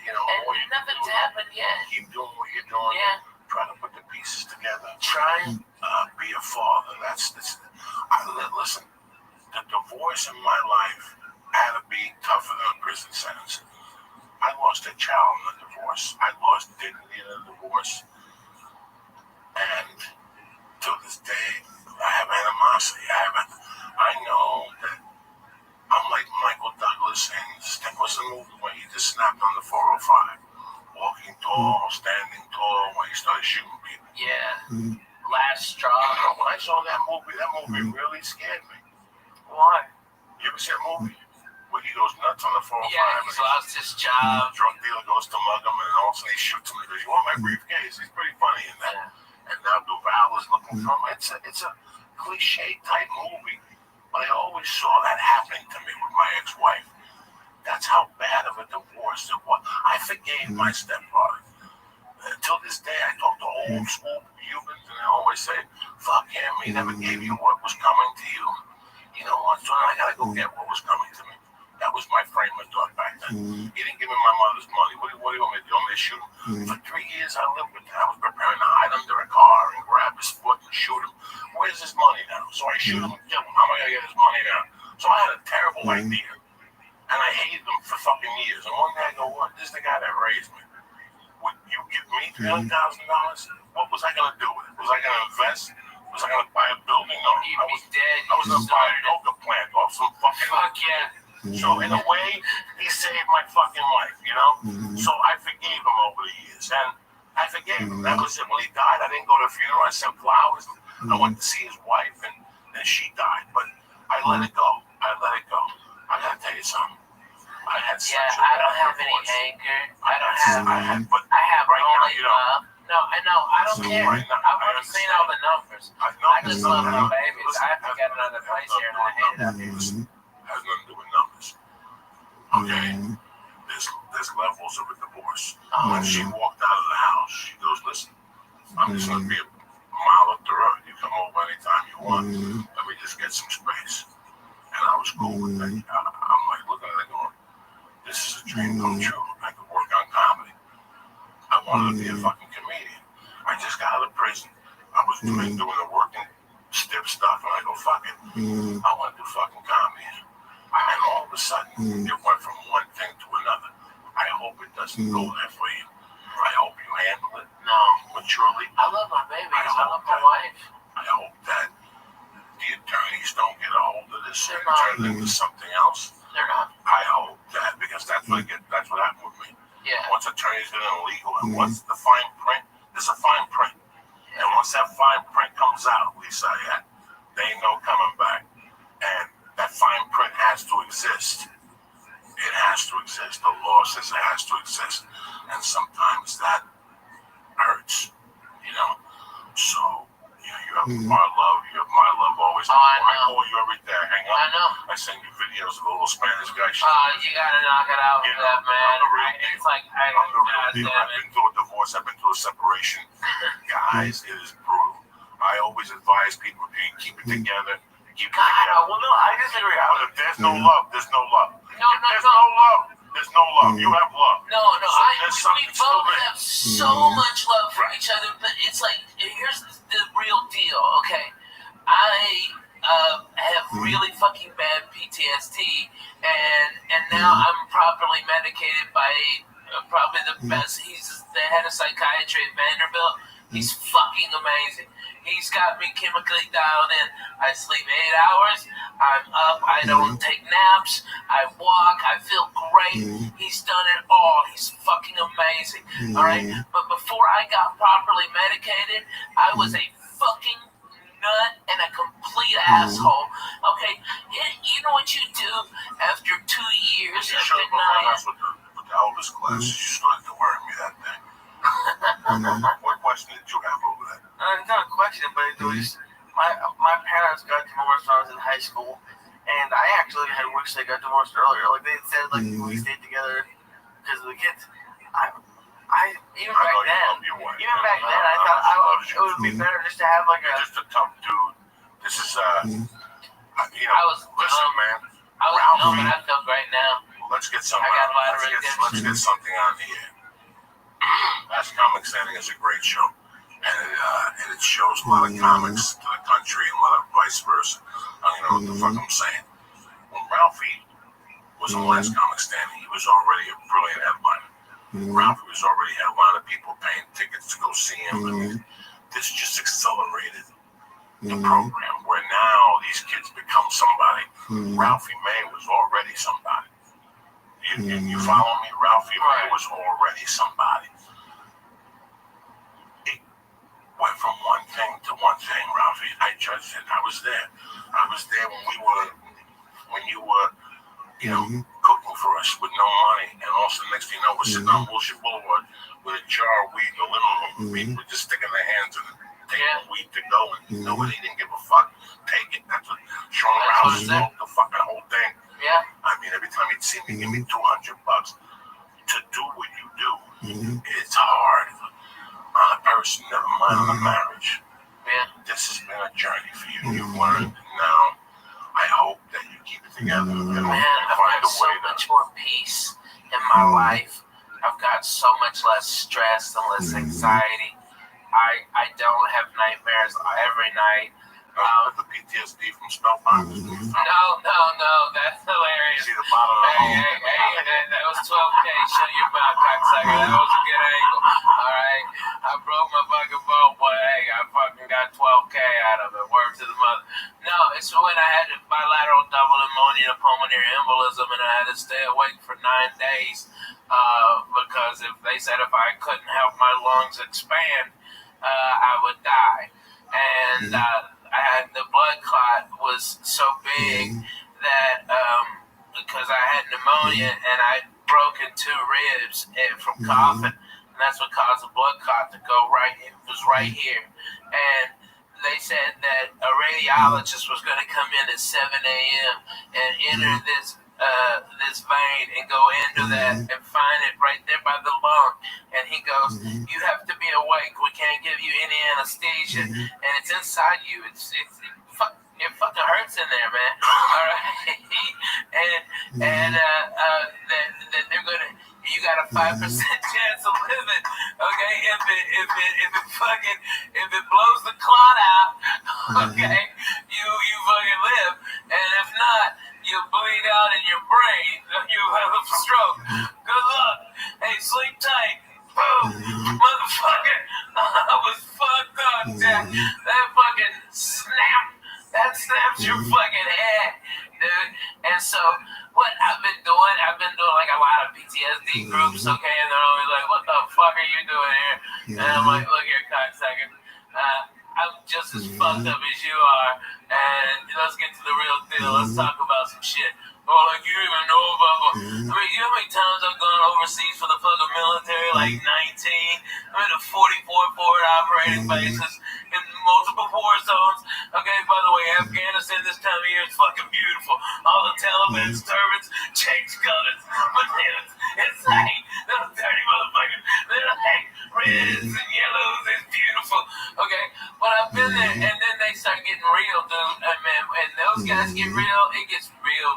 You know, and nothing's happened yet. Keep doing what you're doing. Yeah. Try to put the pieces together. Try. Be a father. Listen, the divorce in my life had to be tougher than a prison sentence. I lost a child in the divorce. I lost dignity in the divorce. And to this day, I have animosity. I know that I'm like Michael Douglas in what's the movie when he just snapped on the 405? Walking tall, standing tall, when he started shooting people. Yeah. Last straw. You know, when I saw that movie really scared me. Why? You ever see that movie? Where he goes nuts on the 405? Yeah, he's lost his job. Drug dealer goes to mug him, and all of a sudden he shoots him. He goes, "You want my briefcase?" He's pretty funny in that. And now Duval is looking for him. It's a cliche type movie, but I always saw that happening to me with my ex-wife. That's how bad of a divorce it was. I forgave my stepfather. Until this day, I talk to old school Cubans, and they always say, "Fuck him. He never gave you what was coming to you." You know what? So I gotta go get what was coming to me. That was my frame of thought back then. He didn't give me my mother's money. What do you want me to do? I'm going to shoot him? For 3 years, I lived with him. I was preparing to hide under a car and grab his foot and shoot him. Where's his money now? So I shoot him and kill him. How am I going to get his money now? So I had a terrible idea. And I hated him for fucking years. And one day I go, what? This is the guy that raised me. Would you give me $300,000? What was I going to do with it? Was I going to invest? Was I going to buy a building? No. I was dead. I was going to buy a yoga plant off some fucking... Fuck yeah. So in a way, he saved my fucking life, you know? So I forgave him over the years. And I forgave him. That was it. When he died, I didn't go to the funeral. I sent flowers. I went to see his wife, and then she died. But I let it go. I gotta tell you something. I had such a I don't have divorce. any anger. I have right now, only you know. love. No, I know. I don't care. Right now, I've already seen all the numbers. I just love my babies. I have to get another place here, and I hate it up here. Has nothing to do with numbers. Okay? There's levels of a divorce. When she walked out of the house, she goes, "Listen, I'm just going to be a mile up the road. You come over anytime you want. Let me just get some space." And I was cool with that. I'm like looking at it going, this is a dream come true. I could work on comedy. I wanted to be a fucking comedian. I just got out of prison. I was doing the working stiff stuff, and I go, fuck it. I want to do fucking comedy. And all of a sudden, it went from one thing to another. I hope it doesn't go there for you. I hope you handle it maturely. I love my babies. I love my wife. I hope that the attorneys don't get a hold of this and turn it into something else. They're not. I hope that, because that's what happened with me. Yeah. Once attorneys get illegal, and once the fine print, there's a fine print. And once that fine print comes out, Lisa, they ain't no coming back. And that fine print has to exist. It has to exist. The law says it has to exist. And sometimes that hurts, you know. So, you have my love. You have my love always. I call you every day. I hang up. I know. I send you videos of a little Spanish guy. You gotta knock it out with that, man. It's like, I'm the real deal. I've been through a divorce. I've been through a separation. Guys, it is brutal. I always advise people to keep it together. Keep it together. Well, no, I disagree. But if there's no love, there's no love. No, there's no love. There's no love. You have love. No, So we both have so much love for each other, but it's like, here's the real deal, okay? I have really fucking bad PTSD, and now I'm properly medicated by probably the best. He's the head of psychiatry at Vanderbilt. He's fucking amazing. He's got me chemically dialed in. I sleep 8 hours. I'm up. I don't take naps. I walk. I feel great. He's done it all. He's fucking amazing. All right? But before I got properly medicated, I was a fucking nut and a complete asshole. Okay, you know what you do after 2 years You of should have been denying? honest with the Elvis class. You started to worry me that day. What question did you have over that? It's not a question, but it was my parents got divorced when I was in high school, and I actually had wished they got divorced earlier. Like they said, like we stayed together because of the kids. I even back then, I thought it would be better just to have like You're just a tough dude. This is listen, man. I was Ralphie, but I feel great now. let's get some. I got a lot of let's get something on the air. That's Comic Standing is a great show, and it shows a lot of comics to the country and a lot of vice versa. I don't know what the fuck I'm saying. When Ralphie was on Last Comic Standing, he was already a brilliant headliner. Ralphie was already had a lot of people paying tickets to go see him. This just accelerated the program, where now these kids become somebody. Ralphie May was already somebody. You follow me? Ralphie May was already somebody. It went from one thing to one thing, Ralphie. I judged it. I was there. I was there when you were, cooking for us with no money, and also next thing you know, we're sitting on Bullshit Boulevard with a jar of weed in the living room. People just sticking their hands in it, taking weed to go, and nobody didn't give a fuck. Take it. That's what Sean Rouse smoked the fucking whole thing. Yeah. I mean, every time he'd see me, give me $200 to do what you do. It's hard on a person, never mind on a marriage. Yeah. This has been a journey for you. You've learned. Now, I hope that you keep it together. Man, I've got so much more peace in my life. I've got so much less stress and less anxiety. I don't have nightmares every night. The PTSD from Spellbound. No, that's hilarious. See the bottom of the Hey, that was 12K. Shut your mouth, cocksucker. That was a good angle. All right, I broke my fucking bone, but hey, I fucking got 12K out of it. Word to the mother. No, it's when I had bilateral double pneumonia, pulmonary embolism, and I had to stay awake for 9 days because if I couldn't help my lungs expand, I would die. And the blood clot was so big that because I had pneumonia and I'd broken 2 ribs from coughing, and that's what caused the blood clot to go right. It was right here, and they said that a radiologist was going to come in at 7 a.m. and enter this vein and go into that and find it right there by the lung. And he goes, "You have to be awake. We can't give you any anesthesia, and it's inside you. It fucking hurts in there, man. All right." and they're gonna. You got a 5% chance of living. Okay, if it blows the clot out, okay, you fucking live, and if not, you bleed out in your brain. You have a stroke. Good luck. Hey, sleep tight. Boom, motherfucker. I was fucked up, Jack. That fucking snap. That snaps your fucking head, dude. And so, what I've been doing like a lot of PTSD groups, okay? And they're always like, "What the fuck are you doing here?" And I'm like, "Look here, cocksucker. I'm just as fucked up as you are. And let's get to the real deal. Let's talk about some shit." Oh, like, you don't even know about I mean, you know how many times I've gone overseas for the fucking military? Like 19. I'm in a 44 forward operating bases in multiple war zones. Okay, by the way, Afghanistan this time of year is fucking beautiful. All the Taliban turbans, change colors, but it's like, those dirty motherfuckers, they're like reds and yellows, it's beautiful. Okay, but I've been there, and then they start getting real, dude. And man, when those guys get real, it gets real.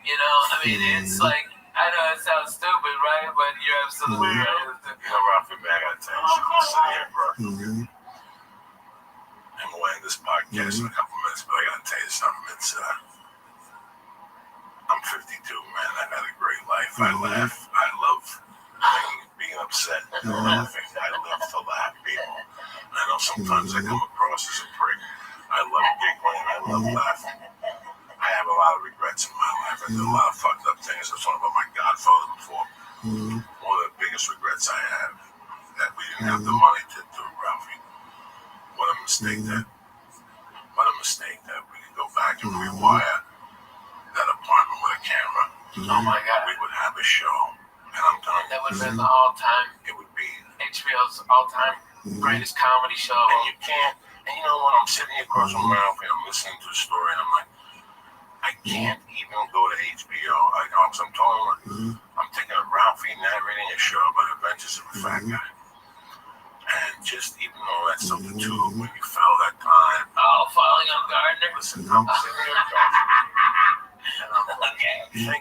You know, I mean, it's like, I know it sounds stupid, right? But you're absolutely right. You know, Ralphie, man, I gotta tell you something. Sit here, bro. I'm gonna end this podcast in a couple minutes, but I gotta tell you something. It's I'm 52, man. I've had a great life. I laugh. I love being upset and laughing. I live to laugh, people. I know sometimes I come across as a prick. I love giggling. I love laughing. I have a lot of regrets in my life. I did a lot of fucked up things. I was talking about my godfather before. One of the biggest regrets I have that we didn't have the money to do, Ralphie. What a mistake that we could go back and rewire that apartment with a camera. Oh my God. We would have a show. And I'm telling you, That would have been the all-time. It would be HBO's all-time greatest comedy show. And you can't. And you know what? I'm sitting here across from Ralph and I'm listening to the story and I'm like, I can't even go to HBO. I'm telling you, I'm thinking of Ralphie narrating a show about Adventures of a Fat Guy. And just even all that stuff, the tube, when you fell that time. Oh, falling on Gardner. Listen, I'm sitting here and I'm like,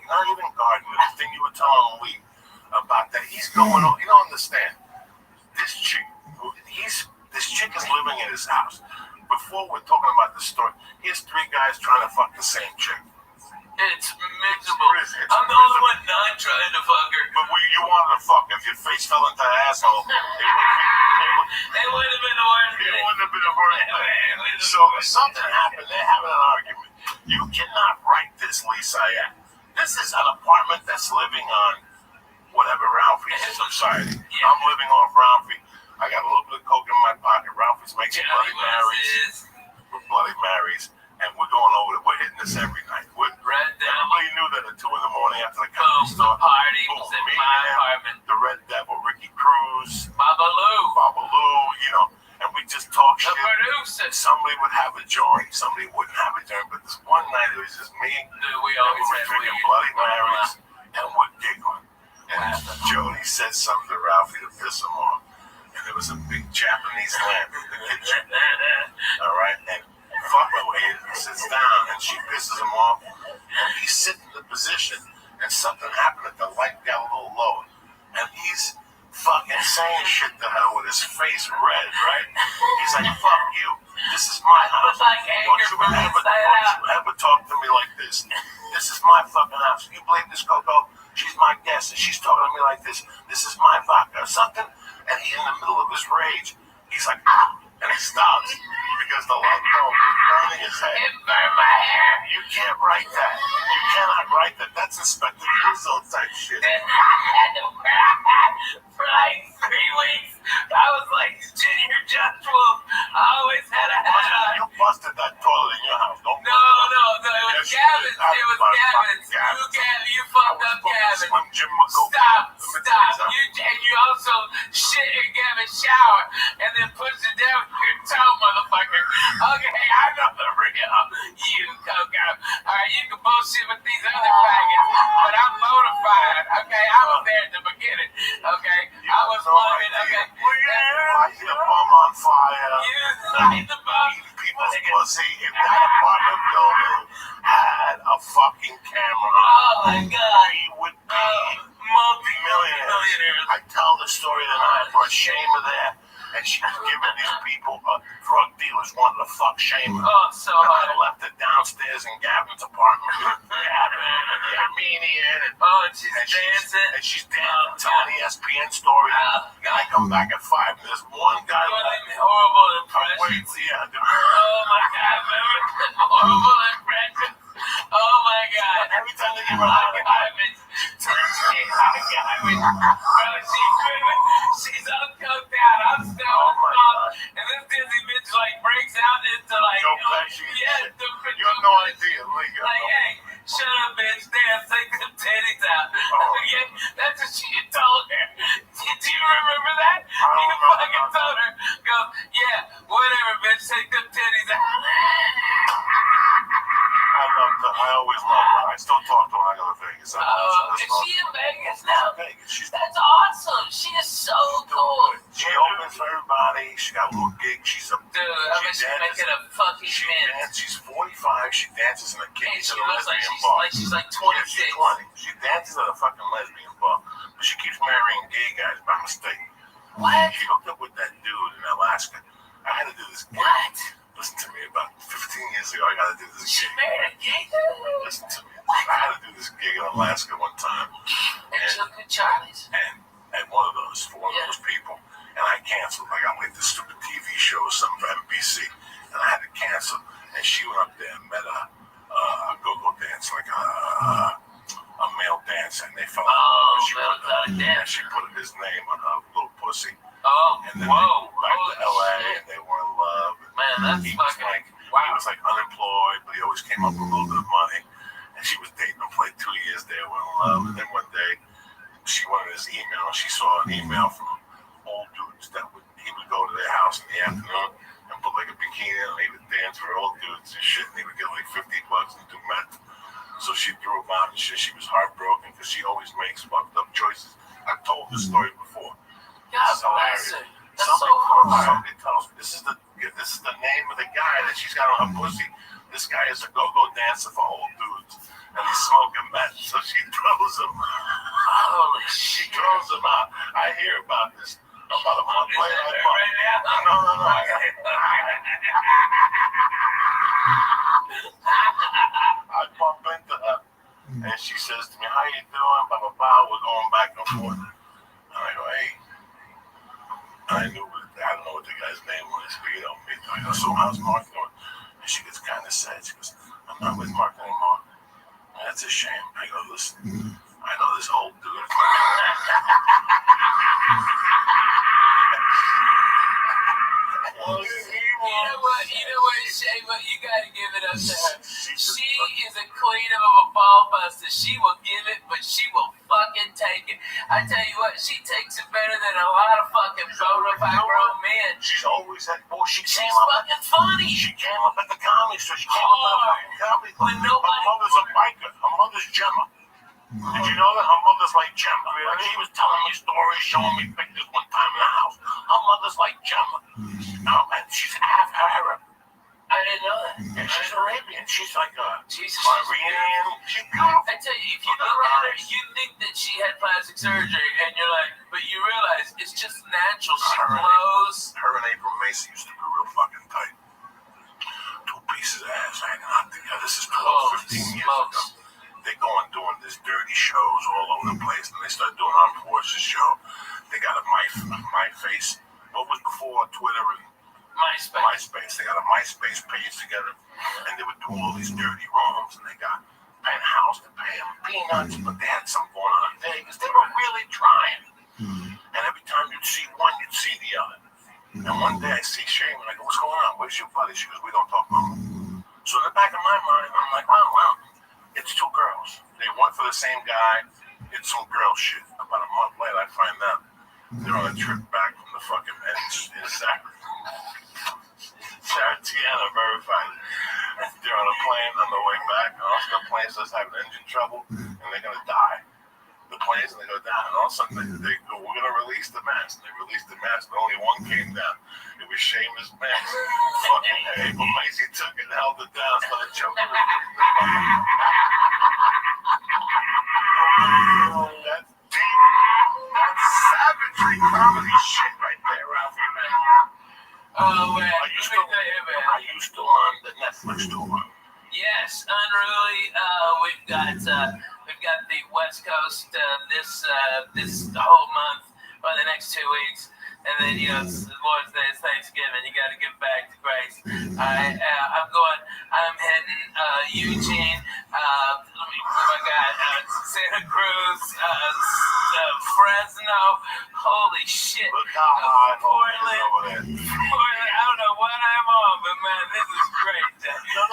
not even Gardner. The thing you were telling Lee about that, he's going on. You don't understand. This chick is living in his house. Before we're talking about the story, here's 3 guys trying to fuck the same chick. It's miserable. I'm the only one not trying to fuck her. But you wanted to fuck. If your face fell into the asshole, it wouldn't have been a word. It wouldn't have been a word. So if something happened, they're having an argument. You cannot write this, Lisa. This is an apartment that's living on whatever Ralphie is. I'm sorry. I'm living off Ralphie. I got a little bit of coke in my pocket. Ralphie's making Bloody Marys. And we're going over. We're hitting this every night. Everybody knew that at 2 a.m. after the comedy store. Party was in my apartment. The Red Devil, Ricky Cruz, Babalu, you know, and we just talk shit. Producer. Somebody would have a joint, somebody wouldn't have a joint. But this one night it was just me. We always had drinking Bloody Marys, and we're giggling. And Jody said something to Ralphie to piss him off. And there was a big Japanese lamp in the kitchen. All right, and fuck away. He sits down and she pisses him off. And he's sitting in the position, and something happened that the light got a little lower. And he's fucking saying shit to her with his face red, right? He's like, fuck you. This is my house. Don't you ever talk to me like this. This is my fucking house. You believe this, Coco? She's my guest, and she's talking to me like this. This is my vodka or something. And he, in the middle of his rage, he's like, ah, and he stops because the light bulb is burning his head. It burned my hair. You can't write that. You cannot write that. That's Inspector Rizzo type shit. I had to wear a hat for like 3 weeks. I was like Junior Judge Wolf. I always had a hat on. You busted that toilet in your house. Don't no, it was Gavin's. It was Gavin's. You fucked up Gavin. Stop. You also shit in Gavin's shower and then pushed it down your toe, motherfucker. Okay, I know the real you, Coco. Alright, you can bullshit with these other faggots, but I'm bona fide. Okay, I was there at the beginning. Okay, I was loving. Okay. Light the bum on fire. You light the bum. People's pussy. If that apartment building had a fucking camera, oh my God, we would be multi-millionaires. I tell the story tonight. I brought Shayma there, and she was giving these people, drug dealers wanted to fuck Shayma. Oh, so and I left her downstairs in Gavin's apartment with Gavin and the Armenian. And she's dancing. And she's dancing, telling the ESPN story. Then I come back at 5, and there's one guy left. Horrible impressions. Oh my God, horrible impressions. Oh my God. Every time they give her she's all coked out. I'm still and this Disney bitch like breaks out into like you have no idea, like, hey, shut up, bitch. Damn, take them titties out. Yeah, that's what she told her. Do you remember that? You fucking told her. Go, yeah, whatever, bitch. Take them titties out. I always loved her. I still talk to her when I go to Vegas. Is she in Vegas now? Vegas. That's awesome. She is so cool. She opens for everybody. She got a little gig. She's a dude. I bet she's making a fucking man. She's 45. She dances in a cage at a lesbian bar. She's like 26. She dances at a fucking lesbian bar, but she keeps marrying gay guys by mistake. What? She hooked up with that dude in Alaska. I had to do this gig. What? Listen to me, about 15 years ago, I got to do this gig. She married a gay dude? Listen to me. I had to do this gig in Alaska one time. And Charlie's. And one of those, for one of those people. And I canceled. I got like this stupid TV show or something for NBC. And I had to cancel. And she went up there and met a go-go dance, like a male dancer. And they fell in love. And she put his name on her little pussy. Oh, and then they moved back to LA and they were in love. Man, Yeah, he was like, wow. He was like unemployed, but he always came up with a little bit of money. And she was dating him for like 2 years. They were in love. And then one day, she wanted his email. She saw an email from old dudes that he would go to their house in the afternoon and put like a bikini on. He would dance for old dudes and shit. And he would get like $50 and do meth. So she threw him out and shit. She was heartbroken because she always makes fucked up choices. I've told this story before. God bless her. That's so hard. Somebody tells me this is the name of the guy that she's got on her pussy. This guy is a go-go dancer for old dudes, and he's smoking meth. So she throws him. Holy shit! She throws him out. I hear about this about a month later. No. I bump into her, and she says to me, "How you doing?" Blah blah blah. We're going back and forth. And I go, "Hey." I don't know what the guy's name was, but you know, I go, "So how's Mark doing?" And she gets kind of sad. She goes, "I'm not with Mark anymore." That's a shame. I go, "Listen, I know this old dude." You know what, Shay? But you gotta give it up to her. She is a queen of a ball buster. She will give it, but she will fucking take it. I tell you what, she takes it better than a lot of fucking bona fide grown men. She's always had bullshit. She's fucking funny. She came up at the comedy store. She came up at the comedy store. Her mother's a biker. Her mother's Gemma. Did you know that her mother's like Gemma? Like she was telling me stories, showing me pictures one time in the house. Her mother's like Gemma. And she's half Arab. I didn't know that. And she's Arabian. She's like a Jesus. Iranian. She's beautiful. I tell you, if you look at her, you think that she had plastic surgery, and you're like, but you realize it's just natural. She glows. Her and April Mason used to be real fucking tight. Two pieces of ass hanging out together. This is 12, 15 years ago. They go on doing this dirty shows all over the place, and they start doing Unfortunate show. They got a my face. What was before Twitter and MySpace. They got a MySpace page together, and they would do all these dirty rooms, and they got Penthouse to pay them peanuts, but they had some going on in Vegas. They were really trying. And every time you'd see one, you'd see the other. And one day I see Shane, and I go, "What's going on? Where's your buddy?" She goes, "We don't talk no more." So in the back of my mind, I'm like, well, it's two girls. They went for the same guy. It's some girl shit. About a month later, I find out they're on a trip back from the fucking in Sarah Tiana verified. They're on a plane on the way back, and also the plane starts having engine trouble, and they're gonna die. The planes, and they go down, and all of a sudden they go, "We're gonna release the mask." They released the mask, but only one came down. It was Seamus mask. Fucking April Macy took it and held it down, started choking. That's deep. That's savagery comedy shit right there, Ralphie, man. Oh man, Are you still on the Netflix tour? Yes, Unruly. We've got the West Coast this whole month for the next 2 weeks, and then it's the Lord's Day, it's Thanksgiving. You got to get back to grace. I'm hitting Eugene. Santa Cruz, Fresno. Holy shit. Portland. I don't know what I'm on, but man, this is great. No.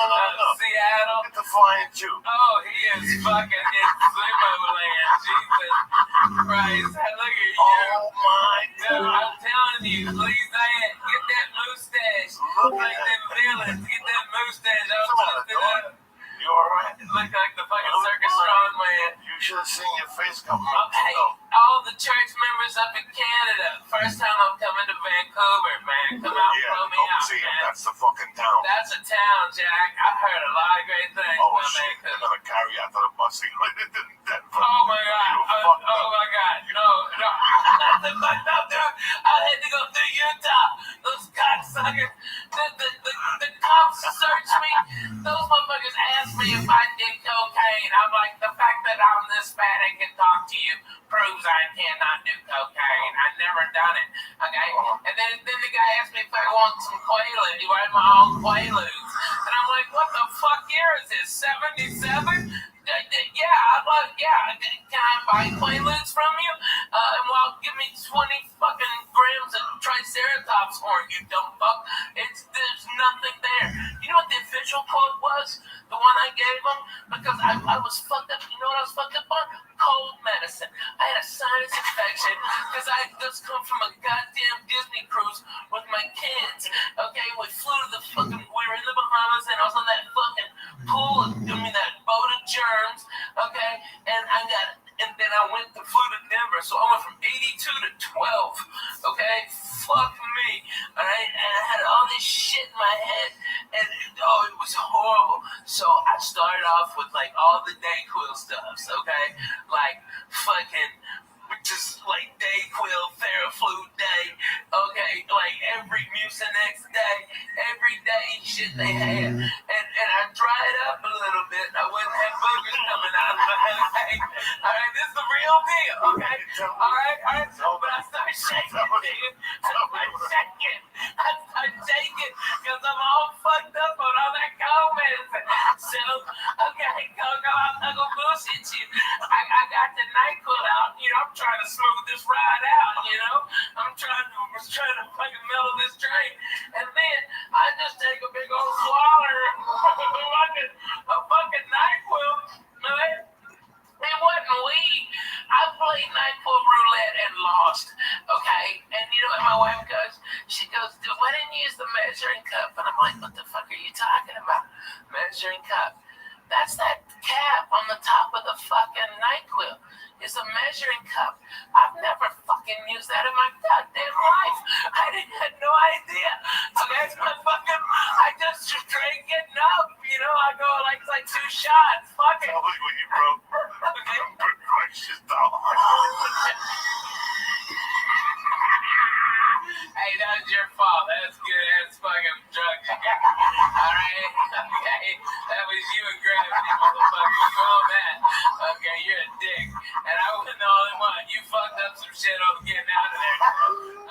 Seattle. Get the flying Jew. Oh, he is fucking in Sumo land. Jesus Christ. Look at you. Oh my God. I'm telling you, please get that mustache. Look like them villains. Get that mustache. You alright? Look like the fucking circus strongman. You should have seen your face come up. Hey, all the church members up in Canada. First time I'm coming to Vancouver, man. Come out and blow me out, man. That's the fucking town. That's a town, Jack. I've heard a lot of great things about Vancouver. They're gonna carry out to the bus like they did in Denver. Oh my god. Oh my god. No. Nothing fucked up, dude. I had to go through Utah. Those cocksuckers. The cops searched me. Those motherfuckers asked me if I did cocaine. I'm like, the fact that I'm this fat and can talk to you proves I cannot do cocaine. I've never done it. Okay? And then the guy asked me if I want some Quaaludes. You want my own Quaaludes? And I'm like, what the fuck year is this? 77? Yeah. Can I buy Quaaludes from you? And well, give me 20 fucking grams of Triceratops horn, you dumb fuck. There's nothing there. You know what the official quote was? The one I gave him? Because I was fucked up. You know what I was fucked up on? Cold medicine. I had a sinus infection because I had just come from a goddamn Disney cruise with my kids. Okay, we flew to we were in the Bahamas and I was on that fucking pool, that boat of germs. Okay, and then I flew to Denver, so I went from 82 to 12. Okay, fuck me. All right, and I had all this shit in my head, and it was horrible. So I started off with like all the Dayquil stuffs. Okay, like fucking. Just like Dayquil, Theraflu Day, okay, like every Mucinex day, every day shit they had, and I dried up a little bit. I wouldn't have boogers coming out of my head. All right, this is the real deal, okay? All right, but I started shaking, nigga. I started shaking because I'm all fucked up on all that cold medicine. So, okay, I'm not gonna bullshit you. I got the NyQuil out, I'm trying to smooth this ride out, I was trying to fucking mellow this train, and then I just take a big old swallow a fucking NyQuil, man. It wasn't weed. I played NyQuil roulette and lost, okay? And you know what my wife goes? She goes, why didn't you use the measuring cup? And I'm like, what the fuck are you talking about? Measuring cup. That's that cap on the top of the fucking NyQuil. It's a measuring cup. I've never fucking used that in my goddamn life. I had no idea. Okay, I just drank it up. I go like 2 shots. Fuck it. Tell me when you broke. Okay. Hey, that was your fault. That's good ass fucking drug. Alright? Okay. That was you and Gravity, motherfucker. You own that. Okay, you're a dick. And I wasn't the only one. You fucked up some shit on getting out of there.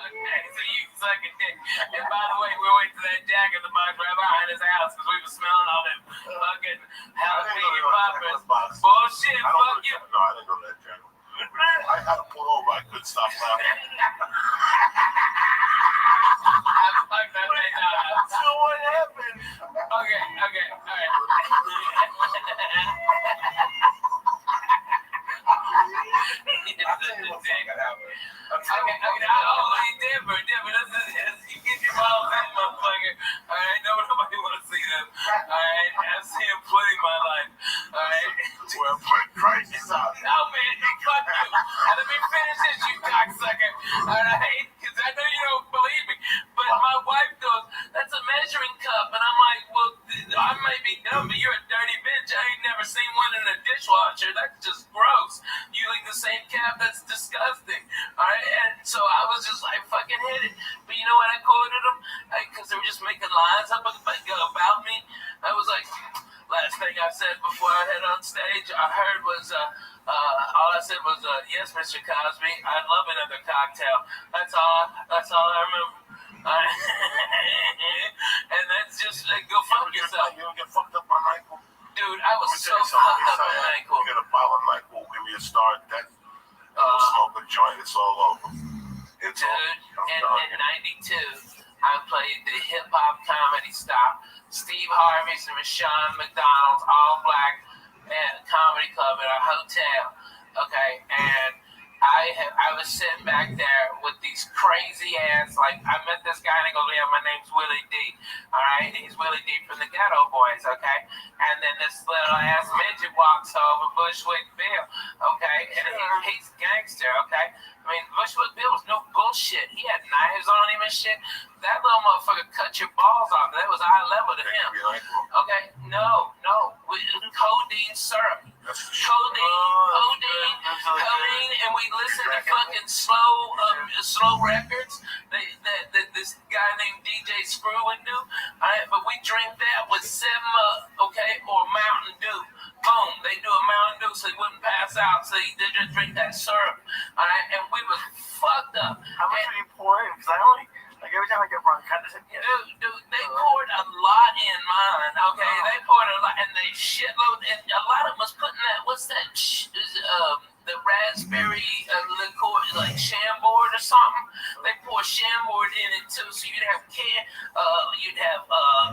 Okay, so you suck a dick. And by the way, we went to that Jack in the Box right behind his house because we were smelling all them fucking jalapeno poppers. Bullshit, fuck you. No, I didn't go to that Jack. I had to pull over. I couldn't stop laughing. So what happened? Okay, all right. Denver, you get your balls in, motherfucker. All right, nobody want to see them. All right, I've seen him plenty in my life. All right. Well, put crisis out. No, man, fuck you. Let me finish this, you cocksucker. All right, because I know you don't believe me, but my wife goes, that's a measuring cup, and I'm like, well, I might be dumb, but you're a dirty bitch. I ain't never seen one in a dishwasher. That's just gross. You like the same cap? That's disgusting. All right, and so I was just like fucking hit it. But you know what I quoted them? Because they were just making lines up about me. I was like, last thing I said before I head on stage, I heard was all I said was yes, Mr. Cosby, I'd love another cocktail. That's all I remember. And that's just like, go fuck yourself. You don't get fucked up on NyQuil. Dude, I was so fucked up on NyQuil. You get a bottle of NyQuil, give me a start. That smoke a joint, it's all over. Dude, in 92, I played the hip hop comedy stop. Steve Harvey's and Rashawn McDonald's, all black comedy club at our hotel. Okay, and I was sitting back there with these crazy ass, like, I met this guy and he goes, yeah, my name's Willie D. All right, he's Willie D from the Ghetto Boys, okay? And then this little ass midget walks over, Bushwick Bill, okay? And he's a gangster, okay? I mean, Bushwick Bill was no bullshit. He had knives on him and shit. That little motherfucker cut your balls off. That was eye level to him. Okay, no. Codeine syrup. Codeine, and we listen to fucking slow records that this guy named DJ Screw would do. All right, but we drink that with 7-Up, okay, or Mountain Dew. Boom, they do a Mountain Dew so he wouldn't pass out, so they just drink that syrup. All right, and we was fucked up. How much do you pour in? Because I only, like, every time I get bronchitis, dude, they poured a lot in mine, okay? They poured a lot, and they shitload, and a lot of them was putting that, what's that, the raspberry liqueur, like Chambord or something. They poured a Chambord in it too. So you'd have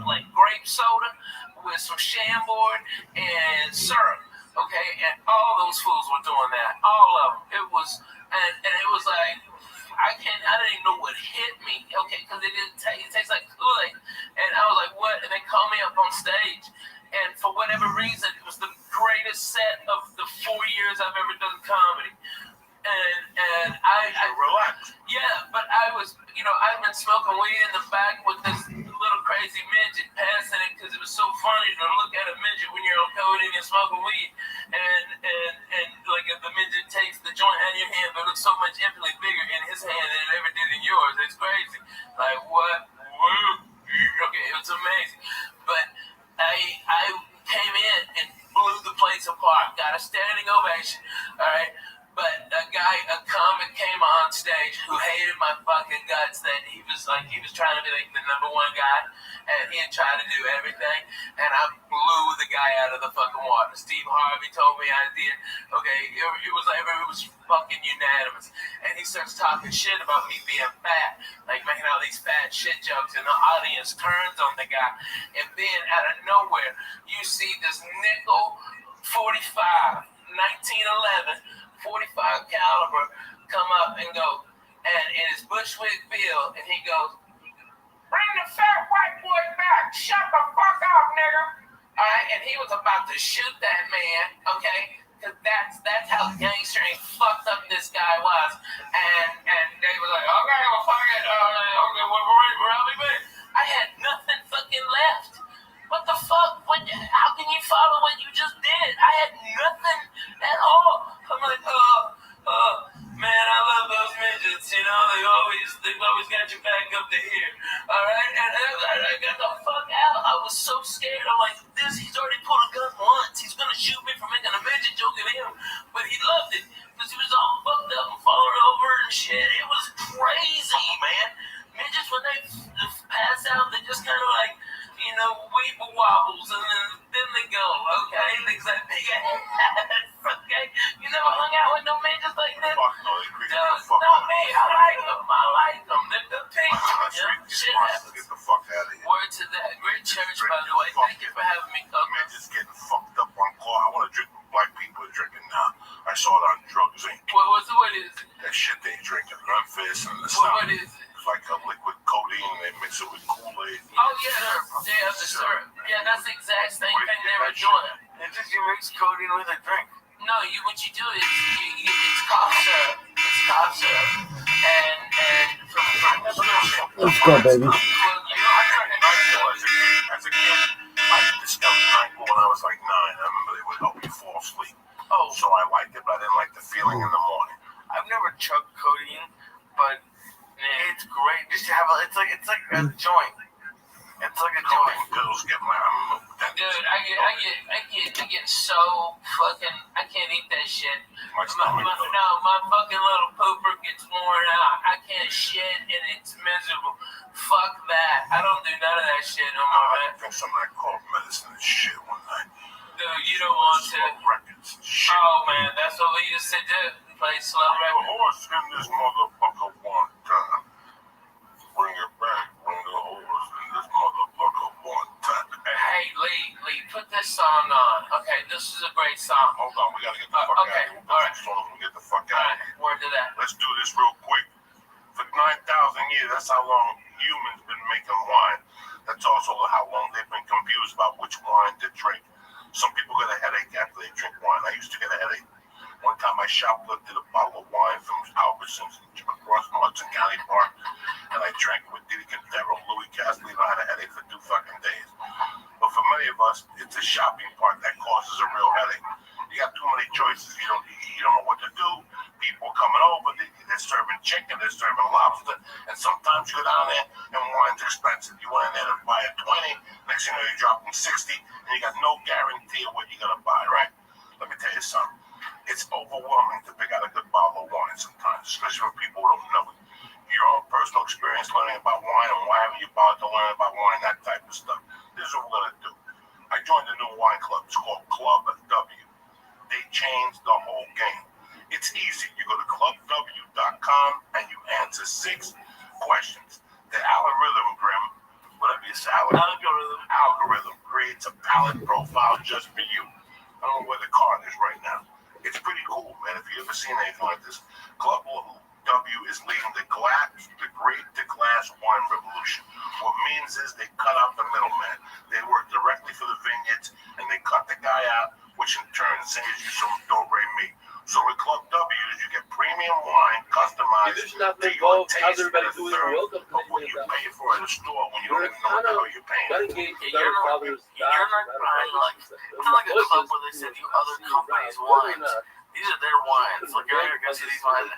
like grape soda with some Chambord and syrup. Okay, and all those fools were doing that. All of them. It was, and it was like, I didn't even know what hit me. Okay, because it tastes like Kool-Aid. And I was like, what? And they called me up on stage. And for whatever reason, it was the greatest set of the 4 years I've ever done comedy. And I relaxed. Yeah, but I was, I've been smoking weed in the back with this little crazy midget passing it because it was so funny to look at a midget when you're on codeine and smoking weed, and like if the midget takes the joint out of your hand, but it looks so much infinitely bigger in his hand than it ever did in yours. It's crazy. Like what? Okay, it was amazing. But I came in and blew the place apart. Got a standing ovation. All right. But a comic came on stage who hated my fucking guts that he was trying to be like the number one guy, and he had tried to do everything, and I blew the guy out of the fucking water. Steve Harvey told me I did. Okay, it was fucking unanimous, and he starts talking shit about me being fat, like making all these fat shit jokes, and the audience turns on the guy, and then out of nowhere, you see this nickel 45, 1911. 45 caliber come up and go, and it is Bushwick Bill, and he goes, bring the fat white boy back, shut the fuck up, nigga. All right, and he was about to shoot that man, okay, because that's how gangster and fucked up this guy was, and they were like, okay, well, fuck it, okay, where are we been? I had nothing fucking left. What the fuck? How can you follow what you just did? I had nothing at all. I'm like, man, I love those midgets. They've always got your back up to here. All right, and I got the fuck out. I was so scared. I'm like, he's already pulled a gun once. He's gonna shoot me for making a midget joke at him, but he loved it because he was all fucked up and falling over and shit. It was crazy, man. Midgets, when they pass out, they just kind of like, weeble wobbles, and then they go, okay? Things like big ass, okay? You never hung out with no midgets like this? Fuck no, they creepy. No, me, I like them. They're pink. Shit happens. Get the fuck out of here. Word to that. Great church, by the way. Thank you for having me come. Midgets getting fucked up on call. I want to drink what black people are drinking now. I saw it on Drugs Inc. What is it? That shit they drink in Memphis and the South. What is it? It's like a liquid codeine, and they mix it with Kool-Aid. Oh, yeah, the syrup. Yeah, that's the exact same thing they were doing. It's just you mix codeine with a drink. No, what you do is it's cough syrup. It's cough syrup. And let's go, baby. As a kid, I discovered Nyquil when I was like 9. I remember they would help me fall asleep. Oh. So I liked it, but I didn't like the feeling in the morning. I've never chugged codeine, but it's great. Just to have it's like a joint. It's like a joint. Pills get my dude, I get so fucking. I can't eat that shit. My fucking little pooper gets worn out. I can't shit and it's miserable. Fuck that. I don't do none of that shit no more, man. I think somebody called medicine and shit one night. Dude, you don't want to. Records and shit. Oh man, that's what we used to do. Play slow records. The horse in this motherfucker one time. Bring it back. Bring the horse in this motherfucker one time. Hey, Lee, put this song on. Okay, this is a great song. Hold on, we gotta get the fuck out of here. All right. We get the fuck out of here. Word to that. Let's do this real quick. For 9,000 years, that's how long humans been making wine. That's also how long they've been confused about which wine to drink. Some people get a headache after they drink wine. I used to get a headache. One time I shoplifted a bottle of wine from Albertsons across Hudson County Park, and I drank it with Diddy Cantero, Louis Cassidy, and I had a headache for 2 fucking days. But for many of us, it's the shopping part that causes a real headache. You got too many choices. You don't know what to do. People coming over, they're serving chicken, they're serving lobster, and sometimes you go down there and wine's expensive. You went in there to buy a 20, next thing you know you're dropping 60, and you got no guarantee of what you're gonna buy, right? Let me tell you something. It's overwhelming to pick out a good bottle of wine sometimes, especially for people who don't know it. Your own personal experience learning about wine and why haven't you bothered to learn about wine, that type of stuff. This is what we're gonna do. I joined a new wine club. It's called Club W. They changed the whole game. It's easy. You go to clubw.com and you answer 6 questions. The whatever you say, algorithm creates a palette profile just for you. I don't know where the card is right now. It's pretty cool, man. If you ever seen anything like this, Club W is leading the great glass wine revolution. What it means is they cut out the middleman. They work directly for the vineyards, and they cut the guy out, which in turn saves you some do-re-mi. So with Club W, you get premium wine customized to your taste at a third of what you pay for at a store when you don't even know what the hell you're paying. You're not buying like a club where they send you other companies' wines. These are their wines. Like you're not gonna see these wines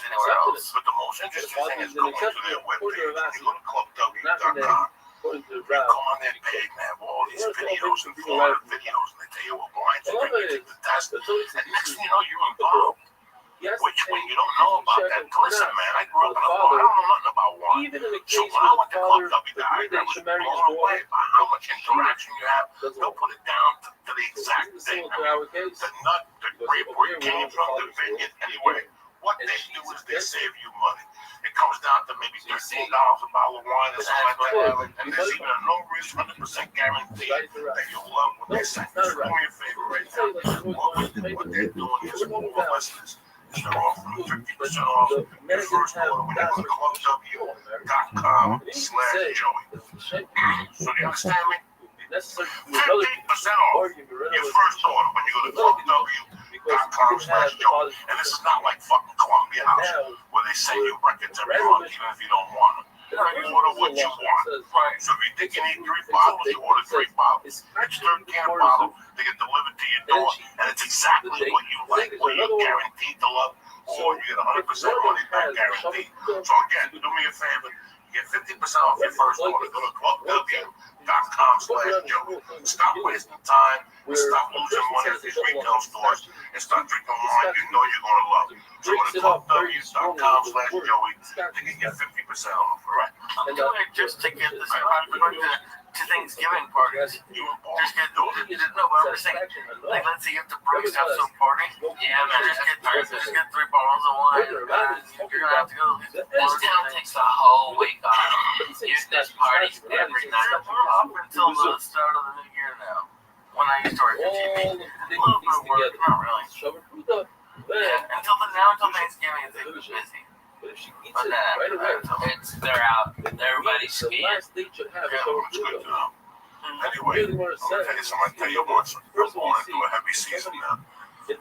anywhere else. But the most interesting thing is going to their webpage. When you go to clubw.com, you go on their page, man, have all these videos and Florida videos, and they tell you what wines you drink, the test. And next thing you know, you're involved. Which when you don't know about that, listen, man, I grew up in a bar. I don't know nothing about wine. So when I went to Club W, I was blown away by how much interaction you have. They'll put it down to the exact thing. I mean, the nut, the grape, where it came from, the vineyard, anyway. What they do is they save you money. It comes down to maybe $13 a bottle of wine or something like that. And there's even a no risk 100% guarantee that you'll love what they say. Do me a favor right now. What they're doing is for all the listeners. They're offering 50% off your first order when you go to clubw.com/Joey. So do you understand me? 15% off your first order when you go to clubw.com/Joey. And this is not like fucking Columbia House where they send you records every month even if you don't want them. You order what you want. Right. So if you think you need 3 bottles, you order 3 bottles. Each third can bottle, they get delivered to your door, and it's exactly what you like, what you're guaranteed to love, or you get 100% money back guaranteed. So again, do me a favor, you get 50% off your first order. Go to clubw.com/Joey. Stop wasting time, and stop losing money at these retail stores, and start drinking wine you know you're going to love. So go to clubw.com/Joey to get 50% off. All right. I'm doing it just to get this to Thanksgiving parties. Just get no, but I'm just saying, like, let's say you have to bring stuff to a party. Yeah, man, just get 3 bottles of wine. You're gonna have to go. This town takes the whole week off. Use this party every night. Up until the start of the new year now. When I used to work at TV. A little bit of work, not really. Yeah, until Thanksgiving, it's busy. But they're out. Everybody's skiing. Anyway, I'm going to tell you something. I tell you what, we're going into a heavy season now.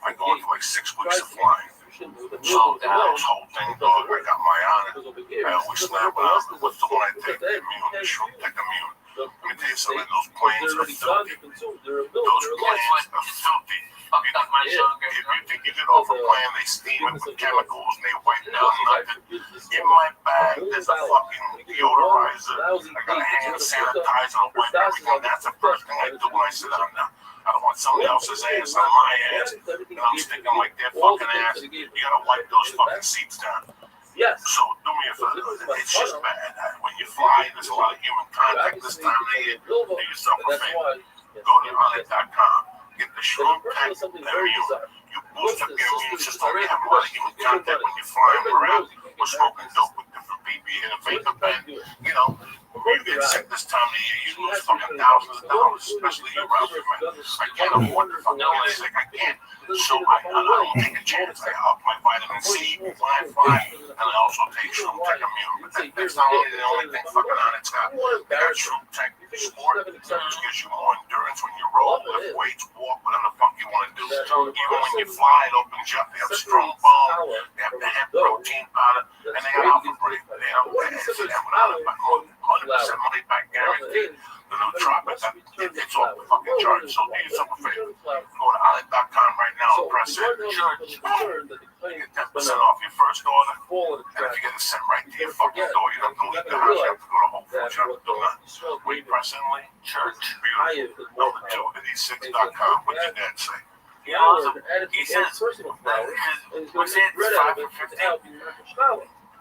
I'm going for like 6 weeks of flying. So this whole thing, dog, I got my on it. I always slam on. What's the one I take? The immune, the Shroom Tech Immune. Let me tell you something. Those planes are filthy. Those planes are filthy. If you think you get off a plane, they steam it with chemicals and they wipe down nothing. In my bag, there's a fucking deodorizer. I got a hand sanitizer to wipe everything. That's the first thing I do when I sit down now. I don't want somebody else's ass on my ass. And I'm sticking like their fucking ass. You gotta wipe those fucking seats down. Yes. So do me a favor. It's just bad. When you fly, there's a lot of human contact this time of the year. Do yourself a favor. Go to honey.com. Get the Shroom Tech Immune. You boost up your immune system. You have a lot of human contact when you're flying around or smoking dope with different people in a vapor pen. You know, you get sick this time of the year, you lose fucking thousands of dollars, especially your wealthy man. I can't afford to fucking get sick. I can't. So I don't take a chance. I up my vitamin C when I fly, and I also take Shroom Tech Immune. But that's not really the only thing fucking on it's got. They got Shroom Tech Sport, which gives you more endurance when you roll, lift weights, walk, whatever the fuck you want to do. Even when you fly, it opens you up. They have strong bone, they have the hemp protein powder, and they got alpha brain. They have 100% money back guarantee. The new Tropics, it's off the fucking charts. So do yourself a favor. Go to honey.com right now and press it. Get 10% off your first order. And if you get it sent right to your fucking door, you don't have to leave the house. You have to go to Whole Foods. You have to do nothing. We press in link, church, beautiful. Number 2, Edie6.com. What did Dad say? He says, because we say it's 5 for 15.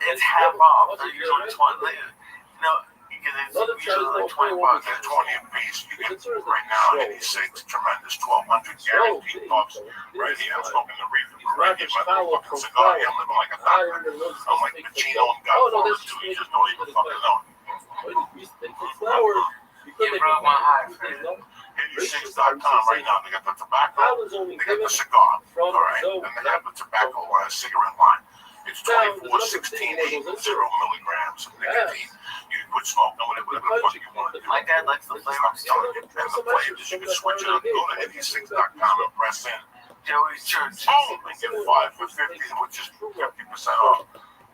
It's half off. So you're doing 20. You know, because it's Another shot is usually like like 20 $21. bucks. They're 20 a piece. You get right now 86, tremendous 1,200 guaranteed bucks. Right here, I'm smoking the reefer. Right here, my little fucking cigar. I'm living like a doctor. I'm like Pacino and Godfather too. You just don't even fucking know. You broke my heart, friend. 86.com right now. They got the tobacco. They got the cigar. All right, and they have the tobacco cigarette line. It's 24, 16, 0 milligrams of nicotine. You can put smoke on it, whatever the fuck you want to do. My dad likes the flavor. And the flavors, you can switch it up. Go to 86.com and press in. Joey's Church. And get 5 for 50, which is 50% off.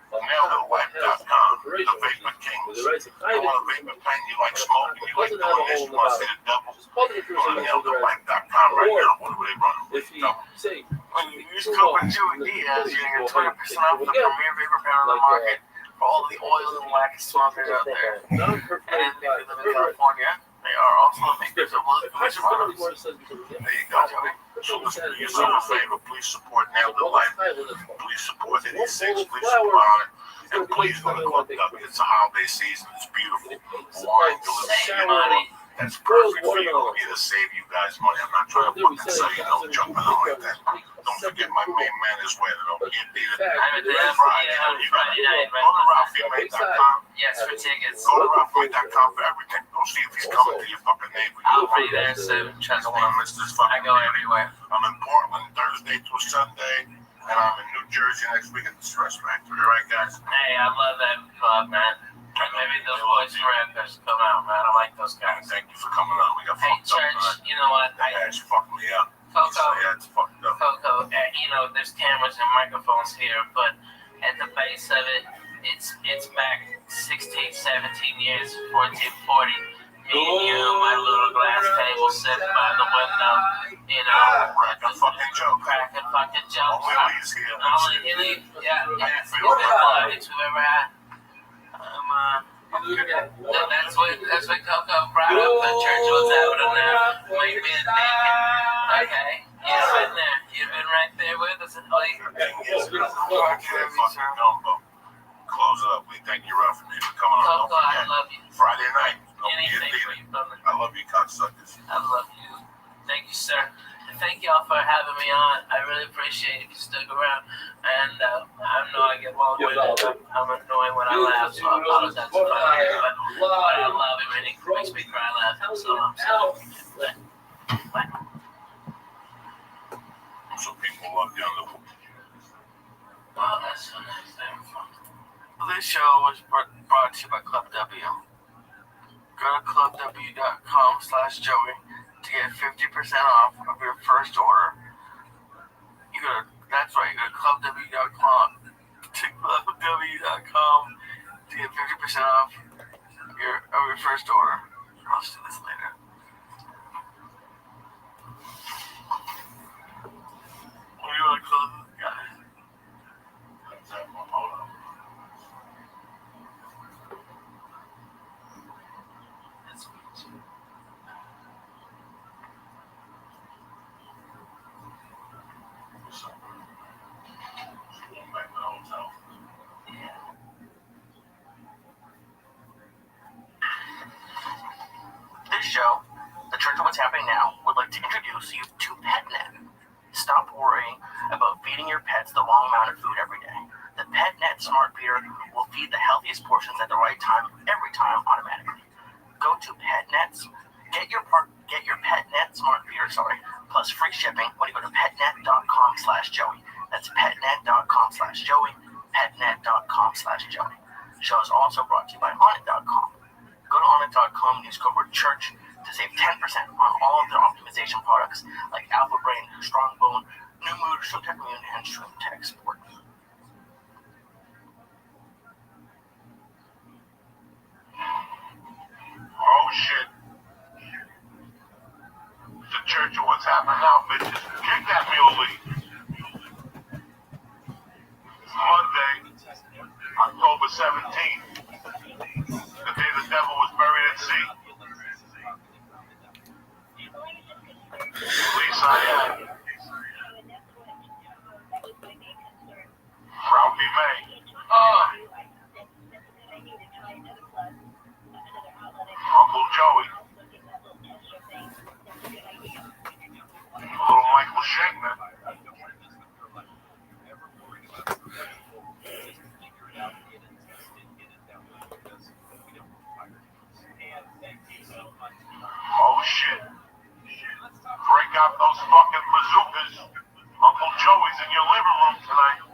NailTheLife.com, the Vapor Kings. You want a vapor pen, you like smoking, you like doing this, you want to see the double? Go to NailTheLife.com right now. What do they run? When you use code Joey Diaz, you get 20% off the premier vapor pen on the market for all the oils and wax smokers out there. And if you live in California, they are also makers of Wilson products. There you go, Joey. So listen, do yourself a favor. Please support Nail the Life. Please support 86. Please support on it. And please go to Club W. It's the holiday season. It's beautiful. Wine, delicious. That's perfect for you. I'm here to save you guys money. I'm not trying to fucking say, jumping on like that. Don't forget my main man is where they don't get beat. Friday night. Go to RalphieMate.com. Yes, for tickets. Go to RalphieMate.com for everything. Go see if he's coming to your fucking neighborhood. I'll be there soon. Trust me. I go everywhere. I'm in Portland Thursday through Sunday, and I'm in New Jersey next week at the Stress Factory. All right, guys? Hey, I love that club, man. Maybe those boys from Rappers come out, man. I like those guys. Thank you for coming on. We got hey, fucked Church, up. You know what? That fucked me up. Coco, it's fucked up. Coco, there's cameras and microphones here, but at the base of it, it's back 16, 17 years, 1440. Me and you, my little glass table sitting by the window, cracking fucking joke. Cracking fucking jokes. Willie's here. Yeah. It's been fun. It's whoever had. That's what Coco brought up. The church was happening now. We've been thinking. Okay. You've been right there with us. Close up. We thank you, Ralph, for coming on. Coco, I love you. Friday night. Anything for you, brother. I love you, cocksuckers. I love you. Thank you, sir. And thank y'all for having me on. I really appreciate it if you stuck around. And I know I get long-winded. I'm annoying when I laugh, so I apologize for that. But I love him, and he makes me cry laughing. So I'm sorry. So people love you on the Oh, that's so nice. This show was brought to you by Club W. Go to clubw.com/Joey to get 50% off of your first order. That's right, you go to clubw.com to get 50% off your first order. I'll just do this later. What do you want to close this guy? Hold on. This show, The Church of What's Happening Now, would like to introduce you to PetNet. Stop worrying about feeding your pets the wrong amount of food every day. The PetNet Smart Feeder will feed the healthiest portions at the right time, every time, automatically. Go to PetNet, get your PetNet Smart Feeder, plus free shipping when you go to petnet.com/Joey. That's petnet.com/Joey, petnet.com/Joey. The show is also brought to you by Onnit.com. Go to Onnit.com and use code word CHURCH to save 10% on all of their optimization products like Alpha Brain, Strong Bone, New Mood, ShroomTech Immune, and ShroomTech Sport. Oh shit. The Church of What's Happening Now, bitches. Kick that muley. It's Monday, October 17th. The day the devil was buried at sea. Lisa, Ralphie May. Joey. Little Michael Shankman. Oh shit. Break out those fucking bazookas. Uncle Joey's in your living room tonight.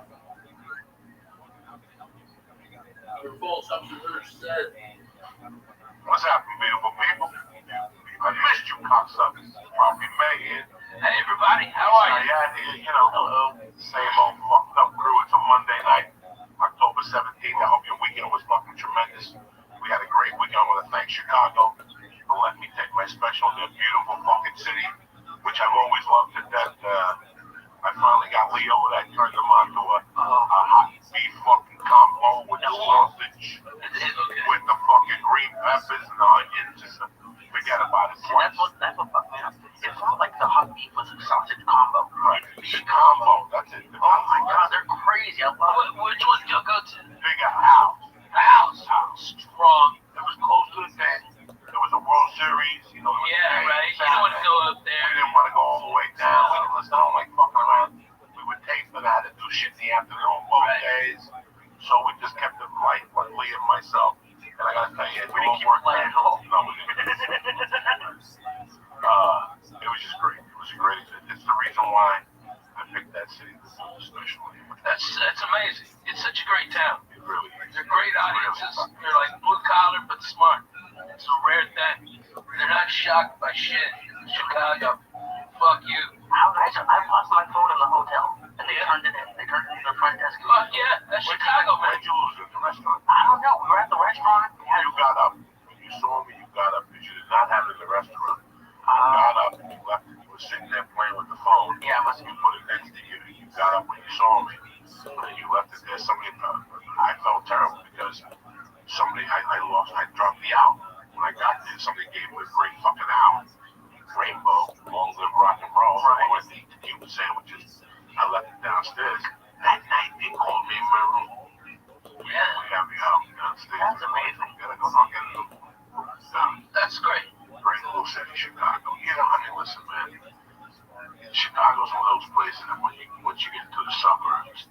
What's happening, beautiful people? I missed you, cocksuckers. Probably Mayhead. Hey, everybody, how are you? Yeah, hello. Same old fucked up crew. It's a Monday night, October 17th. I hope your weekend was fucking tremendous. We had a great weekend. I want to thank Chicago for letting me take my special to a beautiful fucking city, which I've always loved to death. I finally got Leo that turned them on to a hot beef fucking combo with the sausage, with the fucking green peppers and the onions. Forget about it. That's what fucked me up. It's not like the hot beef was a sausage combo. Right. The combo. That's it. Oh my god, they're crazy. I love it. Which one did y'all go to? Big house. House. Strong. It was close to the thing. There was a World Series. Yeah, right. You don't want to go up there. We didn't want to go all the way down. We don't like fucking around. We would tape for that and do shit in the afternoon both days. So we just kept it light, like Lee and myself. And I gotta tell you, we didn't keep playing at home. No, we didn't. It was just great. It was a great. It's the reason why I picked that city, especially. That's amazing. It's such a great town. It really is. They're great audiences. They're like blue collar but smart. It's a rare thing. They're not shocked by shit. Chicago. Fuck you. How nice. I lost my phone in the hotel, and they turned it in. They turned it in the front desk. Fuck yeah. That's Chicago, man. Where'd you lose it? At the restaurant? I don't know. We were at the restaurant. You got up. When you saw me, you got up. You did not have it in the restaurant. You got up and you left. You were sitting there playing with the phone. Yeah, I must have put it next to you. You got up when you saw me. And you left it there. I felt terrible because I dropped the out. When I got there, somebody gave me a great fucking out. Rainbow, long live rock and roll. I went to eat the Cuban sandwiches. I left it downstairs. That night, they called me in my room. We have the out downstairs. That's amazing. Gotta go knock at the door. That's great. Great little city, Chicago. Listen, man. Chicago's one of those places that once you get to the suburbs,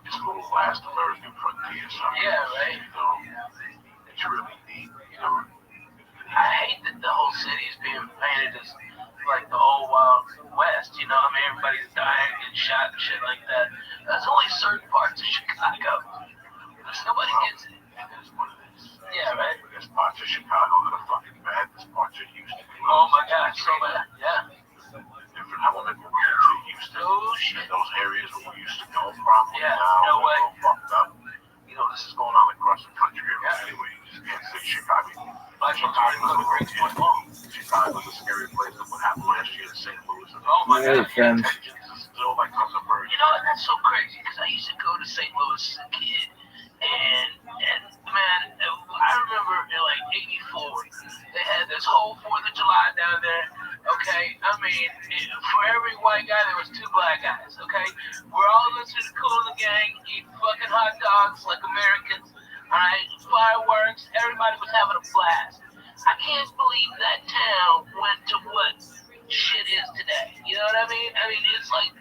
it's a little last American frontier. Yeah, right. It's really neat. I hate that the whole city is being painted as like the old Wild West, you know? I mean, everybody's dying and shot and shit like that. There's only certain parts of Chicago. Nobody gets it. It is what it is. Yeah, right. There's parts of Chicago that are fucking bad. There's parts of Houston. Oh my God, so bad. Yeah. Different element of Houston. Oh shit. Those areas where we used to go probably yeah, now. No way. Fucked up. You know, this is going on across the country anyway. You just can't say Chicago. Chicago's a scary place. What happened last year in St. Louis? Oh my God. Friends. Still like on the verge. You know what? That's so crazy because I used to go to St. Louis as a kid, and man, I remember in like '84 they had this whole 4th of July down there. Okay, I mean, for every white guy there was 2 black guys. Okay, we're all listening to Kool and the Gang, eating fucking hot dogs like Americans. Alright, fireworks, everybody was having a blast. I can't believe that town went to what shit is today. You know what I mean? I mean, it's like,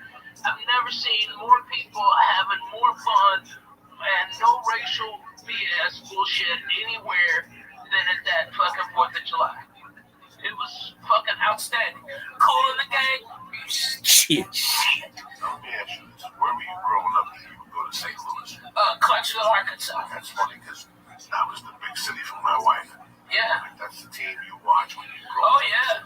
I've never seen more people having more fun and no racial BS bullshit anywhere than at that fucking 4th of July. It was fucking outstanding. Kool and the Gang. Shit. Let me ask you this. Where were you growing up? Did you go to St. Louis? Clutchville, Arkansas. That's funny because that was the big city for my wife. Yeah. Like, that's the team you watch when you grow up. Oh, yeah.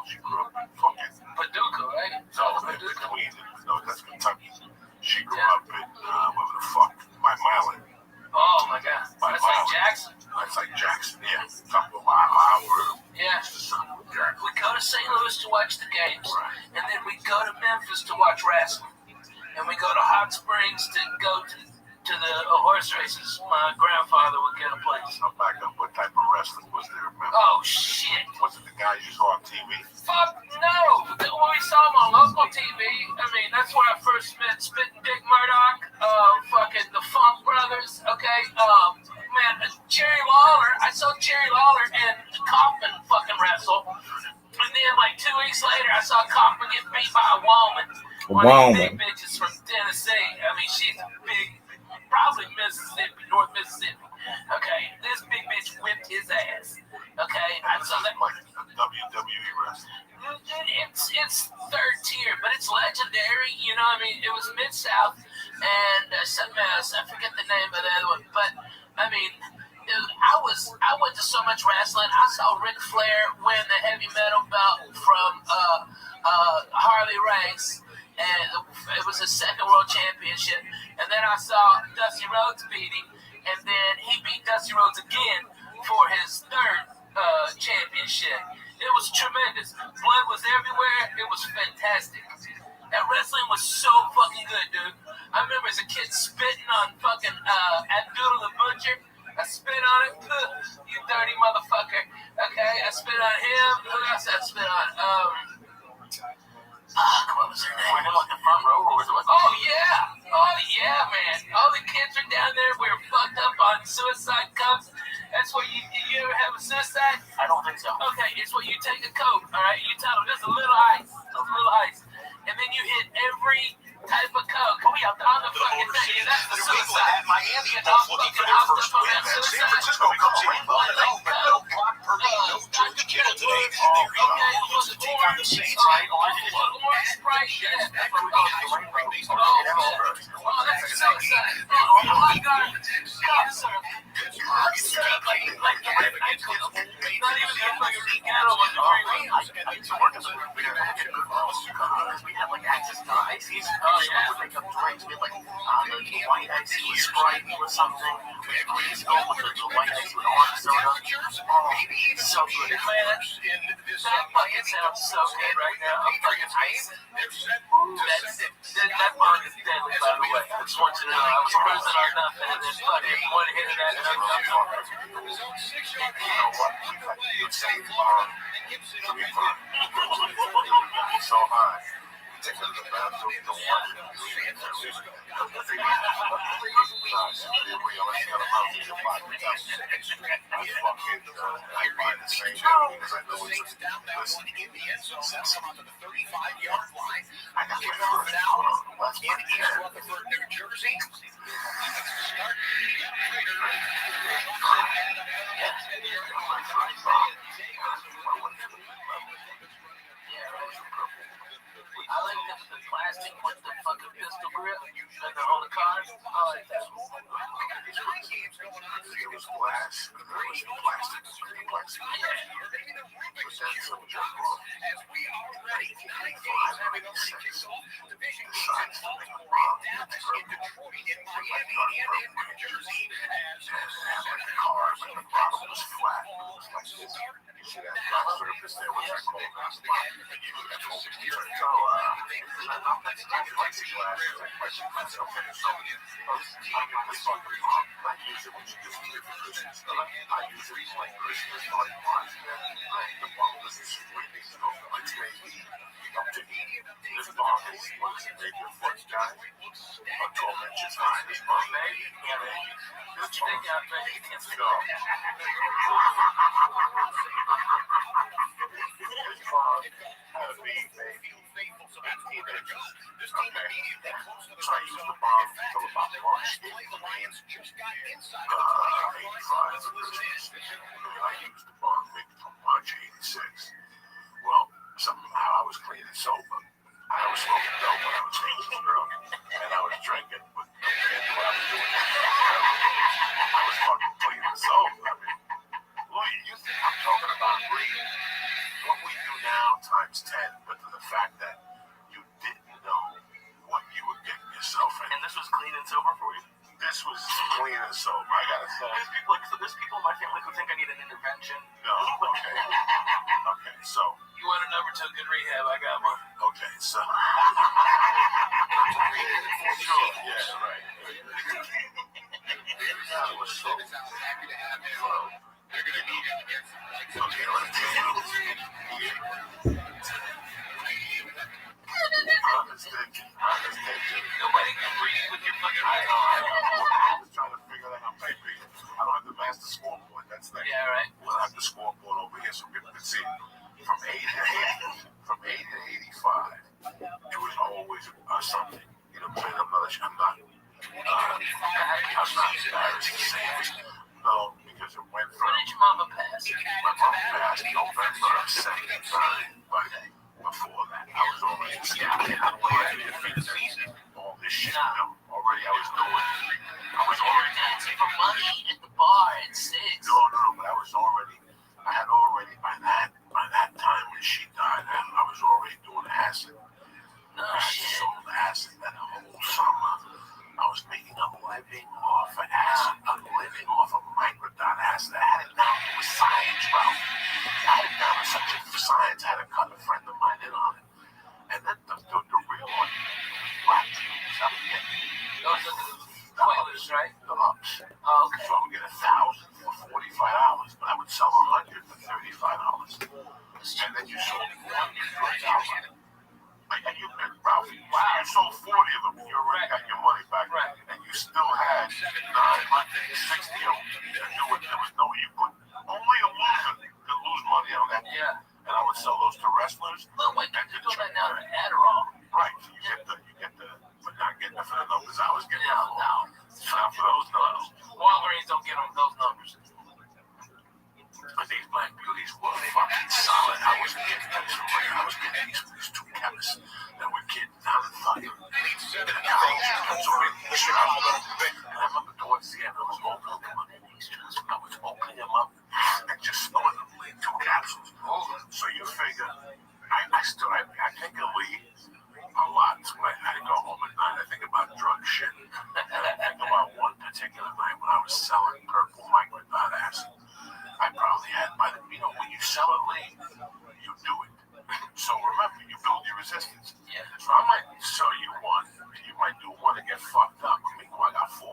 She grew up in fucking Paducah, right? No, in between. No, that's Kentucky. She grew up in, what the fuck? By Maryland. Oh, my God. That's like Jackson? That's like Jackson, yeah. Talking about our yeah. We go to St. Louis to watch the games, and then we go to Memphis to watch wrestling. And we go to Hot Springs to go to the horse races. My grandfather would get a place. Now back up. What type of wrestling was there? Oh, shit. Was it the guys you saw on TV? Fuck no. When we saw him on local TV, I mean, that's where I first met Spittin' Dick Murdoch, fucking the Funk Brothers, okay? Man, Jerry Lawler. I saw Jerry Lawler and woman. Big bitches from Tennessee. I mean, she's big, probably Mississippi, North Mississippi. Okay, this big bitch whipped his ass. Okay, I saw that. Like WWE wrestling. It's third tier, but it's legendary. You know, I mean, it was Mid-South and something else. I forget the name of the other one, but I mean, dude, I went to so much wrestling. I saw Ric Flair win the heavy metal belt from Harley Race, and it was his second world championship. And then I saw Dusty Rhodes beat him, and then he beat Dusty Rhodes again for his third championship. It was tremendous. Blood was everywhere. It was fantastic. That wrestling was so fucking good, dude. I remember as a kid spitting on fucking Abdul the Butcher. I spit on it. You dirty motherfucker. Okay, I spit on him. Who else I spit on? What was her name? Were they like the front row, or was it like? Oh yeah, man. All the kids are down there. We were fucked up on suicide cups. That's where you ever have a suicide? I don't think so. Okay, it's where you take a Coke, all right? You tell them there's a little ice, and then you hit every type of Coke on the fucking thing. That's the suicide. Miami Get both off looking for fucking their off the first win. fucking San suicide. Francisco comes in well, no block per game, no George Kittle today. They're in Orleans to take on the Saints. Right, orange Sprite, yeah. That's what we call it. Oh, that's a suicide. Oh my God. God, sir. Like not even the fucking Ricardo was agreeing. I used to work as a we had like access to ices. We would make up drinks. We had like the white ice with Sprite or something. Please go with the white ice with orange soda. So good. That fucking sounds so good right now. I'm fucking ice. That bug is deadly, by the way. I just want you to know. I was cruising on nothing, and there's fucking one hit of that, and I'm not talking. You know what? You'd say so high. Take them to the bathroom, don't watch it. I got my first out in East Rutherford, New Jersey. I like the plastic with the fucking pistol grip and the on the cars. I like that. It was glass, and there was plastic, green plastic. As we are ready, 9 games division games in Dallas, in Detroit, in Miami, and in New Jersey. As the cars and the bottom was flat. You see that flat surface there, what's that called? Well, somehow I was clean and sober. I was smoking dope when I was changing drunk, and I was drinking, but compared to what I was doing, I was fucking clean and sober. I mean, Louis, you think I'm talking about what we do now times 10, but to the fact that you didn't know what you were getting yourself in. And this was clean and sober for you? This was clean and sober. I gotta say. There's people in my family who think I need an intervention. No, okay. Okay, so. You want a number 2 good rehab? I got one. Okay, so. Sure, yeah, right. That was so. Okay, let's do Nobody can read with your fucking eyes. I was trying to figure that out. Maybe I don't have the master scoreboard. That's the yeah, right. We'll have the scoreboard over here so people can see. From 80 to 85, it was always much. I'm not embarrassed to say it. No, because it went from. When did your mama pass? My mom passed November 2nd, but before that, I was already scouting. I don't want to get all this shit. No, already I was doing. I was already dancing for money at the bar at 6. No, but I had already by that time when she died, I was already doing acid. I sold acid that whole summer. I was making a living off of acid. I'm living off of microdot acid. I had it down to science, bro. I had it down to such a science. I had to cut a friend of mine in on it. And then the real one, black teams, I'm getting those are the Quaaludes, right? The ups. Oh, okay. So I would get 1,000 for $45, but I would sell 100 for $35. And then you sold 1 for $1,000. And you, Ralphie, you sold 40 of them. You already got your money back. Right. And you still had 960 of them. There was no, you could, only a loser could lose money on that. Yeah. And I would sell those to wrestlers. Well, wait, you go back now to Adderall. Right. So you get the, but not getting it for the numbers I was getting. No. Not for those numbers. Walgreens don't get them those numbers. But these black beauties were fucking solid. I was getting those rare. I was getting these two chemists that were getting down and fucking. And I remember towards the end, I was opening them up. I was opening them up and just snorting them like 2 capsules. So you figure, I think of weed a lot. When I go home at night, I think about drug shit. And I think about one particular night when I was selling purple microdot acid. I probably had, when you sell it lean, you do it. So remember, you build your resistance. Yeah. So I might sell you one, and you might do one and get fucked up. I got 4.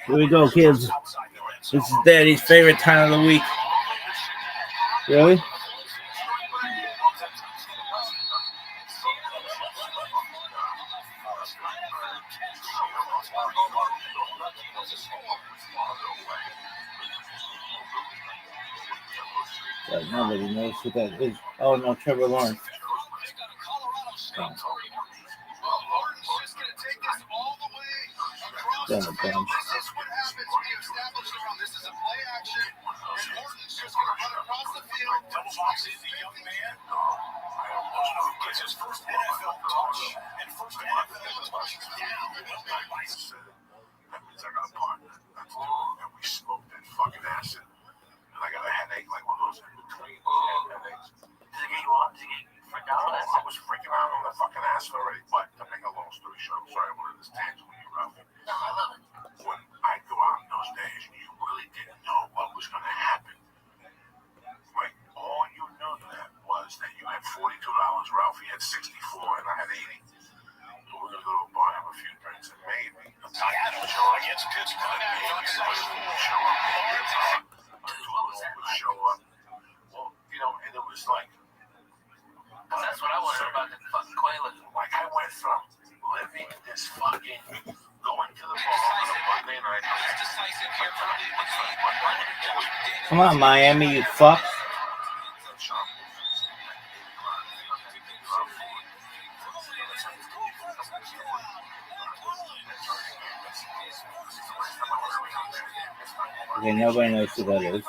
Here we go, kids. This is Daddy's favorite time of the week. Really? But nobody knows who that is. Oh no, Trevor Lawrence. Done a bunch. That means I got a partner. And we smoked that fucking acid. And I got a headache, like one of those in between headaches. Did it get you up? Did it get you freaked out? I was freaking out on the fucking acid already. But to make a long story short, I'm sorry I wanted this tangent with you, Ralphie. No, I love it. When I go out in those days, you really didn't know what was going to happen. Like, all you knew that was that you had $42, Ralphie had 64, and I had 80. So we're going to go to a bar and have a few drinks, and maybe Seattle against Pittsburgh. Maybe somebody would show up. Would show up. Well, and it was like. That's what I wanted about the fucking Quaaludes. Like, I went from living this fucking. Going to the bar on a Monday night. Come on, Miami, you fuck. Okay, nobody knows who that is.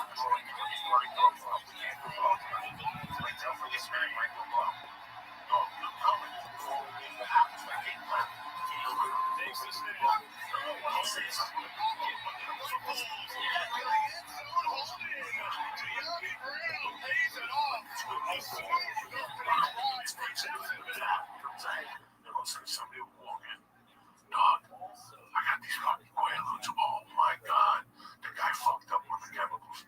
Somebody would walk in. Dog, I got these fucking Quaaludes. Oh my God. The guy fucked up on the chemicals.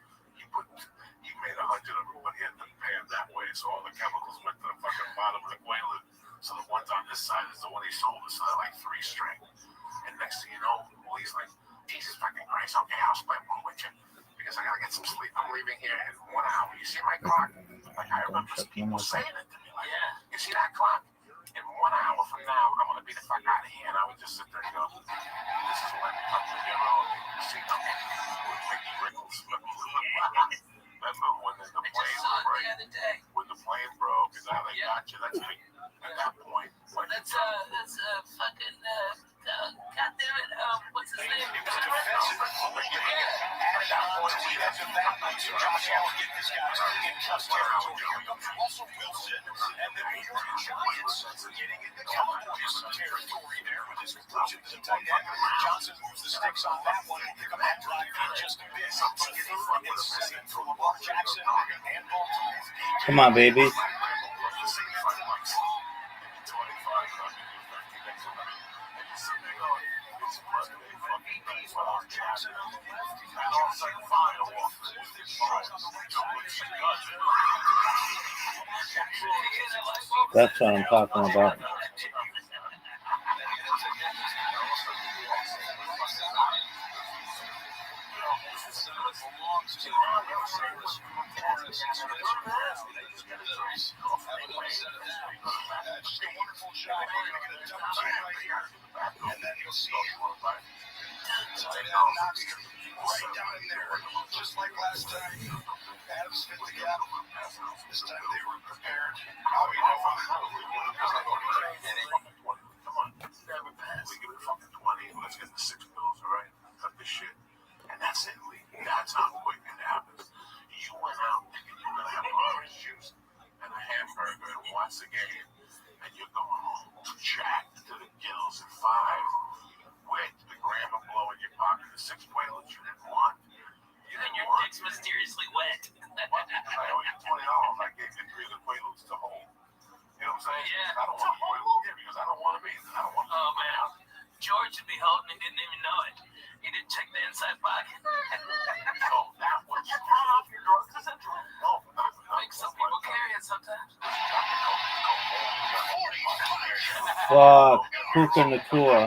see my clock? Like, I remember people saying it to me. Like, you see that clock? In 1 hour from now, I'm going to be the fuck out of here. And I would just sit there and go, this is when I'm going to see them with Mickey Rickles. Remember when the plane broke? When the plane broke, and now they got you. That's big. At that point. That's fucking, God damn it, what's his name? It was defensive. At that point, we had to back Josh Allen get this guy in tough territory. Here comes Russell Wilson and the New York Giants getting into Cowboys territory there with his completion to the tight end. Johnson moves the sticks on that one and pick up that drive in just a bit. But 3rd and 7 for Lamar Jackson and Baltimore. Come on, baby. That's what I'm talking about. Just a wonderful shot. And then you'll see tight end knocks right down in there, just like last time. Adams fit the gap. This time they were prepared. Now we know because they're going to change anything. Come on, never pass. We give it fucking 20 and let's get the 6 pills, all right? Cut this shit. And that's it, Lee. That's how quick it happens. You went out thinking you were going to have orange juice and a hamburger and watch the game, and you're going home jacked to the gills at 5 with the gram of blow in your pocket, the 6 Quaaludes you didn't want. And your dick's mysteriously wet. I owe you $20. I gave you 3 of the Quaaludes to hold. You know what I'm saying? Yeah. I don't want to Quaaludes. Yeah, because I don't want to be. I don't want to. Oh, man. George would be holding and didn't even know it. He didn't check the inside pocket. So that was off your drugs. Is that true? No, not. Like some people carry it sometimes. Fuck. Cook in the tour.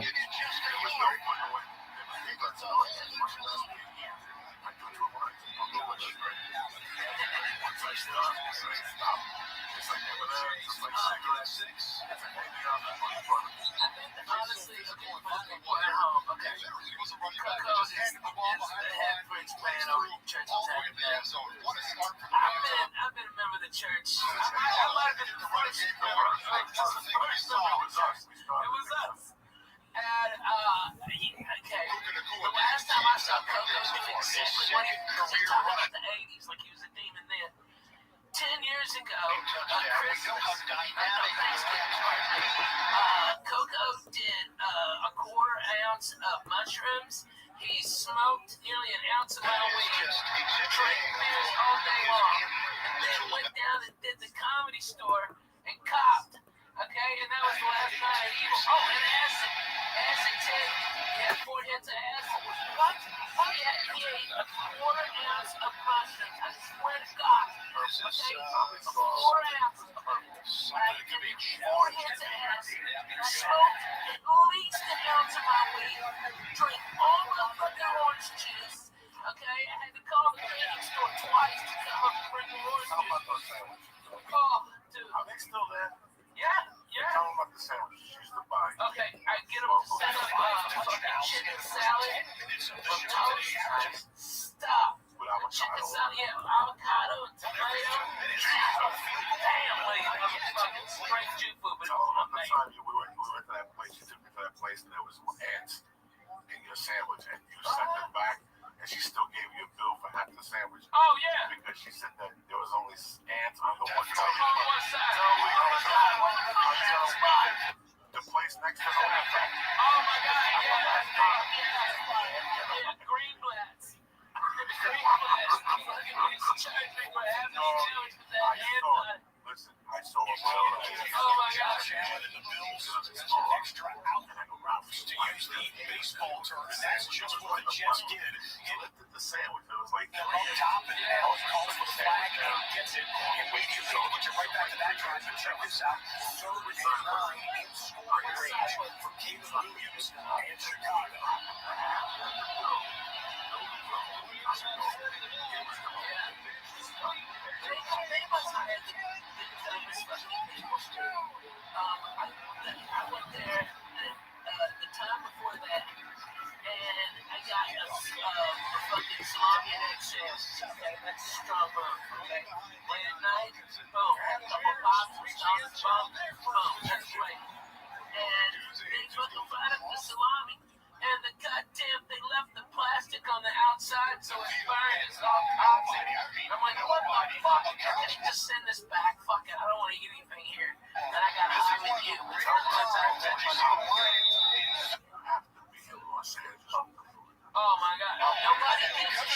Honestly, okay. I've been a member of the church. I might have been the first. It was us. And, okay, the last time I saw Coco, he was exactly what he was talking about the 80s, like he was a demon then. 10 years ago, Christmas, Coco did a quarter ounce of mushrooms. He smoked nearly an ounce of my weed, drank beers all day long, and then went down and did the Comedy Store and copped. Okay, and that was the last night. And acid. Acid 10. He had 4 hits of acid. What? He ate a quarter ounce of mushrooms. I swear to God. Okay? 4 ounces of mushrooms. I did 4 hits of acid. Smoked at least an ounce of my weed. Drank all the fucking orange juice. Okay? I had to call the convenience store twice to come up and bring the orange juice. Oh, dude. Are they still there? Yeah. Tell them about the sandwiches you used to buy. Okay, I get them to set up fucking chicken salad with toast. Stop. Chicken salad, avocado and tomato. Damn, Lee, I'm fucking straight Jew food, but it was my time we went to that place, you took me to that place, and there was ants in your sandwich, and you sent them back, and she still gave you a bill for half the sandwich. Oh, yeah. Because she said that there was only ants on the one side. Oh, my God. What the fuck is that spot? The place next to the left. Oh, my God. Yeah. Greenblatt's. Listen, I saw a bill. Oh, my gosh. Extra out to use the baseball term, and that's just what the Jets did. He lifted the sandwich. It was like up top, and calls for the flag, gets it, and waits to go. Get you right back to that drive. But check this out. 3rd and 9 in scoring range for Caleb Williams and Chicago. fucking salami and eggshells. Okay, that's a strong move. Okay, late at night, boom, couple pops, some sauce, boom, that's great. And they fucking fried up the salami, and the goddamn they left the plastic on the outside, so it's burned. It's all toxic. I'm like, what the fuck? Just send this back. Fuck it, I don't want to eat anything here. And I got high with you. Oh my god, nobody gets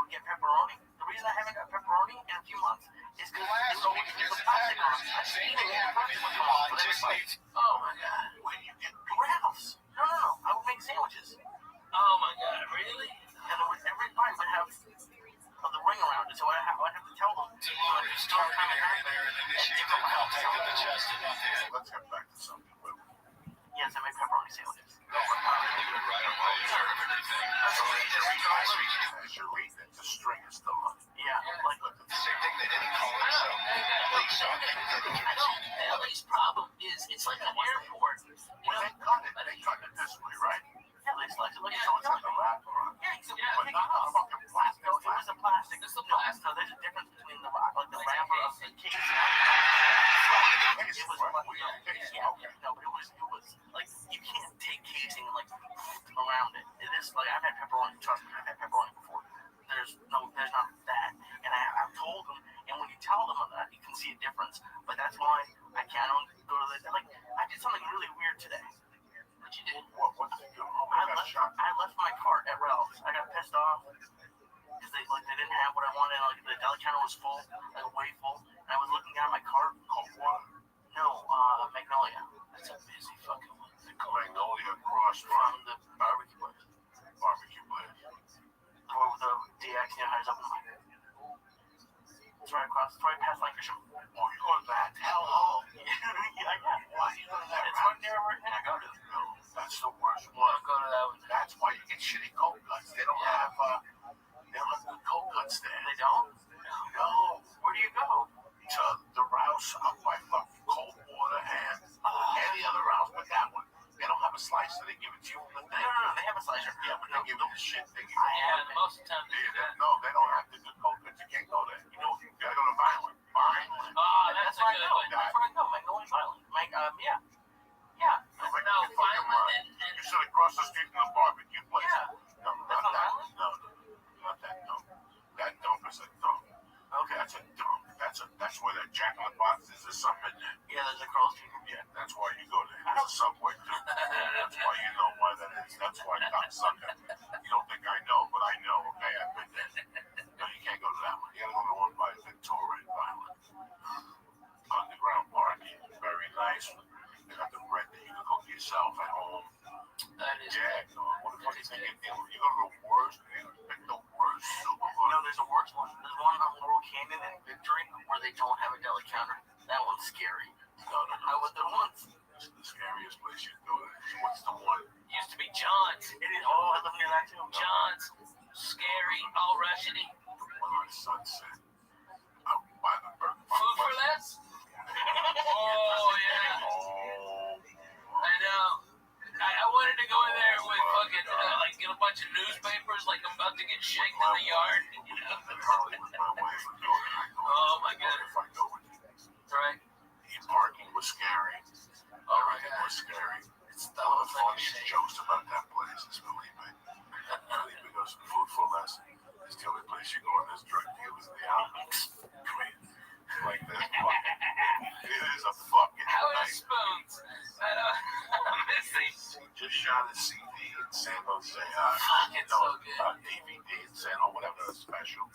get pepperoni. The reason I haven't got pepperoni in a few months is because there's always a plastic on it. Oh my god. When you get Ralph's. No. I would make sandwiches. Oh my god, really? And every bite would have the ring around it, so I'd have to tell them. Let's get back to something. Yes, I make pepperoni sandwiches. You're reading it, the string is still on. Yeah, like the same thing they didn't call it. LA's problem is it's like an airport. You know, they cut it this way, right? Yeah, they slice it like So it's like a wrapper on it. But not a fucking plastic. No, it was a plastic. This is a plastic. No, there's a difference between the wrapper of the case. It was no, but it was like you can't take casing and like around it. It is like I've had pepperoni. Trust me, I've had pepperoni before. There's not that, and I've told them. And when you tell them that, you can see a difference. But that's why I don't go to the like. I did something really weird today. What you did? What did you do? I left my cart at Ralph's. I got pissed off because they didn't have what I wanted. Like the deli counter was full, like way full. And I was looking down my cart. Cold water? No, Magnolia. That's a busy fucking one. Magnolia across from the barbecue place. Barbecue place. The one with the DX, you know, how it's up in the it's right across. It's right past Lancashire. Oh, you go to that? Hell, yeah. Why you go to that? It's right near everything I go to. No, that's the worst one. I go to that one. That's why you get shitty cold cuts. They don't have good cold cuts there. They don't? No. Where do you go? To the Rouse up by fucking Cold Water and any other Rouse, but that one. They don't have a slicer. They give it to you from the thing. No, they have a slicer. Yeah, but they give you the shit thing. Most of the time. No, they don't have the good cold cuts. You can't go there. You know, you gotta go to Violent. Oh, that's where I go. That's where I go. Magnolia Violent. Yeah. Yeah. No, Violent. You sit across the street from the barbecue place. Yeah. No, not that. No, not that dump. That dump is a dump. Okay. That's a dump. That's where that Jack in the Box is. There's something in there. Yeah, there's a cross street. Yeah, that's why you go there. There's a Subway too. That's why you know why that is. That's why cocksucker. You don't think I know, but I know. Okay, I've been there. No, you can't go to that one. You gotta go to the one by Victoria and Violent. Underground parking. Very nice. They got the bread that you can cook yourself at home. That is. Yeah, no. What the fuck is that? You go to the worst. You pick the worst supermarket. No, there's a worse one. There's one on Laurel Canyon and Victory where they don't have a deli counter. That one's scary. No. I was the ones. It's the scariest place you go to. What's the one? Used to be John's. It is. Oh, I live near that too. John's. Scary. All rushity. One on Sunset. Out by the burger. Food for less? Oh, yeah. Oh. I know. I wanted to go in there with fucking, get a bunch of newspapers like I'm about to get shaken in the yard. You know? Oh, my God. If I go with you. Right. Parking was scary. Everything was scary. It's the funniest jokes about that place is Felipe. Felipe goes, food for less. It's the only place you go in this drug dealers in the Alps. Come in. Like this. It is a fucking How are night. spoons? I'm missing. Just shot a CD in San Jose. DVD in San Jose, whatever, a special.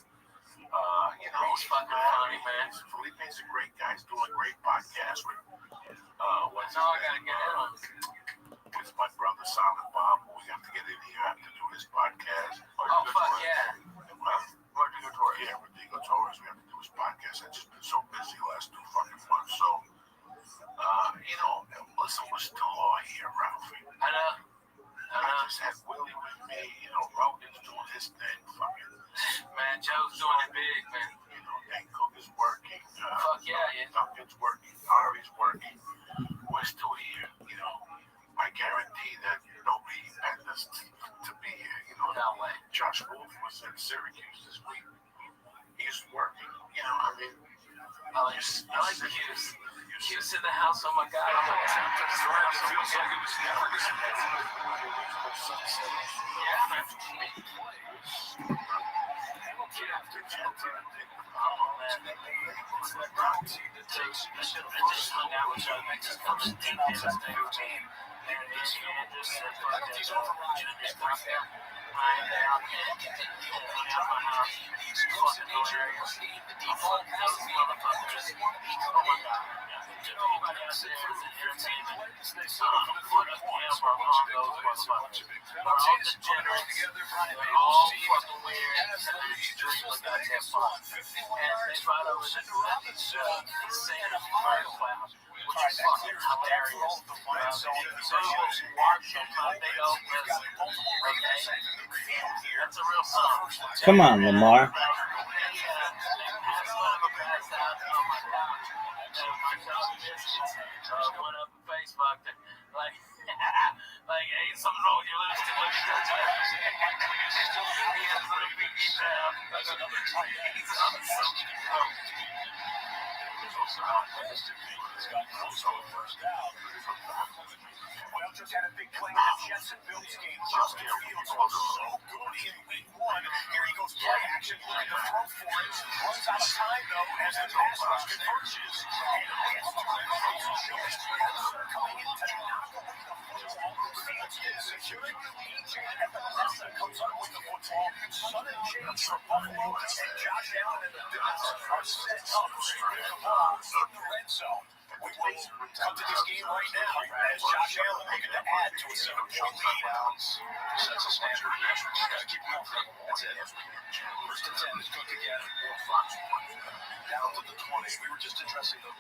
He's fucking funny, man. Felipe's a great guy. He's doing a great podcast with That's all I gotta get in. With my brother Simon Bob. We have to get in here after to do his podcast. Oh, fuck yeah. Rodrigo Torres. Yeah, Rodrigo Torres. We have to do his podcast. I've just been so busy the last 2 fucking months. So, listen, we're still all here, Ralphie. I know. I just had Willie with me. Rogan's doing his thing. Fucking. Man, Joe's doing it big, man. Dan Cook is working. Fuck yeah. Duncan's working. Ari's working. We're still here. I guarantee that nobody, and Josh Wolf was in Syracuse this week. He's working. You know, I mean, I like the Hughes. Hughes in the house. Oh my God. I'm like, it feels like it was never going to happen. Come on, Lamar. Like, hey, something wrong with your lips. Well, just had a big play in the Jets and Bills game. Justin Fields was so good in week 1. Here he goes, play action, looking to throw for it. Runs out of time, though, as the pass rush converges. And gets to the face. Jones coming in to knock away the football. Fields gets secured. DJ Epinesa comes up with the football. Sudden change for Buffalo. And Josh Allen and the Bills are set up with the ball in the red zone. We will come to this game right now as Josh Allen looking to add to a 7-point lead. Sets a standard. Gotta keep moving. That's it. First and 10 is cooked again. Down to the 20. We were just addressing the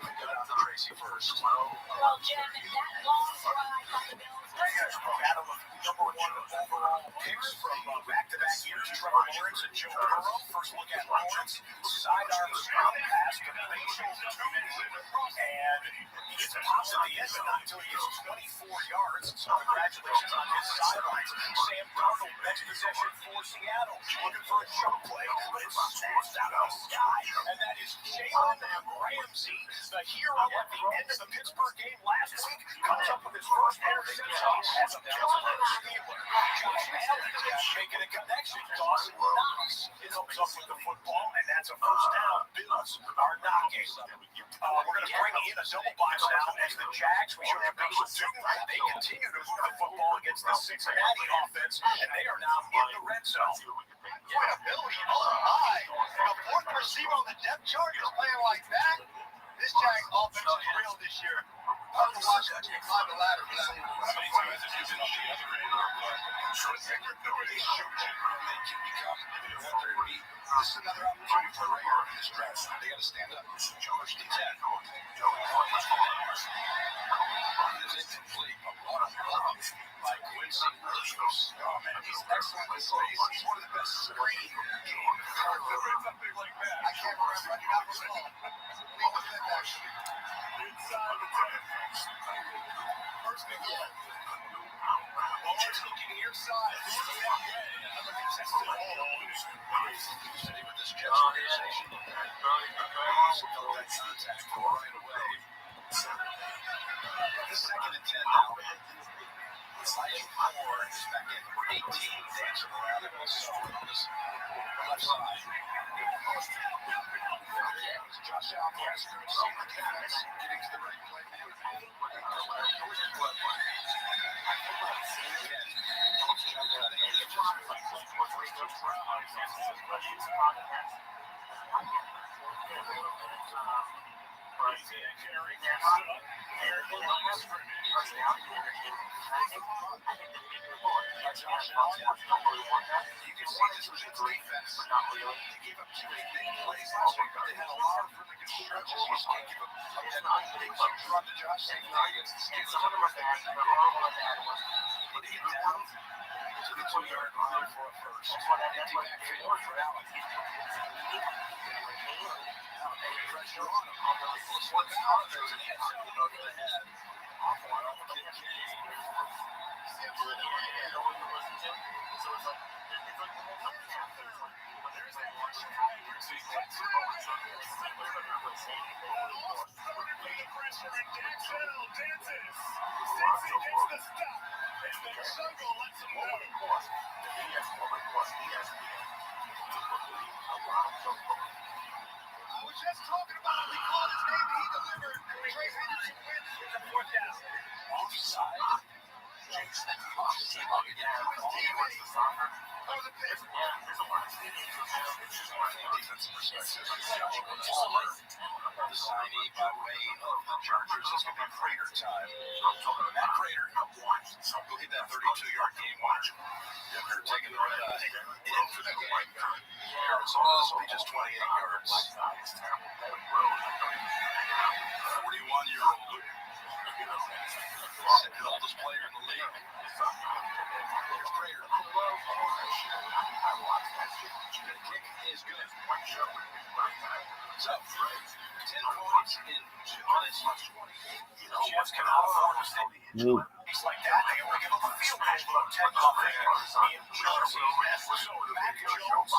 get out to Tracy first. Well, Jim, that long drive by the Bills. Battle of number 1 overall picks from back-to-back years. Trevor Lawrence and Joe Burrow. First look at Lawrence. Sidearm screen pass to Facial 2 minutes. And he gets popped at the end, but not until he gets 24 yards. So congratulations on his sidelines. Sam Darnold, next possession for Seattle. Looking for a jump play, but it's snatched out of the sky. And that is Jalen Ramsey, the hero at the end of the Pittsburgh game last week. Comes up with his first interception as a Pittsburgh Steeler. Josh Allen making a connection. Dawson Knox comes up with the football, and that's a first down. Bills are knocking. We're going to bring in a double box now as the Jags, we showed you picture 2, they continue to move the football against the Cincinnati offense, and they are now in the red zone. Yeah, Billy, oh my. A fourth receiver on the depth chart is playing like that. This Jags offense is real this year. I have to watch that. Climb the ladder for that. This is another opportunity for Rayer in this stretch. They got to stand up. First and 10. It's incomplete. By Quincy Williams. Oh, man, he's excellent in space. He's one of the best screen game. Something like that. I can't remember. I do not recall. Inside the 10. First and 10. Lawrence looking near side. Another contested hold. City with this Jets organization. Felt that contact right away. The second and 10 now. Elijah Moore, second 18, dancing around in the zone on this left side. Josh Allen, receiver defense, getting to the right play. You can see this was a great defense, but not really. They gave up 2 big plays last week, but they had a lot of really good stretches. You just can't give up a big run to Josh Allen against the Steelers. But he get down to the 2-yard line for a first. Empty backfield for Allen. Pressure on him. Look out, there's an answer over the head. One on the kid. Just talking about it. We called his name and he delivered. Trey Henderson wins the fourth down. Offside. Jason Fox. The signee by way of the Chargers is going to be Prater time. Matt Prater, go hit that 32-yard game watch. They're taking the red eye in for the game. Arizona's be just 28 yards. 41-year-old. Second oldest player in the league. Here's Prater. Kick is good. So, 10 points in 2 minutes. Jets cannot afford to stay. It's like that. They only give up a field goal from 10 in Jersey. So, Mac Jones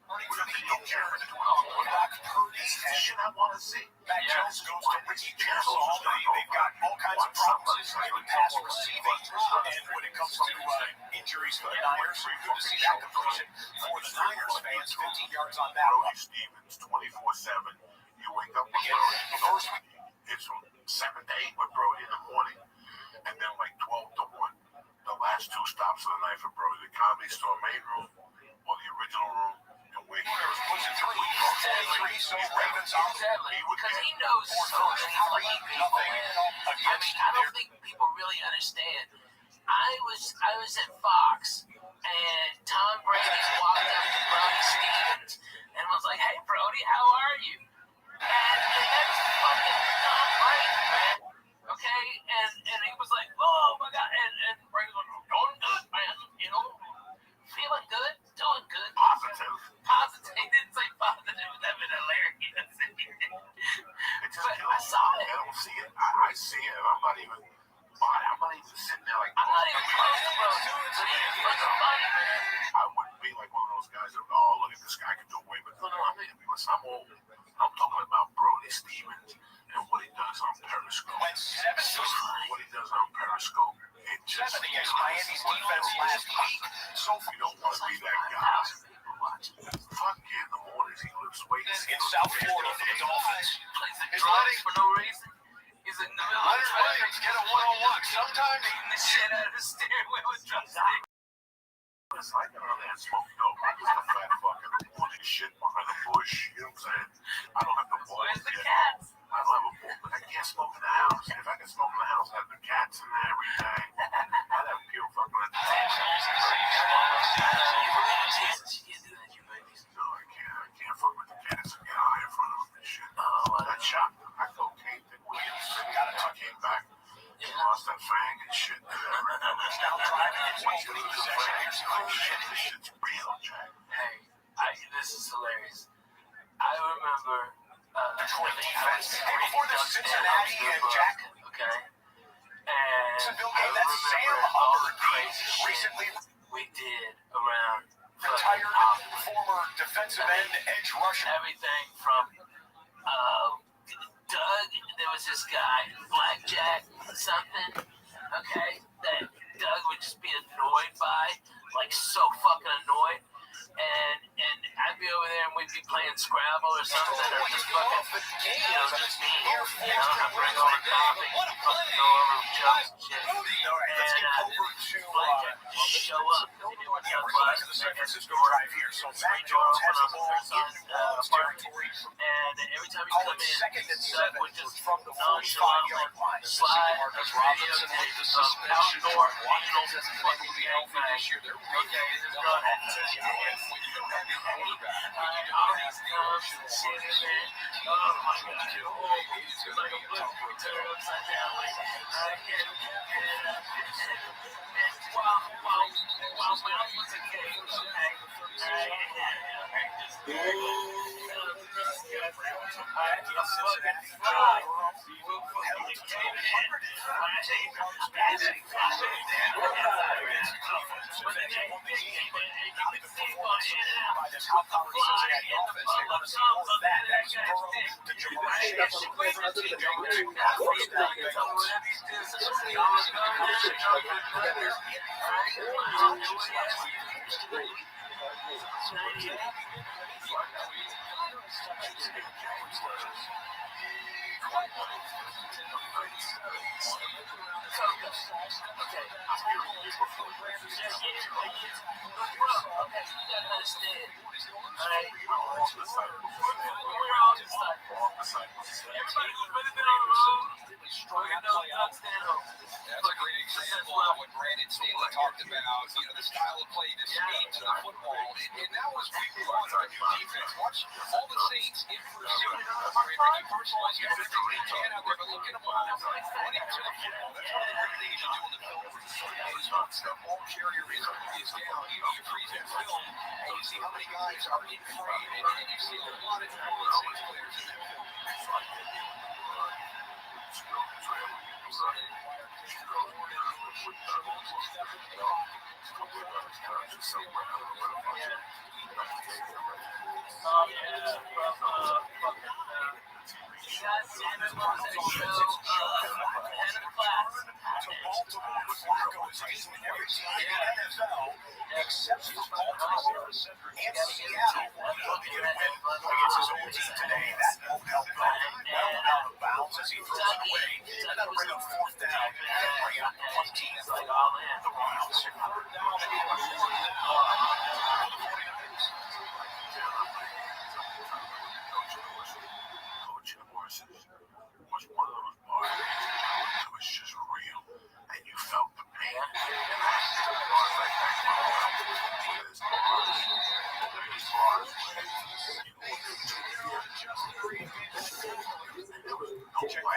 running for the injured. Brock Purdy. I want to see. Mac Jones goes to Ricky Pearsall. They've got all kinds of problems in pass receiving. And when it comes to injuries for the Niners, good to see that completion for the Niners fans. 15 yards on that one. Stevens, 24/7. You wake up with Brody. First, it's from 7 to 8 with Brody in the morning. And then like 12 to 1. The last 2 stops of the night for Brody. The Comedy Store main room or the original room. And where he was pushing through. 23, so Ravens on because he knows so many fucking people. I don't think people really understand. I was at Fox, and Tom Brady walked up to Brody Stevens and was like, "Hey, Brody, how are you?" And that's fucking Tom Brady, man. Okay, and he was like, "Oh my God," and Brady was like, "Doing good, man. You know, feeling good, doing good." Positive. He didn't say positive. That'd been hilarious. But I saw it. I don't see it. I see it, and I'm not even sitting there like. I'm not even close to Brody. I wouldn't be like one of those guys that, oh, look at this guy can do away with it. No, I'm old. I'm talking about Brody Stevens and what he does on Periscope. What he does on Periscope. It just against Miami's defense last week. So if you don't want to be that guy, fuck yeah, in the mornings he lifts weights in South Florida for the Dolphins. He's running for no reason. He's in the middle of Leonard Williams get a one-on-one. Sometimes beating the shit out of the steering wheel with drumstick. It's like that smoke dope. It's the fat fucking morning shit behind the bush. You know what I'm saying? I don't have the balls. Where's the cats? I don't have a ball, but I can't smoke in the house. If I can smoke in the house, I'd have the cats in there every day. I'd have pure fucking You can't do that, you babies. No, I can't fuck with the cats and get high in front of them and shit. That shot, I cocaine thing with him. I came back. He lost that fang and shit. Now driving his opening possession. Shit, this shit's real, Jack. Hey, this is hilarious. I remember Detroit defense. before the Cincinnati and Jack. Okay. And Bill Gates, that's Sam Hubbard, recently we did around retired former defensive end edge rusher. Everything from Doug, there was this guy, Blackjack something, okay, that Doug would just be annoyed by, like so fucking annoyed. And I'd be over there and we'd be playing Scrabble or something, or just fucking, just me, I'd bring over coffee, fucking go over jokes and shit. And Blackjack would just show up. To the San Francisco drive here, so Mac Jones has the ball in territory. And every time he Call come it in, 2nd and Doug 7 would just from the 45-yard line. slide Marcus a Robinson videotape with the of suspension. outdoor Washington Beatles hasn't fucking been able to be healthy this year. They're okay, this is going when you don't have your quarterback, all these thumbs and shit in there. Oh my God. It's like a book we turn upside down. Like, I can't get it up. And while Miles was a kid, That's a great example of what Brandon Staley talked about, the style of play, the speed to the football. And that was week one of a new defense. Watch all the Saints in pursuit. Bringing personalized everything they can out there, but look at them all running to the football. That's one of the great things you do in the film room. Is once the ball carrier is down, you freeze that film, and you see how many guys are in frame, and you see a lot of Saints players in that film. Except for Baltimore and Seattle. Looking to win against his own team today. That won't help him. Out of bounds as he throws it away. And that'll bring up fourth down and bring up 15 for the Browns. Third down Coach Morrison was one of those bars that was just real. And you felt the pain. And that's the bars right back to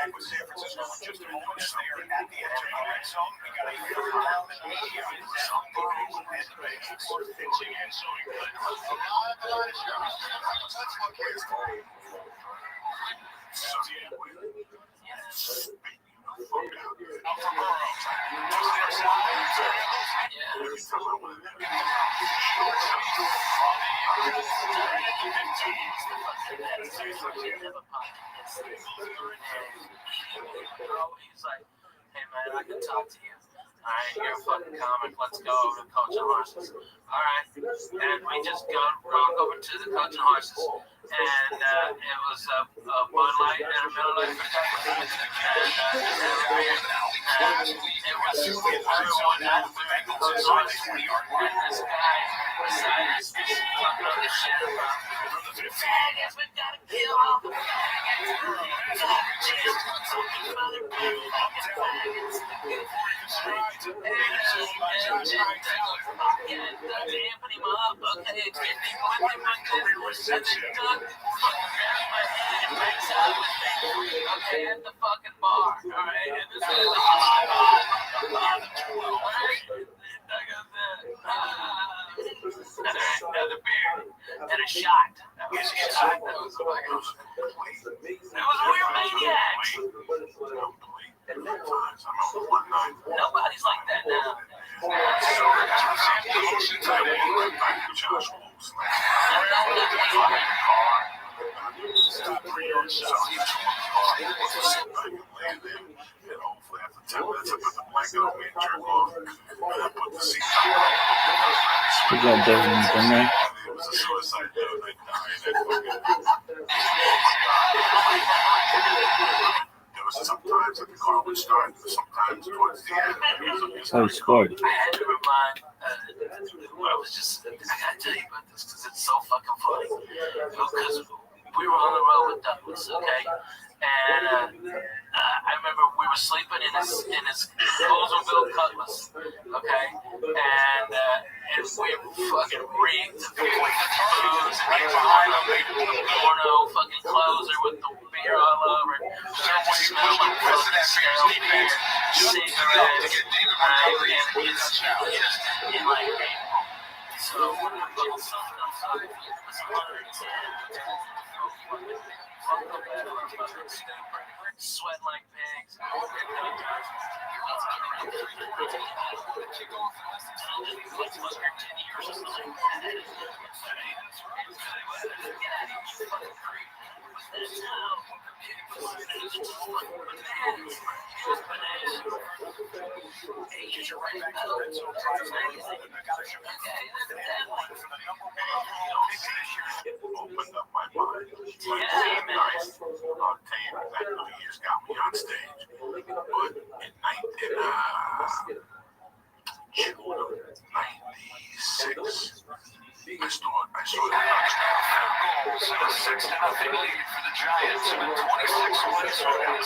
with San Francisco in just a moment as they are at the edge of the red zone. We got a third down and 80 yards. Pitching and showing good. Out for Burrow. He's like, hey man, I can talk to you. Alright, you're a fucking comic. Let's go over to Coach and Horses. Alright. And we just walk over to the Coach and Horses. And it was a Bud Light and a Miller Lite for breakfast. And it was everyone had the Bengals and this guy decided to talking all this shit about the faggots. We gotta kill all the faggots. Okay, at the fucking bar. Alright, and this is another beer and a shot. That was a shot. That was a fucking. That was weird maniacs. Nobody's like that now. You got Devin in there. Sometimes the car would start, sometimes towards the end. Oh, he scored. I had to remind, I was just, I gotta tell you about this because it's so fucking funny. Because we were on the road with Douglas, okay? And I remember we were sleeping in his Oldsmobile Cutlass, okay? And we fucking reeked the booze, and he was behind him, the porno fucking closer with the beer all over. Shit just smelled like fucking sterile beer, cigarettes, and he's just in like April. So when we go something, it was 110. sweating like pigs. Opened up my mind. Nice. I'll tell you exactly who years got me on stage. But in June of 96, I saw the touchdown. 6-0 lead for the Giants with 26 points for the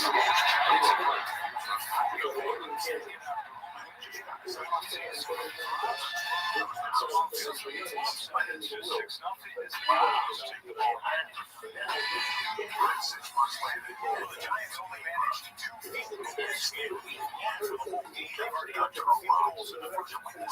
Giants only managed 2 field goals in week 1 for the whole game. They've already got 2 field goals in the first quarter.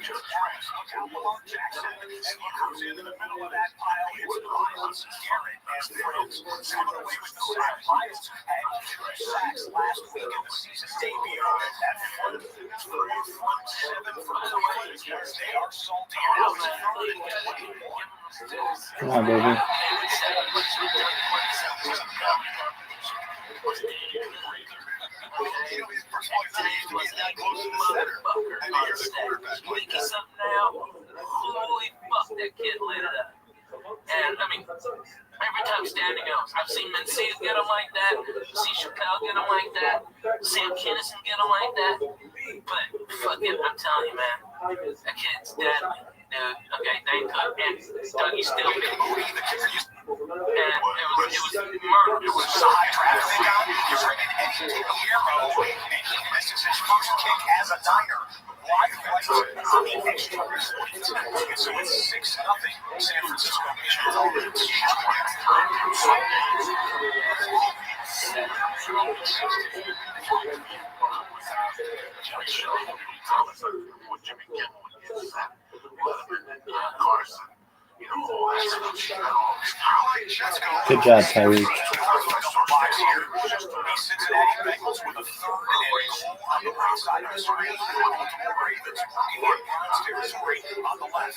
Just Harris, look out Lamar Jackson, and he comes in the middle of that pile. It's Miles Garrett and friends. Coming away with the sack. Miles had 2 sacks last week in the season debut. That front 7 for the Lions. They are salty. Now it's 3rd and 21. Come on, baby. Holy fuck, that kid lit it up. And I mean, every time Standing goes, I've seen Mencia get him like that, see Chappelle get him like that, Sam Kinison get him like that. But fucking, I'm telling you, man, that kid's deadly. Dude, okay, they could, and Dougie still did. And it was murder. It was a high draft pick on. You bring in Eddie Guillermo, and he misses his first kick as a Niner. Wide right on the extra point. So it's 6-0. San Francisco. Carson. Good job, Tyree. Cincinnati Bengals with a 3rd and goal on the right side of the screen. Baltimore Ravens working in Browns territory on the left.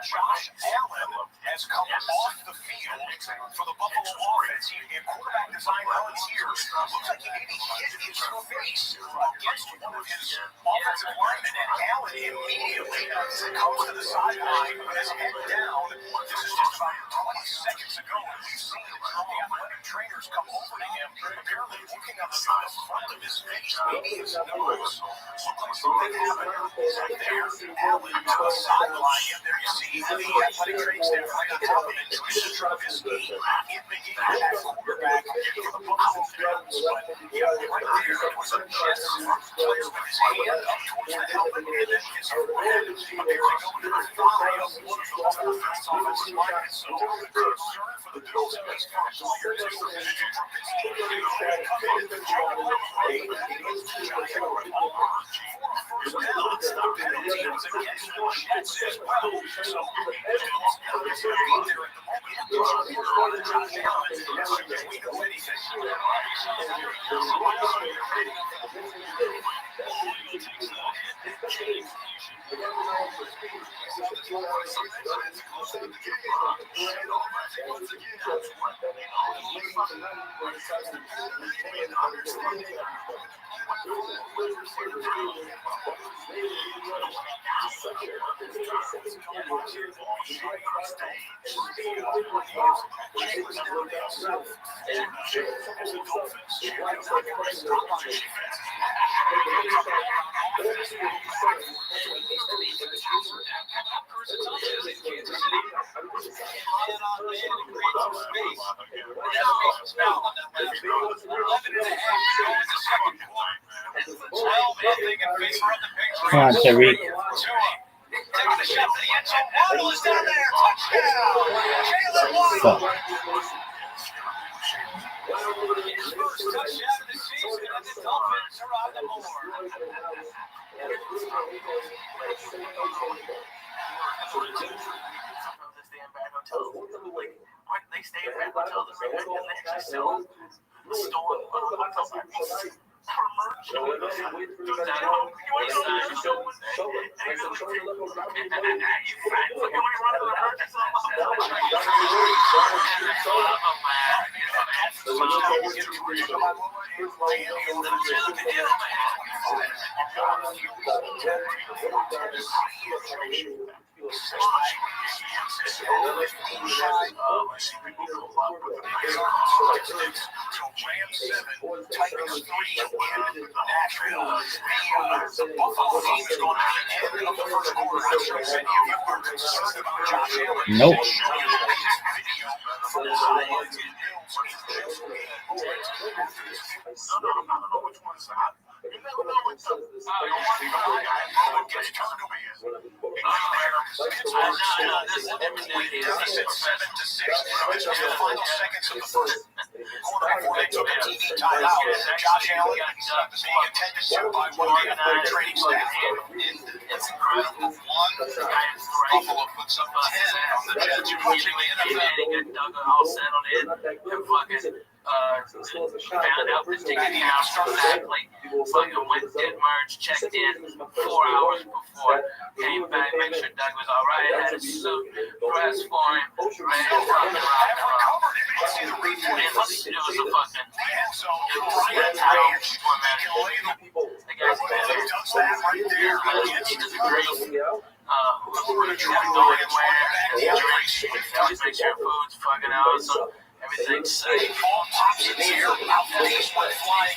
Josh Allen has come off the field for the Buffalo offense. Quarterback design volunteers. Looks like he maybe hit his face against one of his offensive linemen, and Allen immediately comes to the sideline with his head down. This is just about 20 seconds ago. We've seen the athletic trainers come over to him, apparently looking on the front of his face, maybe his nose. Looked like something happened right there. Allen to the sideline, and there you see the athletic training staff right on top of it. Trisha Trubisky in the game at quarterback for the Buffalo Bills. But yeah, right there, it was a just player with his hand up towards the helmet, and then his forehead appearing going to the thigh of one of those offensive linemen. So concern for the Bills and these first players. Trubisky coming in the joint way. He goes to Giant revolver for a first down. The penalty was against the Jets as well. So Come on, Tariq. Taking the shot to the end zone. Waddle is down there. Touchdown. Jalen Waddle. His first touchdown of the season, and the Dolphins are on the board. They stay in bad hotels and they actually sell stolen hotels. Nope. Josh Allen being attended to by one of the training staff. It's incredible. Buffalo puts up 10 on the Jets. Watching the NFL, get Doug all settled in and fucking found out this ticket exactly. Fucking went, did merge, checked in 4 hours before, came back, make sure Doug was all right, had his suit, dressed for him, ready to fucking rock and roll. And it was a fucking the guy's always make sure food's fucking awesome. Everything's safe. Flying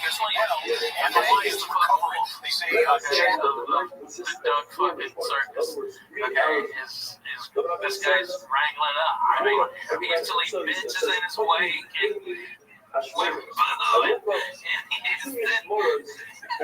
as well. And the lions recovery. They say the Doug fucking circus. Okay, this guy's wrangling up. I mean, he usually bitches in his wake and with food. And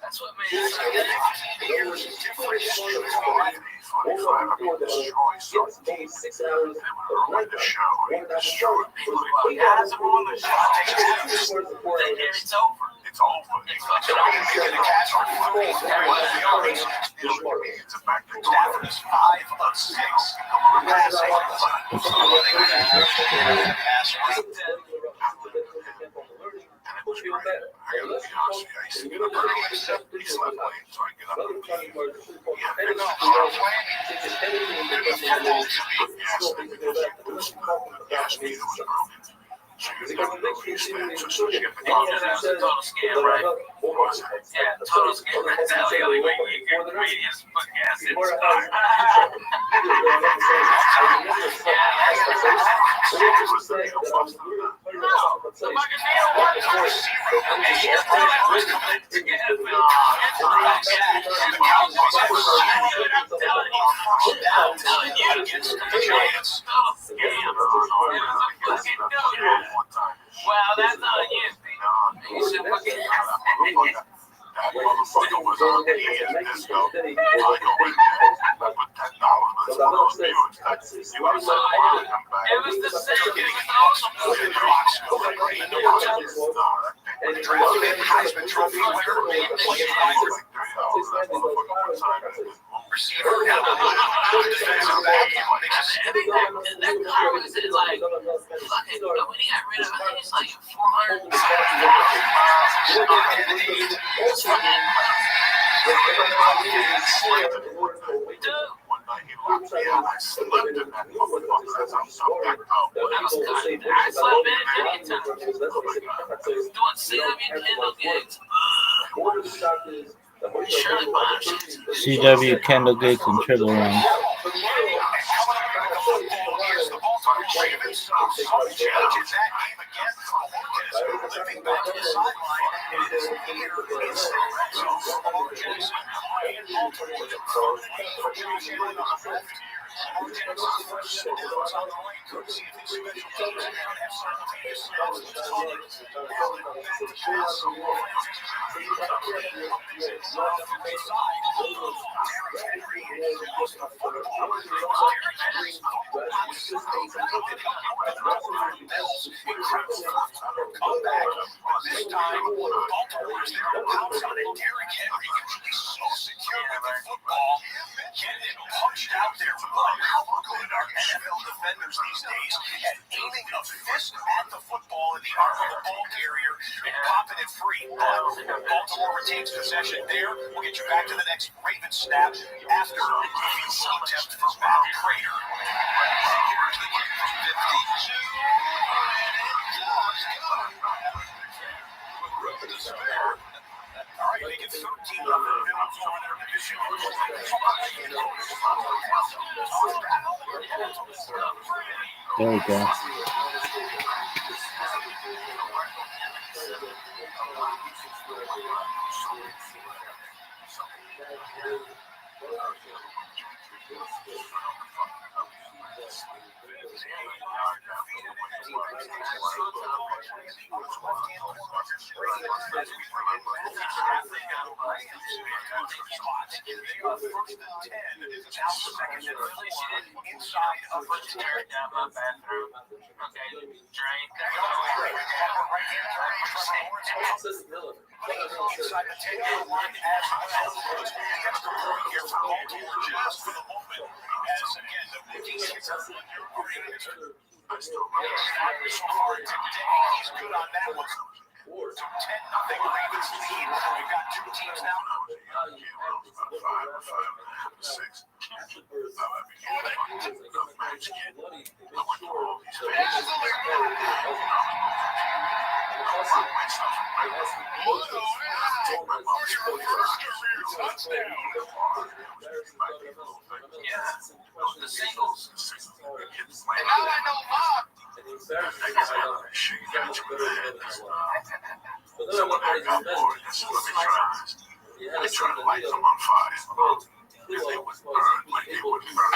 that's what made it so good. It's over. It's over. It's fucking over. Stafford is 5 of 6. Total scam. That's the only way you can read his book as it's Wow, that's all you. You should look at that motherfucker was on disco. I go in there, I put $10 on those viewers. You want to come back? It was the same. It was awesome. Heisman Trophy winner. Receiver now. Defensive back. That car was in like fucking when he got rid of it, it's like 400. I slept in it many times. Doing CW Kendall gigs. Shirley Bonner. CW Kendall Gates and Triple Run. This time, Baltimore is there to pounce on it. Derrick Henry, usually so secure with the football, getting punched out there. How good are NFL defenders these days at aiming a fist at the football in the arm of the ball carrier and popping it free? But Baltimore retains possession there. We'll get you back to the next Ravens snap after the field attempt for Bob Crater. Here's the kick from 52. All right, make it 13 There we go. Inside of the chair down my bathroom. Okay, drink. Inside the 10-yard line as well. The extra point here for Baltimore just for the moment. As again, the rookie kicker. So far today, he's good on that one. So 10-0 Ravens lead. We've got two teams now. The singles. And now I know Bob. They try to light them on fire. If they would burn like they would burn.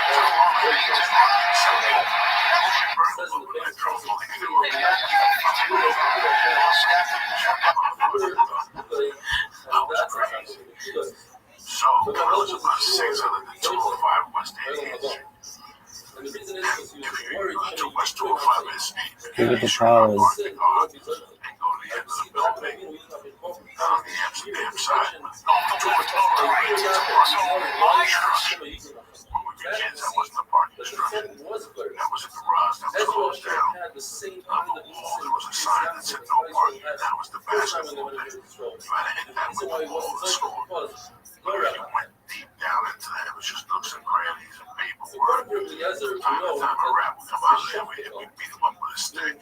So, there was about 6 other than 205 West 88th Street. If you're going to West 205 West 8th, Give it the powers. and go to the end of the building on the Amsterdam side. When we were kids, that wasn't a parking structure. That was a garage that was closed down. On the wall, there was a sign that said no parking. That was the basketball pit. You had to hit that with the wall of the school. But if you went deep down into that, it was just nooks and crannies and paperwork. By the time a rap would come out there, we'd beat them up with a stick.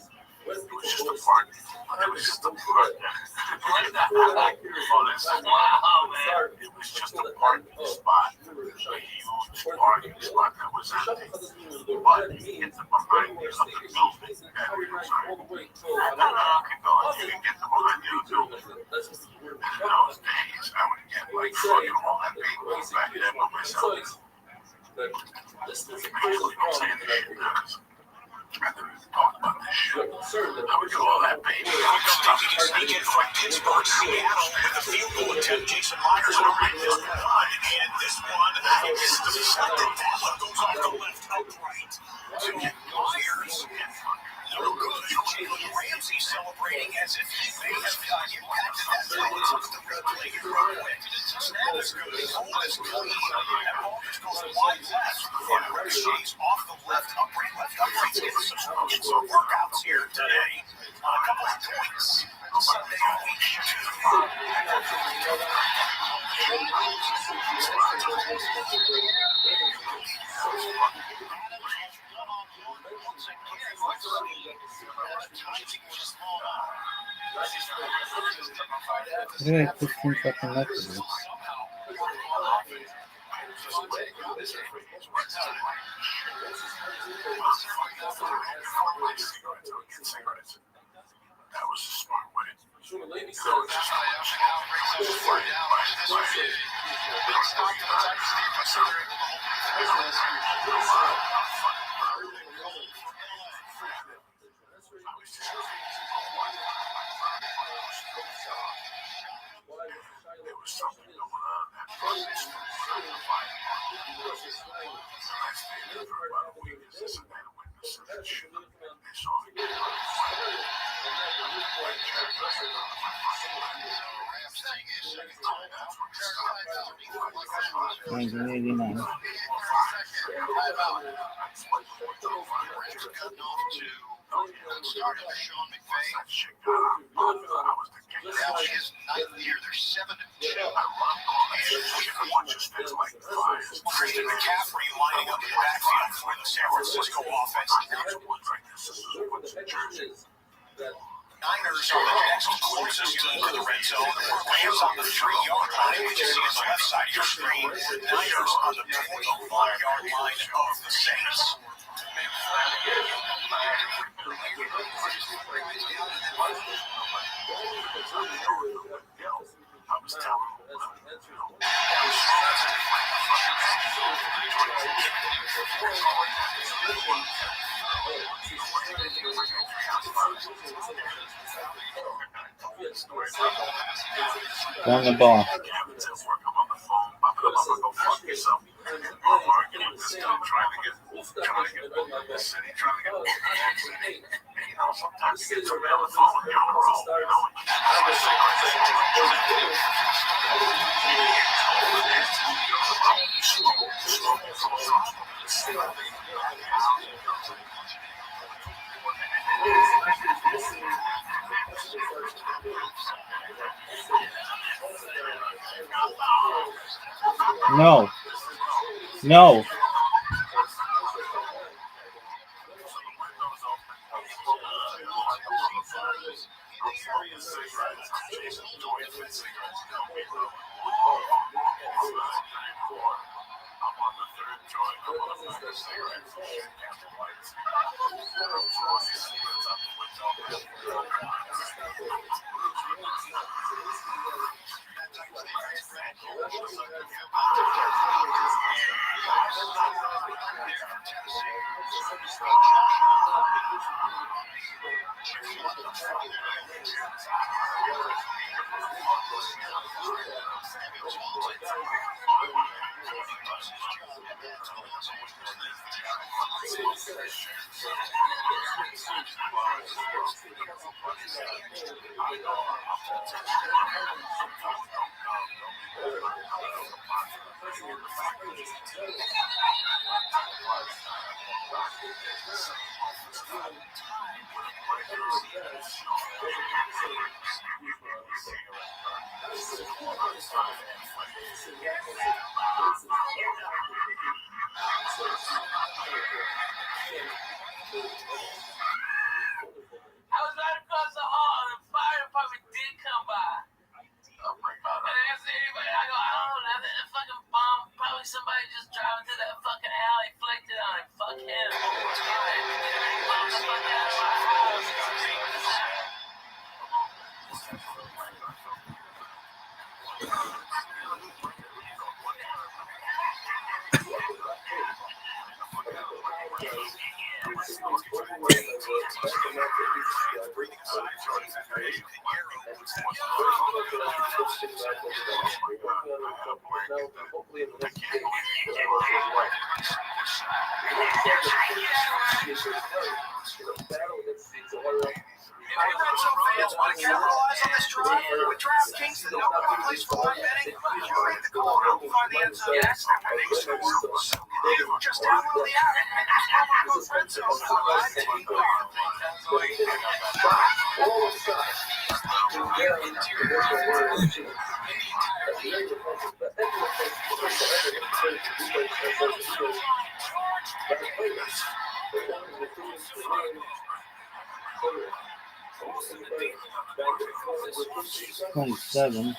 It was just a party. It was just a party. It was just a parking spot. A huge parking spot that was empty. But get them behind you up the building. You can get them behind you too. And in those days, I would get like fucking all that paperwork back then by myself. I usually don't say this shit because I never even talked about this shit. I would do all that paper stuff. Sneak in from Pittsburgh, Seattle, with a field goal attempt. Jason Myers would have missed the 5. misses the second. That one goes off the left upright. To Myers. No good. Jalen Ramsey celebrating as if he may have impacted that play. Took the replay real quick. Snap is good. Hold is clean. That ball just goes wide left. And ricochets off the left upright. Left upright's getting some workouts here today. On a couple of points. Sunday of week 2. Yeah, 15 fucking left. That was a smart way. Sure, the lady says. There was something going on that process. Now his ninth year, they're 7-2. Christian McCaffrey lining up in the backfield for the San Francisco offense. Niners are the next closest team to the red zone. Rams on the 3-yard line, which you see on the left side of your screen. Niners on the 21-yard line of the Saints. Run the ball. No. No. I was right across the hall and the fire department did come by. And I asked anybody, I go, I don't know, that fucking bomb, probably somebody just driving through that fucking alley, flicked it on him. Fuck him. Bomb the fuck out of my house. Fans want to capitalize on this draw with DraftKings, the number one place for live betting. You're ready to go out and find the end zone. Yes, just download the app and use promo code Frenzo for live betting. $27.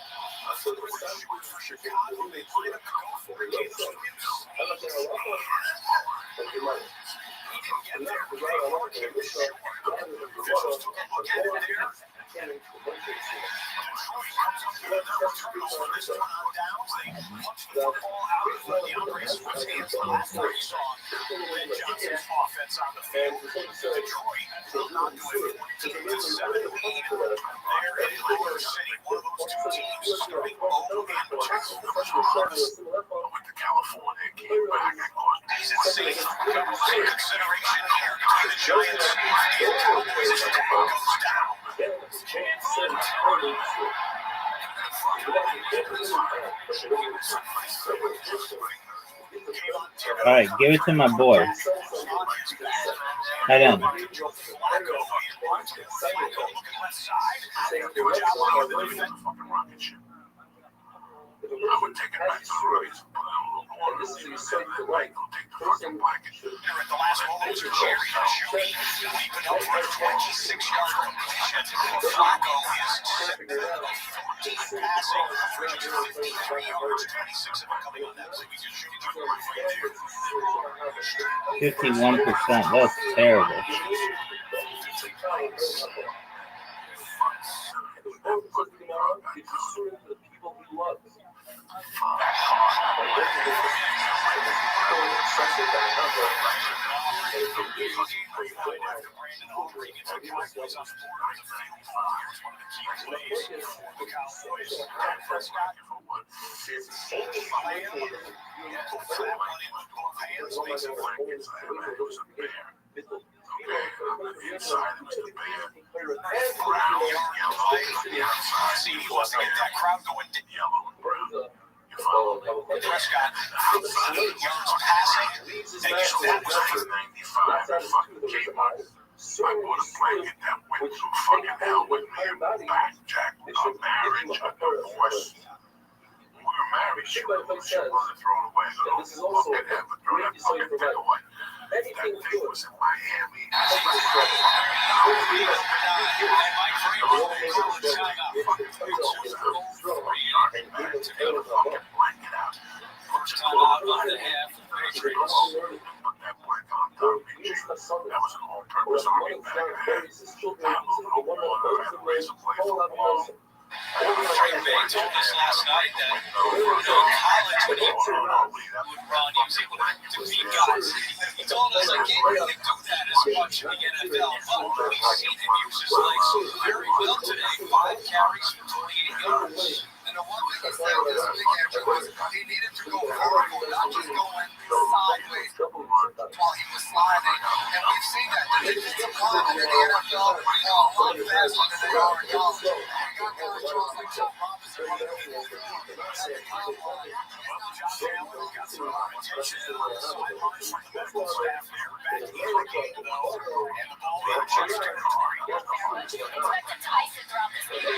All right, give it to my boy. Head on. I would take it back to the Rockets. This is a mistake for right. Take the fucking blanket. At the last moment, it's Jerry shooting. Leaping up for a 26-yard completion. Flacco is 14 passing for 53 yards, 26 of it coming on that. So we just shoot it right there. 51%. That's terrible. See, he wants to get that crowd going. Yellow and brown. Prescott, 8 yards passing. And that was 95. Fucking came on. I want to play in that went through fucking hell with me. Back, Jack, a marriage, a divorce. We were married. She wasn't thrown away. This is also a great fucking thing away. That thing was in Miami. That was an all-purpose army bag. Bates told us last night that in college when he was able to beat guys. He told us like he didn't do that as much in the NFL, but we've seen him use his legs very well today. 5 carries for 28 yards. And the one thing he said this weekend was he needed to go vertical, not just going sideways while he was sliding. And we've seen that. The defensive linemen in the NFL are a lot faster than they are in college. We got guys like Joe Robinson running over the field at the combine. Josh Allen got some attention on the sidelines from the medical staff there back in the game, though. And the ball in Chester. Expect Tyson throughout this game.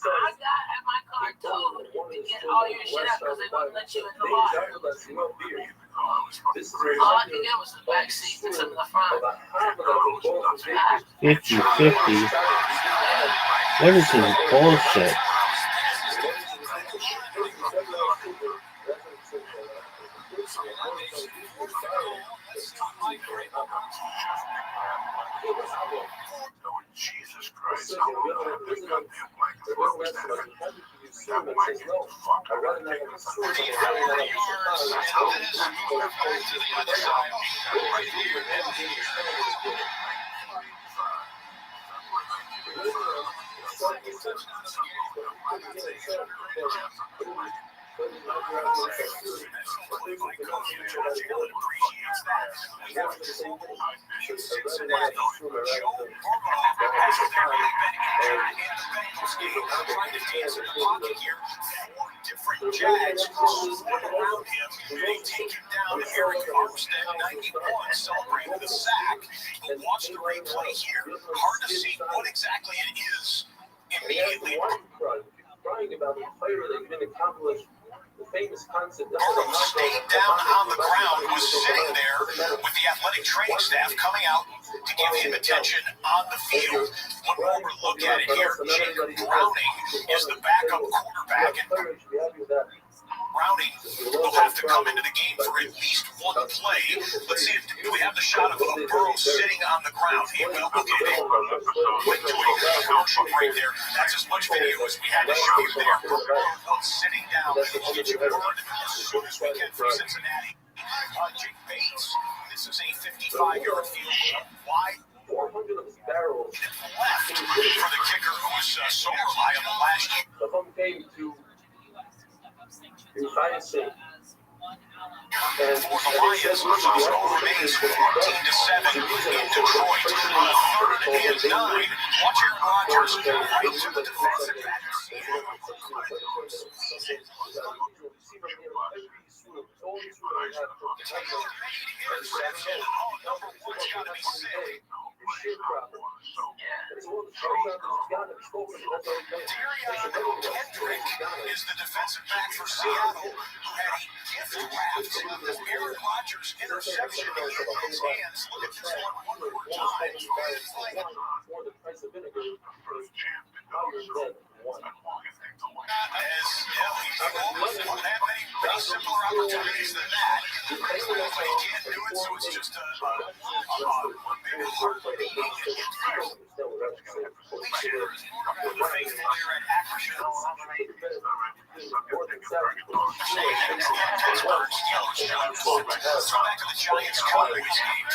I got my car towed to get all your shit out because they wouldn't let you in the bar. All I could get was the back seat and some of the front. 50-50. What is this bullshit? Jesus Christ, I'm going to have this goddamn microphone was that mic is the fuck out of the That's how it different Jags one around him. They take him down. Eric Armstead, 91, celebrating the sack. But watch the replay here. Hard to see what exactly it is immediately. Crying about the player that can accomplish the famous concept. Burrow stayed down on the ground, was sitting there with the athletic training staff coming out to give him attention on the field. One more look at it here. Jacob Browning is the backup quarterback, and Browning will have to come into the game for at least one play. Let's see if do we have the shot of Burrow sitting on the ground. He will. Okay, went to a commercial break there. That's as much video as we had to show you there. Burrow sitting down. We'll get you more as soon as we can for Cincinnati. Jake Bates. This is a 55-yard field wide. 400 of his barrels left for the kicker who was so reliable last year. The home came to Ohio State. For the Lions, the score remains 14-7 in Detroit. On 3rd and 9, watch Aaron Rodgers right to the defensive back. Kendrick is the defensive back for Seattle, who had a gift wrapped Aaron Rodgers interception in his hands. Look at this one more time. For the price of vinegar, Won't have many similar opportunities than that. But he can't do it, so it's just a big heart beating. The faithful here at Akron. Let's go back to the Giants Cowboys game.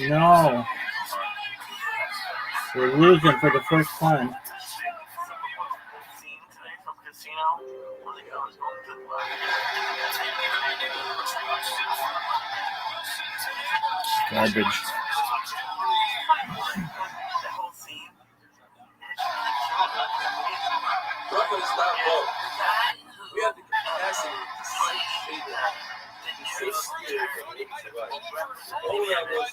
No. We're losing for the first time. Garbage. Brooklyn's not low. We have the capacity to see that. All we have is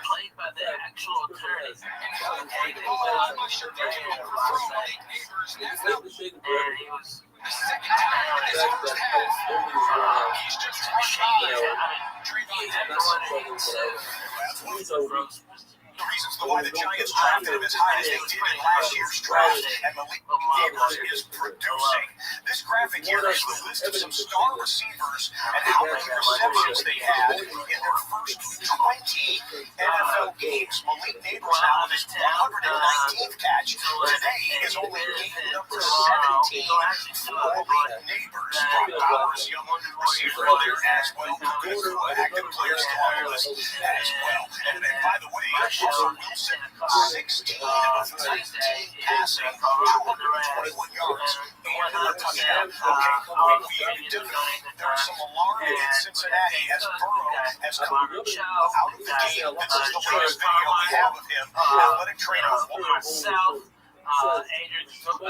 played by the actual attorney. And he was the second time in his first half. He's just The reasons why the Giants drafted him as high as they did in last year's draft, and Malik Neighbors is producing. This graphic here is the list of some star receivers and how many receptions they had in their first 20 NFL games. Malik Neighbors now on his 119th catch. Today is only game number 17 for Malik Neighbors. Bowers, young receiver in there as well. Good active players on the list as well. And then, by the way, Russell Wilson, 16 of 19 passing, 221 yards, and a touchdown. Okay, there's some alarm in Cincinnati as Burrow has come out of the game. This is the latest video we have of him. Athletic trainer South. Walking into the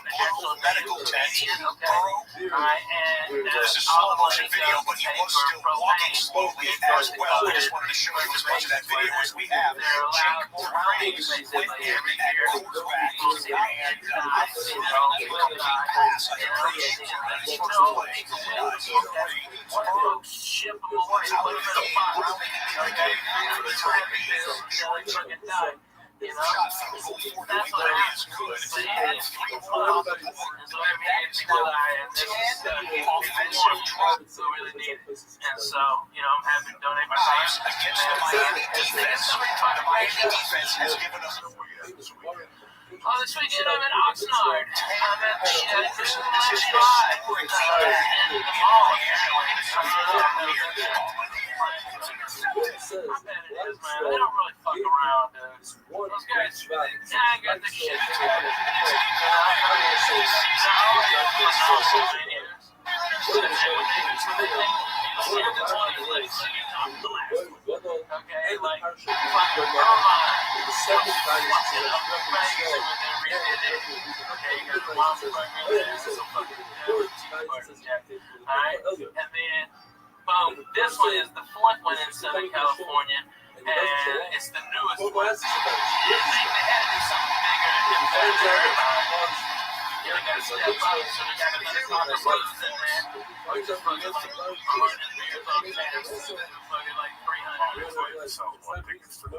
Burrow medical tent. Burrow, this is slow motion video, but he was still walking slowly as well. I just wanted to show you as much of that video as we have. Jake Browning with him at quarterback, and a complete pass. I'm pretty sure that he was playing. Burrow out of the game. Browning in the game for the time being. You know, that's what happens. But yeah, it's fun. So really neat. And so, you know, I'm happy to donate my time. Against the Miami defense. The Miami defense has given us this weekend I'm in Oxnard. I'm at the spot in the mall here. They don't really fuck around, dude. Those guys, I got the shit together. Okay, like, Alright, and then, boom, this one is the Flint one in Southern California, and it's the newest one. You think they had to do something bigger and better. You gotta step up, so they got another conversation in there. Or just fucking like, beers on tap, fucking like 300. So one thing is for the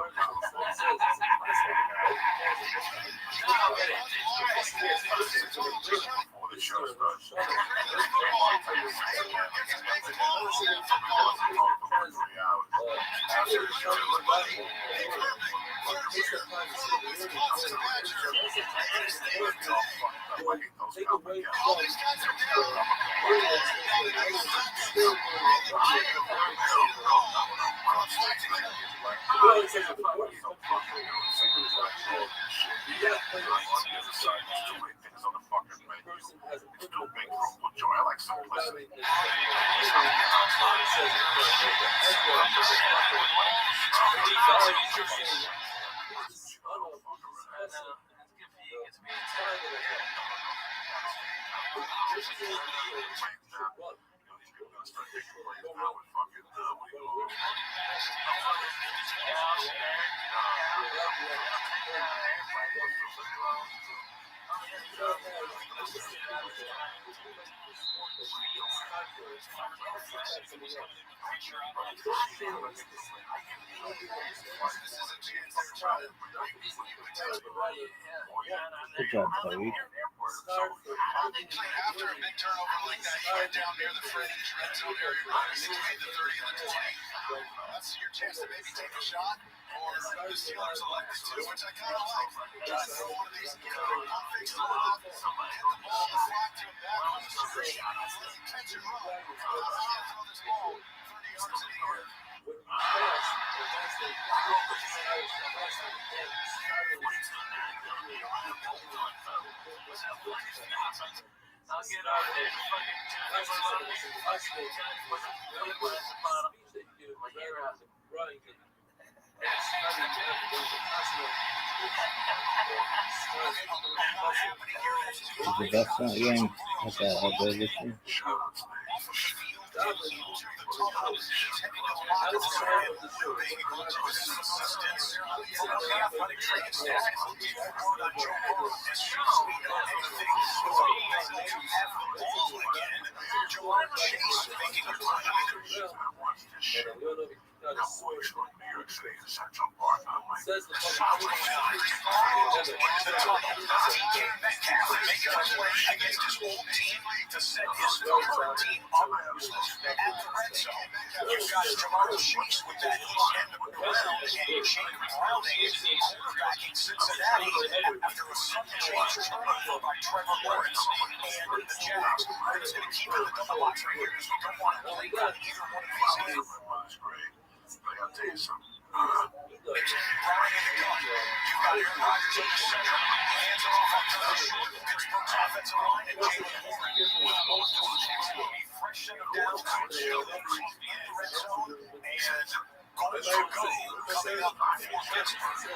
Good job, Chloe. after a big turnover like that, you get down near the fringe red zone area, around the 16, the 30, and the 20. That's your chance to maybe take a shot, or the Steelers elected to, which I kind of like. Just throw one of these, you know, not fix it off, hit the ball in the slot to him back on the stretch. Catch and run. Throw this ball 30 yards in the air. I'll get out of there. It's the best game at the this year. Against his old team to set his current team up at the red zone. You've got Jamar Chase with that east end of the ground, and Jake Browning is quarterbacking Cincinnati after a sudden change turnover by Trevor Lawrence and the Jags. We're just going to keep it in the double box right here because we don't want to play on either one of these ends. I gotta tell you something. It's Browning in the gun. You've got Aaron Rodgers in the center. Hands are off on the Pittsburgh's offensive line and Jalen Warren will go to the Jacksonville. A fresh set of downs. Still in the red zone. And goals to go coming up for Pittsburgh.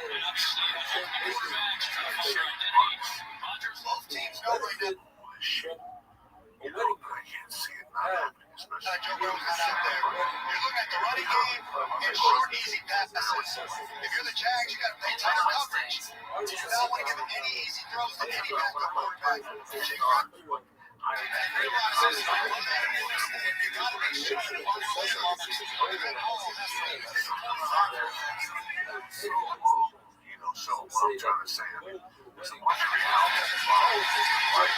Both teams know right now. I can't see it not happening. Joe Burrow's not out there. You're looking at the running game and short, easy passes. If you're the Jags, you got to play tighter coverage. You do not want to give them any easy throws to any backup quarterback. Jake Rodgers. And realizes you got to make sure that you're on the ball. So what I'm trying to say is that once your reality is involved, right?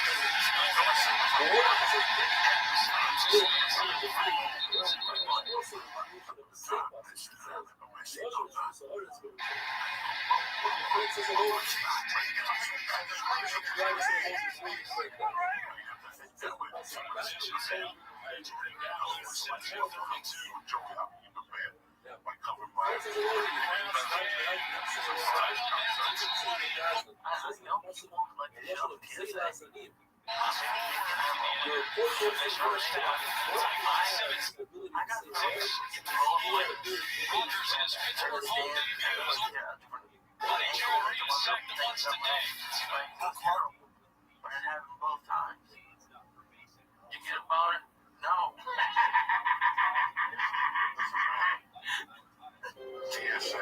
TSA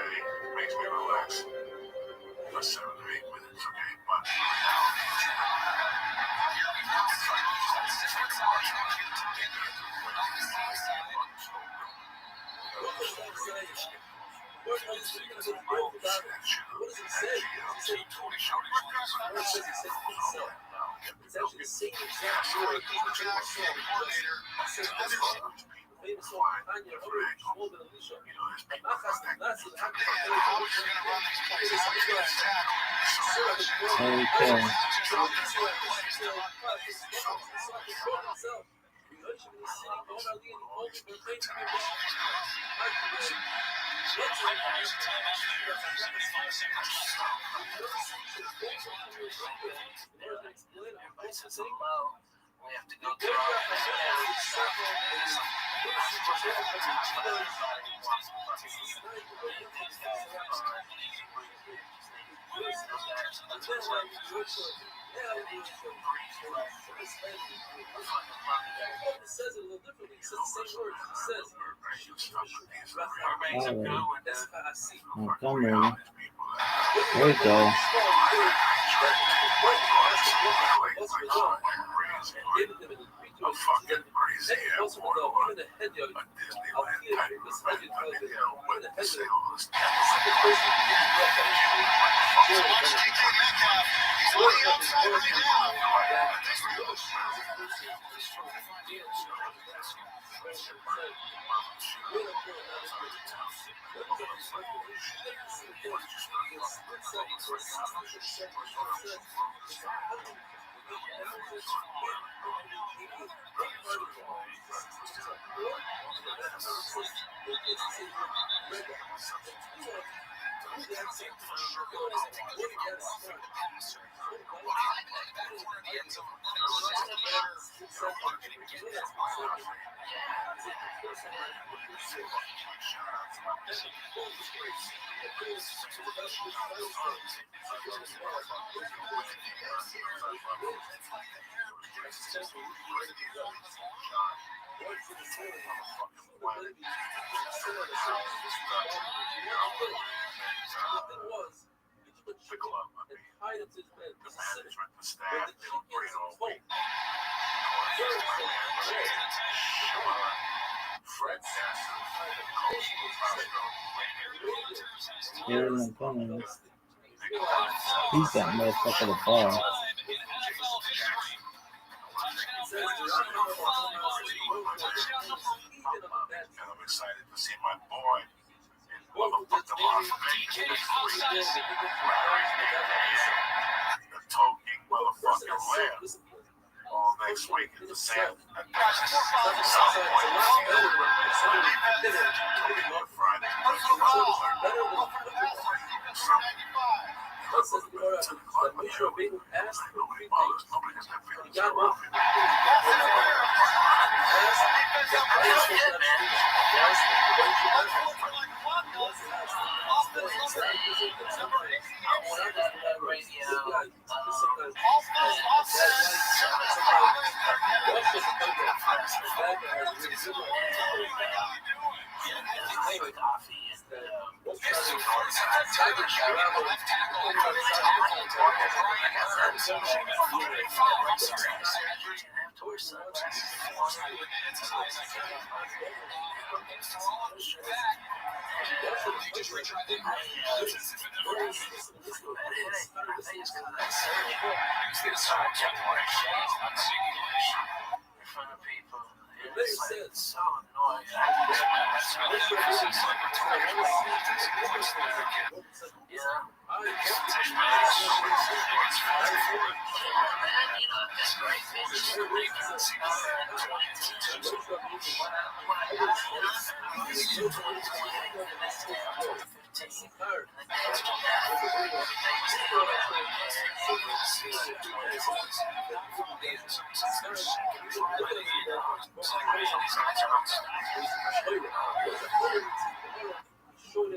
makes me relax for 7 or 8 minutes, okay? But It's actually the same exact story. Famous song, Tanya, Golden Alicia. We have to go through our There you go. a fucking crazy airport or a Disneyland type of event. I mean, you know, what the sales. Here in the corner. He's that motherfucker the bar. And I'm excited to see my boy in motherfucking Las Vegas this week. The toking motherfucking lamb. All next week in the South. So annoying.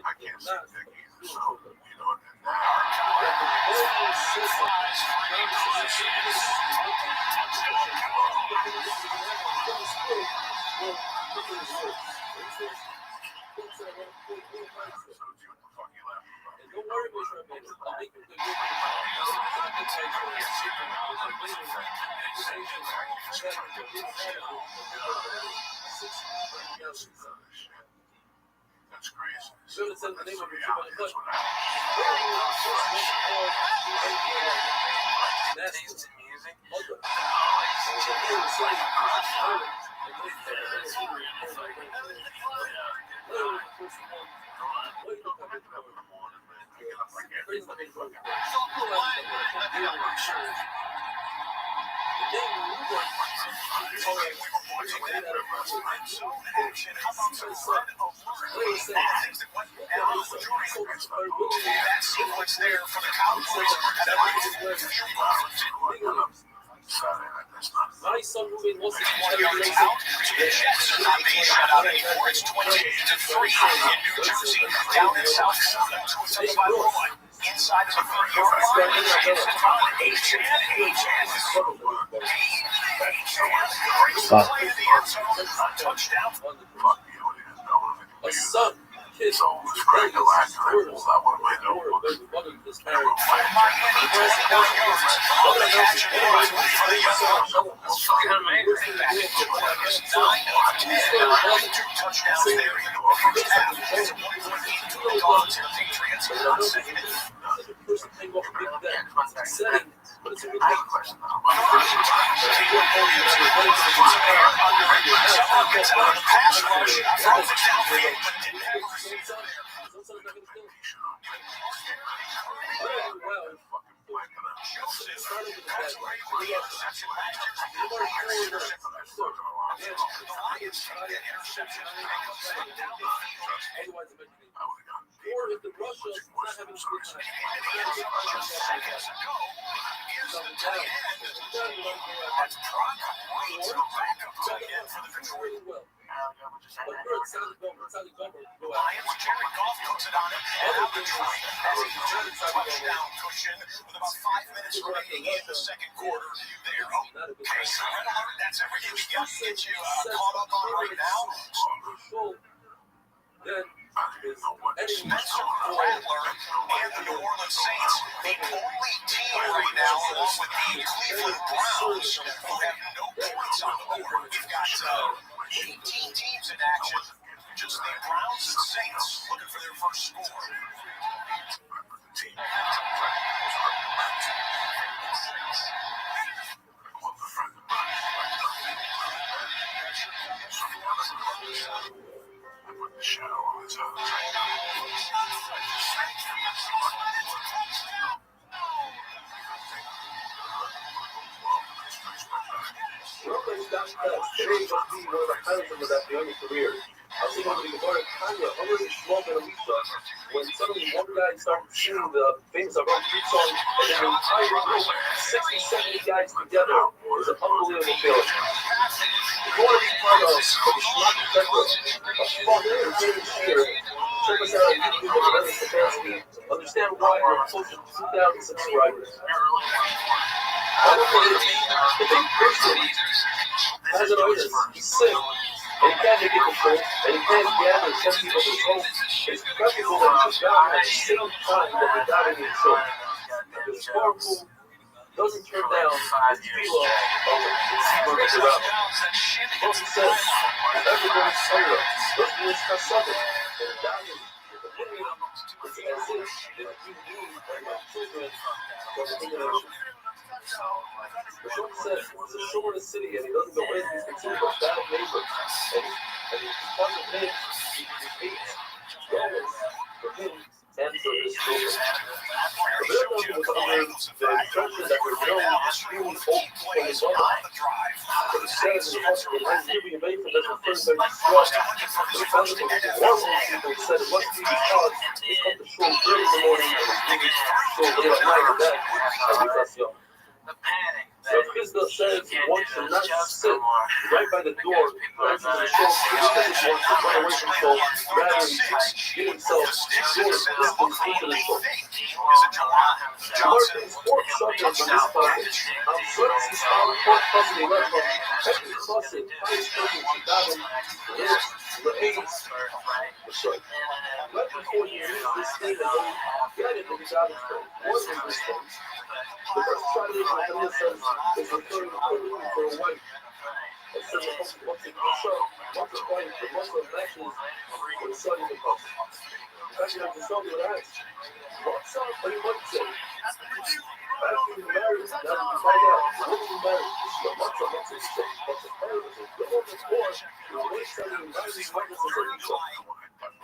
I can't see Vic either, so, you know, that's crazy. So that's the name of reality. Tastes in music. That sequence there for the Cowboys. My son moving was One yards out. The Jets are not being shut out anymore. It's 20-3 in New Jersey. Down in South Florida. To a 5-1. Inside the 30-yard line. Touchdown. a son, kids, understand why we're close to 2,000 subscribers. The big person has an artist, he's sick, and he can't make it control, and he can't gather 10 people to go. It's preferable that you gather at the same time that you're gathering yourself. It's powerful doesn't turn down the tefillah of the tzibur of the rabbi. Moshe says, whoever brings Torah doesn't use chassadim and davening in the minyan, it's as if that you need and your children from the generation. The Shul says he's a shul in the city and he doesn't go in, he's considered a bad neighbor. And because of him, he hates dollars for him and for his children. The Bible was under the impression that we're known as being old from his mother. But it says in the hospital, I'm giving away from this referring to his strong. But it found that the Muslim people said it must be because they come to shul early in the morning and leave shul late at night and then Habitation. So Chizda says one should not sit right by the door right into the shul because he wants to run away from shul, rather he give himself short distance into the shul. Martin's fourth subject on this topic, Amsuras Islam fourth puzzle 11, every chassid, highest person should daven is La'ez B'Shoy. Right before you use this statement, get it in the daven prayer. What is this thing? The first Friday of the Bible says is referring for a wife. It says once a Isha, once a wife, the Muslim matches with a son in the house. Actually, I just told you what I asked. What's up? What do you want to say? After you marry, now you find out. When you marry, this is a what's a Isha. What's a parent? The woman's born. You wait till you marry these witnesses of Isha.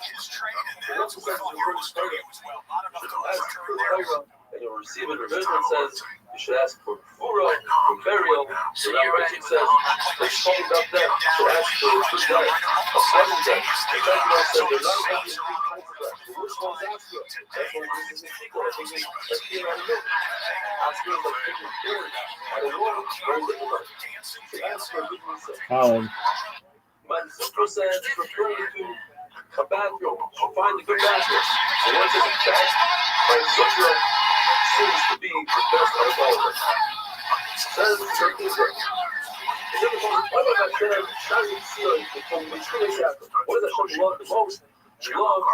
The Muslim says it's referring to Torah. You should ask for Torah. And you'll receive it. Revision says you should ask for fura, for burial. The Rabbi Rothschild says they're talking about death. You should ask for death, a sudden death. The Rabbi said they're not going to be three kinds of death. The first one's Astra. That's one uses in Tikva. That's being on the milk. Astra is like taking birds out of water. Very difficult. So ask for a good reason. My sister says it's referring to a bathroom. She'll find a good bathroom. So once it's attached, my sister seems to be the best out of all of us. Says her teacher. What does Hashem love the most? She loves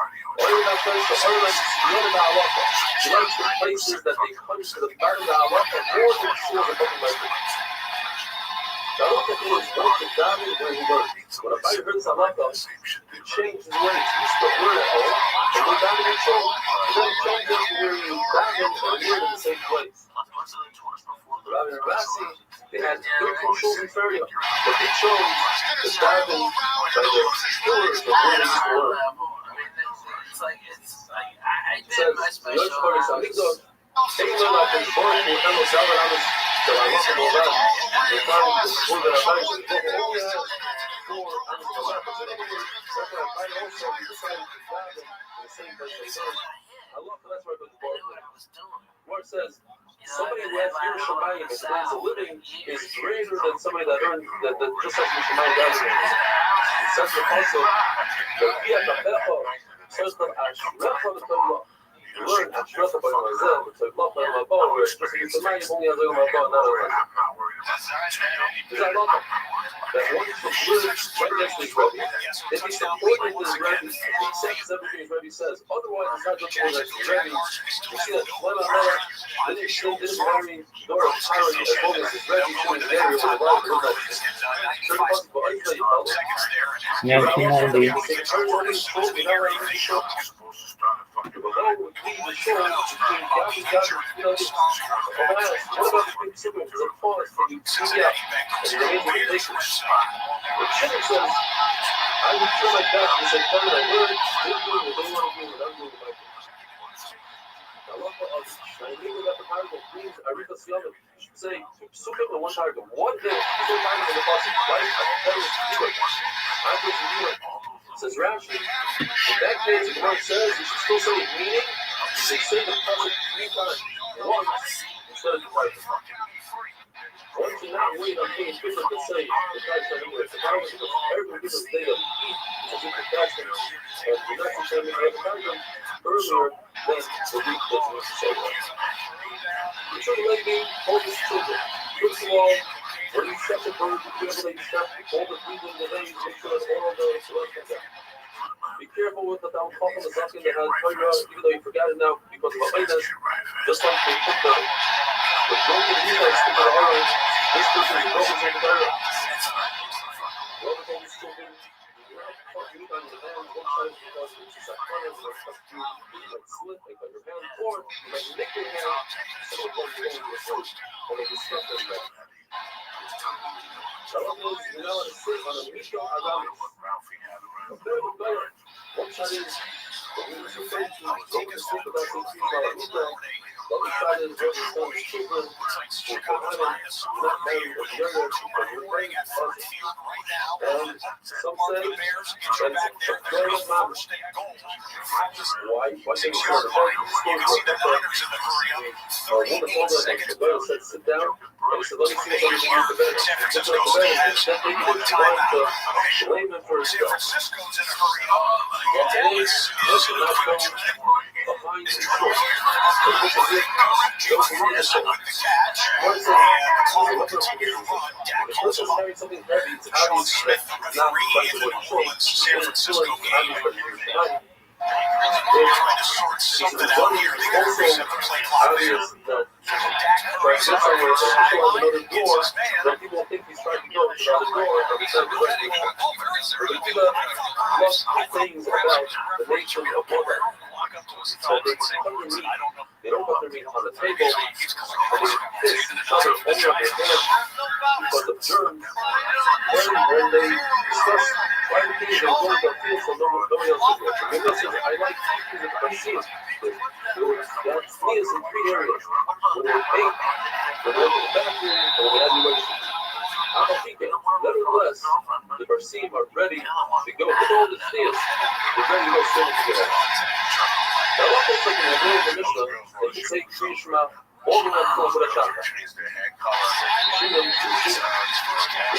she likes the places that they come to the bottom of the halacha more than she was above the life. The halacha is not to daven where he learns. When a guy heard this halacha, he changed his ways. He used to learn at home, and go down in the shul, and then change it to where you daven and learn in the same place. Rabbi Rothschild, they had 13 shuls in Feria, but they chose to daven by the pillars of where they used to learn. It says, the Yom Kippur is Amigdal, Ein Lama Kishborim, Mu'etam Osav Aramis, the halacha Mo'elam, the time of the Shul that Rabbi only has 4 Amis Malachas. In other words, that's why Rabbi also decided to daven in the same place they learned. Halacha, that's why it goes where it says, somebody who has Yerushalayim and earns a living is greater than somebody that earns that just has Yerushalayim davening. It says also that via Kapecha says that Ashrecha v'Tavla. You learn Ashrecha by Mazeh, V'Tavla by Mabah, where Yerushalayim only has a Mabah, not a Mabah. Is that not that one should live right next to his Rebbe? If he's supporting his Rebbe, he accepts everything his Rebbe says. Otherwise, it's not good for his Rebbe. You see that Shlomo Melech didn't marry nor a tyrant as long as his Rebbe shouldn't marry with a wife or nothing. Certain possible isolate fellow. 1990. The chicken says, I would feel like that and say, tell me that word, they're doing what they want to do without doing my thing. The halacha of Shailim that the paragraph means Arika Siyamet should say two psukim and one paragraph. One day, two paragraphs in the pasuk, right? Says Rashi, in that case, the Gemara says you should still say it meaning. They say the pasuk 3 times, once instead of twice. One should not wait until it's different to say the guy's not anywhere. The Bible says every given day of eat is a fasting, and you're not to say the paragraph earlier than the week that you used to say that. You should let me hold his children. First of all, when you shut the bird, you feel like you shut all the breathing, the days, make sure that all of those are like that. Be careful with the down cough on the second that has Torah, even though you forgot it now because of Abaynas. Just like they put the broken Levites to the orange, this person is broken to the Torah. Whoever told these children, you have to fuck you on your hand, one side because it's just like fun, it's like fuck you, you like slit, like on your hand, or you like lick your hand, so it goes over your foot, or like you stuff in there. That one means you're not allowed to sit on a Misha Agamis. One side is, when you say to go to sleep without thinking about Misha, the other side is when you're telling children, or Kohanim, not married or younger, but you're praying at first. And some say, and very mom. Why can't you go to bed? A woman told her, the girl said, sit down. And he said, let me see if I can use the bed. She took the bed and said, they wanted to blame him for himself. Well, today, listen, not go behind the shore. But look at it, don't believe it. What is it? If a person carries something heavy, it's obvious that it's not protected with short. It's still obvious that it's not. It's also obvious that by this time we're going to show up another door that people think he's trying to go to the other door and he's trying to go to the door. But people love things about the nature of water. So they don't put their meat on the table, but they kiss each other over their hands because of germs. Then when they discuss why the things they're going to feel so nobody else is there. Maybe else is I like things that I see. That's me is in 3 areas. When they paint, when they go to the bathroom, or when they have relations. I'm a thinking, nevertheless, the Barsim are ready to go. Look at all the steers. They're ready to go sit together. Now, what looks like in the Mishnah, they can say Kriya Shema all the way up to the Shachar.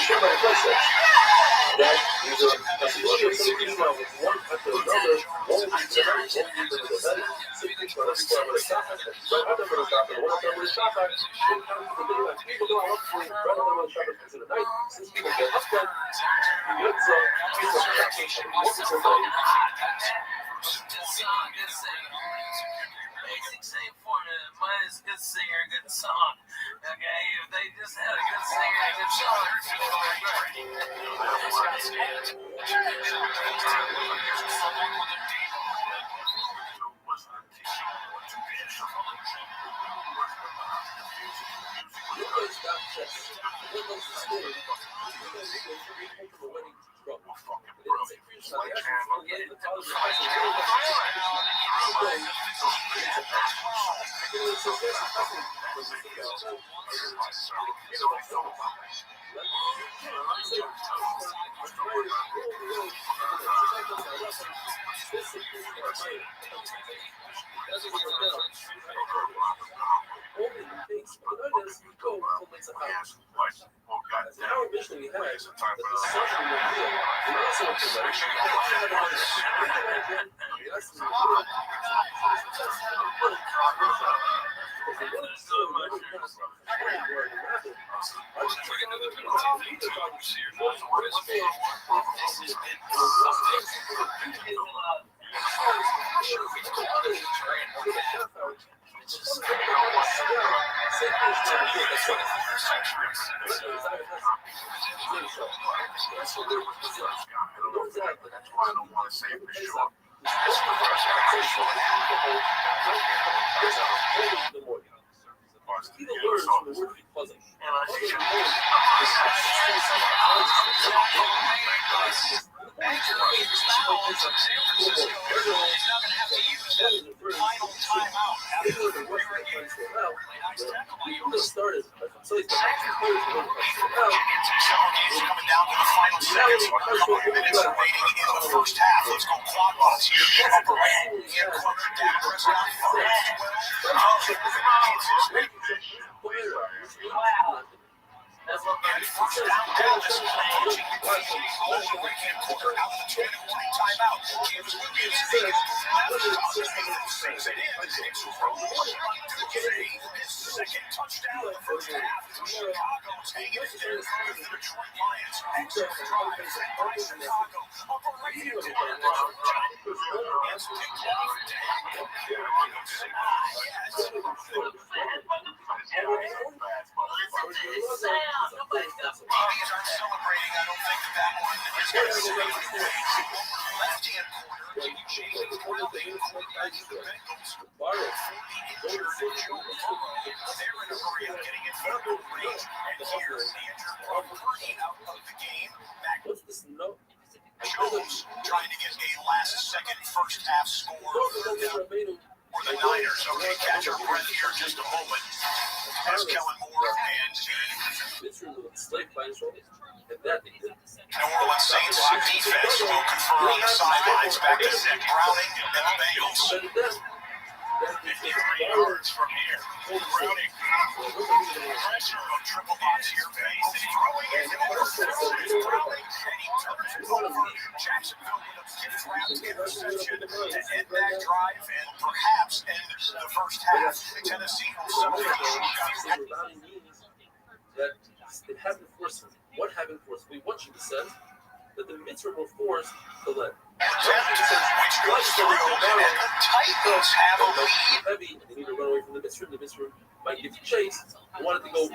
Shema says that there's a possibility of saying Kriya Shema with one after another, one week to the night, 1 week to the bed, 6 weeks for the Shachar, right after the Shachar, one after the Shachar, one comes to the daylight. People go out for right after the Shachar to the night. Since people get up then, the Yotza, people are practicing and working for them. Basic same formula. Mine is good singer, good song. Okay, if they just had a good singer and good song, our mission we have is that the social reveal the also information. First down, Dallas. Launching the right-hand corner out of the 2-minute timeout. Gives Williams the left. Sings it in. It's Rose. His second touchdown of the first half. Chicago's hanging in there with the Detroit Lions. Extra drive sent by Chicago. Operating to it's picked off. Babies aren't celebrating. I don't think that one is going to stay left-hand corner. Can you change the quarterback quarterbacks of the Bengals? The injured Joe Burrow. They're in a hurry of getting in field goal range. And here's the injured Brock Purdy out of the game. Jones trying to get a last-second first-half score for the Niners. Okay, catch our breath here just a moment. As Kellen Moore and New Orleans Saints defense will confer on the sidelines. Back to Zach Browning and the Bengals. 53 yards from here. Browning. Pressure on triple box here. Bengals throwing it over. Browning. And he turns it over. Jacksonville with a fifth-round interception to end that drive and perhaps end the first half. Tennessee will celebrate. That it hasn't forced him. What haven't forced? We want you to say that the mitzvah were forced to let. Which goes through, and the Titans have a lead. Heavy, and they need to run away from the mitzvah. The mitzvah might give you chase. They wanted to go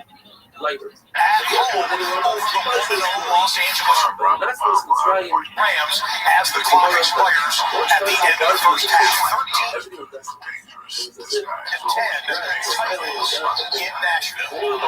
lighter. At home, over the Los Angeles Rams as the clock expires at the end of the first half. 13-10 Titans in Nashville.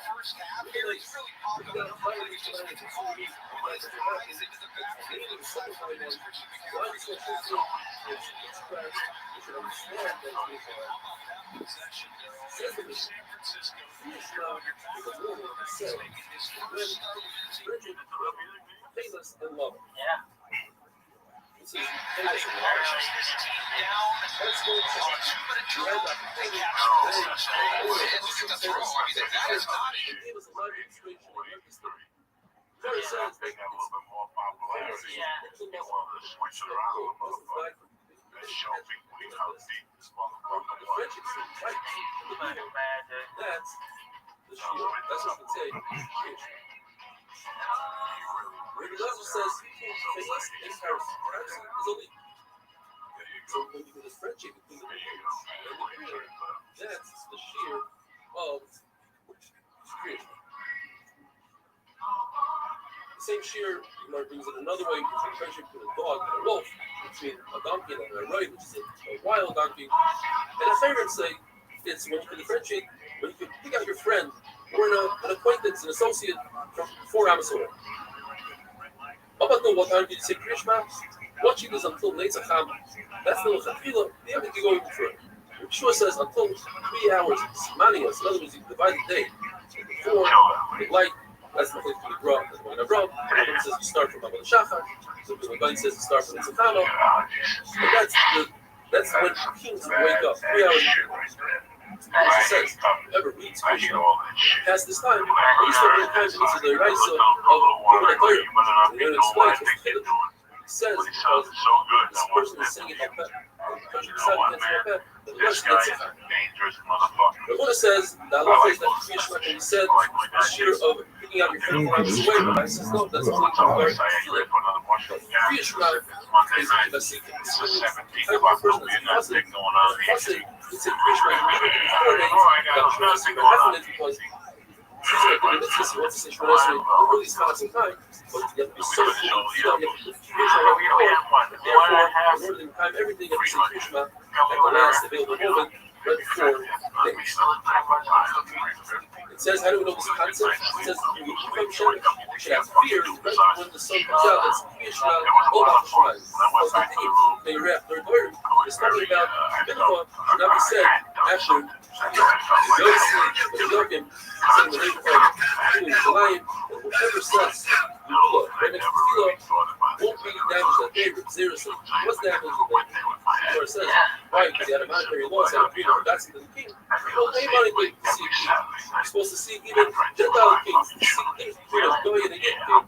First half, he's really popping up. Very sad. They got a little bit more popularity. They wanted to switch it around a little bit. They show people how deep this motherfucker was. That's the shield. That's what we say. Rabbi Rothschild says famous in Paris is elite. So when you do this friendship between the people and the creator, that's the sheer of creation. The same sheer, Gemara brings it another way, between friendship between a dog and a wolf, between a donkey and a roy, which is a wild donkey. And a favorite say it's when you can differentiate, when you can pick out your friend or an acquaintance, an associate from 4 hours away. Up until what time did you say Krishma? Watching this until Netzach Ham. That's the Chafila. You have to go even further. Yeshua says until 3 hours, Manias. In other words, you divide the day. Before the light, that's the place for the grub. That's when the grub. One says you start from Abba Shachar. So the Bani says you start from Netzach Ham. And that's when kings wake up. 3 hours. As it says, whoever reads Krishna past this time, at least they're going to come into the Raisa of human authority. And then it explains what it says because this person is singing like that. The person decided against like that. This guy is a dangerous motherfucker. The Buddha saas the halacha is that Krishna can be said the sheer of picking out your friend from hours away. But I says no, that's only very feeling. Krishna is the basic. It's the type of person that's positive. It's a Krishna in 4 days. Got trust and definite because He wants to say Shemona Esrei, really is not some time, but you have to be so cool, you have to put Therefore, in order to time everything, you have to say Krishma at the last available moment, right before things. It says, how do we know this concept? It says, you should have fear right when the sun comes out. That's Krishna, Obach Shemai. Because the theme, the third word, is talking about Mincha should not be said after Yossi, the Yokim, saying the name of Shalayim, and whoever says Tefillah, right next to Tefillah, won't be damaged that day. Seriously, what's damaged that day? Or it says, why? Because he had a monetary loss, had a freedom, that's the king. Well, pay money to see a king. You're supposed to see even Gentile kings, see kings, go in and get king.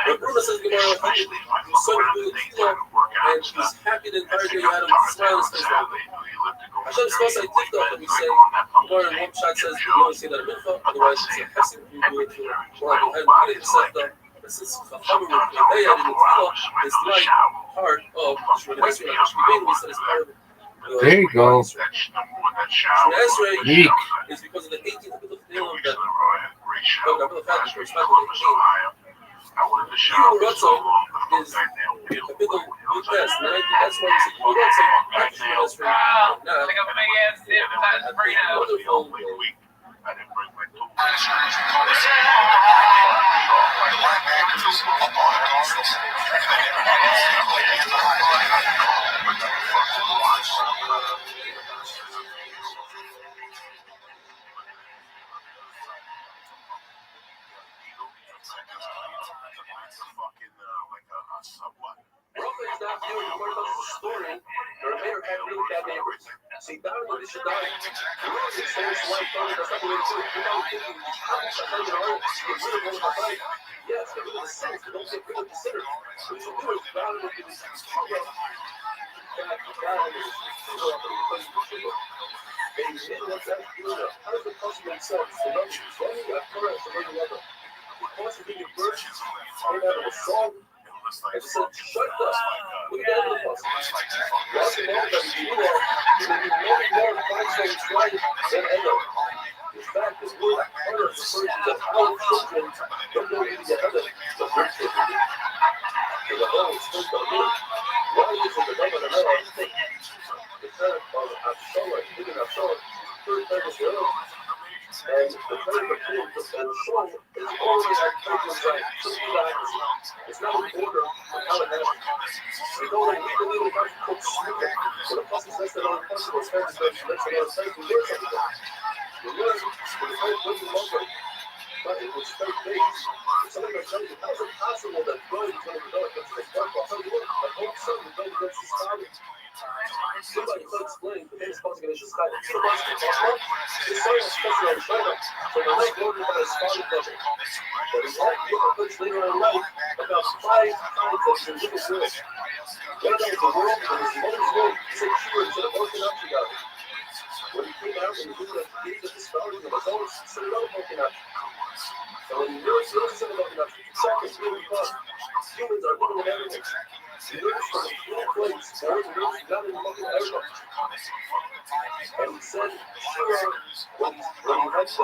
But Bruno says, Gemara, he was so good at Tefillah, and he's happy the entire day you had him smile his face all day. Hashem's supposed to say TikTok, and we say, Gemara in one shot says, you only say that a mincha, otherwise it's a hefsim, you do it, or I didn't set that. This is a cover with the day in the Tefillah is like part of Shemona Esrei. Shemona said it's part of there you go. Shemona Esrei is because of the 18th of the Tefillah that Rabbi Rothschild corresponds to the 18th. Rabbi Rothschild is a big old good test, and I think that's why we say Rabbi Rothschild after Shemona Esrei, not a wonderful Rachel is not here. You're worried about the story. Your mayor had really bad neighbors. See, Darwin, they should die. You know, it's so slight, that's not the way to do it. You're not thinking, I'm not going to hurt. Get rid of one of my life. Yes, get rid of the sins, but don't get rid of the sinners. What you do is, Darwin will give you some trouble. How does the person make sense? The love is only a current to bring another. The person being a virtue, made out of a song. I just said, shut up. Look at the person. Lots of love that you are, you will be more five-stones right than ever. In fact, this word honor refers to our children don't know who the other, but their children. So the whole is supposed to be. Why is it the love of another thing? The parent of Absalom, even Absalom, third time is the other. And the third of the and the soul is always at people's side. It's not an order of how it happens. We don't like we believe in how to cook stupid. So the person says that all the possible sense that makes a lot of sense. We learn something. We learn with the faith doesn't love it. But it was faith based. If somebody might tell you, how is it possible that God is going to develop a faith? I'll tell you what, my whole son will go against his father. Somebody could explain the main sponsor against his father. See the boss of the his son was special on China, so the late ordered by his father brother. But he had different later in life about 5 times that he was living with. One day the world, in his mother's womb, he said she was an Orthodox guy. When he came out and he knew that he gave the disparity of his own, he said another Orthodox. And when he really said Orthodox, he could check his really fun. Humans are living in everything. He lives from a full place, or he lives down in fucking Arabic. And he said, sure, when he had the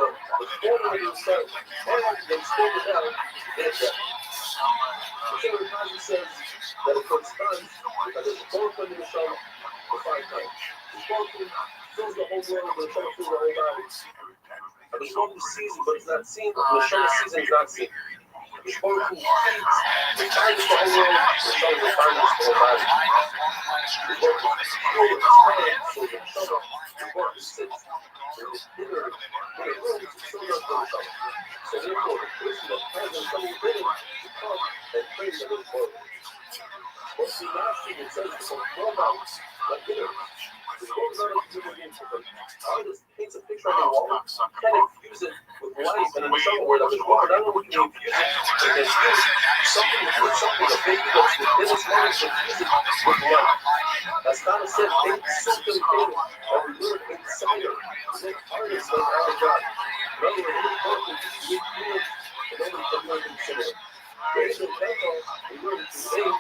former himself, and they spoke it out, they had that. The thing of the Kazi says that it corresponds because there's a fourth one in the Shalom for 5 times. The fourth one fills the whole world, but the Shalom fills the whole body. And the fourth one sees it, but it's not seen, and the Shalom sees it, it's not seen. The fourth one feeds, refines the whole world, the Shalom refines the whole body. The fourth one is full of time, so the Shalom, the fourth one sits in this inner room to fill up the Shalom. So therefore, the person that has a Shalom within it, to come and pray to the Lord. Once the last thing it says, it's a pronouns, like dinner. The pronouns are like human beings. The artist paints a picture on the wall, can infuse it with life, and in some word of his word, not only can you infuse it, you can infuse something with something, a baby that's within its mind, infuse it with life. As Thomas said, ain't something in it, that we learn inside it. The artist of our God. In other words, it's important to be clear, and only to learn and similar. Based on Bethel, we learn to sing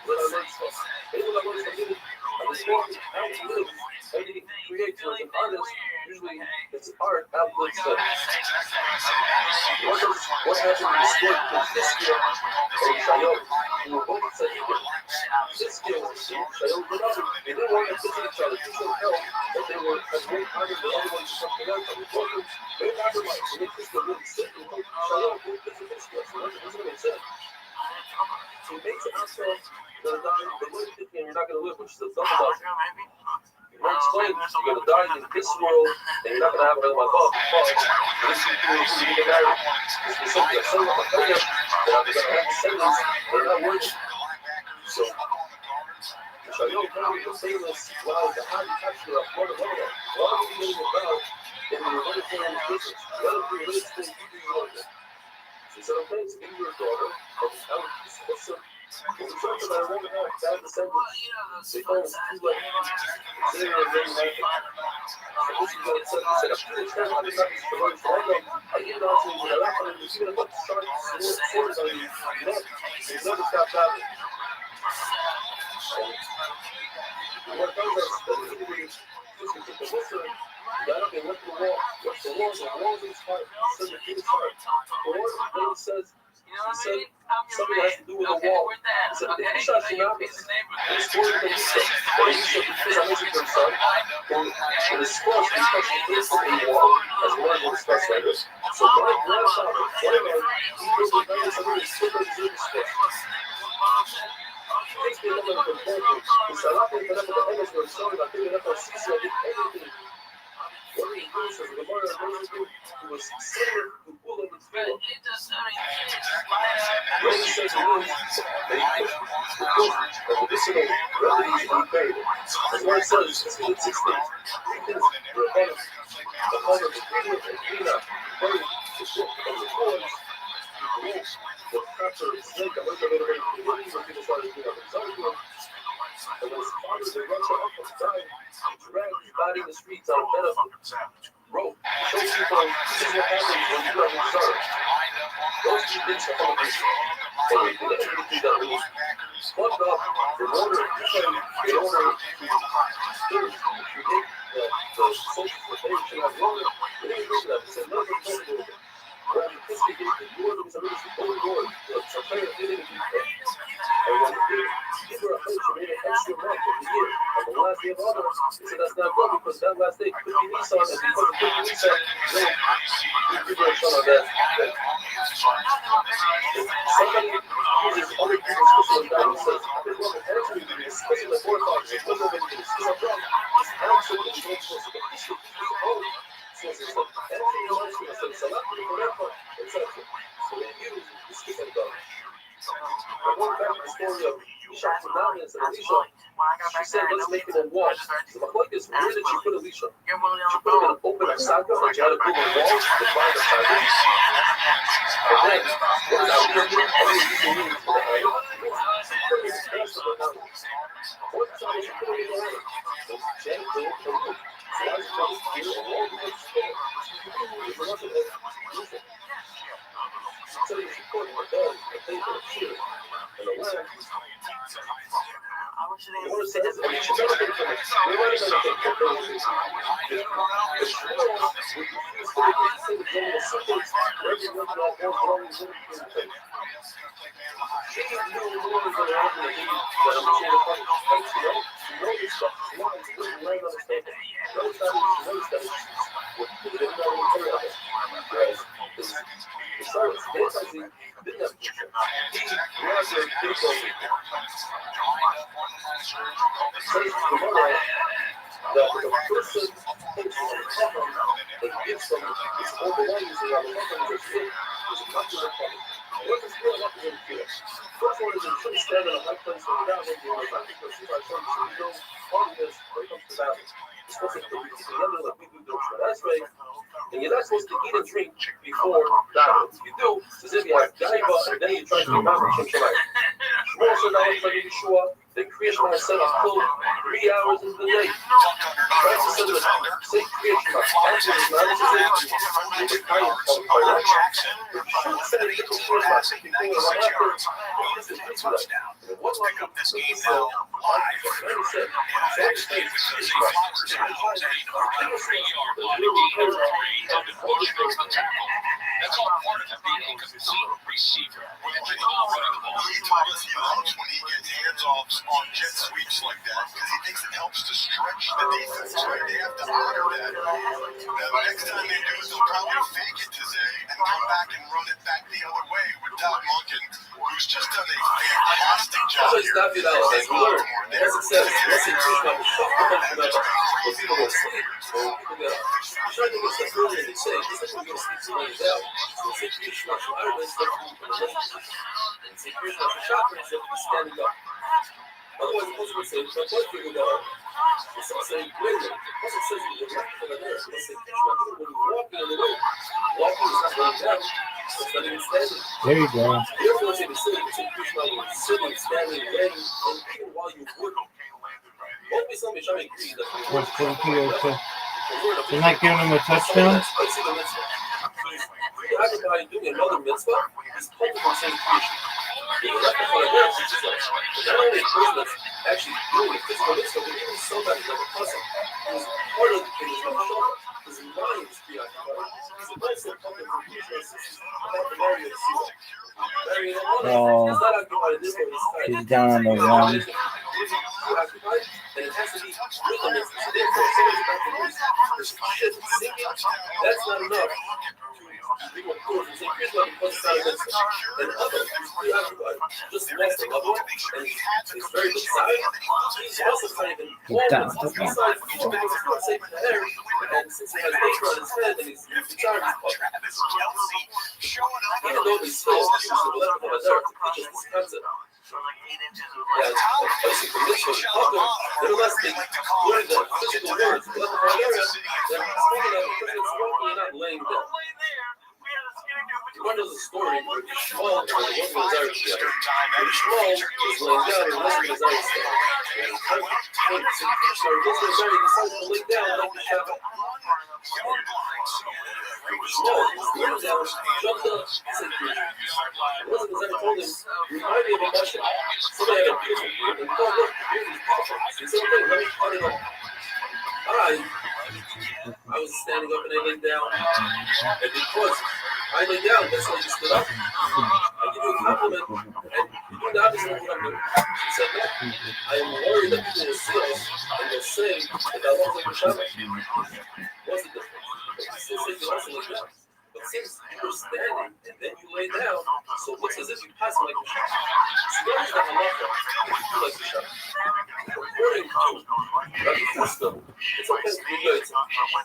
with our legs up. Based on our legs up, and the sport how to live, everything he creates as an artist, usually it's art outputs that. happened in the split because this year, Shayo, who were both tzaddikim, this year, Shayo and Rabbi, they didn't want to visit each other. They showed hell that they were as great honor the other ones to come together. They told them, they had the right to make this year really sick. They told Shayo, go visit this year. So that's what they said. So he makes it out there, you're going to die, the way you and you're not going to live, which is a double dozen. You're explained, you're going to die in this world, and you're not going to have another life. This is you get married. This is something that's so much better that I'm going to have descendants, they're not worthy. So, Shayo now you're saying this, wow, the high capture of one of them. What are we getting about in the related to this business? What are we related to you do your own? She said, okay, it's in your daughter, but I would discuss it. When we talked about a woman having bad descendants, they call us too late. Consider it very likely. So this is what it said. He said, it's not like it's the word for them. I get it also when I laugh at it, you're going to put swords on your neck. So you never stop happening. And what comes is that usually, just to keep the listener, you got to be left the wall. What's the wall? The wall is hard. So the kid is hard. The wall, then he said, something has to do with the wall. He said, the Isha Shinamis, this word that he said, because I mentioned your son, and the squash is touching his wall, as well as express like this. So my grandfather, whatever, he was the very somebody still doesn't deserve the squash. Takes me another component. He said, I'm going to put up the English word, sorry, I'm going to put CC, I did everything. What he does is the mother who was sitting to pull in the field. When he says the word, they push the book of medicinal remedies to be paid. That's why it says 16 and 16. Three things were above the mother, the cleaner, and cleaner, buried the book of the boys, the wolf, the capture, the snake, and whatever they were doing, people started doing it. And when his father, the Russia uncle, died, he dragged his body in the streets on a bed of rope. Show people this is what happens when you have a son. Those two things are all this. And we did everything that was plugged up in order to create order to create the social protection of water. We didn't do that. We said, no, we don't do it. When this became the Lord, it was a really holy Lord. It's a prayer that didn't do that. And when they were a host, they made an extra month of the year. On the last day of August, they said that's not good because that last day could be Nissan, and because it could be Nissan, we were showing on that. Somebody uses other people's Christian God and says, there's one that actually is especially the forefathers, there's one that is so wrong, it's absolutely not supposed to be Christian. So it's like, everything else is like, Salah, etc. So they use this Christian God. I went back to the story of Isha Tsunamis and Elisha. She said, let's make it a wall. So my point is, where did she put Elisha? She put him in an open Asaka, like she had to build a wall to define the Asaka. And then, what is out here? What time is she putting in the hand? So she had to build a wall. So I was trying to build a wall because it's nothing else. So you support my dad, I think for a shit. And the land, what it says, I mean, she's never been from it. They weren't going to take care of it. The shrill would refuse to make it sing from the circles where everyone got more wrong than anything. She knew the Lord was going to happen to me, that I'm sure the fucking fights, you know? She knows this stuff. She knows this little land on the table. She knows that. She knows that. She didn't know what to tell you. Whereas, the servants, they actually didn't have picture. He was a big old says to the mother that the person takes on the cover and gives them his own belongings around the cover of his feet is not to the cover. What does real love is in fear? First one is in true stand in a high place for the battle, because I think that she's our son, she knows all of this when it comes to battle. It's supposed to be together like we do those. That's right. And you're not supposed to eat and drink before battle. If you do, it's as if you have gaiva and then you try to remember Shem Shemayim. Shmuel said that was like Yeshua. Then Kriya Shema said it's killed 3 hours into the day. Francis said that say Kriya Shema. Francis is not a kind of direction. Shmuel said it was Kriya Shema before and right after. This is touchdown. Let's pick up this game now live. That state because a Fox Channel 3-yard line of the Bush makes the tackle. That's all part of being a complete receiver. When he told us he loves when he gets hands-offs on jet sweeps like that because he thinks it helps to stretch the defense. Right? They have to honor that. Now, the next time they do it, they'll probably fake it to Zay and come back and run it back the other way with Todd Monken, who's just done a fantastic job here. Otherwise, the person would say, "My blood figure down." So I say, "Wait a minute." The person says you get right from there. So I say, "When you're walking on the road, walking is not laying down. It's not even standing." There you go. Therefore, it's even sitting. It's sitting, standing, laying, and even while you're working. Won't be something trying to agree that You're not giving him a touchdown? Everybody doing another mitzvah is cultivating the same creation. Being left behind there teaches us that not only a person that's actually doing a physical mitzvah, but even somebody like a cousin who is part of the thing, his mind is preoccupied. He's also cultivating about the Mary of Sila. Oh, he's down on the run. And it has to be rhythmic. So therefore, if somebody's about to lose this shit singing, that's not enough to be more cool. So here's what because it's not a mitzvah. And other is preoccupied. Just lost the level, and it's very exciting. He's also kind of involved with besides each of those not safe in the hair. And since he has paper on his head and he's retired, even though he's still the left of there to teach us this concept. Yeah, basically, nevertheless, they learn the physical words, the left of area, they're speaking of because it's walking and not laying down. One does a story where Shmuel and one was there together. And Shmuel was laying down and one was there still. And so he gets there, he decides to lay down like the Shabbat. Shmuel laid down, jumped up, and said, it wasn't as I told him, remind me of a Moshe. Somebody had a picture of him, and he thought, look, here's his picture. He said, okay, let me cut it off. I was standing up and I laid down, and because I laid down, that's why you stood up. I give you a compliment, and you do the opposite of what I'm doing. He said, no, I am worried that people will see us and they'll say that I look like a Shabbat. What's the difference? But he still says you also lay down. But since you were standing and then you lay down, so it looks as if you pass like a Shabbat. So that is the halacha if you do like a Shabbat. According to Rabbi Rothschild, it's okay to do good.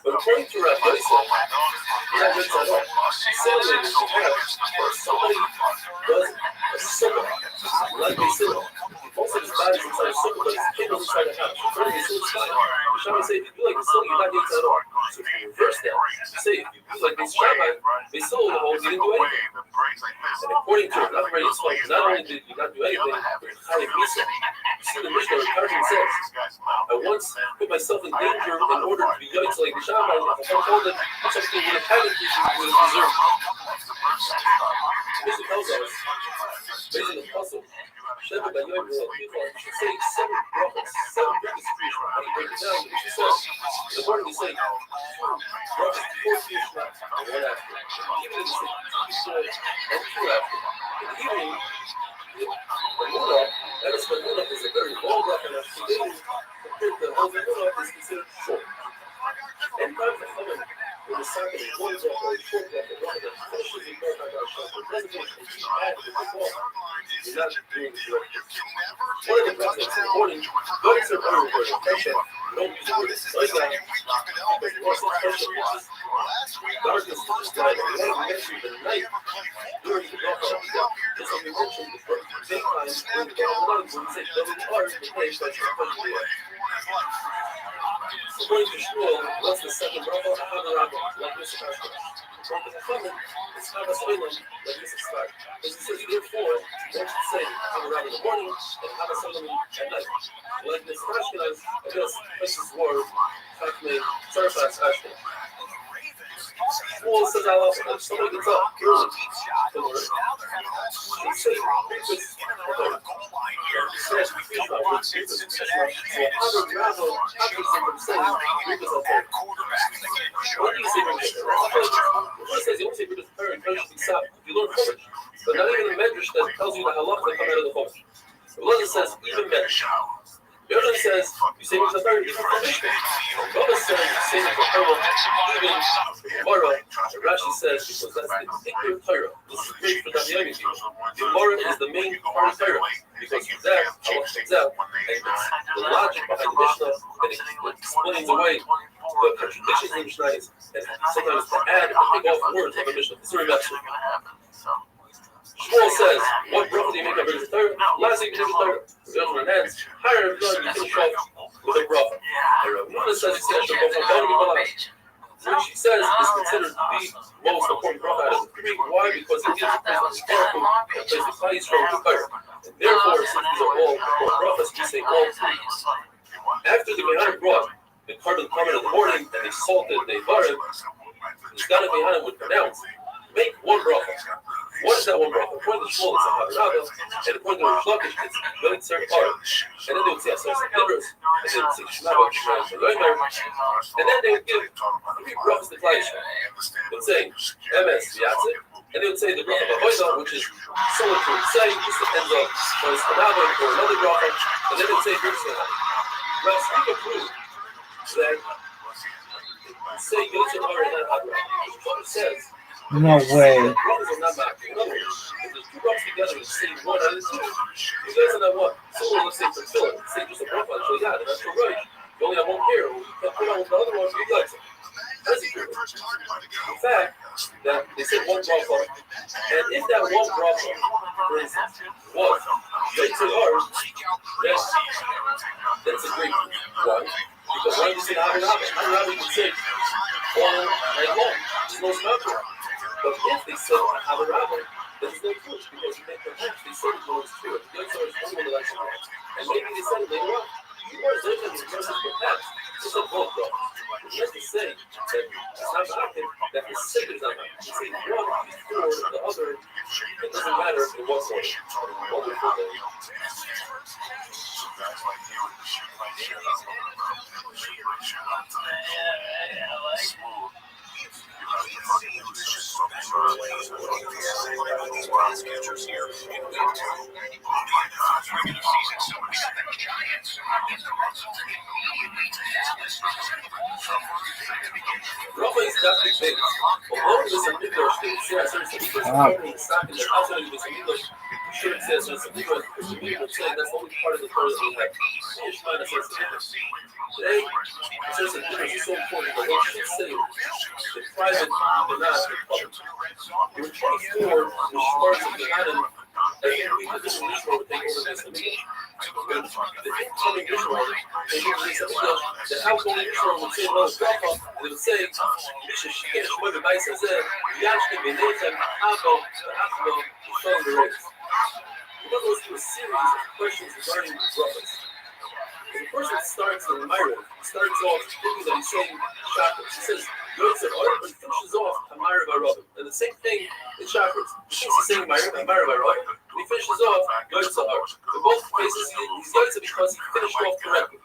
But according to Rabbi Rothschild, not good at all. Celebrating to have or somebody does a sukkah, like a sukkah. Most of his body is inside a sukkah, but his skin is inside a house. According to his fine. The Shammai say, if you do like a sukkah, you're not getting at all. So if you reverse that, you say, if you do like this Shammai, they sold the whole, you didn't do anything. And according to Rabbi Rothschild, not only did you not do anything, but Chayiv Misa. See the Mishnah, the Targum says, I once put myself in danger in order to be yikes like the Shammai. If I told them something would have happened to you, would have deserved. Mishnah tells us, based on the puzzle, Sheva by Yom Tov, you should say 7 brachos, 7 biggest fish. How do you break it down? The Mishnah says, in the morning you say 2 brachos before fish, and 1 after. In the evening you say 2 before and 2 after. In the evening, the Munah, that is the Munah is a very long bracha, and today, compared to the whole Munah, is considered short. And time for Chavan, when the second is 1 bracha or 4 bracha, that finishes in Baruch HaShem, but doesn't finish in each act with the ball. You're not doing the direct. One of the concepts according to those are very important. Attention, don't do it like that. Because you want some attention, which is darkness to the night. We want to mention the night during the Baruch HaShem. Just like we mentioned the daytime during the Baruch HaShem, when we say double R, the day that's the according to Shmuel, what's the second bracha? Havarabah, like Mr. Kashmir. According to Chavan, it's Havas Olam, like Mr. Stark. Because it says, therefore, you should say Havarabah in the morning and Havas Olam at night. Like Mr. Kashmir, I guess, this is word, Chachmei, Sarfas Ashton. Shmuel says Allah, if somebody gets up early to learn, should say, but not even the medrash that tells you the halach that come out of the Chumash. The Lord says even medrash. Yochanan says you say it's a third even from Mishnah. Rambam says you say it's a Torah even Gemara. Rashi says because that's the particular Torah. This is great for Damiani. Gemara is the main part of Torah because with that Allah comes out and it's the logic behind the Mishnah and it explains away the contradictions in the Mishnah and sometimes to add and take off words of a Mishnah. It's very messy. Shmuel says, what bracha do you make up in the third? Last thing you do the third. Yochanan adds, higher blood you finish off with a bracha. And Rabbi Rothschild says, which he says is considered the most important bracha out of the three. Why? Because it gives the person the miracle that plays the highest strong to fire. And therefore, since these are all brachas, we say all three. After the Gehanim brought the carbon in the morning and they salted, they buttered, the Gehanim would pronounce, make one bracha. What is that one bracha? According to Shmuel, it's a Hadarabah, and according to Rish Lakish, it's Yotzer Ar. And then they would say Asar Nibros, and then say Shemaba, and then they would give three brachas to Klai Yisrael. They would say Emes V'Yatzik, and they would say the bracha B'Hoida, which is someone to say, just depends on Shemaba or another bracha, and then they would say Yotzer Ar. Rav Speaker proved that say Yotzer Ar and not Hadarabah. What it says. No way. Brothers are not married. In other words, if there's two brothers together and say one out of the two, you guys are not what? Someone let's say for Philip, say just a bracha, so yeah, that's for right. You only have one pair. You can't put on with the other one, you guys. That's a good one. In fact, that they said one bracha, and if that one bracha, for instance, was Yotzer Ar, that's a great one. Because when you say Hadarabah, you can say all night long. There's no smoker. But if they said Hadarabah, there's no proof because perhaps they said it was true. The Yotzer Ar is only one election. And maybe they said it later on. You are saying that perhaps it's a both though. You have to say that it's not happening, that the second is not happening. You say one before the other, it doesn't matter if it was one. Wonderful day. Rama is definitely big. Although it was a English, they say a certain English, stock in their house, and it was English, you shouldn't say a certain English, because the English say that's only part of the Torah that we have. Today, a certain English is so important that they should say the private, but not the public. There were 24 parts of the Adam. Every week, the different Israel would take over this English. The incoming Israel, they would say something else, the outgoing Israel would say another bracha, and they would say, Misha Shia Shmoy B'Bayis Hazeh, Yashke B'Nechem Ha'avo Ha'achlo Shon B'Reis. We're going to go through a series of questions regarding the brachas. The person starts in Myra, he starts off thinking that he's saying chakras. He says Yotzer Ar, but he finishes off Hamara Barabim. And the same thing in chakras. He thinks he's saying Hamara Barabim, and he finishes off Yotzer Ar. In both cases, he's Yotzer because he finished off correctly.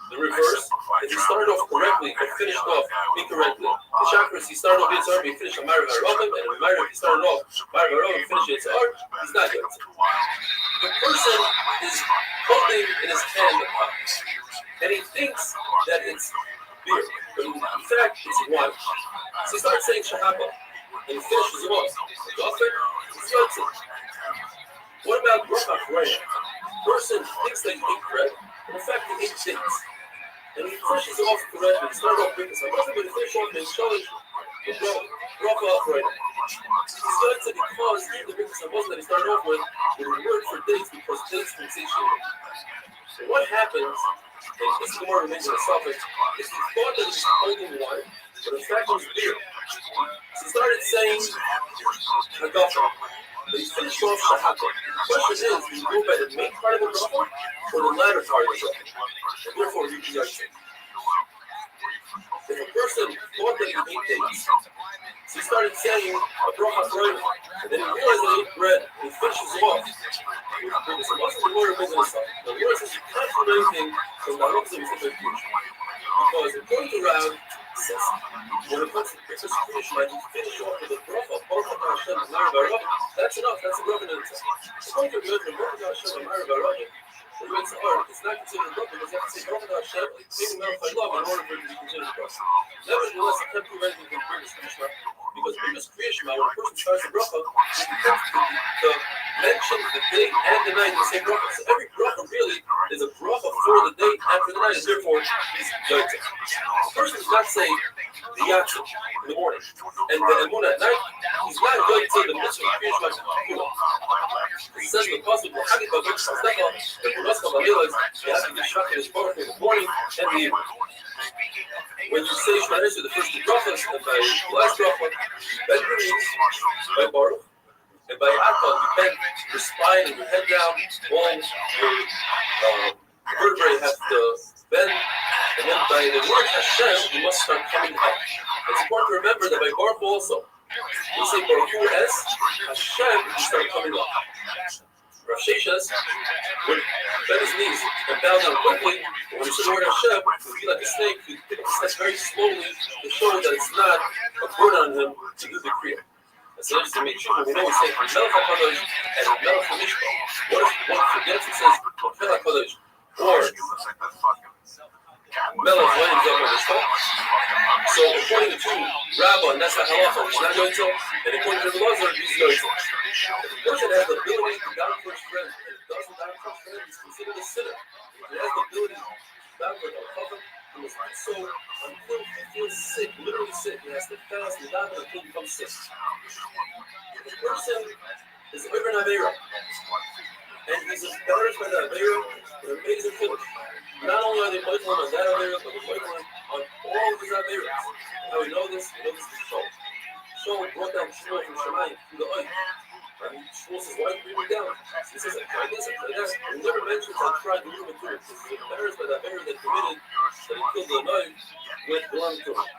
The reverse, if he started off correctly but finished off incorrectly. The chakras, he started off Yotzer Ar, but he finished Hamara Barabim, and in Myra, if he started off Hamara Barabim and finished Yotzer Ar, he's not Yotzer. The person is holding in his hand a cup, and he thinks that it's beer, but in fact it's wine. So he starts saying Shahaba, and he finishes off. It's Yotzer. What about bracha bread? Person thinks that he ate bread, but in fact he ate things. And he finishes off correctly. He started off drinking some but he finishes off in Shalish, bracha bread. He's Yotzer because the drinking some that he started off with a word for dates because dates can satiate. So what happens, and this is more remains in the suffix, is he thought that he's holding wine, but in fact it was beer. So he started saying Hagafa, but he finished off Shahaka. The question is, do you go by the main part of the bracha or the latter part of the bracha? And therefore you can Yotzer. If a person thought that he ate dates, So he started saying a bracha for him, and then he realized that he ate bread, and he finishes off. So what's the word of business? The word says you can't do anything from the opposite of the future. Because according to Rav, says when it comes to Christmas Kriyash, like you finish off with a bracha, Baruch Hashem, Amar Baruch, that's enough, that's a bracha in itself. According to Rav, Baruch Hashem, Amar Baruch, it's not considered a bracha because you have to say Baruch Hashem, maybe Melech Haylav in order for it to be considered a bracha. Nevertheless, it can't prove anything from previous Kriyashma, because previous Kriyashma, when a person starts a bracha, the mention the day and the night in the same bracha. So every bracha really is a bracha for the day and for the night, and therefore he's Yotzei. The person does not say the Yatzim in the morning, and the Emun at night, he's not Yotzei the mitzvah of Kriyashma to Kula. It says in the Pasuk, the Hagid Bavik Shalstecha, that for us, you have to get shot in his bracha in the morning and the evening. When you say Shema Yisrael, the first two brachas, and by the last bracha, that means by Baruch, and by Atal, you bend your spine and your head down, all your vertebrae have to bend, and then by the word Hashem, you must start coming up. It's important to remember that by Baruch also, we say Baruch Hu Es, Hashem, you start coming up. Rav Sheshes would bend his knees and bow down quickly. When you say the word Hashem, it would be like a snake. You pick up the step very slowly to show that it's not a burden on him to do the Kriya. That's interesting to me. We know we say Melech HaKadosh and Melech HaMishpah. What if one forgets and says Melech HaKadosh or Melech HaMishpah? So according to Rabbi, and that's the halacha, he's not going to, and according to the Lazar, he's going to. If a person has the ability to down for his friend, and doesn't down for his friend, he's considered a sinner. If he has the ability to down for the cover, he must do so until he feels sick, literally sick. He has to fast and down until he becomes sick. If a person is over an Aveira, and he's embarrassed by the Aveira, an amazing finish. Not only are they fighting on that Aveira, but they're fighting on all of his Aveiras. How we know this? We know this is Shaul. Shaul brought down Shmuel from Shemayim through the oil. And Shmuel says, why did you bring it down? He says, I tried this, I tried that. He never mentions I tried to move it through it. Because he's embarrassed by the Aveira that he committed, that he killed the Anoy with belonging to him.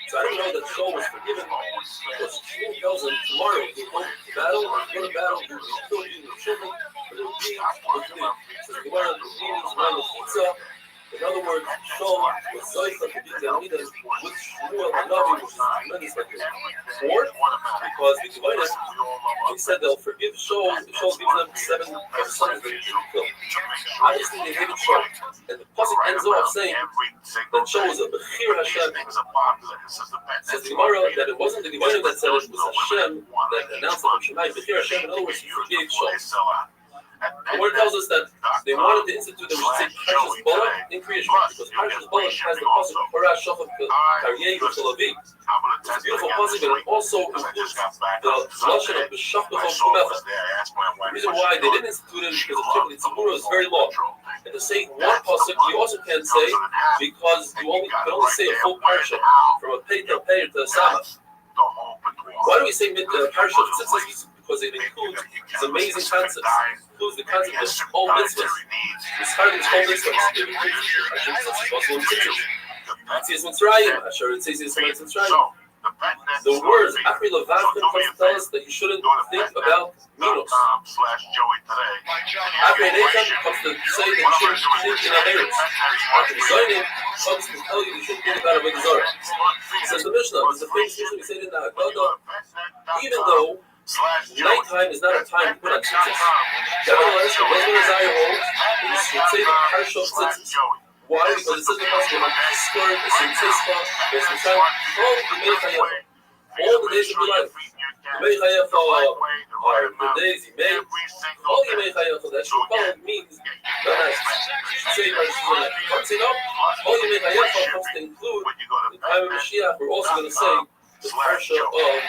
So I don't know that Shaul was forgiven because Shmuel tells him tomorrow he'll go to battle, he'll go to battle, he'll kill you and your children, but it'll be with me. So the Gemara, the meanings around the pizza. In other words, Shaul was Zoycha to be Talmidim with Shmuel HaNavi, which is tremendous like this. Or, because the Gemara, he said they'll forgive Shaul if Shaul gives them 7 sons that he didn't kill. Obviously, they hated Shaul. And the Pasuk ends off saying that Shaul was a Bechir Hashem. Says the Gemara that it wasn't the Gemara that said it, was Hashem that announced it from Shemai. Bechir Hashem, in other words, he forgave Shaul. The word tells us that they wanted to institute that we should say Parshas Balak in creation, because Parshas Balak has the pasuk Parash Shofar Karyeh V'Chalavi. It's a beautiful pasuk, and it also includes the lashon of B'Shachtoch Kumecha. The reason why they didn't institute it is because the Tzibura is very long, and to say one pasuk you also can't say because you can only say a full parsha from a pei to a Sabbath. Why do we say Parshas Tzitzis? Because it includes these amazing concepts. It includes the concept of all mitzvahs. It's part of this whole mitzvah. The words Afri Levavkim comes to tell us that you shouldn't think about minos. Afri Neicham comes to say that you shouldn't think in Averis. Afri Zoynim comes to tell you shouldn't think about Avodah Zarah. Says the Mishnah, there's a famous Mishnah we say in the Haggadah, even though nighttime is not a time to put on tzitzis. Nevertheless, the Rebbe Azariah holds that you should say the Parshas Tzitzis. Why? Because it says in the Pasuk, all the days of your life. Yemei Chayecha are the days you made. All Yemei Chayecha, that Shulchan means that you should say Parshas Tzitzis. All Yemei Chayecha comes to include the time of Mashiach. We're also going to say the Parsha of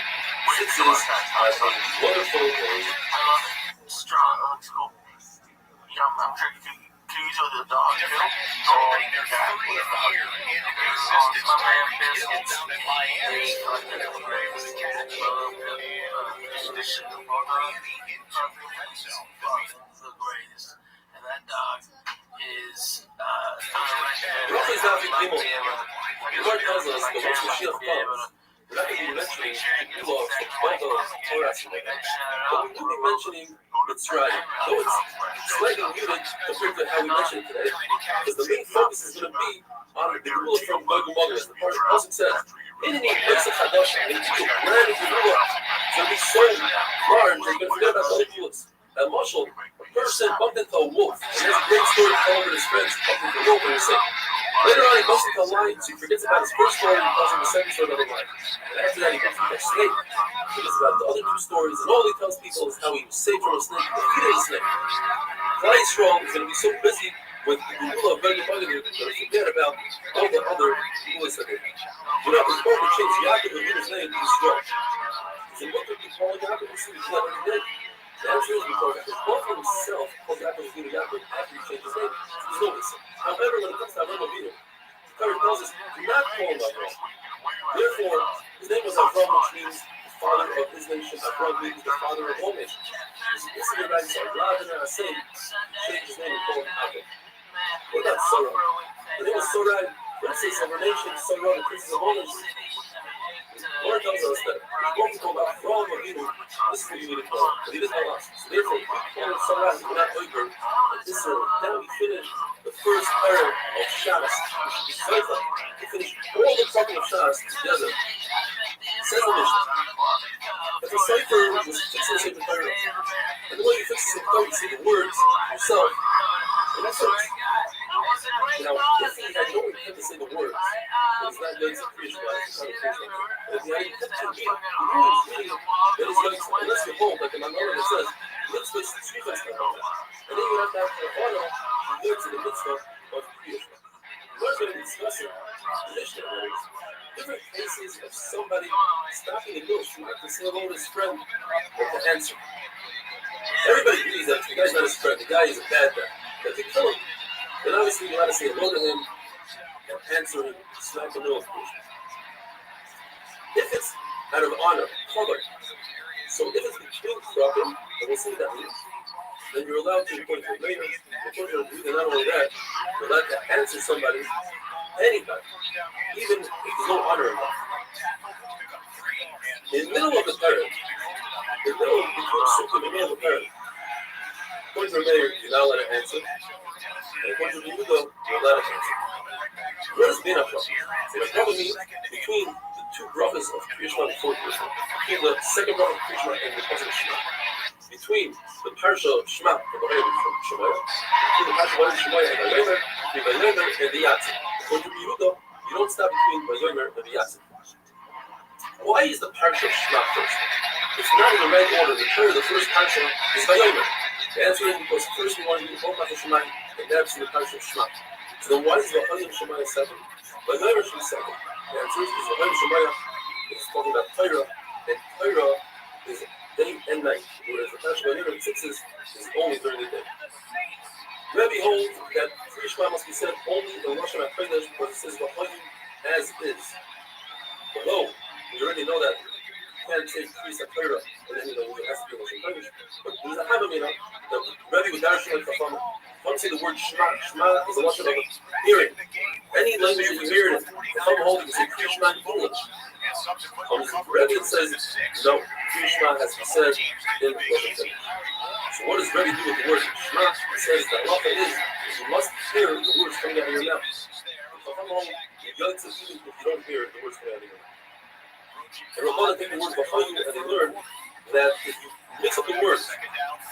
Tzitzis as a wonderful day. Strong, looks cool. Yeah, I'm drinking. Can you tell the dog? The greatest. And that dog is The Lord tells us that once Mashiach comes, we're not going to be mentioning the law of Torah, but we will be mentioning Mitzrayim. Though it's slightly muted compared to how we mentioned it today, because the main focus is going to be on the rule from Gog and Magog, as the Pasuk says, "Inini Pesach Hadash," and it's a brand new rule. It's going to be so large, you're going to forget about other rules. A marshal, a person bumped into a wolf, and he has a great story to tell over his friends, bumped into a wolf, and he said, later on, he bumps into a lion, so he forgets about his first story and tells him the second story about the lion. And after that, he bumps into a snake, he forgets about the other two stories, and all he tells people is how he was saved from a snake, defeated a snake. Klal Yisrael is going to be so busy with the rule of Gog and Magog that they forget about all the other rules that they have. You know, it's going to change Yaakov and his name to Yisrael. He said, what could you call Yaakov? He said, the answer is because both of himself called Yaakov as Yaakov after he changed his name. He's no listen. However, when it comes to Avram Avinu, the Torah tells us do not call him Avram. Therefore, his name was Avram, which means the father of his nation. Avram means the father of all nations. This is the right side. Rather than saying, change his name and call him Avram. What about Sarah? The name was Sarai, princess of her nation, Sarah, the princess of all nations. The Lord tells us that when we talk about Avram Avinu, this is what you need to call him. But he doesn't know us. So therefore, we call him Sarai, we not Oiber, and Israel. Now we finish the first era of Shabbos, which is Sefer. We finish all the talking of Shabbos together. Says the Mishnah. If a Sefer was fixing a Sefer Torah, and the way you fix a Sefer Torah, you see the words yourself, and that's it. Now, if he had no intent to say the words, it's not going to preach God, it's not a preach God. But if he had intent to read, he knows reading, then it's going to, unless you hold, like in my mother that says, let's face the street fence and then you have to have the honor to go to the mitzvah of creation. We're going to be discussing missionaries, different cases of somebody stopping a little street to say hello to his friend or to answer. Everybody agrees that the guy's not his friend, the guy is a bad guy. That they kill him. Then obviously you got to say hello to him and answer him, smack the middle of the If it's out of honor, cover. So if it's between cropping, and we'll see that means, then you're allowed to report it later. And not only that, you're allowed to answer somebody, anybody, even if there's no honor involved. In the middle of the parent, in the middle of the parent, according to the mayor, you're not allowed to answer. And according to the Yudo, you're allowed to answer. What does Bina from? So the problem means between the two brothers of Krishna and fourth person, between the second brother of Krishna and the cousin of Shema, between the parsha of Shema and the Hayim from Shemaya, between the parsha of Shemaya and the Vayomer, between Vayomer and the Yatzim. According to the Yudo, you don't stop between Vayomer and the Yatzim. Why is the parsha of Shema first? It's not in the right order. The first parsha is Vayomer. The answer is because first we want to do both Parsha Shema and that's in the parsha of Shema. So then why is the Hayim Shemaya second? Vayomer should be second. The answer is because the Hayim Shemaya is talking about Torah, and Torah is day and night, whereas the parsha of Vayomer 6 is only during the day. Rabbi holds that three Shema must be said only in Rosh Hashanah because it says the Hayim as is. Although we already know that can't say priest of Torah, and then it has to be Rosh Hashanah. But there's a Havamina that Rabbi would darshan like Chacham. Don't say the word Shema. Shema is a lesson of hearing. Any language that you hear it, Chacham holds, you can say Kriya Shema in English. Rabbi says no, Kriya Shema has to be said in Rosh Hashanah. So what does Rabbi do with the word Shema? He says that halacha is you must hear the words coming out of your mouth. Chacham holds, you don't even if you don't hear the words coming out of your mouth. And Rabbanan take the word V'chayim and they learn that if you mix up the words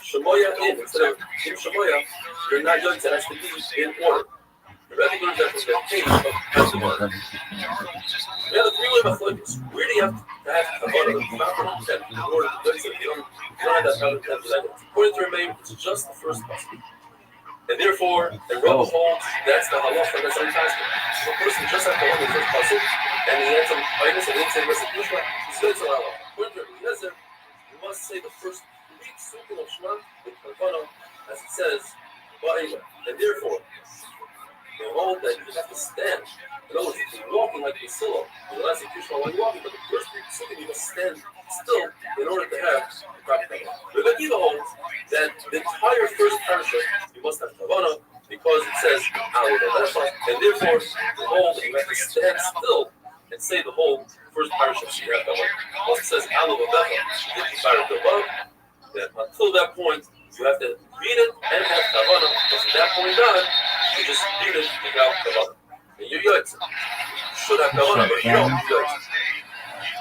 Shemoya in instead of in Shemoya, you're not young, that has to be in order. The Rebbe learns that from the case of Hashemah. We have a three-way machlokes. Where do you have to have a bottle of mountain in order to do it? If you don't have that mountain to do that. According to Remain, it's just the first pasuk. And therefore, the Rebbe holds that's the halacha, that's unconstant. So a person just has to learn the first pasuk, and he had some items and he didn't say the rest of the Shema, he's good to halacha. According to Eliezer, you must say the first 3 psukim of Shema with Kavana, as it says, and therefore, they hold that you have to stand. In other words, if you're walking like Yisrael, you're not saying Krishna while you're walking, but the first 3 psukim you must stand still in order to have the proper Kavana. Rabbi Akiva holds that the entire first parsha you must have Kavana because it says and therefore the whole you have to stand still and say the whole first first parasha, you have Kavanah. Once it says Alav Avecha, then until that point, you have to read it and have Kavanah. Because from that point on, you just read it without Kavanah. And you're Yotze. You should have Kavanah, but you don't Yotze.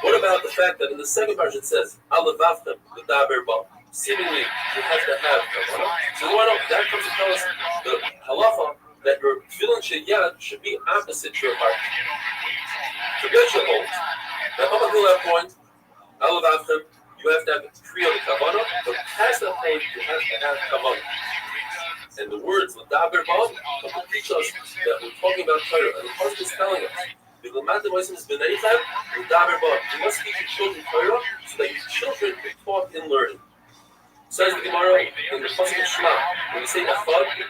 What about the fact that in the second parasha it says Alavavtem L'daber Ba? Seemingly, you have to have Kavanah. So that comes to tell us the halacha that your tefillin sheyad should be opposite your heart. Forget your holds. Now, up until that point, Alavavtem, you have to have Kriya the Kavanah, but past that point, you have to have Kavanah. And the words L'daber Ba come to teach us that we're talking about Torah, and the Pasuk is telling us. You must teach your children Torah so that your children be taught in learning. Says the Gemara in the Pasuk of Shema, when you say Echad, if you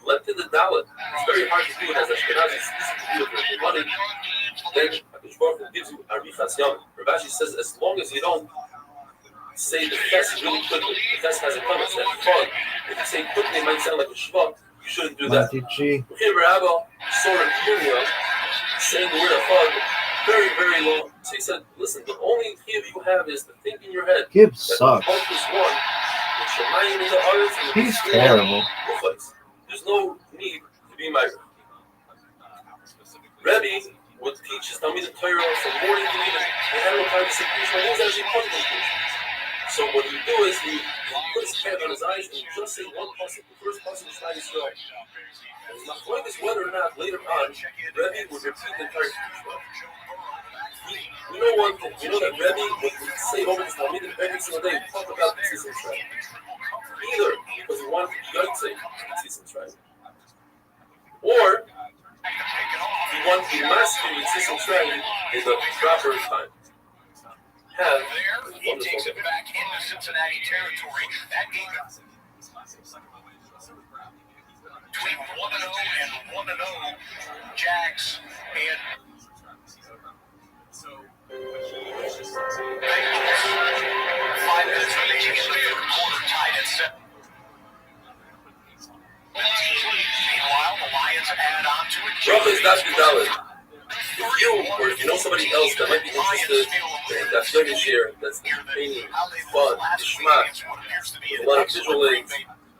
left in the Dalet, it's very hard to do it as Ashkenazi. It's easy to do it with your money. Then HaKadosh Baruch Hu gives you Arichas Yom. Rabbi Rothschild says as long as you don't say the Ches really quickly, the Ches has a comment, it's Echad. If you say quickly, it might sound like a Shema. You shouldn't do that. Saying the word Echad very, very long. So he said, listen, the only chiyuv you have is the thing in your head. Gibbs sucks. He's terrible. There's no need to be migrant. Rebbe would teach his Talmid Torah from morning to evening. They had no time to sit Krishma. He was actually punishing Krishma. So what he do is he put his hand on his eyes and just say one pasuk. The first pasuk is Shema Yisrael. And the point is whether or not later on Rebbe would repeat the entire Krishma. We know one thing. We know that Rebbe would say over his Talmid every single day, talk about the Tzis Mitzrayim. Either because he wanted to Yotze the Tzis Mitzrayim, or he wanted to master the Tzis Mitzrayim in the proper time. He takes it back into Cincinnati territory. That game between 1-0 and 1-0, Jags and Bengals. 5 minutes remaining in the third quarter, tied at 7. Meanwhile, the Lions add on to it. Roughly, that's the dollar. If you or if you know somebody else that might be interested in that study share, that's entertaining, fun, schmuck, a lot of visual aids,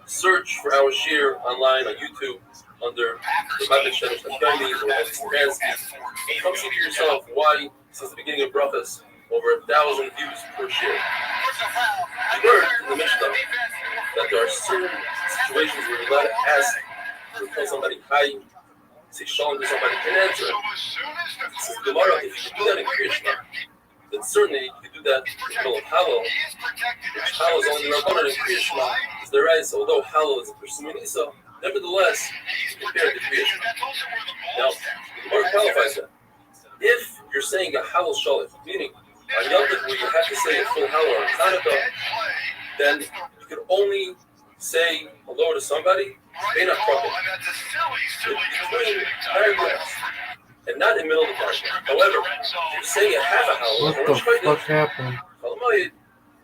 search for our share online on YouTube under the Rabbi Rothschild or Stefanski. Come see for yourself why, since the beginning of Brachas, over 1,000 views per share. We learned in the Mishnah that there are certain situations where you're allowed to ask or tell somebody hi, say shalom to somebody and answer it. Since Gemara, if you can do that in Krishna, then certainly you can do that in the middle of Halal, which Halal is only Rabbanan in Krishna, is the right, so although Halal is a pursuing Isa, nevertheless, you compare it to Krishna. Now, the Gemara qualifies that. If you're saying a Halal Shalom, meaning on Yom Tov where you have to say a full Halal on Hanukkah, then you can only say hello to somebody in a couple, in between paragraphs, and not in the middle of the paragraph. However, if you're saying a half a Halal, what the fuck happened?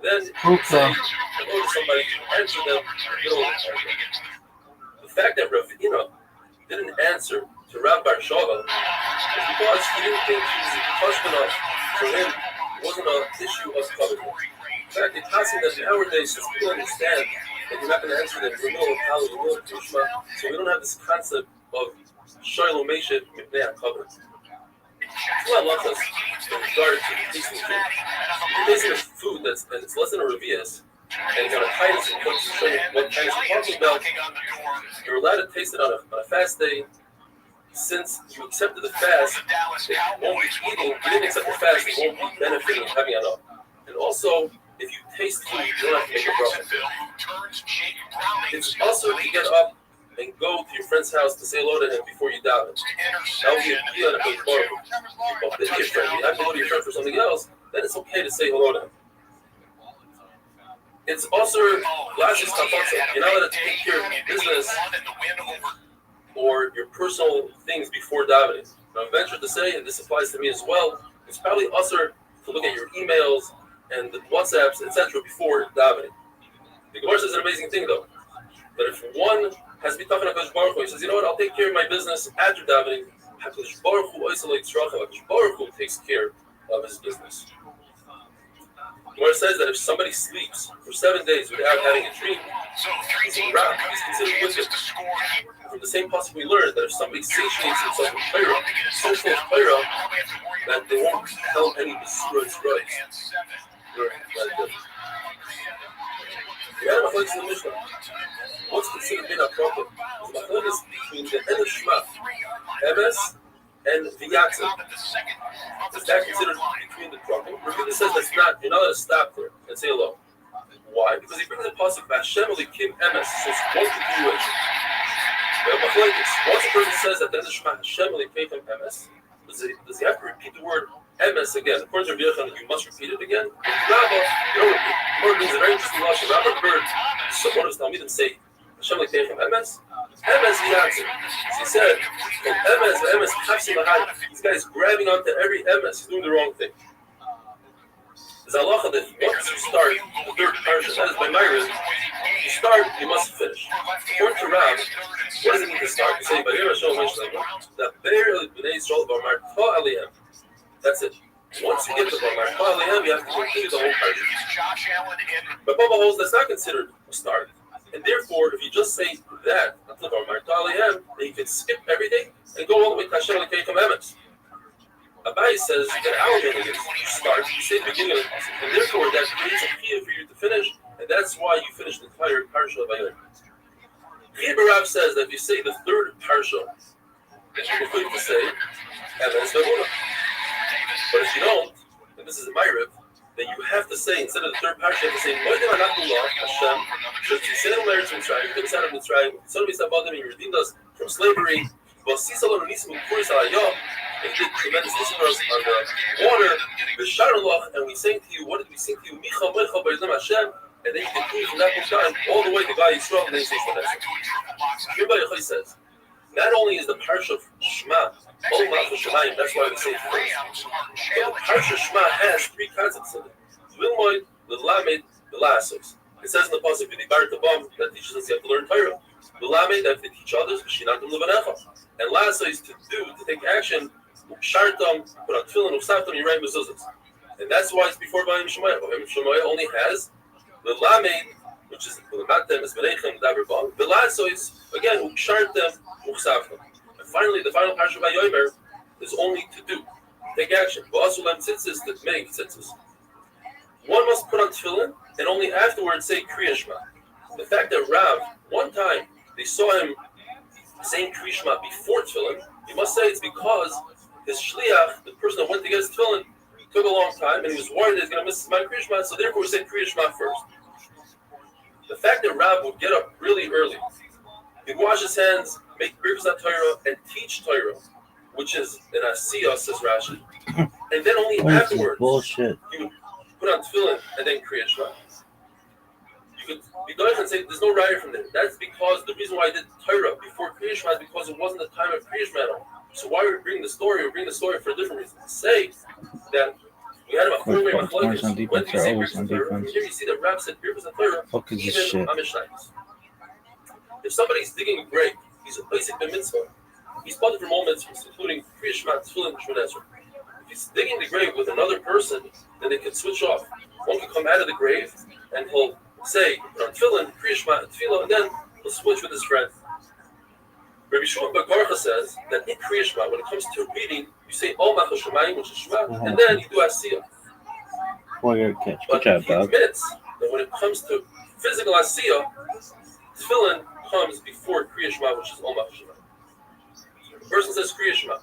Then you say hello to somebody, answer them in the middle of the paragraph. The fact that Ravina didn't answer to Rabbi Rothschild is because he didn't think he was touched enough for him. It wasn't an issue of covenant. In fact, it's possible that nowadays, since people understand that you're not going to answer them in the middle of Halal, in the middle of Krishma, so we don't have this concept of Shiloh Meshet Mipnei HaKovenant. Allah loves us in regard to tasting food. You're tasting food and it's less than a revius, and you're going to hide it and show you what kind of talking about. You're allowed to taste it on a fast day. Since you accepted the fast, it won't be eating. If you didn't accept the fast, it won't be benefiting and having enough. And also, if you taste food, you don't have to make a bracha. It's also if you get up and go to your friend's house to say hello to him before you daven. That would be a deal and a good bar. But if your friend, you have to go to your friend for something else, then it's okay to say hello to him. It's also last is you're not allowed to take care of your business or your personal things before davening. Now, I venture to say, and this applies to me as well, it's probably usher to look at your emails and the WhatsApps, etc. before davening. The Gemara says an amazing thing, though, that if one has to be talking to HaKadosh Baruch Hu, he says, you know what, I'll take care of my business after davening, HaKadosh Baruch Hu isolates Tzrachim. HaKadosh Baruch Hu takes care of his business. Where it says that if somebody sleeps for 7 days without having a dream, he's considered wicked. From the same pasuk we learned that if somebody satiates himself with Torah, so full of Torah, that they won't tell any destroyed rights. What's considered being a prophet is between the Ene Shema, Emes, and V'yatzim. Is that considered between the prophet? Rabbi says that's not. You're not going to stop there and say hello. Why? Because he brings the pasuk Hashem Elikim Emes. So it's one continuation. Once a person says that the Ene Shema Hashem Elikim Emes, does he have to repeat the word Emes again? According to Rabbi Rothschild, you must repeat it again. Rabbi, you don't repeat. Rabbi is a very interesting lashon. Rabbi heard someone of his Talmidim say Hashem Elikim Emes. Emes V'yatzim. He said, Emes, this guy is grabbing onto every Emes. He's doing the wrong thing. There's a halacha that once you start the third parsha, that is by Myron, you start, you must finish. According to Rav, what does it mean to start? You say, that that's it. Once you get to Bamar, you have to continue the whole parsha. But Baba holds that's not considered a start. And therefore, if you just say that, then you can skip everything and go all the way to Hashem Elokeichem Emes. Abai says that our meaning is you start, you say the beginning of the passage, and therefore that creates a key for you to finish, and that's why you finish the entire parsha of Vayom. Rav says that if you say the third parsha, then you're going to say Emes V'Emuna. But if you don't, and this is a Myriv, then you have to say, instead of the third parsha, you have to say, Moedim Anachullah, Hashem, Shetzisenu Meretz Mitzrayim, you took us out of Mitzrayim, Son of Yisabadim, you redeemed us from slavery, V'Sisalon Nisim Kuris Alayah, and you did tremendous things for us on the water, V'Sharalach, and we sang to you, what did we sing to you? Micha Mecha B'Yizem Hashem, and then you continue from that time all the way to God Yisrael, and then you say Shemesha. Rabbi Yochai says, not only is the parsha of Shema, that's why we say it first. But the parsha Shema has three concepts in it. Vilmoid, the Lamed, the Lasos. It says in the pasuk that teaches us you have to learn Torah. The Lamed, that if they teach others, and Lasso is to take action, Shartam, put on Tefillin, Usaftam, Yerayim, Mezuzahs. And that's why it's before Vayim Shemaya. Vayim Shemaya only has the Lamed, which is the Matem, is Benechem, Daberbam. The Lasso is, again, Shartam, Usaftam. And finally, the final parsha of Vayomer is only to do, take action. V'asulam tzitzis, that make tzitzis. One must put on Tefillin, and only afterwards say Kriya Shema. The fact that Rav, one time, they saw him saying Kriya Shema before Tefillin, you must say it's because his shliach, the person that went to get his Tefillin, took a long time, and he was worried that he's going to miss his Kriya Shema, so therefore he said Kriya Shema first. The fact that Rav would get up really early, he'd wash his hands, make Birkus HaTorah, and teach Torah, which is an Asiyah, says Rashi, and then only afterwards, bullshit. He would put on Tefillin and then Kriya Shema. You could be going and say there's no raya from there. That's because the reason why I did Torah before Kriya Shema is because it wasn't the time of Kriya Shema at all. So why are we bringing the story? We're bringing the story for a different reason. Say that we had about 4 way machlokes. When do you say Birkus HaTorah? Here you see that Rav said Birkus HaTorah even Amishnayos. If somebody's digging a grave, he's a basic mitzvah. He's part from all mitzvahs, including Kriya Shema, Tefillin, Shemon Esrei. If he's digging the grave with another person, then they can switch off. One can come out of the grave and he'll say, put on Tefillin, Kriya Shema, Tefillah, and then he'll switch with his friend. Rabbi Shimon Bar Garcha says that in Kriya Shema, when it comes to reading, you say Ol Mach HaShamayim, which is Shema, and then you do Asiyah. Well, you're a catch. But Good job, he admits that when it comes to physical Asiyah, Tefillin comes before Kriya Shema, which is Ol Mach HaShamayim. The person says Kriya Shema.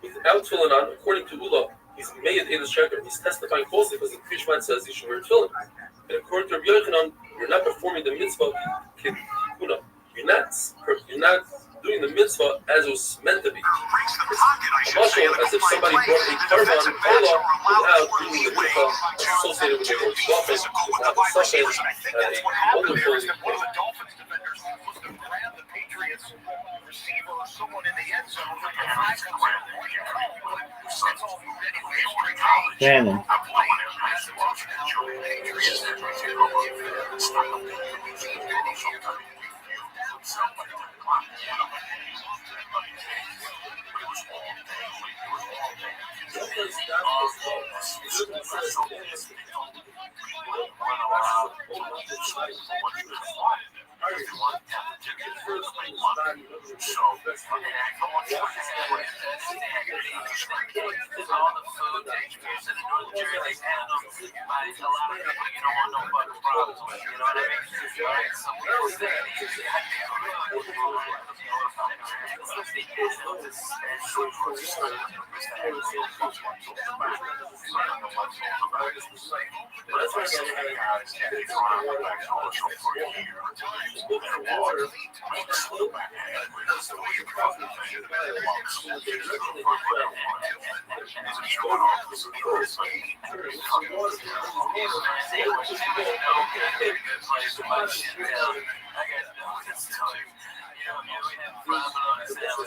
Without Tefillin on, according to Ula, he's made in his checker. He's testifying falsely because the Kriya Shema says you should wear Tefillin. And according to Rabbi Yochanan, you're not performing the mitzvah. You're not doing the mitzvah as it was meant to be. It's also as if somebody brought a carbon without doing the mitzvah associated with the dolphin, without the suffix, and a wonderful Shannon. all the food that experienced in the Northern Jury, they handle by a lot of people you don't want no fucking problems with, you know what I mean? Alright, some people say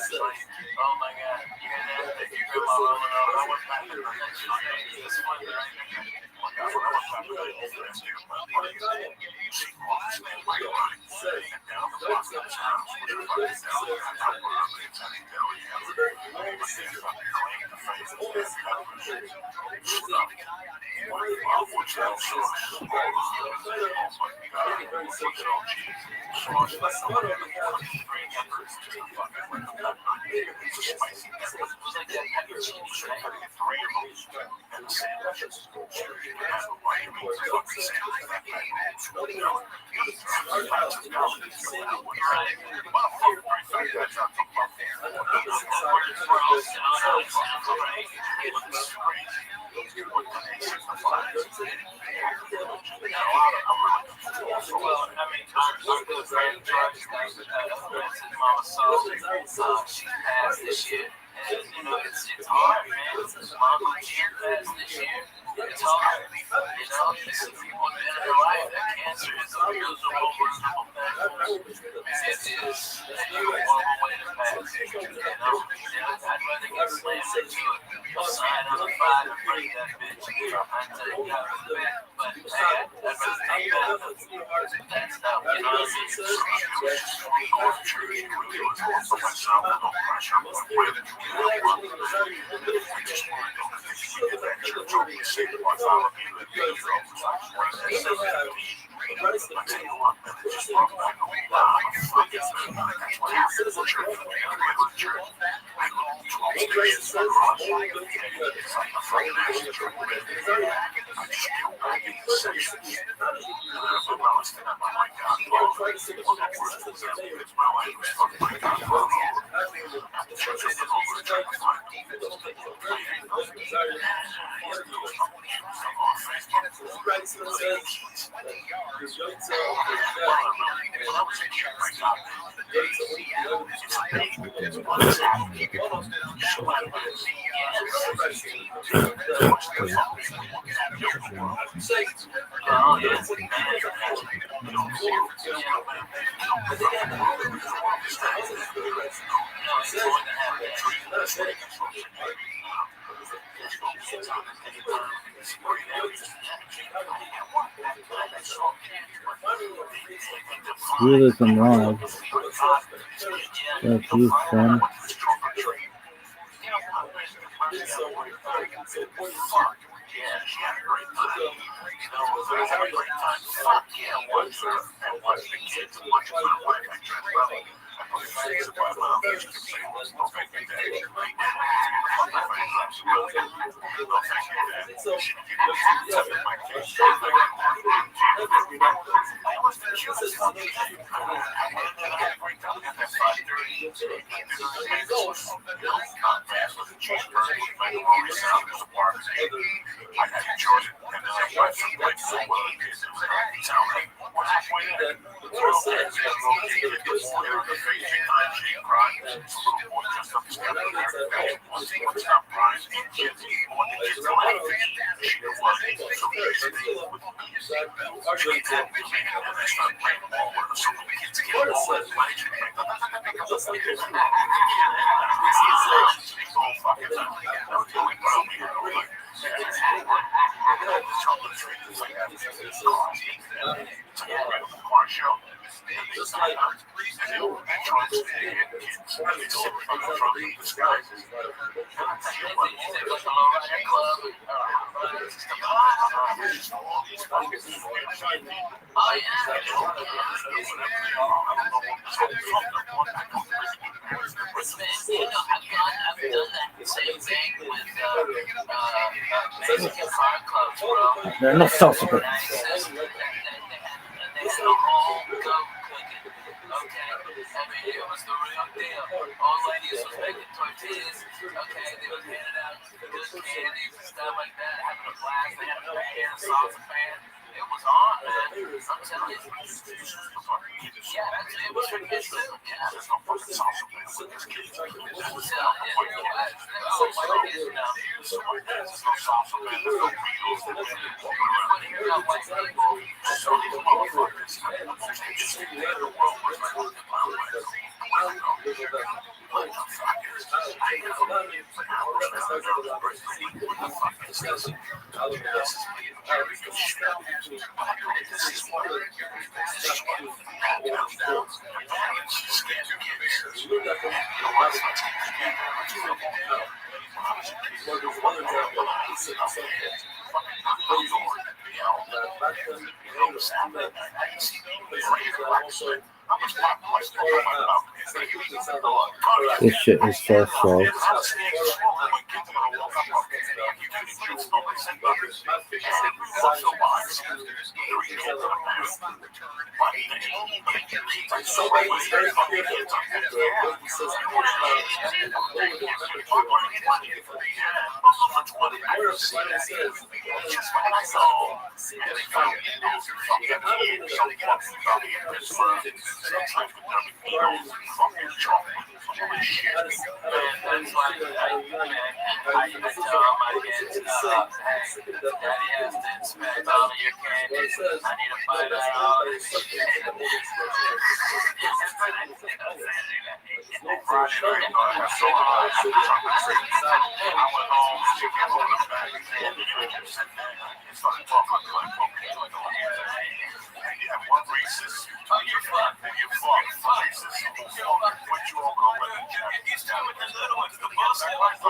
oh my god, you guys have to your grandma rolling on. I went back to her next year. This one, she passed this year. And, you know, it's hard, man. Mama, she passed this year. It's hard. You know, you see people in their life that cancer is a real it is a horrible way to pass. You know, I'd rather get slammed into a sign on the fire than break that bitch. I tell you that. But hey, I'd rather take that. That's not, you know what I Realism Live. That's you, son. There are no salsa buttons. It was the real deal. Old ladies was making tortillas. Okay, they was handing out good candies and stuff like that, having a blast. They had a band, a salsa band. It was on, man. I'm telling you. Yeah, it was for kids too. Yeah. There's no fucking salsa band. There's kids drinking this. Oh, my kids now. There's no salsa band. There's no Beatles. You want to hear about white people? So these motherfuckers. This shit is so slow.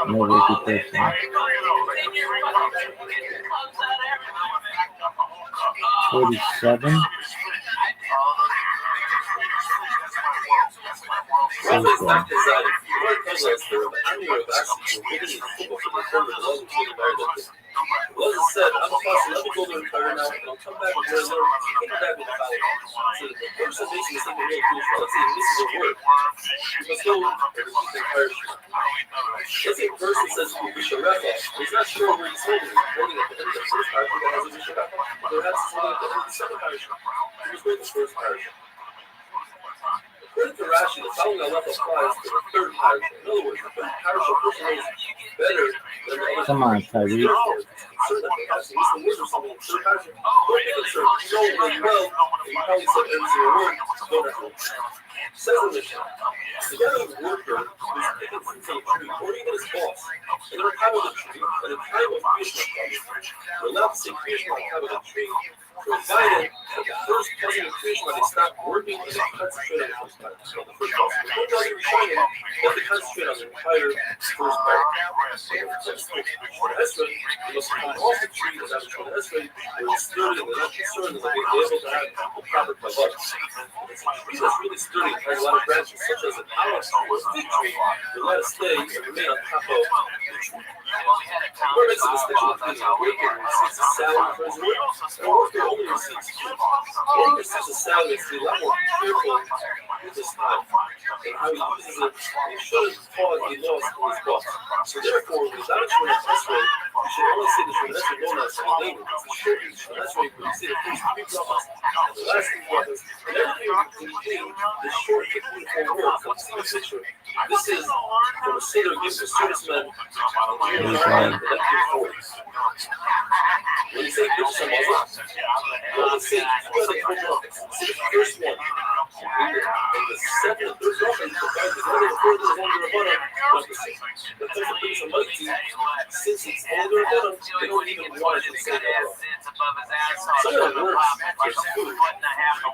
No reputation. 47. Moses said, I'm apostle, let me go to the prayer now, and I'll come back with the Lord. He came back with the following. So the first station is something real cool. Let's see, this is a word. Let's go repeat the prayer. Let's say first it says Visharefa. He's not sure where he's holding it. Holding at the end of the first parasha that has a Visharefa. Perhaps it's holding at the end of the second parasha. He was going to the first parasha. According to Rashi, the following halacha applies to the third parasha. In other words, the third parasha person knows better than the other. Come on, Tyree. Concerned that they have to use the word or something in the third parasha. Don't be concerned. You know really well, and you probably said every single word. Don't have to. Says the Mishnah, the guy who's worker who's picking fruit from a tree, or even his boss, and they're on top of the tree, and in time of creation comes, they're allowed to say creation on top of the tree, provided that the first person of creation when they stop working and they concentrate on the first part. So the first part. The Lord doesn't require that they concentrate on the entire first part. For the Esrei, they must come off the tree and have a tree Esrei, where it's sturdy and they're not concerned that they'll be able to have a proper cover. It's a tree that's really sturdy and has a lot of branches, such as an olive tree or a fig tree, they let it stay and remain on top of the tree. Where makes a distinction between a worker who receives a salary for his work and a worker only receives food. A worker receives a salary is to be a lot more careful with his time and how he uses it. He shouldn't cause a loss to his boss. So therefore, without a Shemona Esrei, you should only say the Shemona Esrei known as the name. It's the short Shemona Esrei where you say the first 3 brachas and the last 3 brachas, and everything in between the short 54 words. So see the picture. This is from a Seder gives the servicemen when you say good to someone, say the first one. And the second, third bracha, you provide the other further along the Rabbana, but the person brings a mighty, since it's older than them, they don't even want it to say that. Some of the words are food.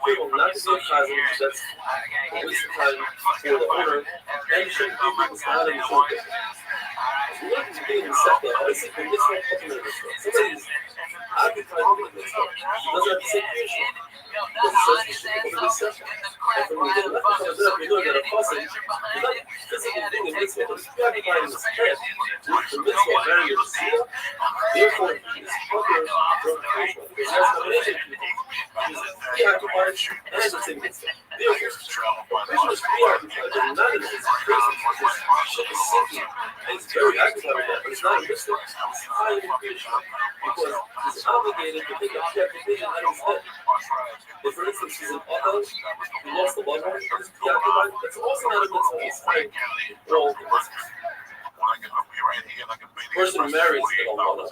People not to be a chazan, that's a waste of time for the owner, and you shouldn't be bringing salad and you shouldn't get it. We like to be in the sector. Obviously, the mitzvah cooking in the mitzvah. Somebody's occupied with the mitzvah. He doesn't have to say creation. But it says he should be the sector. And from the left of the you know that a person is not physically doing the mitzvah, but he's preoccupied in his head with the mitzvah, marrying the Shia. Therefore, he is proper from creation. has a combination of people. He's preoccupied and at the same time. Therefore, a person is preoccupied, but not in his presence. Shit is sinking, and he's very occupied with that, but it's not a mystery. It's high in Krishna, because he's obligated to think of preoccupation out of his head. If, for instance, he's an author, he lost a loved one, he's preoccupied, that's also not a mitzvah. It's high in all the mitzvahs. Person who marries the Almana,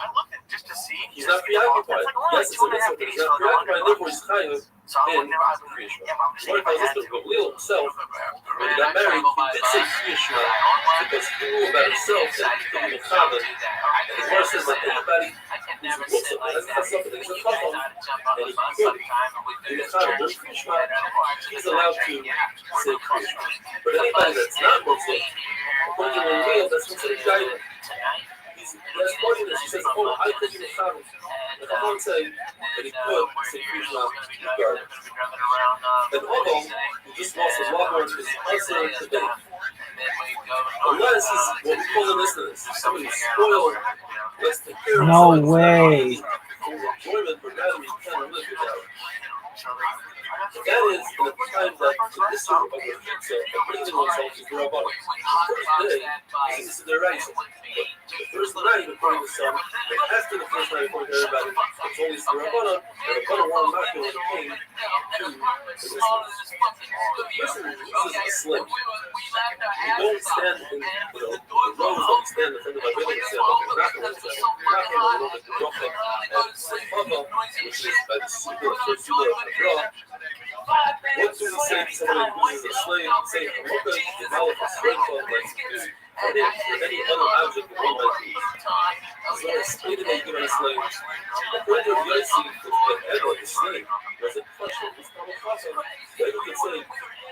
he's not preoccupied. Yes, it's a mitzvah, but he's not preoccupied, therefore he's chayav in Kriyashma. One tells us that Gamliel himself, when he got married, he did say Kriyashma because he knew about himself that he could be a father. And the Gemara says that anybody who's a Muslim, has something, he's a chacham, and he could be a father, there's Kriyashma, he's allowed to say Kriyashma. But anybody that's not Muslim, according to Gamliel, that's considered Gaida. He's quoting this. He says, "Oh, I could be a Shabbos." And I won't say that he could say Krishna regardless. And although he just lost his loved one, he's also today. Unless he's what we call an incident. Somebody spoiled. Let's take care of no himself. way. For enjoyment, but rather he can't live without. That is in the time that the issue of the pizza of bringing oneself is Rabbi. The first day, this is the right. The first night, according to some, and after the first night, according to everybody, it's always the Rabbanan, and the Rabbanan won't not go came to the Islam. The person who uses a slave, you don't stand in, the rows that you stand in front of the Rabbanan and say, you're not going to stand, you're not going to know the Rochel and Sefava, which is by the Suda, the first Suda of the Draw. What do we say to somebody who uses a slave? Say, Hamuka, develop a strength of like and then for any other object that one might use. As long as stated that you give on a slave, according to the Yossi, if the head of the slave was a question, it's not a question. Then you can say,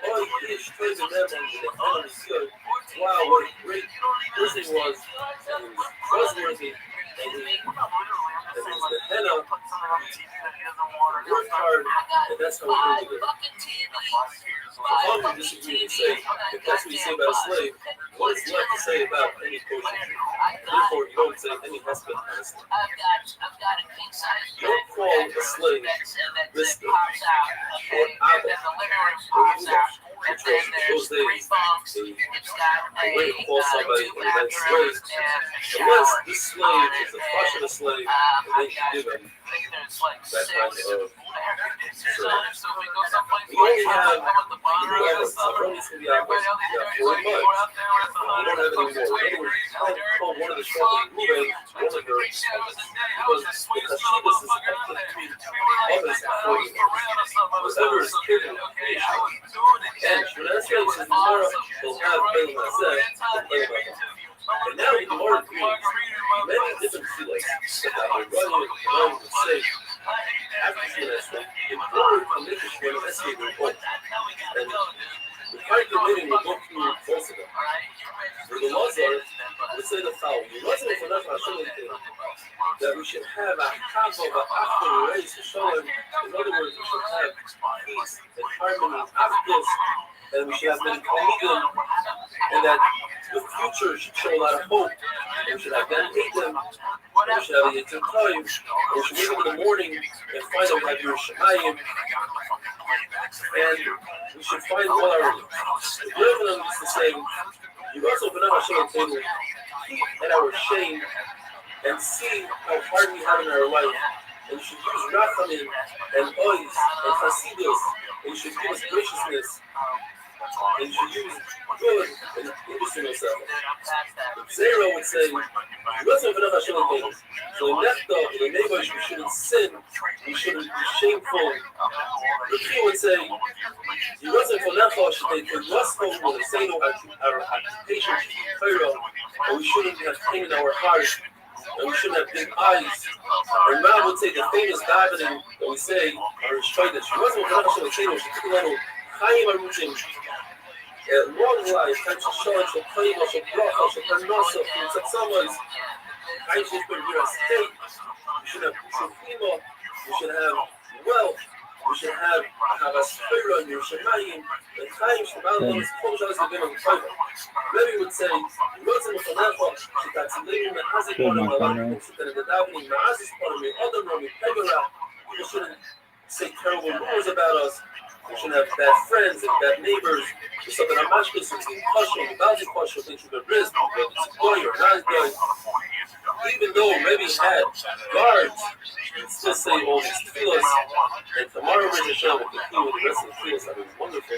oh, he is straight in them and the honor is good. Wow, what a great person he was, and he was trustworthy, and he was the henna, worked hard, and that's how we do it. How do you disagree and say, if that's what you say about a slave, what is left to say about any kosher? Therefore, you don't say any husband on a slave. You don't call a slave Mister or Abba or Yudash, which was in those days a way to call somebody a man's slave, unless this slave is a flush of a slave, and then you give him that kind of service. We only have 11 Sabronis in the Abbas, we have 4 months. We don't have any more. In other words, you can't call one of the shepherds Ruben one of her because Hashivas is up between others and 40. Whatever is given of creation. And Shemana says the Gemara will have Ben Mazeh and Ben Mazeh. And now the Gemara brings many different feelings that are running around the same. After Shemana, in order to make the Shemana escape their home. And the part of the meeting will go through both of them. For the Lazar, we say the following. The Lazar for that we should have a kava, a after race, a shalom. In other words, we should have peace and harmony after this, and we should have many comedian, and that the future should show a lot of hope. And we should have them hate them. And we should have a Yitzhak time. And we should wake up in the morning and find that we have your Shemayim. And we should find all our religions. The Reverend used to say, you must open up our Shalom table, keep at our shame, and see how hard we have in our life. And you should use Rachamim and Ois and Chasidus, and you should give us graciousness. And you should use good and interesting yourself. Zero would say, you must open up our Shalom table. So in Nefta, in the neighborhood, we shouldn't sin, we shouldn't be shameful. The King would say, you wasn't for Nefesh, they could lustful with the same our occupation should be clear, and we shouldn't have pain in our hearts, and we shouldn't have big eyes. And Ma'am would say the famous davening that we say, our Shaidah, she wasn't for Nefesh, they say, she took a little Chaim Aruchim, long life, time to show it, to play, to bracha, to parnasa, to tzatzamas. Chaim should be here as state. We should have Shufima, we should have wealth. We should have a spirit on your Shemayim, and Chaim Shemayim is Koshas again on the Torah. Maybe we would say, Rotzen of Anafa, Shitatzilin, Hazik Ponam, Alakim, Shitan, the Davening, Ma'azis Ponam, Odom Rami, Pegara, people shouldn't say terrible words about us. We shouldn't have bad friends and bad neighbors. Or something. I'm not sure something question, about the question, things you could risk, whether it's a boy or not good. Even though maybe he had guards, you'd still say all these tefillos. And tomorrow we're going to show with the key with the rest of the tefillos. I mean, wonderful.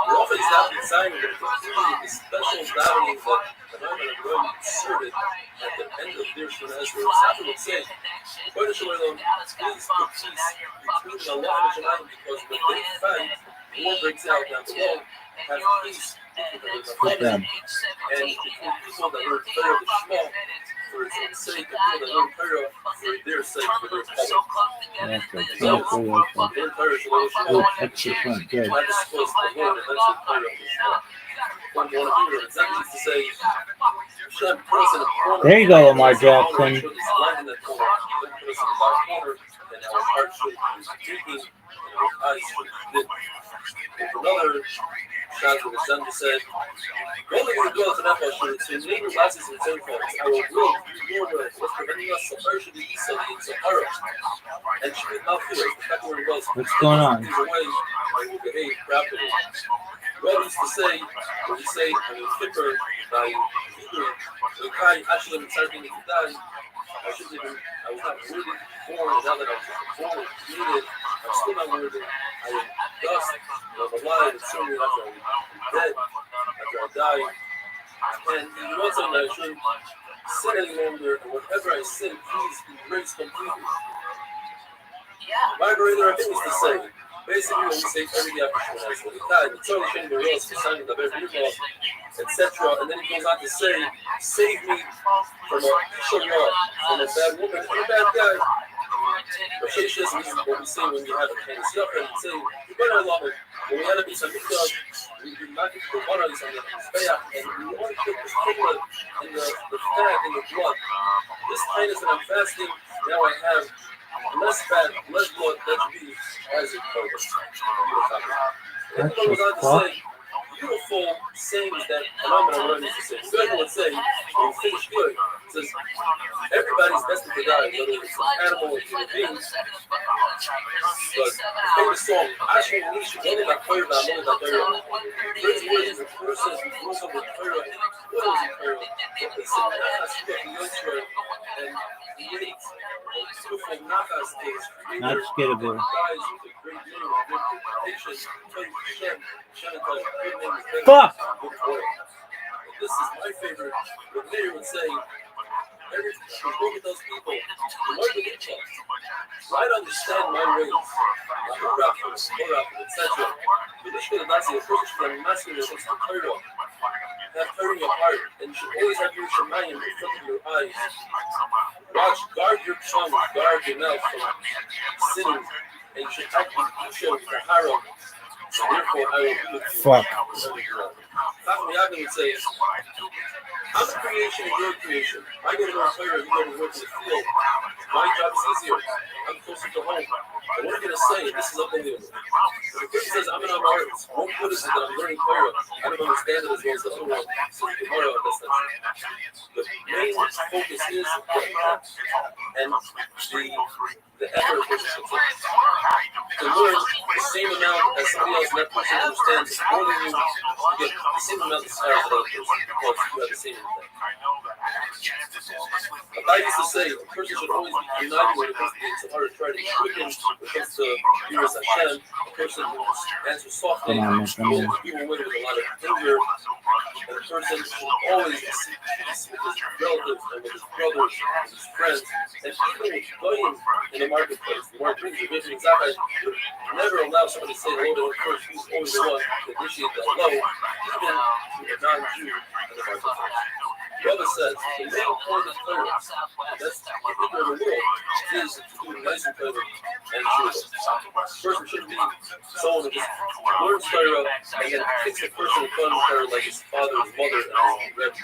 We're often out designing the special davening that the Roman Road inserted at the end of their Shemaz. Satan would say, please put peace between Allah and Shemayim, because when they fight, war breaks out down below, have peace between them and between people that learn Torah of the Shema for its sake, and people that learn Torah for their sake, for their public. There you go, Lamar Jackson. Another shot of the sun said, "Rolling the girls and apple shoots, his name glasses and cell phones. I will will your words. What's preventing us from urging the East Side in Sahara? And she did not fear the fact where it was. What's going on? These away, I will behave rapidly." Rob used to say, when you say, I mean, Kipper, by the Kai, actually, I'm starting to die. I shouldn't even, I was not worthy born, and now that I'm born and created, I'm still not worthy. I am dust, I'm alive, and certainly after I'm dead, after I die. And he wants something that I shouldn't sin any longer, and whatever I sin, please erase completely. My brother, I think was to say, basically, when we say every day after Shemaz, when he died, it's only shouldn't be real, for signing the very beautiful, etc. And then he goes on to say, save me from a shara, from a bad woman, from a bad guy. But Sheshes is what we say when you have a kind of stuff, and we say, you better love it. When we had to be some stuff, we do not put one on something, and we want to put the stigma and the fat in the blood. This kindness that I'm fasting, now I have less fat, less blood, that should be as it goes. And he goes on to say, beautiful sayings that Rambam learned to say. Good would say, when you finish good, it says, everybody's destined to die, whether it's an animal or human beings. But the famous song, Asher Nish, Yoni Bakir, Bamon Bakir. Those words, the person who goes over Torah, what is in Torah? He said, Nachas, Yosra, and he ate beautiful Nachas is created, Not skittable. dies with a great name, with good patience, Fuck! This is my favorite. What Mayor would say, look at those people, learn to each other, try to understand my ways, etc. The Lishka Nasi, a person should have mastered when it comes to Torah. Have Torah in your heart, and you should always have your Shemayim in front of your eyes. Guard your tongue, guard your mouth from sinning, and you should act with Isha, with the harem. So therefore, I will do it. Fuck. Chacham would say, I'm a creation and you're a creation. I go to learn Torah, you go to work in the field. My job is easier. I'm closer to home. And what are you going to say? This is unbelievable. When the person says, I'm an Amaritz, what good is it that I'm learning Torah? I don't understand it as well as the other one. So tomorrow, that's not true. The main focus is the impact and the effort a person should take. To learn the same amount as somebody else, and that person understands more than you, you get the same amount of stars as that person because you have the same impact. I used to say a person should always be united when it comes to things. So hard to try to quicken when it comes to Yiras Hashem. A person who answers softly will be away with a lot of anger. And a person should always seek peace with his relatives and with his brothers and his friends. And even with going in the marketplace, the more brings the vision exactly would never allow somebody to say hello to him first. He's always the one to initiate the hello, even to a non-Jew in the marketplace. Brother says, the main point of Torah, that's the people of the world, is to do nice and Torah and Jewish. person shouldn't be someone who just learns Torah and then kicks the person in front of her like his father, his mother, and his rebbe.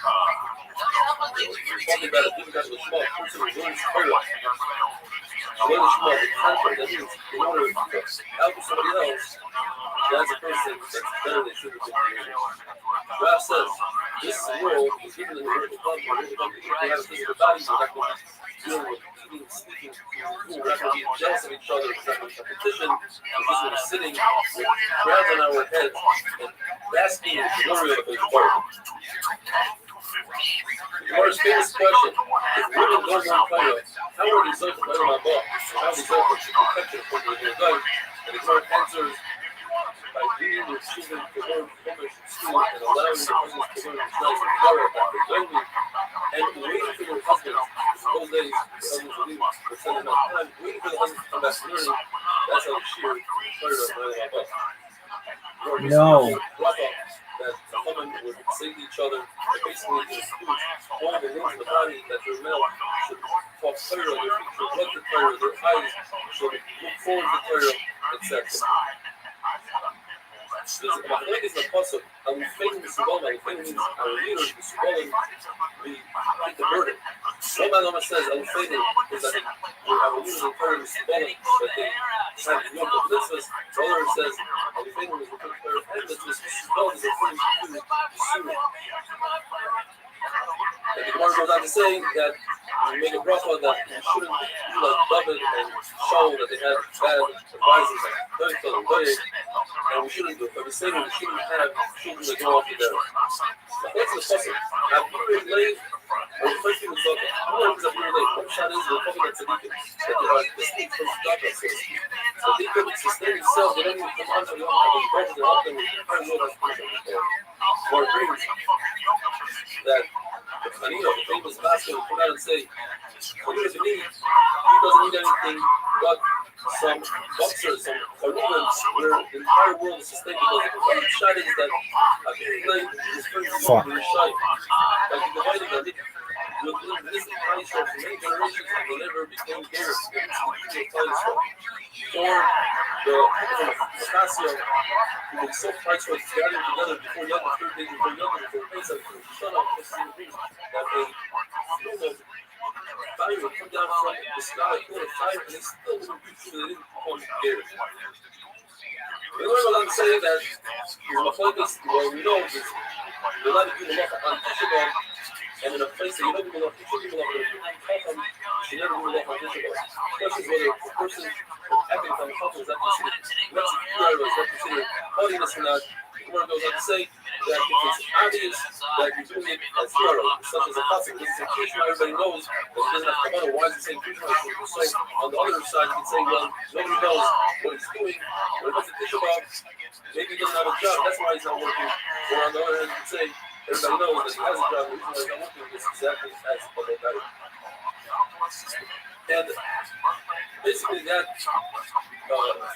Talking about a different kind of Shema, a person who learns Torah. Learn the Shema, the content, that means in order to help somebody else, that's a person that's better than should have been created. Rav says, this world is given in the world of God, where people have a physical body, we're not going to be dealing with eating, sleeping, we're not going to be jealous of each other, it's not going to be competition, we're just going to be sitting with crowns on our heads and basking in the glory of the Torah. Gemara's famous question, if women don't learn Torah, how are they so from Olam Haba? How are they so from protection from the Gemara? And the Gemara answers by leading their children to learn Chumash in school and allowing their husbands to learn Mishnah and Torah after learning and waiting for their husbands. Those days, the husbands would leave for some amount of time, waiting for the husbands to come back to learning. That's how the sheer Torah of Olam Haba. No. That the women would say to each other, basically includes all the limbs of the body that their mouth should talk Torah, their feet should look to Torah, their eyes should look forward to Torah, etc. There's a machlokes in the pasuk. Alufein Misubalim. Alufein means our leaders. Misubalim, we take the burden. One man says Alufein is that we have a leader in Torah Misubalim, that they have to work with mitzvahs. The other says Alufein is the Torah and mitzvahs. Misubalim is referring to the Surah. And the Gemara goes on to say that we make a bracha that we shouldn't be like David and Shaul, that they had bad advisors like Doitel and Doeg, and we shouldn't do it. But the same way we shouldn't have children that go off the devil. But that's the question. Have you been late or the first thing is okay? How long is that you're late? What shot is the Prophet that they are distinct from David says. So they could sustain themselves, they don't even come on to the other people, they help them with the entire world that's pushing. Or it brings that the Chanina, the famous pastor, would come out and say, when you're in need, he doesn't need anything but some boxers, some carnivores, where the entire world is sustained because of the shot is that a plane is very strong in the shine. Like the dividing that with this Christ for many generations and they never became theirs. Or the Cassia, who was so priceless, gathered together before Yom Kippur, before Pesach, before Shana, that a film of fire would come down from the sky, full of fire, and they still wouldn't be true, they didn't become theirs. We learn what I'm saying that the Machlokes, what we know is the lot of people on Tisha B'Av, and in a place that you don't even know if you should even know if you never even know how Tisha B'Av. The question is whether a person acting from the couple is that considered Metzikura, is that considered holiness or not. The Gemara goes on to say that if it's obvious that you're doing it as zero, such as a pasuk, this is a Krishma, everybody knows that it doesn't have to come out. Why is it saying Krishma? So on the other side, you can say, well, nobody knows what he's doing. When it comes to Tisha B'Av, maybe he doesn't have a job, that's why he's not working. Or on the other hand, you can say, everybody knows that he has a job, the reason why he's not working is exactly as what they got it. And basically that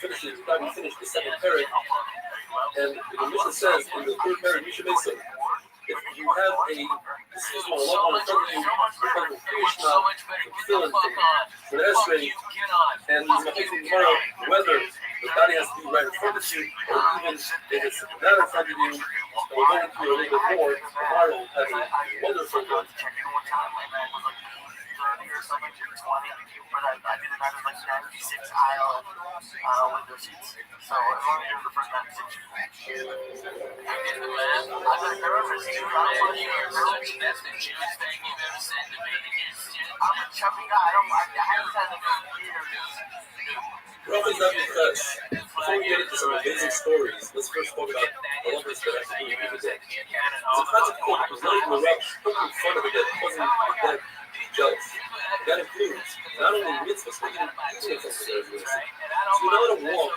finishes, we finished the second parak, and the Mishnah says in the third parak, Mishnah Mesa, if you have a decision or a loved one in front of you, because of Krishna, from Tefillin, from Esrei, and he's making tomorrow whether the body has to be right in front of you, or even if it's not in front of you, and we're going to a little bit more, tomorrow will have a wonderful one. But I did it out of like 96 aisle window seats. So as long as you're the first 96, you did the math. I remember it's 2 years. That's the cheapest thing you've ever said to me. I'm a chubby guy. I haven't had a years. Rob is not because before we get into some amazing stories, let's first talk about the lovers that have to do with the dead. It's a concept called was not even Rob poking fun of the dead, causing the dead jealous. That includes not only mitzvahs, but even mitzvahs. So you're not going to walk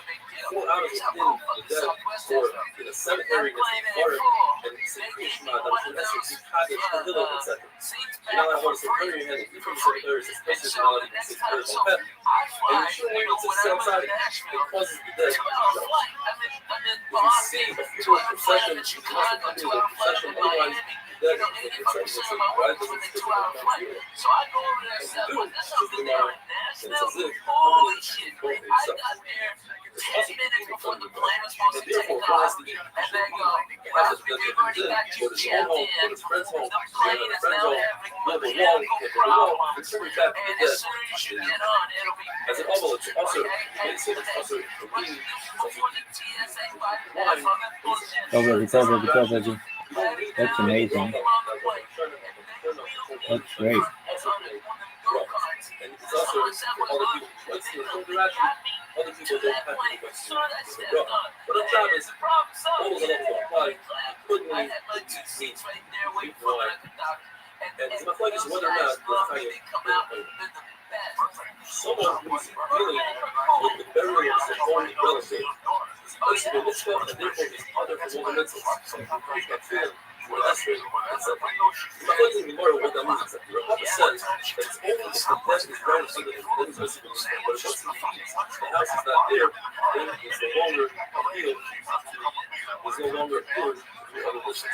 4 hours within the dead or in a cemetery next to the park and say Krishna, that was in essence, you Kaddish, Tehillah, etc. You're not going to hold a cemetery in your hand, and from the cemetery, it's especially personality, it's a spiritual pet. And you shouldn't leave it to sit outside, it causes the dead to jealous. If you see a funeral procession, you must accompany the procession, otherwise, that is the procession. So why doesn't it stick with the funeral? So I go over there and say, And it's as if how many people himself. what the plan was supposed to take off, and then go, well, we've already got you jammed in. The plane is now having mechanical problems, and as soon as you get on, it'll be fixed. That's amazing. That's great. And it's also other people. Let's see, other people don't have to go to but our job is always a level of apply. Couldn't we see why? And my point is whether or not we're kind of someone who's dealing with the burial of their own relative is basically a mitzvah and therefore is other from all the mitzvahs. So he's not feeling for the esrei, etc. My point is more what that means is that the Rabbi says that it's only if the death is right under the that is basically the same. But once the house is not there, then it's no longer appealed. It's no longer appealed to other business.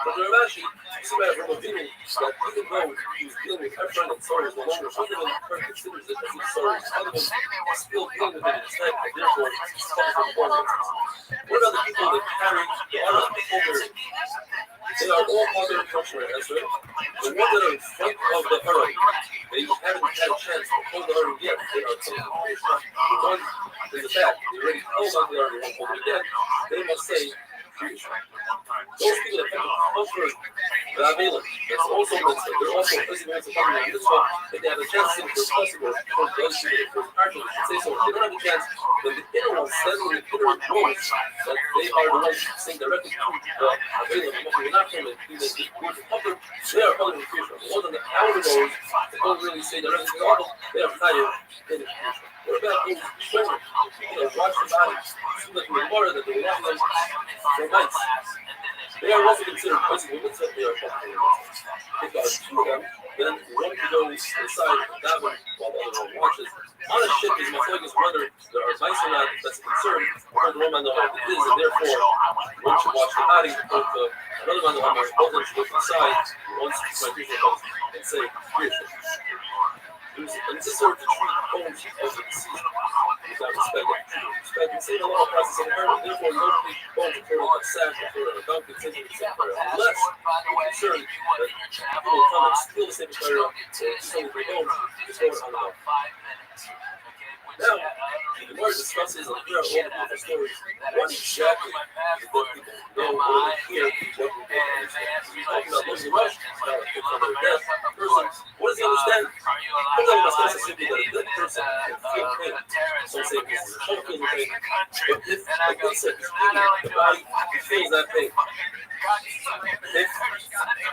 But the Rashi, you see by Rabbi Rothschild, that even though he's dealing with Ephraim and sorrow is no longer, other than the person considers it as his sorrow, other than still dealing with it in his head, and therefore it's coming from one instance. What about the people that carry the other older? They are all other cultural Ezra. The ones that are in front of the Harim, they haven't had a chance to hold the Harim yet. They are coming from the one in the back. They already held on the Harim, they won't hold it again. They must say, those people that come over the Avelim, that's also mitzvah. They're also physically coming on this one. If they have a chance to see the first customer, for those people, for partially, say so. If they don't have a chance, then the inner ones, standing in the inner rooms, that they are the ones saying directly to the Avelim, and what we're not from it, they are public in the future. The ones on the outer rows, they don't really say directly to the Avelim, they are higher in the future. What about those children? People that watch the body, seem like the water that they're watching them for nights. They are also considered basically mitzvah. They are fucking mitzvah. If there are two of them, then one can go inside and daven while the other one watches. On a ship is my focus whether there are mice or not. That's a concern. Or the one man know what it is, and therefore one should watch the body. Both another man know how much both of them should look inside. One should my people and say, here's it. And this is sort of the true bones of the deceased. Without respect. Respect and say the law process of the earth, therefore no bones are for a sack or for a donkey, etc. Unless you're concerned that people will come and steal the same material and steal the bones, it's going on about 5 minutes. Now, the more discusses and here are all the different stories. What exactly is that people know or hear what we're doing? We're talking about losing rush, about a death person. What does he understand? I'm talking about specifically that a dead person can feel pain. Some say this is a shock feeling pain. But if, like they said, the body feels that pain. If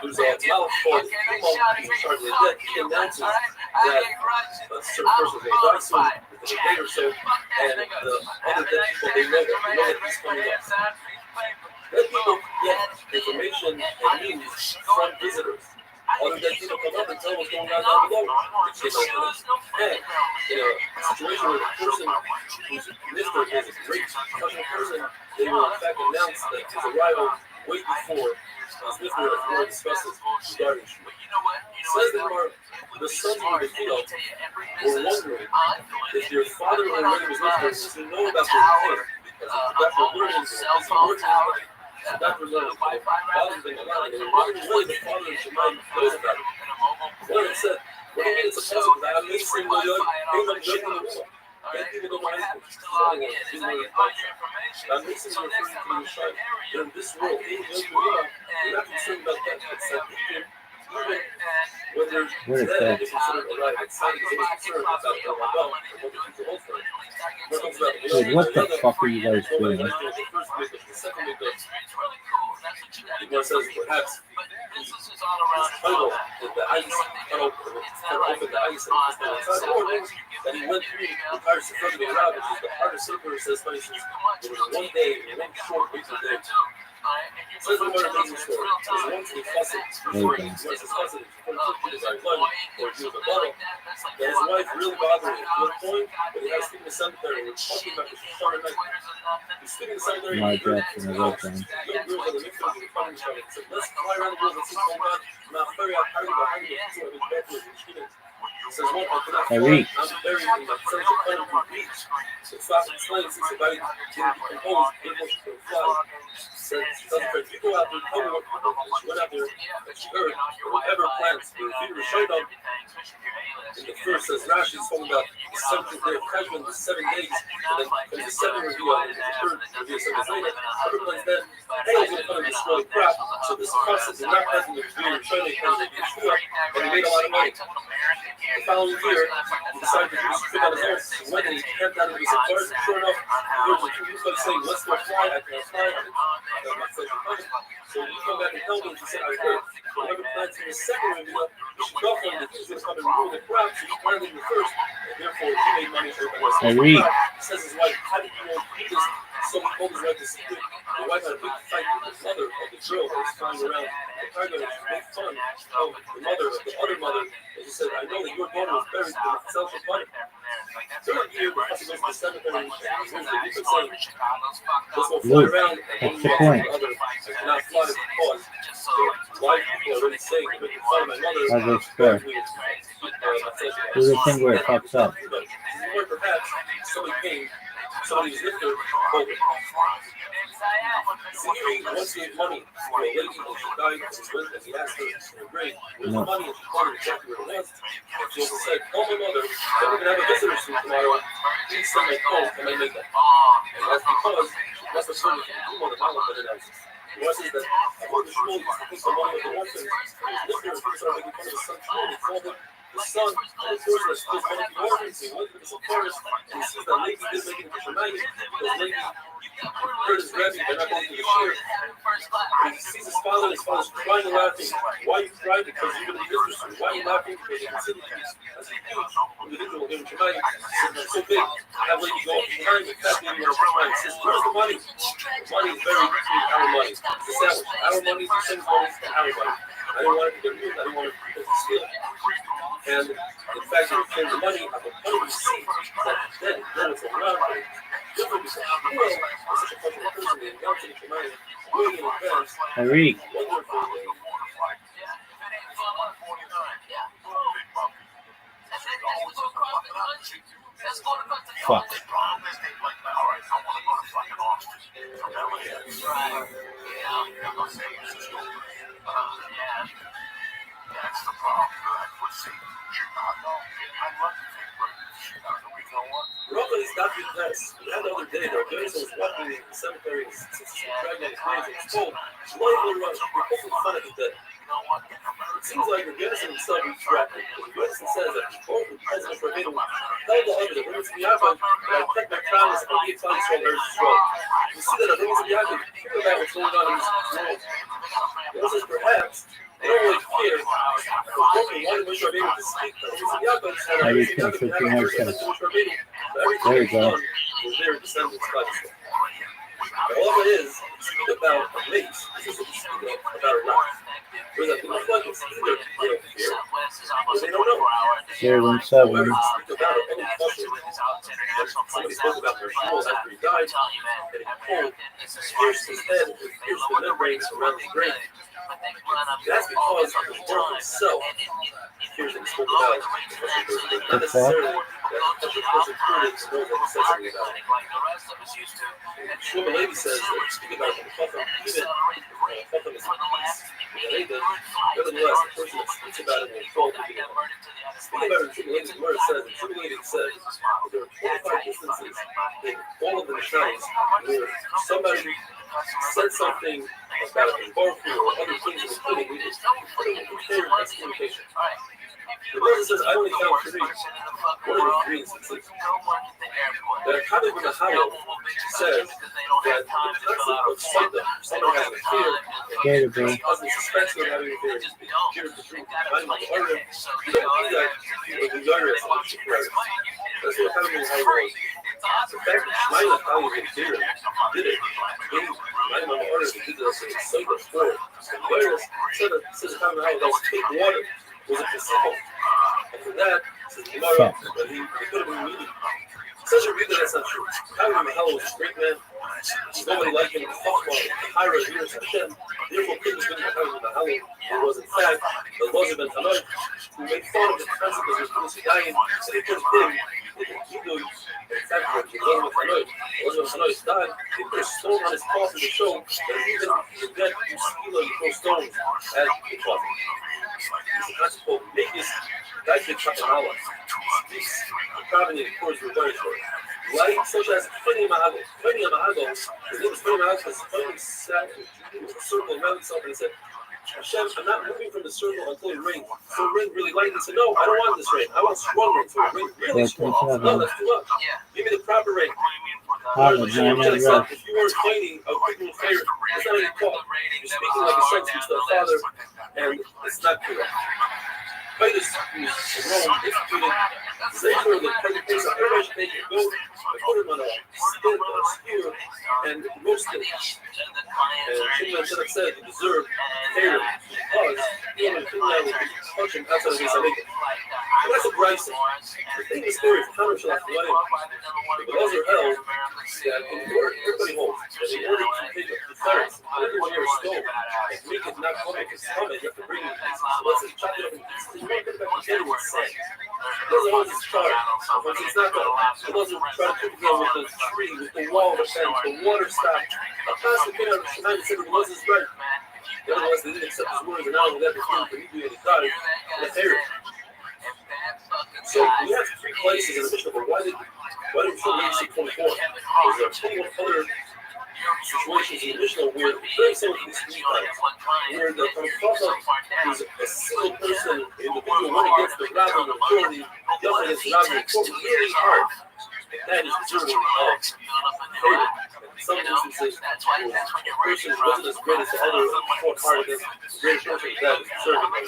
there's a mouth called the dead, he announces that a certain person may die soon, within a day or so, and the other dead people, they know that he's coming up. Dead people get information and news from visitors. Other dead people come up and tell what's going on down below. They say no to this. And in a situation where the person who's Mr. is a great professional person, they will in fact announce that his arrival way before Mr. has already discussed this regarding Shua. Says that the sons of the field were wondering if their father already was listening to know about their pain, because Dr. Learning is working on it. So Dr. Learning, the father's been alive, and they were wondering really the father in Shemaim knows about it. Learning said, what do you mean it's a puzzle? Because I made some of the joke in the world. Dead people don't want anything. I'm mixing the referring to the Shai. But in this world, we're not concerned about that. It's that even when they're dead, they're considered alive. It's not concerned about the Rabbi and what the people hold for it. Dude, what the fuck are you guys doing? The second week of Igor says perhaps he's tunnel the ice, tunnel open the ice and he's on that he went through the entire Sefer of the Arab, which is the hardest Sefer, says for instance, there was one day, one short week of day. Says the word amazing story. There's one to be fussing. Once it's fussing, it's like one, or do the bottle. That his wife really bothered him to the point that he has to speak in the cemetery and he's talking about this Friday night. He's speaking in the cemetery and he's young girls on the mixer and coming from it. He said, let's fly around the world and see what's going on. Now, very hard behind me, he's doing his bedroom and shooting. He says, one, I'm buried in the church of Clinton Beach. So explains since the body didn't decompose, able to fly. Said, if you go out there, tell me what she went out there and she heard, or whatever plants, the feet were showed up. And the first, as Rashi is talking about the 7th day of Cheshvan, the 7 days, and then comes the 7th reveal, and the 3rd reveal 7 days later. Everyone's then, hey, it's going to come and destroy the crop. So this process is not present in the Reveal and Shona, because they did Shua, and he made a lot of money. The following year, he decided to do this trip on his own. So when he camped out into his cars, and sure enough, there was a few people saying, let's go fly, I can't fly. So he come back and tell me, he said, I heard, whoever plants in the 2nd reveal, you should go from it, he's going to come and ruin the crop, so he planted in the 1st, and therefore he made money for everybody else. He says his wife, how did you know he did this? So he told his wife the secret. The wife had a big fight with the mother of the girl that was flying around the cargo, and she made fun of the mother of the other mother, and she said, I know that your daughter was buried in the self of money. Third year, the husband goes to the cemetery, and he's saying, let's go fly around, and What's the point? I cannot fly because why people are already saying, I'm making fun of my mother. How's it square? Do the thing where it fucks up. Or perhaps somebody came, somebody was lifted, Siri once gave money to a lady and she died and he asked her in her grave, where's the money? And she told her exactly where it was. And she also said, tell my mother that we're going to have a visitor soon tomorrow. Please send my phone and I make that. And that's because that's the sort of thing you want to follow for the next. The Lord says that before the shul used to take the money of the orphans, and his lifters started making fun of the son's shul. They called him the son, and the person that steals money from the orphans. He went to the forest and he sees that lady did make it to Shemayim. Because lady heard his rabbi, they're not going to the shir. And he sees his father's crying and laughing. Why are you crying? Because you're going to be mistress. Why are you laughing? Because you consider these as a huge individual here in Shemayim. It's so big. That lady go up to Shemayim, and that lady goes to Shemayim. He says, where's the money? Money is buried between our money. It's a sandwich. Our money is the same money as our money. I don't want it to get moved. I don't want it to steal. And in fact, if you claim the money, I'm going to receive that then it's around. Different because you know, it's such a fucking person that announced it to money way in advance. Eric. Fuck. That's the problem. Let's see. Chicago. I'd love to take breaks. You know what? Nobody's not the best. The other day, the guys was walking in the cemetery and dragging his legs and was told, why are you poking fun at the dead? It seems like the Gunnison himself is trapped. Gunnison says that both the president forbidden told the other that Rabbi Yaakov that I kept my promise and be a time so very strong. You see that Rabbi Yaakov hear about what's going on in this world. He says perhaps they don't really care. Why do we be able to speak? Rabbi Yaakov said that Rabbi Yaakov had a person to Rabbeinu. Everything was done was their descendants by the story. All of it is speak about a race. This is speak about a rock. Whereas I think like it's either they don't fear or they don't know. 0-7. Whoever speak about it, any culture. Somebody spoke about their shul after he died, getting cold, pierced his head, and pierced the membranes around his brain. That's because the Lord himself hears and spoke about it. Not necessarily that the person created to know that he says something about it. Shlomo Levi says that speaking about the Chacham, even Chacham is peace. Nevertheless, the person that speaks about it will fall to the Lord. Speaking about it, Shlomo Levi's word says, and Shlomo Levi says that there are 25 instances in all of the Mishnayos where somebody said something about a Baruch or other things in the beginning, we just put it in clear excommunication. The Bible says, I only found 3. What are the 3 instances? That a Kabbalah ben Ahayel says that the concept of someone having a fear, causing suspense of having a fear, is fear of the dream. I'm on the order. You don't need that fear of the Yaris. That's what Kabbalah ben Ahayel was. The fact that Shmaila Chali ben Fear did it, I'm on the order to do this in Seder 4. And Yaris says Kabbalah ben Ahayel, let's take water. Was a placebo. After that, says Gemara, that he could have been needed. Such a read that that's not true. Kabbalah ben Ahayel was a great man. Nobody like him. Hira hears Hashem. Therefore, couldn't have been Kabbalah ben Ahayel. It was in fact the Elazar ben Tanoi who made fun of the concept of his Dayan, and he put him in the Gidui Elizabeth Hanoi died. They put a stone on his coffin to show that even the dead who steal and throw stones at the coffin. That's called Vegas. That's the Chapanala. Speaks the carbonated cores were very short. Light such as Feni Mahago. Feni Mahago, his name is Feni Mahago because Feni sat in a circle around himself and he said, Hashem, I'm not moving from the circle until it rains. So it rained really light and said, no, I don't want this rain. I want strong rain. So it rained really strong. No, that's too much. Give me the proper rain. If you weren't fighting, I would give you a favor. It's not any call. You're speaking like a son speaks to a father, and it's not true. Titus, who's in Rome, instituted Zayfer, the perfect place of everybody should take a goat, put him on a spear, and roast him. And Shimon said, you deserve favor because you don't touch him outside of his salvation. That's a Bryson. The thing is scary for Conor Shalach to life. The laws are held that in order, everybody holds, that in order to take a defense, everyone here is stone, and make it not come up, you have to bring it. So let's just chop it up and you don't get back together with sand. It doesn't hold his chart. Once it's not done, it doesn't try to put together with the tree, with the wall, the fence, the water stop. A constant thing out of Shemai said it was his right. Otherwise, they didn't accept his words, and not only that, they couldn't do any God, and they feared. So we have three places in the Mishnah, but why did we show leadership 24? There's 21 other situations in the Mishnah where very similar to these three times, where the Prophet is a single person, individual, one against the rabbi, the majority, the other against the rabbi, the really hard. That is deserving of favor. In some instances, a person wasn't as great as the other, fought hard against the greatest person, that is deserving of it.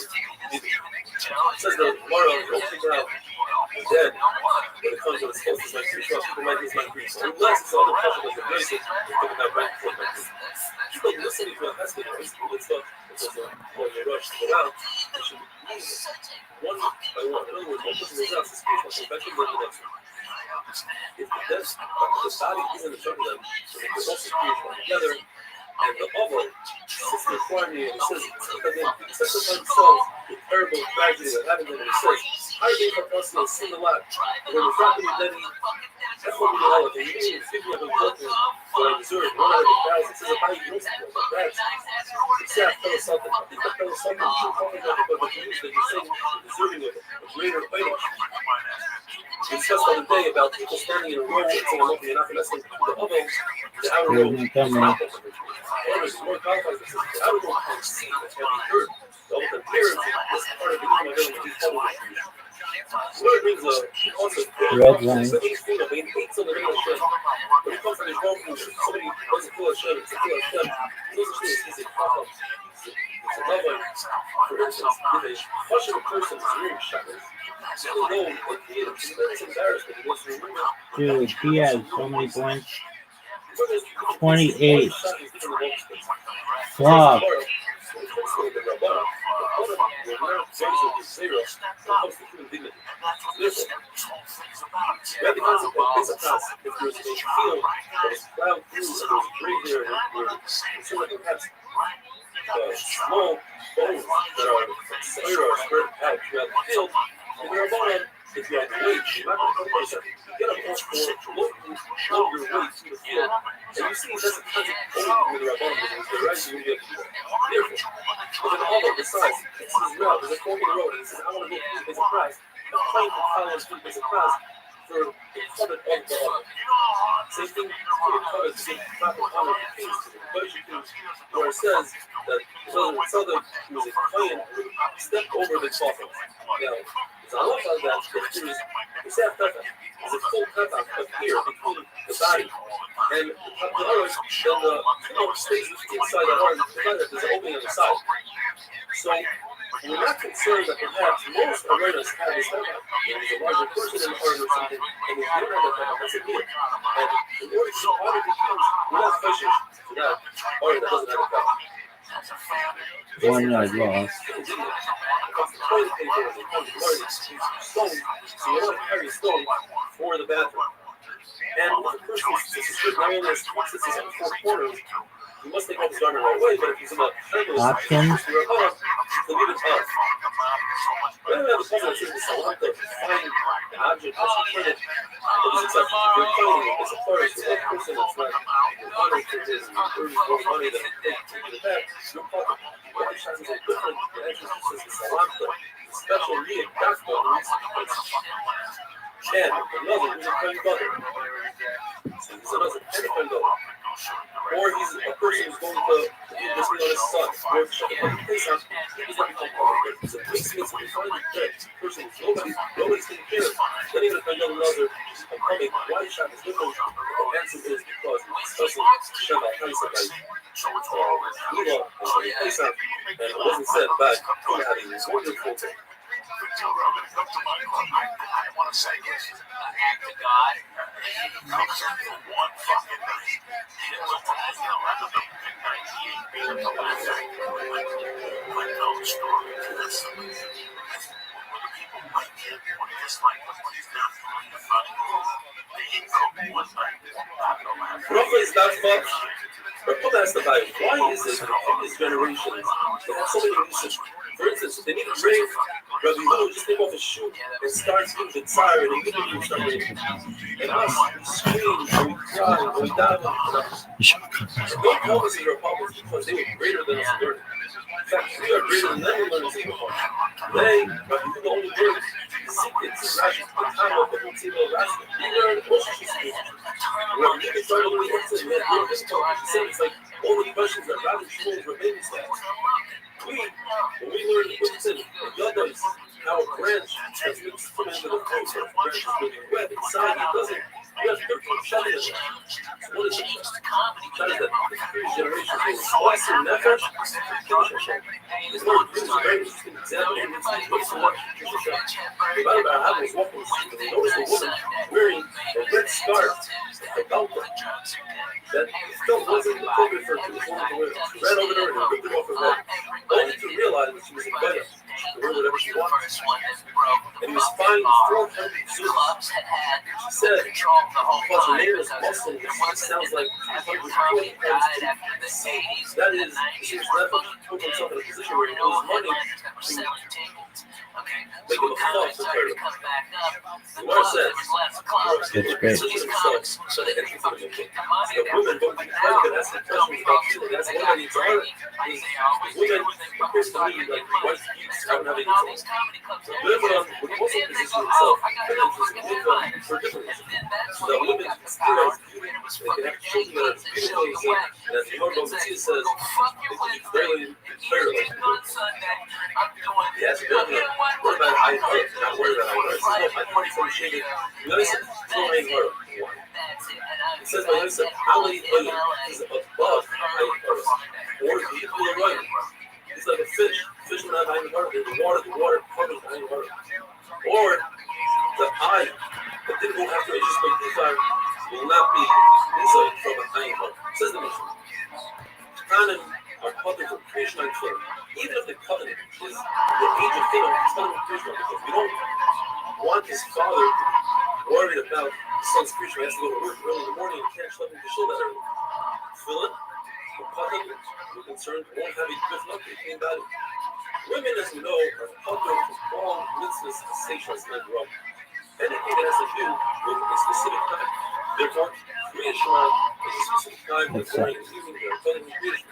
It says that Mara don't figure out the dead when it comes to the closest like three shots, people might use my grief. Unless it's other people like the graces, they think about right before my grief. Just like listening to a husband, it's when you rush to go out, you should listen one by one. In other words, one person goes out, it's spiritual perfection, then the next one. If the dead, the body isn't in front of them, so they can also spiritual together. And the other sits before me and says, he says to himself the terrible tragedy that happened to him. He says, I gave a person a sin a lot. When we're dropping you, then that's what we do all of it. You didn't even figure out what I deserve. 1 out of 1,000. It says, if I use it, that's exact fellow something. I think the fellow something you should talk about it, but you use that you're saying you're deserving of a greater item. We discussed the other day about people standing in a row and saying, look, you're not going to listen to the other, the outer row is not others more qualified to the outer row can see what's going to be heard. The open appearance of this part of the human ability to follow the Lord brings a concept of something of being hates on the name of Hashem. When it comes to the wrong movement, somebody doesn't feel Hashem, it's a feel Hashem. Those are things, it's a problem. It's a love life. For instance, if a Hashem person is wearing shackles, dude, he has so many points. 28. Fuck. Small bones that are spread out throughout the field, and they're about if you have the weight, you're not going to get up off for show your weight to the field. And you see that's a kind of over with the Rabban, right? You get therefore. But then all of the sides, this is route, there's a fork in the road, and he says, I want to get these as a prize. The claim to follow us as a prize for the covet of the other. Same thing for the covet to get proper honor of kings to the budget things, where it says that the southern who is a claim step over the coffin. Now, so I love how that there is the self cover. There's a full cover up here between the body and the heart, then the space inside the heart, there's an opening on the side. So we're not concerned that perhaps most arenas have this cover. There's a larger person in the heart or something, and if you don't have that cover, that's a good. And in order to honor becomes, we're not fishing for that heart that doesn't have a cover. One night lost. Toilet paper stone, so you want to carry stone for the bathroom. And if the person is strict not only as sits on the four corners, you must take off his garment right away, but if he's in a triangle, Options. to leave it up. When we have a cousin that says it's a lot to find an object that's returning, but this exception, if you're finding it, it's a first, the other person that's not honored for his earnings more money than taking it back, you're fucking. What the chance is a different, the answer says it's a lot to special need, that's what it is. And another, he's a friend brother. So he's another friend brother. Or he's a person who's going to this on his son. Or if he's not become public. He's a policeman, so he's finally dead. Person who's nobody's taking care of. Then even if another I'm coming, why is Shabbos different? The answer is because especially Shabbat Pesach, like Lula and Pesach, and it wasn't said about having this wonderful thing. I want to say yes, an act of God. Comes in for one fucking night. It was the 98 last night. I know the story. Listen. When people like him, when they dislike him, when he's not doing the funny move, they ain't go one night. Roughly is that much. But put that aside, why is it in this generation they have so many uses? For instance, if they need a ring, Rabbi Rothschild just take off his shoe and starts doing the tsar and immediately start ringing. And us, we scream and we cry and we dive and don't tell us you're Republicans because they were greater than us in learning. In fact, we are greater than them in learning Singapore. They, Rabbi Rothschild only learns the secrets of Rashi, the time of the whole team of Rashi. We learn the Rosh Hashanah. When we start learning what's in there, it's like all the questions that Rabbi Shmuel's Rabbeinu asked. When we learn the Quinton and Yodas, how a branch has been put into the fruit, so the branch is really wet inside, it doesn't. We have 13 shadows. What is it? Shadows that the previous generation was slicing nefesh. It's not a very interesting example. It's not so much. The Bible about how was walking the street, and they noticed a woman wearing a red scarf, a belt that still wasn't appropriate for a woman to wear. She ran over there and ripped it off her head, only to realize that she was a better. To wear whatever she wanted. And he was fined 400 zuz. She said, because her name is Muslim, it sounds like 240 pounds. That is, she was never put himself in a position where he owes money to make him a fuss to her. The Gemara says, it's great. So they can be fucking kicked. The women don't be trying to ask the questions about you. That's one of the entire women appears to me like white geeks out having these women would also position himself for different reasons. The women experience beauty, they can have children that are beautiful, and as the Yoruba Messiah says, they can be very like yes, what about I heart? Not worried about I heart. I heart is associated. Notice it's still I heart. It says by Yosef, Ali is above I heart. Or the equal of right. He's like a fish. Fish will have I heart. In the water covers I heart. Or the eye that didn't go after Aegis by Tifar will not be inside from a I heart. Says the Mishnah. Kanan are covered from creation and flow. Even if the covenant is the age of Canaan, it's covenant with creation because we don't want his father to be worried about his son's creation. He has to go to work early in the morning and can't sleep in the shul that early. Philip, the covenant, we're concerned, won't have a good luck in clean body. Women, as we know, are covered from all mitzvahs, satious, and rum. Anything that has to do with a specific time. Therefore, Kriya Shema is a specific time in the morning and evening they are covered with creation.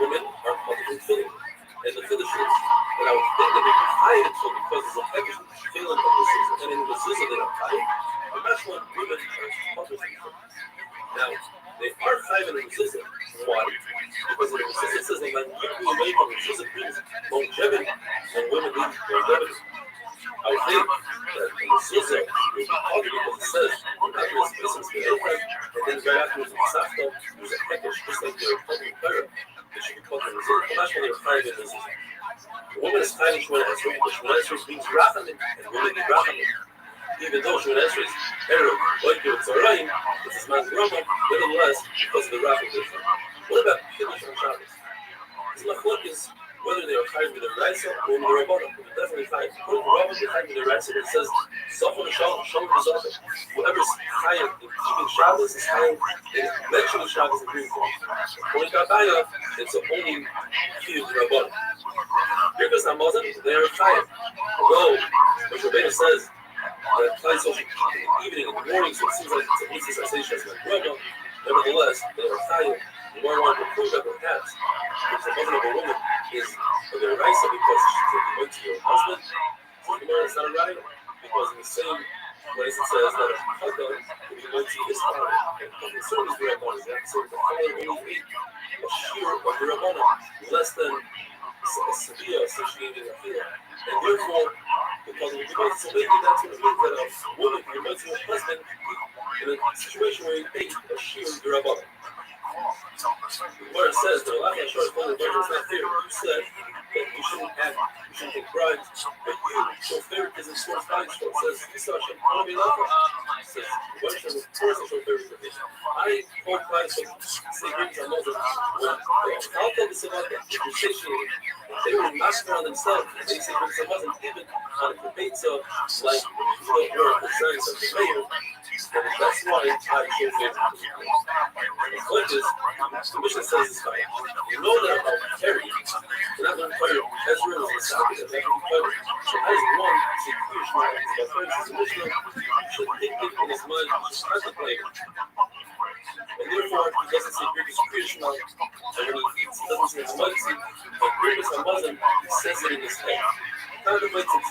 Women are covered in filling, and the finishes, and I would think that they can hide it so because it's a heavy feeling of the season, and in the season they don't hide it. And that's when women are covered in filling. Now, they are hiding in the season. Why? Because in the season says that when you away from the season brings longevity, and women need longevity. I would think that in the season, we can argue because it says, after his business with Abraham, and then right afterwards in Safta, there's a package just like they're covering prayer. They should be called in the season. But that's when they're hiding in the season. The woman is hiding Shemona Esrei, but Shemona Esrei means Rachamim, and women need Rachamim. Even though Shemona Esrei is Erev, like your Tzarayim, this is man's Rambam, nevertheless, because of the Rachamim. What about Kiddush on Shabbos? It's not is whether they are hiding with their Raisa or with their Rabbanah. They're definitely hiding. According to Rabbanah, they're hiding with their Raisa, but it says, Sofon Shalom, Shalom V'Zofon. Whoever's hiding in keeping Shabbos is hiding in mentioning Shabbos and doing things. According to Abaya, it's a only Kiddush Rabbanah. Because I'm Muslim, they're Chayim. Although, Moshe Rabbeinu says that Chayim social evening and the morning, so it seems like it's a mitzvah sensation as a Rama. Nevertheless, they are Chayim. The more one to prove that perhaps if the mother of a woman is a Deraisa because she's going to your husband, so the Gemara is not a right, because in the same place it says that a Chaka will be going to his father. And the concern is the Rabbanah. So the father will eat a shear of the Rabbanah less than a severe associated affair. And therefore, because of the Gemara, so maybe that's what it means that a woman can be going to her husband in a situation where he ate a shear of the Rabbanah. Where it says that Allah has short the is not fair. You said that you shouldn't take bribes, but you show favoritism towards clients. So it says, Hashem, I want to be loved. It says, why should of course I show favoritism? I hold clients to say greetings on Moses. How can this about that? You're satiated. They were master on themselves. They say greetings on Moses, even on a debate, so like the word concerns of the mayor. And that's why I show favoritism. The point is, the mission says it's fine. You know that about Terry. You're not going to require Ezra as a socket. You're not going to require. So as one, see Krishna, but first, the mission should think it in his mind, should contemplate it. And therefore, he doesn't say Greek is Krishna, and when he doesn't say his mind, but Greek is a Muslim, he says it in his head. Contemplates it